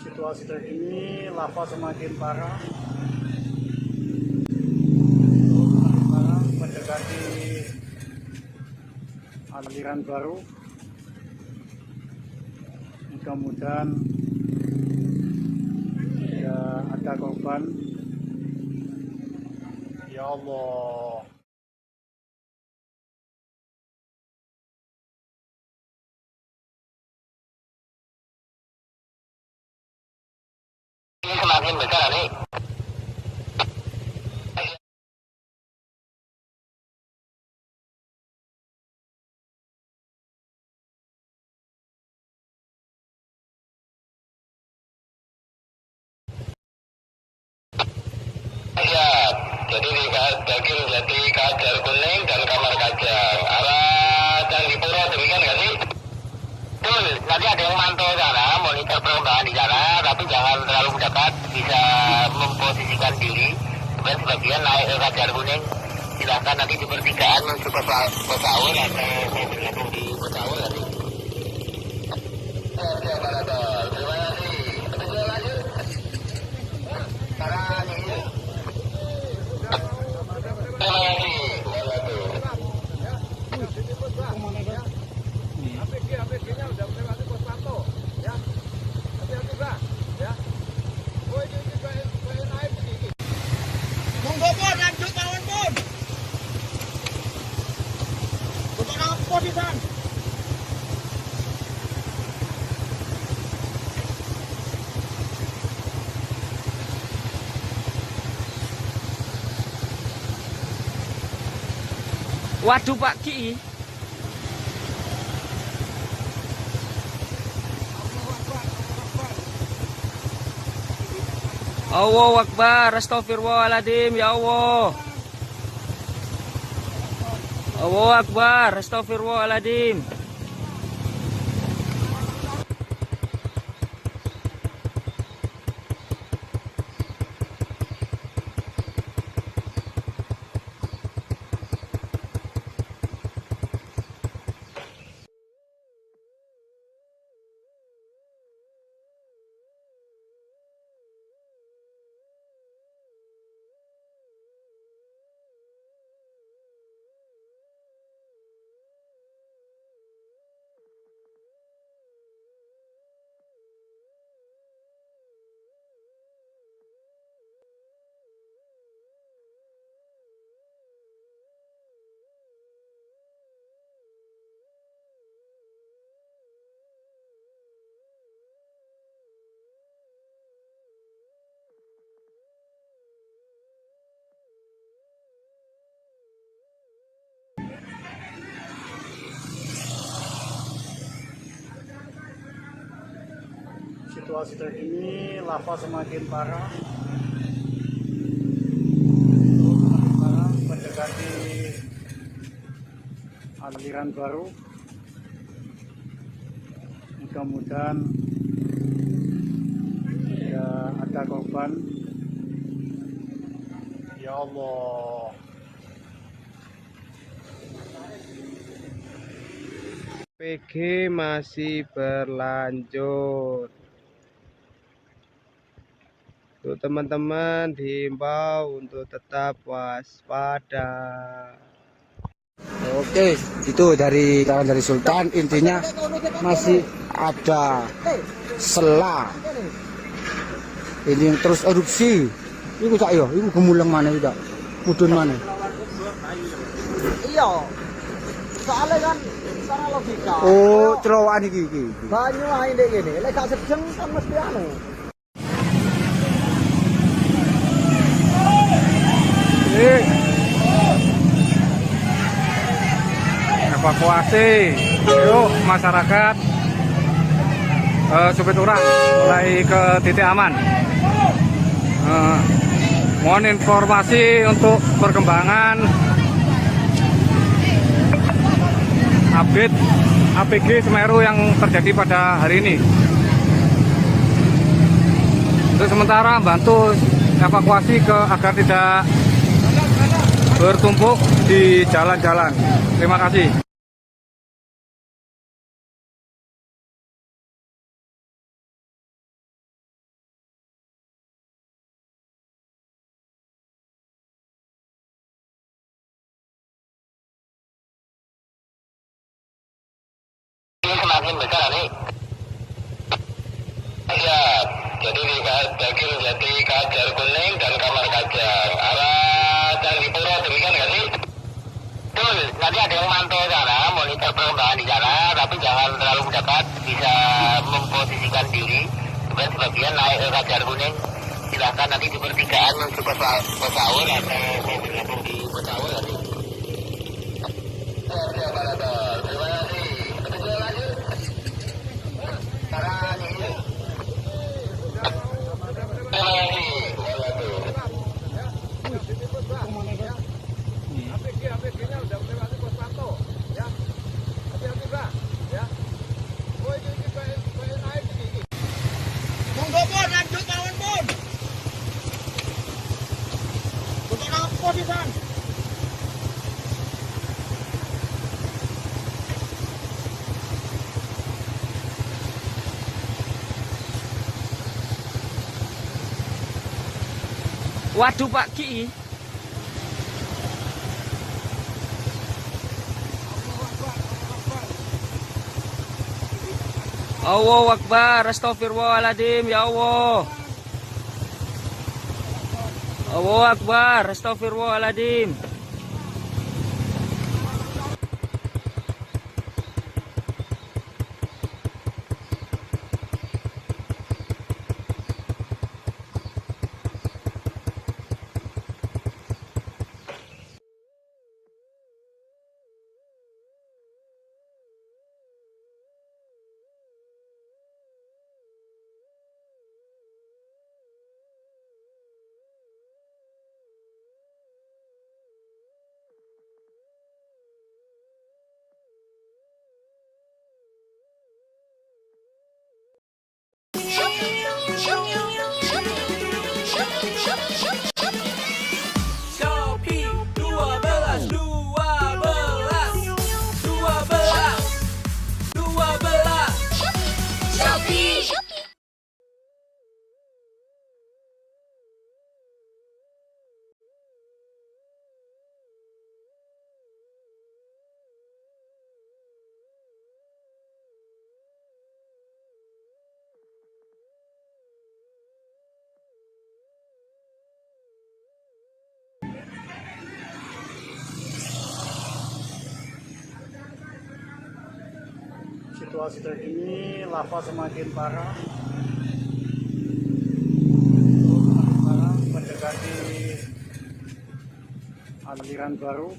Situasi terkini lava semakin parah. Mendekati aliran baru. Mudah-mudahan tidak ada korban. Ya Allah. Ini semakin besar nih. Jadi di Daging Jati, Kajar Kuning, dan Kamar Kajang. Arah Candipuro, demikian nggak sih? Betul, nanti ada yang mantau sana, monitor perkembangan di sana, tapi jangan terlalu dekat, bisa memposisikan diri. Kemudian sebagian naik ke Kajar Kuning, silahkan nanti di pertigaan menuju Pesawul atau mau bergabung di Pesawul nanti. Siap, Parator. Terima kasih. Betul lanjut. Sekarang ini. Terima kasih. APG-nya udah melewati pos pantau, ya. Hati-hati, Bang, ya. Oh, ini baik naik ini. Monggo, Bun, lanjut mawon, Bun. Untuk apa sih, Bang? Waduh Pak Ki. Allahu Akbar, astagfirullahaladzim, ya Allah. Allahu Akbar, astagfirullahaladzim. Situasi terkini lava semakin parah, mendekati aliran baru. Mudah-mudahan tidak ada korban. Ya Allah. PG masih berlanjut. Untuk teman-teman diimbau untuk tetap waspada. Oke, itu dari Sultan. Intinya masih ada sela. Ini yang terus erupsi. Iku tak yo, iku gemuleng mana tidak? Mudun mana? Iya. Soalnya kan secara logika. Oh, cerowokan iki. Banyu ae ndek kene. Lek gak sedeng kan mesti anu. Evakuasi, yuk masyarakat Supiturang mulai ke titik aman. Mohon informasi untuk perkembangan update APG Semeru yang terjadi pada hari ini. Untuk sementara bantu evakuasi agar tidak bertumpuk di jalan-jalan. Terima kasih. Semakin besar nih. Ya, jadi di Daging Jati, Kajar Kuning, dan Kamar Kajar. Arah Candipuro, demikian nggak sih? Betul, nanti ada yang mantau sana, monitor perkembangan di sana, tapi jangan terlalu mendekat, bisa memposisikan diri. Kemudian sebagian naik ke Kajar Kuning, silahkan nanti di pertigaan menuju Pesaur atau mau bergabung di Pesaur nanti. Terima kasih. Betul lanjut. Sekarang ini. Terima kasih. APG-nya udah melewati pos pantau, ya. Hati-hati, Bang, ya. Oh, ini naik ini. Monggo, Pun, lanjut mawon, Pun. Untuk nang posisian. Waduh Pak Ki. Allahu Akbar, astagfirullahaladzim, ya Allah. Allahu Akbar, astagfirullahaladzim. Situasi terkini, lava semakin parah. Mendekati aliran baru.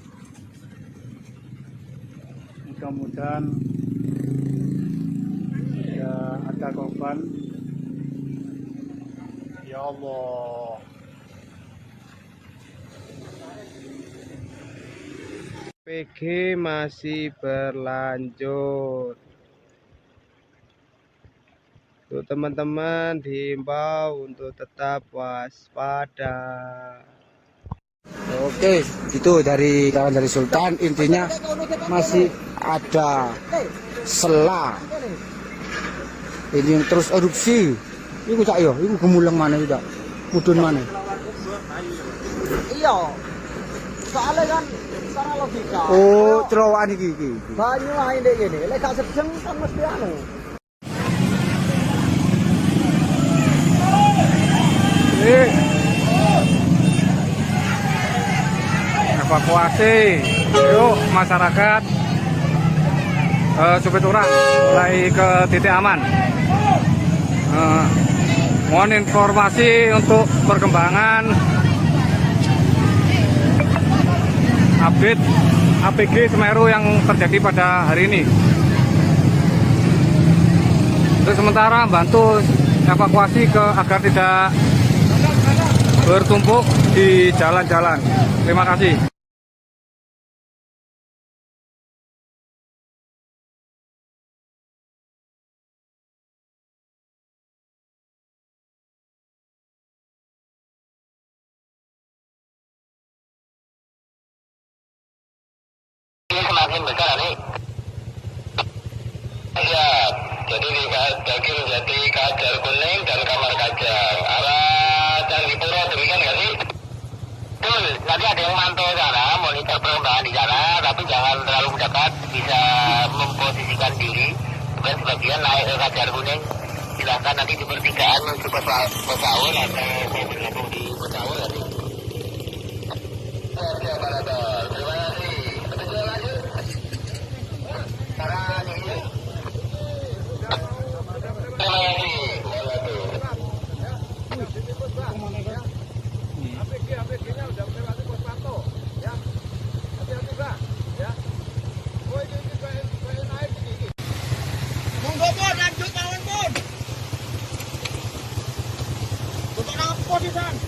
Mudah-mudahan tidak ada korban. Ya Allah. PG masih berlanjut. Untuk teman-teman diimbau untuk tetap waspada. Oke, itu dari Sultan, intinya masih ada sela. Ini yang terus erupsi. Iku cak yo, iku gemulang mana itu cak? Mudun mana? Iya. Soalnya kan secara logika. Oh, terowongan iki. Banyu ae ndek kene. Lek gak sedeng kan mesti anu. Evakuasi, yuk masyarakat Supit Urang mulai ke titik aman. Mohon informasi untuk perkembangan update APG Semeru yang terjadi pada hari ini. Untuk sementara bantu evakuasi agar tidak bertumpuk di jalan-jalan. Terima kasih. Ini semakin besar nih. Ya, jadi di Daging Jati, Kajar Kuning, dan Kamar Kajang. Arah Candipuro, demikian nggak sih? Betul, nanti ada yang mantau sana, monitor perkembangan di sana, tapi jangan terlalu dekat, bisa memposisikan diri. Bukan sebagian naik ke Kajar Kuning, silahkan nanti di pertigaan menuju Pesaul atau mau bergabung di Pesaul nanti. Oke, Pak Rator, terima kasih. Betul lanjut. Sekarang ini. Terima kasih. APG-nya udah melewati pos pantau, ya. Hati-hati, Bang, ya. Oh, ini naik ini. Monggo, Bun, lanjut mawon, Bun. Untuk apa di sana?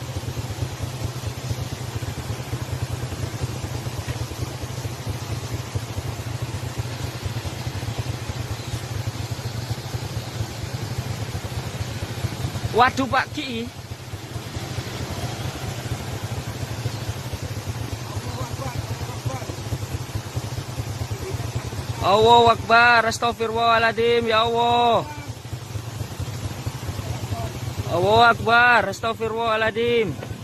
Waduh Pak Ki. Allahu Akbar, astagfirullahaladzim, ya Allah. Allahu Akbar, astagfirullahaladzim.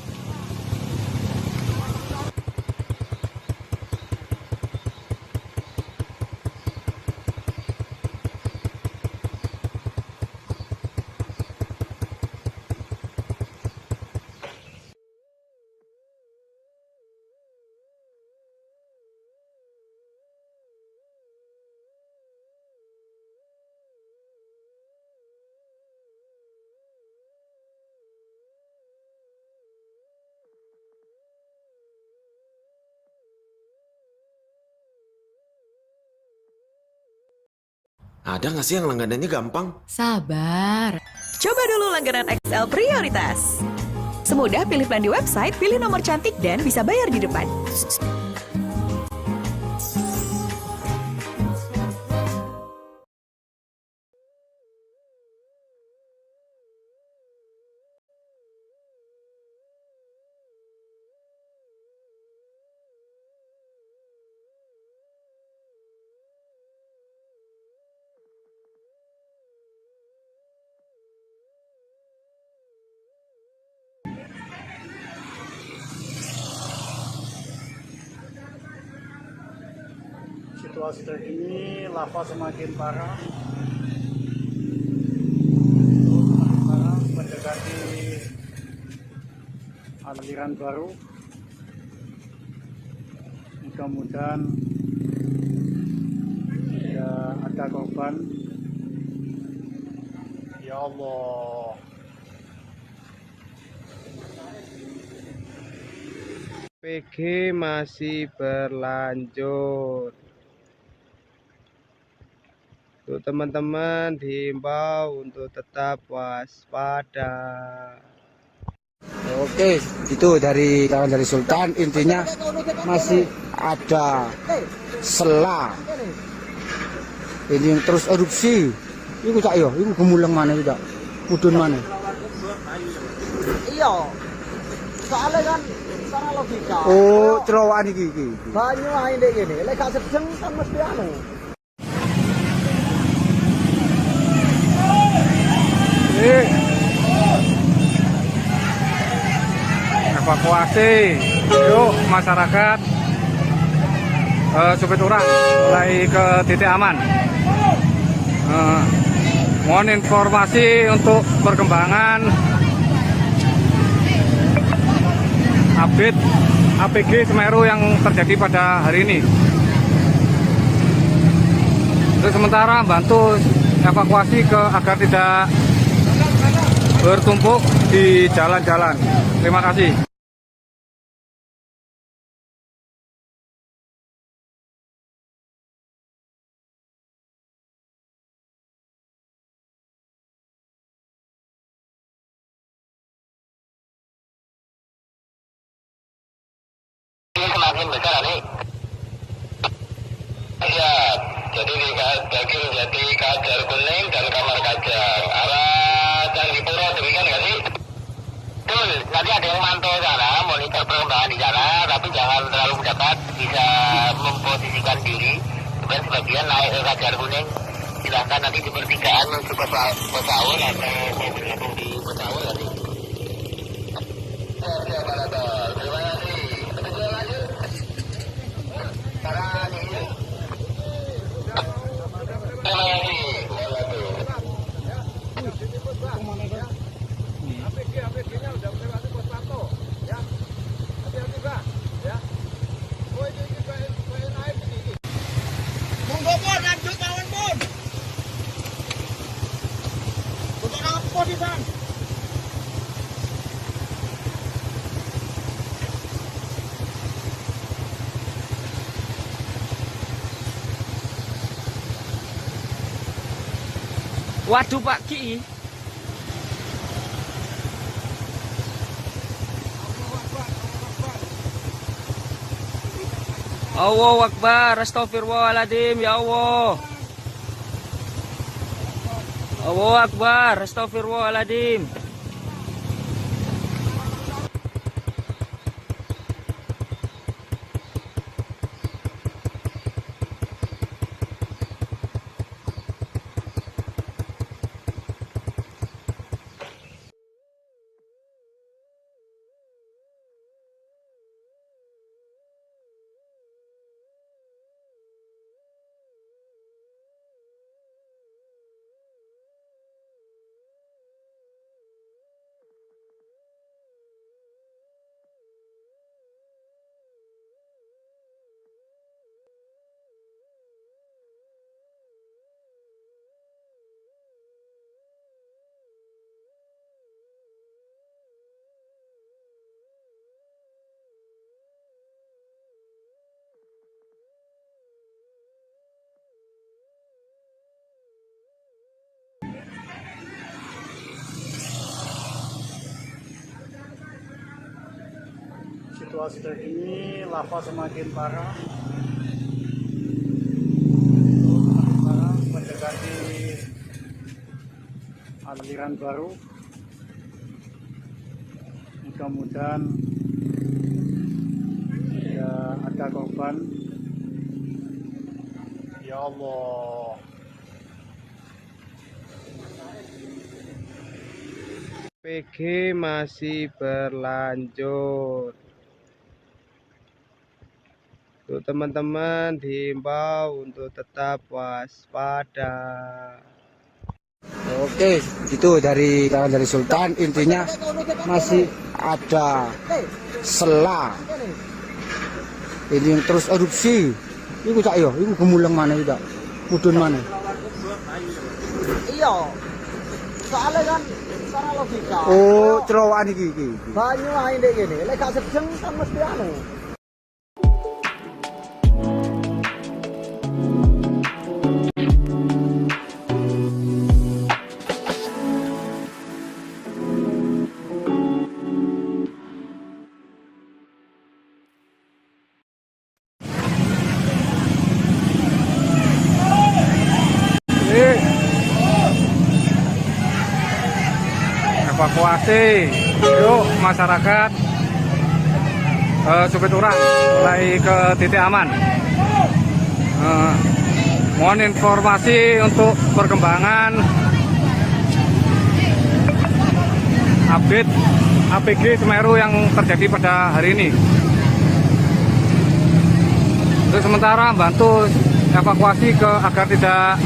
Ada nggak sih yang langganannya gampang? Sabar. Coba dulu langganan XL Prioritas. Semudah pilih plan di website, pilih nomor cantik, dan bisa bayar di depan. Situasi terkini, lava semakin parah. Mendekati aliran baru. Mudah-mudahan tidak ada korban. Ya Allah. PG masih berlanjut. Untuk teman-teman diimbau untuk tetap waspada. Oke, itu dari Sultan, intinya masih ada sela. Ini yang terus erupsi. Iku cak yo, iku gemuleng mana itu cak? Mudun mana? Iya. Soalnya kan secara logika. Oh, terowongan iki. Banyu ae ndek kene, lek gak sedeng kan mesti anu. Evakuasi, yuk masyarakat Supit Urang mulai ke titik aman. Mohon informasi untuk perkembangan update APG Semeru yang terjadi pada hari ini. Untuk sementara bantu evakuasi agar tidak bertumpuk di jalan-jalan. Terima kasih. Semakin besar nih. Ya, jadi jadi Kajar Kuning dan Kamar Kajang arah Candipuro demikian nggak sih? Betul, nanti ada yang mantau sana, monitor perkembangan di sana, tapi jangan terlalu mendekat, bisa memposisikan diri. Kemudian sebagian naik ke Kajar Kuning, silahkan nanti di pertigaan menuju Pesaul atau mau bergabung di Pesaul nanti. Siap, terima kasih. APG-nya udah melewati pos pantau, ya. Hati-hati, Pak, ya. Oh, ini kayak naik ini. Monggo pun lanjut mawon pun. Untuk apa di sana? Waduh Pak Ki. Allahu Akbar, astagfirullahaladzim, ya Allah. Allahu Akbar, astagfirullahaladzim. Situasi terkini lava semakin parah. Mendekati aliran baru. Mudah-mudahan tidak ada korban. Ya Allah. PG masih berlanjut. Untuk teman-teman diimbau untuk tetap waspada. Oke, itu dari Sultan, intinya masih ada sela. Ini yang terus erupsi. Iku cak yo, iku gemuleng mana itu cak? Mudun mana? Iya. Soalnya kan secara logika. Oh, cerowokan iki. Banyu ae ndek kene. Lek gak sejeng kan mesti anu. Evakuasi, yuk masyarakat Supiturang mulai ke titik aman. Mohon informasi untuk perkembangan update APG Semeru yang terjadi pada hari ini. Untuk sementara bantu evakuasi agar tidak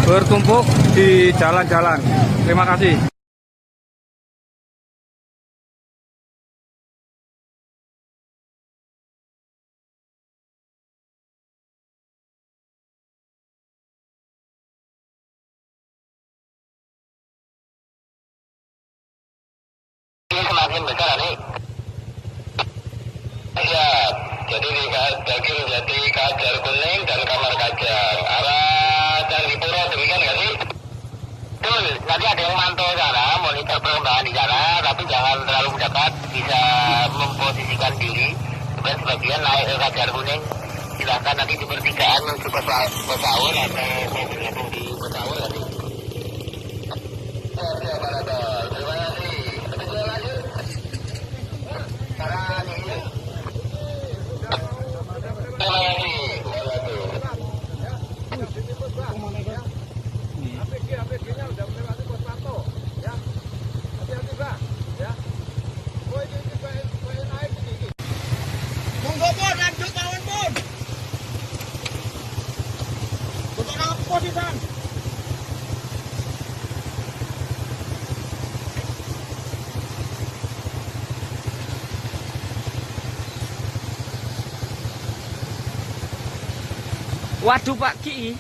bertumpuk di jalan-jalan. Terima kasih. Ini semakin besar nih. Ya, jadi Jati Kajar Kuning dan Kamar Kajang arah Candipuro, demikian nggak sih? Betul, nanti ada yang mantau sana, monitor perkembangan di sana, tapi jangan terlalu dekat, bisa memposisikan diri. Kemudian sebagian naik ke Kajar Kuning, silahkan nanti di pertigaan menuju Pesaul atau mau bergabung di Pesaul nanti. Terima kasih. Terima kasih. APG-nya udah melewati pos pantau, ya. Hati-hati, Bang, ya. Oh, ini baik naik ini. Monggo, Bun, lanjut mawon, Bun. Untuk apa sih, Bang? Waduh Pak Ki.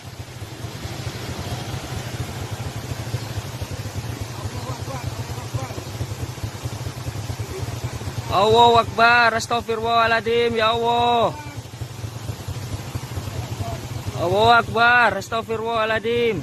Allahu Akbar, astagfirullahaladzim, ya Allah. Allahu Akbar, astagfirullahaladzim.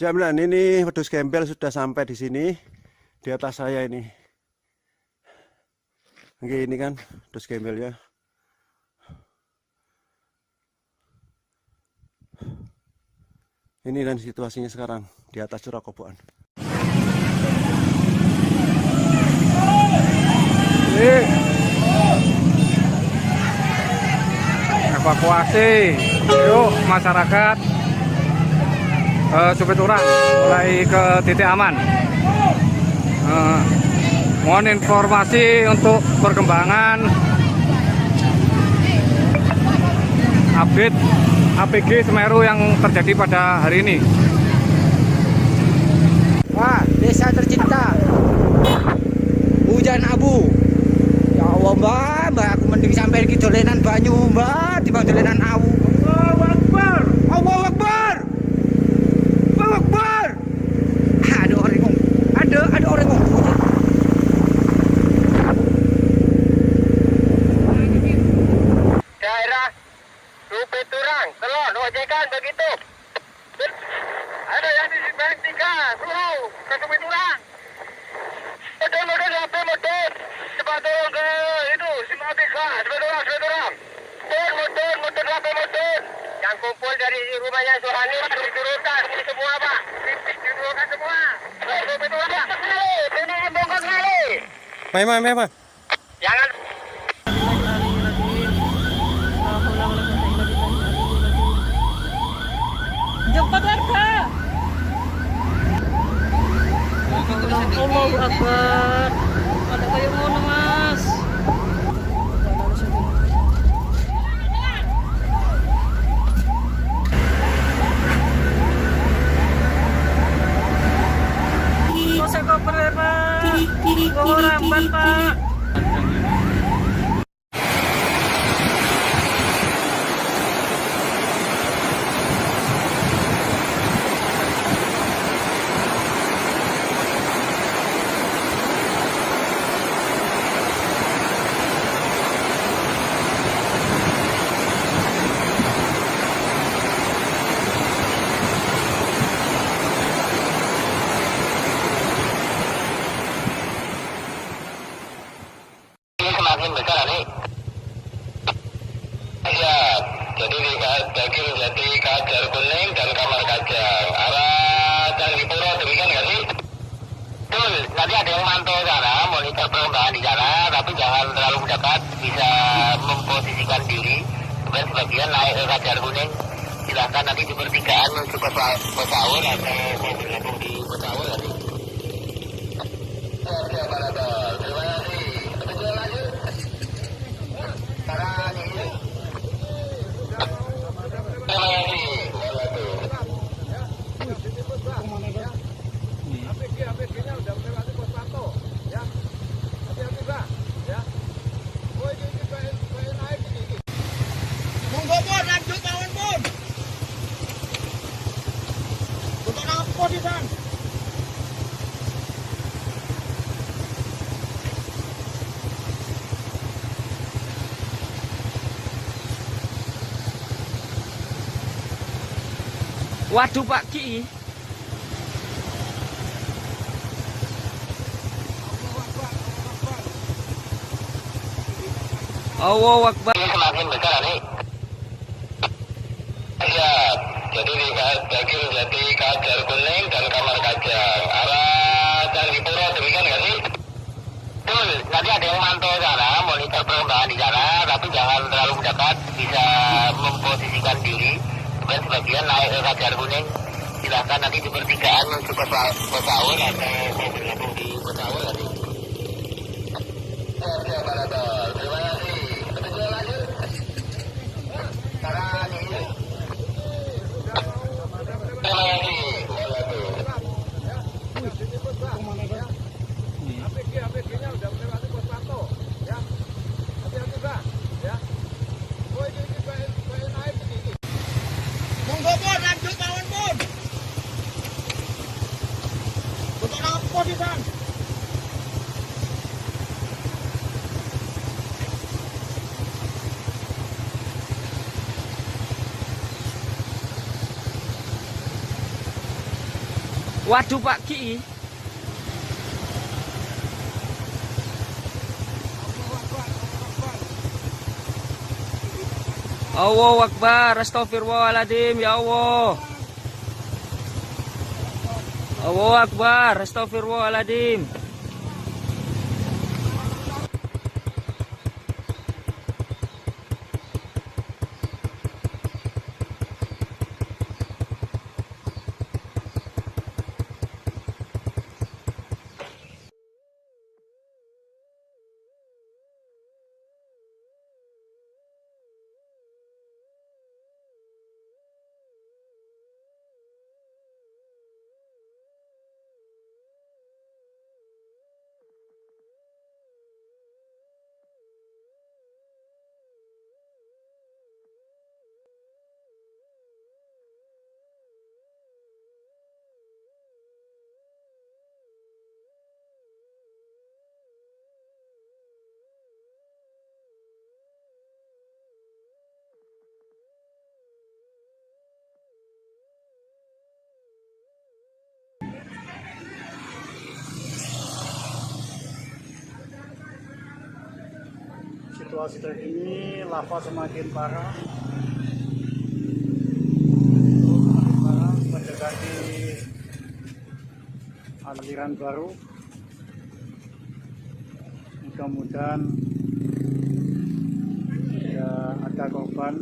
Siap, dan ini wedhus gembel sudah sampai di sini, di atas saya ini. Oke, ini kan wedhus gembelnya. Ini dan situasinya sekarang di atas Curah Koboan. Evakuasi, yuk masyarakat Supiturang mulai ke titik aman. Mohon informasi untuk perkembangan update APG Semeru yang terjadi pada hari ini. Wah, desa tercinta, hujan abu. Ya Allah mbak, aku mending sampai ke dolenan banyu mbak, di dolenan awu. Allahu Akbar, Allahu Akbar, Allahu Akbar. Ada orang ngomong, ada orang ngomong. Daerah Supiturang, Kelon, ojekan begitu. Ada yang di Balik 3, suruh ke Supiturang. Model HP model. Cepat turun ke itu, Simpang 3, Supiturang. Mudun apa mudun? Yang kumpul dari rumahnya Suhani diturunkan ini semua Pak. Diturunkan semua. Itu apa? Ini bongkar kali. Mai. Jangan. Jemput warga. Allahu Akbar. Ada kayak ngono mas. Kok koper ya pak? Bawa ramban pak. Semakin besar nih. Ya, jadi jadi Kajar Kuning dan Kamar Kajang arah Candipuro demikian nggak sih? Betul, nanti ada yang mantau sana, monitor perkembangan di sana, tapi jangan terlalu dekat, bisa memposisikan diri. Kemudian sebagian naik ke Kajar Kuning, silahkan nanti di pertigaan menuju Pesawur atau mau bergabung di Pesawur nanti. Oke, Pak Ratul, terima kasih. Tujuan lanjut. Sekarang ini. Terima kasih. APG-nya udah melewati pos pantau, ya. Hati-hati Pak, ya. Oh ini kayak naik ini. Monggo Bun, lanjut kawan Bun. Untuk apa di Bang? Waduh Pak Ki. Allahu Akbar. Ini semakin besar nih. Ya, jadi jadi Kajar Kuning dan Kamar Kajang arah Candipuro demikian nggak sih? Betul, nanti ada yang mantau sana, monitor perkembangan di sana, tapi jangan terlalu dekat, bisa memposisikan diri. Kemudian sebagian naik ke Kajar Kuning, silahkan nanti di pertigaan menuju Pesawur atau mau bergabung di Pesawur nanti. Oke, Pak Ratul, terima kasih. Tujuan lanjut. Sekarang ini. Terima kasih. APG-nya udah melewati pos pantau, ya. Hati-hati Pak, ya. Oh ini kayak naik ini. Monggo Bun, lanjut kawan Bun. Untuk apa di Bang? Waduh Pak Ki. Allahu Akbar, astagfirullahaladzim, ya Allah. Allahu Akbar, astagfirullahaladzim. situasi ini lava semakin parah. Mendekati aliran baru. Mudah-mudahan tidak ada korban.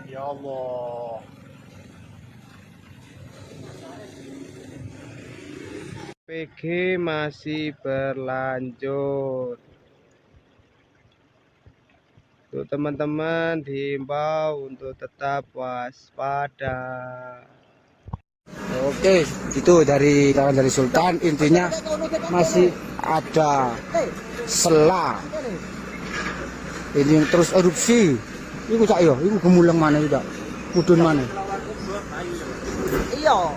Ya Allah. PG masih berlanjut. Untuk teman-teman diimbau untuk tetap waspada. Oke, itu dari Sultan, intinya masih ada sela. Ini yang terus erupsi. Iku cak yo, iku gemuleng mana juga? Mudun mana? Iya.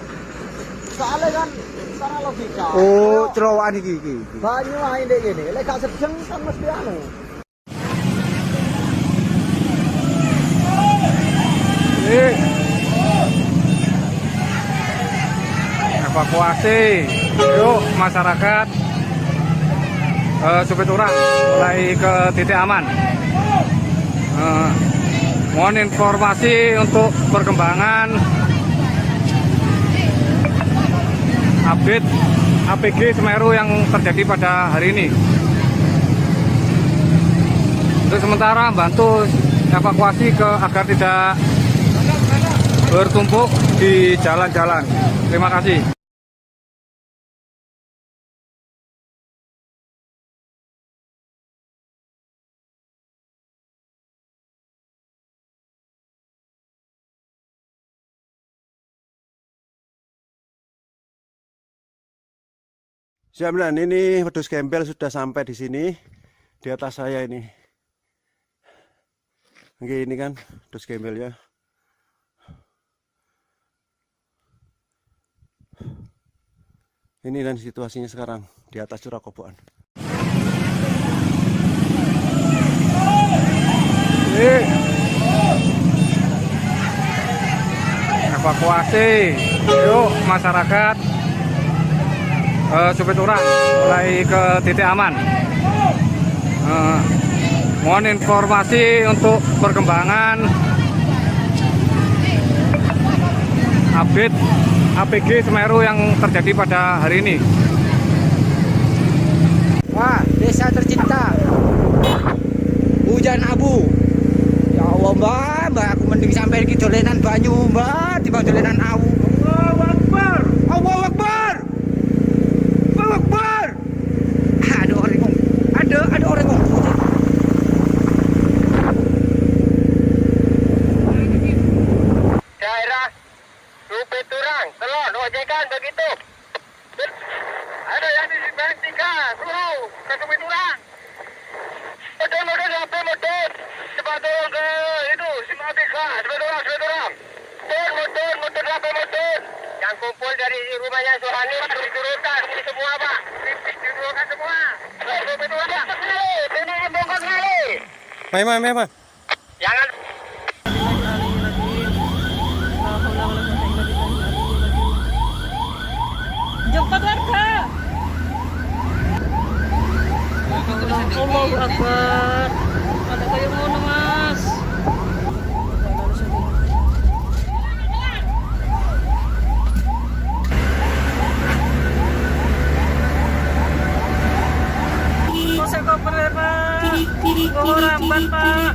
Soalnya kan secara logika. Oh, cerowokan iki. Banyu ae ndek kene, lek gak sedeng kan mesti anu. Evakuasi, yuk masyarakat Supiturang mulai ke titik aman. Mohon informasi untuk perkembangan update APG Semeru yang terjadi pada hari ini. Untuk sementara bantu evakuasi agar tidak bertumpuk di jalan-jalan. Terima kasih. Siap, dan ini wedhus gembel sudah sampai di sini, di atas saya ini. Oke, ini kan wedhus gembel ya. Ini dan situasinya sekarang di atas curah Koboan. Evakuasi, yuk masyarakat Supiturang mulai ke titik aman. Mohon informasi untuk perkembangan update APG Semeru yang terjadi pada hari ini. Wah, desa tercinta. Hujan abu. Ya Allah, Mbak, aku mending sampai iki dolenan banyu, Mbak, timbang dolenan awu. Allahu Akbar. Allahu Akbar. Allahu Akbar. Ada orang ngomong. Ada orang ngomong. Daerah Supiturang, Selon, ojekan begitu. Ada yang di Tiga, suruh ke Supiturang. Motor, apa motor? Cepat turun ke itu, Simatika, Supiturang. Motor, apa motor? Yang kumpul dari rumahnya Sohani, diturunkan semua, Pak. Diturunkan semua. Supiturang, ini bongkar kali. Mai. Jangan. Jemput warga. Allahu Akbar. Ada kayak ngono, Mas. Polsek Koper, Pak. Ramban, Pak.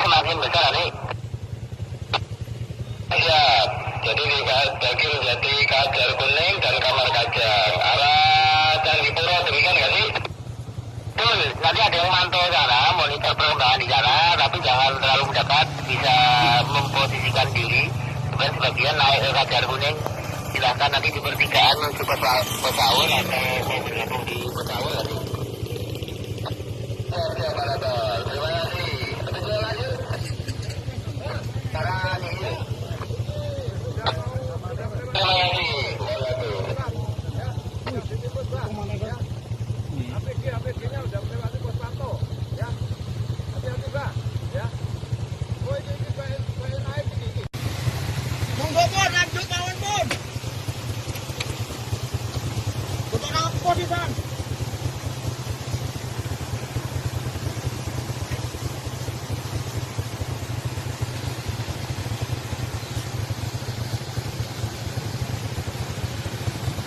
Semakin besar nih. Ya, jadi di Daging Jati, Kajar Kuning dan Kamar Kajang arah Candipuro, demikian nggak sih? Betul, nanti ada yang mantau sana, monitor perkembangan di sana, tapi jangan terlalu dekat, bisa memposisikan diri. Kemudian sebagian naik ke Kajar Kuning, silahkan nanti di pertigaan menuju Pesaul atau mau bergabung di Pesaul nanti. APG-nya udah melewati pos pantau, ya. Hati-hati, Bang, ya. Oh, ini baik naik ini. Monggo pun lanjut mawon pun. Untuk apa sih, Bang?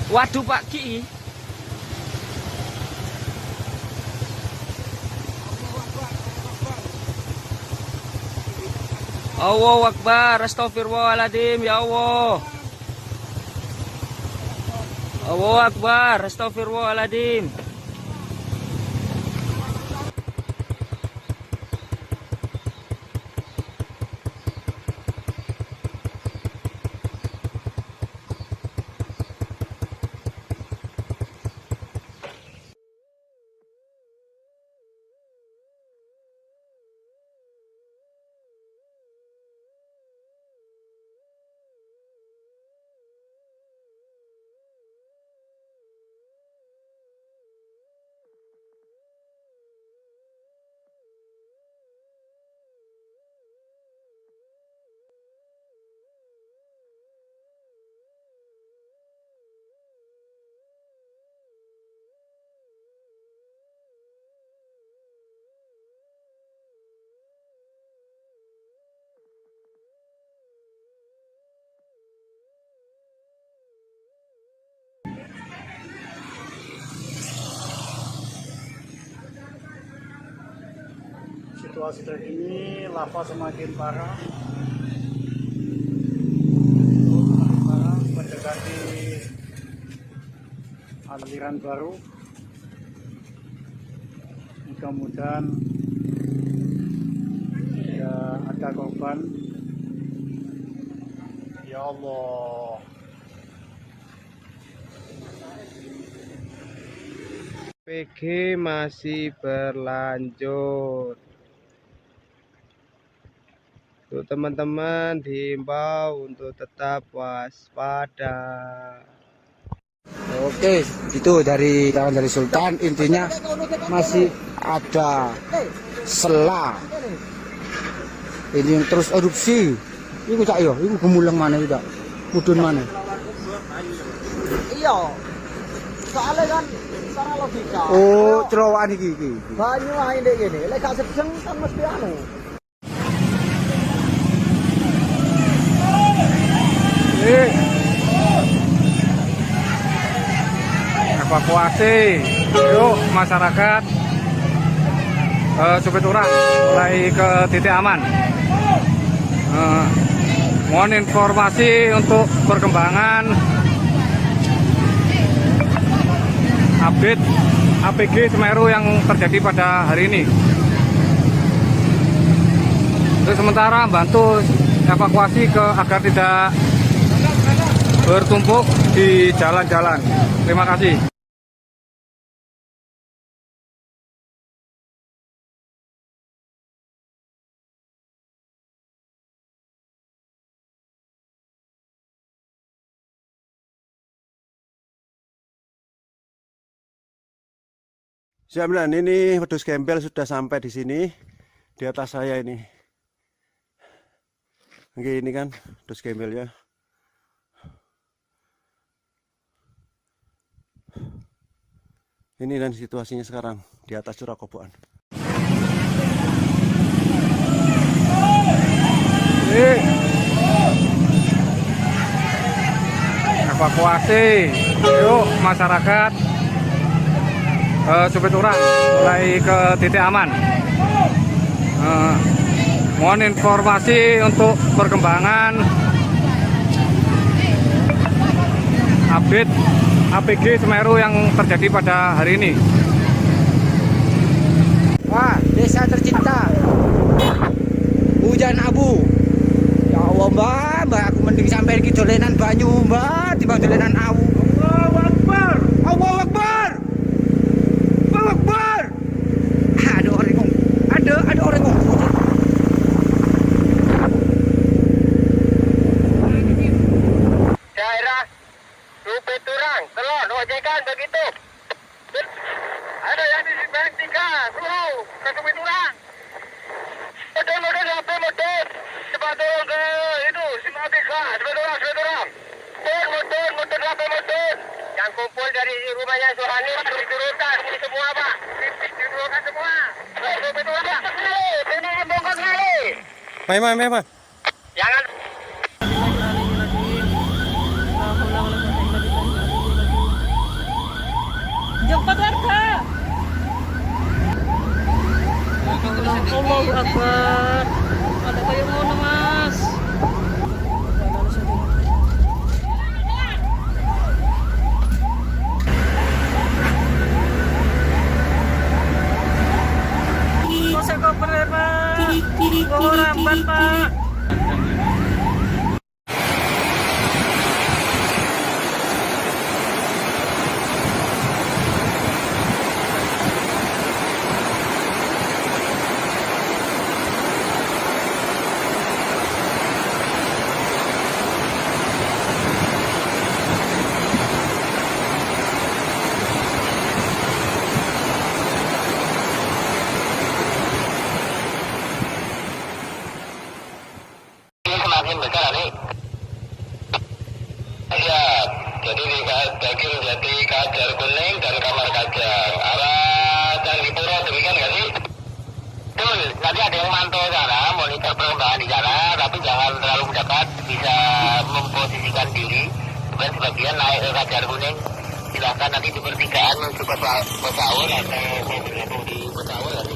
Waduh Pak Ki. Allahu Akbar, astagfirullahaladzim, ya Allah. Allahu Akbar, astagfirullahaladzim. Situasi terkini, lava semakin parah. Mendekati aliran baru. Mudah-mudahan tidak ada korban. Ya Allah. PG masih berlanjut. Untuk teman-teman diimbau untuk tetap waspada. Oke, itu dari Sultan, intinya masih ada sela. Ini yang terus erupsi. Iku cak yo, iku gemulang mana itu, mudun mana? Iya. Soalnya kan secara logika. Oh, cerowokan iki. Banyu ae ndek kene, lek gak sedeng kan mesti anu. Evakuasi, yuk masyarakat Supit Urang mulai ke titik aman. Mohon informasi untuk perkembangan update APG Semeru yang terjadi pada hari ini. Untuk sementara bantu evakuasi agar tidak bertumpuk di jalan-jalan. Terima kasih. Siap, dan ini wedhus gembel sudah sampai di sini, di atas saya ini. Oke, ini kan wedhus gembel ya. Ini dan situasinya sekarang di atas curah koboan. Evakuasi, yuk masyarakat Supit Urang mulai ke titik aman. Mohon informasi untuk perkembangan update APG Semeru yang terjadi pada hari ini. Wah, desa tercinta. Hujan abu. Ya Allah, Mbak, aku mending sampai ke dolenan banyu, Mbak, di dolenan awu. Allahu Akbar. Allahu Akbar. Allahu Akbar. Aduh, satu pintu orang. Modern HP modern. Cepat dorong ke itu Simatika. Cepat dorong. Modern HP modern. Yang kumpul dari rumahnya Suhani turun-turunkan ini semua Pak. Turunkan semua. Pintu orang. Ini bongkar kali. Mai. Jangan. Jumpa warga. Allahu Akbar. Ada kayak mau mas. Saya koper Pak. Bawa ramban Pak. Semakin besar nih. Ya, jadi di Daging Jati Kajar Kuning dan Kamar Kajang arah Candipuro demikian nggak sih? Betul, nanti ada yang mantau sana, monitor perkembangan di sana, tapi jangan terlalu mendekat, bisa memposisikan diri. Dan sebagian naik ke Kajar Kuning, silahkan nanti di pertigaan menuju Pesaur atau mau bergabung di Pesaur nanti.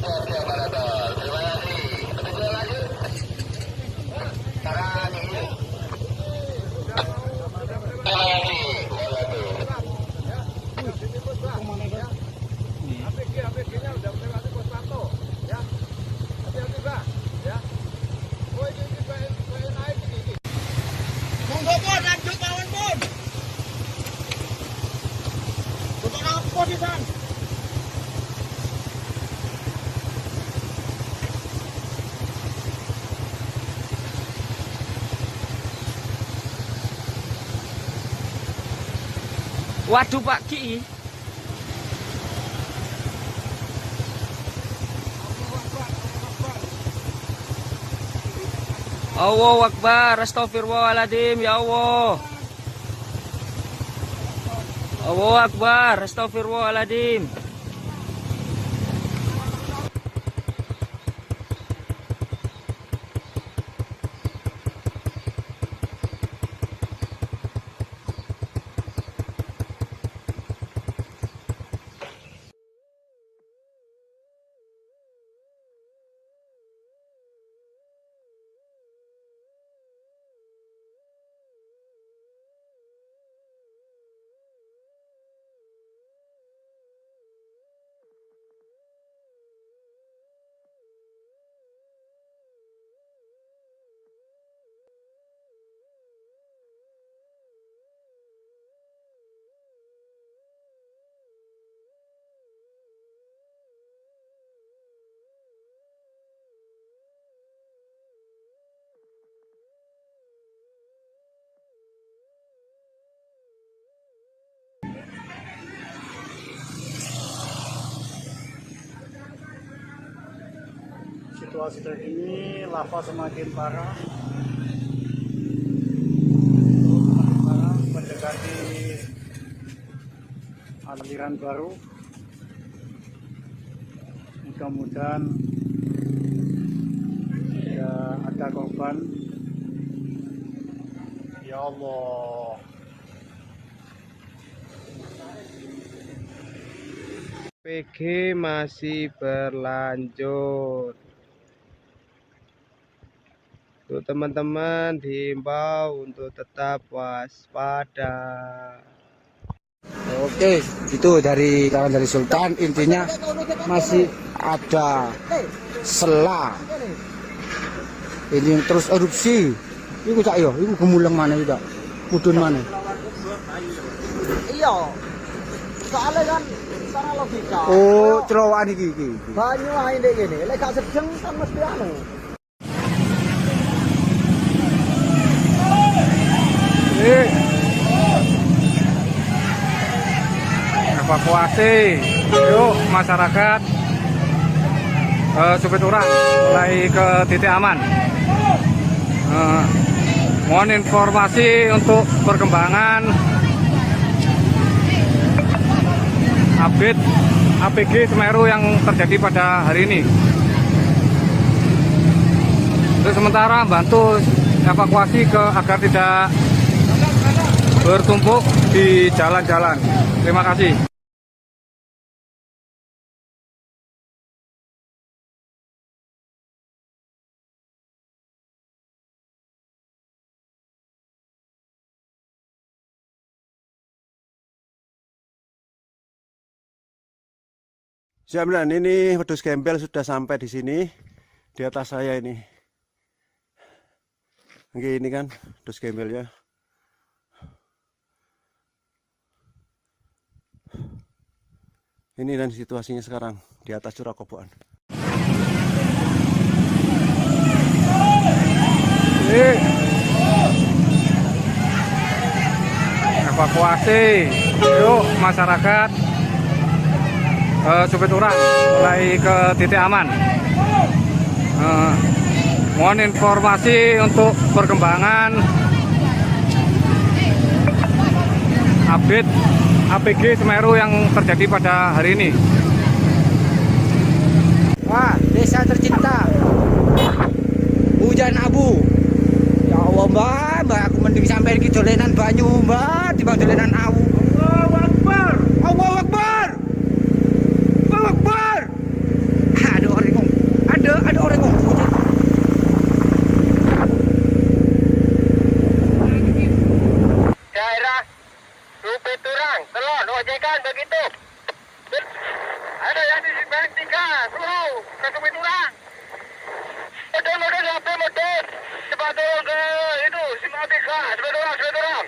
Oke, terima kasih. Lanjut. Sekarang ini. Terima kasih. APG-nya udah melewati pos pantau, ya. Hati-hati Pak, ya. Oh ini kayak naik ini. Monggo pun lanjut mawon pun. Untuk apa di sana? Waduh Pak Ki. Allahu Akbar, astagfirullahaladzim, ya Allah. Allahu Akbar, astagfirullahaladzim. Situasi terkini lava semakin parah, mendekati aliran baru. Mudah-mudahan tidak ada korban. Ya Allah. PG masih berlanjut. Untuk teman-teman diimbau untuk tetap waspada. Oke, itu dari Sultan, intinya masih ada sela. Ini terus erupsi. Iku cak yo, iku gemuleng mana itu? Mudun mana? Iya. Soalnya kan secara logika. Oh, cerowokan iki. Banyu ae ndek kene, lek gak sedeng kan mesti anu. Evakuasi. Yuk masyarakat, supir turang mulai ke titik aman. Mohon informasi untuk perkembangan update APG Semeru yang terjadi pada hari ini. Untuk sementara bantu evakuasi agar tidak bertumpuk di jalan-jalan. Terima kasih. Siap, dan ini wedhus gembel sudah sampai di sini, di atas saya ini. Oke, ini kan wedhus gembelnya. Ini dan situasinya sekarang di atas Curah Koboan. Evakuasi, yuk masyarakat, supir turang mulai ke titik aman. Mohon informasi untuk perkembangan update APG Semeru yang terjadi pada hari ini. Wah, desa tercinta, hujan abu. Ya Allah mbak, aku mending sampai ke dolenan banyu mbak, di dolenan awu. Allahu Akbar, Allahu Akbar, Allahu Akbar. Ada orang ngomong, ada orang ngomong. Daerah supir turang, telon, ojekan begitu. Ada yang di Simpang 3, suruh ke supir turang. Motor, apa motor? Cepat turun ke itu, Simpang 3, supir turang.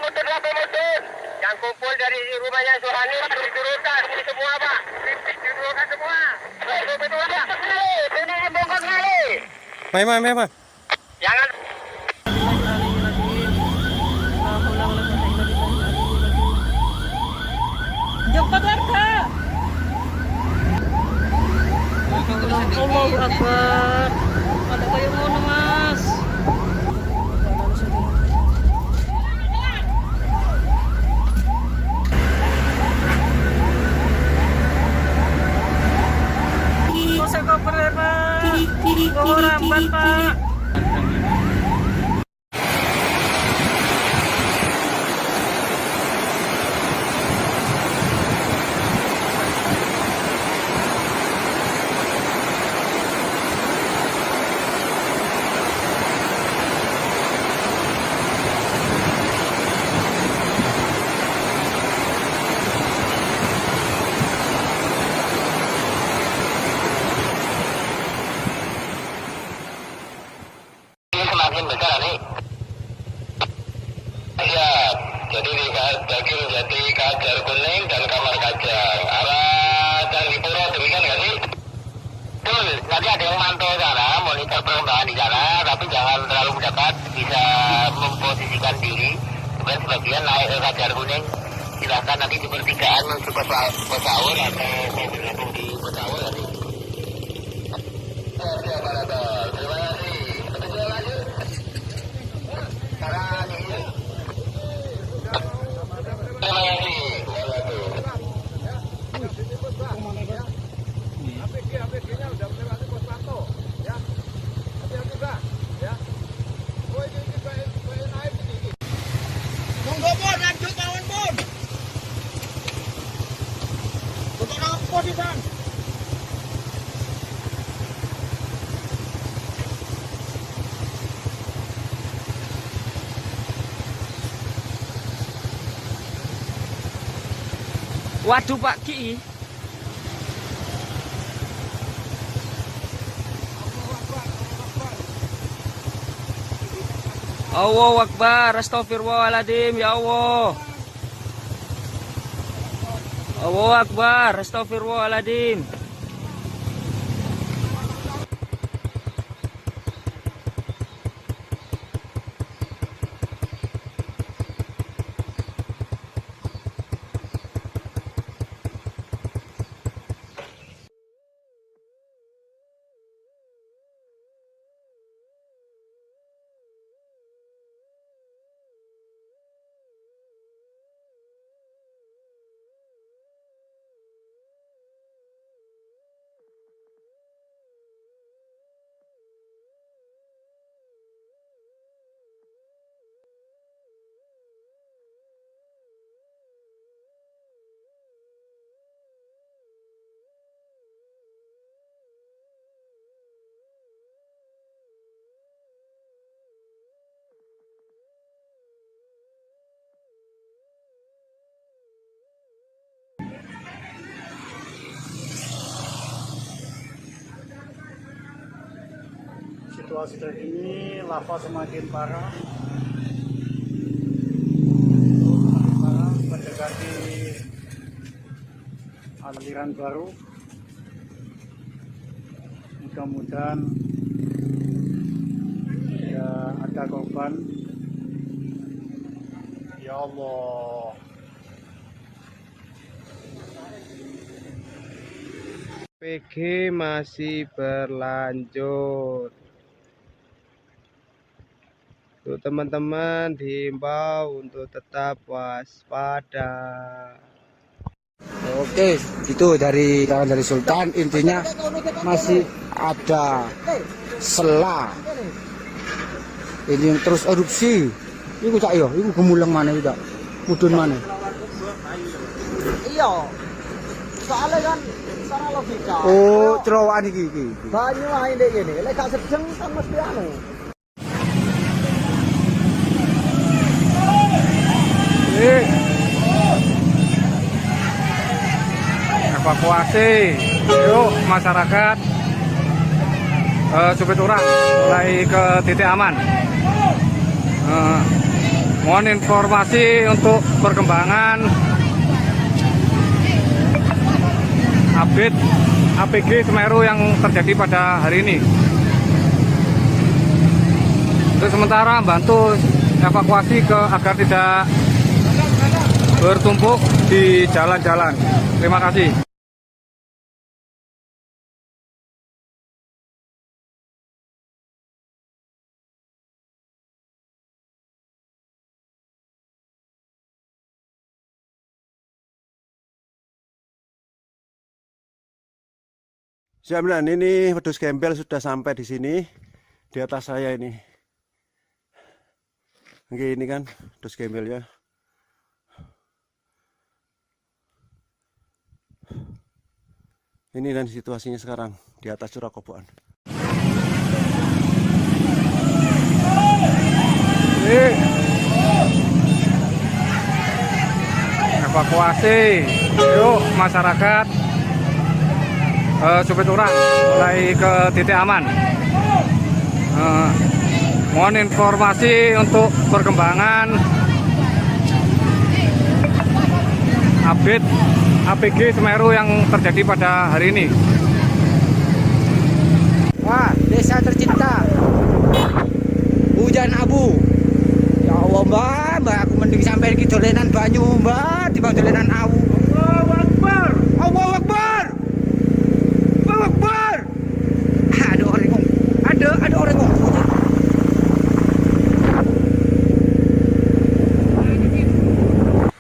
Motor, apa motor? Yang kumpul dari rumahnya Suhani, diturunkan ini semua Pak. Diturunkan semua. Supir turang, ini bongkar kali. Memang. Jangan. Jemput warga. Allahu Akbar. Ada kayu mana mas? Saya koper pak. Bawa ramban pak. Semakin besar nih. Ya, jadi di Daging Jati, Kajar Kuning dan Kamar Kajang. Arah Candipuro demikian nggak sih? Betul, nanti ada yang mantau sana, monitor perkembangan di sana, tapi jangan terlalu mendekat, bisa memposisikan diri. Kemudian sebagian naik ke Kajar Kuning, silahkan nanti di pertigaan menuju Pesaur atau mau bergabung di Pesaur nanti. Terima kasih. APG-nya udah melewati pos pantau, ya. Hati-hati Pak, ya. Oh ini naik ini. Monggo pun lanjut kawan pun. Untuk nang posisi. Waduh Pak Ki. Allahu Akbar, astagfirullahaladzim, ya Allah. Allahu Akbar, astagfirullahaladzim. situasi terkini, lava semakin parah. Mendekati aliran baru. Mudah-mudahan ya ada korban. Ya Allah. PG masih berlanjut. Untuk teman-teman diimbau untuk tetap waspada. Oke, itu dari Sultan, intinya masih ada sela. Ini yang terus erupsi. Iku cak yo, iku gemuleng mana itu? Mudun mana? Iya. Soalnya kan secara logika. Oh, terowongan iki. Banyu ae ndek kene, lek gak sedeng kan mesti anu. Evakuasi, yuk masyarakat Supit Urang mulai ke titik aman. Mohon informasi untuk perkembangan update APG Semeru yang terjadi pada hari ini. Untuk sementara bantu evakuasi agar tidak bertumpuk di jalan-jalan. Terima kasih. Siap, dan ini wedhus gembel sudah sampai di sini, di atas saya ini. Oke, ini kan wedhus gembel ya. Ini dan situasinya sekarang di atas Curah Koboan. Evakuasi, yuk masyarakat Supit Urang mulai ke titik aman. Mohon informasi untuk perkembangan update APG Semeru yang terjadi pada hari ini. Wah, desa tercinta. Hujan abu. Ya Allah, Mbak, aku mending sampai ke dolenan banyu, Mbak, dibanding dolenan awu. Allahu Akbar. Allahu Akbar. Allahu Akbar. Ada orang ngomong. Ada orang ngomong.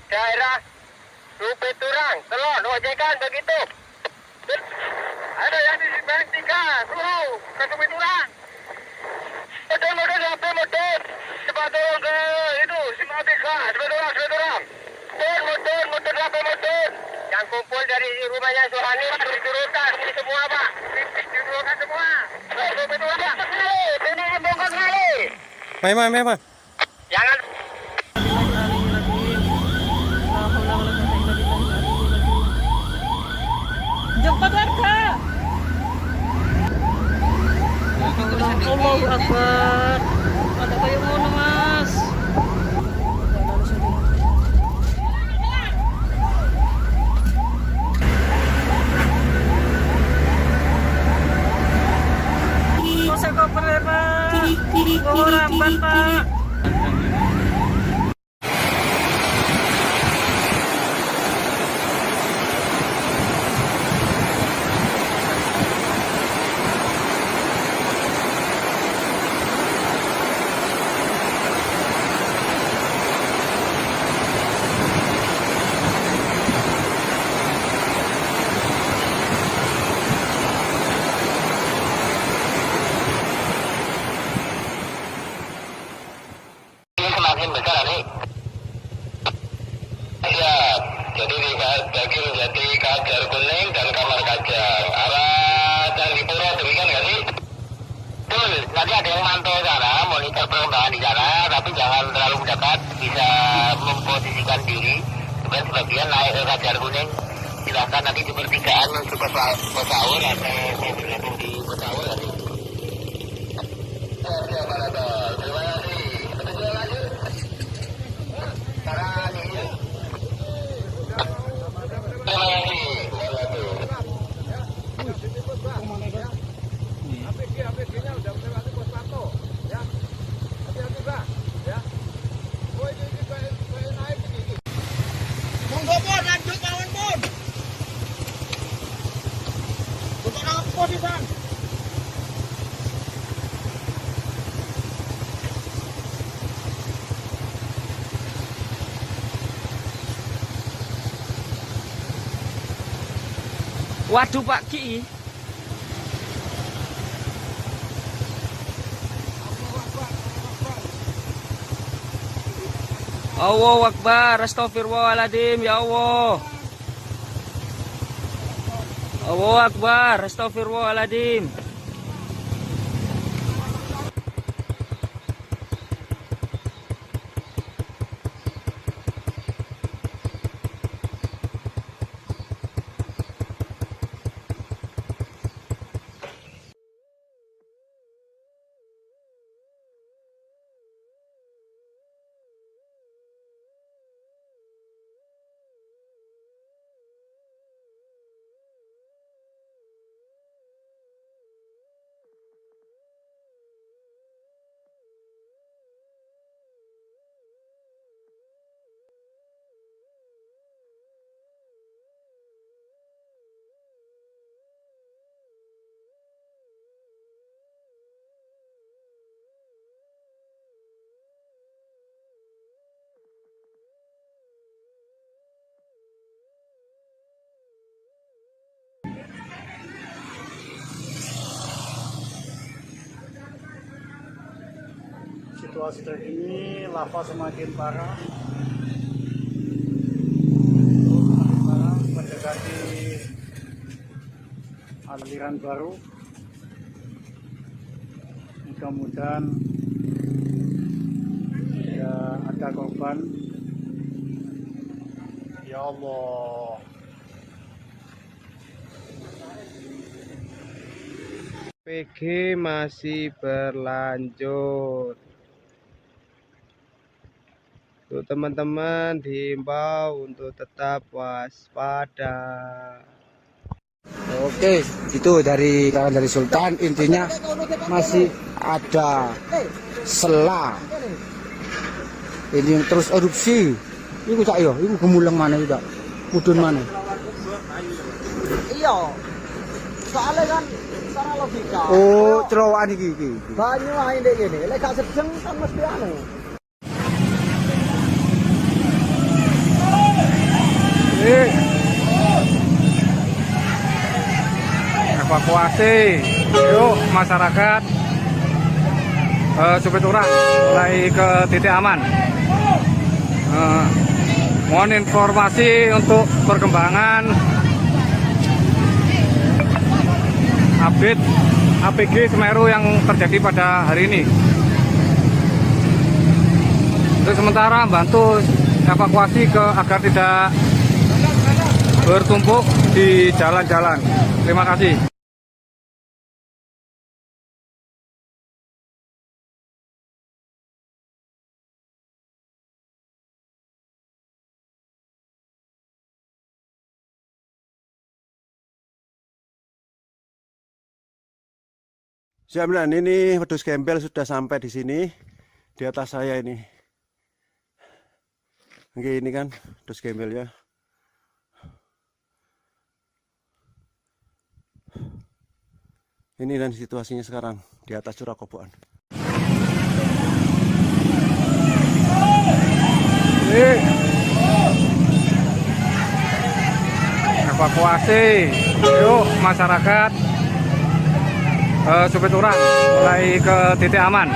Daerah Supit Urang, Telon, ojekan begitu. Ada yang di Simpang 3, Suruh, ke Supit Urang. Motor, apa motor? Cepat turun ke itu, Simpang 3, Supit Urang. Motor, apa motor? Yang kumpul dari rumahnya Suhani, diturunkan semua, Pak. Diturunkan semua. Supit Urang, ini bongkar kali. Mai. Jangan. Jemput warga. Allahu Akbar. Ada kayak ngono, Mas. Saya koper ya, Pak. Bawa ramban, Pak. Semakin besar nih. Ya, jadi di Jati, Kajar Kuning dan Kamar Kajang. Arah Candipuro demikian nggak sih? Betul, nanti ada yang mantau sana, monitor perkembangan di sana, tapi jangan terlalu dekat, bisa memposisikan diri. Kemudian sebagian naik ke Kajar Kuning, silahkan nanti di pertigaan menuju ke Pesaur atau mau bergabung di Pesaur nanti. Mana bos? Terima kasih. Betul lanjut. Sekarang ini. Terima kasih. APG-nya udah melewati pos pantau, ya. Hati-hati Bang, ya. Oh ini kayak naik ini. Monggo Pun, lanjut kawan Pun. Untuk apa sih Bang? Waduh Pak Ki. Allahu Akbar, astagfirullahaladzim, ya Allah. Allahu Akbar, astagfirullahaladzim. Situasi terkini lava semakin parah, mendekati aliran baru. Mudah-mudahan tidak ada korban. Ya Allah. PG masih berlanjut. Untuk teman-teman diimbau untuk tetap waspada. Oke, itu dari Sultan. Intinya masih ada sela. Ini yang terus erupsi. Iku cak yo, iku gemuleng mana juga? Mudun mana? Iya. Soalnya kan secara logika. Oh, cerowokan iki. Banyu ae ndek kene. Lek gak sedeng kan mesti anu. Evakuasi, yuk masyarakat Supiturang mulai ke titik aman. Mohon informasi untuk perkembangan update APG Semeru yang terjadi pada hari ini. Untuk sementara bantu evakuasi agar tidak bertumpuk di jalan-jalan. Terima kasih. Siap, dan ini wedhus gembel sudah sampai di sini, di atas saya ini. Oke, ini kan wedhus gembel ya. Ini dan situasinya sekarang di atas Curah Koboan. Evakuasi, yuk masyarakat Supiturang mulai ke titik aman.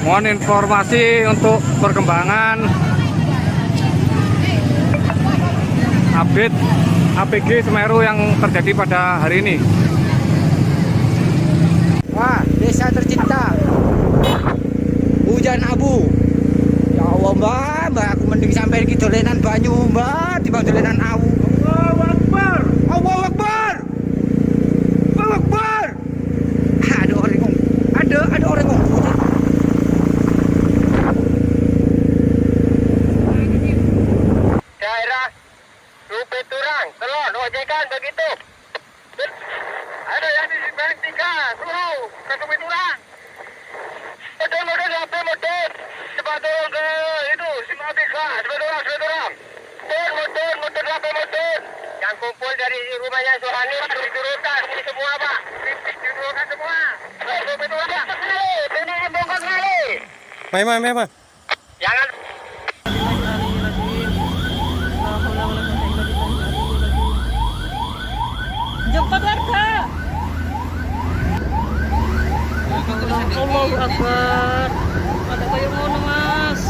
Mohon informasi untuk perkembangan update APG Semeru yang terjadi pada hari ini. Wah, desa tercinta. Hujan abu. Ya Allah, Mbak, aku mending sampai iki dolenan banyu, Mbak, timbang dolenan awu. Allahu Akbar. Allahu Akbar. Allahu Akbar. Aduh, bang, telon, ojekan begitu. Ada yang di bank 3, suruh ke Sumit Urang. Motor, motor. Cepat turun ke itu, Simatika, sepeda motor, motor. Yang kumpul dari rumahnya Sohani, diturunkan, ini semua pak. Diturunkan semua. Sumit Urang, ini bongkar kali. Mai. Jangan. Jemput warga. Allahu Akbar. Ada kayak ngono mas.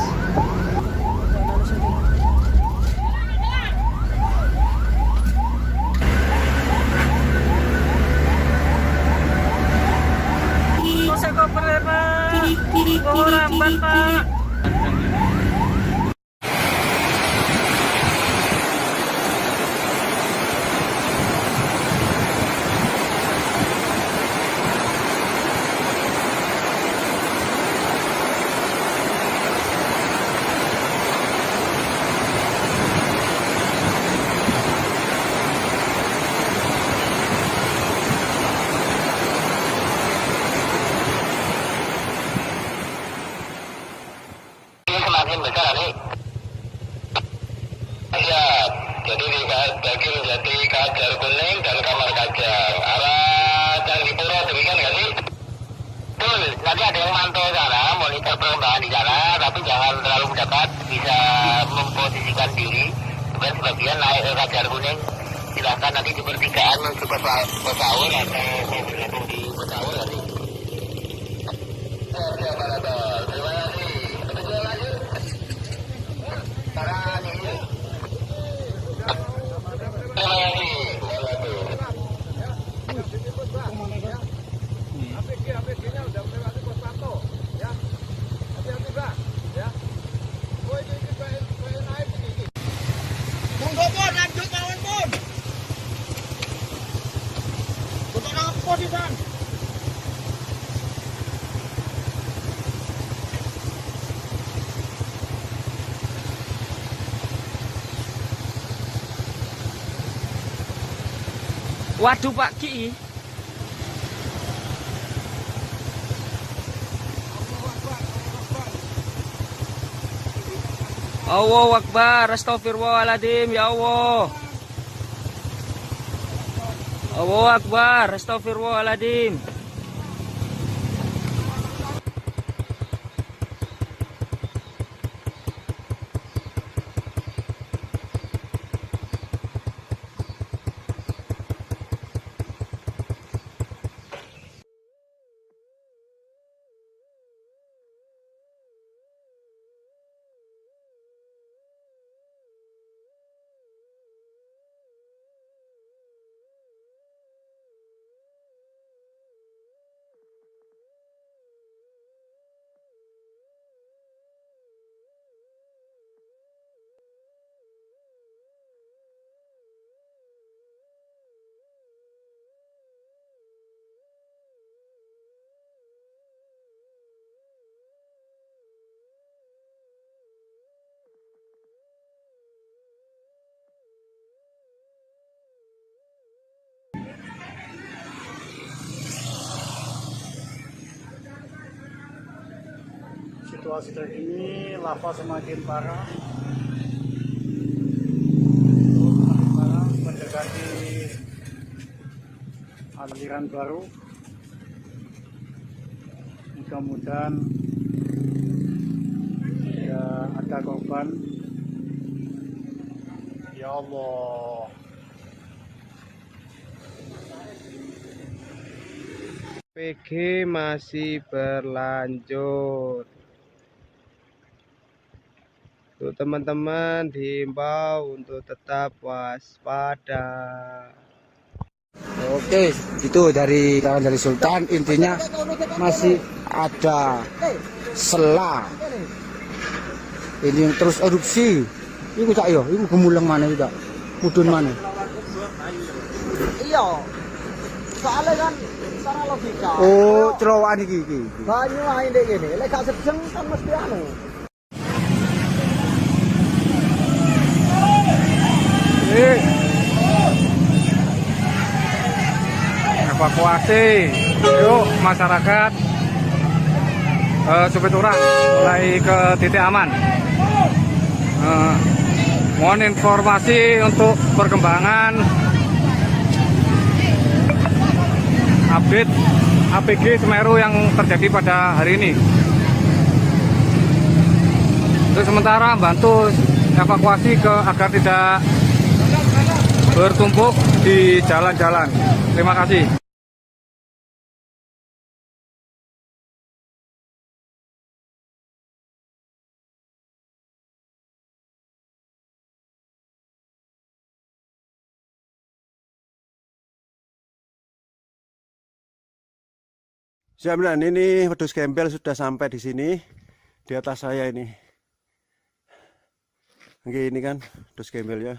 Saya koper pak. Bawa ramban pak. Semakin besar nih. Ya, jadi di bagian Jati Kajar Kuning dan Kamar Kajang arah Candipuro demikian nggak sih? Betul, nanti ada yang mantau sana, monitor perkembangan di sana, tapi jangan terlalu mendekat, bisa memposisikan diri. Kemudian sebagian naik ke Kajar Kuning, silahkan nanti di pertigaan menuju Pesaur atau bergabung di Pesaur nanti. Terima kasih. APG-nya udah melewati pos pantau, ya. Hati-hati bang, ya. Oh ini naik ini. Monggo pun lanjut kawan pun. Untuk nang posisian. Waduh Pak Ki. Allahu Akbar, astagfirullahaladzim, ya Allah. Allahu Akbar, astagfirullahaladzim. Situasi terkini lava semakin parah, mendekati aliran baru. Mudah-mudahan tidak ada korban. Ya Allah. PG masih berlanjut. Untuk teman-teman diimbau untuk tetap waspada. Oke, itu dari Sultan, intinya masih ada sela. Ini yang terus erupsi. Iku cak yo, iku gemuleng mana itu, Cak? Mudun mana? Iya. Soalnya kan secara logika. Oh, cerowokan iki. Banyu ae ndek kene, lek gak sedeng kan mesti anu. evakuasi. Yuk masyarakat Supiturang mulai ke titik aman. Mohon informasi untuk perkembangan update APG Semeru yang terjadi pada hari ini. Untuk sementara bantu evakuasi agar tidak bertumpuk di jalan-jalan. Terima kasih. Siap, dan ini wedhus gembel sudah sampai di sini, di atas saya ini. Oke, ini kan wedhus gembel ya.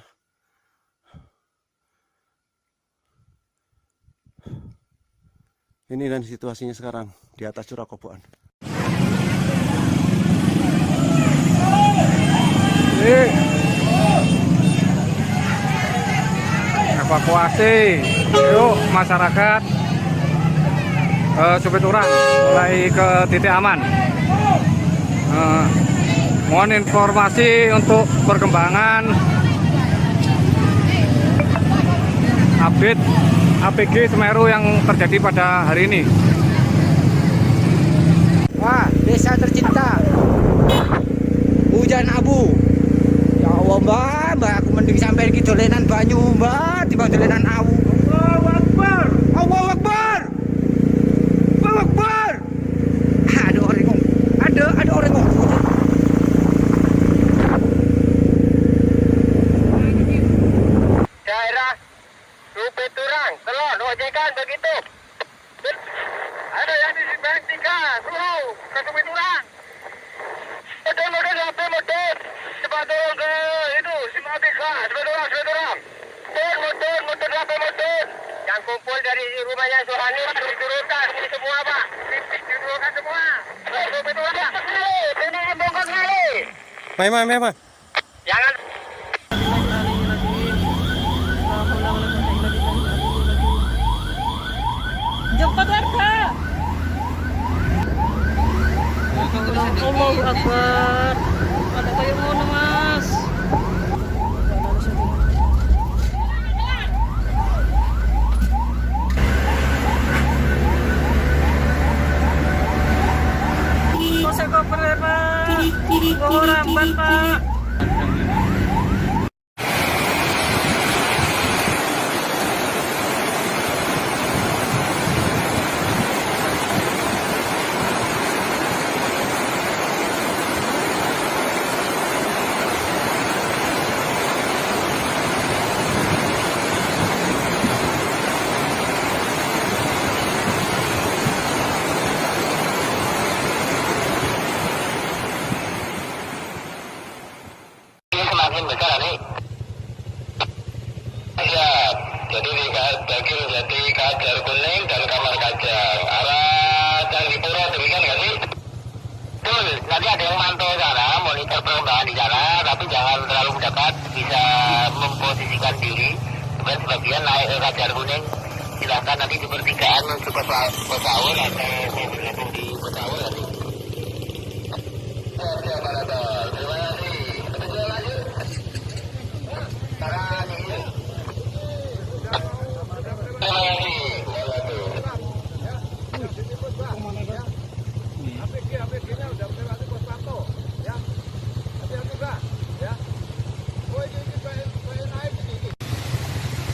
Ini dan situasinya sekarang di atas Curah Koboan. Evakuasi, yuk masyarakat Supiturang mulai ke titik aman. Mohon informasi untuk perkembangan update APG Semeru yang terjadi pada hari ini. Wah, desa tercinta, hujan abu. Ya Allah mbak, aku mending sampai ke dolenan banyu mbak, di dolenan awu. Allahu Akbar, Allahu Akbar, Allahu Akbar. Ada orang ngomong, ada orang ngomong. Daerah Supiturang, Telon, ojekan begitu. Ada yang di Bank 3, Suruh, ke Supiturang. Motor, apa motor? Cepat turun ke itu, Simatika, Supiturang. Motor, apa motor? Yang kumpul dari rumahnya Sohani, diturunkan, ini semua Pak. Diturunkan semua. Supiturang, ini bongkar kali. Main. Jangan. Jemput warga. Allahu Akbar. Ada kayak mana mas? Saya koper ya pak. Bawa ramban pak. Semakin besar nih. Ya, jadi jadi Kajar Kuning dan Kamar Kajang arah Candipuro, demikian nggak sih? Betul, nanti ada yang mantau sana, monitor perkembangan di sana, tapi jangan terlalu dekat, bisa memposisikan diri. Kemudian sebagian naik ke Kajar Kuning, silahkan nanti di pertigaan menuju Pesawur atau mau bergabung di Pesawur nanti. Terima kasih. APG-nya udah melewati pos pantau, ya. Hati-hati Bang, ya. Oh ini pengen naik ini.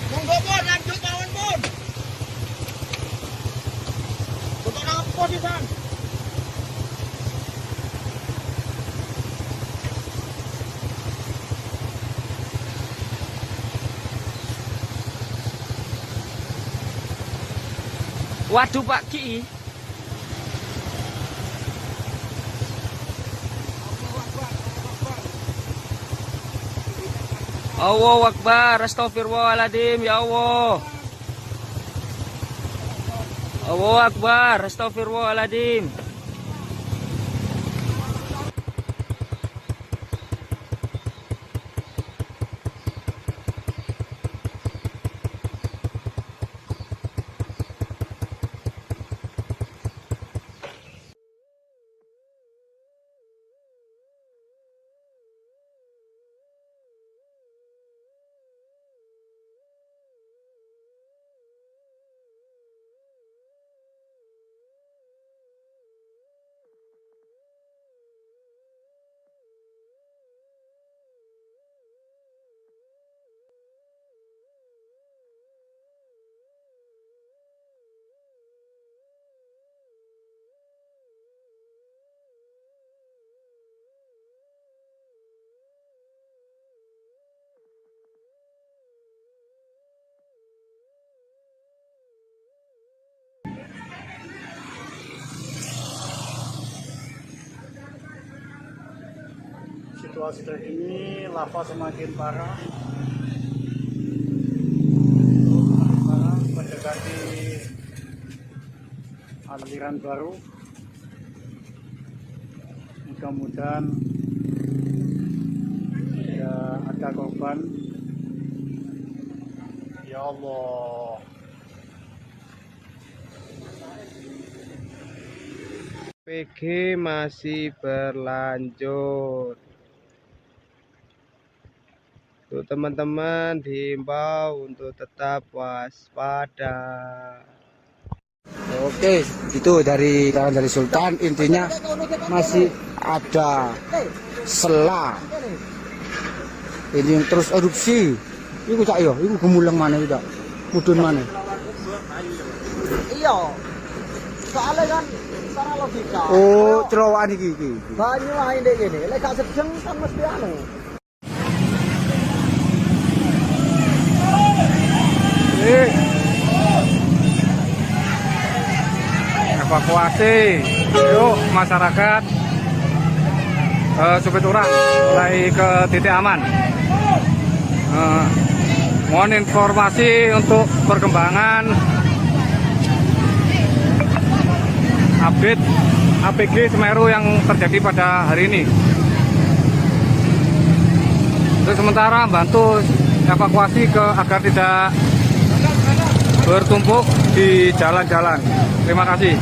Monggo Bon, lanjut kawan Bon. Untuk apa di Bang? Waduh Pak Ki. Allahu Akbar, astagfirullahaladzim, ya Allah. Allahu Akbar, astagfirullahaladzim. situasi terkini, lava semakin parah. Mendekati aliran baru. Mudah-mudahan tidak ada korban. Ya Allah. PG masih berlanjut. Untuk teman-teman diimbau untuk tetap waspada. Oke, itu dari Sultan, intinya masih ada sela. Ini yang terus erupsi. Iku cak yo, iku gemulang mana tidak? Mudun mana? Iya. Soalnya kan secara logika. Oh, cerowokan iki. Banyu ae ndek kene, lek gak sedeng kan mesti anu. Evakuasi, yuk masyarakat Supit Urang mulai ke titik aman. Mohon informasi untuk perkembangan update APG Semeru yang terjadi pada hari ini. Untuk sementara bantu evakuasi agar tidak bertumpuk di jalan-jalan. Terima kasih.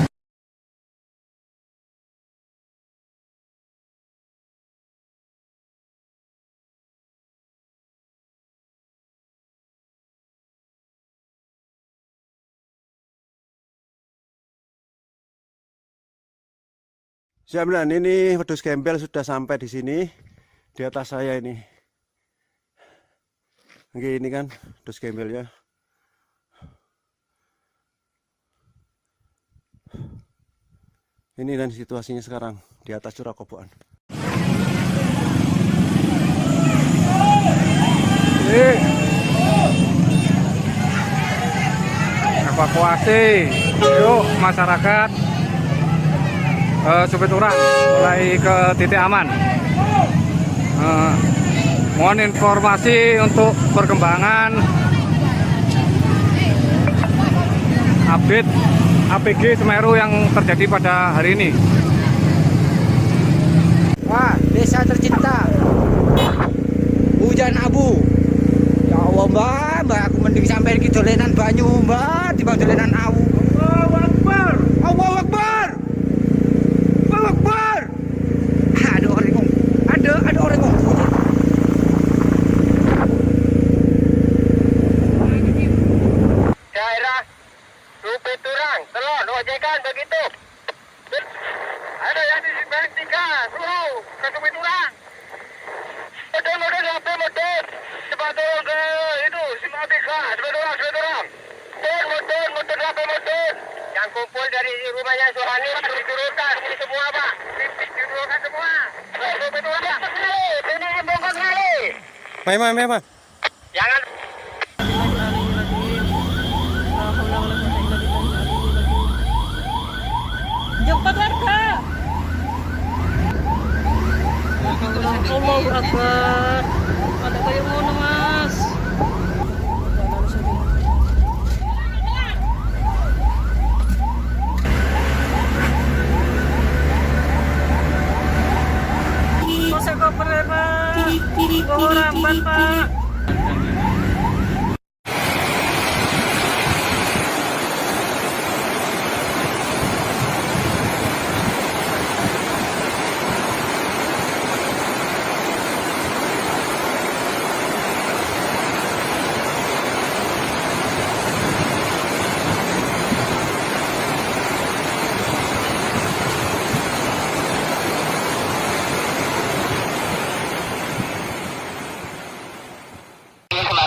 Siap, dan ini wedhus gembel sudah sampai di sini, di atas saya ini. Oke, ini kan wedhus gembel ya. Ini dan situasinya sekarang di atas curah kobokan. Evakuasi, yuk masyarakat Supit Urang mulai ke titik aman. Mohon informasi untuk perkembangan update APG Semeru yang terjadi pada hari ini. Wah, desa tercinta. Hujan abu. Ya Allah, Mbak, aku mending sampai ke dolenan banyu, Mbak, di dolenan awu. Allahu Akbar. Allahu Akbar. Allahu Akbar. Ada orang ngomong. Ada orang ngomong. Daerah Supit Urang, Telon, ojekan begitu. Ada yang di Bank 3, suruh ke Supit Urang. Model HP model. Cepat turun ke itu, Simpang 3, Supit Urang. Motor HP model. Yang kumpul dari rumahnya Suhani turun-turunkan ini semua, Pak. Turunkan semua. Supit Urang. Sini bongkar kali. Memang. Jangan Cepat warga. Allahu Akbar. Ada kayak mana, Mas? Kok saya koper ya, Pak? Kok ramban, Pak?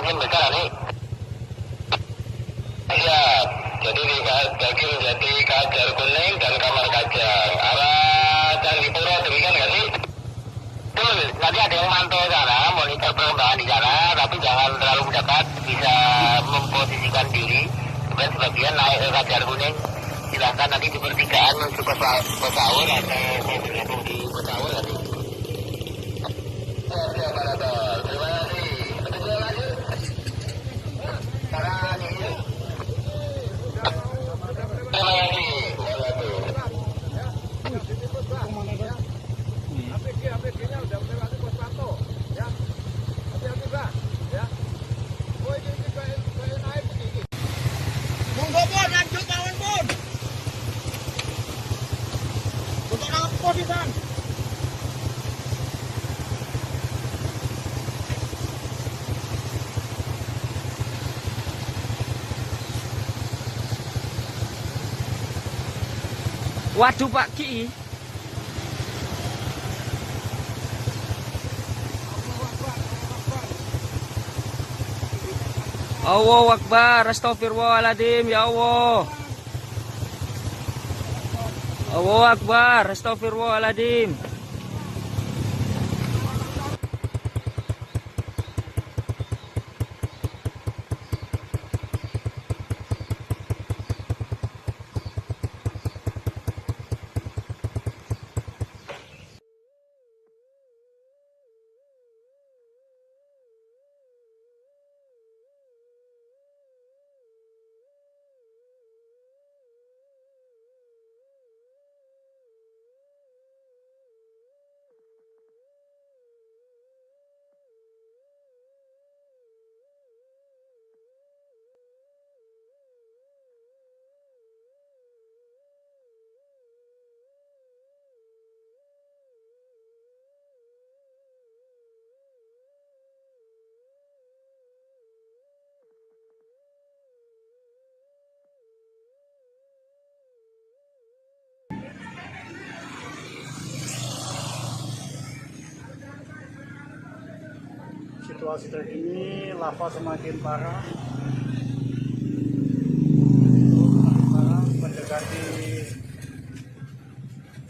semakin besar nih. Ya, jadi di Kajar Kuning dan Kamar Kajang arah Candipuro, demikian nggak sih? Betul, nanti ada yang mantau sana, monitor perkembangan di sana, tapi jangan terlalu mendekat, bisa memposisikan diri. Kemudian sebagian naik ke Kajar Kuning, silahkan nanti di pertigaan menuju ke Pesaur atau mau bergabung di Pesaur nanti. APG-nya udah melewati pos pantau, ya. Hati-hati, Bang, ya. Oh, ini kayak naik begini. Monggo, Bun, lanjut mawon, Bun. Untuk nangkep pos di sana. Waduh Pak Ki. Allahu Akbar, astagfirullahaladzim, ya Allah. Allahu Akbar, astagfirullahaladzim. Situasi terkini lava semakin parah, mendekati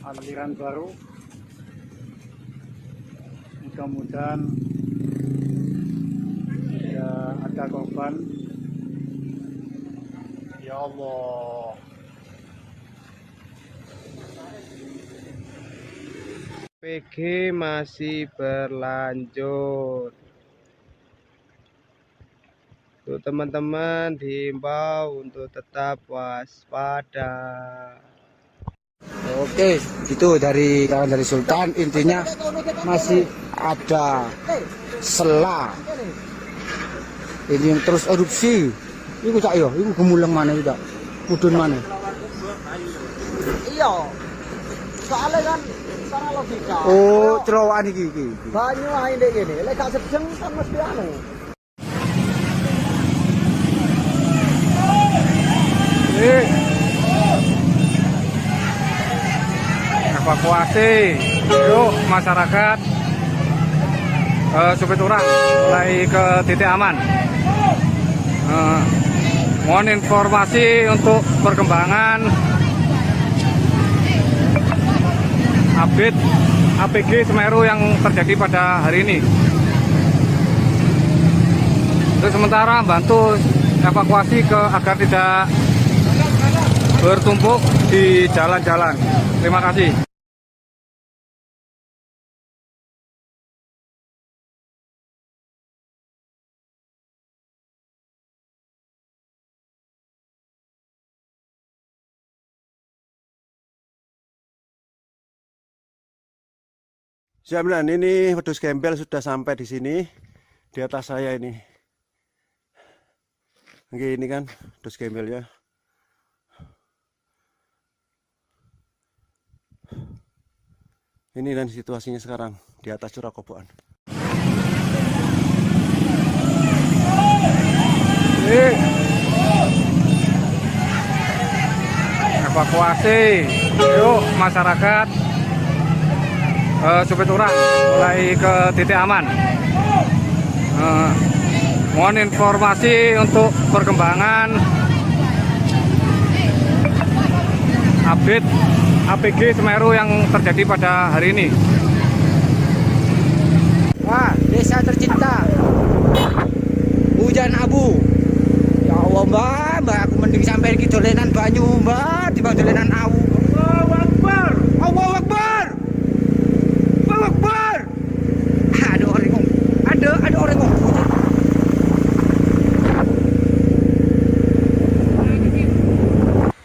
aliran baru. Mudah-mudahan tidak ada korban. Ya Allah. PG masih berlanjut. Untuk teman-teman diimbau untuk tetap waspada. Oke, itu dari Sultan. Intinya masih ada sela. Ini yang terus erupsi. Iku cak yo, iku gemuleng mana itu, mudun mana? Iya. Soalnya kan secara logika. Oh, celowokan iki. Banyu ae ndek kene, lek gak sejeng kan mesti anu. Evakuasi, yuk masyarakat Supiturang mulai ke titik aman. Mohon informasi untuk perkembangan update APG Semeru yang terjadi pada hari ini. Untuk sementara bantu evakuasi agar tidak bertumpuk di jalan-jalan. Terima kasih. Siap, dan ini wedhus gembel sudah sampai di sini, di atas saya ini. Oke, ini kan wedhus gembelnya. Ini dan situasinya sekarang di atas curah kobokan. Evakuasi, yuk masyarakat Supiturang mulai ke titik aman. Mohon informasi untuk perkembangan update APG Semeru yang terjadi pada hari ini. Wah, desa tercinta, hujan abu. Ya Allah mbak, aku mending sampai ke dolenan banyu mbak, di dolenan awu. Allahu Akbar, Allahu Akbar, Allahu Akbar. Aduh, ada orang kok.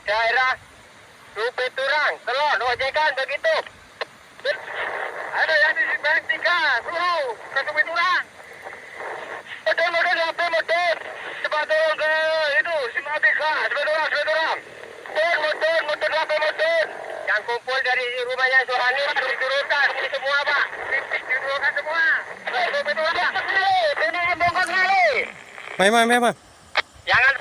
Daerah Rupe Turang, Kelon, ojekan begitu. Ada yang di Bang 3, suruh ke Rupe Turang. Motor, HP motor. Cepat turun ke itu, Simabika, cepat turun. Motor, HP motor. Yang kumpul dari rumahnya Sohani, diturunkan ini semua, Pak. Diturunkan semua. Rupe Turang, ini bongkar kali. Mai. Jangan.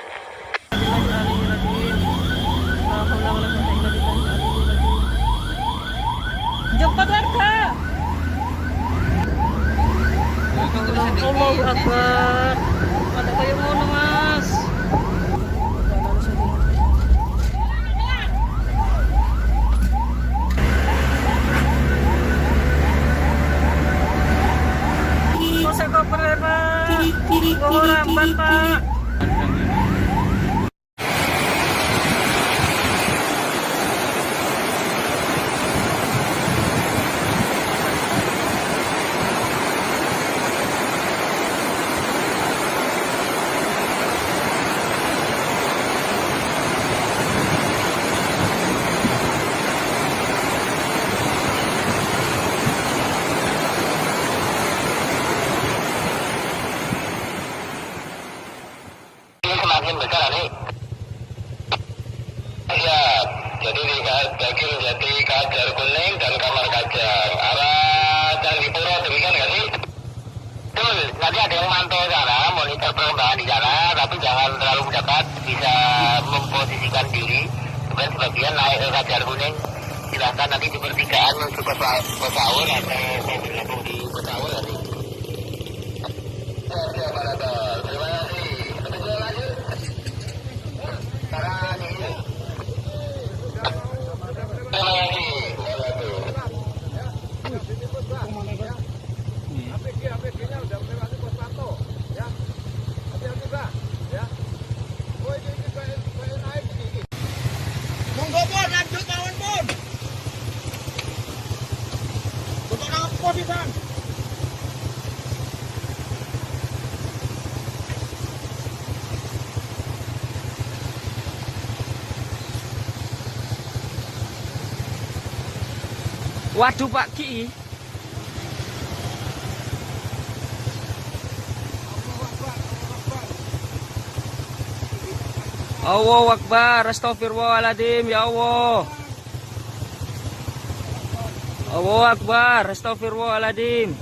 Cepat warga. Allahu Akbar. Ada kayak ngono, Mas. Saya koper ya, Pak. Bawa ramban, Pak. Semakin besar nih. Ya, jadi Jati Kajar Kuning dan Kamar Kajang arah Candipuro demikian nggak sih? Betul, nanti ada yang mantau sana, monitor perkembangan di sana, tapi jangan terlalu dekat, bisa memposisikan diri. Kemudian sebagian naik ke Kajar Kuning, silahkan nanti di pertigaan menuju ke Pesaur atau mau bergabung di Pesaur nanti. Terima kasih. APG-nya udah melewati pos pantau, ya. Hati-hati, Bang, ya. Oh, ini kayak naik ini. Monggo, Bon, lanjut lawan, Bon. Untuk apa sih, Bang? Waduh Pak Ki. Allahu Akbar, astagfirullahaladzim, ya Allah. Allahu Akbar, astagfirullahaladzim.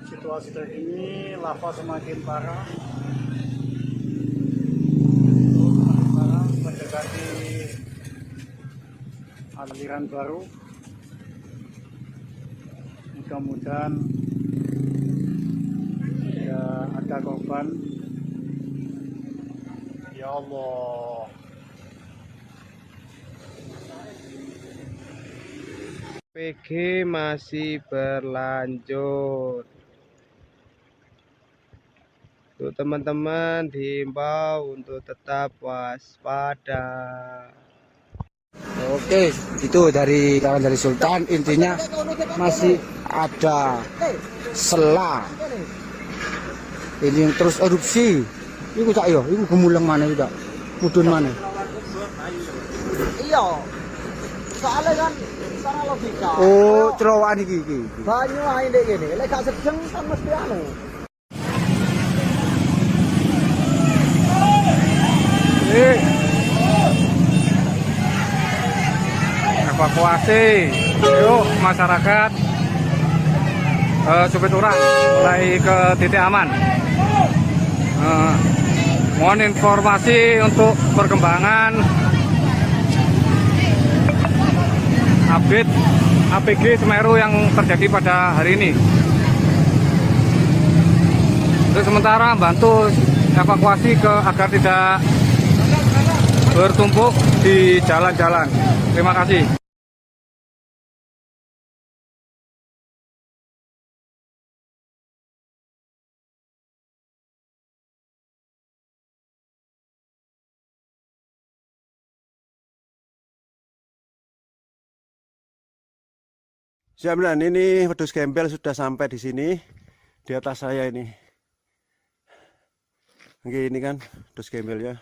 Situasi terkini lava semakin parah, mendekati aliran baru. Mudah-mudahan tidak ada korban. Ya Allah. PG masih berlanjut. Untuk teman-teman diimbau untuk tetap waspada. Oke, itu dari kawan dari Sultan. Intinya masih ada selah. Ini yang terus erupsi. Iku cak yo, iku gemulang mana juga? Mudun mana? Iya. Soalnya kan secara logika. Oh, celowokan iki. Banyu ae ndek kene, lek gak sedeng kan mesti anu. Evakuasi, yuk masyarakat Supit Urang mulai ke titik aman. Mohon informasi untuk perkembangan update APG Semeru yang terjadi pada hari ini. Untuk sementara bantu evakuasi agar tidak bertumpuk di jalan-jalan. Terima kasih. Siap, dan ini wedhus gembel sudah sampai di sini, di atas saya ini. Oke, ini kan wedhus gembel ya.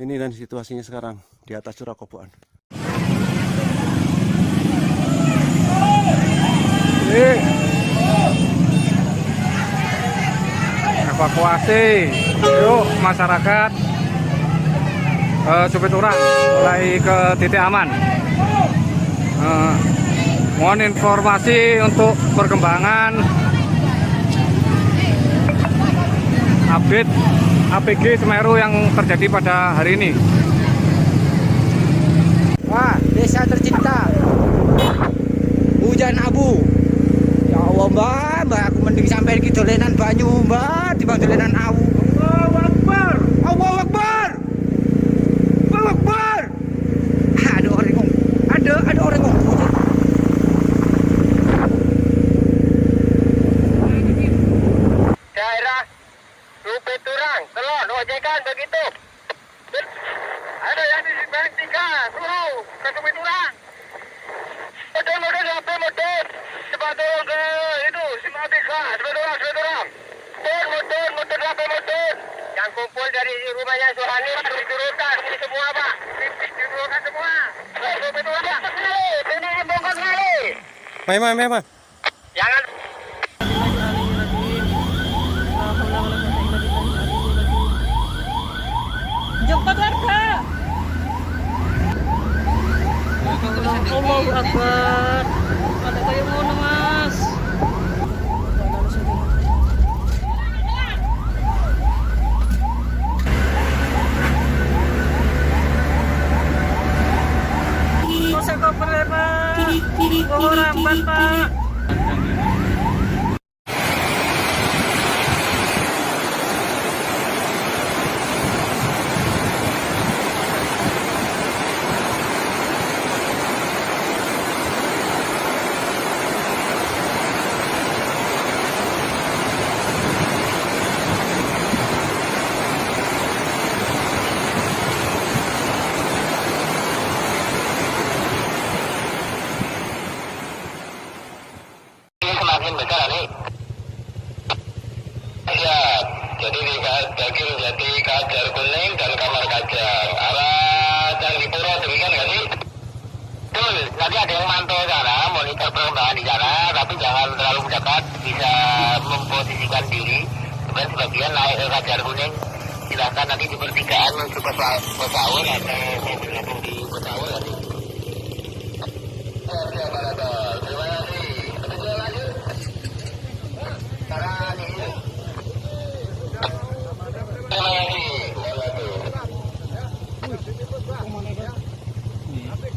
Ini dan situasinya sekarang di atas curah kobokan. Evakuasi, yuk masyarakat Supit Urang mulai ke titik aman. Mohon informasi untuk perkembangan update APG Semeru yang terjadi pada hari ini. Wah, desa tercinta. Hujan abu. Ya Allah, Mbak, aku mending sampai iki dolenan banyu, Mbak, dibanding dolenan awu. Allahu Akbar. Allahu Akbar. Allahu Akbar. Ada orang ngomong. Ada orang ngomong. Daerah Supit Urang, Kelon, ojekan begitu. Ada yang di Bank 3, suruh ke Supit Urang. Motor sampai motor. Cepat turun ke itu, Simatika, Supit Urang. Motor sampai motor. Yang kumpul dari rumahnya Suhani, turunkan ini semua, Pak. Turunkan semua. Supit Urang, sini bongkar kali. Memang. Jangan. Jemput warga. Allahu Akbar. Ada kayak ngono, Mas. Kok saya koper ya, Pak? Oh, ramban, Pak. Semakin besar nih. Ya, jadi di daging Jati, Kajar Kuning dan Kamar Kajang. Arah Candipuro demikian nggak sih? Betul, nanti ada yang mantau sana, monitor perkembangan di sana, tapi jangan terlalu mendekat, bisa memposisikan diri. Kemudian sebagian naik ke Kajar Kuning, silahkan nanti di pertigaan menuju ke Pesawur atau mau bergabung di Pesawur nanti. Oke, Pak Lato, terima kasih.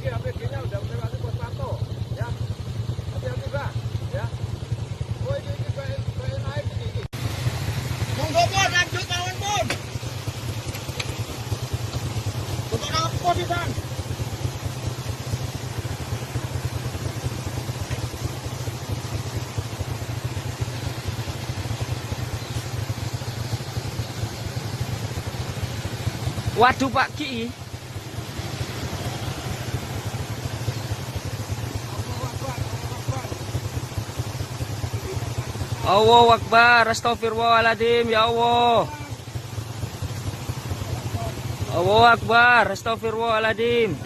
APG-nya udah melewati pos pantau, ya. Hati-hati, Bang, ya. Oh, ini kayak naik ini. Monggo, Bos, lanjut mawon, Bos. Untuk apa sih, Bang? Waduh, Pak Ki. Allahu Akbar, astagfirullahaladzim, ya Allah. Allahu Akbar, astagfirullahaladzim.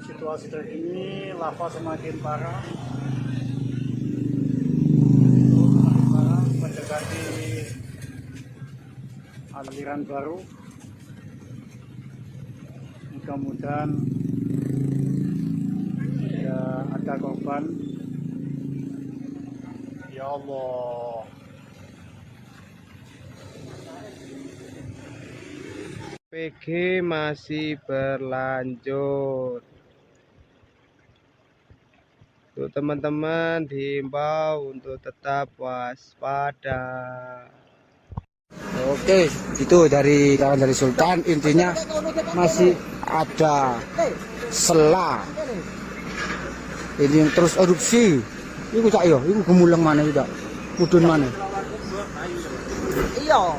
Situasi terkini lava semakin parah, mendekati aliran baru. Mudah-mudahan tidak ada korban. Ya Allah. PG masih berlanjut. Untuk teman-teman diimbau untuk tetap waspada. Oke, itu dari Sultan. Intinya masih ada sela. Ini yang terus erupsi. Iku cak yo, iku gemuleng mana itu? Mudun mana? Iya.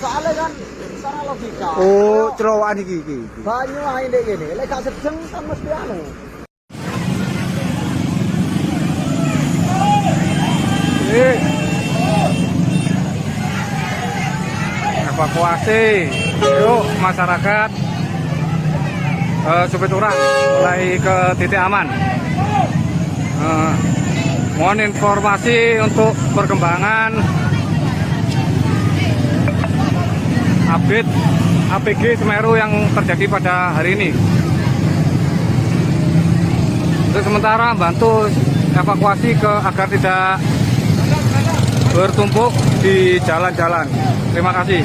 Soalnya kan secara logika. Oh, cerowokan iki. Banyu ae ndek kene. Lek gak sedeng kan mesti anu. Evakuasi, yuk masyarakat Supiturang mulai ke titik aman. Mohon informasi untuk perkembangan update APG Semeru yang terjadi pada hari ini. Untuk sementara bantu evakuasi agar tidak bertumpuk di jalan-jalan. Terima kasih.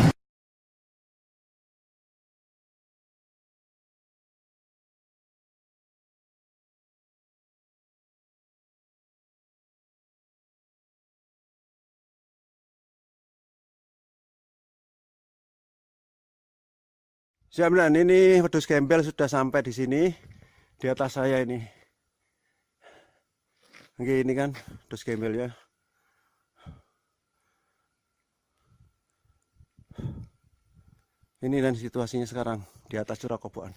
Siap, dan ini wedhus gembel sudah sampai di sini, di atas saya ini. Oke, ini kan wedhus gembel ya. Ini dan situasinya sekarang di atas curah Koboan.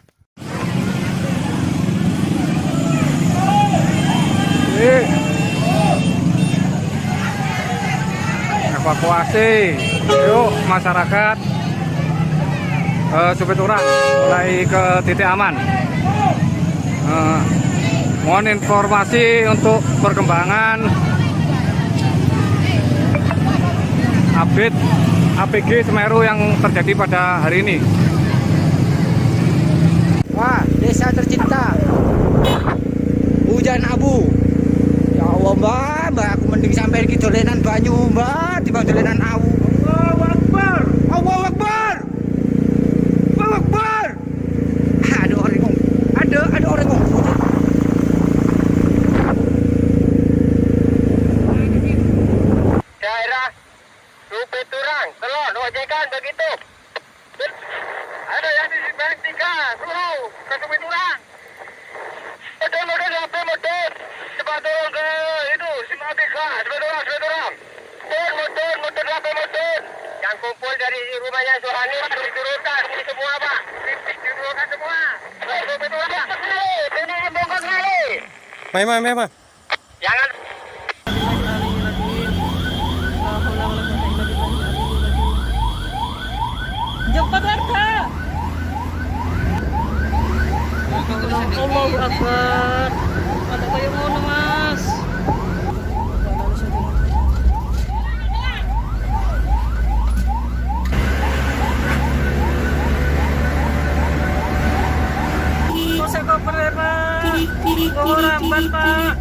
Evakuasi, yuk masyarakat Supiturang mulai ke titik aman. Mohon informasi untuk perkembangan update APG Semeru yang terjadi pada hari ini. Wah, desa tercinta, hujan abu. Ya Allah mbak, aku mending sampai ke dolenan banyu mbak, tiba dolenan awu. Allahu Akbar, Allahu Akbar, Allahu Akbar. Ada orang ngomong, ada orang ngomong. Daerah Supiturang, Kelon, ojekan begitu. Ada yang di Bang 3, suruh ke Supiturang. Model motor. Cepat turun ke itu, Simatika, Supiturang. Motor yang kumpul dari rumahnya Suhani diturunkan ini semua Pak. Diturunkan semua. Supiturang. Ini bongkar kali. Mai. Jangan Cepat warga. Allahu Akbar. Ada kayak ngono Mas. Oh, ramban, Pak.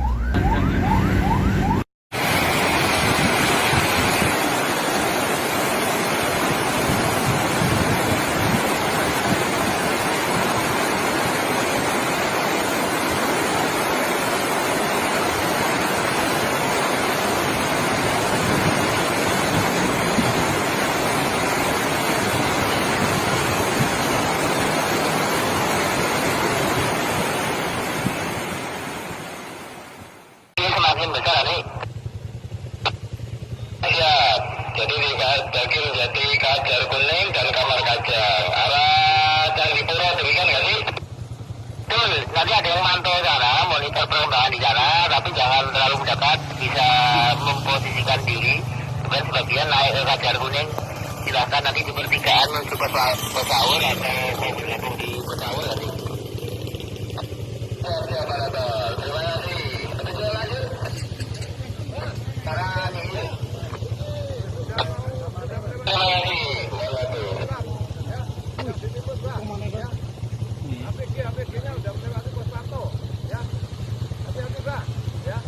Semakin besar nih. Ya, jadi di Daging Jati Kajar Kuning dan Kamar Kajang arah Candipuro demikian nggak sih? Betul, nanti ada yang mantau sana, monitor perkembangan di sana, tapi jangan terlalu mendekat, bisa memposisikan diri. Dan sebagian naik ke Kajar Kuning, silahkan nanti di pertigaan menuju Pesaur atau mau bergabung di Pesaur nanti. Siap, Pak. Terima kasih. Tujuan lanjut. Sekarang ini. Terima kasih. APG-nya udah melewati pos pantau, ya. Hati-hati, Pak, ya.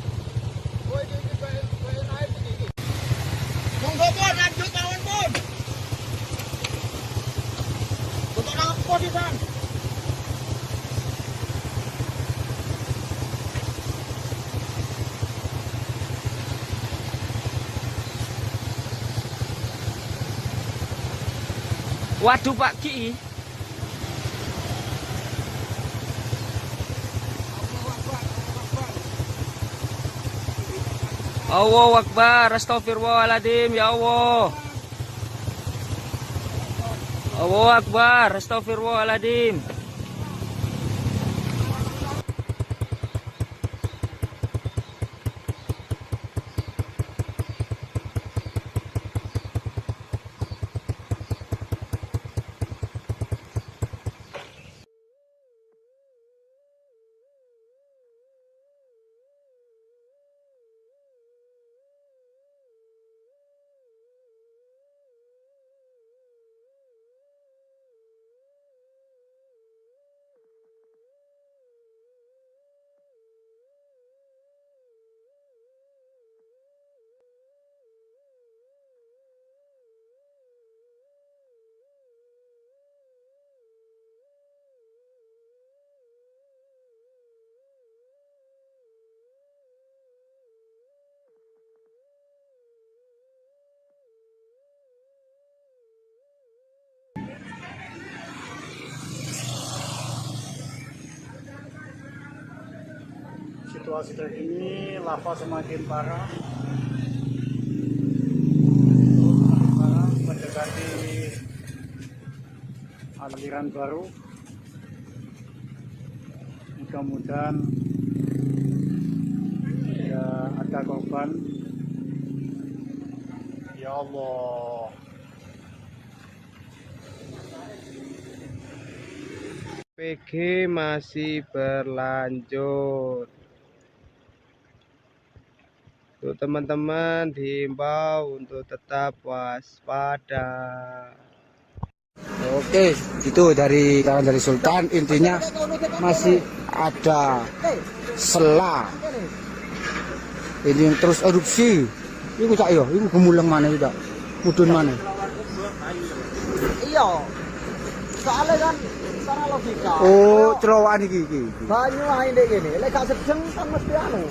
Oh, ini kayak naik ini. Monggo, Pun, lanjut lawan, Pun. Untuk nangkep posisi. Waduh Pak Ki. Allahu Akbar, astagfirullahaladzim, ya Allah. Allahu Akbar, astagfirullahaladzim. Situasi terkini lava semakin parah, mendekati aliran baru. Mudah-mudahan tidak ada korban. Ya Allah. PG masih berlanjut. Untuk teman-teman diimbau untuk tetap waspada. Oke, itu dari Sultan, intinya masih ada sela. Ini yang terus erupsi. Iku cak yo, iku gemuleng mana itu, mudun mana? Iya. Soalnya kan secara logika. Oh, cerowokan iki. Banyu ae ndek kene, lek gak sedeng kan mesti anu.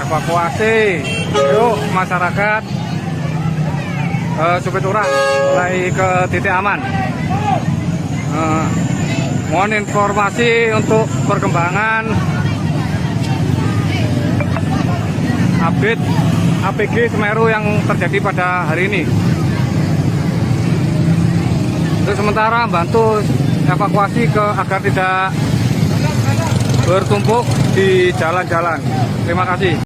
Evakuasi, yuk masyarakat Supituran mulai ke titik aman. Mohon informasi untuk perkembangan update APG Semeru yang terjadi pada hari ini. Untuk sementara bantu evakuasi agar tidak bertumpuk di jalan-jalan. Terima kasih.